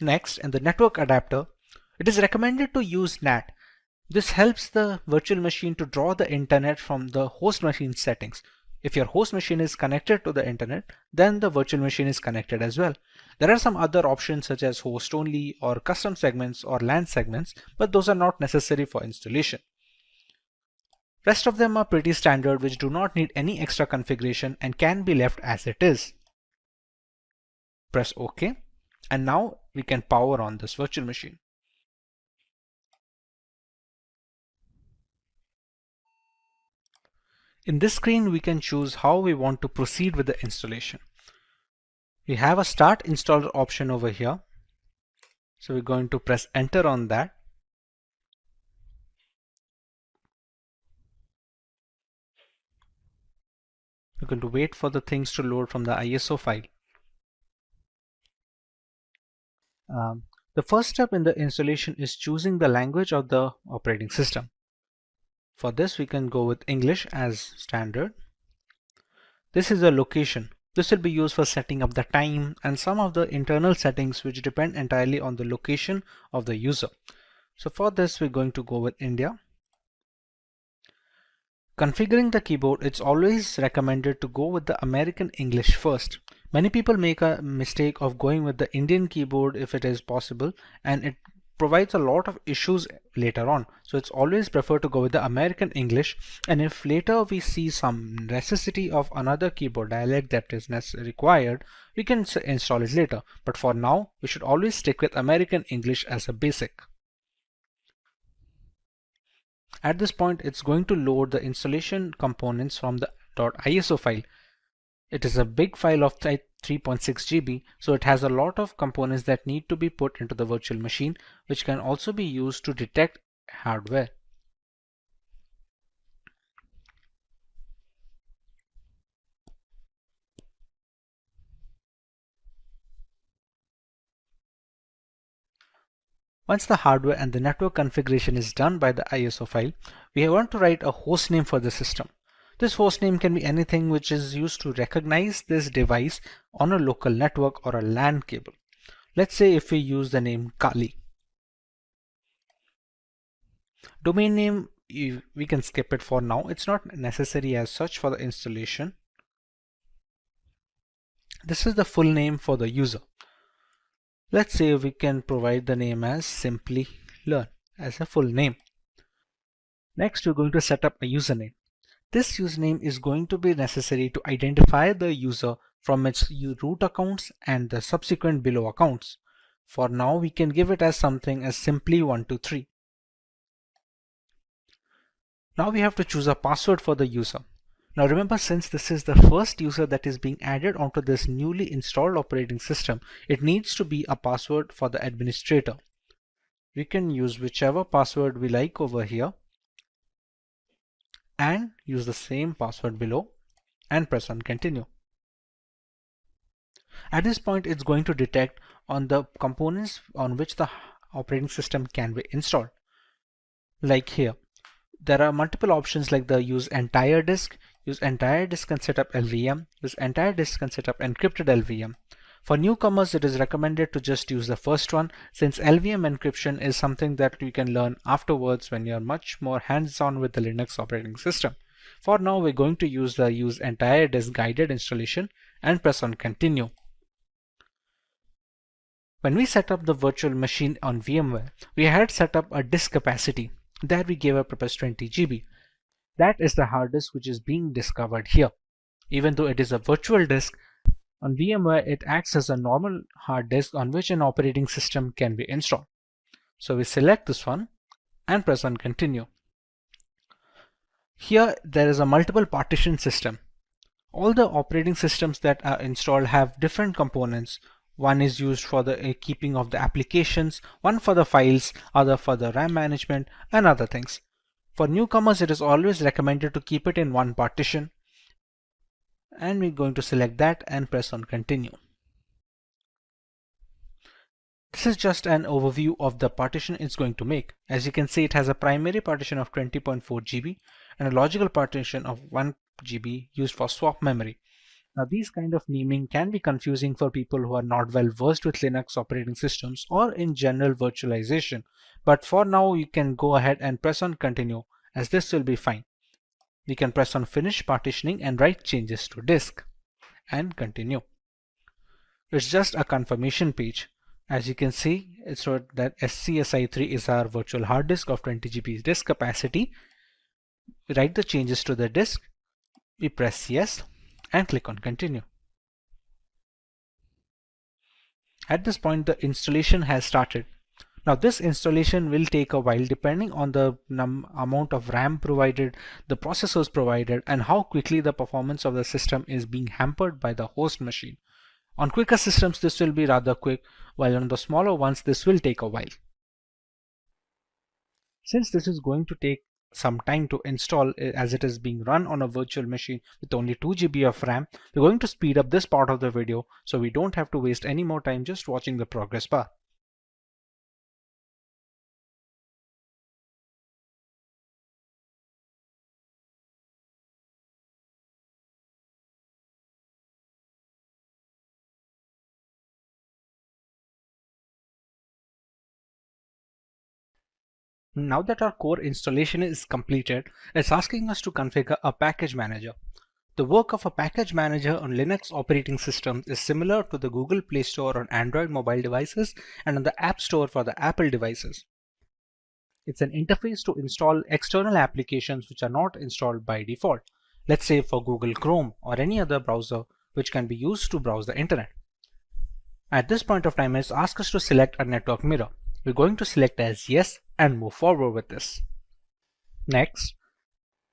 Next, in the network adapter, it is recommended to use NAT. This helps the virtual machine to draw the internet from the host machine settings. If your host machine is connected to the internet, then the virtual machine is connected as well. There are some other options such as host only or custom segments or LAN segments, but those are not necessary for installation. Rest of them are pretty standard, which do not need any extra configuration and can be left as it is. Press OK. And now we can power on this virtual machine. In this screen, we can choose how we want to proceed with the installation. We have a Start Installer option over here. So we're going to press Enter on that. We're going to wait for the things to load from the ISO file. The first step in the installation is choosing the language of the operating system. For this, we can go with English as standard. This is a location. This will be used for setting up the time and some of the internal settings which depend entirely on the location of the user. So for this, we're going to go with India. Configuring the keyboard, it's always recommended to go with the American English first. Many people make a mistake of going with the Indian keyboard if it is possible, and it provides a lot of issues later on. So it's always preferred to go with the American English, and if later we see some necessity of another keyboard dialect that is required, we can install it later. But for now, we should always stick with American English as a basic. At this point, it's going to load the installation components from the .iso file. It is a big file of 3.6 GB, so it has a lot of components that need to be put into the virtual machine, which can also be used to detect hardware. Once the hardware and the network configuration is done by the ISO file, we want to write a host name for the system. This host name can be anything which is used to recognize this device on a local network or a LAN cable. Let's say if we use the name Kali. Domain name, we can skip it for now. It's not necessary as such for the installation. This is the full name for the user. Let's say we can provide the name as Simplilearn as a full name. Next, we're going to set up a username. This username is going to be necessary to identify the user from its root accounts and the subsequent below accounts. For now, we can give it as something as simply123. Now we have to choose a password for the user. Now remember, since this is the first user that is being added onto this newly installed operating system, it needs to be a password for the administrator. We can use whichever password we like over here and use the same password below and press on continue. At this point, it's going to detect on the components on which the operating system can be installed. Like here, there are multiple options like the use entire disk and set up LVM, use entire disk and set up encrypted LVM. For newcomers, it is recommended to just use the first one, since LVM encryption is something that you can learn afterwards when you're much more hands-on with the Linux operating system. For now, we're going to use the use entire disk guided installation and press on continue. When we set up the virtual machine on VMware, we had set up a disk capacity. There we gave a purpose 20 GB. That is the hard disk which is being discovered here. Even though it is a virtual disk, on VMware it acts as a normal hard disk on which an operating system can be installed. So we select this one and press on continue. Here there is a multiple partition system. All the operating systems that are installed have different components. One is used for the keeping of the applications, one for the files, other for the RAM management and other things. For newcomers, it is always recommended to keep it in one partition. And we're going to select that and press on continue. This is just an overview of the partition it's going to make. As you can see, it has a primary partition of 20.4 GB and a logical partition of 1 GB used for swap memory. Now these kind of naming can be confusing for people who are not well versed with Linux operating systems or in general virtualization. But for now, you can go ahead and press on continue, as this will be fine. We can press on finish partitioning and write changes to disk and continue. It's just a confirmation page. As you can see, it's wrote that SCSI3 is our virtual hard disk of 20 GB disk capacity. We write the changes to the disk. We press yes and click on continue. At this point, the installation has started. Now this installation will take a while depending on the amount of RAM provided, the processors provided, and how quickly the performance of the system is being hampered by the host machine. On quicker systems, this will be rather quick, while on the smaller ones, this will take a while. Since this is going to take some time to install, as it is being run on a virtual machine with only 2 GB of RAM, we're going to speed up this part of the video so we don't have to waste any more time just watching the progress bar. Now that our core installation is completed, it's asking us to configure a package manager. The work of a package manager on Linux operating systems is similar to the Google Play Store on Android mobile devices and on the App Store for the Apple devices. It's an interface to install external applications which are not installed by default. Let's say for Google Chrome or any other browser which can be used to browse the internet. At this point of time, it's asked us to select a network mirror. We're going to select as yes and move forward with this. Next,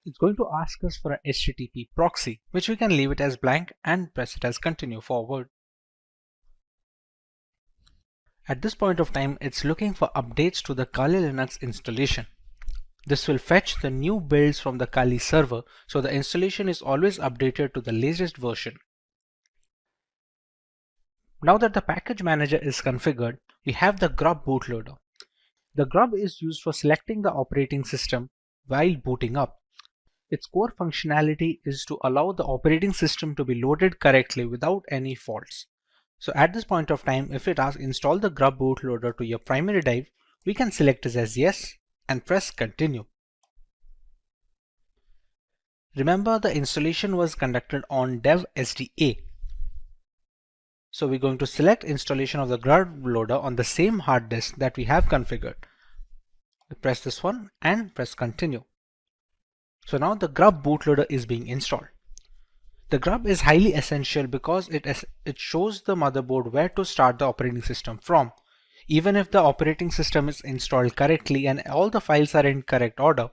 it's going to ask us for an HTTP proxy, which we can leave it as blank and press it as continue forward. At this point of time, it's looking for updates to the Kali Linux installation. This will fetch the new builds from the Kali server, so the installation is always updated to the latest version. Now that the package manager is configured, we have the grub bootloader. The grub is used for selecting the operating system while booting up. Its core functionality is to allow the operating system to be loaded correctly without any faults. So at this point of time, if it asks install the grub bootloader to your primary drive, we can select it as yes and press continue. Remember, the installation was conducted on dev SDA. So we're going to select installation of the grub loader on the same hard disk that we have configured. We press this one and press continue. So now the grub bootloader is being installed. The grub is highly essential because it shows the motherboard where to start the operating system from. Even if the operating system is installed correctly and all the files are in correct order,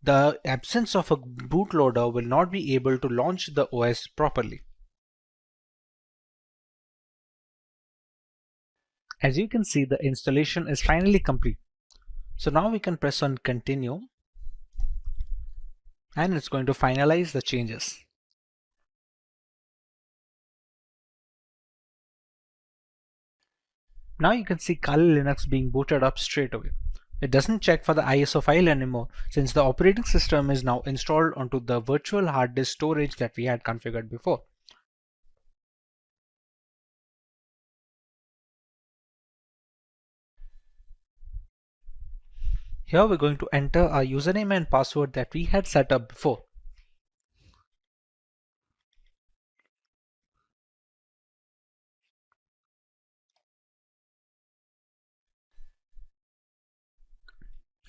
the absence of a bootloader will not be able to launch the OS properly. As you can see, the installation is finally complete. So now we can press on continue and it's going to finalize the changes. Now you can see Kali Linux being booted up straight away. It doesn't check for the ISO file anymore since the operating system is now installed onto the virtual hard disk storage that we had configured before. Here we're going to enter our username and password that we had set up before.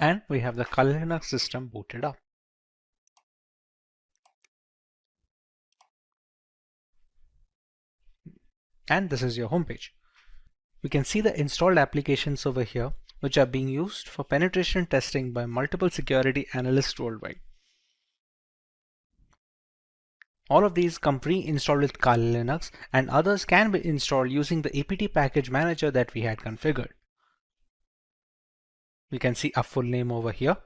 And we have the Kali Linux system booted up. And this is your homepage. We can see the installed applications over here, which are being used for penetration testing by multiple security analysts worldwide. All of these come pre-installed with Kali Linux, and others can be installed using the apt package manager that we had configured. We can see our full name over here.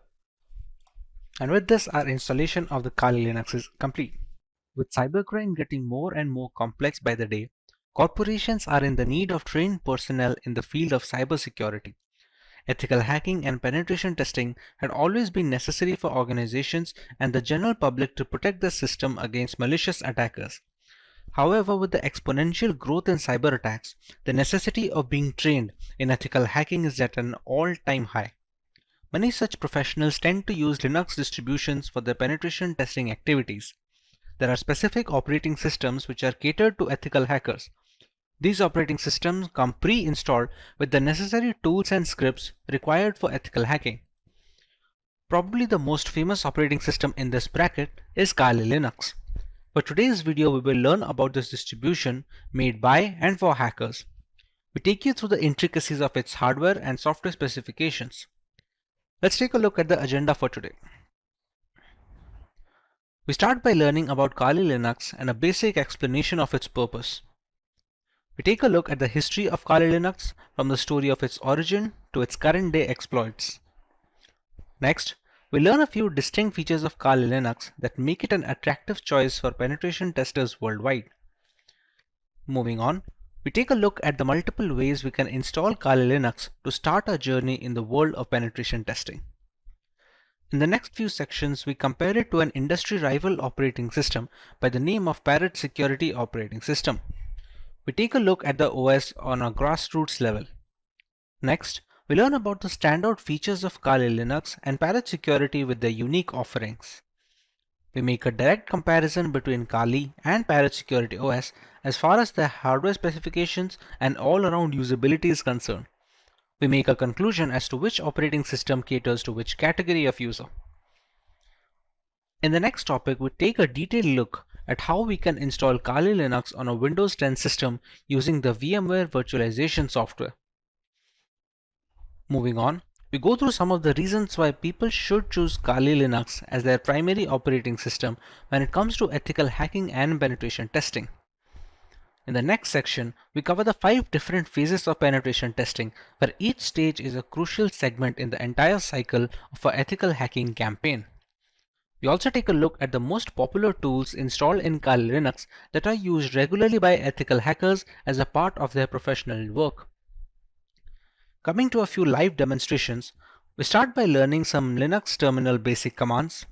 And with this, our installation of the Kali Linux is complete. With cybercrime getting more and more complex by the day, corporations are in the need of trained personnel in the field of cybersecurity. Ethical hacking and penetration testing had always been necessary for organizations and the general public to protect the system against malicious attackers. However, with the exponential growth in cyber attacks, the necessity of being trained in ethical hacking is at an all-time high. Many such professionals tend to use Linux distributions for their penetration testing activities. There are specific operating systems which are catered to ethical hackers. These operating systems come pre-installed with the necessary tools and scripts required for ethical hacking. Probably the most famous operating system in this bracket is Kali Linux. For today's video, we will learn about this distribution made by and for hackers. We take you through the intricacies of its hardware and software specifications. Let's take a look at the agenda for today. We start by learning about Kali Linux and a basic explanation of its purpose. We take a look at the history of Kali Linux from the story of its origin to its current day exploits. Next, we learn a few distinct features of Kali Linux that make it an attractive choice for penetration testers worldwide. Moving on, we take a look at the multiple ways we can install Kali Linux to start our journey in the world of penetration testing. In the next few sections, we compare it to an industry rival operating system by the name of Parrot Security Operating System. We take a look at the OS on a grassroots level. Next, we learn about the standout features of Kali Linux and Parrot Security with their unique offerings. We make a direct comparison between Kali and Parrot Security OS as far as their hardware specifications and all-around usability is concerned. We make a conclusion as to which operating system caters to which category of user. In the next topic, we take a detailed look at how we can install Kali Linux on a Windows 10 system using the VMware virtualization software. Moving on, we go through some of the reasons why people should choose Kali Linux as their primary operating system when it comes to ethical hacking and penetration testing. In the next section, we cover the 5 different phases of penetration testing, where each stage is a crucial segment in the entire cycle of our ethical hacking campaign. We also take a look at the most popular tools installed in Kali Linux that are used regularly by ethical hackers as a part of their professional work. Coming to a few live demonstrations, we start by learning some Linux terminal basic commands,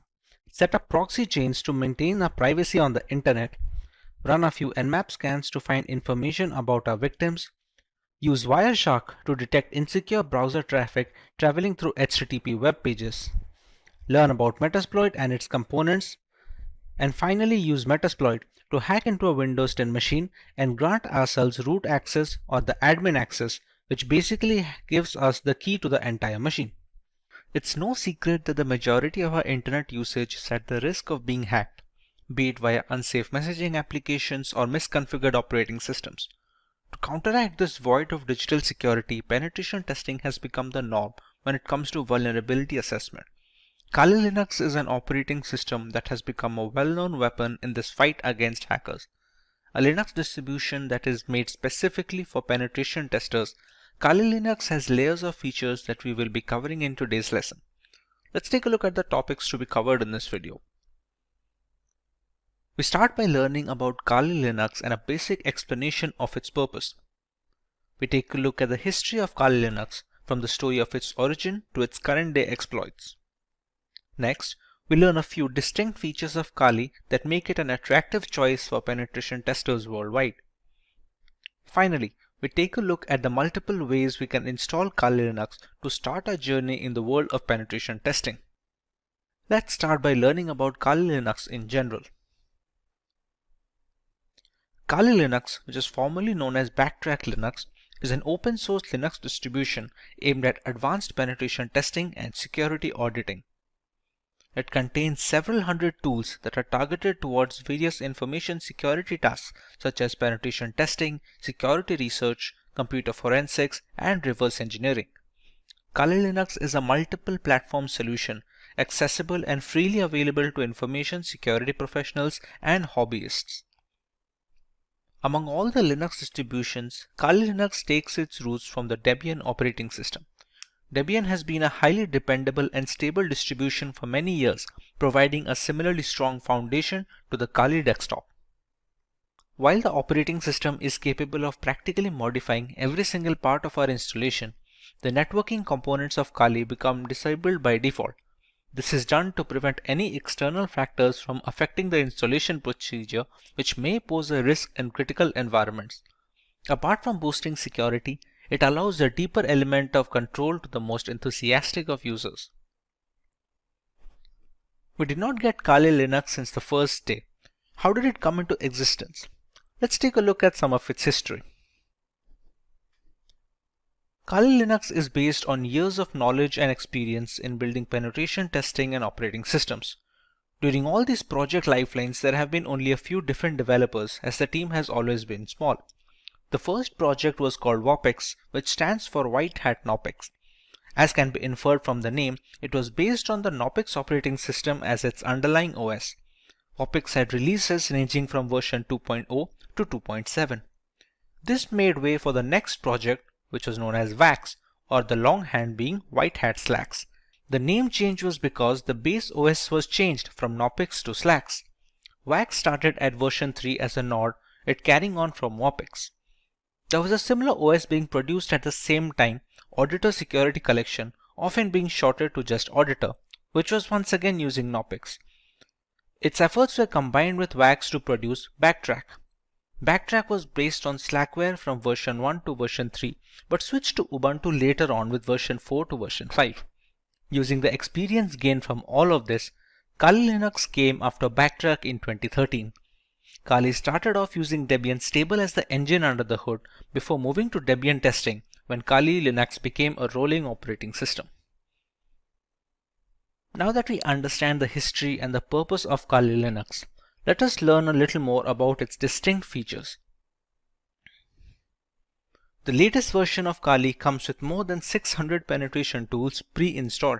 set up proxy chains to maintain our privacy on the internet, run a few Nmap scans to find information about our victims, Use Wireshark to detect insecure browser traffic traveling through HTTP web pages. Learn about Metasploit and its components. And finally, use Metasploit to hack into a Windows 10 machine and grant ourselves root access or the admin access, which basically gives us the key to the entire machine. It's no secret that the majority of our internet usage is at the risk of being hacked, be it via unsafe messaging applications or misconfigured operating systems. To counteract this void of digital security, penetration testing has become the norm when it comes to vulnerability assessment. Kali Linux is an operating system that has become a well-known weapon in this fight against hackers. A Linux distribution that is made specifically for penetration testers, Kali Linux has layers of features that we will be covering in today's lesson. Let's take a look at the topics to be covered in this video. We start by learning about Kali Linux and a basic explanation of its purpose. We take a look at the history of Kali Linux from the story of its origin to its current day exploits. Next, we learn a few distinct features of Kali that make it an attractive choice for penetration testers worldwide. Finally, we take a look at the multiple ways we can install Kali Linux to start our journey in the world of penetration testing. Let's start by learning about Kali Linux in general. Kali Linux, which is formerly known as Backtrack Linux, is an open source Linux distribution aimed at advanced penetration testing and security auditing. It contains several hundred tools that are targeted towards various information security tasks such as penetration testing, security research, computer forensics, and reverse engineering. Kali Linux is a multiple platform solution accessible and freely available to information security professionals and hobbyists. Among all the Linux distributions, Kali Linux takes its roots from the Debian operating system. Debian has been a highly dependable and stable distribution for many years, providing a similarly strong foundation to the Kali desktop. While the operating system is capable of practically modifying every single part of our installation, the networking components of Kali become disabled by default. This is done to prevent any external factors from affecting the installation procedure, which may pose a risk in critical environments. Apart from boosting security, it allows a deeper element of control to the most enthusiastic of users. We did not get Kali Linux since the first day. How did it come into existence? Let's take a look at some of its history. Kali Linux is based on years of knowledge and experience in building penetration testing and operating systems. During all these project lifelines, there have been only a few different developers, as the team has always been small. The first project was called WOPEX, which stands for White Hat Knopex. As can be inferred from the name, it was based on the Knopex operating system as its underlying OS. WOPEX had releases ranging from version 2.0 to 2.7. This made way for the next project, which was known as WAX, or the longhand being White Hat Slacks. The name change was because the base OS was changed from Knopex to Slacks. WAX started at version 3 as a nod, it carrying on from WOPEX. There was a similar OS being produced at the same time, Auditor Security Collection, often being shortened to just Auditor, which was once again using Knopex. Its efforts were combined with WAX to produce Backtrack. Backtrack was based on Slackware from version 1 to version 3, but switched to Ubuntu later on with version 4 to version 5. Using the experience gained from all of this, Kali Linux came after Backtrack in 2013. Kali started off using Debian stable as the engine under the hood before moving to Debian testing when Kali Linux became a rolling operating system. Now that we understand the history and the purpose of Kali Linux, let us learn a little more about its distinct features. The latest version of Kali comes with more than 600 penetration tools pre-installed.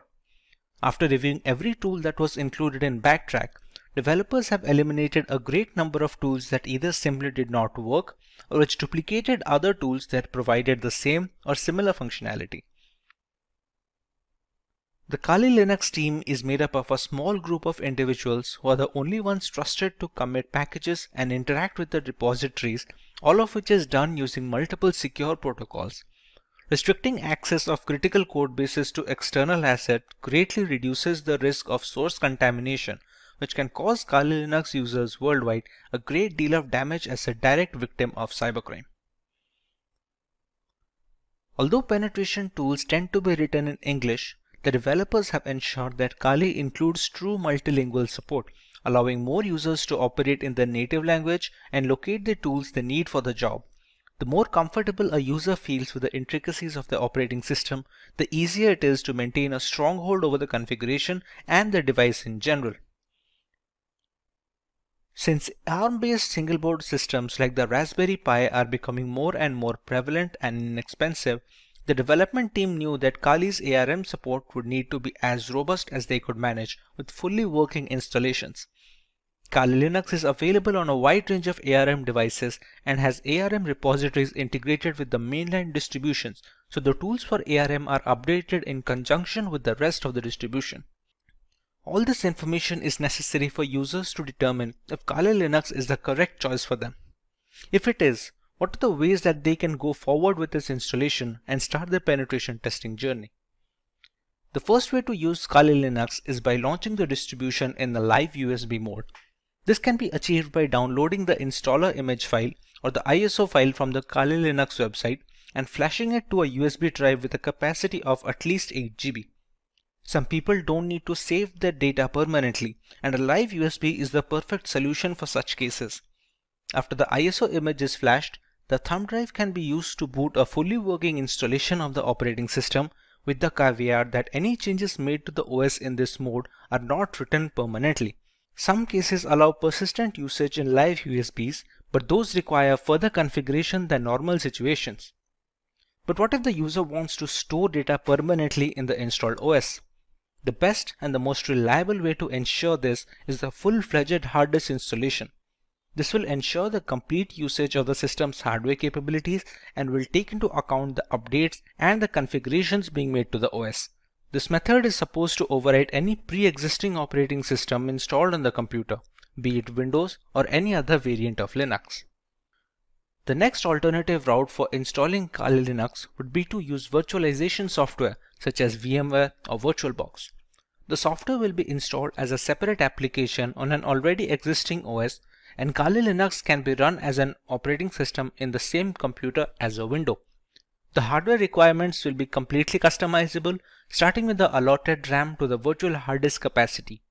After reviewing every tool that was included in Backtrack, developers have eliminated a great number of tools that either simply did not work or which duplicated other tools that provided the same or similar functionality. The Kali Linux team is made up of a small group of individuals who are the only ones trusted to commit packages and interact with the repositories, all of which is done using multiple secure protocols. Restricting access of critical code bases to external assets greatly reduces the risk of source contamination, which can cause Kali Linux users worldwide a great deal of damage as a direct victim of cybercrime. Although penetration tools tend to be written in English, the developers have ensured that Kali includes true multilingual support, allowing more users to operate in their native language and locate the tools they need for the job. The more comfortable a user feels with the intricacies of the operating system, the easier it is to maintain a stronghold over the configuration and the device in general. Since ARM-based single-board systems like the Raspberry Pi are becoming more and more prevalent and inexpensive, the development team knew that Kali's ARM support would need to be as robust as they could manage with fully working installations. Kali Linux is available on a wide range of ARM devices and has ARM repositories integrated with the mainline distributions, so the tools for ARM are updated in conjunction with the rest of the distribution. All this information is necessary for users to determine if Kali Linux is the correct choice for them. If it is, what are the ways that they can go forward with this installation and start their penetration testing journey? The first way to use Kali Linux is by launching the distribution in the live USB mode. This can be achieved by downloading the installer image file or the ISO file from the Kali Linux website and flashing it to a USB drive with a capacity of at least 8 GB. Some people don't need to save their data permanently, and a live USB is the perfect solution for such cases. After the ISO image is flashed, the thumb drive can be used to boot a fully working installation of the operating system, with the caveat that any changes made to the OS in this mode are not written permanently. Some cases allow persistent usage in live USBs, but those require further configuration than normal situations. But what if the user wants to store data permanently in the installed OS? The best and the most reliable way to ensure this is the full-fledged hard disk installation. This will ensure the complete usage of the system's hardware capabilities and will take into account the updates and the configurations being made to the OS. This method is supposed to override any pre-existing operating system installed on the computer, be it Windows or any other variant of Linux. The next alternative route for installing Kali Linux would be to use virtualization software such as VMware or VirtualBox. The software will be installed as a separate application on an already existing OS, and Kali Linux can be run as an operating system in the same computer as a window. The hardware requirements will be completely customizable, starting with the allotted RAM to the virtual hard disk capacity.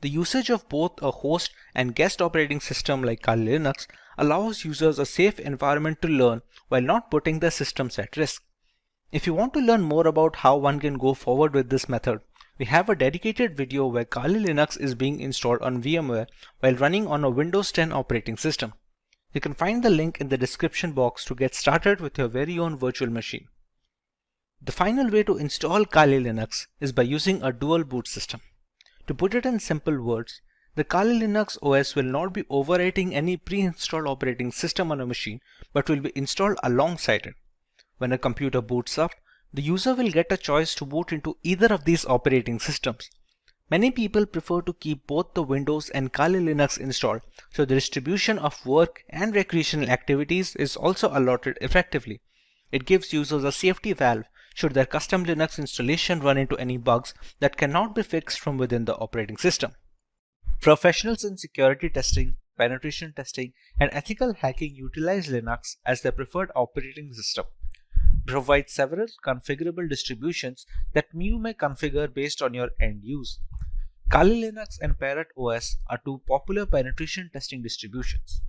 The usage of both a host and guest operating system like Kali Linux allows users a safe environment to learn while not putting their systems at risk. If you want to learn more about how one can go forward with this method, we have a dedicated video where Kali Linux is being installed on VMware while running on a Windows 10 operating system. You can find the link in the description box to get started with your very own virtual machine. The final way to install Kali Linux is by using a dual boot system. To put it in simple words, the Kali Linux OS will not be overwriting any pre-installed operating system on a machine, but will be installed alongside it. When a computer boots up, the user will get a choice to boot into either of these operating systems. Many people prefer to keep both the Windows and Kali Linux installed, so the distribution of work and recreational activities is also allotted effectively. It gives users a safety valve should their custom Linux installation run into any bugs that cannot be fixed from within the operating system. Professionals in security testing, penetration testing, and ethical hacking utilize Linux as their preferred operating system. Provide several configurable distributions that you may configure based on your end use. Kali Linux and Parrot OS are two popular penetration testing distributions.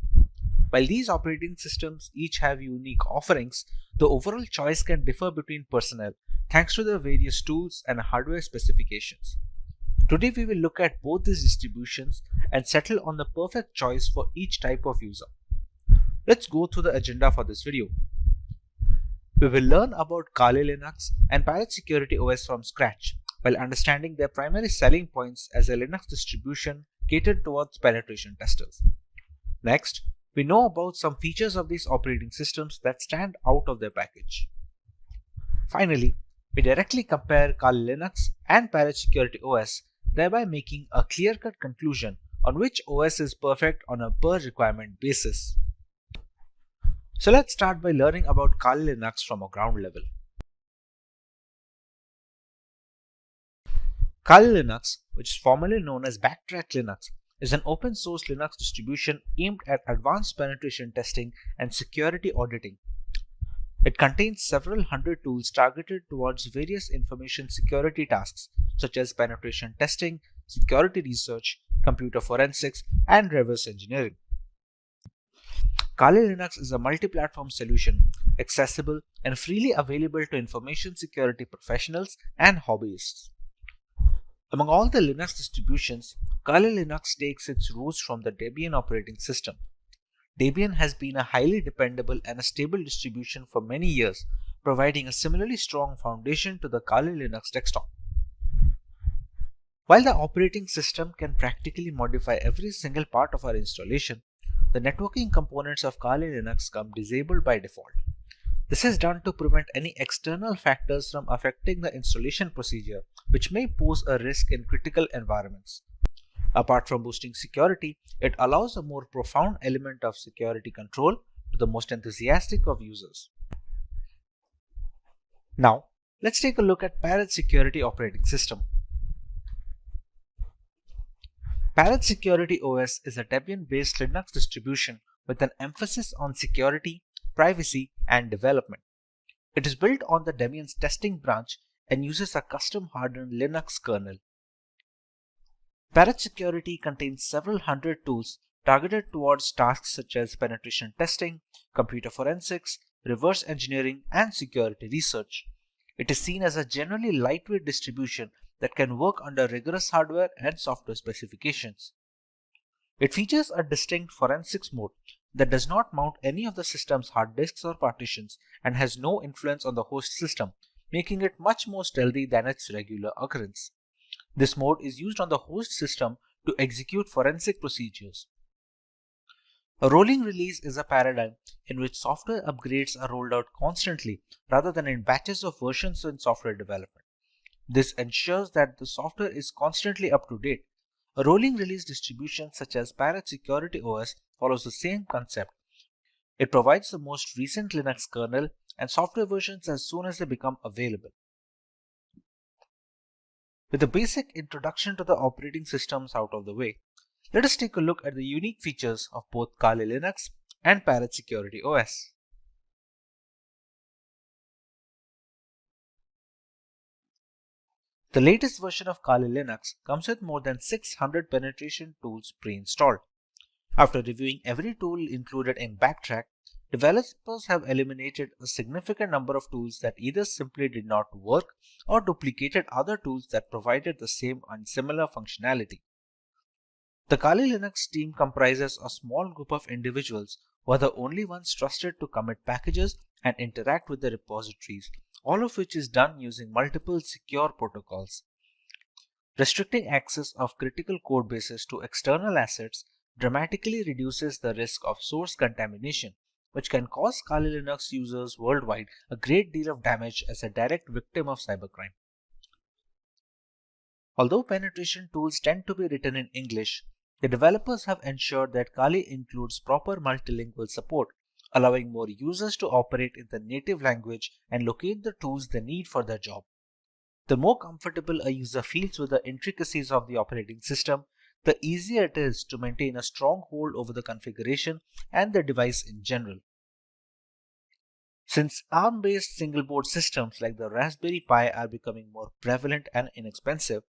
While these operating systems each have unique offerings, the overall choice can differ between personnel thanks to their various tools and hardware specifications. Today we will look at both these distributions and settle on the perfect choice for each type of user. Let's go through the agenda for this video. We will learn about Kali Linux and Parrot Security OS from scratch, while understanding their primary selling points as a Linux distribution catered towards penetration testers. Next, we know about some features of these operating systems that stand out of their package. Finally, we directly compare Kali Linux and Parrot Security OS, thereby making a clear-cut conclusion on which OS is perfect on a per-requirement basis. So let's start by learning about Kali Linux from a ground level. Kali Linux, which is formerly known as Backtrack Linux, is an open source Linux distribution aimed at advanced penetration testing and security auditing. It contains several hundred tools targeted towards various information security tasks such as penetration testing, security research, computer forensics, and reverse engineering. Kali Linux is a multi-platform solution, accessible and freely available to information security professionals and hobbyists. Among all the Linux distributions, Kali Linux takes its roots from the Debian operating system. Debian has been a highly dependable and a stable distribution for many years, providing a similarly strong foundation to the Kali Linux desktop. While the operating system can practically modify every single part of our installation, the networking components of Kali Linux come disabled by default. This is done to prevent any external factors from affecting the installation procedure, which may pose a risk in critical environments. Apart from boosting security, it allows a more profound element of security control to the most enthusiastic of users. Now, let's take a look at Parrot Security operating system. Parrot Security OS is a Debian-based Linux distribution with an emphasis on security, privacy, and development. It is built on the Debian's testing branch and uses a custom-hardened Linux kernel. Parrot Security contains several hundred tools targeted towards tasks such as penetration testing, computer forensics, reverse engineering, and security research. It is seen as a generally lightweight distribution that can work under rigorous hardware and software specifications. It features a distinct forensics mode that does not mount any of the system's hard disks or partitions and has no influence on the host system, making it much more stealthy than its regular occurrence. This mode is used on the host system to execute forensic procedures. A rolling release is a paradigm in which software upgrades are rolled out constantly rather than in batches of versions in software development. This ensures that the software is constantly up to date. A rolling release distribution such as Parrot Security OS follows the same concept. It provides the most recent Linux kernel and software versions as soon as they become available. With the basic introduction to the operating systems out of the way, let us take a look at the unique features of both Kali Linux and Parrot Security OS. The latest version of Kali Linux comes with more than 600 penetration tools pre-installed. After reviewing every tool included in Backtrack, developers have eliminated a significant number of tools that either simply did not work or duplicated other tools that provided the same and similar functionality. The Kali Linux team comprises a small group of individuals who are the only ones trusted to commit packages and interact with the repositories, all of which is done using multiple secure protocols. Restricting access of critical code bases to external assets dramatically reduces the risk of source contamination, which can cause Kali Linux users worldwide a great deal of damage as a direct victim of cybercrime. Although penetration tools tend to be written in English, the developers have ensured that Kali includes proper multilingual support, allowing more users to operate in the native language and locate the tools they need for their job. The more comfortable a user feels with the intricacies of the operating system, the easier it is to maintain a strong hold over the configuration and the device in general. Since ARM-based single-board systems like the Raspberry Pi are becoming more prevalent and inexpensive,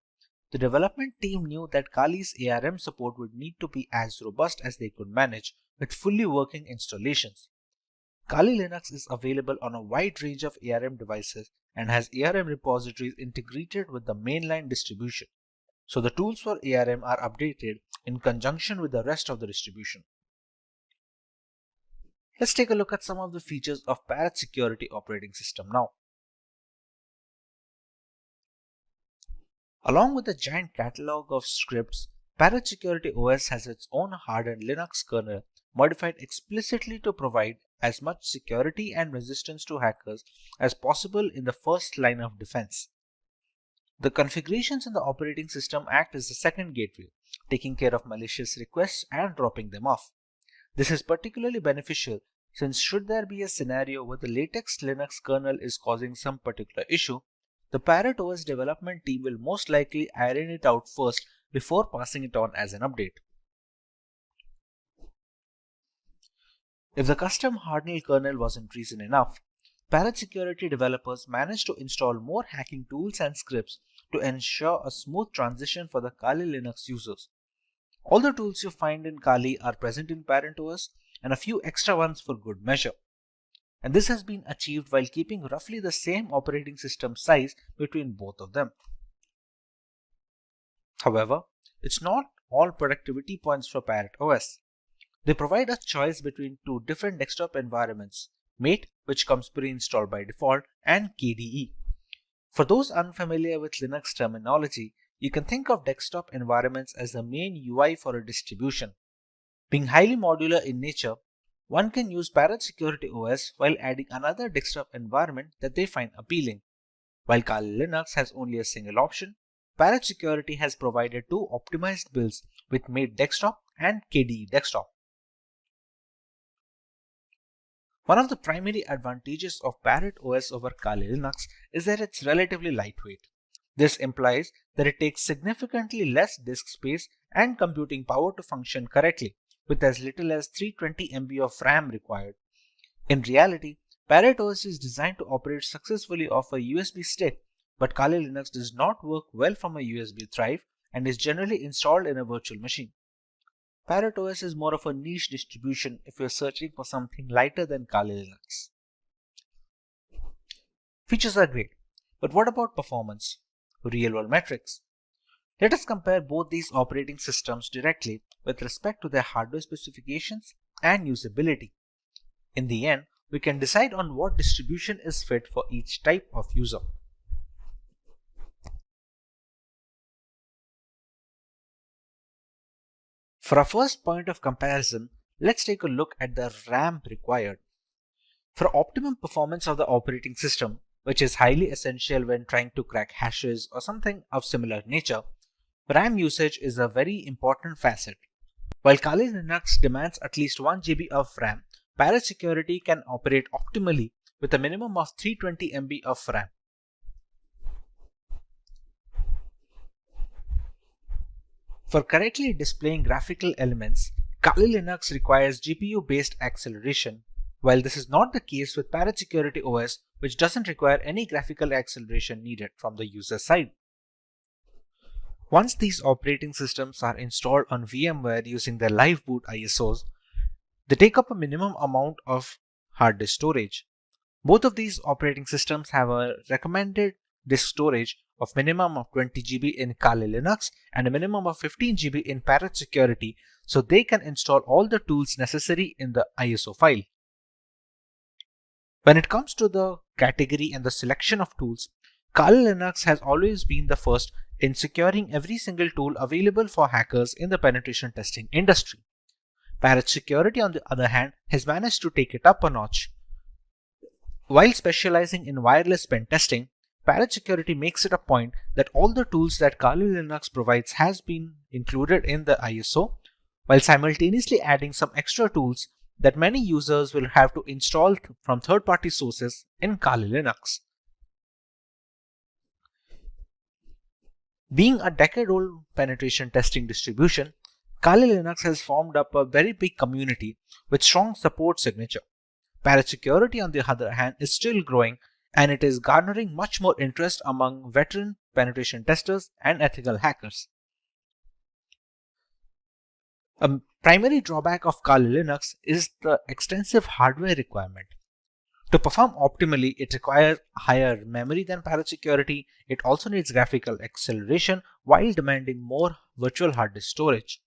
the development team knew that Kali's ARM support would need to be as robust as they could manage with fully working installations. Kali Linux is available on a wide range of ARM devices and has ARM repositories integrated with the mainline distribution, so the tools for ARM are updated in conjunction with the rest of the distribution. Let's take a look at some of the features of Parrot Security operating system now. Along with a giant catalog of scripts, Parrot Security OS has its own hardened Linux kernel modified explicitly to provide as much security and resistance to hackers as possible in the first line of defense. The configurations in the operating system act as the second gateway, taking care of malicious requests and dropping them off. This is particularly beneficial since should there be a scenario where the latest Linux kernel is causing some particular issue, the Parrot OS development team will most likely iron it out first before passing it on as an update. If the custom hardened kernel wasn't reason enough, Parrot Security developers managed to install more hacking tools and scripts to ensure a smooth transition for the Kali Linux users. All the tools you find in Kali are present in Parent OS and a few extra ones for good measure. And this has been achieved while keeping roughly the same operating system size between both of them. However, it's not all productivity points for Parrot OS. They provide a choice between two different desktop environments, Mate, which comes pre-installed by default, and KDE. For those unfamiliar with Linux terminology, you can think of desktop environments as the main UI for a distribution. Being highly modular in nature, one can use Parrot Security OS while adding another desktop environment that they find appealing. While Kali Linux has only a single option, Parrot Security has provided two optimized builds with Mate Desktop and KDE Desktop. One of the primary advantages of Parrot OS over Kali Linux is that it's relatively lightweight. This implies that it takes significantly less disk space and computing power to function correctly, with as little as 320 MB of RAM required. In reality, Parrot OS is designed to operate successfully off a USB stick, but Kali Linux does not work well from a USB drive and is generally installed in a virtual machine. Parrot OS is more of a niche distribution if you're searching for something lighter than Kali Linux. Features are great, but what about performance? Real-world metrics. Let us compare both these operating systems directly with respect to their hardware specifications and usability. In the end, we can decide on what distribution is fit for each type of user. For our first point of comparison, let's take a look at the RAM required. For optimum performance of the operating system, which is highly essential when trying to crack hashes or something of similar nature, RAM usage is a very important facet. While Kali Linux demands at least 1 GB of RAM, Parrot Security can operate optimally with a minimum of 320 MB of RAM. For correctly displaying graphical elements, Kali Linux requires GPU-based acceleration, while this is not the case with Parrot Security OS, which doesn't require any graphical acceleration needed from the user side. Once these operating systems are installed on VMware using their live boot ISOs, they take up a minimum amount of hard disk storage. Both of these operating systems have a recommended disk storage of minimum of 20 GB in Kali Linux and a minimum of 15 GB in Parrot Security, so they can install all the tools necessary in the ISO file. When it comes to the category and the selection of tools, Kali Linux has always been the first in securing every single tool available for hackers in the penetration testing industry. Parrot Security, on the other hand, has managed to take it up a notch. While specializing in wireless pen testing, Parrot Security makes it a point that all the tools that Kali Linux provides has been included in the ISO, while simultaneously adding some extra tools that many users will have to install from third-party sources in Kali Linux. Being a decade-old penetration testing distribution, Kali Linux has formed up a very big community with strong support signature. Parrot Security, on the other hand, is still growing, and it is garnering much more interest among veteran penetration testers and ethical hackers. A primary drawback of Kali Linux is the extensive hardware requirement. To perform optimally, it requires higher memory than Parrot Security. It also needs graphical acceleration while demanding more virtual hard disk storage.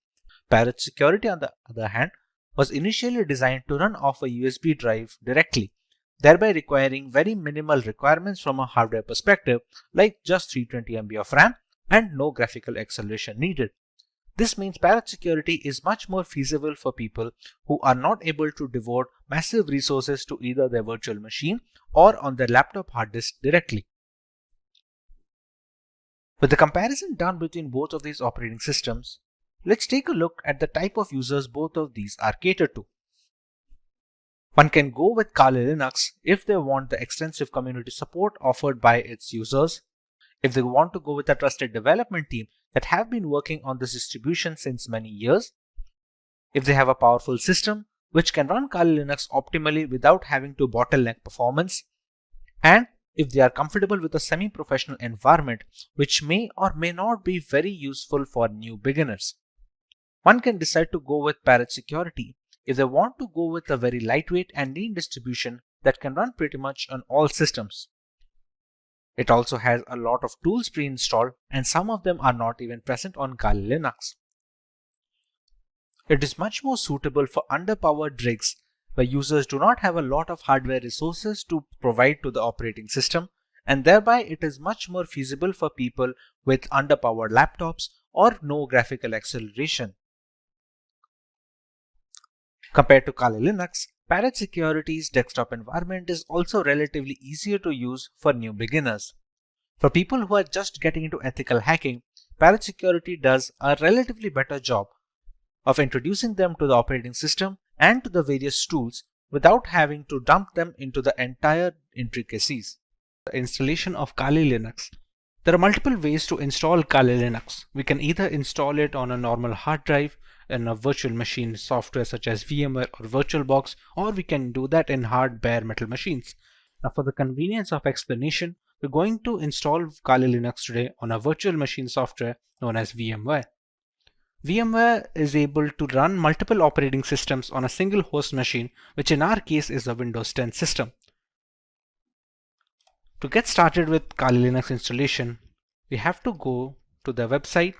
Parrot Security, on the other hand, was initially designed to run off a USB drive directly, thereby requiring very minimal requirements from a hardware perspective, like just 320 MB of RAM and no graphical acceleration needed. This means Parrot Security is much more feasible for people who are not able to devote massive resources to either their virtual machine or on their laptop hard disk directly. With the comparison done between both of these operating systems, let's take a look at the type of users both of these are catered to. One can go with Kali Linux if they want the extensive community support offered by its users, if they want to go with a trusted development team that have been working on this distribution since many years, if they have a powerful system which can run Kali Linux optimally without having to bottleneck performance, and if they are comfortable with a semi-professional environment, which may or may not be very useful for new beginners. One can decide to go with Parrot Security if they want to go with a very lightweight and lean distribution that can run pretty much on all systems. It also has a lot of tools pre-installed, and some of them are not even present on Kali Linux. It is much more suitable for underpowered rigs where users do not have a lot of hardware resources to provide to the operating system, and thereby it is much more feasible for people with underpowered laptops or no graphical acceleration. Compared to Kali Linux, Parrot Security's desktop environment is also relatively easier to use for new beginners. For people who are just getting into ethical hacking, Parrot Security does a relatively better job of introducing them to the operating system and to the various tools without having to dump them into the entire intricacies. The installation of Kali Linux. There are multiple ways to install Kali Linux. We can either install it on a normal hard drive in a virtual machine software such as VMware or VirtualBox, or we can do that in hard bare metal machines. Now, for the convenience of explanation, we're going to install Kali Linux today on a virtual machine software known as VMware. VMware is able to run multiple operating systems on a single host machine, which in our case is a Windows 10 system. To get started with Kali Linux installation, we have to go to the website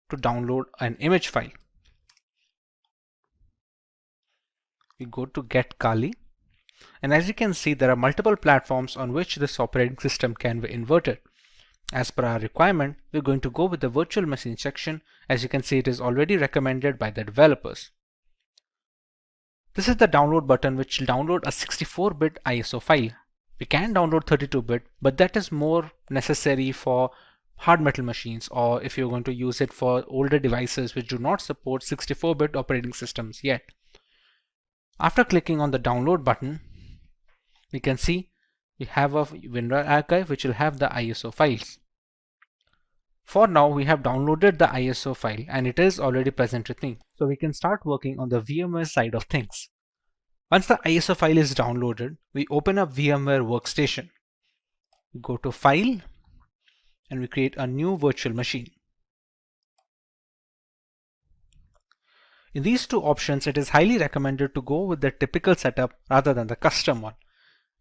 to download an image file. We go to Get Kali, and as you can see, there are multiple platforms on which this operating system can be inverted. As per our requirement, we're going to go with the virtual machine section. As you can see, it is already recommended by the developers. This is the download button, which will download a 64-bit ISO file. We can download 32-bit, but that is more necessary for hard metal machines, or if you're going to use it for older devices which do not support 64-bit operating systems yet. After clicking on the download button, we can see we have a WinRAR archive which will have the ISO files. For now, we have downloaded the ISO file and it is already present with me. So we can start working on the VMware side of things. Once the ISO file is downloaded, we open up VMware Workstation. We go to File and we create a new virtual machine. In these two options, it is highly recommended to go with the typical setup rather than the custom one.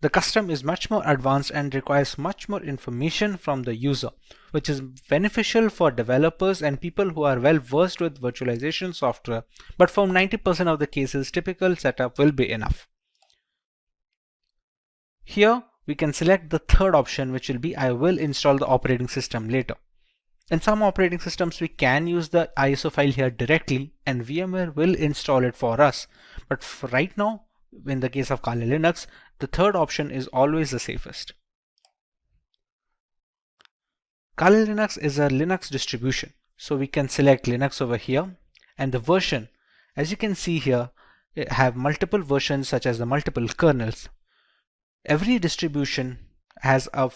The custom is much more advanced and requires much more information from the user, which is beneficial for developers and people who are well versed with virtualization software, but for 90% of the cases, typical setup will be enough. Here, we can select the third option, which will be I will install the operating system later. In some operating systems, we can use the ISO file here directly and VMware will install it for us. But for right now, in the case of Kali Linux, the third option is always the safest. Kali Linux is a Linux distribution, so we can select Linux over here, and the version, as you can see here, have multiple versions such as the multiple kernels. Every distribution has a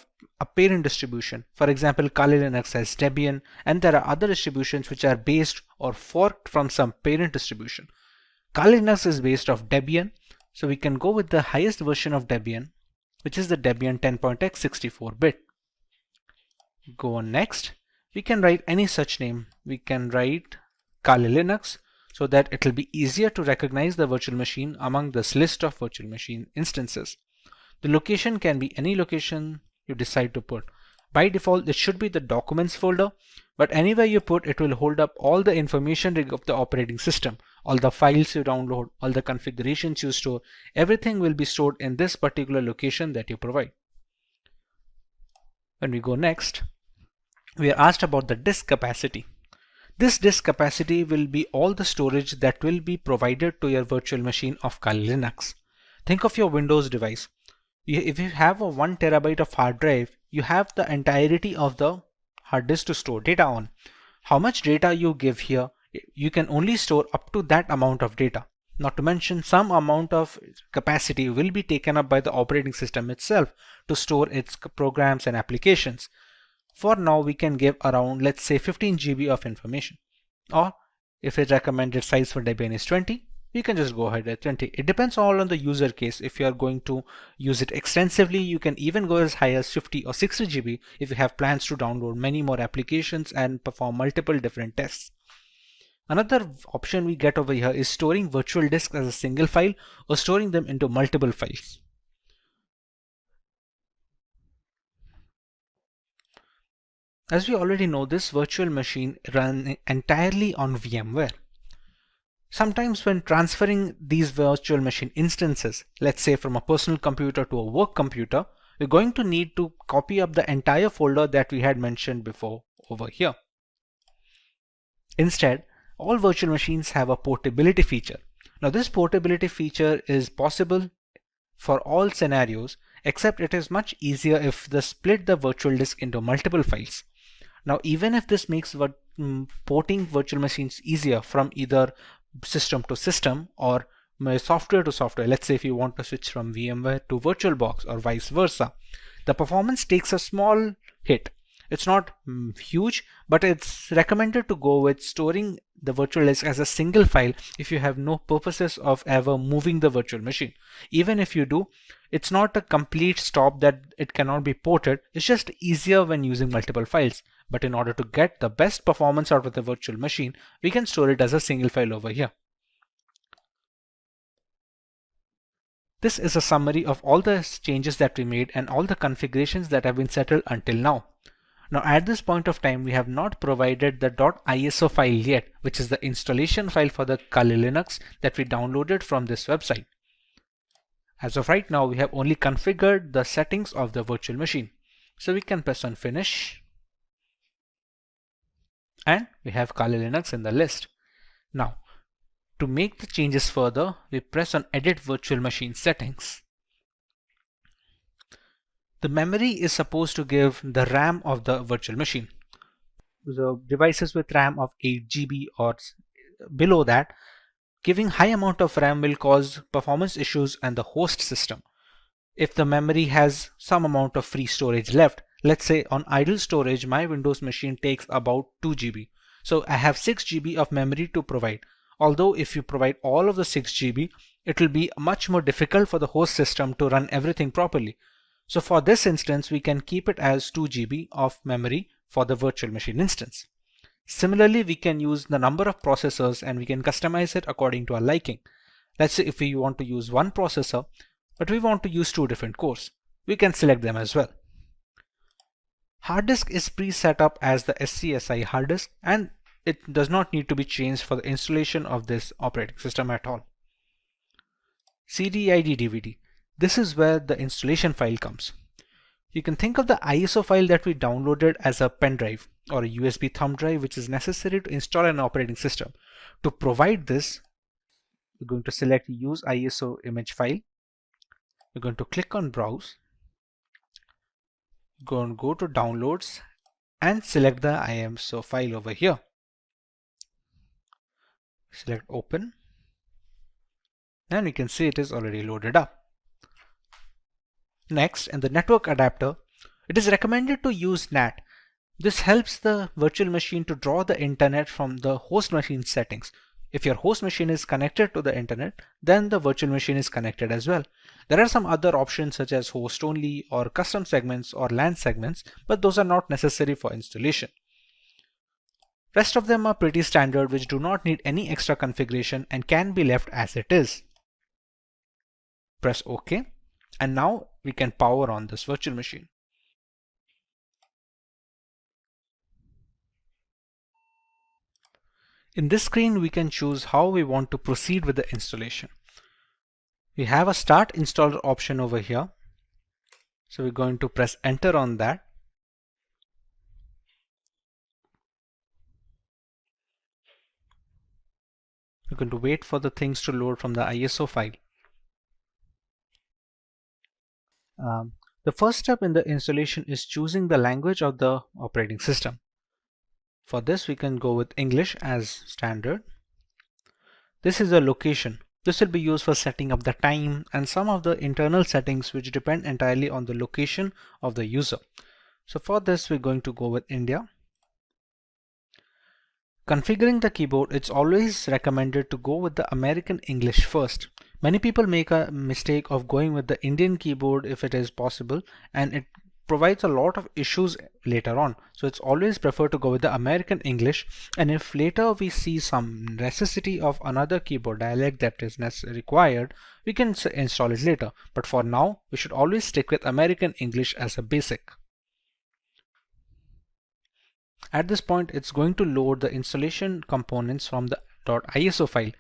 parent distribution. For example, Kali Linux has Debian, and there are other distributions which are based or forked from some parent distribution. Kali Linux is based off Debian, so we can go with the highest version of Debian, which is the Debian 10.x 64-bit. Go on next. We can write any such name. We can write Kali Linux so that it will be easier to recognize the virtual machine among this list of virtual machine instances. The location can be any location you decide to put. By default, it should be the documents folder, but anywhere you put, it will hold up all the information of the operating system. All the files you download, all the configurations you store, everything will be stored in this particular location that you provide. When we go next, we are asked about the disk capacity. This disk capacity will be all the storage that will be provided to your virtual machine of Kali Linux. Think of your Windows device. If you have a 1 terabyte of hard drive, you have the entirety of the hard disk to store data on. How much data you give here, you can only store up to that amount of data. Not to mention, some amount of capacity will be taken up by the operating system itself to store its programs and applications. For now, we can give around, let's say, 15 GB of information. Or if its recommended size for Debian is 20, you can just go ahead at 20. It depends all on the user case. If you are going to use it extensively, you can even go as high as 50 or 60 GB if you have plans to download many more applications and perform multiple different tests. Another option we get over here is storing virtual disks as a single file or storing them into multiple files. As we already know, this virtual machine runs entirely on VMware. Sometimes when transferring these virtual machine instances, let's say from a personal computer to a work computer, we're going to need to copy up the entire folder that we had mentioned before over here. Instead, all virtual machines have a portability feature. Now this portability feature is possible for all scenarios, except it is much easier if they split the virtual disk into multiple files. Now even if this makes porting virtual machines easier from either system to system or software to software, let's say if you want to switch from VMware to VirtualBox or vice versa, the performance takes a small hit. It's not huge, but it's recommended to go with storing the virtual disk as a single file if you have no purposes of ever moving the virtual machine. Even if you do, it's not a complete stop that it cannot be ported. It's just easier when using multiple files. But in order to get the best performance out of the virtual machine, we can store it as a single file over here. This is a summary of all the changes that we made and all the configurations that have been settled until now. Now at this point of time, we have not provided the .iso file yet, which is the installation file for the Kali Linux that we downloaded from this website. As of right now, we have only configured the settings of the virtual machine. So we can press on Finish. And we have Kali Linux in the list. Now, to make the changes further, we press on Edit Virtual Machine Settings. The memory is supposed to give the RAM of the virtual machine. The devices with RAM of 8 GB or below that, giving high amount of RAM will cause performance issues on the host system. If the memory has some amount of free storage left, let's say on idle storage, my Windows machine takes about 2 GB. So I have 6 GB of memory to provide. Although if you provide all of the 6 GB, it will be much more difficult for the host system to run everything properly. So for this instance, we can keep it as 2 GB of memory for the virtual machine instance. Similarly, we can use the number of processors and we can customize it according to our liking. Let's say if we want to use one processor, but we want to use 2 different cores, we can select them as well. Hard disk is pre-set up as the SCSI hard disk and it does not need to be changed for the installation of this operating system at all. CD-ID DVD. This is where the installation file comes. You can think of the ISO file that we downloaded as a pen drive or a USB thumb drive which is necessary to install an operating system. To provide this, we're going to select Use ISO image file. We're going to click on Browse. Go to Downloads and select the ISO file over here. Select Open and we can see it is already loaded up. Next, in the network adapter, it is recommended to use NAT. This helps the virtual machine to draw the internet from the host machine settings. If your host machine is connected to the internet, then the virtual machine is connected as well. There are some other options such as host only or custom segments or LAN segments, but those are not necessary for installation. Rest of them are pretty standard, which do not need any extra configuration and can be left as it is. Press OK. And now we can power on this virtual machine. In this screen, we can choose how we want to proceed with the installation. We have a Start Installer option over here. So we're going to press Enter on that. We're going to wait for the things to load from the ISO file. The first step in the installation is choosing the language of the operating system. For this, we can go with English as standard. This is a location. This will be used for setting up the time and some of the internal settings which depend entirely on the location of the user. So for this, we're going to go with India. Configuring the keyboard, it's always recommended to go with the American English first. Many people make a mistake of going with the Indian keyboard if it is possible, and it provides a lot of issues later on. So it's always preferred to go with the American English, and if later we see some necessity of another keyboard dialect that is required, we can install it later. But for now, we should always stick with American English as a basic. At this point, it's going to load the installation components from the .iso file.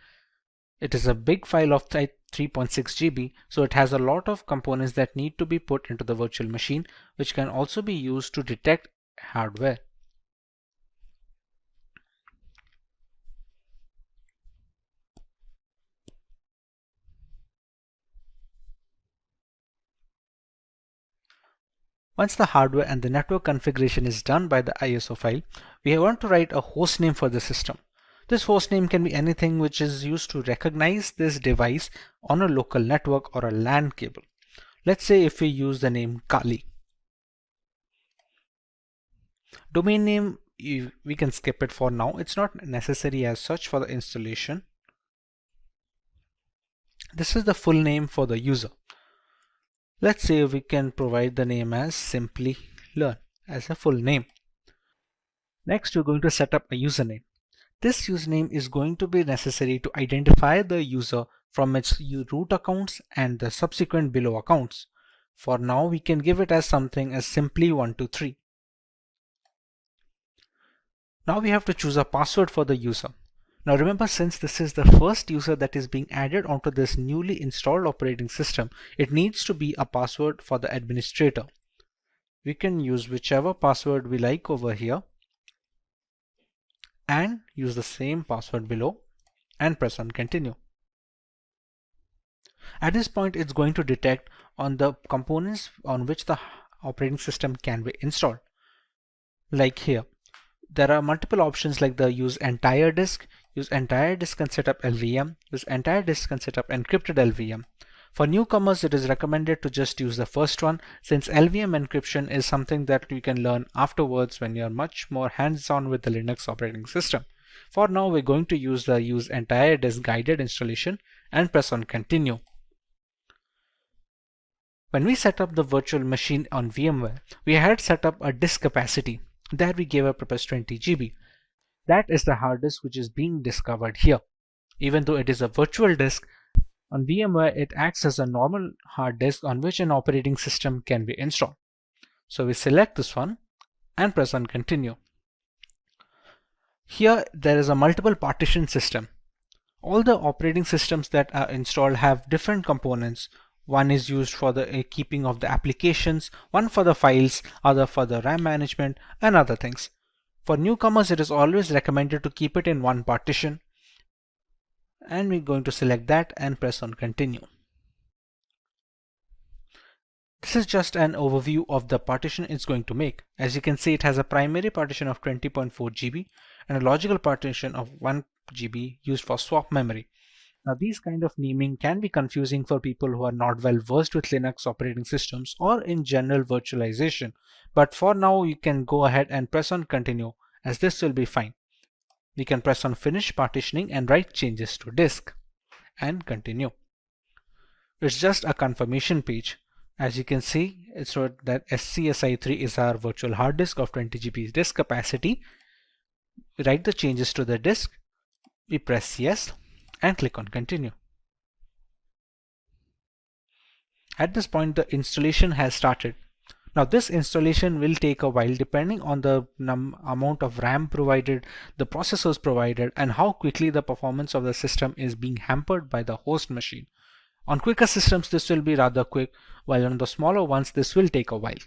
It is a big file of 3.6 GB, so it has a lot of components that need to be put into the virtual machine, which can also be used to detect hardware. Once the hardware and the network configuration is done by the ISO file, we want to write a host name for the system. This host name can be anything which is used to recognize this device on a local network or a LAN cable. Let's say if we use the name Kali. Domain name, we can skip it for now. It's not necessary as such for the installation. This is the full name for the user. Let's say we can provide the name as Simplilearn as a full name. Next, we're going to set up a username. This username is going to be necessary to identify the user from its root accounts and the subsequent below accounts. For now, we can give it as something as simply123. Now we have to choose a password for the user. Now remember, since this is the first user that is being added onto this newly installed operating system, it needs to be a password for the administrator. We can use whichever password we like over here and use the same password below and press on continue. At this point, it's going to detect on the components on which the operating system can be installed. Like here, there are multiple options like the use entire disk and set up LVM, use entire disk and set up encrypted LVM. For newcomers, it is recommended to just use the first one, since LVM encryption is something that you can learn afterwards when you're much more hands-on with the Linux operating system. For now, we're going to use the use entire disk guided installation and press on continue. When we set up the virtual machine on VMware, we had set up a disk capacity. There we gave a purpose 20 GB. That is the hard disk which is being discovered here. Even though it is a virtual disk, on VMware it acts as a normal hard disk on which an operating system can be installed. So we select this one and press on continue. Here there is a multiple partition system. All the operating systems that are installed have different components. One is used for the keeping of the applications, one for the files, other for the RAM management, and other things. For newcomers, it is always recommended to keep it in one partition. And we're going to select that and press on continue. This is just an overview of the partition it's going to make. As you can see, it has a primary partition of 20.4 GB and a logical partition of 1 GB used for swap memory. Now these kind of naming can be confusing for people who are not well versed with Linux operating systems or in general virtualization. But for now, you can go ahead and press on continue, as this will be fine. We can press on finish partitioning and write changes to disk and continue. It's just a confirmation page. As you can see, it's wrote that SCSI3 is our virtual hard disk of 20 GB disk capacity. We write the changes to the disk. We press yes and click on continue. At this point, the installation has started. Now this installation will take a while depending on the amount of RAM provided, the processors provided, and how quickly the performance of the system is being hampered by the host machine. On quicker systems, this will be rather quick, while on the smaller ones, this will take a while.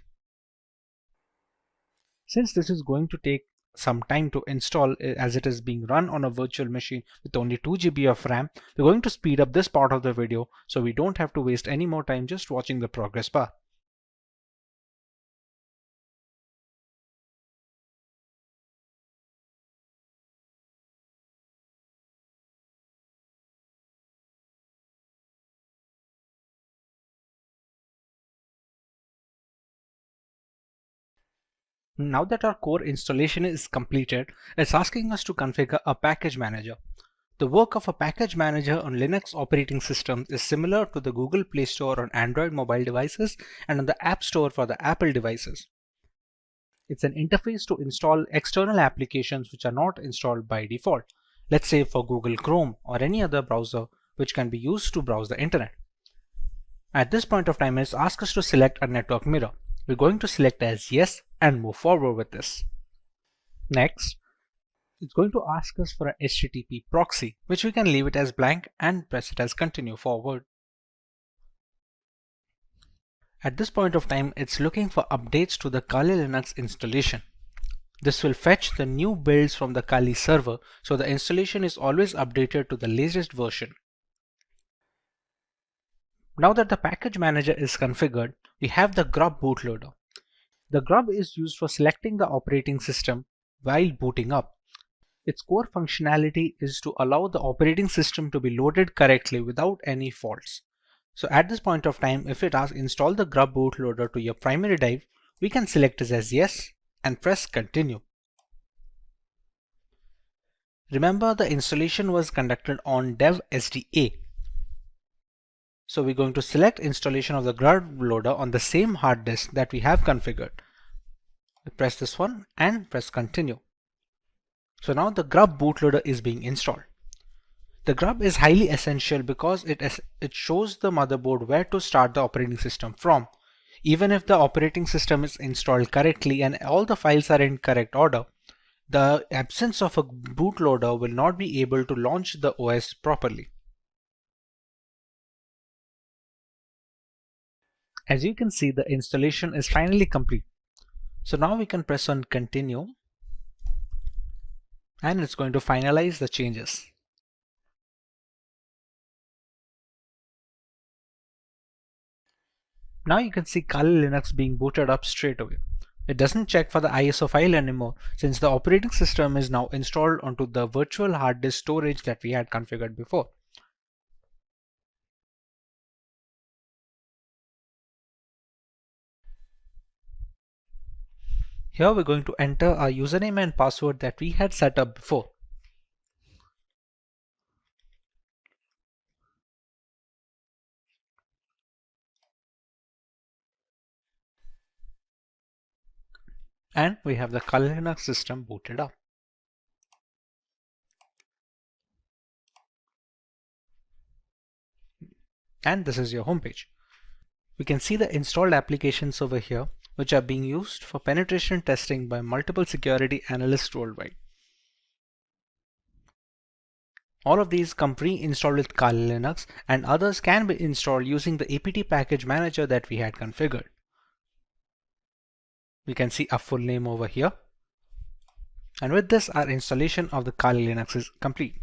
Since this is going to take some time to install, as it is being run on a virtual machine with only 2 GB of RAM, we're going to speed up this part of the video so we don't have to waste any more time just watching the progress bar. Now that our core installation is completed, it's asking us to configure a package manager. The work of a package manager on Linux operating systems is similar to the Google Play Store on Android mobile devices and on the App Store for the Apple devices. It's an interface to install external applications which are not installed by default, let's say for Google Chrome or any other browser which can be used to browse the internet. At this point of time, it's asked us to select a network mirror. We're going to select as yes and move forward with this. Next, it's going to ask us for an HTTP proxy, which we can leave it as blank and press it as continue forward. At this point of time, it's looking for updates to the Kali Linux installation. This will fetch the new builds from the Kali server, so the installation is always updated to the latest version. Now that the package manager is configured, we have the grub bootloader. The grub is used for selecting the operating system while booting up. Its core functionality is to allow the operating system to be loaded correctly without any faults. So at this point of time, if it asks install the grub bootloader to your primary drive, we can select it as yes and press continue. Remember, the installation was conducted on dev SDA. So we're going to select installation of the grub loader on the same hard disk that we have configured. We press this one and press continue. So now the grub bootloader is being installed. The grub is highly essential because it shows the motherboard where to start the operating system from. Even if the operating system is installed correctly and all the files are in correct order, the absence of a bootloader will not be able to launch the OS properly. As you can see, the installation is finally complete. So now we can press on continue and it's going to finalize the changes. Now you can see Kali Linux being booted up straight away. It doesn't check for the ISO file anymore since the operating system is now installed onto the virtual hard disk storage that we had configured before. Here we're going to enter our username and password that we had set up before. And we have the Kali Linux system booted up. And this is your homepage. We can see the installed applications over here, which are being used for penetration testing by multiple security analysts worldwide. All of these come pre-installed with Kali Linux, and others can be installed using the apt package manager that we had configured. We can see a full name over here. And with this, our installation of the Kali Linux is complete.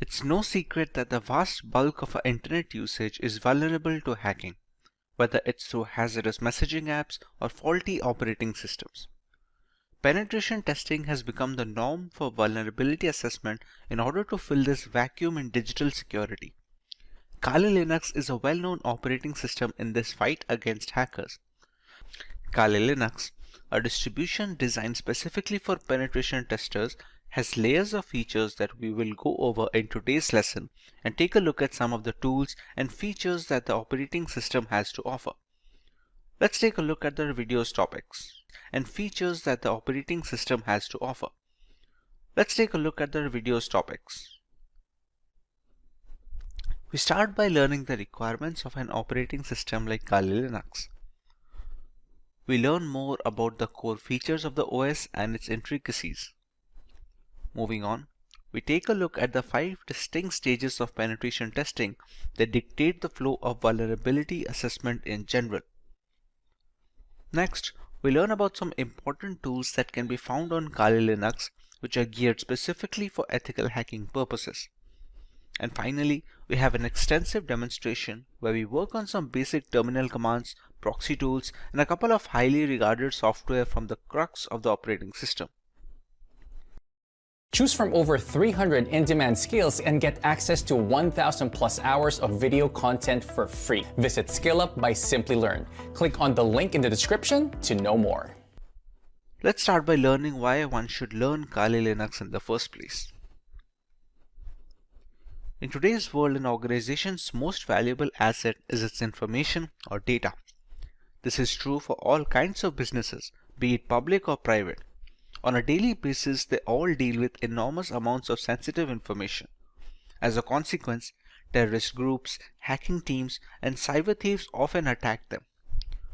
It's no secret that the vast bulk of our internet usage is vulnerable to hacking, whether it's through hazardous messaging apps or faulty operating systems. Penetration testing has become the norm for vulnerability assessment in order to fill this vacuum in digital security. Kali Linux is a well-known operating system in this fight against hackers. Kali Linux, a distribution designed specifically for penetration testers, has layers of features that we will go over in today's lesson and take a look at some of the tools and features that the operating system has to offer. Let's take a look at the video's topics and features that the operating system has to offer. Let's take a look at the video's topics. We start by learning the requirements of an operating system like Kali Linux. We learn more about the core features of the OS and its intricacies. Moving on, we take a look at the 5 distinct stages of penetration testing that dictate the flow of vulnerability assessment in general. Next, we learn about some important tools that can be found on Kali Linux, which are geared specifically for ethical hacking purposes. And finally, we have an extensive demonstration where we work on some basic terminal commands, proxy tools, and a couple of highly regarded software from the crux of the operating system. Choose from over 300 in-demand skills and get access to 1,000 plus hours of video content for free. Visit SkillUp by Simplilearn. Click on the link in the description to know more. Let's start by learning why one should learn Kali Linux in the first place. In today's world, an organization's most valuable asset is its information or data. This is true for all kinds of businesses, be it public or private. On a daily basis, they all deal with enormous amounts of sensitive information. As a consequence, terrorist groups, hacking teams, and cyber thieves often attack them.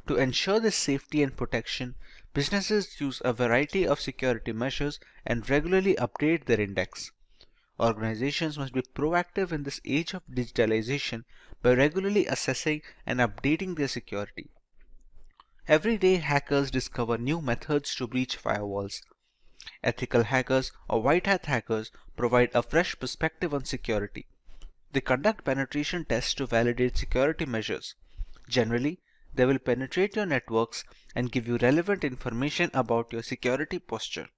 To ensure this safety and protection, businesses use a variety of security measures and regularly update their index. Organizations must be proactive in this age of digitalization by regularly assessing and updating their security. Every day, hackers discover new methods to breach firewalls. Ethical hackers or white hat hackers provide a fresh perspective on security. They conduct penetration tests to validate security measures. Generally, they will penetrate your networks and give you relevant information about your security posture.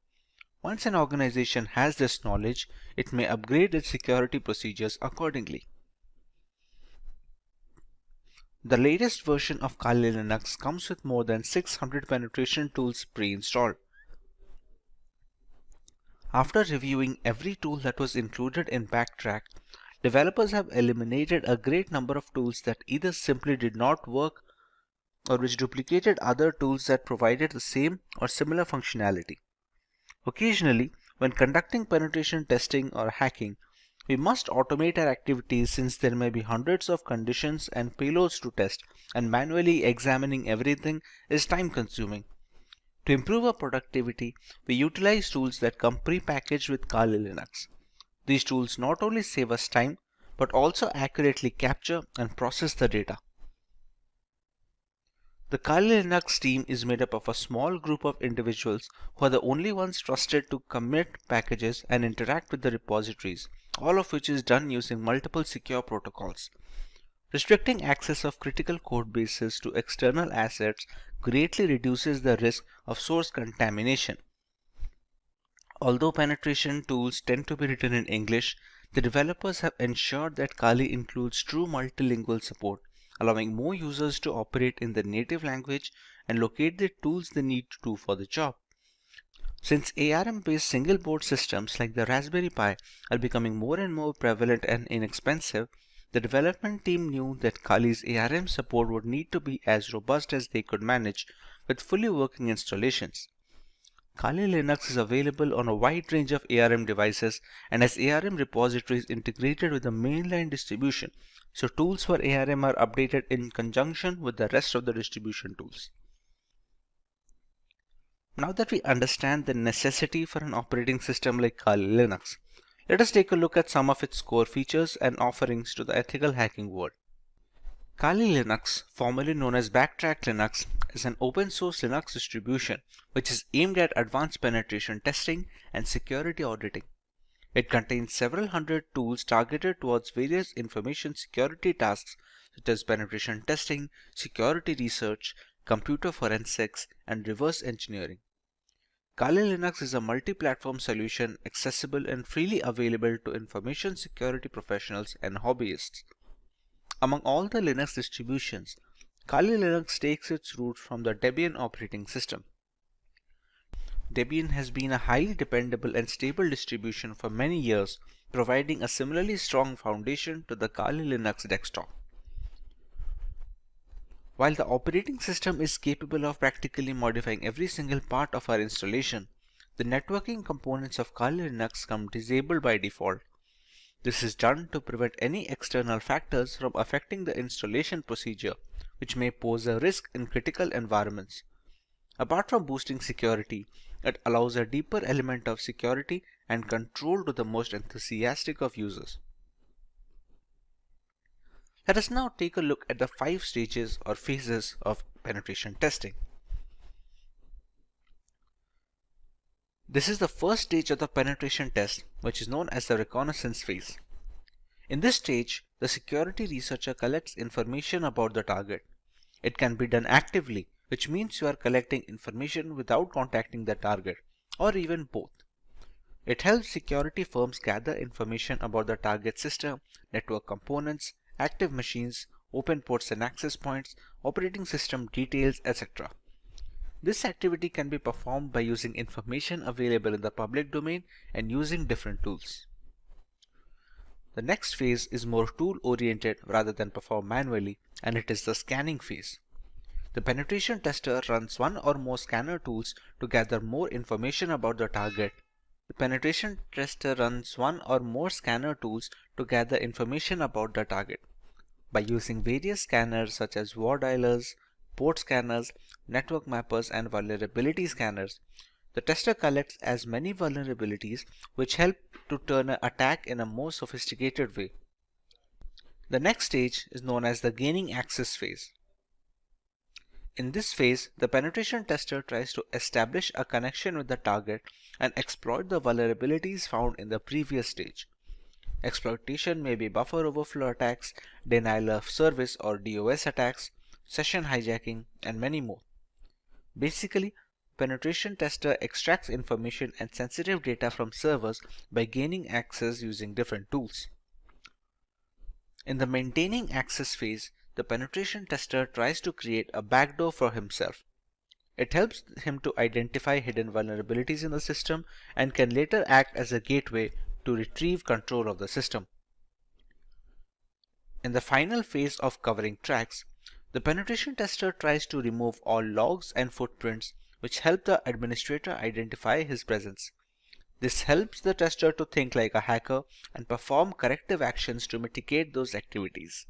Once an organization has this knowledge, it may upgrade its security procedures accordingly. The latest version of Kali Linux comes with more than 600 penetration tools pre-installed. After reviewing every tool that was included in Backtrack, developers have eliminated a great number of tools that either simply did not work or which duplicated other tools that provided the same or similar functionality. Occasionally, when conducting penetration testing or hacking, we must automate our activities since there may be hundreds of conditions and payloads to test, and manually examining everything is time-consuming. To improve our productivity, we utilize tools that come pre-packaged with Kali Linux. These tools not only save us time, but also accurately capture and process the data. The Kali Linux team is made up of a small group of individuals who are the only ones trusted to commit packages and interact with the repositories, all of which is done using multiple secure protocols. Restricting access of critical code bases to external assets greatly reduces the risk of source contamination. Although penetration tools tend to be written in English, the developers have ensured that Kali includes true multilingual support, allowing more users to operate in their native language and locate the tools they need to do for the job. Since ARM-based single-board systems like the Raspberry Pi are becoming more and more prevalent and inexpensive, the development team knew that Kali's ARM support would need to be as robust as they could manage with fully working installations. Kali Linux is available on a wide range of ARM devices and has ARM repositories integrated with the mainline distribution, so tools for ARM are updated in conjunction with the rest of the distribution tools. Now that we understand the necessity for an operating system like Kali Linux, let us take a look at some of its core features and offerings to the ethical hacking world. Kali Linux, formerly known as Backtrack Linux, is an open source Linux distribution which is aimed at advanced penetration testing and security auditing. It contains several hundred tools targeted towards various information security tasks such as penetration testing, security research, computer forensics, and reverse engineering. Kali Linux is a multi-platform solution accessible and freely available to information security professionals and hobbyists. Among all the Linux distributions, Kali Linux takes its roots from the Debian operating system. Debian has been a highly dependable and stable distribution for many years, providing a similarly strong foundation to the Kali Linux desktop. While the operating system is capable of practically modifying every single part of our installation, the networking components of Kali Linux come disabled by default. This is done to prevent any external factors from affecting the installation procedure, which may pose a risk in critical environments. Apart from boosting security, it allows a deeper element of security and control to the most enthusiastic of users. Let us now take a look at the 5 stages or phases of penetration testing. This is the first stage of the penetration test, which is known as the reconnaissance phase. In this stage, the security researcher collects information about the target. It can be done actively, which means you are collecting information without contacting the target, or even both. It helps security firms gather information about the target system, network components, active machines, open ports and access points, operating system details, etc. This activity can be performed by using information available in the public domain and using different tools. The next phase is more tool-oriented rather than performed manually, and it is the scanning phase. The penetration tester runs one or more scanner tools to gather more information about the target. The penetration tester runs one or more scanner tools to gather information about the target. By using various scanners such as war dialers, port scanners, network mappers, and vulnerability scanners, the tester collects as many vulnerabilities which help to turn an attack in a more sophisticated way. The next stage is known as the gaining access phase. In this phase, the penetration tester tries to establish a connection with the target and exploit the vulnerabilities found in the previous stage. Exploitation may be buffer overflow attacks, denial of service or DOS attacks, session hijacking, and many more. Basically, penetration tester extracts information and sensitive data from servers by gaining access using different tools. In the maintaining access phase, the penetration tester tries to create a backdoor for himself. It helps him to identify hidden vulnerabilities in the system and can later act as a gateway to retrieve control of the system. In the final phase of covering tracks, the penetration tester tries to remove all logs and footprints which help the administrator identify his presence. This helps the tester to think like a hacker and perform corrective actions to mitigate those activities.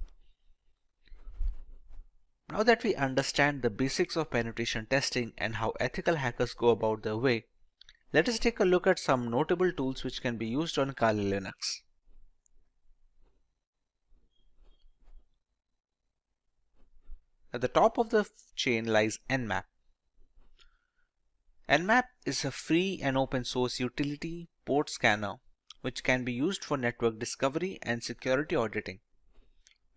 Now that we understand the basics of penetration testing and how ethical hackers go about their way, let us take a look at some notable tools which can be used on Kali Linux. At the top of the chain lies Nmap. Nmap is a free and open source utility port scanner which can be used for network discovery and security auditing.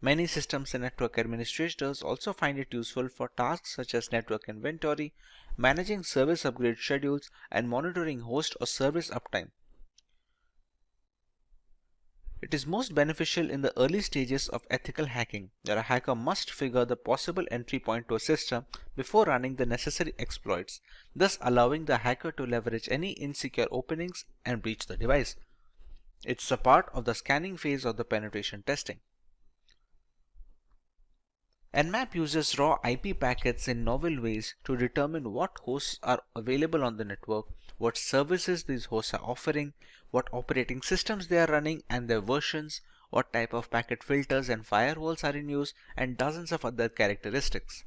Many systems and network administrators also find it useful for tasks such as network inventory, managing service upgrade schedules, and monitoring host or service uptime. It is most beneficial in the early stages of ethical hacking, where a hacker must figure the possible entry point to a system before running the necessary exploits, thus allowing the hacker to leverage any insecure openings and breach the device. It's a part of the scanning phase of the penetration testing. Nmap uses raw IP packets in novel ways to determine what hosts are available on the network, what services these hosts are offering, what operating systems they are running and their versions, what type of packet filters and firewalls are in use, and dozens of other characteristics.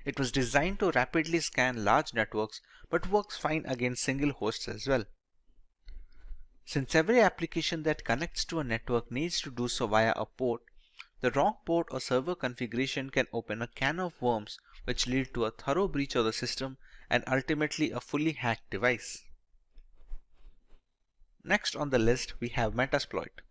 It was designed to rapidly scan large networks but works fine against single hosts as well. Since every application that connects to a network needs to do so via a port, the wrong port or server configuration can open a can of worms which lead to a thorough breach of the system and ultimately a fully hacked device. Next on the list we have Metasploit.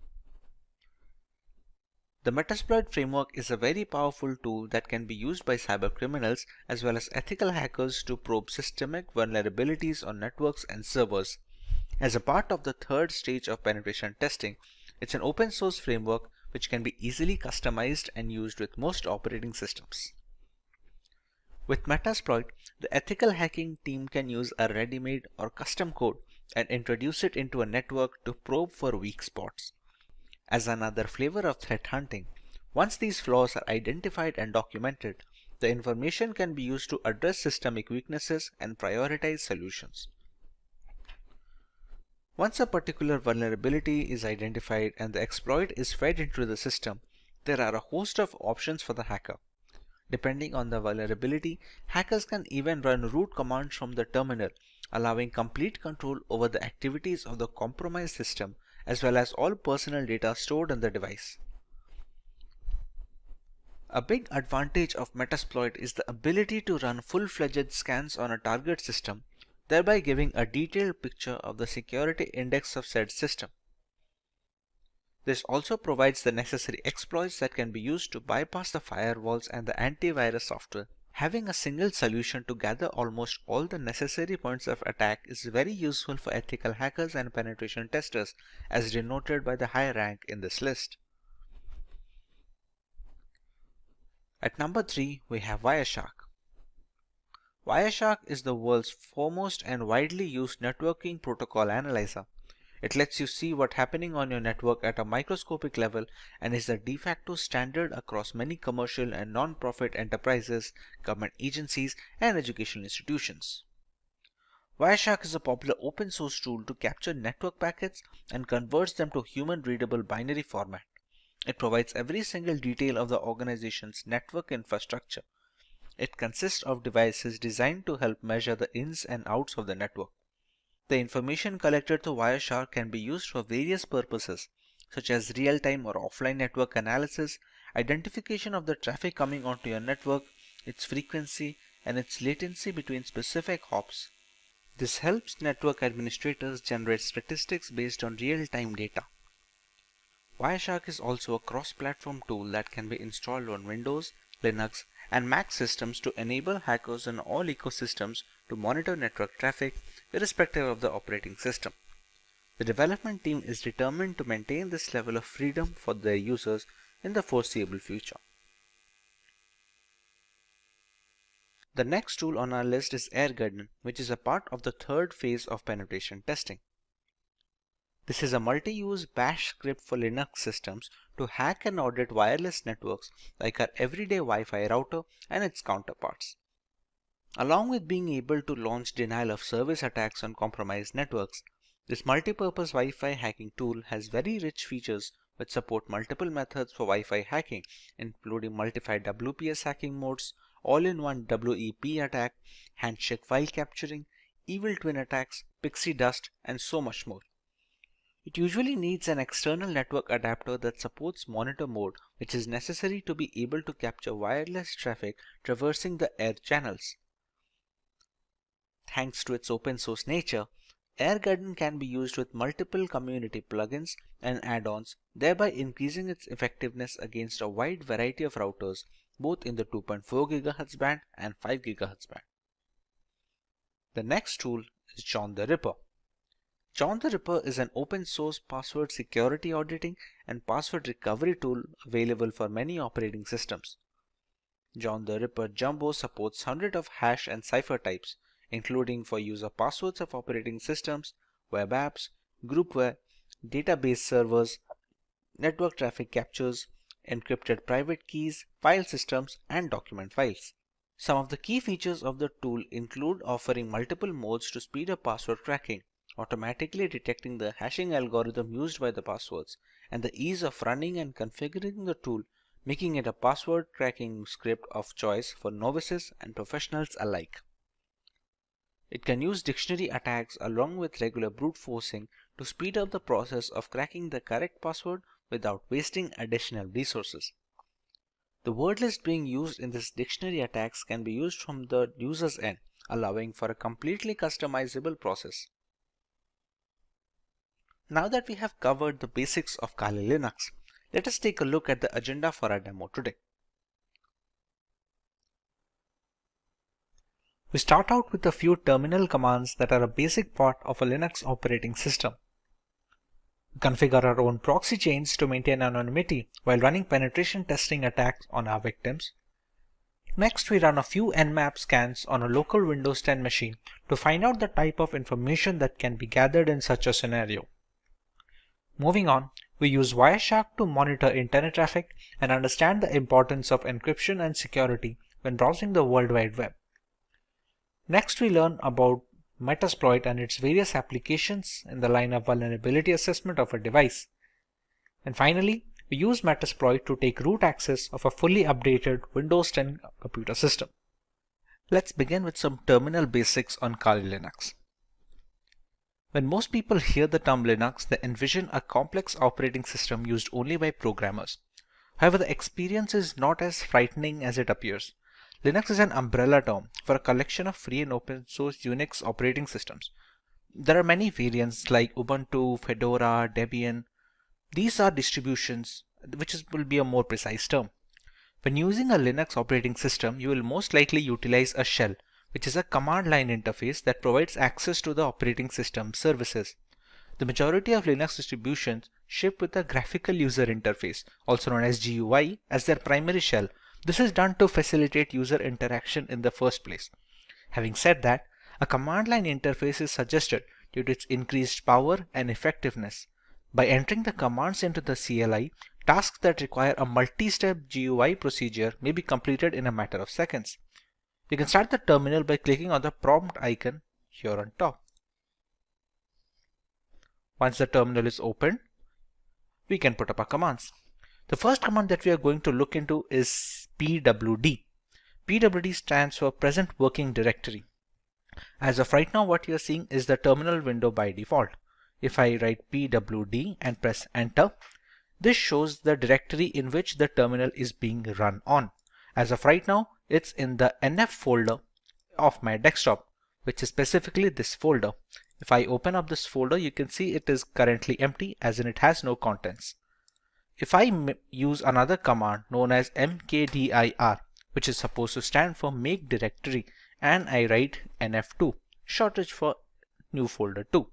The Metasploit framework is a very powerful tool that can be used by cybercriminals as well as ethical hackers to probe systemic vulnerabilities on networks and servers. As a part of the third stage of penetration testing, it's an open source framework which can be easily customized and used with most operating systems. With Metasploit, the ethical hacking team can use a ready-made or custom code and introduce it into a network to probe for weak spots. As another flavor of threat hunting, once these flaws are identified and documented, the information can be used to address systemic weaknesses and prioritize solutions. Once a particular vulnerability is identified and the exploit is fed into the system, there are a host of options for the hacker. Depending on the vulnerability, hackers can even run root commands from the terminal, allowing complete control over the activities of the compromised system as well as all personal data stored on the device. A big advantage of Metasploit is the ability to run full-fledged scans on a target system, thereby giving a detailed picture of the security index of said system. This also provides the necessary exploits that can be used to bypass the firewalls and the antivirus software. Having a single solution to gather almost all the necessary points of attack is very useful for ethical hackers and penetration testers, as denoted by the high rank in this list. At number 3, we have Wireshark. Wireshark is the world's foremost and widely used networking protocol analyzer. It lets you see what's happening on your network at a microscopic level and is the de facto standard across many commercial and non-profit enterprises, government agencies, and educational institutions. Wireshark is a popular open source tool to capture network packets and converts them to human-readable binary format. It provides every single detail of the organization's network infrastructure. It consists of devices designed to help measure the ins and outs of the network. The information collected through Wireshark can be used for various purposes, such as real-time or offline network analysis, identification of the traffic coming onto your network, its frequency, and its latency between specific hops. This helps network administrators generate statistics based on real-time data. Wireshark is also a cross-platform tool that can be installed on Windows, Linux, and Mac systems to enable hackers in all ecosystems to monitor network traffic irrespective of the operating system. The development team is determined to maintain this level of freedom for their users in the foreseeable future. The next tool on our list is AirGarden, which is a part of the third phase of penetration testing. This is a multi-use bash script for Linux systems to hack and audit wireless networks like our everyday Wi-Fi router and its counterparts. Along with being able to launch denial of service attacks on compromised networks, this multi-purpose Wi-Fi hacking tool has very rich features which support multiple methods for Wi-Fi hacking, including multified WPS hacking modes, all-in-one WEP attack, handshake file capturing, evil twin attacks, pixie dust, and so much more. It usually needs an external network adapter that supports monitor mode, which is necessary to be able to capture wireless traffic traversing the air channels. Thanks to its open source nature, AirGarden can be used with multiple community plugins and add-ons, thereby increasing its effectiveness against a wide variety of routers, both in the 2.4 GHz band and 5 GHz band. The next tool is John the Ripper. John the Ripper is an open source password security auditing and password recovery tool available for many operating systems. John the Ripper Jumbo supports hundreds of hash and cipher types, including for user passwords of operating systems, web apps, groupware, database servers, network traffic captures, encrypted private keys, file systems, and document files. Some of the key features of the tool include offering multiple modes to speed up password cracking, automatically detecting the hashing algorithm used by the passwords, and the ease of running and configuring the tool, making it a password cracking script of choice for novices and professionals alike. It can use dictionary attacks along with regular brute forcing to speed up the process of cracking the correct password without wasting additional resources. The word list being used in this dictionary attacks can be used from the user's end, allowing for a completely customizable process. Now that we have covered the basics of Kali Linux, let us take a look at the agenda for our demo today. We start out with a few terminal commands that are a basic part of a Linux operating system. We configure our own proxy chains to maintain anonymity while running penetration testing attacks on our victims. Next, we run a few Nmap scans on a local Windows 10 machine to find out the type of information that can be gathered in such a scenario. Moving on, we use Wireshark to monitor internet traffic and understand the importance of encryption and security when browsing the World Wide Web. Next, we learn about Metasploit and its various applications in the line of vulnerability assessment of a device. And finally, we use Metasploit to take root access of a fully updated Windows 10 computer system. Let's begin with some terminal basics on Kali Linux. When most people hear the term Linux, they envision a complex operating system used only by programmers. However, the experience is not as frightening as it appears. Linux is an umbrella term for a collection of free and open source Unix operating systems. There are many variants like Ubuntu, Fedora, Debian. These are distributions, which will be a more precise term. When using a Linux operating system, you will most likely utilize a shell, which is a command line interface that provides access to the operating system services. The majority of Linux distributions ship with a graphical user interface, also known as GUI, as their primary shell. This is done to facilitate user interaction in the first place. Having said that, a command line interface is suggested due to its increased power and effectiveness. By entering the commands into the CLI, tasks that require a multi-step GUI procedure may be completed in a matter of seconds. You can start the terminal by clicking on the prompt icon here on top. Once the terminal is opened, we can put up our commands. The first command that we are going to look into is pwd. pwd stands for Present Working Directory. As of right now, what you are seeing is the terminal window by default. If I write pwd and press enter, this shows the directory in which the terminal is being run on. As of right now, it's in the NF folder of my desktop, which is specifically this folder. If I open up this folder, you can see it is currently empty, as in it has no contents. If I use another command known as mkdir, which is supposed to stand for make directory, and I write nf2, shortage for new folder 2.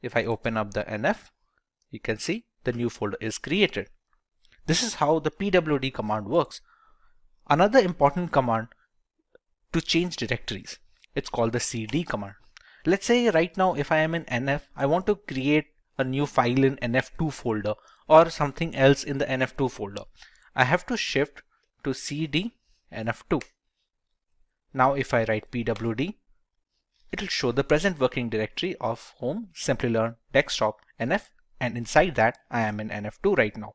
If I open up the NF, you can see the new folder is created. This is how the pwd command works. Another important command to change directories, it's called the cd command. Let's say right now if I am in NF, I want to create a new file in NF2 folder or something else in the NF2 folder. I have to shift to cd NF2. Now if I write pwd, it will show the present working directory of home, Simplilearn, desktop, NF, and inside that I am in NF2 right now.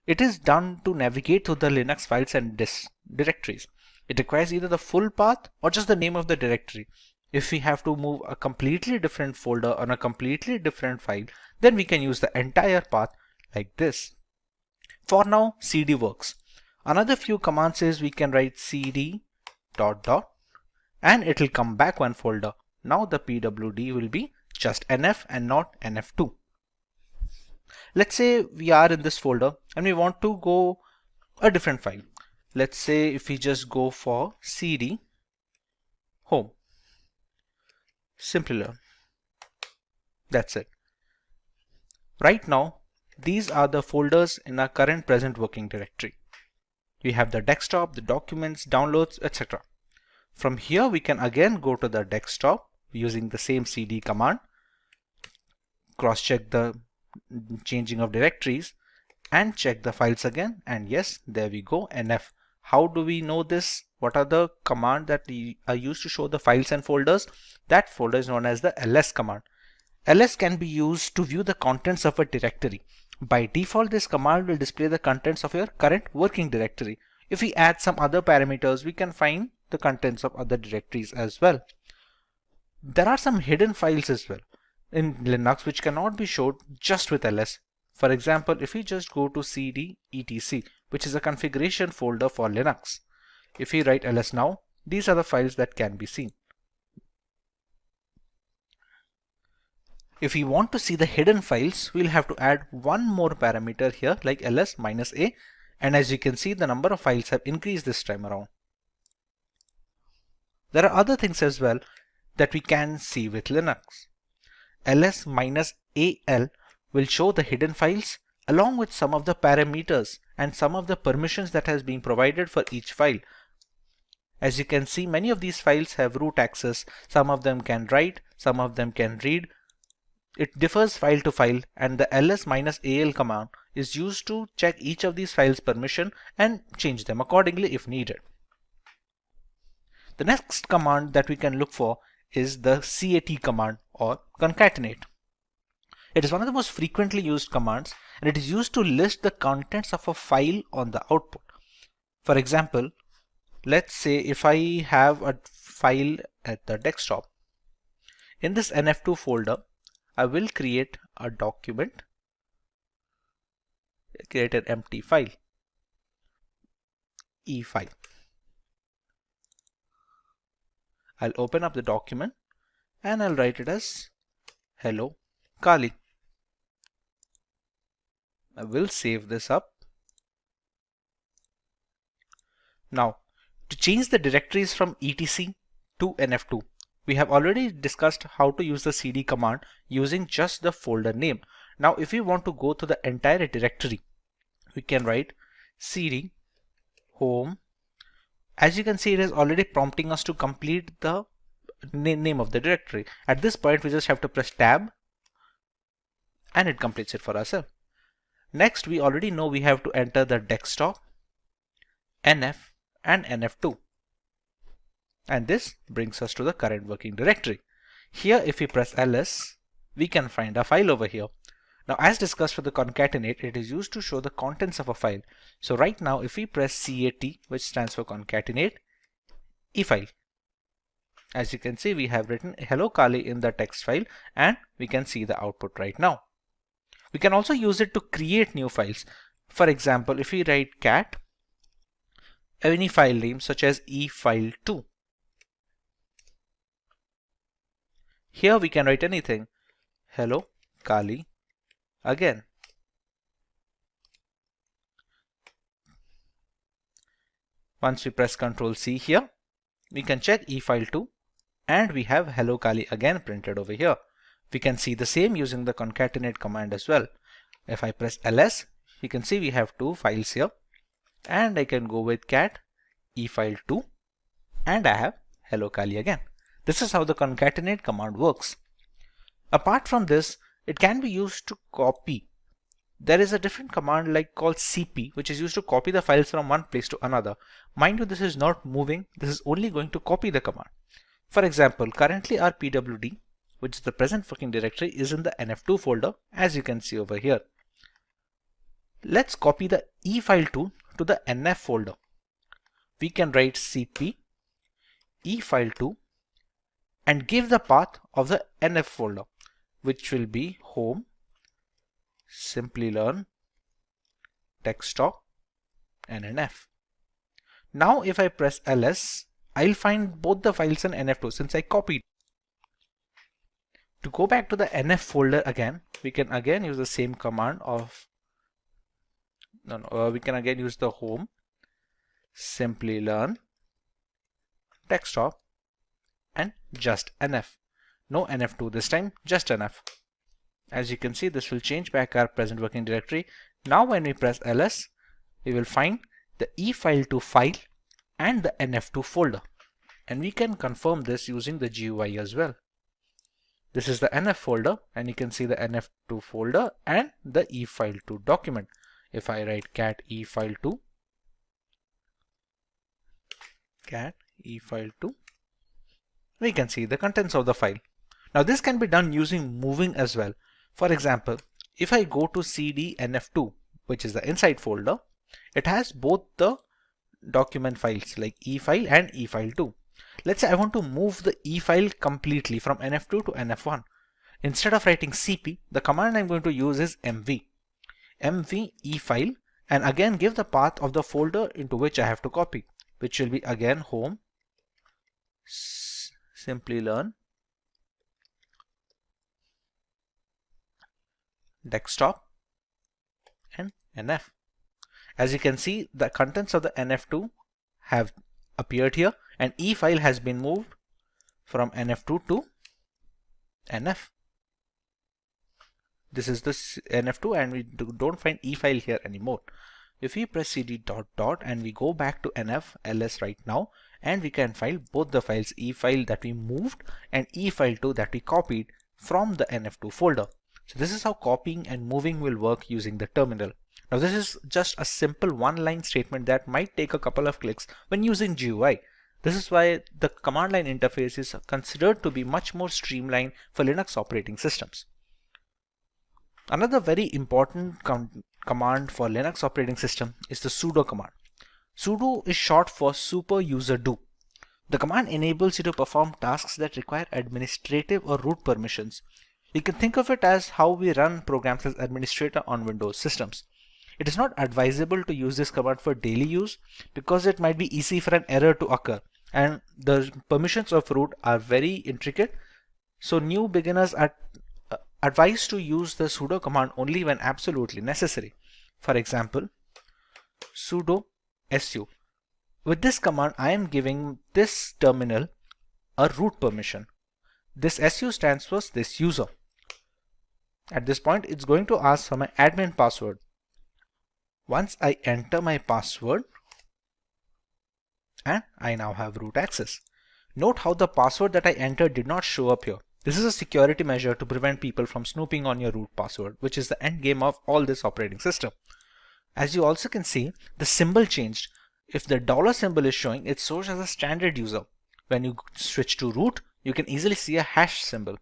It is done to navigate through the Linux files and directories. It requires either the full path or just the name of the directory. If we have to move a completely different folder on a completely different file, then we can use the entire path like this. For now, cd works. Another few commands is we can write cd ... and it will come back one folder. Now the pwd will be just NF and not NF2. Let's say we are in this folder and we want to go a different file. Let's say if we just go for cd home, Simplilearn. That's it. Right now, these are the folders in our current present working directory. We have the desktop, the documents, downloads, etc. From here, we can again go to the desktop using the same cd command, cross-check the changing of directories, and check the files again. And yes, there we go, NF. How do we know this? What are the commands that are used to show the files and folders? That folder is known as the ls command. ls can be used to view the contents of a directory. By default, this command will display the contents of your current working directory. If we add some other parameters, we can find the contents of other directories as well. There are some hidden files as well in Linux which cannot be showed just with ls. For example, if we just go to cd etc, which is a configuration folder for Linux. If we write ls now, these are the files that can be seen. If we want to see the hidden files, we'll have to add one more parameter here like ls-a, and as you can see, the number of files have increased this time around. There are other things as well that we can see with Linux. ls-al will show the hidden files along with some of the parameters and some of the permissions that has been provided for each file. As you can see, many of these files have root access. Some of them can write, some of them can read. It differs file to file, and the ls-al command is used to check each of these files' permission and change them accordingly if needed. The next command that we can look for is the cat command or concatenate. It is one of the most frequently used commands, and it is used to list the contents of a file on the output. For example, let's say if I have a file at the desktop. In this NF2 folder, I will create a document, create an empty file, e file. I'll open up the document and I'll write it as hello Kali. I will save this up. Now, to change the directories from etc to NF2, we have already discussed how to use the cd command using just the folder name. Now, if we want to go to the entire directory, we can write cd home As you can see, it is already prompting us to complete the name of the directory. At this point, we just have to press tab and it completes it for ourselves. Next, we already know we have to enter the desktop, NF and NF2. And this brings us to the current working directory. Here, if we press ls, we can find a file over here. Now, as discussed for the concatenate, it is used to show the contents of a file. So right now, if we press CAT, which stands for concatenate, e-file. As you can see, we have written hello Kali in the text file and we can see the output right now. We can also use it to create new files. For example, if we write cat, any file name such as efile2. Here we can write anything. Hello Kali again. Once we press Ctrl C here, we can check efile2 and we have hello Kali again printed over here. We can see the same using the concatenate command as well. If I press ls, you can see we have two files here and I can go with cat efile2 and I have hello Kali again. This is how the concatenate command works. Apart from this, it can be used to copy. There is a different command like called cp, which is used to copy the files from one place to another. Mind you, this is not moving. This is only going to copy the command. For example, currently our pwd, which is the present working directory, is in the nf2 folder, as you can see over here. Let's copy the efile2 to the nf folder. We can write cp efile2 and give the path of the nf folder, which will be home, Simplilearn, desktop, and nf. Now if I press ls, I'll find both the files in nf2 since I copied. To go back to the nf folder again, we can again use the same command of we can again use the home, Simplilearn, desktop, and just nf. No nf2 this time, just nf. As you can see, this will change back our present working directory. Now when we press ls, we will find the efile2 file and the nf2 folder. And we can confirm this using the GUI as well. This is the nf folder and you can see the nf2 folder and the efile2 document. If I write cat efile2, we can see the contents of the file. Now this can be done using moving as well. For example, if I go to cd nf2, which is the inside folder, it has both the document files like efile and efile2. Let's say I want to move the e-file completely from nf2 to nf1. Instead of writing cp, the command I'm going to use is mv efile, and again give the path of the folder into which I have to copy, which will be again home, Simplilearn, desktop, and nf. As you can see, the contents of the nf2 have appeared here and e-file has been moved from nf2 to nf. This is the nf2 and we don't find e-file here anymore. If we press cd ... and we go back to nf ls right now, and we can find both the files, e-file that we moved and efile2 that we copied from the nf2 folder. So this is how copying and moving will work using the terminal. Now this is just a simple one-line statement that might take a couple of clicks when using GUI. This is why the command line interface is considered to be much more streamlined for Linux operating systems. Another very important command for Linux operating system is the sudo command. Sudo is short for super user do. The command enables you to perform tasks that require administrative or root permissions. You can think of it as how we run programs as administrator on Windows systems. It is not advisable to use this command for daily use because it might be easy for an error to occur, and the permissions of root are very intricate. So new beginners are advised to use the sudo command only when absolutely necessary. For example, sudo su. With this command, I am giving this terminal a root permission. This su stands for this user. At this point, it's going to ask for my admin password. Once I enter my password, and I now have root access. Note how the password that I entered did not show up here. This is a security measure to prevent people from snooping on your root password, which is the end game of all this operating system. As you also can see, the symbol changed. If the dollar symbol is showing, it shows as a standard user. When you switch to root, you can easily see a hash symbol.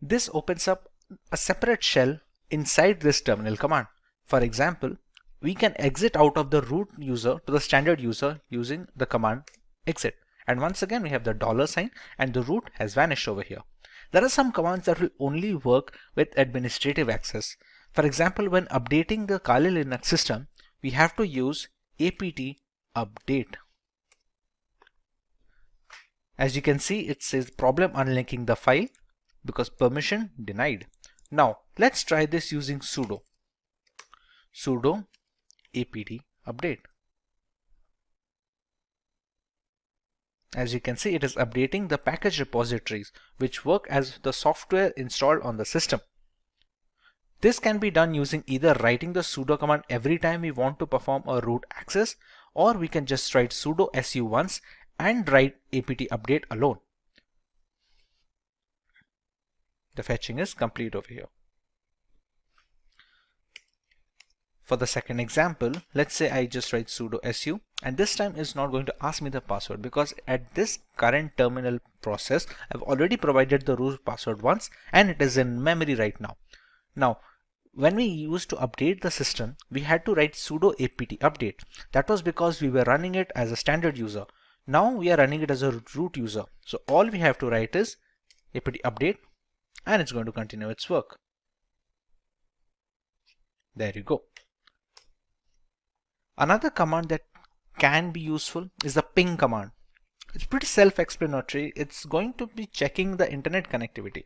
This opens up a separate shell inside this terminal command. For example, we can exit out of the root user to the standard user using the command exit. And once again, we have the dollar sign and the root has vanished over here. There are some commands that will only work with administrative access. For example, when updating the Kali Linux system, we have to use apt update. As you can see, it says problem unlinking the file because permission denied. Now, let's try this using sudo apt update. As you can see, it is updating the package repositories which work as the software installed on the system. This can be done using either writing the sudo command every time we want to perform a root access, or we can just write sudo su once and write apt update alone. The fetching is complete over here. For the second example, let's say I just write sudo su, and this time it's not going to ask me the password because at this current terminal process, I've already provided the root password once and it is in memory right now. Now, when we used to update the system, we had to write sudo apt update. That was because we were running it as a standard user. Now we are running it as a root user. So all we have to write is apt update and it's going to continue its work. There you go. Another command that can be useful is the ping command. It's pretty self-explanatory. It's going to be checking the internet connectivity.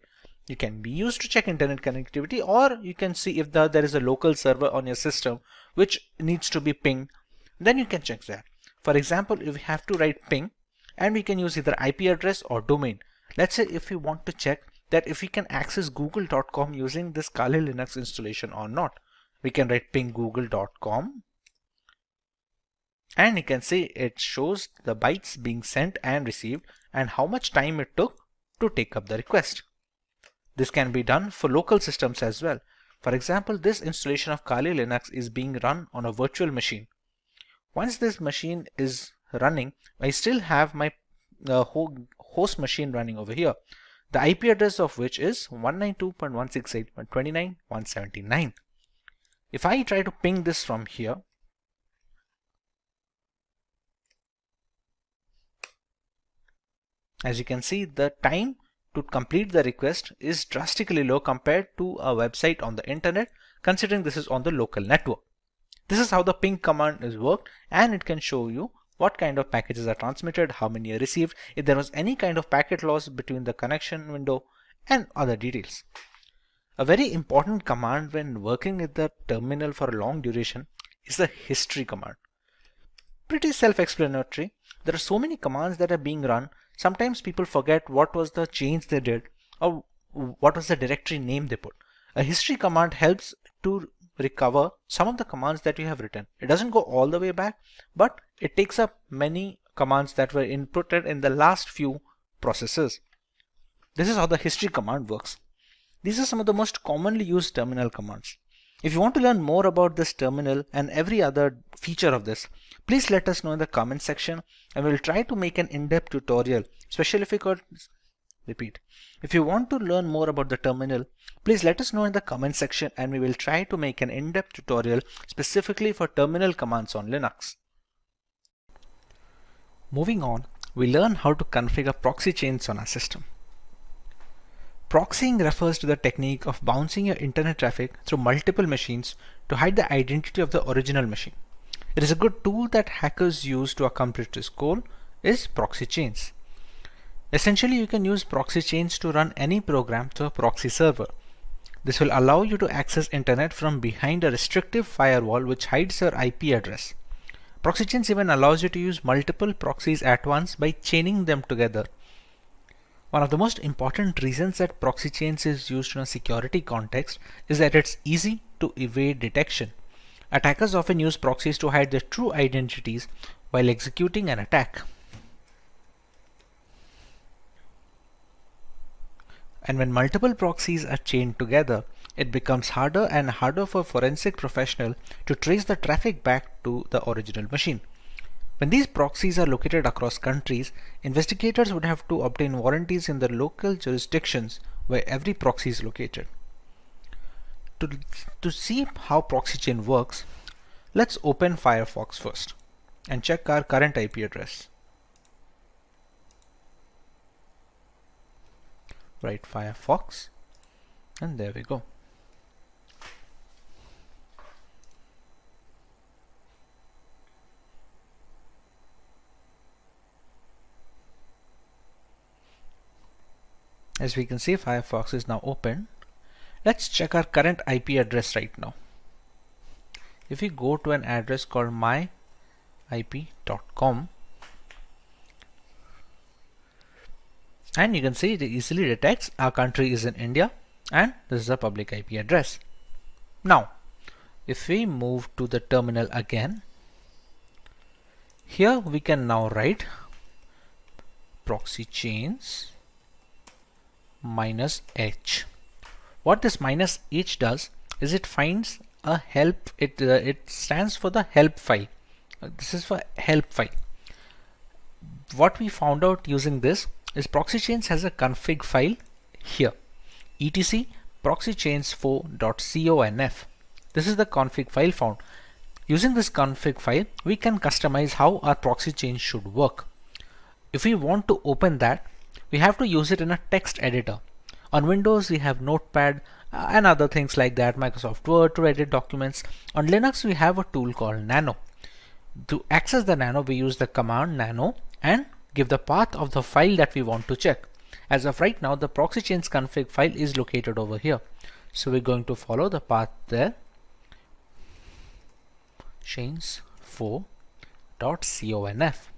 You can be used to check internet connectivity, or you can see if there is a local server on your system which needs to be pinged, then you can check that. For example, if we have to write ping, and we can use either IP address or domain. Let's say if we want to check that if we can access google.com using this Kali Linux installation or not, we can write ping google.com. And you can see it shows the bytes being sent and received and how much time it took to take up the request. This can be done for local systems as well. For example, this installation of Kali Linux is being run on a virtual machine. Once this machine is running, I still have my host machine running over here, the IP address of which is 192.168.29.179. If I try to ping this from here, as you can see, the time to complete the request is drastically low compared to a website on the internet, considering this is on the local network. This is how the ping command is worked, and it can show you what kind of packages are transmitted, how many are received, if there was any kind of packet loss between the connection window, and other details. A very important command when working with the terminal for a long duration is the history command. Pretty self-explanatory. There are so many commands that are being run. Sometimes people forget what was the change they did or what was the directory name they put. A history command helps to recover some of the commands that you have written. It doesn't go all the way back, but it takes up many commands that were inputted in the last few processes. This is how the history command works. These are some of the most commonly used terminal commands. If you want to learn more about this terminal and every other feature of this, please let us know in the comment section and we'll try to make an in-depth tutorial, especially if you could repeat. If you want to learn more about the terminal, please let us know in the comment section and we will try to make an in-depth tutorial specifically for terminal commands on Linux. Moving on, we learn how to configure proxy chains on our system. Proxying refers to the technique of bouncing your internet traffic through multiple machines to hide the identity of the original machine. It is a good tool that hackers use to accomplish this goal is proxy chains. Essentially, you can use proxy chains to run any program through a proxy server. This will allow you to access internet from behind a restrictive firewall which hides your IP address. Proxy chains even allows you to use multiple proxies at once by chaining them together. One of the most important reasons that proxy chains is used in a security context is that it's easy to evade detection. Attackers often use proxies to hide their true identities while executing an attack. And when multiple proxies are chained together, it becomes harder and harder for a forensic professional to trace the traffic back to the original machine. When these proxies are located across countries, investigators would have to obtain warranties in the local jurisdictions where every proxy is located. To see how proxy chain works, let's open Firefox first and check our current IP address. Write Firefox, and there we go. As we can see, Firefox is now open. Let's check our current IP address right now. If we go to an address called myip.com, and you can see it easily detects our country is in India, and this is a public IP address. Now, if we move to the terminal again, here we can now write proxy chains -h. What this -h does is it finds a help. It stands for the help file. This is for help file. What we found out using this is proxy chains has a config file here, etc proxychains4.conf. This is the config file found. Using this config file, we can customize how our proxy chain should work. If we want to open that, we have to use it in a text editor. On Windows, we have Notepad and other things like that, Microsoft Word to edit documents. On Linux, we have a tool called Nano. To access the Nano, we use the command nano and give the path of the file that we want to check. As of right now, the proxy chains config file is located over here. So we're going to follow the path there. chains4.conf.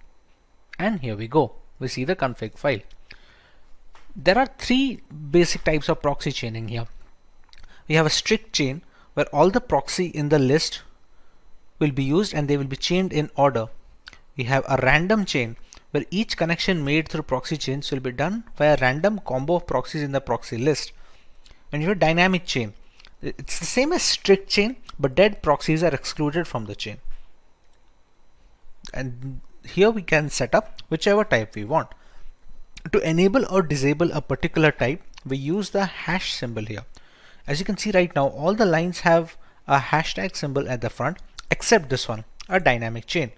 And here we go. We see the config file. There are three basic types of proxy chaining here. We have a strict chain where all the proxy in the list will be used and they will be chained in order. We have a random chain where each connection made through proxy chains will be done by a random combo of proxies in the proxy list. And you have a dynamic chain. It's the same as strict chain, but dead proxies are excluded from the chain. And here we can set up whichever type we want. To enable or disable a particular type, we use the hash symbol here. As you can see right now, all the lines have a hashtag symbol at the front, except this one, a dynamic chain.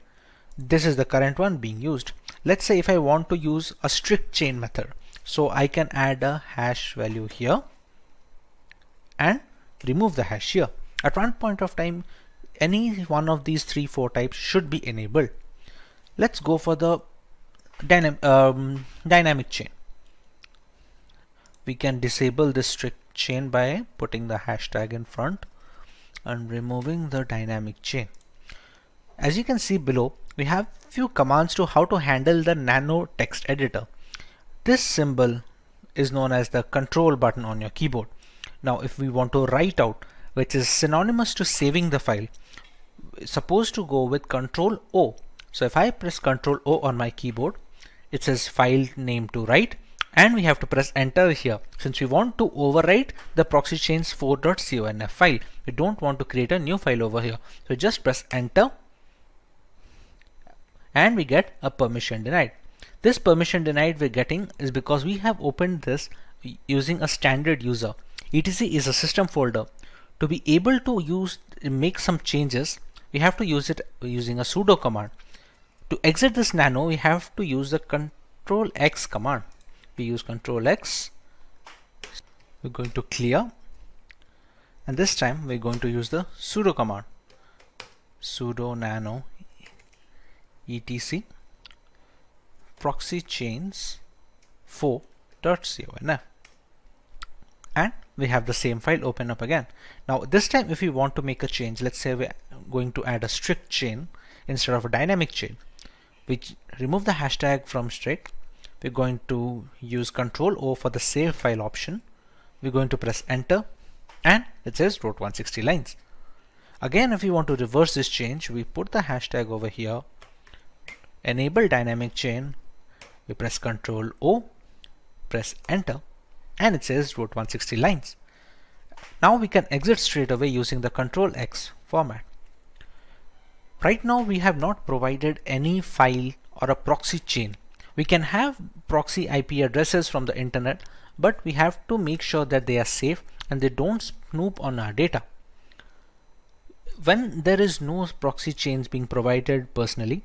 This is the current one being used. Let's say if I want to use a strict chain method, so I can add a hash value here and remove the hash here. At one point of time, any one of these 3-4 types should be enabled. Let's go for the dynamic chain. We can disable this strict chain by putting the hashtag in front and removing the dynamic chain. As you can see below, we have few commands to how to handle the nano text editor. This symbol is known as the control button on your keyboard. Now if we want to write out, which is synonymous to saving the file, it's supposed to go with Control O. So if I press Control O on my keyboard, it says file name to write, and we have to press enter here since we want to overwrite the proxy chains 4.conf file. We don't want to create a new file over here. So just press enter and we get a permission denied. This permission denied we're getting is because we have opened this using a standard user. etc is a system folder. To be able to make some changes, we have to use it using a sudo command. To exit this nano, we have to use the Control X command. We use Control X. We're going to clear, and this time we're going to use the sudo command. Sudo nano etc proxy chains 4.conf, and we have the same file open up again. Now this time if we want to make a change, let's say we're going to add a strict chain instead of a dynamic chain, we remove the hashtag from strict. We're going to use Control O for the save file option. We're going to press enter and it says wrote 160 lines. Again, if you want to reverse this change, we put the hashtag over here, enable dynamic chain, we press Ctrl O, press enter, and it says wrote 160 lines. Now we can exit straight away using the Ctrl X format. Right now we have not provided any file or a proxy chain. We can have proxy IP addresses from the internet, but we have to make sure that they are safe and they don't snoop on our data. When there is no proxy chains being provided personally,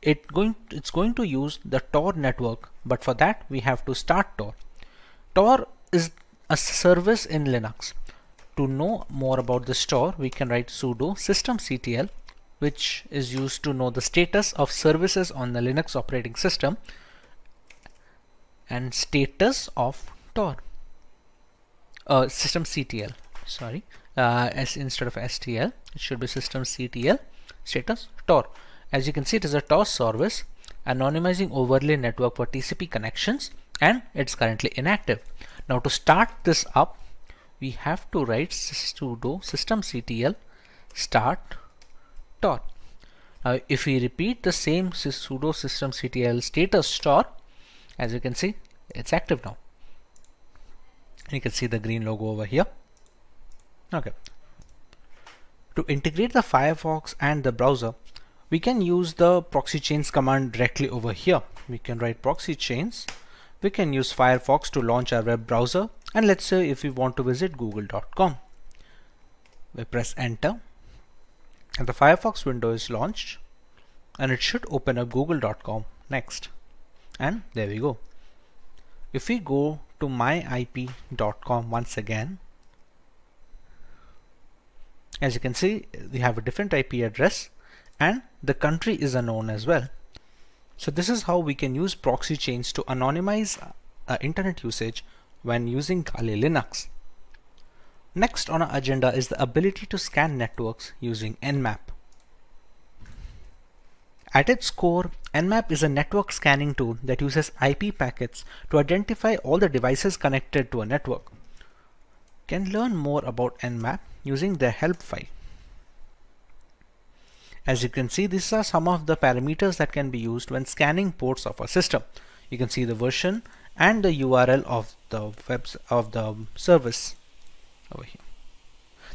it's going to use the Tor network, but for that we have to start Tor. Tor is a service in Linux. To know more about this Tor, we can write sudo systemctl, which is used to know the status of services on the Linux operating system, and status of Tor. Systemctl, sorry, instead of stl, it should be systemctl status Tor. As you can see, it is a Tor service, anonymizing overlay network for TCP connections, and it's currently inactive. Now to start this up, we have to write sudo systemctl start Tor. Now if we repeat the same sudo systemctl status Tor, as you can see, it's active now. You can see the green logo over here. Okay. To integrate the Firefox and the browser, we can use the proxy chains command directly over here. We can write proxy chains. We can use Firefox to launch our web browser, and let's say if we want to visit google.com. We press enter, and the Firefox window is launched, and it should open up google.com next. And there we go. If we go to myip.com once again, as you can see, we have a different IP address and the country is unknown as well. So this is how we can use proxy chains to anonymize internet usage when using Kali Linux. Next on our agenda is the ability to scan networks using Nmap. At its core, Nmap is a network scanning tool that uses IP packets to identify all the devices connected to a network. You can learn more about Nmap using their help file. As you can see, these are some of the parameters that can be used when scanning ports of a system. You can see the version and the URL of the service over here.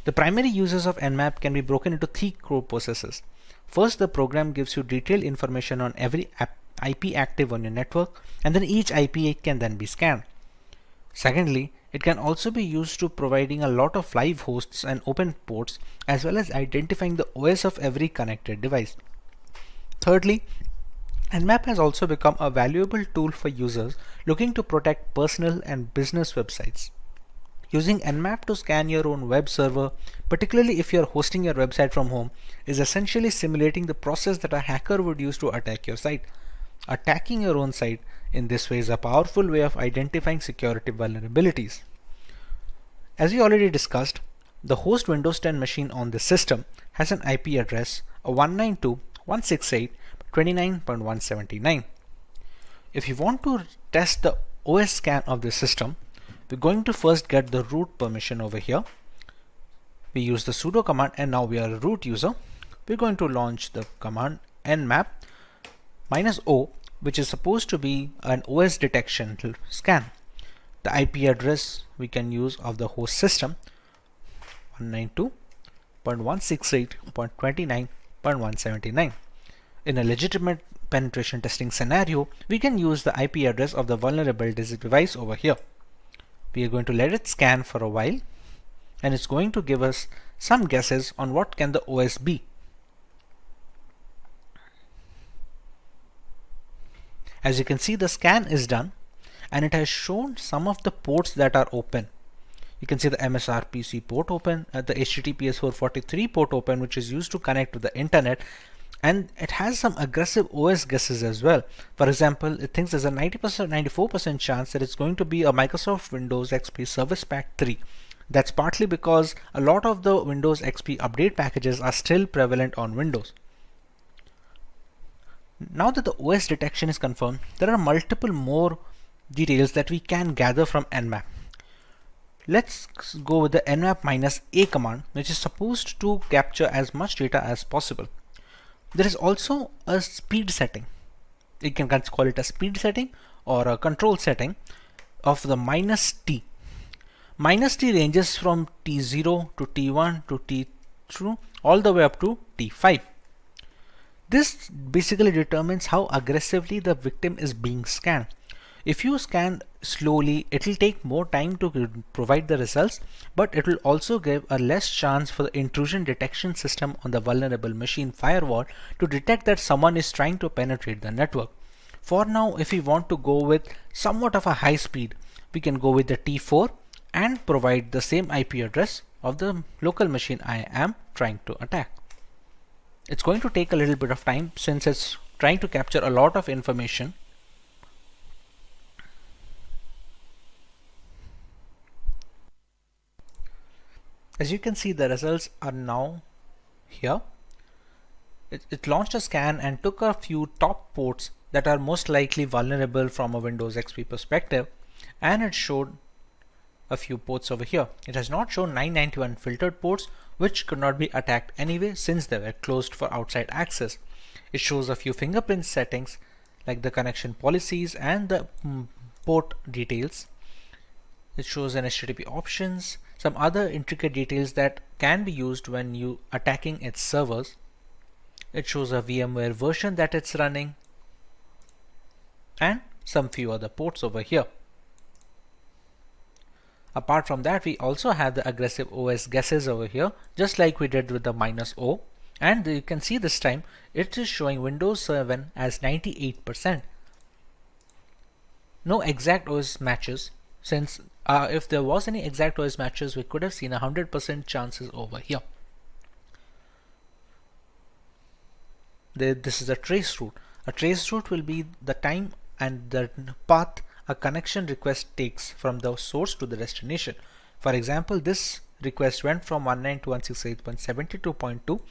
The primary uses of Nmap can be broken into 3 core processes. First, the program gives you detailed information on every IP active on your network, and then each IP can then be scanned. Secondly, it can also be used to providing a lot of live hosts and open ports, as well as identifying the OS of every connected device. Thirdly, Nmap has also become a valuable tool for users looking to protect personal and business websites. Using Nmap to scan your own web server, particularly if you're hosting your website from home, is essentially simulating the process that a hacker would use to attack your site. Attacking your own site in this way is a powerful way of identifying security vulnerabilities. As we already discussed, the host Windows 10 machine on the system has an IP address of 192.168.29.179. If you want to test the OS scan of the system, we're going to first get the root permission over here. We use the sudo command, and now we are a root user. We're going to launch the command nmap -o, which is supposed to be an OS detection scan. The IP address we can use of the host system 192.168.29.179. In a legitimate penetration testing scenario, we can use the IP address of the vulnerable device over here. We are going to let it scan for a while, and it's going to give us some guesses on what can the OS be. As you can see, the scan is done, and it has shown some of the ports that are open. You can see the MSRPC port open, the HTTPS 443 port open, which is used to connect to the internet, and it has some aggressive OS guesses as well. For example, it thinks there's a 94% chance that it's going to be a Microsoft Windows XP Service Pack 3. That's partly because a lot of the Windows XP update packages are still prevalent on Windows. Now that the OS detection is confirmed, there are multiple more details that we can gather from Nmap. Let's go with the nmap -a command, which is supposed to capture as much data as possible. There is also a speed setting. You can call it a speed setting or a control setting of the -t. -t ranges from t0 to t1 to t2 all the way up to t5. This basically determines how aggressively the victim is being scanned. If you scan slowly, it will take more time to provide the results, but it will also give a less chance for the intrusion detection system on the vulnerable machine firewall to detect that someone is trying to penetrate the network. For now, if we want to go with somewhat of a high speed, we can go with the T4 and provide the same IP address of the local machine I am trying to attack. It's going to take a little bit of time since it's trying to capture a lot of information. As you can see, the results are now here. It launched a scan and took a few top ports that are most likely vulnerable from a Windows XP perspective, and it showed a few ports over here. It has not shown 991 filtered ports, which could not be attacked anyway since they were closed for outside access. It shows a few fingerprint settings like the connection policies and the port details. It shows an HTTP options, some other intricate details that can be used when you attacking its servers. It shows a VMware version that it's running and some few other ports over here. Apart from that, we also have the aggressive OS guesses over here, just like we did with the -o, and you can see this time it is showing Windows 7 as 98%. No exact OS matches, since if there was any exact OS matches, we could have seen 100% chances over here. This is a trace route. A trace route will be the time and the path a connection request takes from the source to the destination. For example, this request went from 192.168.72.2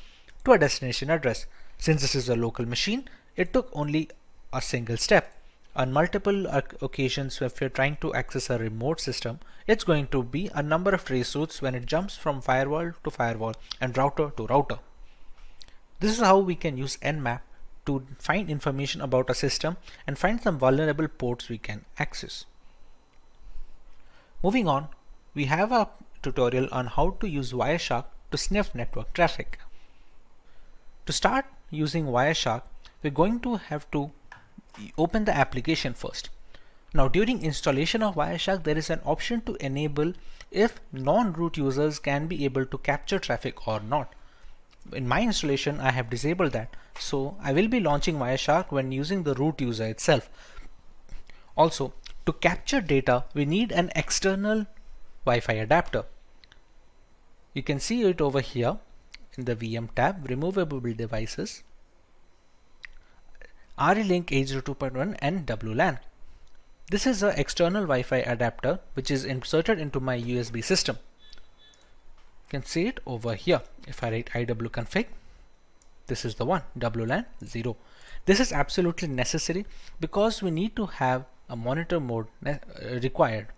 to a destination address. Since this is a local machine, it took only a single step. On multiple occasions, if you're trying to access a remote system, it's going to be a number of trace routes when it jumps from firewall to firewall and router to router. This is how we can use nmap to find information about a system and find some vulnerable ports we can access. Moving on, we have a tutorial on how to use Wireshark to sniff network traffic. To start using Wireshark, we're going to have to open the application first. Now, during installation of Wireshark, there is an option to enable if non-root users can be able to capture traffic or not. In my installation, I have disabled that, so I will be launching Wireshark when using the root user itself. Also, to capture data, we need an external Wi-Fi adapter. You can see it over here in the VM tab, removable devices, RE-Link 802.1 and WLAN. This is an external Wi-Fi adapter which is inserted into my USB system. You can see it over here. If I write iwconfig, this is the one, WLAN 0. This is absolutely necessary because we need to have a monitor mode required.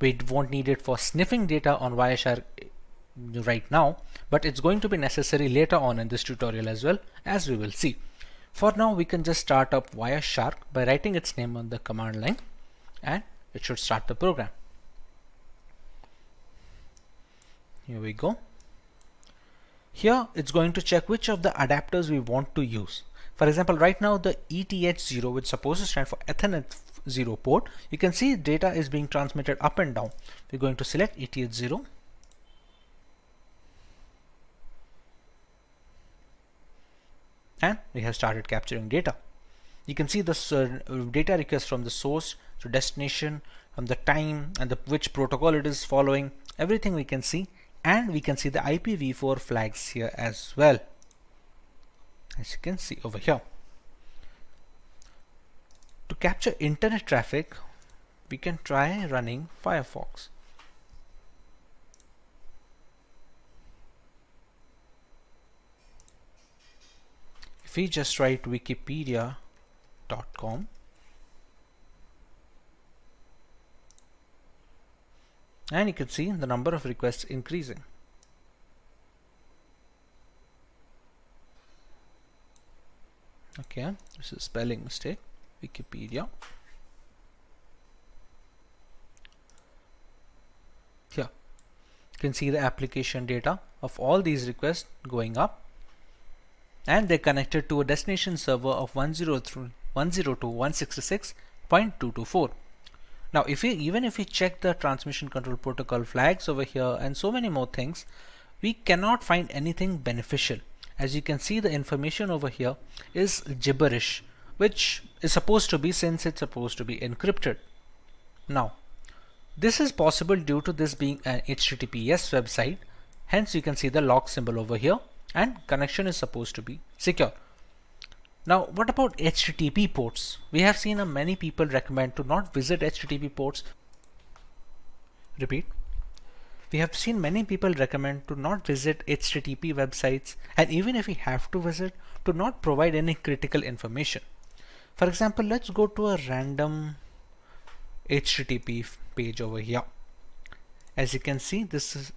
We won't need it for sniffing data on Wireshark right now, but it's going to be necessary later on in this tutorial as well, as we will see. For now, we can just start up Wireshark by writing its name on the command line, and it should start the program. Here we go. Here it's going to check which of the adapters we want to use. For example, right now the ETH0, which is supposed to stand for Ethernet 0 port, you can see data is being transmitted up and down. We're going to select ETH0. And we have started capturing data. You can see the data request from the source to destination, from the time and which protocol it is following, everything we can see. And we can see the IPv4 flags here as well, as you can see over here. To capture internet traffic, we can try running Firefox. If we just write wikipedia.com, And you can see the number of requests increasing. Okay, this is spelling mistake. Wikipedia. Here you can see the application data of all these requests going up, and they're connected to a destination server of 102.166.224. Now even if we check the transmission control protocol flags over here and so many more things, we cannot find anything beneficial. As you can see, the information over here is gibberish, which is supposed to be, since it's supposed to be encrypted. Now this is possible due to this being an HTTPS website, hence you can see the log symbol over here, and connection is supposed to be secure. Now what about HTTP ports? We have seen many people recommend to not visit HTTP ports. Repeat. We have seen many people recommend to not visit HTTP websites, and even if we have to visit, to not provide any critical information. For example, let's go to a random HTTP page over here. As you can see, this is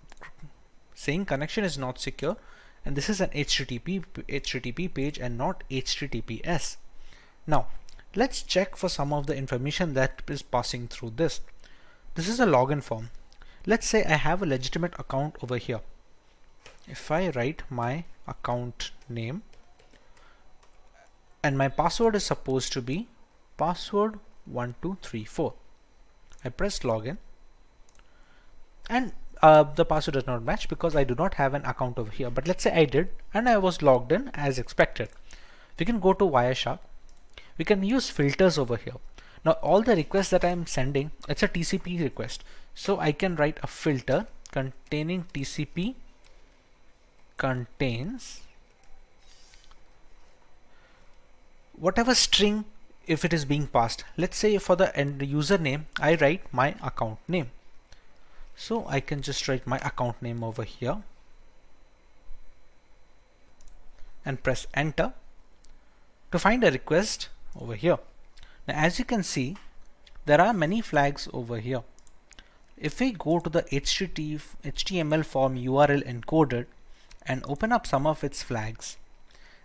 saying connection is not secure, and this is an HTTP page and not HTTPS. Now let's check for some of the information that is passing through this. This is a login form. Let's say I have a legitimate account over here. If I write my account name, and my password is supposed to be password 1234. I press login, and the password does not match because I do not have an account over here. But let's say I did, and I was logged in as expected. We can go to Wireshark. We can use filters over here. Now all the requests that I am sending, it's a TCP request, so I can write a filter containing TCP contains whatever string if it is being passed. Let's say for the end username, I write my account name. So I can just write my account name over here and press enter to find a request over here. Now as you can see, there are many flags over here. If we go to the HTML form URL encoded and open up some of its flags,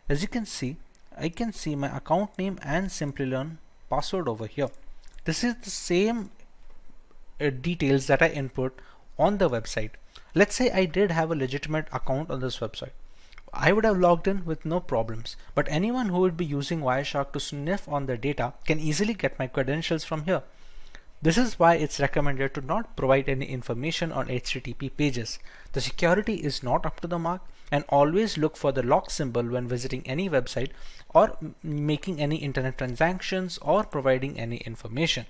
as you can see, I can see my account name and Simplilearn password over here. This is the same details that I input on the website. Let's say I did have a legitimate account on this website. I would have logged in with no problems, but anyone who would be using Wireshark to sniff on the data can easily get my credentials from here. This is why it's recommended to not provide any information on HTTP pages. The security is not up to the mark, and always look for the log symbol when visiting any website or making any internet transactions or providing any information.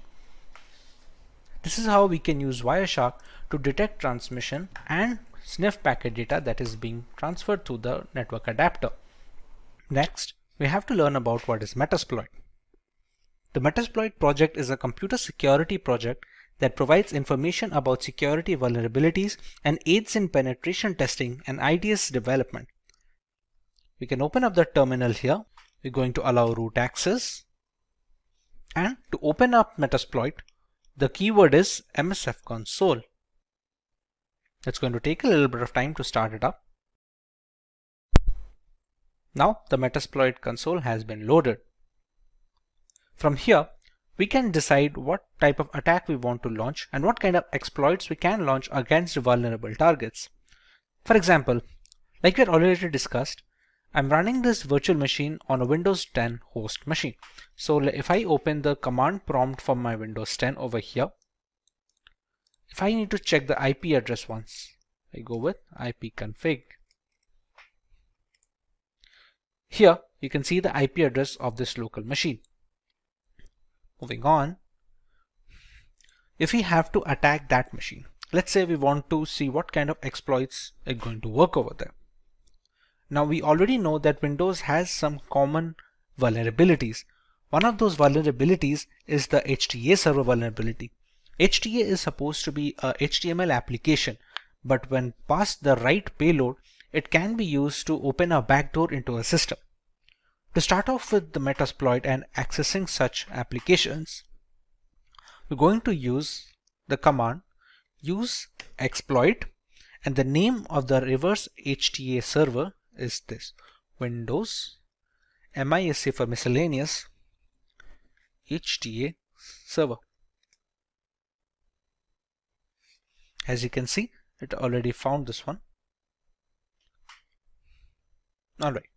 This is how we can use Wireshark to detect transmission and sniff packet data that is being transferred to the network adapter. Next, we have to learn about what is Metasploit. The Metasploit project is a computer security project that provides information about security vulnerabilities and aids in penetration testing and IDS development. We can open up the terminal here. We're going to allow root access, and to open up Metasploit, the keyword is MSF console. It's going to take a little bit of time to start it up. Now the Metasploit console has been loaded. From here, we can decide what type of attack we want to launch and what kind of exploits we can launch against vulnerable targets. For example, like we had already discussed, I'm running this virtual machine on a Windows 10 host machine. So if I open the command prompt from my Windows 10 over here, if I need to check the IP address once, I go with ipconfig. Here you can see the IP address of this local machine. Moving on, if we have to attack that machine, let's say we want to see what kind of exploits are going to work over there. Now we already know that Windows has some common vulnerabilities. One of those vulnerabilities is the HTA server vulnerability. HTA is supposed to be a HTML application, but when passed the right payload, it can be used to open a backdoor into a system. To start off with the Metasploit and accessing such applications, we're going to use the command use exploit, and the name of the reverse HTA server is this: Windows MISC for miscellaneous HTA server. As you can see, it already found this one. Alright.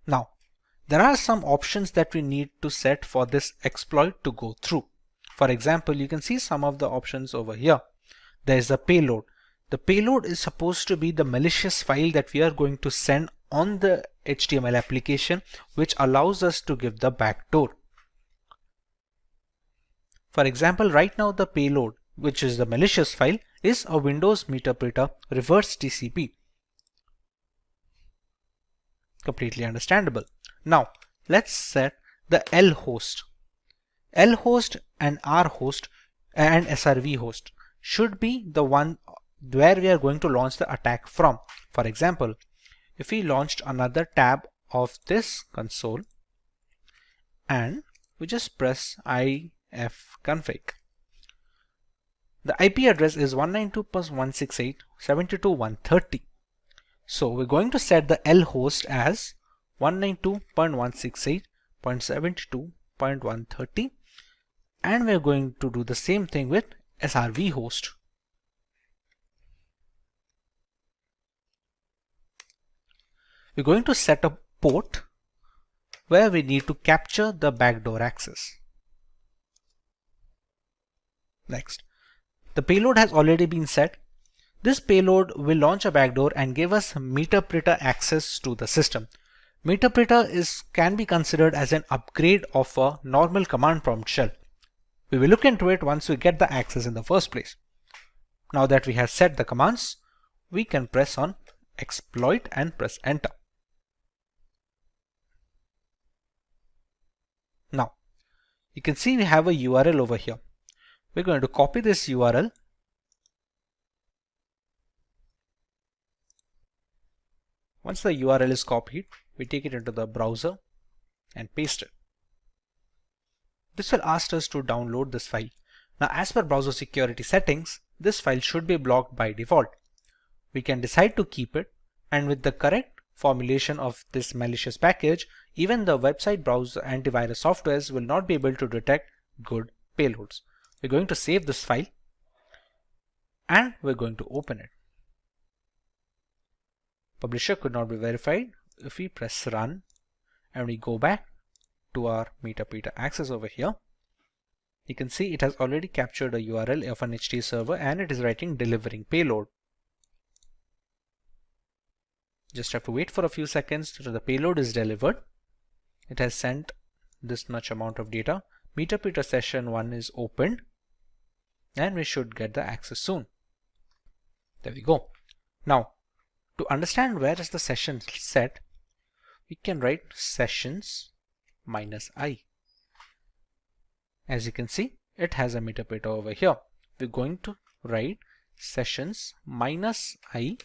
Now, there are some options that we need to set for this exploit to go through. For example, you can see some of the options over here. There is a payload. The payload is supposed to be the malicious file that we are going to send on the HTML application, which allows us to give the backdoor. For example, right now the payload, which is the malicious file, is a Windows Meterpreter reverse TCP. Completely understandable. Now, let's set the L host. L host and R host and SRV host should be the one where we are going to launch the attack from. For example, if we launched another tab of this console and we just press ifconfig, the IP address is 192.168.72.130. So we're going to set the L host as 192.168.72.130, and we're going to do the same thing with SRV host. We're going to set a port where we need to capture the backdoor access. Next, the payload has already been set. This payload will launch a backdoor and give us Meterpreter access to the system. Meterpreter can be considered as an upgrade of a normal command prompt shell. We will look into it once we get the access in the first place. Now that we have set the commands, we can press on exploit and press enter. Now, you can see we have a URL over here. We're going to copy this URL . Once the URL is copied, we take it into the browser and paste it. This will ask us to download this file. Now, as per browser security settings, this file should be blocked by default. We can decide to keep it, and with the correct formulation of this malicious package, even the website browser antivirus softwares will not be able to detect good payloads. We're going to save this file and we're going to open it. Publisher could not be verified. If we press run and we go back to our Meterpreter access over here, you can see it has already captured a URL of an HTTP server and it is writing delivering payload. Just have to wait for a few seconds till the payload is delivered. It has sent this much amount of data. Meterpreter session 1 is opened and we should get the access soon. There we go. Now, to understand where is the session set, we can write sessions -i. As you can see, it has a Meterpreter over here. We're going to write sessions -i.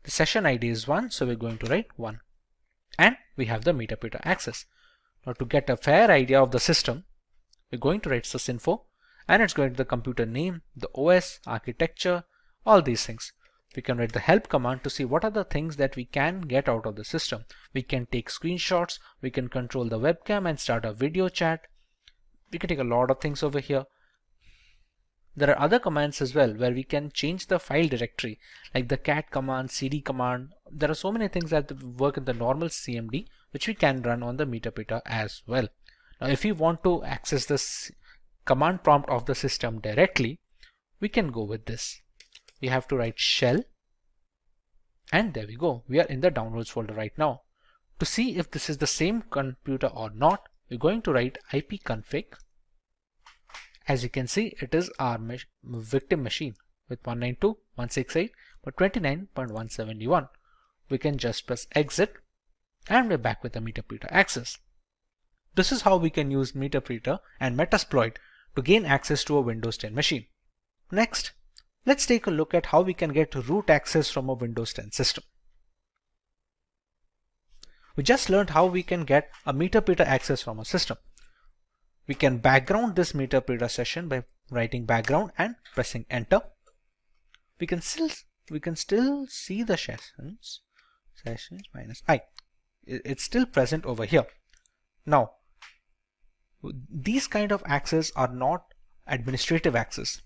The session ID is 1, so we're going to write 1. And we have the Meterpreter access. Now, to get a fair idea of the system, we're going to write sysinfo, and it's going to the computer name, the OS, architecture, all these things. We can write the help command to see what are the things that we can get out of the system. We can take screenshots, we can control the webcam and start a video chat. We can take a lot of things over here. There are other commands as well where we can change the file directory, like the cat command, cd command. There are so many things that work in the normal CMD which we can run on the Meterpreter as well. Now, if we want to access this command prompt of the system directly, we can go with this. We have to write shell, and there we go. We are in the downloads folder right now. To see if this is the same computer or not, we're going to write ipconfig. As you can see, it is our victim machine with 192.168.29.171. We can just press exit and we're back with the Meterpreter access. This is how we can use Meterpreter and Metasploit to gain access to a Windows 10 machine. Next, let's take a look at how we can get root access from a Windows 10 system. We just learned how we can get a Meterpreter access from a system. We can background this Meterpreter session by writing background and pressing enter. we can still see the sessions minus I. It's still present over here. Now, these kind of access are not administrative access.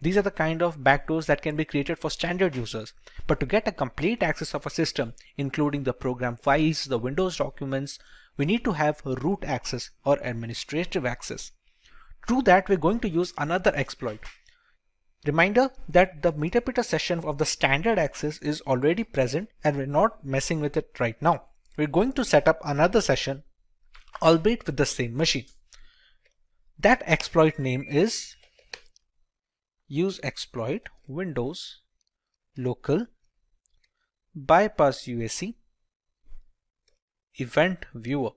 These are the kind of backdoors that can be created for standard users. But to get a complete access of a system, including the program files, the Windows documents, we need to have root access or administrative access. To do that, we're going to use another exploit. Reminder that the meter session of the standard access is already present and we're not messing with it right now. We're going to set up another session, albeit with the same machine. That exploit name is use exploit Windows local bypass UAC event viewer.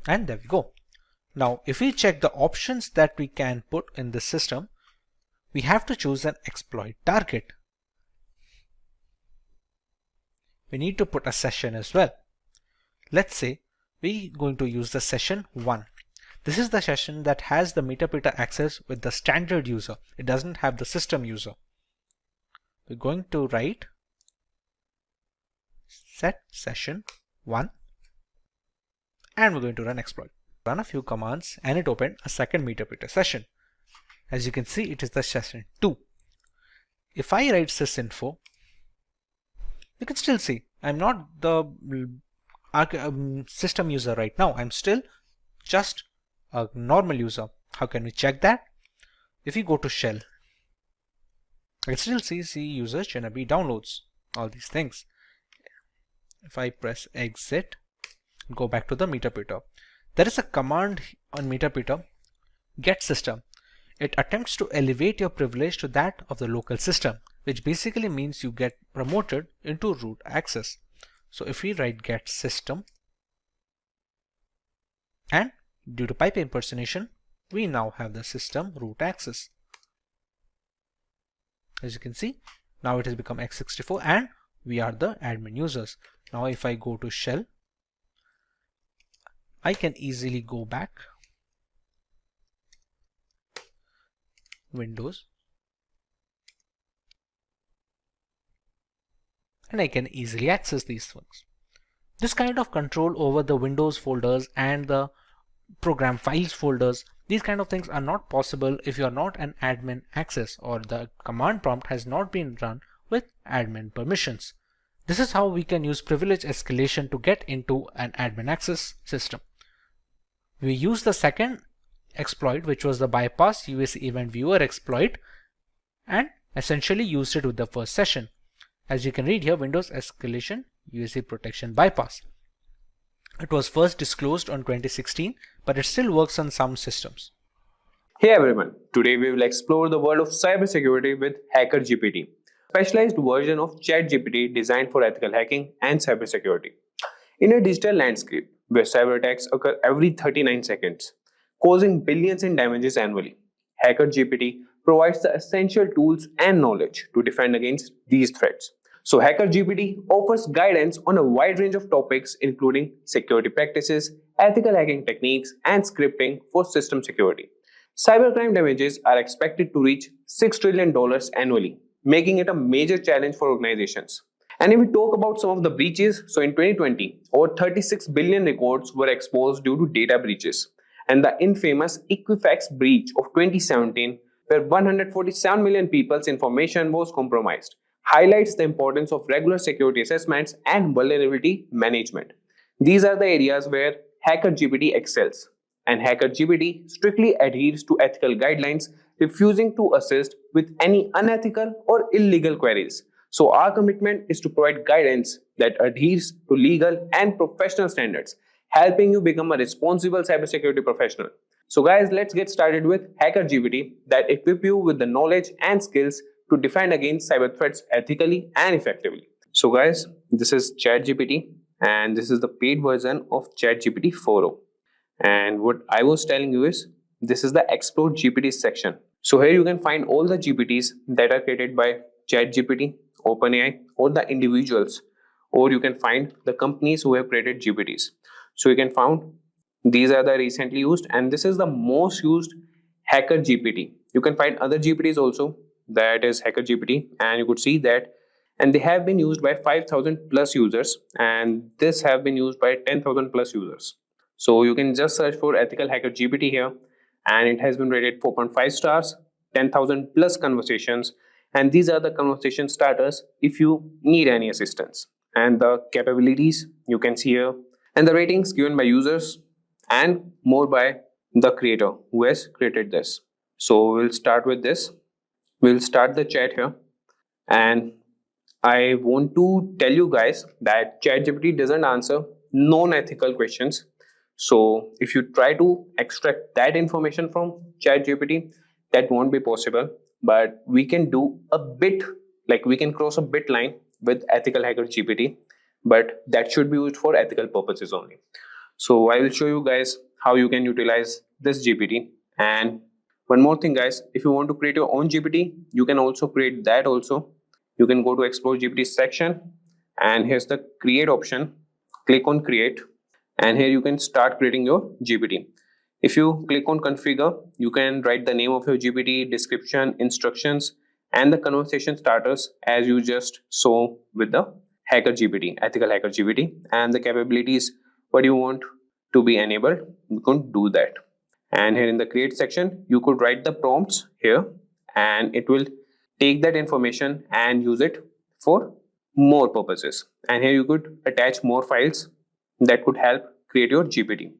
And there we go. Now, if we check the options that we can put in the system, we have to choose an exploit target. We need to put a session as well. Let's say we're going to use the session 1. This is the session that has the meter access with the standard user. It doesn't have the system user. We're going to write set session 1 and we're going to run exploit. Run a few commands and it opened a second meter session. As you can see, it is the session 2. If I write sysinfo, you can still see I'm not the system user right now. I'm still just a normal user. How can we check that? If you go to shell, I can still see users GNB downloads, all these things. If I press exit, go back to the meter, there is a command on meter get system. It attempts to elevate your privilege to that of the local system, which basically means you get promoted into root access. So if we write get system, and due to pipe impersonation, we now have the system root access. As you can see, now it has become x64 and we are the admin users. Now if I go to shell, I can easily go back, Windows, and I can easily access these things. This kind of control over the Windows folders and the program files folders, these kind of things are not possible if you are not an admin access or the command prompt has not been run with admin permissions. This is how we can use privilege escalation to get into an admin access system. We use the second exploit, which was the bypass UAC event viewer exploit, and essentially used it with the first session. As you can read here, Windows escalation UAC protection bypass. It was first disclosed on 2016, but it still works on some systems. Hey everyone, today we will explore the world of cybersecurity with Hacker GPT, a specialized version of ChatGPT designed for ethical hacking and cybersecurity. In a digital landscape where cyber attacks occur every 39 seconds, causing billions in damages annually, Hacker GPT provides the essential tools and knowledge to defend against these threats. So Hacker GPT offers guidance on a wide range of topics including security practices, ethical hacking techniques, and scripting for system security. Cybercrime damages are expected to reach $6 trillion annually, making it a major challenge for organizations. And if we talk about some of the breaches, so in 2020, over 36 billion records were exposed due to data breaches. And the infamous Equifax breach of 2017, where 147 million people's information was compromised, highlights the importance of regular security assessments and vulnerability management. These are the areas where Hacker GPT excels, and Hacker GPT strictly adheres to ethical guidelines, refusing to assist with any unethical or illegal queries. So our commitment is to provide guidance that adheres to legal and professional standards, helping you become a responsible cybersecurity professional. So guys, let's get started with Hacker GPT that equip you with the knowledge and skills to defend against cyber threats ethically and effectively. So guys, this is ChatGPT and this is the paid version of ChatGPT 4.0. And what I was telling you is, this is the Explore GPT section. So here you can find all the GPTs that are created by ChatGPT, OpenAI, or the individuals, or you can find the companies who have created GPTs. So you can find these are the recently used, and this is the most used Hacker GPT. You can find other GPTs also, that is Hacker GPT, and you could see that, and they have been used by 5,000 plus users, and this have been used by 10,000 plus users. So you can just search for EthicalHacker GPT here, and it has been rated 4.5 stars, 10,000 plus conversations, and these are the conversation starters if you need any assistance. And the capabilities you can see here, and the ratings given by users, and more by the creator who has created this. So we'll start with this. We'll start the chat here, and I want to tell you guys that ChatGPT doesn't answer non-ethical questions. So if you try to extract that information from ChatGPT, that won't be possible. But we can do a bit, like we can cross a bit line with EthicalHacker GPT, but that should be used for ethical purposes only. So I will show you guys how you can utilize this GPT. And one more thing guys, if you want to create your own GPT, you can also create that also. You can go to Explore GPT section, and here's the create option. Click on create, and here you can start creating your GPT. If you click on configure, you can write the name of your GPT, description, instructions, and the conversation starters as you just saw with the Hacker GPT, EthicalHacker GPT, and the capabilities what you want to be enabled. You can do that. And here in the create section, you could write the prompts here, and it will take that information and use it for more purposes. And here you could attach more files that could help create your GPT.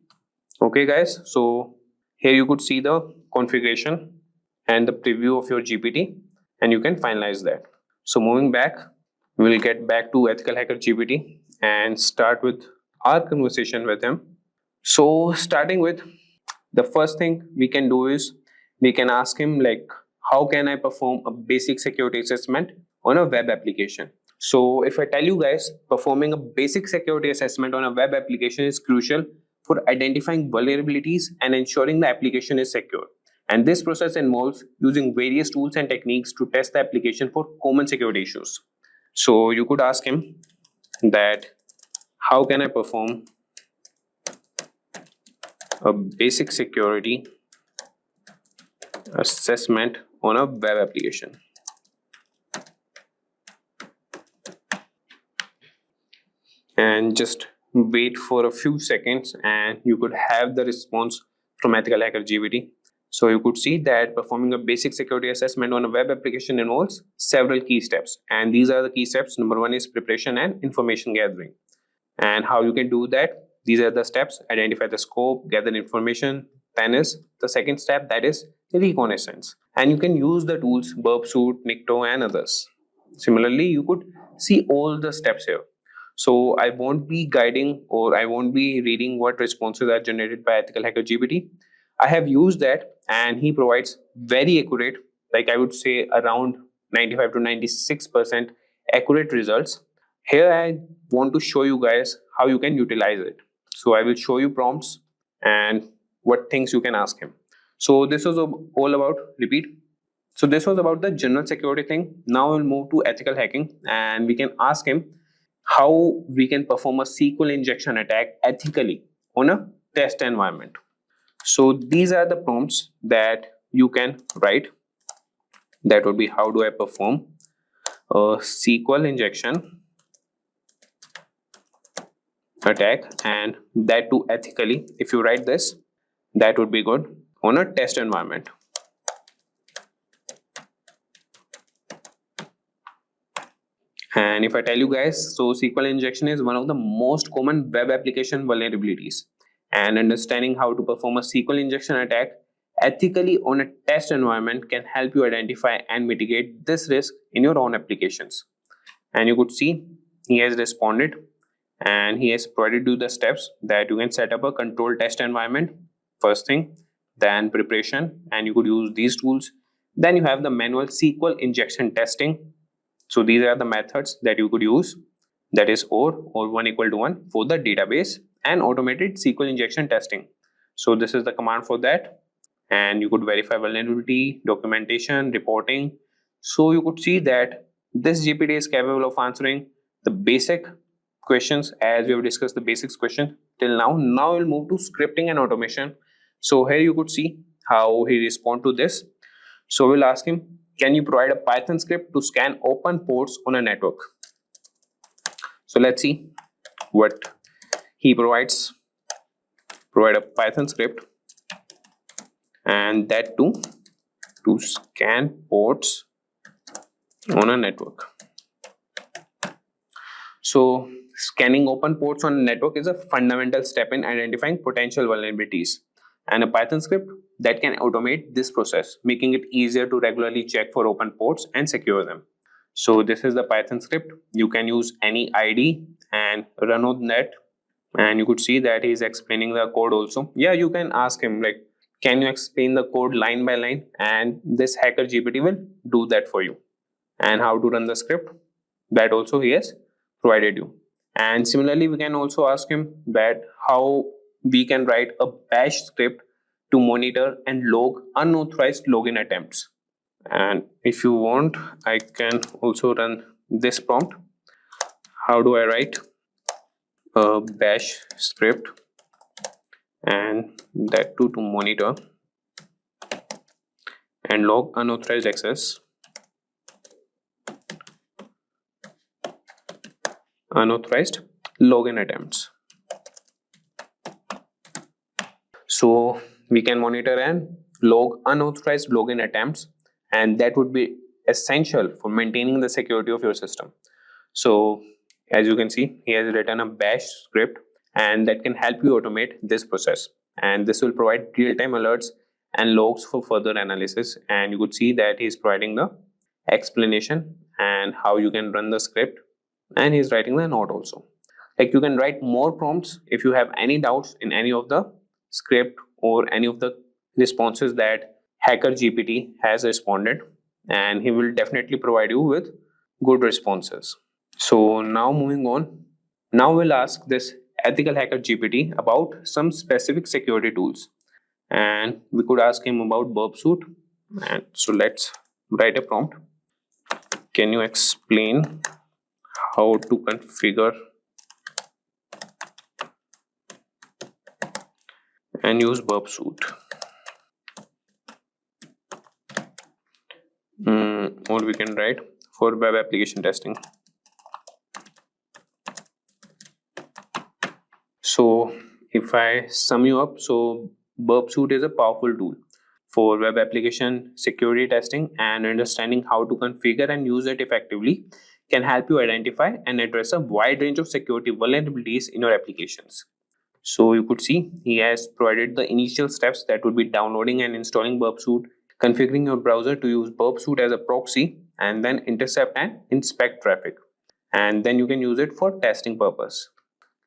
Okay guys, so here you could see the configuration and the preview of your GPT, and you can finalize that. So moving back, we'll get back to EthicalHacker GPT and start with our conversation with him. So starting with, the first thing we can do is we can ask him like, how can I perform a basic security assessment on a web application? So if I tell you guys, performing a basic security assessment on a web application is crucial for identifying vulnerabilities and ensuring the application is secure. And this process involves using various tools and techniques to test the application for common security issues. So you could ask him that, how can I perform a basic security assessment on a web application? And just wait for a few seconds, and you could have the response from EthicalHacker GPT. So you could see that performing a basic security assessment on a web application involves several key steps, and these are the key steps. Number one is preparation and information gathering. And how you can do that, these are the steps: identify the scope, gather information. Then is the second step, that is reconnaissance, and you can use the tools Burpsuit, Nikto, and others. Similarly, you could see all the steps here. So I won't be guiding, or I won't be reading what responses are generated by EthicalHacker GPT. I have used that, and he provides very accurate, like I would say around 95 to 96% accurate results. Here I want to show you guys how you can utilize it. So I will show you prompts and what things you can ask him. So this was all about, repeat. So this was about the general security thing. Now we'll move to ethical hacking, and we can ask him how we can perform a SQL injection attack ethically on a test environment. So these are the prompts that you can write. That would be, how do I perform a SQL injection attack, and that too ethically. If you write this, that would be good on a test environment. And if I tell you guys, so SQL injection is one of the most common web application vulnerabilities, and understanding how to perform a SQL injection attack ethically on a test environment can help you identify and mitigate this risk in your own applications. And you could see he has responded, and he has provided you the steps that you can set up a controlled test environment first thing, then preparation, and you could use these tools. Then you have the manual SQL injection testing. So these are the methods that you could use, that is or 1 equal to 1 for the database, and automated SQL injection testing. So this is the command for that, and you could verify vulnerability, documentation, reporting. So you could see that this GPT is capable of answering the basic questions, as we have discussed the basics question till now. Now we'll move to scripting and automation. So here you could see how he respond to this. So we'll ask him, can you provide a Python script to scan open ports on a network? So let's see what he provides. Provide a Python script, and that too to scan ports on a network. So scanning open ports on a network is a fundamental step in identifying potential vulnerabilities, and a Python script that can automate this process, making it easier to regularly check for open ports and secure them. So this is the Python script. You can use any ID and run on that, and you could see that he's explaining the code also. Yeah, you can ask him like, can you explain the code line by line, and this Hacker GPT will do that for you. And how to run the script, that also he has provided you. And similarly, we can also ask him that how we can write a bash script to monitor and log unauthorized login attempts. And if you want, I can also run this prompt. How do I write a bash script, and that too to monitor and log unauthorized access, unauthorized login attempts. So we can monitor and log unauthorized login attempts, and that would be essential for maintaining the security of your system. So as you can see, he has written a bash script, and that can help you automate this process, and this will provide real-time alerts and logs for further analysis. And you could see that he's providing the explanation and how you can run the script, and he's writing the note also. Like, you can write more prompts if you have any doubts in any of the script or any of the responses that Hacker GPT has responded, and he will definitely provide you with good responses. So now moving on, now we'll ask this EthicalHacker GPT about some specific security tools, and we could ask him about burp suit. And so let's write a prompt. Can you explain how to configure and use burp suit? Or we can write for web application testing. So if I sum you up, so burp suit is a powerful tool for web application security testing, and understanding how to configure and use it effectively can help you identify and address a wide range of security vulnerabilities in your applications. So you could see he has provided the initial steps, that would be downloading and installing burp suit, configuring your browser to use burp suit as a proxy, and then intercept and inspect traffic. And then you can use it for testing purpose,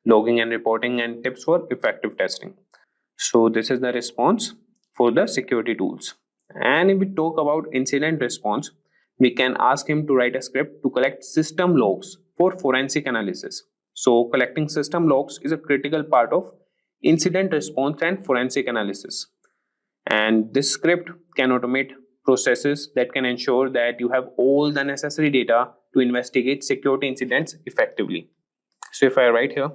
logging and reporting, and tips for effective testing. So this is the response for the security tools. And if we talk about incident response, we can ask him to write a script to collect system logs for forensic analysis. So collecting system logs is a critical part of incident response and forensic analysis. And this script can automate processes that can ensure that you have all the necessary data to investigate security incidents effectively. So if I write here,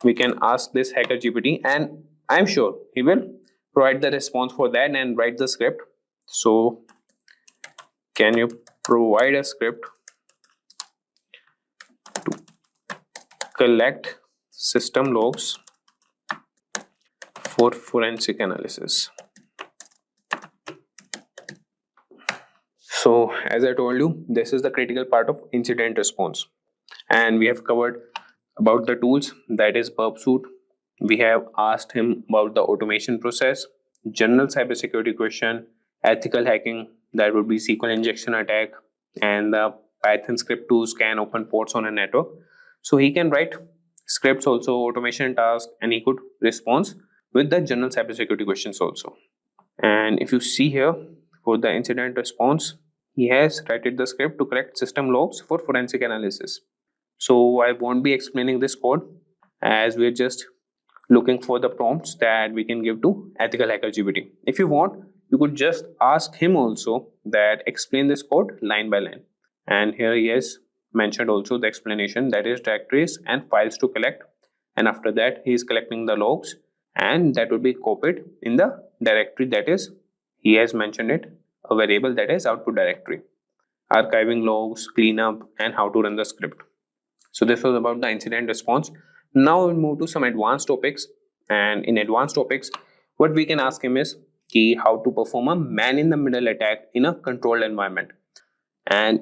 we can ask this Hacker GPT, and I'm sure he will provide the response for that and write the script. So can you provide a script to collect system logs for forensic analysis? So as I told you, this is the critical part of incident response, and we have covered about the tools, that is burp suit. We have asked him about the automation process, general cybersecurity question, ethical hacking, that would be SQL injection attack, and the Python script to scan open ports on a network. So he can write scripts also, automation tasks, and he could respond with the general cybersecurity questions also. And if you see here, for the incident response, he has written the script to collect system logs for forensic analysis. So I won't be explaining this code, as we're just looking for the prompts that we can give to EthicalHacker GPT. If you want, you could just ask him also that explain this code line by line. And here he has mentioned also the explanation, that is directories and files to collect. And after that, he is collecting the logs and that would be copied in the directory, that is, he has mentioned it, a variable that is output directory. Archiving logs, cleanup, and how to run the script. So this was about the incident response. Now we'll move to some advanced topics, and in advanced topics, what we can ask him is how to perform a man-in-the-middle attack in a controlled environment. And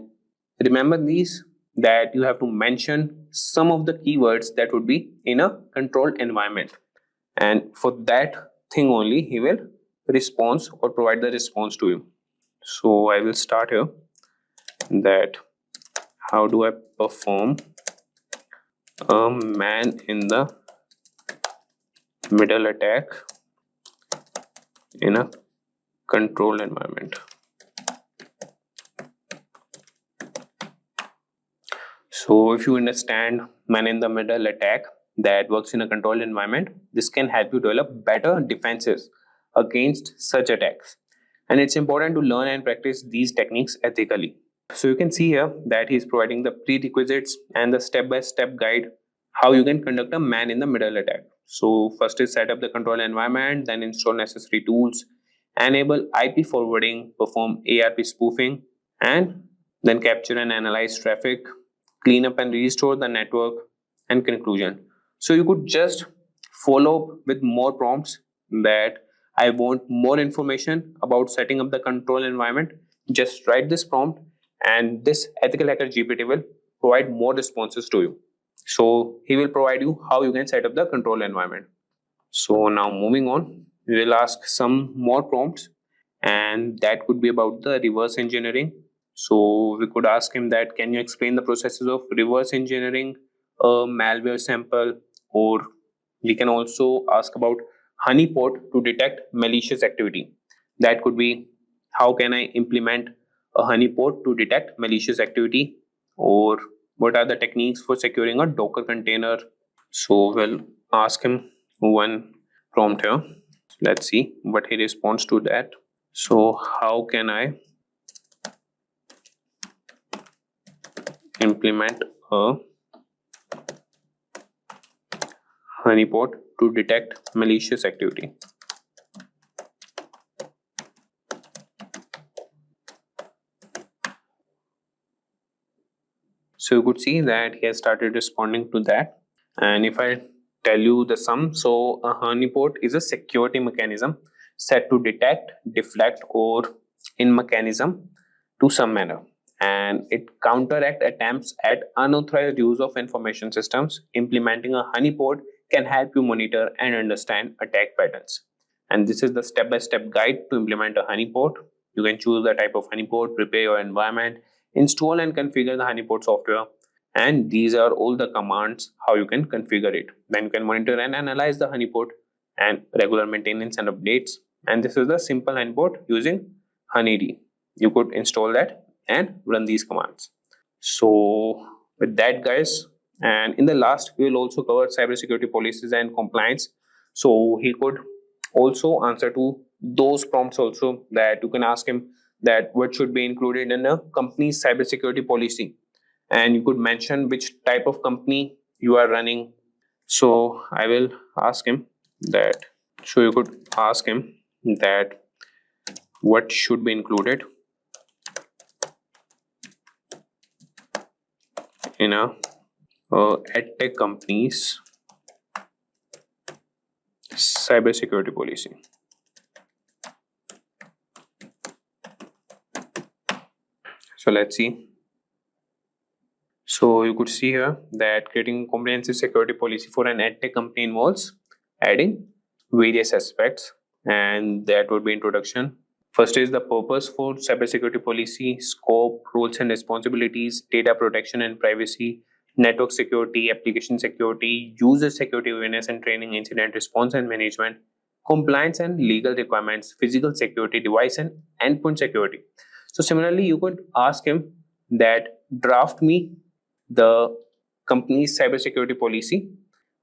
remember these, that you have to mention some of the keywords that would be in a controlled environment, and for that thing only he will respond or provide the response to you. So I will start here, that how do I perform a man in the middle attack in a controlled environment. So if you understand man in the middle attack that works in a controlled environment, this can help you develop better defenses against such attacks. And it's important to learn and practice these techniques ethically. So you can see here that he's providing the prerequisites and the step-by-step guide how you can conduct a man in the middle attack. So first is set up the control environment, then install necessary tools, enable IP forwarding, perform ARP spoofing, and then capture and analyze traffic, clean up and restore the network, and conclusion. So you could just follow up with more prompts that I want more information about setting up the control environment. Just write this prompt and this EthicalHacker GPT will provide more responses to you. So he will provide you how you can set up the control environment. So now moving on, we will ask some more prompts, and that could be about the reverse engineering. So we could ask him that, can you explain the processes of reverse engineering a malware sample? Or we can also ask about honeypot to detect malicious activity. That could be, how can I implement a honeypot to detect malicious activity? Or what are the techniques for securing a Docker container? So we'll ask him one prompt here. Let's see what he responds to that. So how can I implement a honeypot to detect malicious activity? So you could see that he has started responding to that. And if I tell you the sum, so a honeypot is a security mechanism set to detect, deflect, or in mechanism to some manner, and it counteract attempts at unauthorized use of information systems. Implementing a honeypot can help you monitor and understand attack patterns. And this is the step-by-step guide to implement a honeypot. You can choose the type of honeypot, prepare your environment, install and configure the honeypot software, and these are all the commands how you can configure it. Then you can monitor and analyze the honeypot and regular maintenance and updates. And this is the simple honeypot using honeyd. You could install that and run these commands. So with that, guys, and in the last we will also cover cybersecurity policies and compliance. So he could also answer to those prompts also, that you can ask him that what should be included in a company's cybersecurity policy, and you could mention which type of company you are running. So I will ask him that, so you could ask him that what should be included in a edtech company's cybersecurity policy. So let's see. So you could see here that creating a comprehensive security policy for an edtech company involves adding various aspects, and that would be introduction. First is the purpose for cybersecurity policy, scope, roles and responsibilities, data protection and privacy, network security, application security, user security awareness and training, incident response and management, compliance and legal requirements, physical security, device and endpoint security. So similarly, you could ask him that draft me the company's cybersecurity policy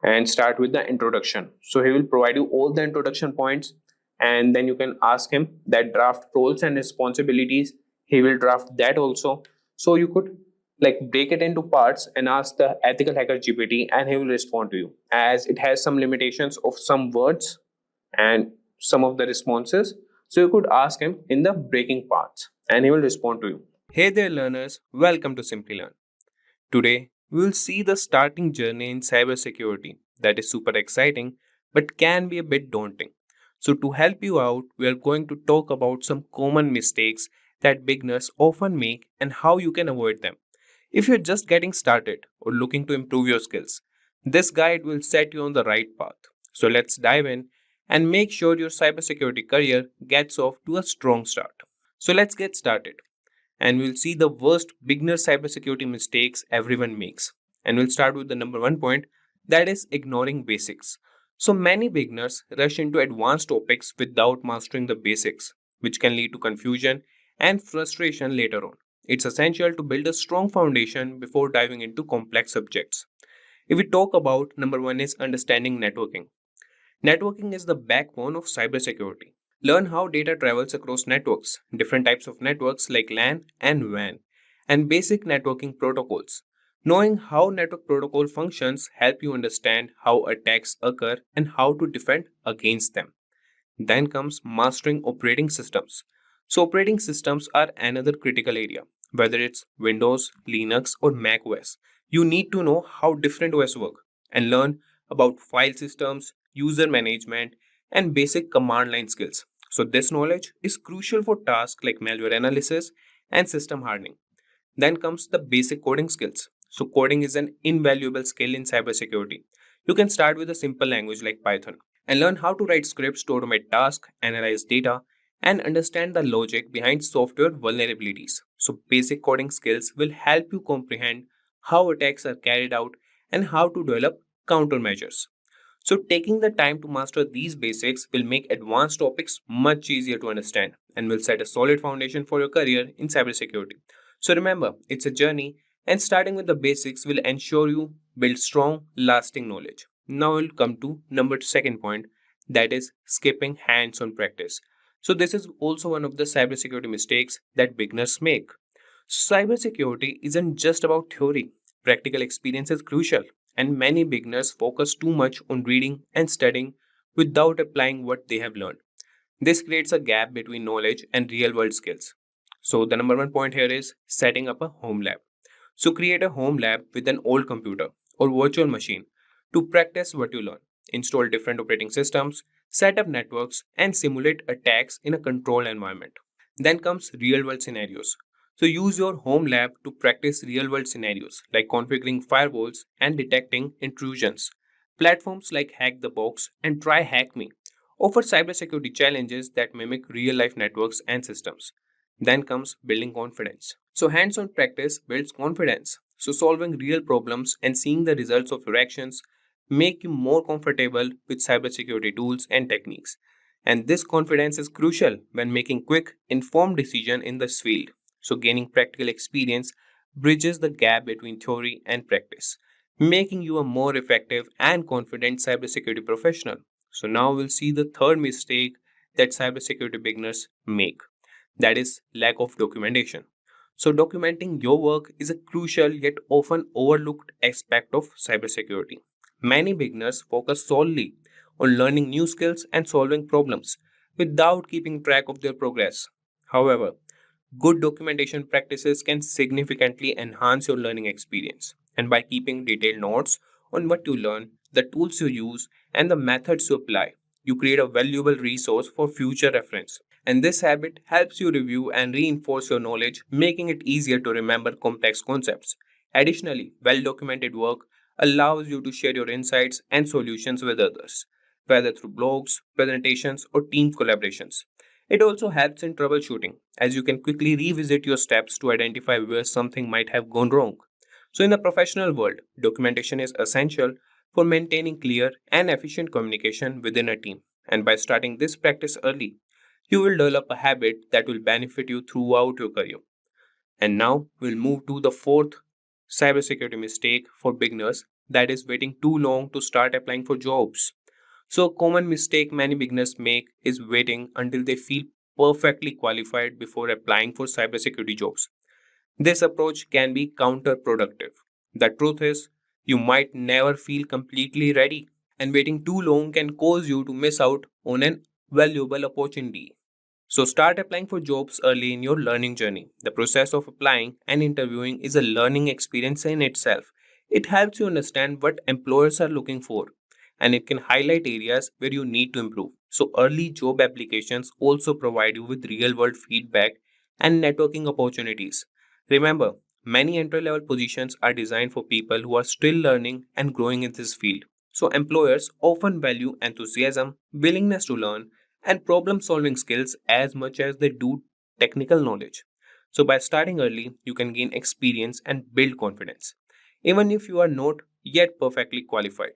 and start with the introduction. So he will provide you all the introduction points, and then you can ask him that draft roles and responsibilities. He will draft that also. So you could like break it into parts and ask the EthicalHacker GPT, and he will respond to you, as it has some limitations of some words and some of the responses. So you could ask him in the breaking parts and he will respond to you. Hey there learners, welcome to Simplilearn. Today we will see the starting journey in cybersecurity that is super exciting but can be a bit daunting. So to help you out, we are going to talk about some common mistakes that beginners often make and how you can avoid them. If you're just getting started or looking to improve your skills, this guide will set you on the right path. So let's dive in and make sure your cybersecurity career gets off to a strong start. So let's get started and we'll see the worst beginner cybersecurity mistakes everyone makes. And we'll start with the number one point, that is ignoring basics. So many beginners rush into advanced topics without mastering the basics, which can lead to confusion and frustration later on. It's essential to build a strong foundation before diving into complex subjects. If we talk about number one is understanding networking. Networking is the backbone of cybersecurity. Learn how data travels across networks, different types of networks like LAN and WAN, and basic networking protocols. Knowing how network protocol functions help you understand how attacks occur and how to defend against them. Then comes mastering operating systems. So operating systems are another critical area, whether it's Windows, Linux or Mac OS. You need to know how different OS work and learn about file systems, user management, and basic command line skills. So this knowledge is crucial for tasks like malware analysis and system hardening. Then comes the basic coding skills. So coding is an invaluable skill in cybersecurity. You can start with a simple language like Python and learn how to write scripts to automate tasks, analyze data, and understand the logic behind software vulnerabilities. So basic coding skills will help you comprehend how attacks are carried out and how to develop countermeasures. So taking the time to master these basics will make advanced topics much easier to understand and will set a solid foundation for your career in cybersecurity. So remember, it's a journey and starting with the basics will ensure you build strong, lasting knowledge. Now we'll come to number second point, that is skipping hands-on practice. So this is also one of the cybersecurity mistakes that beginners make. Cybersecurity isn't just about theory. Practical experience is crucial, and many beginners focus too much on reading and studying without applying what they have learned. This creates a gap between knowledge and real world skills. So, the number one point here is setting up a home lab. So, create a home lab with an old computer or virtual machine to practice what you learn. Install different operating systems, set up networks, and simulate attacks in a controlled environment. Then comes real world scenarios. So use your home lab to practice real world scenarios like configuring firewalls and detecting intrusions. Platforms like Hack the Box and Try Hack Me offer cybersecurity challenges that mimic real life networks and systems. Then comes building confidence. So hands on practice builds confidence. So solving real problems and seeing the results of your actions make you more comfortable with cybersecurity tools and techniques. And this confidence is crucial when making quick, informed decisions in this field. So gaining practical experience bridges the gap between theory and practice, making you a more effective and confident cybersecurity professional. So now we'll see the third mistake that cybersecurity beginners make. That is lack of documentation. So documenting your work is a crucial yet often overlooked aspect of cybersecurity. Many beginners focus solely on learning new skills and solving problems without keeping track of their progress. However, good documentation practices can significantly enhance your learning experience. And by keeping detailed notes on what you learn, the tools you use, and the methods you apply, you create a valuable resource for future reference. And this habit helps you review and reinforce your knowledge, making it easier to remember complex concepts. Additionally, well documented work allows you to share your insights and solutions with others, whether through blogs, presentations, or team collaborations. It also helps in troubleshooting, as you can quickly revisit your steps to identify where something might have gone wrong. So, in the professional world, documentation is essential for maintaining clear and efficient communication within a team. And by starting this practice early, you will develop a habit that will benefit you throughout your career. And now we'll move to the fourth cybersecurity mistake for beginners, that is waiting too long to start applying for jobs. So, a common mistake many beginners make is waiting until they feel perfectly qualified before applying for cybersecurity jobs. This approach can be counterproductive. The truth is, you might never feel completely ready, and waiting too long can cause you to miss out on an valuable opportunity. So start applying for jobs early in your learning journey. The process of applying and interviewing is a learning experience in itself. It helps you understand what employers are looking for, and it can highlight areas where you need to improve. So early job applications also provide you with real-world feedback and networking opportunities. Remember, many entry-level positions are designed for people who are still learning and growing in this field. So employers often value enthusiasm, willingness to learn, and problem solving skills as much as they do technical knowledge. So, by starting early, you can gain experience and build confidence, even if you are not yet perfectly qualified.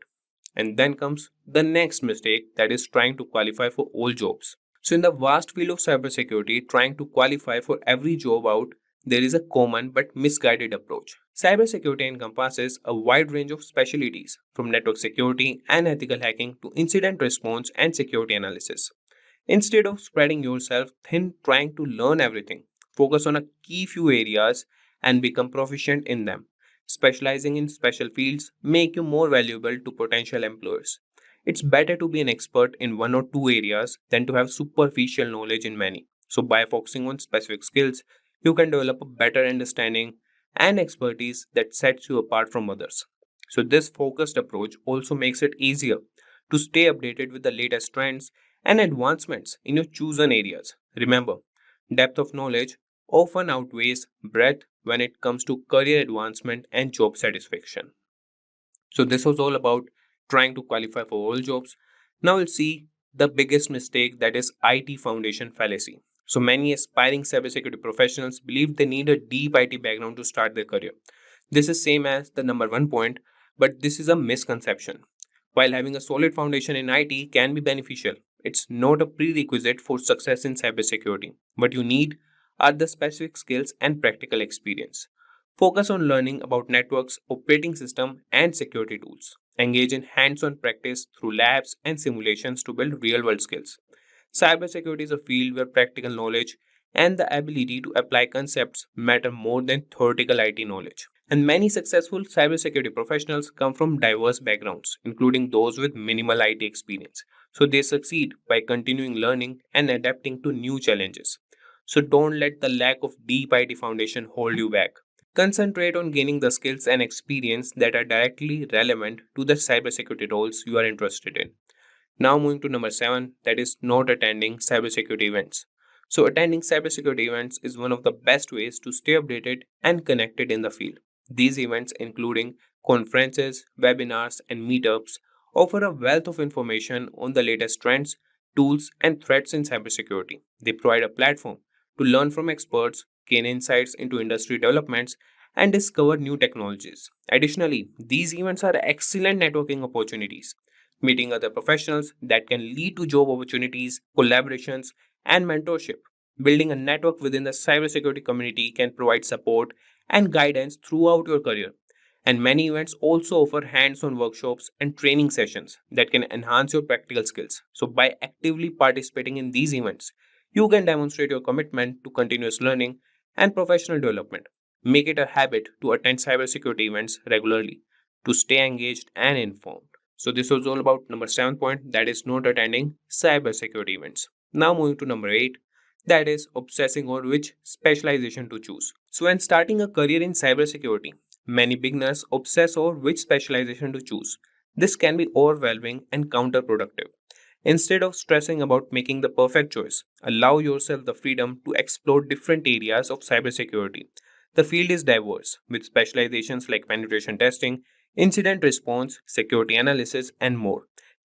And then comes the next mistake, that is trying to qualify for all jobs. So, in the vast field of cybersecurity, trying to qualify for every job out, there is a common but misguided approach. Cybersecurity encompasses a wide range of specialties, from network security and ethical hacking to incident response and security analysis. Instead of spreading yourself thin trying to learn everything, focus on a key few areas and become proficient in them. Specializing in special fields make you more valuable to potential employers. It's better to be an expert in one or two areas than to have superficial knowledge in many. So by focusing on specific skills, you can develop a better understanding and expertise that sets you apart from others. So this focused approach also makes it easier to stay updated with the latest trends and advancements in your chosen areas. Remember, depth of knowledge often outweighs breadth when it comes to career advancement and job satisfaction. So, this was all about trying to qualify for all jobs. Now, we'll see the biggest mistake, that is IT foundation fallacy. So, many aspiring cybersecurity professionals believe they need a deep IT background to start their career. This is same as the number one point, but this is a misconception. While having a solid foundation in IT can be beneficial, it's not a prerequisite for success in cybersecurity. What you need are the specific skills and practical experience. Focus on learning about networks, operating system, and security tools. Engage in hands-on practice through labs and simulations to build real-world skills. Cybersecurity is a field where practical knowledge and the ability to apply concepts matter more than theoretical IT knowledge. And many successful cybersecurity professionals come from diverse backgrounds, including those with minimal IT experience. So they succeed by continuing learning and adapting to new challenges. So don't let the lack of deep IT foundation hold you back. Concentrate on gaining the skills and experience that are directly relevant to the cybersecurity roles you are interested in. Now moving to number 7, that is not attending cybersecurity events. So attending cybersecurity events is one of the best ways to stay updated and connected in the field. These events, including conferences, webinars, and meetups, offer a wealth of information on the latest trends, tools, and threats in cybersecurity. They provide a platform to learn from experts, gain insights into industry developments, and discover new technologies. Additionally, these events are excellent networking opportunities, meeting other professionals that can lead to job opportunities, collaborations, and mentorship. Building a network within the cybersecurity community can provide support and guidance throughout your career. And many events also offer hands on workshops and training sessions that can enhance your practical skills. So, by actively participating in these events, you can demonstrate your commitment to continuous learning and professional development. Make it a habit to attend cybersecurity events regularly to stay engaged and informed. So, this was all about number 7 point, that is not attending cybersecurity events. Now, moving to number 8, that is obsessing over which specialization to choose. So, when starting a career in cybersecurity, many beginners obsess over which specialization to choose. This can be overwhelming and counterproductive. Instead of stressing about making the perfect choice, allow yourself the freedom to explore different areas of cybersecurity. The field is diverse, with specializations like penetration testing, incident response, security analysis, and more.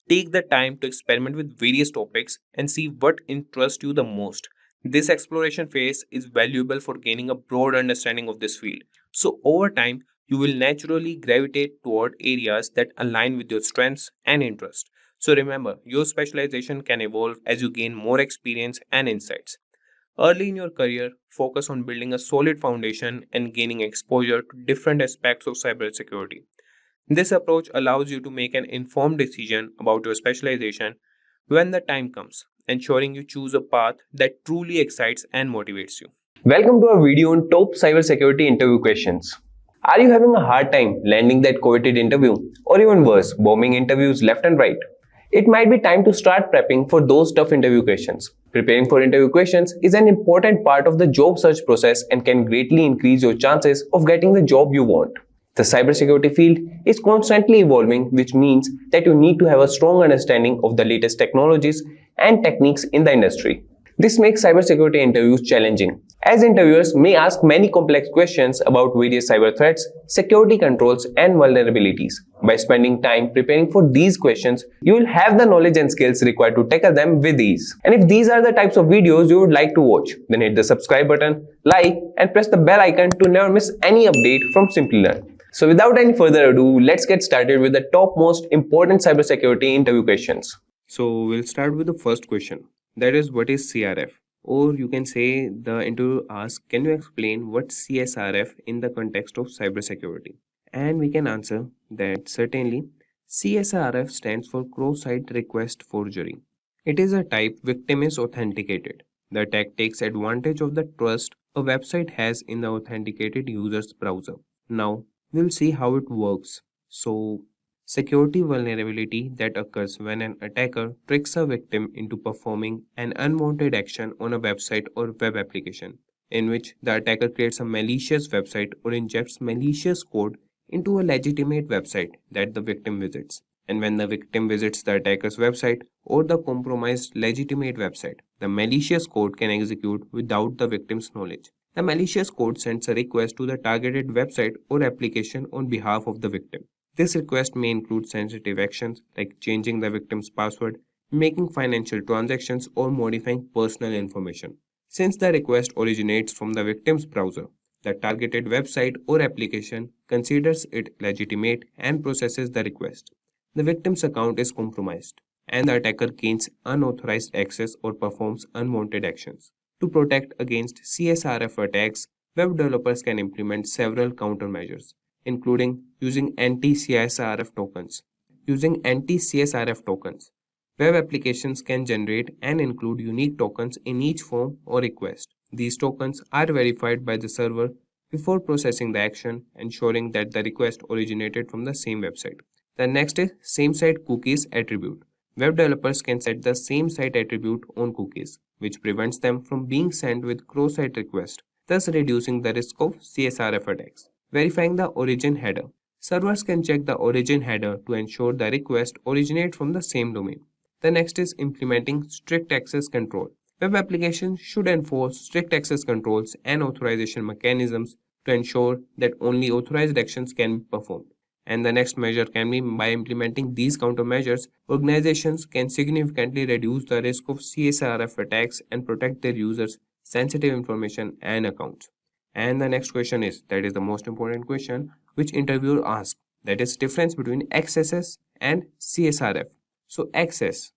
Take the time to experiment with various topics and see what interests you the most. This exploration phase is valuable for gaining a broad understanding of this field. So, over time, you will naturally gravitate toward areas that align with your strengths and interests. So, remember, your specialization can evolve as you gain more experience and insights. Early in your career, focus on building a solid foundation and gaining exposure to different aspects of cybersecurity. This approach allows you to make an informed decision about your specialization when the time comes, ensuring you choose a path that truly excites and motivates you. Welcome to our video on top cybersecurity interview questions. Are you having a hard time landing that coveted interview, or even worse, bombing interviews left and right? it might be time to start prepping for those tough interview questions. Preparing for interview questions is an important part of the job search process and can greatly increase your chances of getting the job you want. The cybersecurity field is constantly evolving, which means that you need to have a strong understanding of the latest technologies and techniques in the industry. This makes cybersecurity interviews challenging, as interviewers may ask many complex questions about various cyber threats, security controls, and vulnerabilities. By spending time preparing for these questions, you will have the knowledge and skills required to tackle them with ease. And if these are the types of videos you would like to watch, then hit the subscribe button, like, and press the bell icon to never miss any update from Simplilearn. So without any further ado, let's get started with the top most important cybersecurity interview questions. So we'll start with the first question. That is, what is CRF? Or you can say the interviewer asks, can you explain what CSRF in the context of cybersecurity? And we can answer that certainly. CSRF stands for cross-site request forgery. It is a type victim is authenticated. The attack takes advantage of the trust a website has in the authenticated user's browser. Now, we'll see how it works. So, security vulnerability that occurs when an attacker tricks a victim into performing an unwanted action on a website or web application, in which the attacker creates a malicious website or injects malicious code into a legitimate website that the victim visits. And when the victim visits the attacker's website or the compromised legitimate website, the malicious code can execute without the victim's knowledge. The malicious code sends a request to the targeted website or application on behalf of the victim. This request may include sensitive actions like changing the victim's password, making financial transactions, or modifying personal information. Since the request originates from the victim's browser, the targeted website or application considers it legitimate and processes the request. The victim's account is compromised, and the attacker gains unauthorized access or performs unwanted actions. To protect against CSRF attacks, web developers can implement several countermeasures, including using anti-CSRF tokens. Using anti-CSRF tokens, web applications can generate and include unique tokens in each form or request. These tokens are verified by the server before processing the action, ensuring that the request originated from the same website. The next is same-site cookies attribute. Web developers can set the same-site attribute on cookies, which prevents them from being sent with cross-site requests, thus reducing the risk of CSRF attacks. Verifying the origin header. Servers can check the origin header to ensure the request originates from the same domain. The next is implementing strict access control. Web applications should enforce strict access controls and authorization mechanisms to ensure that only authorized actions can be performed. And the next measure can be by implementing these countermeasures, organizations can significantly reduce the risk of CSRF attacks and protect their users' sensitive information and accounts. And the next question is, that is the most important question, which interviewer asks, that is difference between XSS and CSRF. So XS,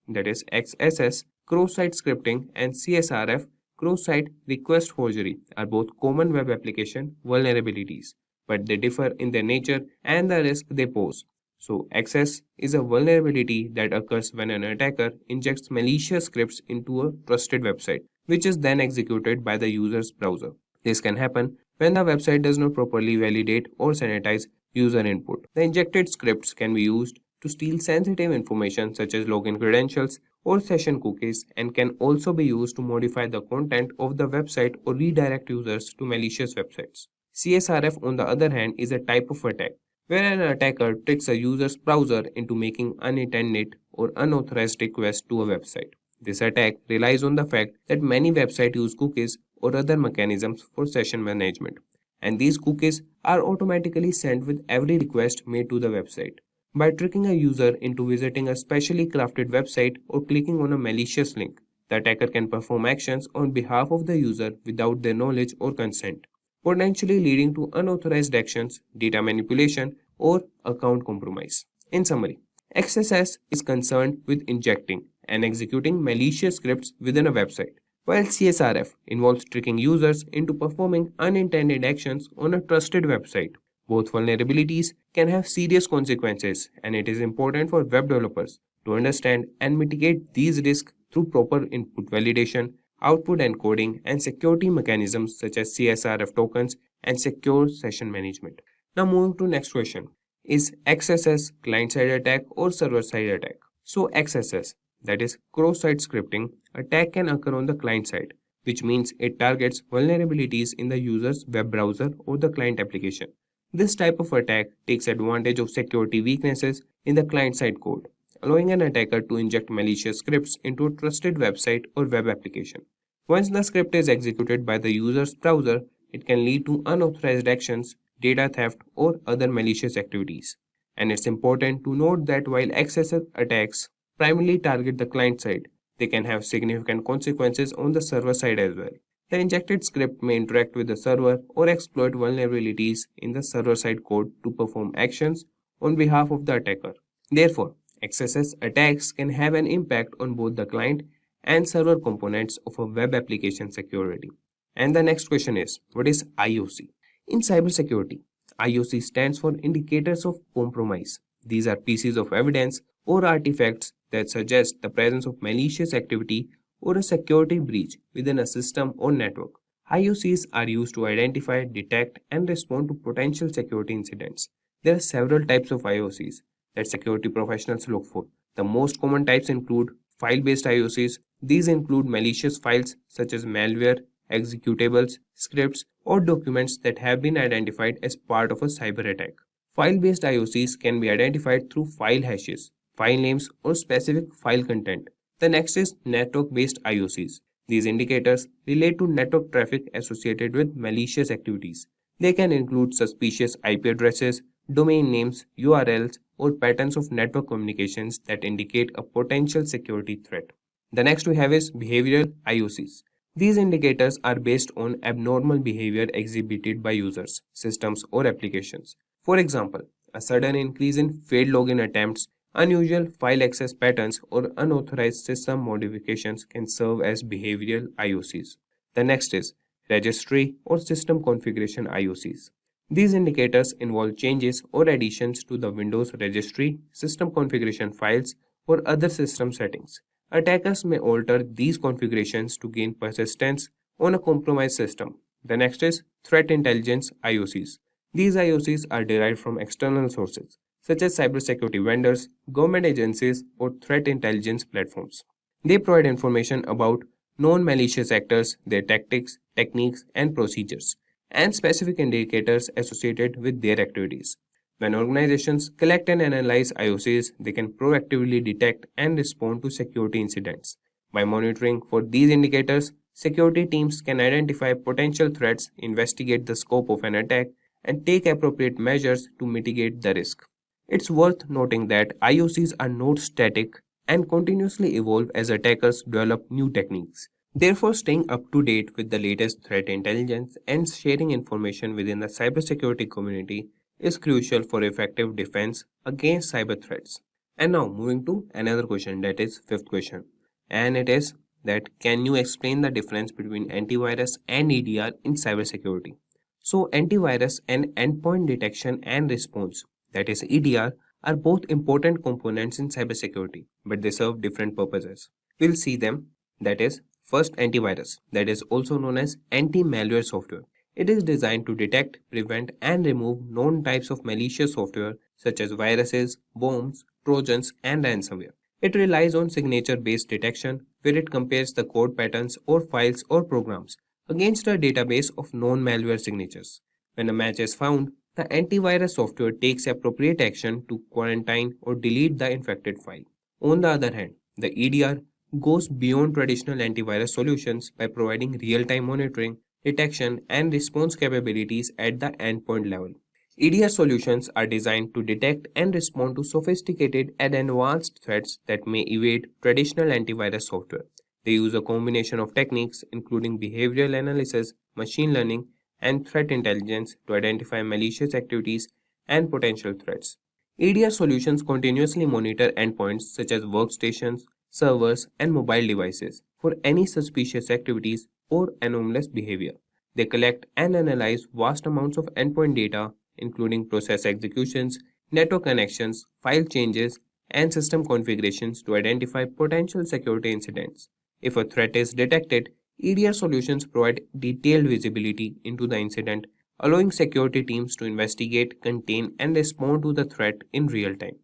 that is XSS, cross-site scripting, and CSRF, cross-site request forgery, are both common web application vulnerabilities, but they differ in their nature and the risk they pose. So XS is a vulnerability that occurs when an attacker injects malicious scripts into a trusted website, which is then executed by the user's browser. This can happen when the website does not properly validate or sanitize user input. The injected scripts can be used to steal sensitive information such as login credentials or session cookies, and can also be used to modify the content of the website or redirect users to malicious websites. CSRF, on the other hand, is a type of attack where an attacker tricks a user's browser into making unintended or unauthorized requests to a website. This attack relies on the fact that many websites use cookies or other mechanisms for session management, and these cookies are automatically sent with every request made to the website. By tricking a user into visiting a specially crafted website or clicking on a malicious link, the attacker can perform actions on behalf of the user without their knowledge or consent, potentially leading to unauthorized actions, data manipulation, or account compromise. In summary, XSS is concerned with injecting and executing malicious scripts within a website, while CSRF involves tricking users into performing unintended actions on a trusted website. Both vulnerabilities can have serious consequences, and it is important for web developers to understand and mitigate these risks through proper input validation, output encoding, and security mechanisms such as CSRF tokens and secure session management. Now moving to next question. Is XSS client-side attack or server-side attack? So XSS, that is cross-site scripting, attack can occur on the client side, which means it targets vulnerabilities in the user's web browser or the client application. This type of attack takes advantage of security weaknesses in the client-side code, allowing an attacker to inject malicious scripts into a trusted website or web application. Once the script is executed by the user's browser, it can lead to unauthorized actions, data theft, or other malicious activities. And it's important to note that while XSS attacks primarily target the client side, they can have significant consequences on the server side as well. The injected script may interact with the server or exploit vulnerabilities in the server-side code to perform actions on behalf of the attacker. Therefore, XSS attacks can have an impact on both the client and server components of a web application security. And the next question is, what is IOC? In cybersecurity, IOC stands for Indicators of Compromise. These are pieces of evidence or artifacts that suggest the presence of malicious activity or a security breach within a system or network. IOCs are used to identify, detect, and respond to potential security incidents. There are several types of IOCs that security professionals look for. The most common types include file-based IOCs. These include malicious files such as malware, executables, scripts, or documents that have been identified as part of a cyber attack. File-based IOCs can be identified through file hashes, file names, or specific file content. The next is network-based IOCs. These indicators relate to network traffic associated with malicious activities. They can include suspicious IP addresses, domain names, URLs, or patterns of network communications that indicate a potential security threat. The next we have is behavioral IOCs. These indicators are based on abnormal behavior exhibited by users, systems, or applications. For example, a sudden increase in failed login attempts, unusual file access patterns, or unauthorized system modifications can serve as behavioral IOCs. The next is registry or system configuration IOCs. These indicators involve changes or additions to the Windows registry, system configuration files, or other system settings. Attackers may alter these configurations to gain persistence on a compromised system. The next is threat intelligence IOCs. These IOCs are derived from external sources, such as cybersecurity vendors, government agencies, or threat intelligence platforms. They provide information about known malicious actors, their tactics, techniques, and procedures, and specific indicators associated with their activities. When organizations collect and analyze IOCs, they can proactively detect and respond to security incidents. By monitoring for these indicators, security teams can identify potential threats, investigate the scope of an attack, and take appropriate measures to mitigate the risk. It's worth noting that IOCs are not static and continuously evolve as attackers develop new techniques. Therefore, staying up to date with the latest threat intelligence and sharing information within the cybersecurity community is crucial for effective defense against cyber threats. And now moving to another question, that is fifth question. And it is that can you explain the difference between antivirus and EDR in cybersecurity? So antivirus and endpoint detection and response, that is EDR, are both important components in cybersecurity, but they serve different purposes. We'll see them. That is, first, antivirus, that is also known as anti-malware software. It is designed to detect, prevent, and remove known types of malicious software such as viruses, bombs, trojans, and ransomware. It relies on signature-based detection, where it compares the code patterns or files or programs against a database of known malware signatures. When a match is found, the antivirus software takes appropriate action to quarantine or delete the infected file. On the other hand, the EDR goes beyond traditional antivirus solutions by providing real-time monitoring, detection, and response capabilities at the endpoint level. EDR solutions are designed to detect and respond to sophisticated and advanced threats that may evade traditional antivirus software. They use a combination of techniques including behavioral analysis, machine learning, and threat intelligence to identify malicious activities and potential threats. EDR solutions continuously monitor endpoints such as workstations, servers, and mobile devices for any suspicious activities or anomalous behavior. They collect and analyze vast amounts of endpoint data, including process executions, network connections, file changes, and system configurations to identify potential security incidents. If a threat is detected, EDR solutions provide detailed visibility into the incident, allowing security teams to investigate, contain, and respond to the threat in real time.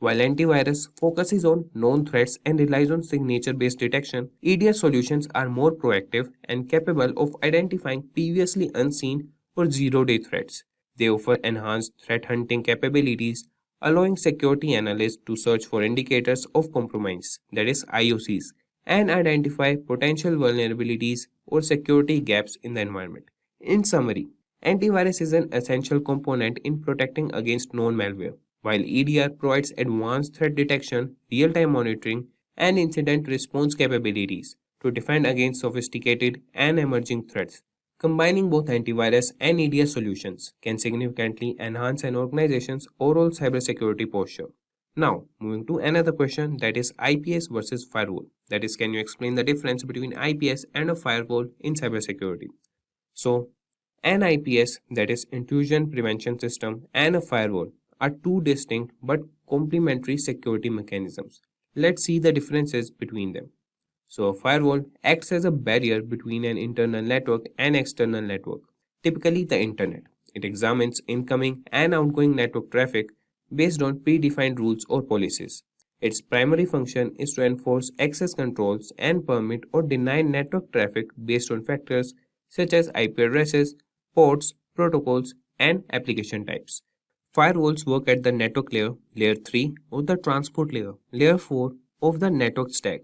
While antivirus focuses on known threats and relies on signature-based detection, EDR solutions are more proactive and capable of identifying previously unseen or zero-day threats. They offer enhanced threat hunting capabilities, allowing security analysts to search for indicators of compromise, that is IOCs, and identify potential vulnerabilities or security gaps in the environment. In summary, antivirus is an essential component in protecting against known malware, while EDR provides advanced threat detection, real-time monitoring, and incident response capabilities to defend against sophisticated and emerging threats. Combining both antivirus and EDR solutions can significantly enhance an organization's overall cybersecurity posture. Now, moving to another question, that is IPS versus firewall. That is, can you explain the difference between IPS and a firewall in cybersecurity? So, an IPS, that is intrusion prevention system, and a firewall are two distinct but complementary security mechanisms. Let's see the differences between them. So a firewall acts as a barrier between an internal network and external network, typically the internet. It examines incoming and outgoing network traffic based on predefined rules or policies. Its primary function is to enforce access controls and permit or deny network traffic based on factors such as IP addresses, ports, protocols, and application types. Firewalls work at the network layer, layer 3, or the transport layer, layer 4 of the network stack.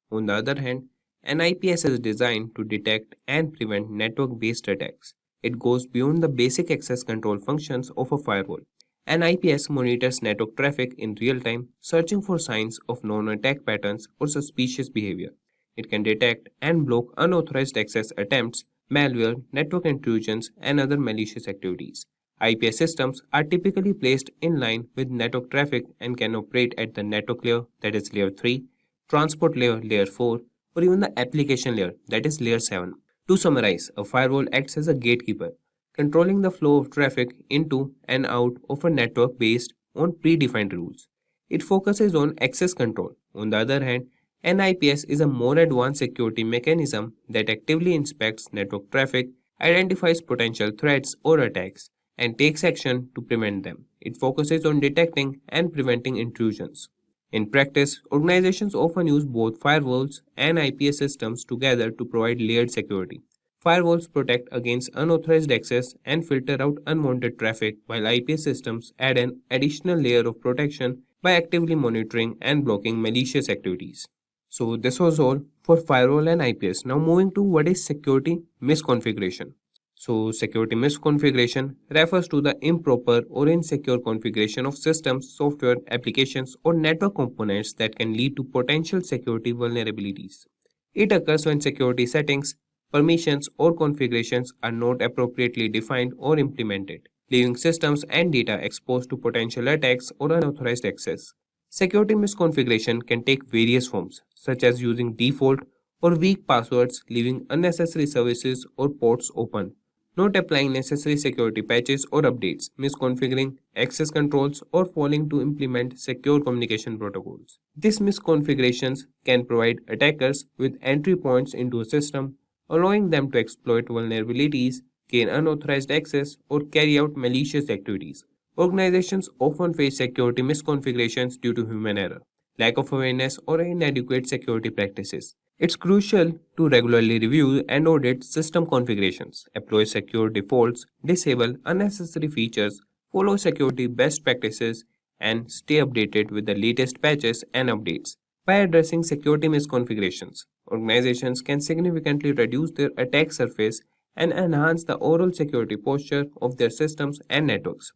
On the other hand, an IPS is designed to detect and prevent network-based attacks. It goes beyond the basic access control functions of a firewall. An IPS monitors network traffic in real time, searching for signs of known attack patterns or suspicious behavior. It can detect and block unauthorized access attempts, malware, network intrusions, and other malicious activities. IPS systems are typically placed in line with network traffic and can operate at the network layer, that is layer 3, transport layer, layer 4, or even the application layer, that is layer 7. To summarize, a firewall acts as a gatekeeper, controlling the flow of traffic into and out of a network based on predefined rules. It focuses on access control. On the other hand, an IPS is a more advanced security mechanism that actively inspects network traffic, identifies potential threats or attacks, and takes action to prevent them. It focuses on detecting and preventing intrusions. In practice, organizations often use both firewalls and IPS systems together to provide layered security. Firewalls protect against unauthorized access and filter out unwanted traffic, while IPS systems add an additional layer of protection by actively monitoring and blocking malicious activities. So this was all for firewall and IPS. Now moving to what is security misconfiguration. So security misconfiguration refers to the improper or insecure configuration of systems, software, applications, or network components that can lead to potential security vulnerabilities. It occurs when security settings, permissions, or configurations are not appropriately defined or implemented, leaving systems and data exposed to potential attacks or unauthorized access. Security misconfiguration can take various forms, such as using default or weak passwords, leaving unnecessary services or ports open, not applying necessary security patches or updates, misconfiguring access controls, or failing to implement secure communication protocols. These misconfigurations can provide attackers with entry points into a system, allowing them to exploit vulnerabilities, gain unauthorized access, or carry out malicious activities. Organizations often face security misconfigurations due to human error, lack of awareness, or inadequate security practices. It's crucial to regularly review and audit system configurations, apply secure defaults, disable unnecessary features, follow security best practices, and stay updated with the latest patches and updates. By addressing security misconfigurations, organizations can significantly reduce their attack surface and enhance the overall security posture of their systems and networks.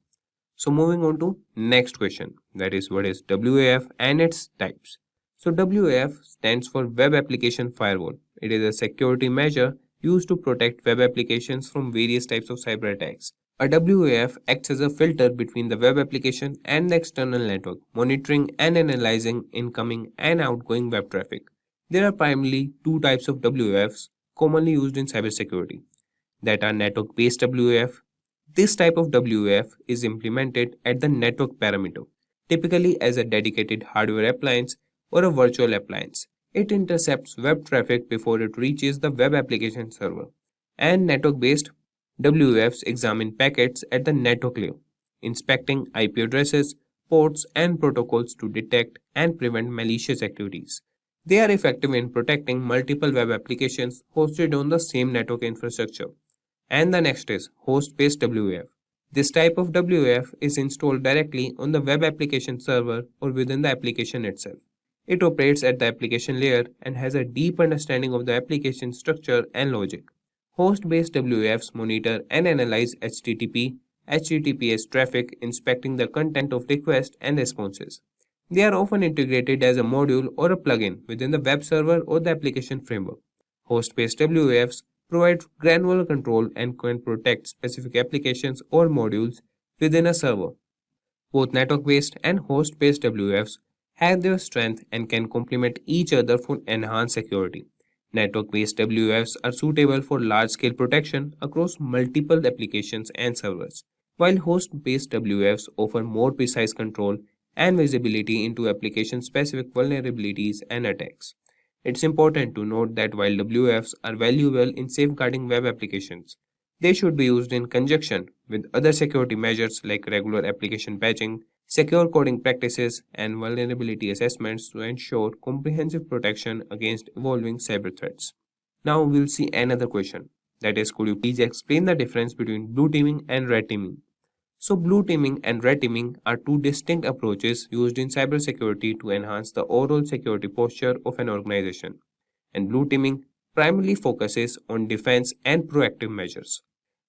So moving on to next question, that is what is WAF and its types. So WAF stands for Web Application Firewall. It is a security measure used to protect web applications from various types of cyber attacks. A WAF acts as a filter between the web application and the external network, monitoring and analyzing incoming and outgoing web traffic. There are primarily two types of WAFs commonly used in cybersecurity, that are network-based WAF. This type of WAF is implemented at the network parameter, typically as a dedicated hardware appliance or a virtual appliance. It intercepts web traffic before it reaches the web application server. And network-based WAFs examine packets at the network layer, inspecting IP addresses, ports, and protocols to detect and prevent malicious activities. They are effective in protecting multiple web applications hosted on the same network infrastructure. And the next is host-based WAF. This type of WAF is installed directly on the web application server or within the application itself. It operates at the application layer and has a deep understanding of the application structure and logic. Host-based WAFs monitor and analyze HTTP, HTTPS traffic, inspecting the content of requests and responses. They are often integrated as a module or a plugin within the web server or the application framework. Host-based WAFs provide granular control and can protect specific applications or modules within a server. Both network-based and host-based WAFs have their strength and can complement each other for enhanced security. Network-based WAFs are suitable for large-scale protection across multiple applications and servers, while host-based WAFs offer more precise control and visibility into application-specific vulnerabilities and attacks. It's important to note that while WAFs are valuable in safeguarding web applications, they should be used in conjunction with other security measures like regular application patching, secure coding practices, and vulnerability assessments to ensure comprehensive protection against evolving cyber threats. Now we'll see another question. That is, could you please explain the difference between blue teaming and red teaming? So blue teaming and red teaming are two distinct approaches used in cybersecurity to enhance the overall security posture of an organization. And blue teaming primarily focuses on defense and proactive measures.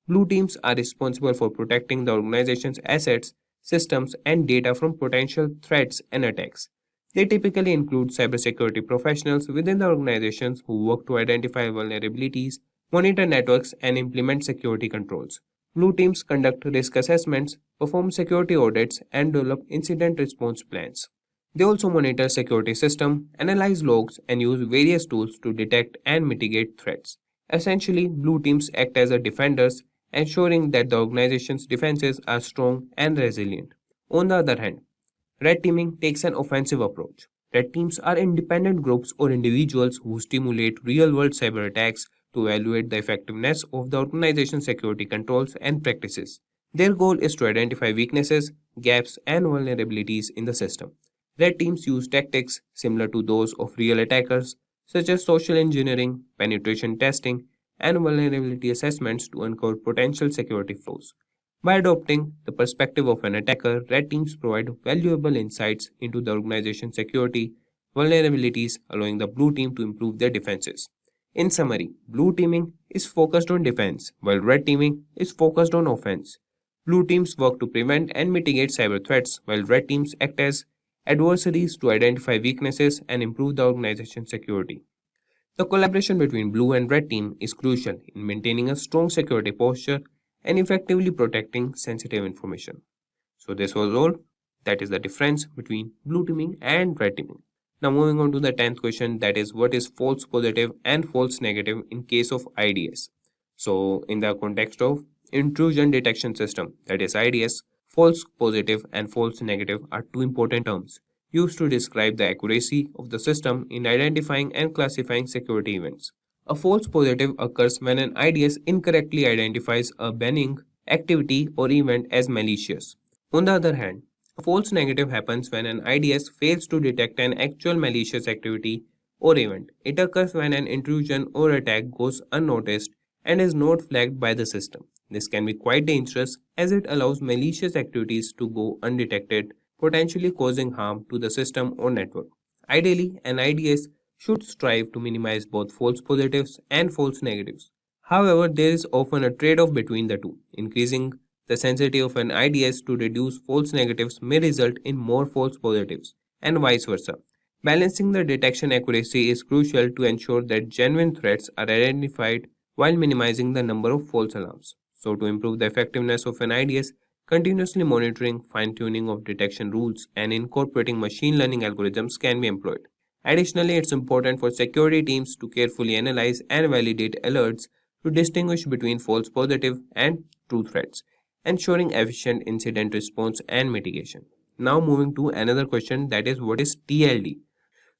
Blue teams are responsible for protecting the organization's assets, systems, and data from potential threats and attacks. They typically include cybersecurity professionals within the organizations who work to identify vulnerabilities, monitor networks, and implement security controls. Blue teams conduct risk assessments, perform security audits, and develop incident response plans. They also monitor security systems, analyze logs, and use various tools to detect and mitigate threats. Essentially, blue teams act as defenders, ensuring that the organization's defenses are strong and resilient. On the other hand, red teaming takes an offensive approach. Red teams are independent groups or individuals who stimulate real-world cyber attacks to evaluate the effectiveness of the organization's security controls and practices. Their goal is to identify weaknesses, gaps, and vulnerabilities in the system. Red teams use tactics similar to those of real attackers, such as social engineering, penetration testing, and vulnerability assessments to uncover potential security flaws. By adopting the perspective of an attacker, red teams provide valuable insights into the organization's security vulnerabilities, allowing the blue team to improve their defenses. In summary, blue teaming is focused on defense, while red teaming is focused on offense. Blue teams work to prevent and mitigate cyber threats, while red teams act as adversaries to identify weaknesses and improve the organization's security. The collaboration between blue and red team is crucial in maintaining a strong security posture and effectively protecting sensitive information. So this was all. That is the difference between blue teaming and red teaming. Now moving on to the 10th question, that is, what is false positive and false negative in case of IDS? So in the context of intrusion detection system, that is IDS, false positive and false negative are two important terms used to describe the accuracy of the system in identifying and classifying security events. A false positive occurs when an IDS incorrectly identifies a benign activity or event as malicious. On the other hand, a false negative happens when an IDS fails to detect an actual malicious activity or event. It occurs when an intrusion or attack goes unnoticed and is not flagged by the system. This can be quite dangerous as it allows malicious activities to go undetected, potentially causing harm to the system or network. Ideally, an IDS should strive to minimize both false positives and false negatives. However, there is often a trade-off between the two. Increasing the sensitivity of an IDS to reduce false negatives may result in more false positives, and vice versa. Balancing the detection accuracy is crucial to ensure that genuine threats are identified while minimizing the number of false alarms. So, to improve the effectiveness of an IDS, continuously monitoring, fine-tuning of detection rules, and incorporating machine learning algorithms can be employed. Additionally, it's important for security teams to carefully analyze and validate alerts to distinguish between false positive and true threats, ensuring efficient incident response and mitigation. Now moving to another question, that is, what is TLD?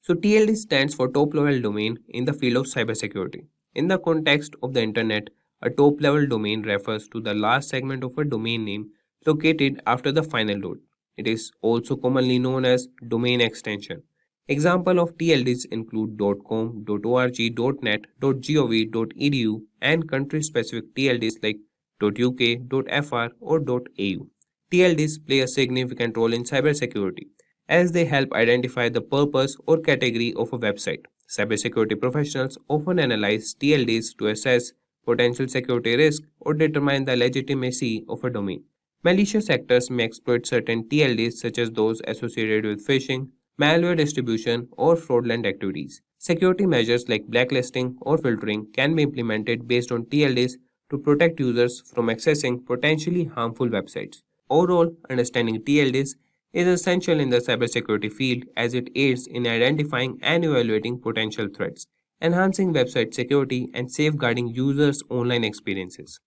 So TLD stands for top level domain in the field of cybersecurity. In the context of the internet, a top level domain refers to the last segment of a domain name located after the final dot. It is also commonly known as domain extension. Example of TLDs include .com, .org, .net, .gov, .edu and country-specific TLDs like .uk, .fr or .au. TLDs play a significant role in cybersecurity as they help identify the purpose or category of a website. Cybersecurity professionals often analyze TLDs to assess potential security risk or determine the legitimacy of a domain. Malicious actors may exploit certain TLDs such as those associated with phishing, malware distribution, or fraudulent activities. Security measures like blacklisting or filtering can be implemented based on TLDs to protect users from accessing potentially harmful websites. Overall, understanding TLDs is essential in the cybersecurity field as it aids in identifying and evaluating potential threats, enhancing website security, and safeguarding users' online experiences.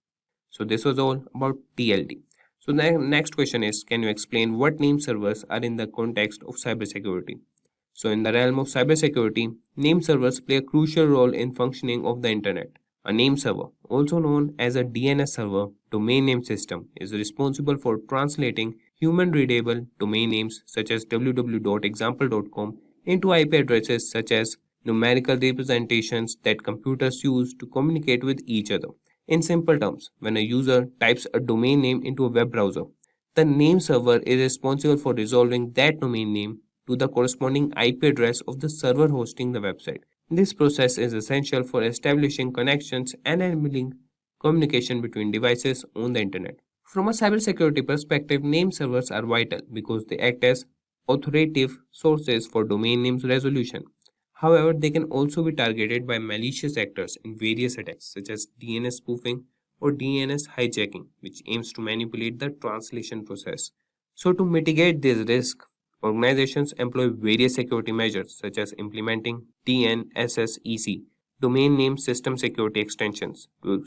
So, this was all about TLD. So, the next question is, can you explain what name servers are in the context of cybersecurity? So, in the realm of cybersecurity, name servers play a crucial role in functioning of the internet. A name server, also known as a DNS server, domain name system, is responsible for translating human-readable domain names such as www.example.com into IP addresses such as numerical representations that computers use to communicate with each other. In simple terms, when a user types a domain name into a web browser, the name server is responsible for resolving that domain name to the corresponding IP address of the server hosting the website. This process is essential for establishing connections and enabling communication between devices on the internet. From a cybersecurity perspective, name servers are vital because they act as authoritative sources for domain names resolution. However, they can also be targeted by malicious actors in various attacks such as DNS spoofing or DNS hijacking, which aims to manipulate the translation process. So, to mitigate this risk, organizations employ various security measures such as implementing DNSSEC, domain name system security extensions, to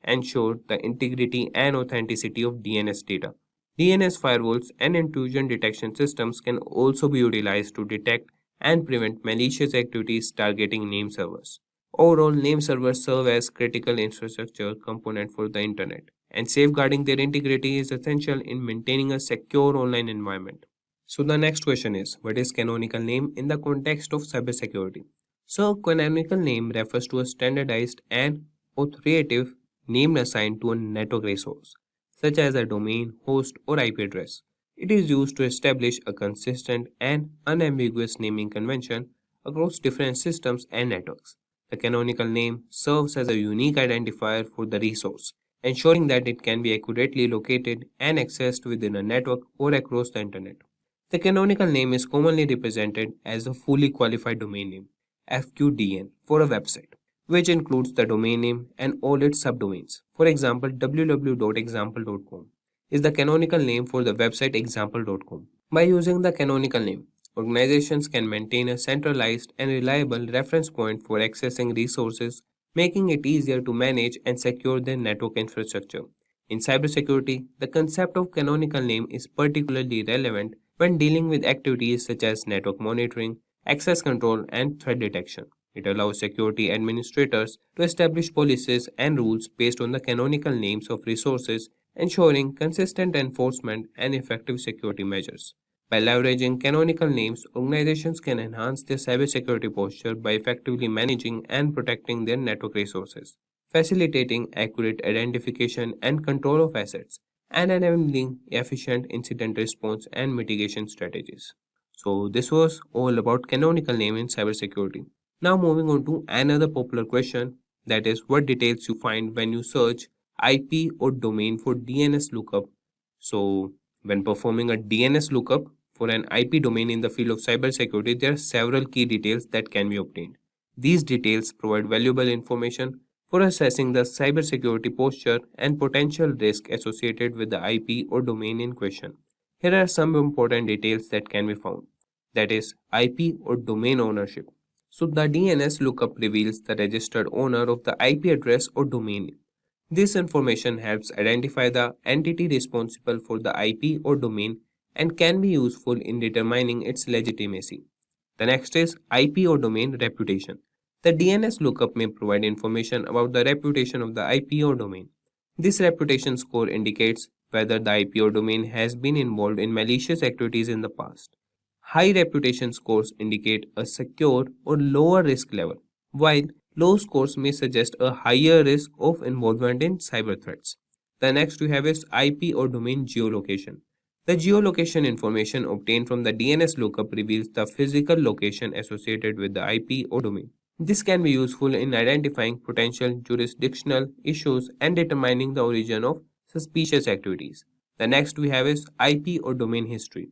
ensure the integrity and authenticity of DNS data. DNS firewalls and intrusion detection systems can also be utilized to detect and prevent malicious activities targeting name servers. Overall, name servers serve as critical infrastructure component for the internet, and safeguarding their integrity is essential in maintaining a secure online environment. So the next question is, what is canonical name in the context of cybersecurity? So canonical name refers to a standardized and authoritative name assigned to a network resource, such as a domain, host, or IP address. It is used to establish a consistent and unambiguous naming convention across different systems and networks. The canonical name serves as a unique identifier for the resource, ensuring that it can be accurately located and accessed within a network or across the internet. The canonical name is commonly represented as a fully qualified domain name, FQDN, for a website, which includes the domain name and all its subdomains. For example, www.example.com is the canonical name for the website example.com. By using the canonical name, organizations can maintain a centralized and reliable reference point for accessing resources, making it easier to manage and secure their network infrastructure. In cybersecurity, the concept of canonical name is particularly relevant when dealing with activities such as network monitoring, access control, and threat detection. It allows security administrators to establish policies and rules based on the canonical names of resources, ensuring consistent enforcement and effective security measures. By leveraging canonical names, organizations can enhance their cybersecurity posture by effectively managing and protecting their network resources, facilitating accurate identification and control of assets, and enabling efficient incident response and mitigation strategies. So, this was all about canonical name in cybersecurity. Now, moving on to another popular question, that is, what details you find when you search IP or domain for DNS lookup. So, when performing a DNS lookup for an IP domain in the field of cybersecurity, there are several key details that can be obtained. These details provide valuable information for assessing the cybersecurity posture and potential risk associated with the IP or domain in question. Here are some important details that can be found. That is, IP or domain ownership. So, the DNS lookup reveals the registered owner of the IP address or domain name. This information helps identify the entity responsible for the IP or domain and can be useful in determining its legitimacy. The next is IP or domain reputation. The DNS lookup may provide information about the reputation of the IP or domain. This reputation score indicates whether the IP or domain has been involved in malicious activities in the past. High reputation scores indicate a secure or lower risk level, while low scores may suggest a higher risk of involvement in cyber threats. The next we have is IP or domain geolocation. The geolocation information obtained from the DNS lookup reveals the physical location associated with the IP or domain. This can be useful in identifying potential jurisdictional issues and determining the origin of suspicious activities. The next we have is IP or domain history.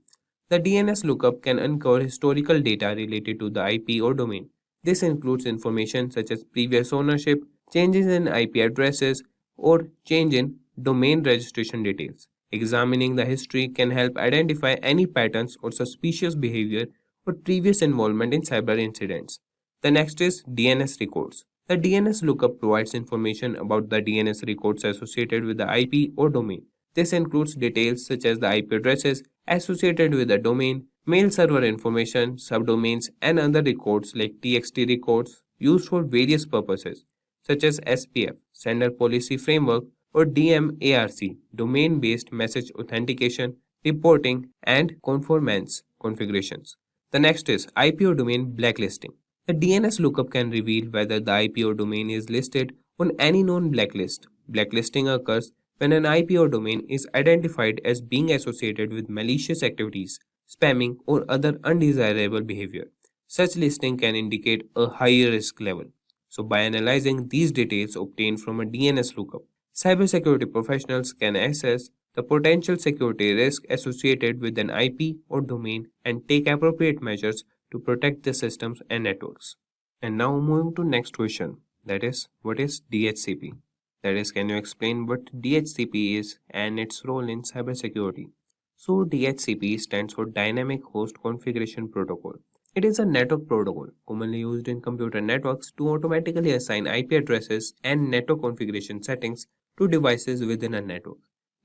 The DNS lookup can uncover historical data related to the IP or domain. This includes information such as previous ownership, changes in IP addresses, or change in domain registration details. Examining the history can help identify any patterns or suspicious behavior or previous involvement in cyber incidents. The next is DNS records. The DNS lookup provides information about the DNS records associated with the IP or domain. This includes details such as the IP addresses associated with the domain, mail server information, subdomains, and other records like TXT records used for various purposes, such as SPF, Sender Policy Framework, or DMARC, Domain-Based Message Authentication, Reporting, and Conformance configurations. The next is IP or domain blacklisting. The DNS lookup can reveal whether the IP or domain is listed on any known blacklist. Blacklisting occurs when an IP or domain is identified as being associated with malicious activities, spamming, or other undesirable behavior. Such listing can indicate a higher risk level. So, by analyzing these details obtained from a DNS lookup, cybersecurity professionals can assess the potential security risk associated with an IP or domain and take appropriate measures to protect the systems and networks. And now moving to next question, that is, what is DHCP? That is, can you explain what DHCP is and its role in cybersecurity? So DHCP stands for Dynamic Host Configuration Protocol. It is a network protocol commonly used in computer networks to automatically assign IP addresses and network configuration settings to devices within a network.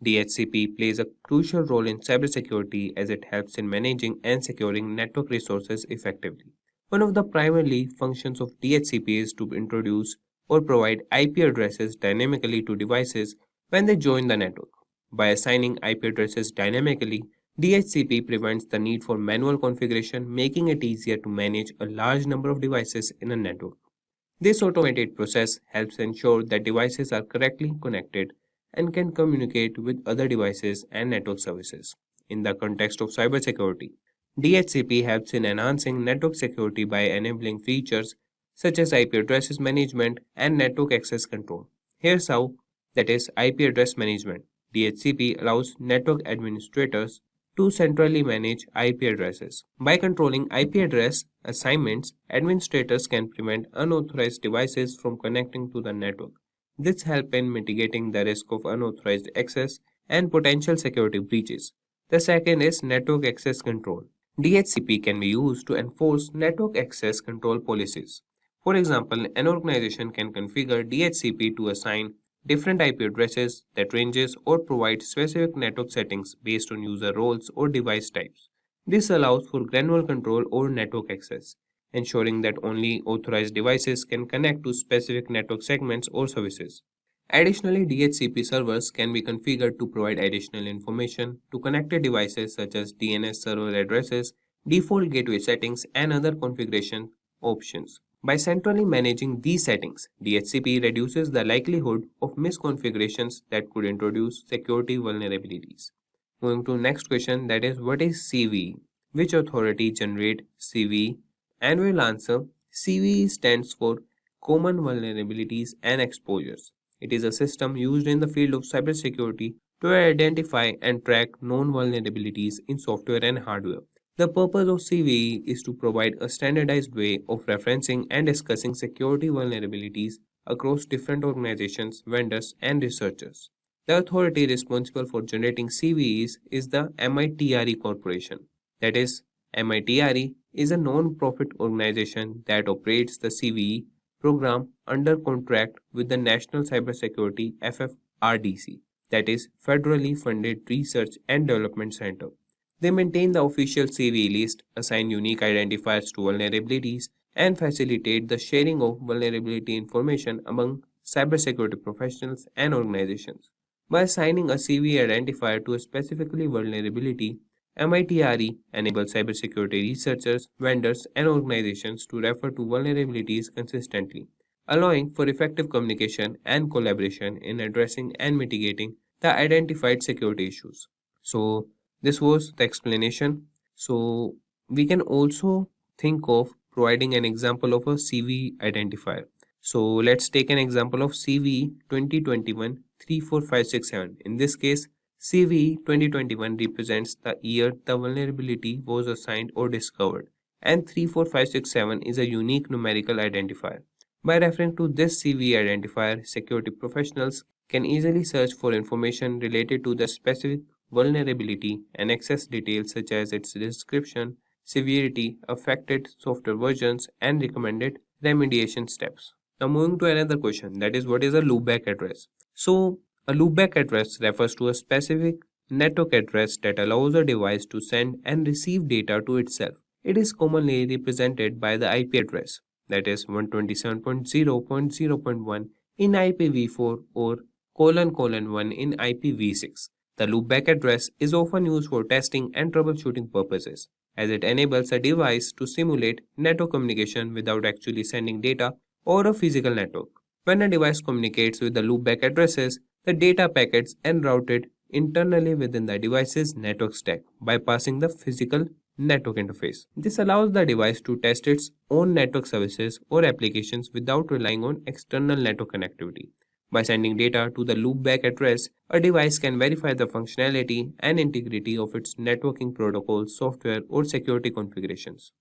DHCP plays a crucial role in cybersecurity as it helps in managing and securing network resources effectively. One of the primary functions of DHCP is to introduce or provide IP addresses dynamically to devices when they join the network. By assigning IP addresses dynamically, DHCP prevents the need for manual configuration, making it easier to manage a large number of devices in a network. This automated process helps ensure that devices are correctly connected and can communicate with other devices and network services. In the context of cybersecurity, DHCP helps in enhancing network security by enabling features such as IP addresses management and network access control. Here's how, that is IP address management. DHCP allows network administrators to centrally manage IP addresses. By controlling IP address assignments, administrators can prevent unauthorized devices from connecting to the network. This helps in mitigating the risk of unauthorized access and potential security breaches. The second is network access control. DHCP can be used to enforce network access control policies. For example, an organization can configure DHCP to assign different IP addresses that ranges or provide specific network settings based on user roles or device types. This allows for granular control over network access, ensuring that only authorized devices can connect to specific network segments or services. Additionally, DHCP servers can be configured to provide additional information to connected devices such as DNS server addresses, default gateway settings, and other configuration options. By centrally managing these settings, DHCP reduces the likelihood of misconfigurations that could introduce security vulnerabilities. Moving to next question, that is, what is CVE? Which authority generate CVE? And we'll answer, CVE stands for Common Vulnerabilities and Exposures. It is a system used in the field of cybersecurity to identify and track known vulnerabilities in software and hardware. The purpose of CVE is to provide a standardized way of referencing and discussing security vulnerabilities across different organizations, vendors, and researchers. The authority responsible for generating CVEs is the MITRE Corporation. That is, MITRE is a non-profit organization that operates the CVE program under contract with the National Cybersecurity FFRDC, that is, Federally Funded Research and Development Center. They maintain the official CVE list, assign unique identifiers to vulnerabilities, and facilitate the sharing of vulnerability information among cybersecurity professionals and organizations. By assigning a CV identifier to a specifically vulnerability, MITRE enables cybersecurity researchers, vendors, and organizations to refer to vulnerabilities consistently, allowing for effective communication and collaboration in addressing and mitigating the identified security issues. So, this was the explanation. So, we can also think of providing an example of a CV identifier. So, let's take an example of CV 2021 34567. In this case, CV 2021 represents the year the vulnerability was assigned or discovered, and 34567 is a unique numerical identifier. By referring to this CV identifier, security professionals can easily search for information related to the specific vulnerability and access details such as its description, severity, affected software versions, and recommended remediation steps. Now, moving to another question, that is, what is a loopback address? So, a loopback address refers to a specific network address that allows a device to send and receive data to itself. It is commonly represented by the IP address, that is 127.0.0.1 in IPv4 or ::1 in IPv6. The loopback address is often used for testing and troubleshooting purposes, as it enables a device to simulate network communication without actually sending data or a physical network. When a device communicates with the loopback addresses, the data packets are routed internally within the device's network stack, bypassing the physical network interface. This allows the device to test its own network services or applications without relying on external network connectivity. By sending data to the loopback address, a device can verify the functionality and integrity of its networking protocols, software, or security configurations.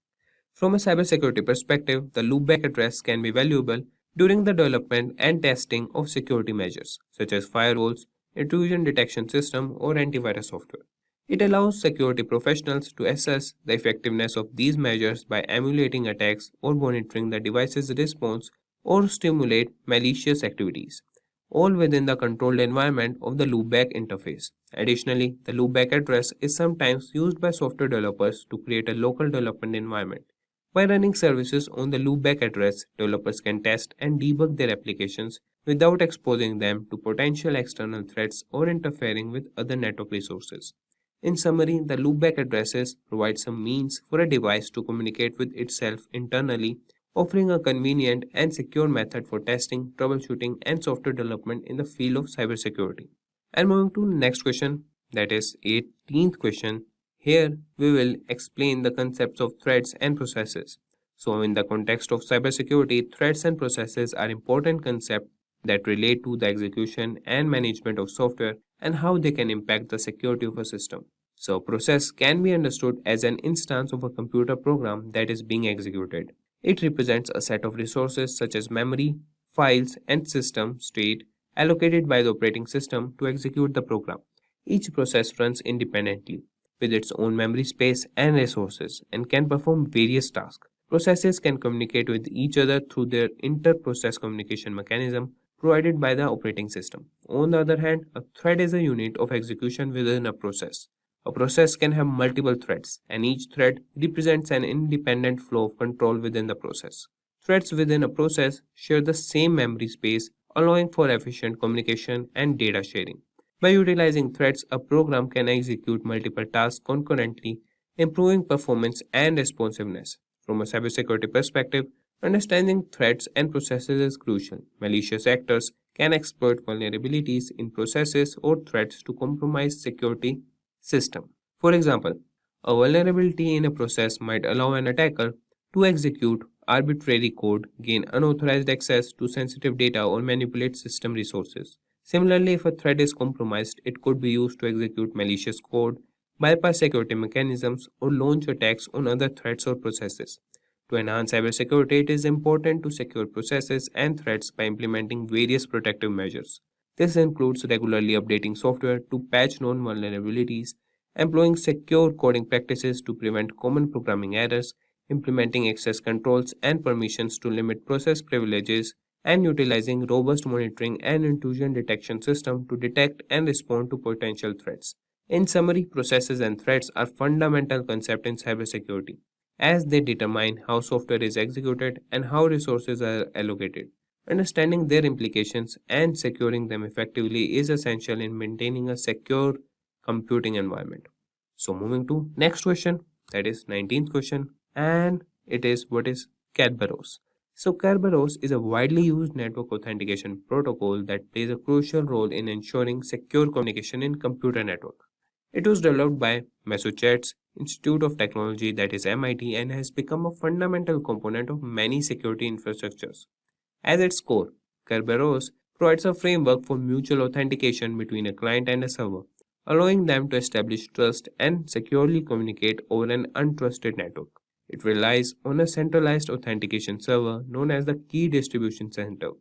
From a cybersecurity perspective, the loopback address can be valuable during the development and testing of security measures, such as firewalls, intrusion detection system, or antivirus software. It allows security professionals to assess the effectiveness of these measures by emulating attacks or monitoring the device's response or stimulate malicious activities, all within the controlled environment of the loopback interface. Additionally, the loopback address is sometimes used by software developers to create a local development environment. By running services on the loopback address, developers can test and debug their applications without exposing them to potential external threats or interfering with other network resources. In summary, the loopback addresses provide some means for a device to communicate with itself internally, offering a convenient and secure method for testing, troubleshooting, and software development in the field of cybersecurity. And moving to next question, that is 18th question. Here we will explain the concepts of threads and processes. So in the context of cybersecurity, threads and processes are important concepts that relate to the execution and management of software and how they can impact the security of a system. So a process can be understood as an instance of a computer program that is being executed. It represents a set of resources such as memory, files, and system state allocated by the operating system to execute the program. Each process runs independently with its own memory space and resources and can perform various tasks. Processes can communicate with each other through their inter-process communication mechanism provided by the operating system. On the other hand, a thread is a unit of execution within a process. A process can have multiple threads, and each thread represents an independent flow of control within the process. Threads within a process share the same memory space, allowing for efficient communication and data sharing. By utilizing threads, a program can execute multiple tasks concurrently, improving performance and responsiveness. From a cybersecurity perspective, understanding threads and processes is crucial. Malicious actors can exploit vulnerabilities in processes or threads to compromise security system. For example, a vulnerability in a process might allow an attacker to execute arbitrary code, gain unauthorized access to sensitive data, or manipulate system resources. Similarly, if a thread is compromised, it could be used to execute malicious code, bypass security mechanisms, or launch attacks on other threads or processes. To enhance cybersecurity, it is important to secure processes and threads by implementing various protective measures. This includes regularly updating software to patch known vulnerabilities, employing secure coding practices to prevent common programming errors, implementing access controls and permissions to limit process privileges, and utilizing robust monitoring and intrusion detection systems to detect and respond to potential threats. In summary, processes and threads are fundamental concepts in cybersecurity, as they determine how software is executed and how resources are allocated. Understanding their implications and securing them effectively is essential in maintaining a secure computing environment. So moving to next question, that is 19th question, and it is what is Kerberos. So Kerberos is a widely used network authentication protocol that plays a crucial role in ensuring secure communication in computer network. It was developed by Massachusetts Institute of Technology, that is MIT, and has become a fundamental component of many security infrastructures. At its core, Kerberos provides a framework for mutual authentication between a client and a server, allowing them to establish trust and securely communicate over an untrusted network. It relies on a centralized authentication server known as the Key Distribution Center,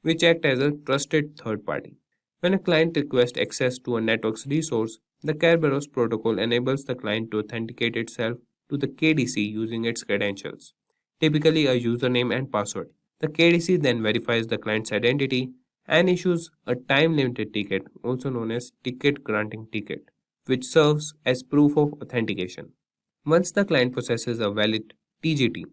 which acts as a trusted third party. When a client requests access to a network's resource, the Kerberos protocol enables the client to authenticate itself to the KDC using its credentials, typically a username and password. The KDC then verifies the client's identity and issues a time-limited ticket, also known as ticket granting ticket, which serves as proof of authentication. Once the client possesses a valid TGT,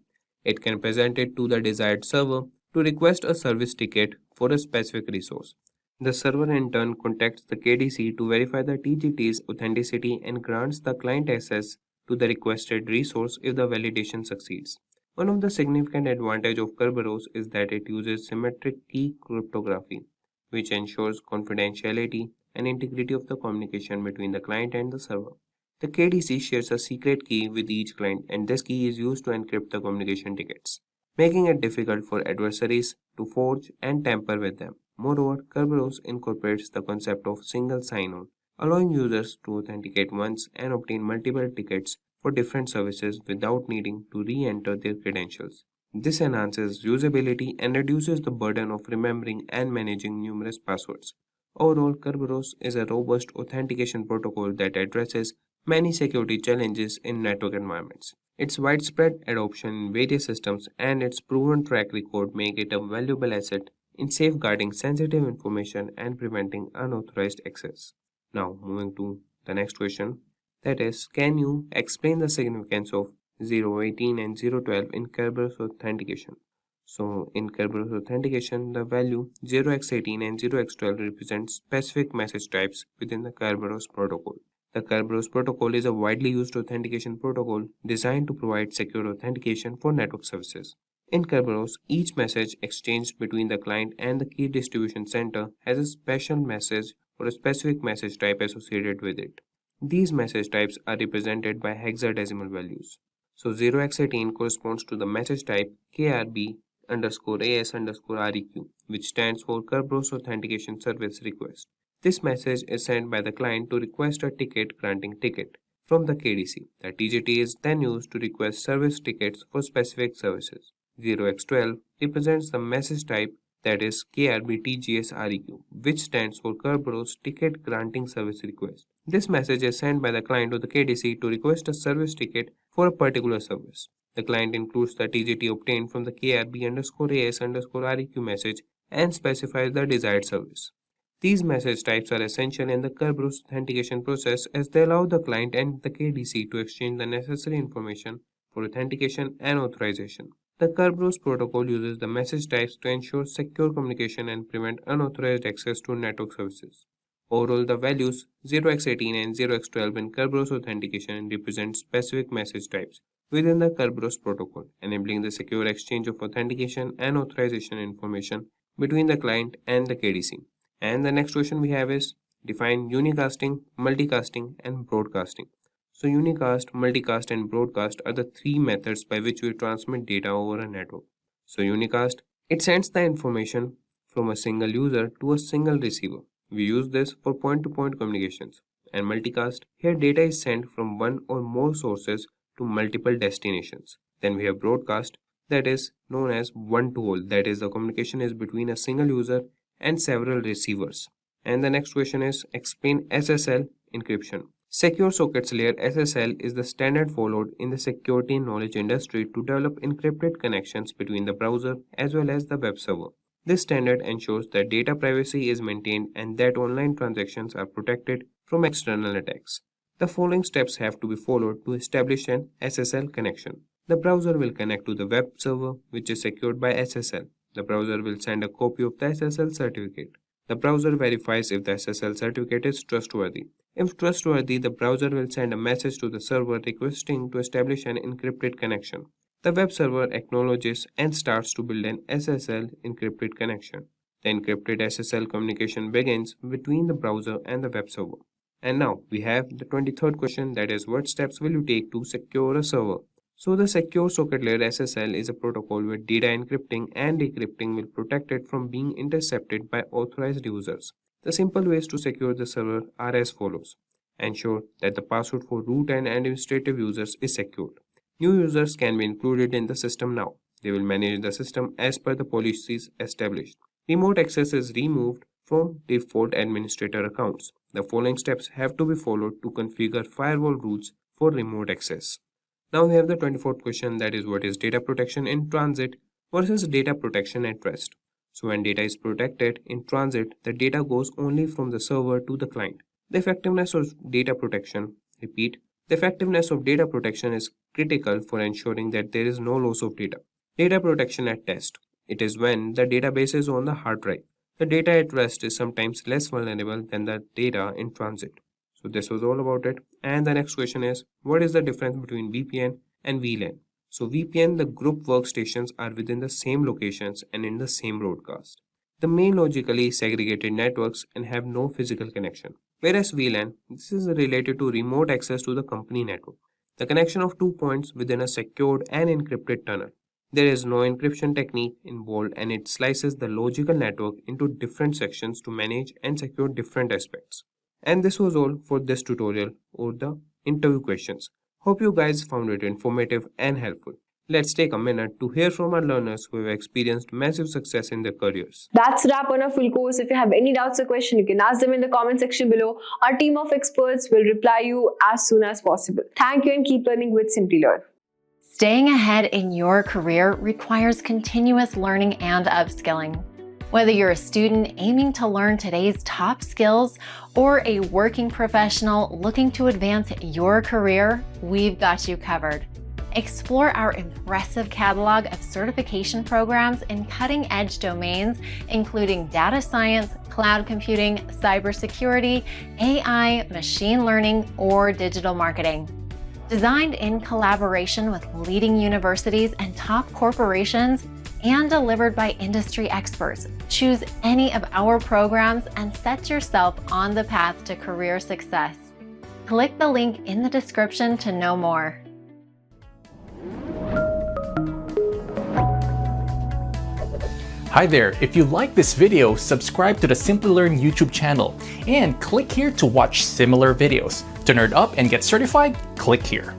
it can present it to the desired server to request a service ticket for a specific resource. The server in turn contacts the KDC to verify the TGT's authenticity and grants the client access to the requested resource if the validation succeeds. One of the significant advantages of Kerberos is that it uses symmetric key cryptography, which ensures confidentiality and integrity of the communication between the client and the server. The KDC shares a secret key with each client, and this key is used to encrypt the communication tickets, making it difficult for adversaries to forge and tamper with them. Moreover, Kerberos incorporates the concept of single sign-on, allowing users to authenticate once and obtain multiple tickets for different services without needing to re-enter their credentials. This enhances usability and reduces the burden of remembering and managing numerous passwords. Overall, Kerberos is a robust authentication protocol that addresses many security challenges in network environments. Its widespread adoption in various systems and its proven track record make it a valuable asset in safeguarding sensitive information and preventing unauthorized access. Now, moving to the next question, that is, can you explain the significance of 018 and 012 in Kerberos authentication? So, in Kerberos authentication, the value 0x18 and 0x12 represent specific message types within the Kerberos protocol. The Kerberos protocol is a widely used authentication protocol designed to provide secure authentication for network services. In Kerberos, each message exchanged between the client and the key distribution center has a special message or a specific message type associated with it. These message types are represented by hexadecimal values. So 0x18 corresponds to the message type KRB_AS_REQ, which stands for Kerberos Authentication Service Request. This message is sent by the client to request a ticket granting ticket from the KDC. The TGT is then used to request service tickets for specific services. 0x12 represents the message type, that is KRBTGSREQ, which stands for Kerberos Ticket Granting Service Request. This message is sent by the client to the KDC to request a service ticket for a particular service. The client includes the TGT obtained from the KRB_AS_REQ message and specifies the desired service. These message types are essential in the Kerberos authentication process as they allow the client and the KDC to exchange the necessary information for authentication and authorization. The Kerberos protocol uses the message types to ensure secure communication and prevent unauthorized access to network services. Overall, the values 0x18 and 0x12 in Kerberos authentication represent specific message types within the Kerberos protocol, enabling the secure exchange of authentication and authorization information between the client and the KDC. And the next question we have is, define unicasting, multicasting, and broadcasting. So unicast, multicast, and broadcast are the three methods by which we transmit data over a network. So unicast, it sends the information from a single user to a single receiver. We use this for point-to-point communications. And multicast, here data is sent from one or more sources to multiple destinations. Then we have broadcast, that is known as one-to-all, that is the communication is between a single user and several receivers. And the next question is, explain SSL encryption. Secure Sockets Layer SSL is the standard followed in the security and knowledge industry to develop encrypted connections between the browser as well as the web server. This standard ensures that data privacy is maintained and that online transactions are protected from external attacks. The following steps have to be followed to establish an SSL connection. The browser will connect to the web server, which is secured by SSL. The browser will send a copy of the SSL certificate. The browser verifies if the SSL certificate is trustworthy. If trustworthy, the browser will send a message to the server requesting to establish an encrypted connection. The web server acknowledges and starts to build an SSL encrypted connection. The encrypted SSL communication begins between the browser and the web server. And now we have the 23rd question, that is, what steps will you take to secure a server? So the secure socket layer SSL is a protocol where data encrypting and decrypting will protect it from being intercepted by authorized users. The simple ways to secure the server are as follows. Ensure that the password for root and administrative users is secured. New users can be included in the system now. They will manage the system as per the policies established. Remote access is removed from default administrator accounts. The following steps have to be followed to configure firewall rules for remote access. Now we have the 24th question, that is, what is data protection in transit versus data protection at rest? So when data is protected in transit, the data goes only from the server to the client. The effectiveness of data protection, repeat, the effectiveness of data protection is critical for ensuring that there is no loss of data. Data protection at rest. It is when the database is on the hard drive. The data at rest is sometimes less vulnerable than the data in transit. So this was all about it. And the next question is, what is the difference between VPN and VLAN? So VPN, the group workstations are within the same locations and in the same broadcast. The main logically segregated networks and have no physical connection. Whereas VLAN, this is related to remote access to the company network. The connection of 2 points within a secured and encrypted tunnel. There is no encryption technique involved and it slices the logical network into different sections to manage and secure different aspects. And this was all for this tutorial or the interview questions. Hope you guys found it informative and helpful. Let's take a minute to hear from our learners who have experienced massive success in their careers. That's a wrap on our full course. If you have any doubts or questions, you can ask them in the comment section below. Our team of experts will reply you as soon as possible. Thank you and keep learning with Simplilearn. Staying ahead in your career requires continuous learning and upskilling. Whether you're a student aiming to learn today's top skills or a working professional looking to advance your career, we've got you covered. Explore our impressive catalog of certification programs in cutting-edge domains, including data science, cloud computing, cybersecurity, AI, machine learning, or digital marketing. Designed in collaboration with leading universities and top corporations, and delivered by industry experts, choose any of our programs and set yourself on the path to career success. Click the link in the description to know more. Hi there, if you like this video, subscribe to the Simplilearn YouTube channel and click here to watch similar videos. To nerd up and get certified, click here.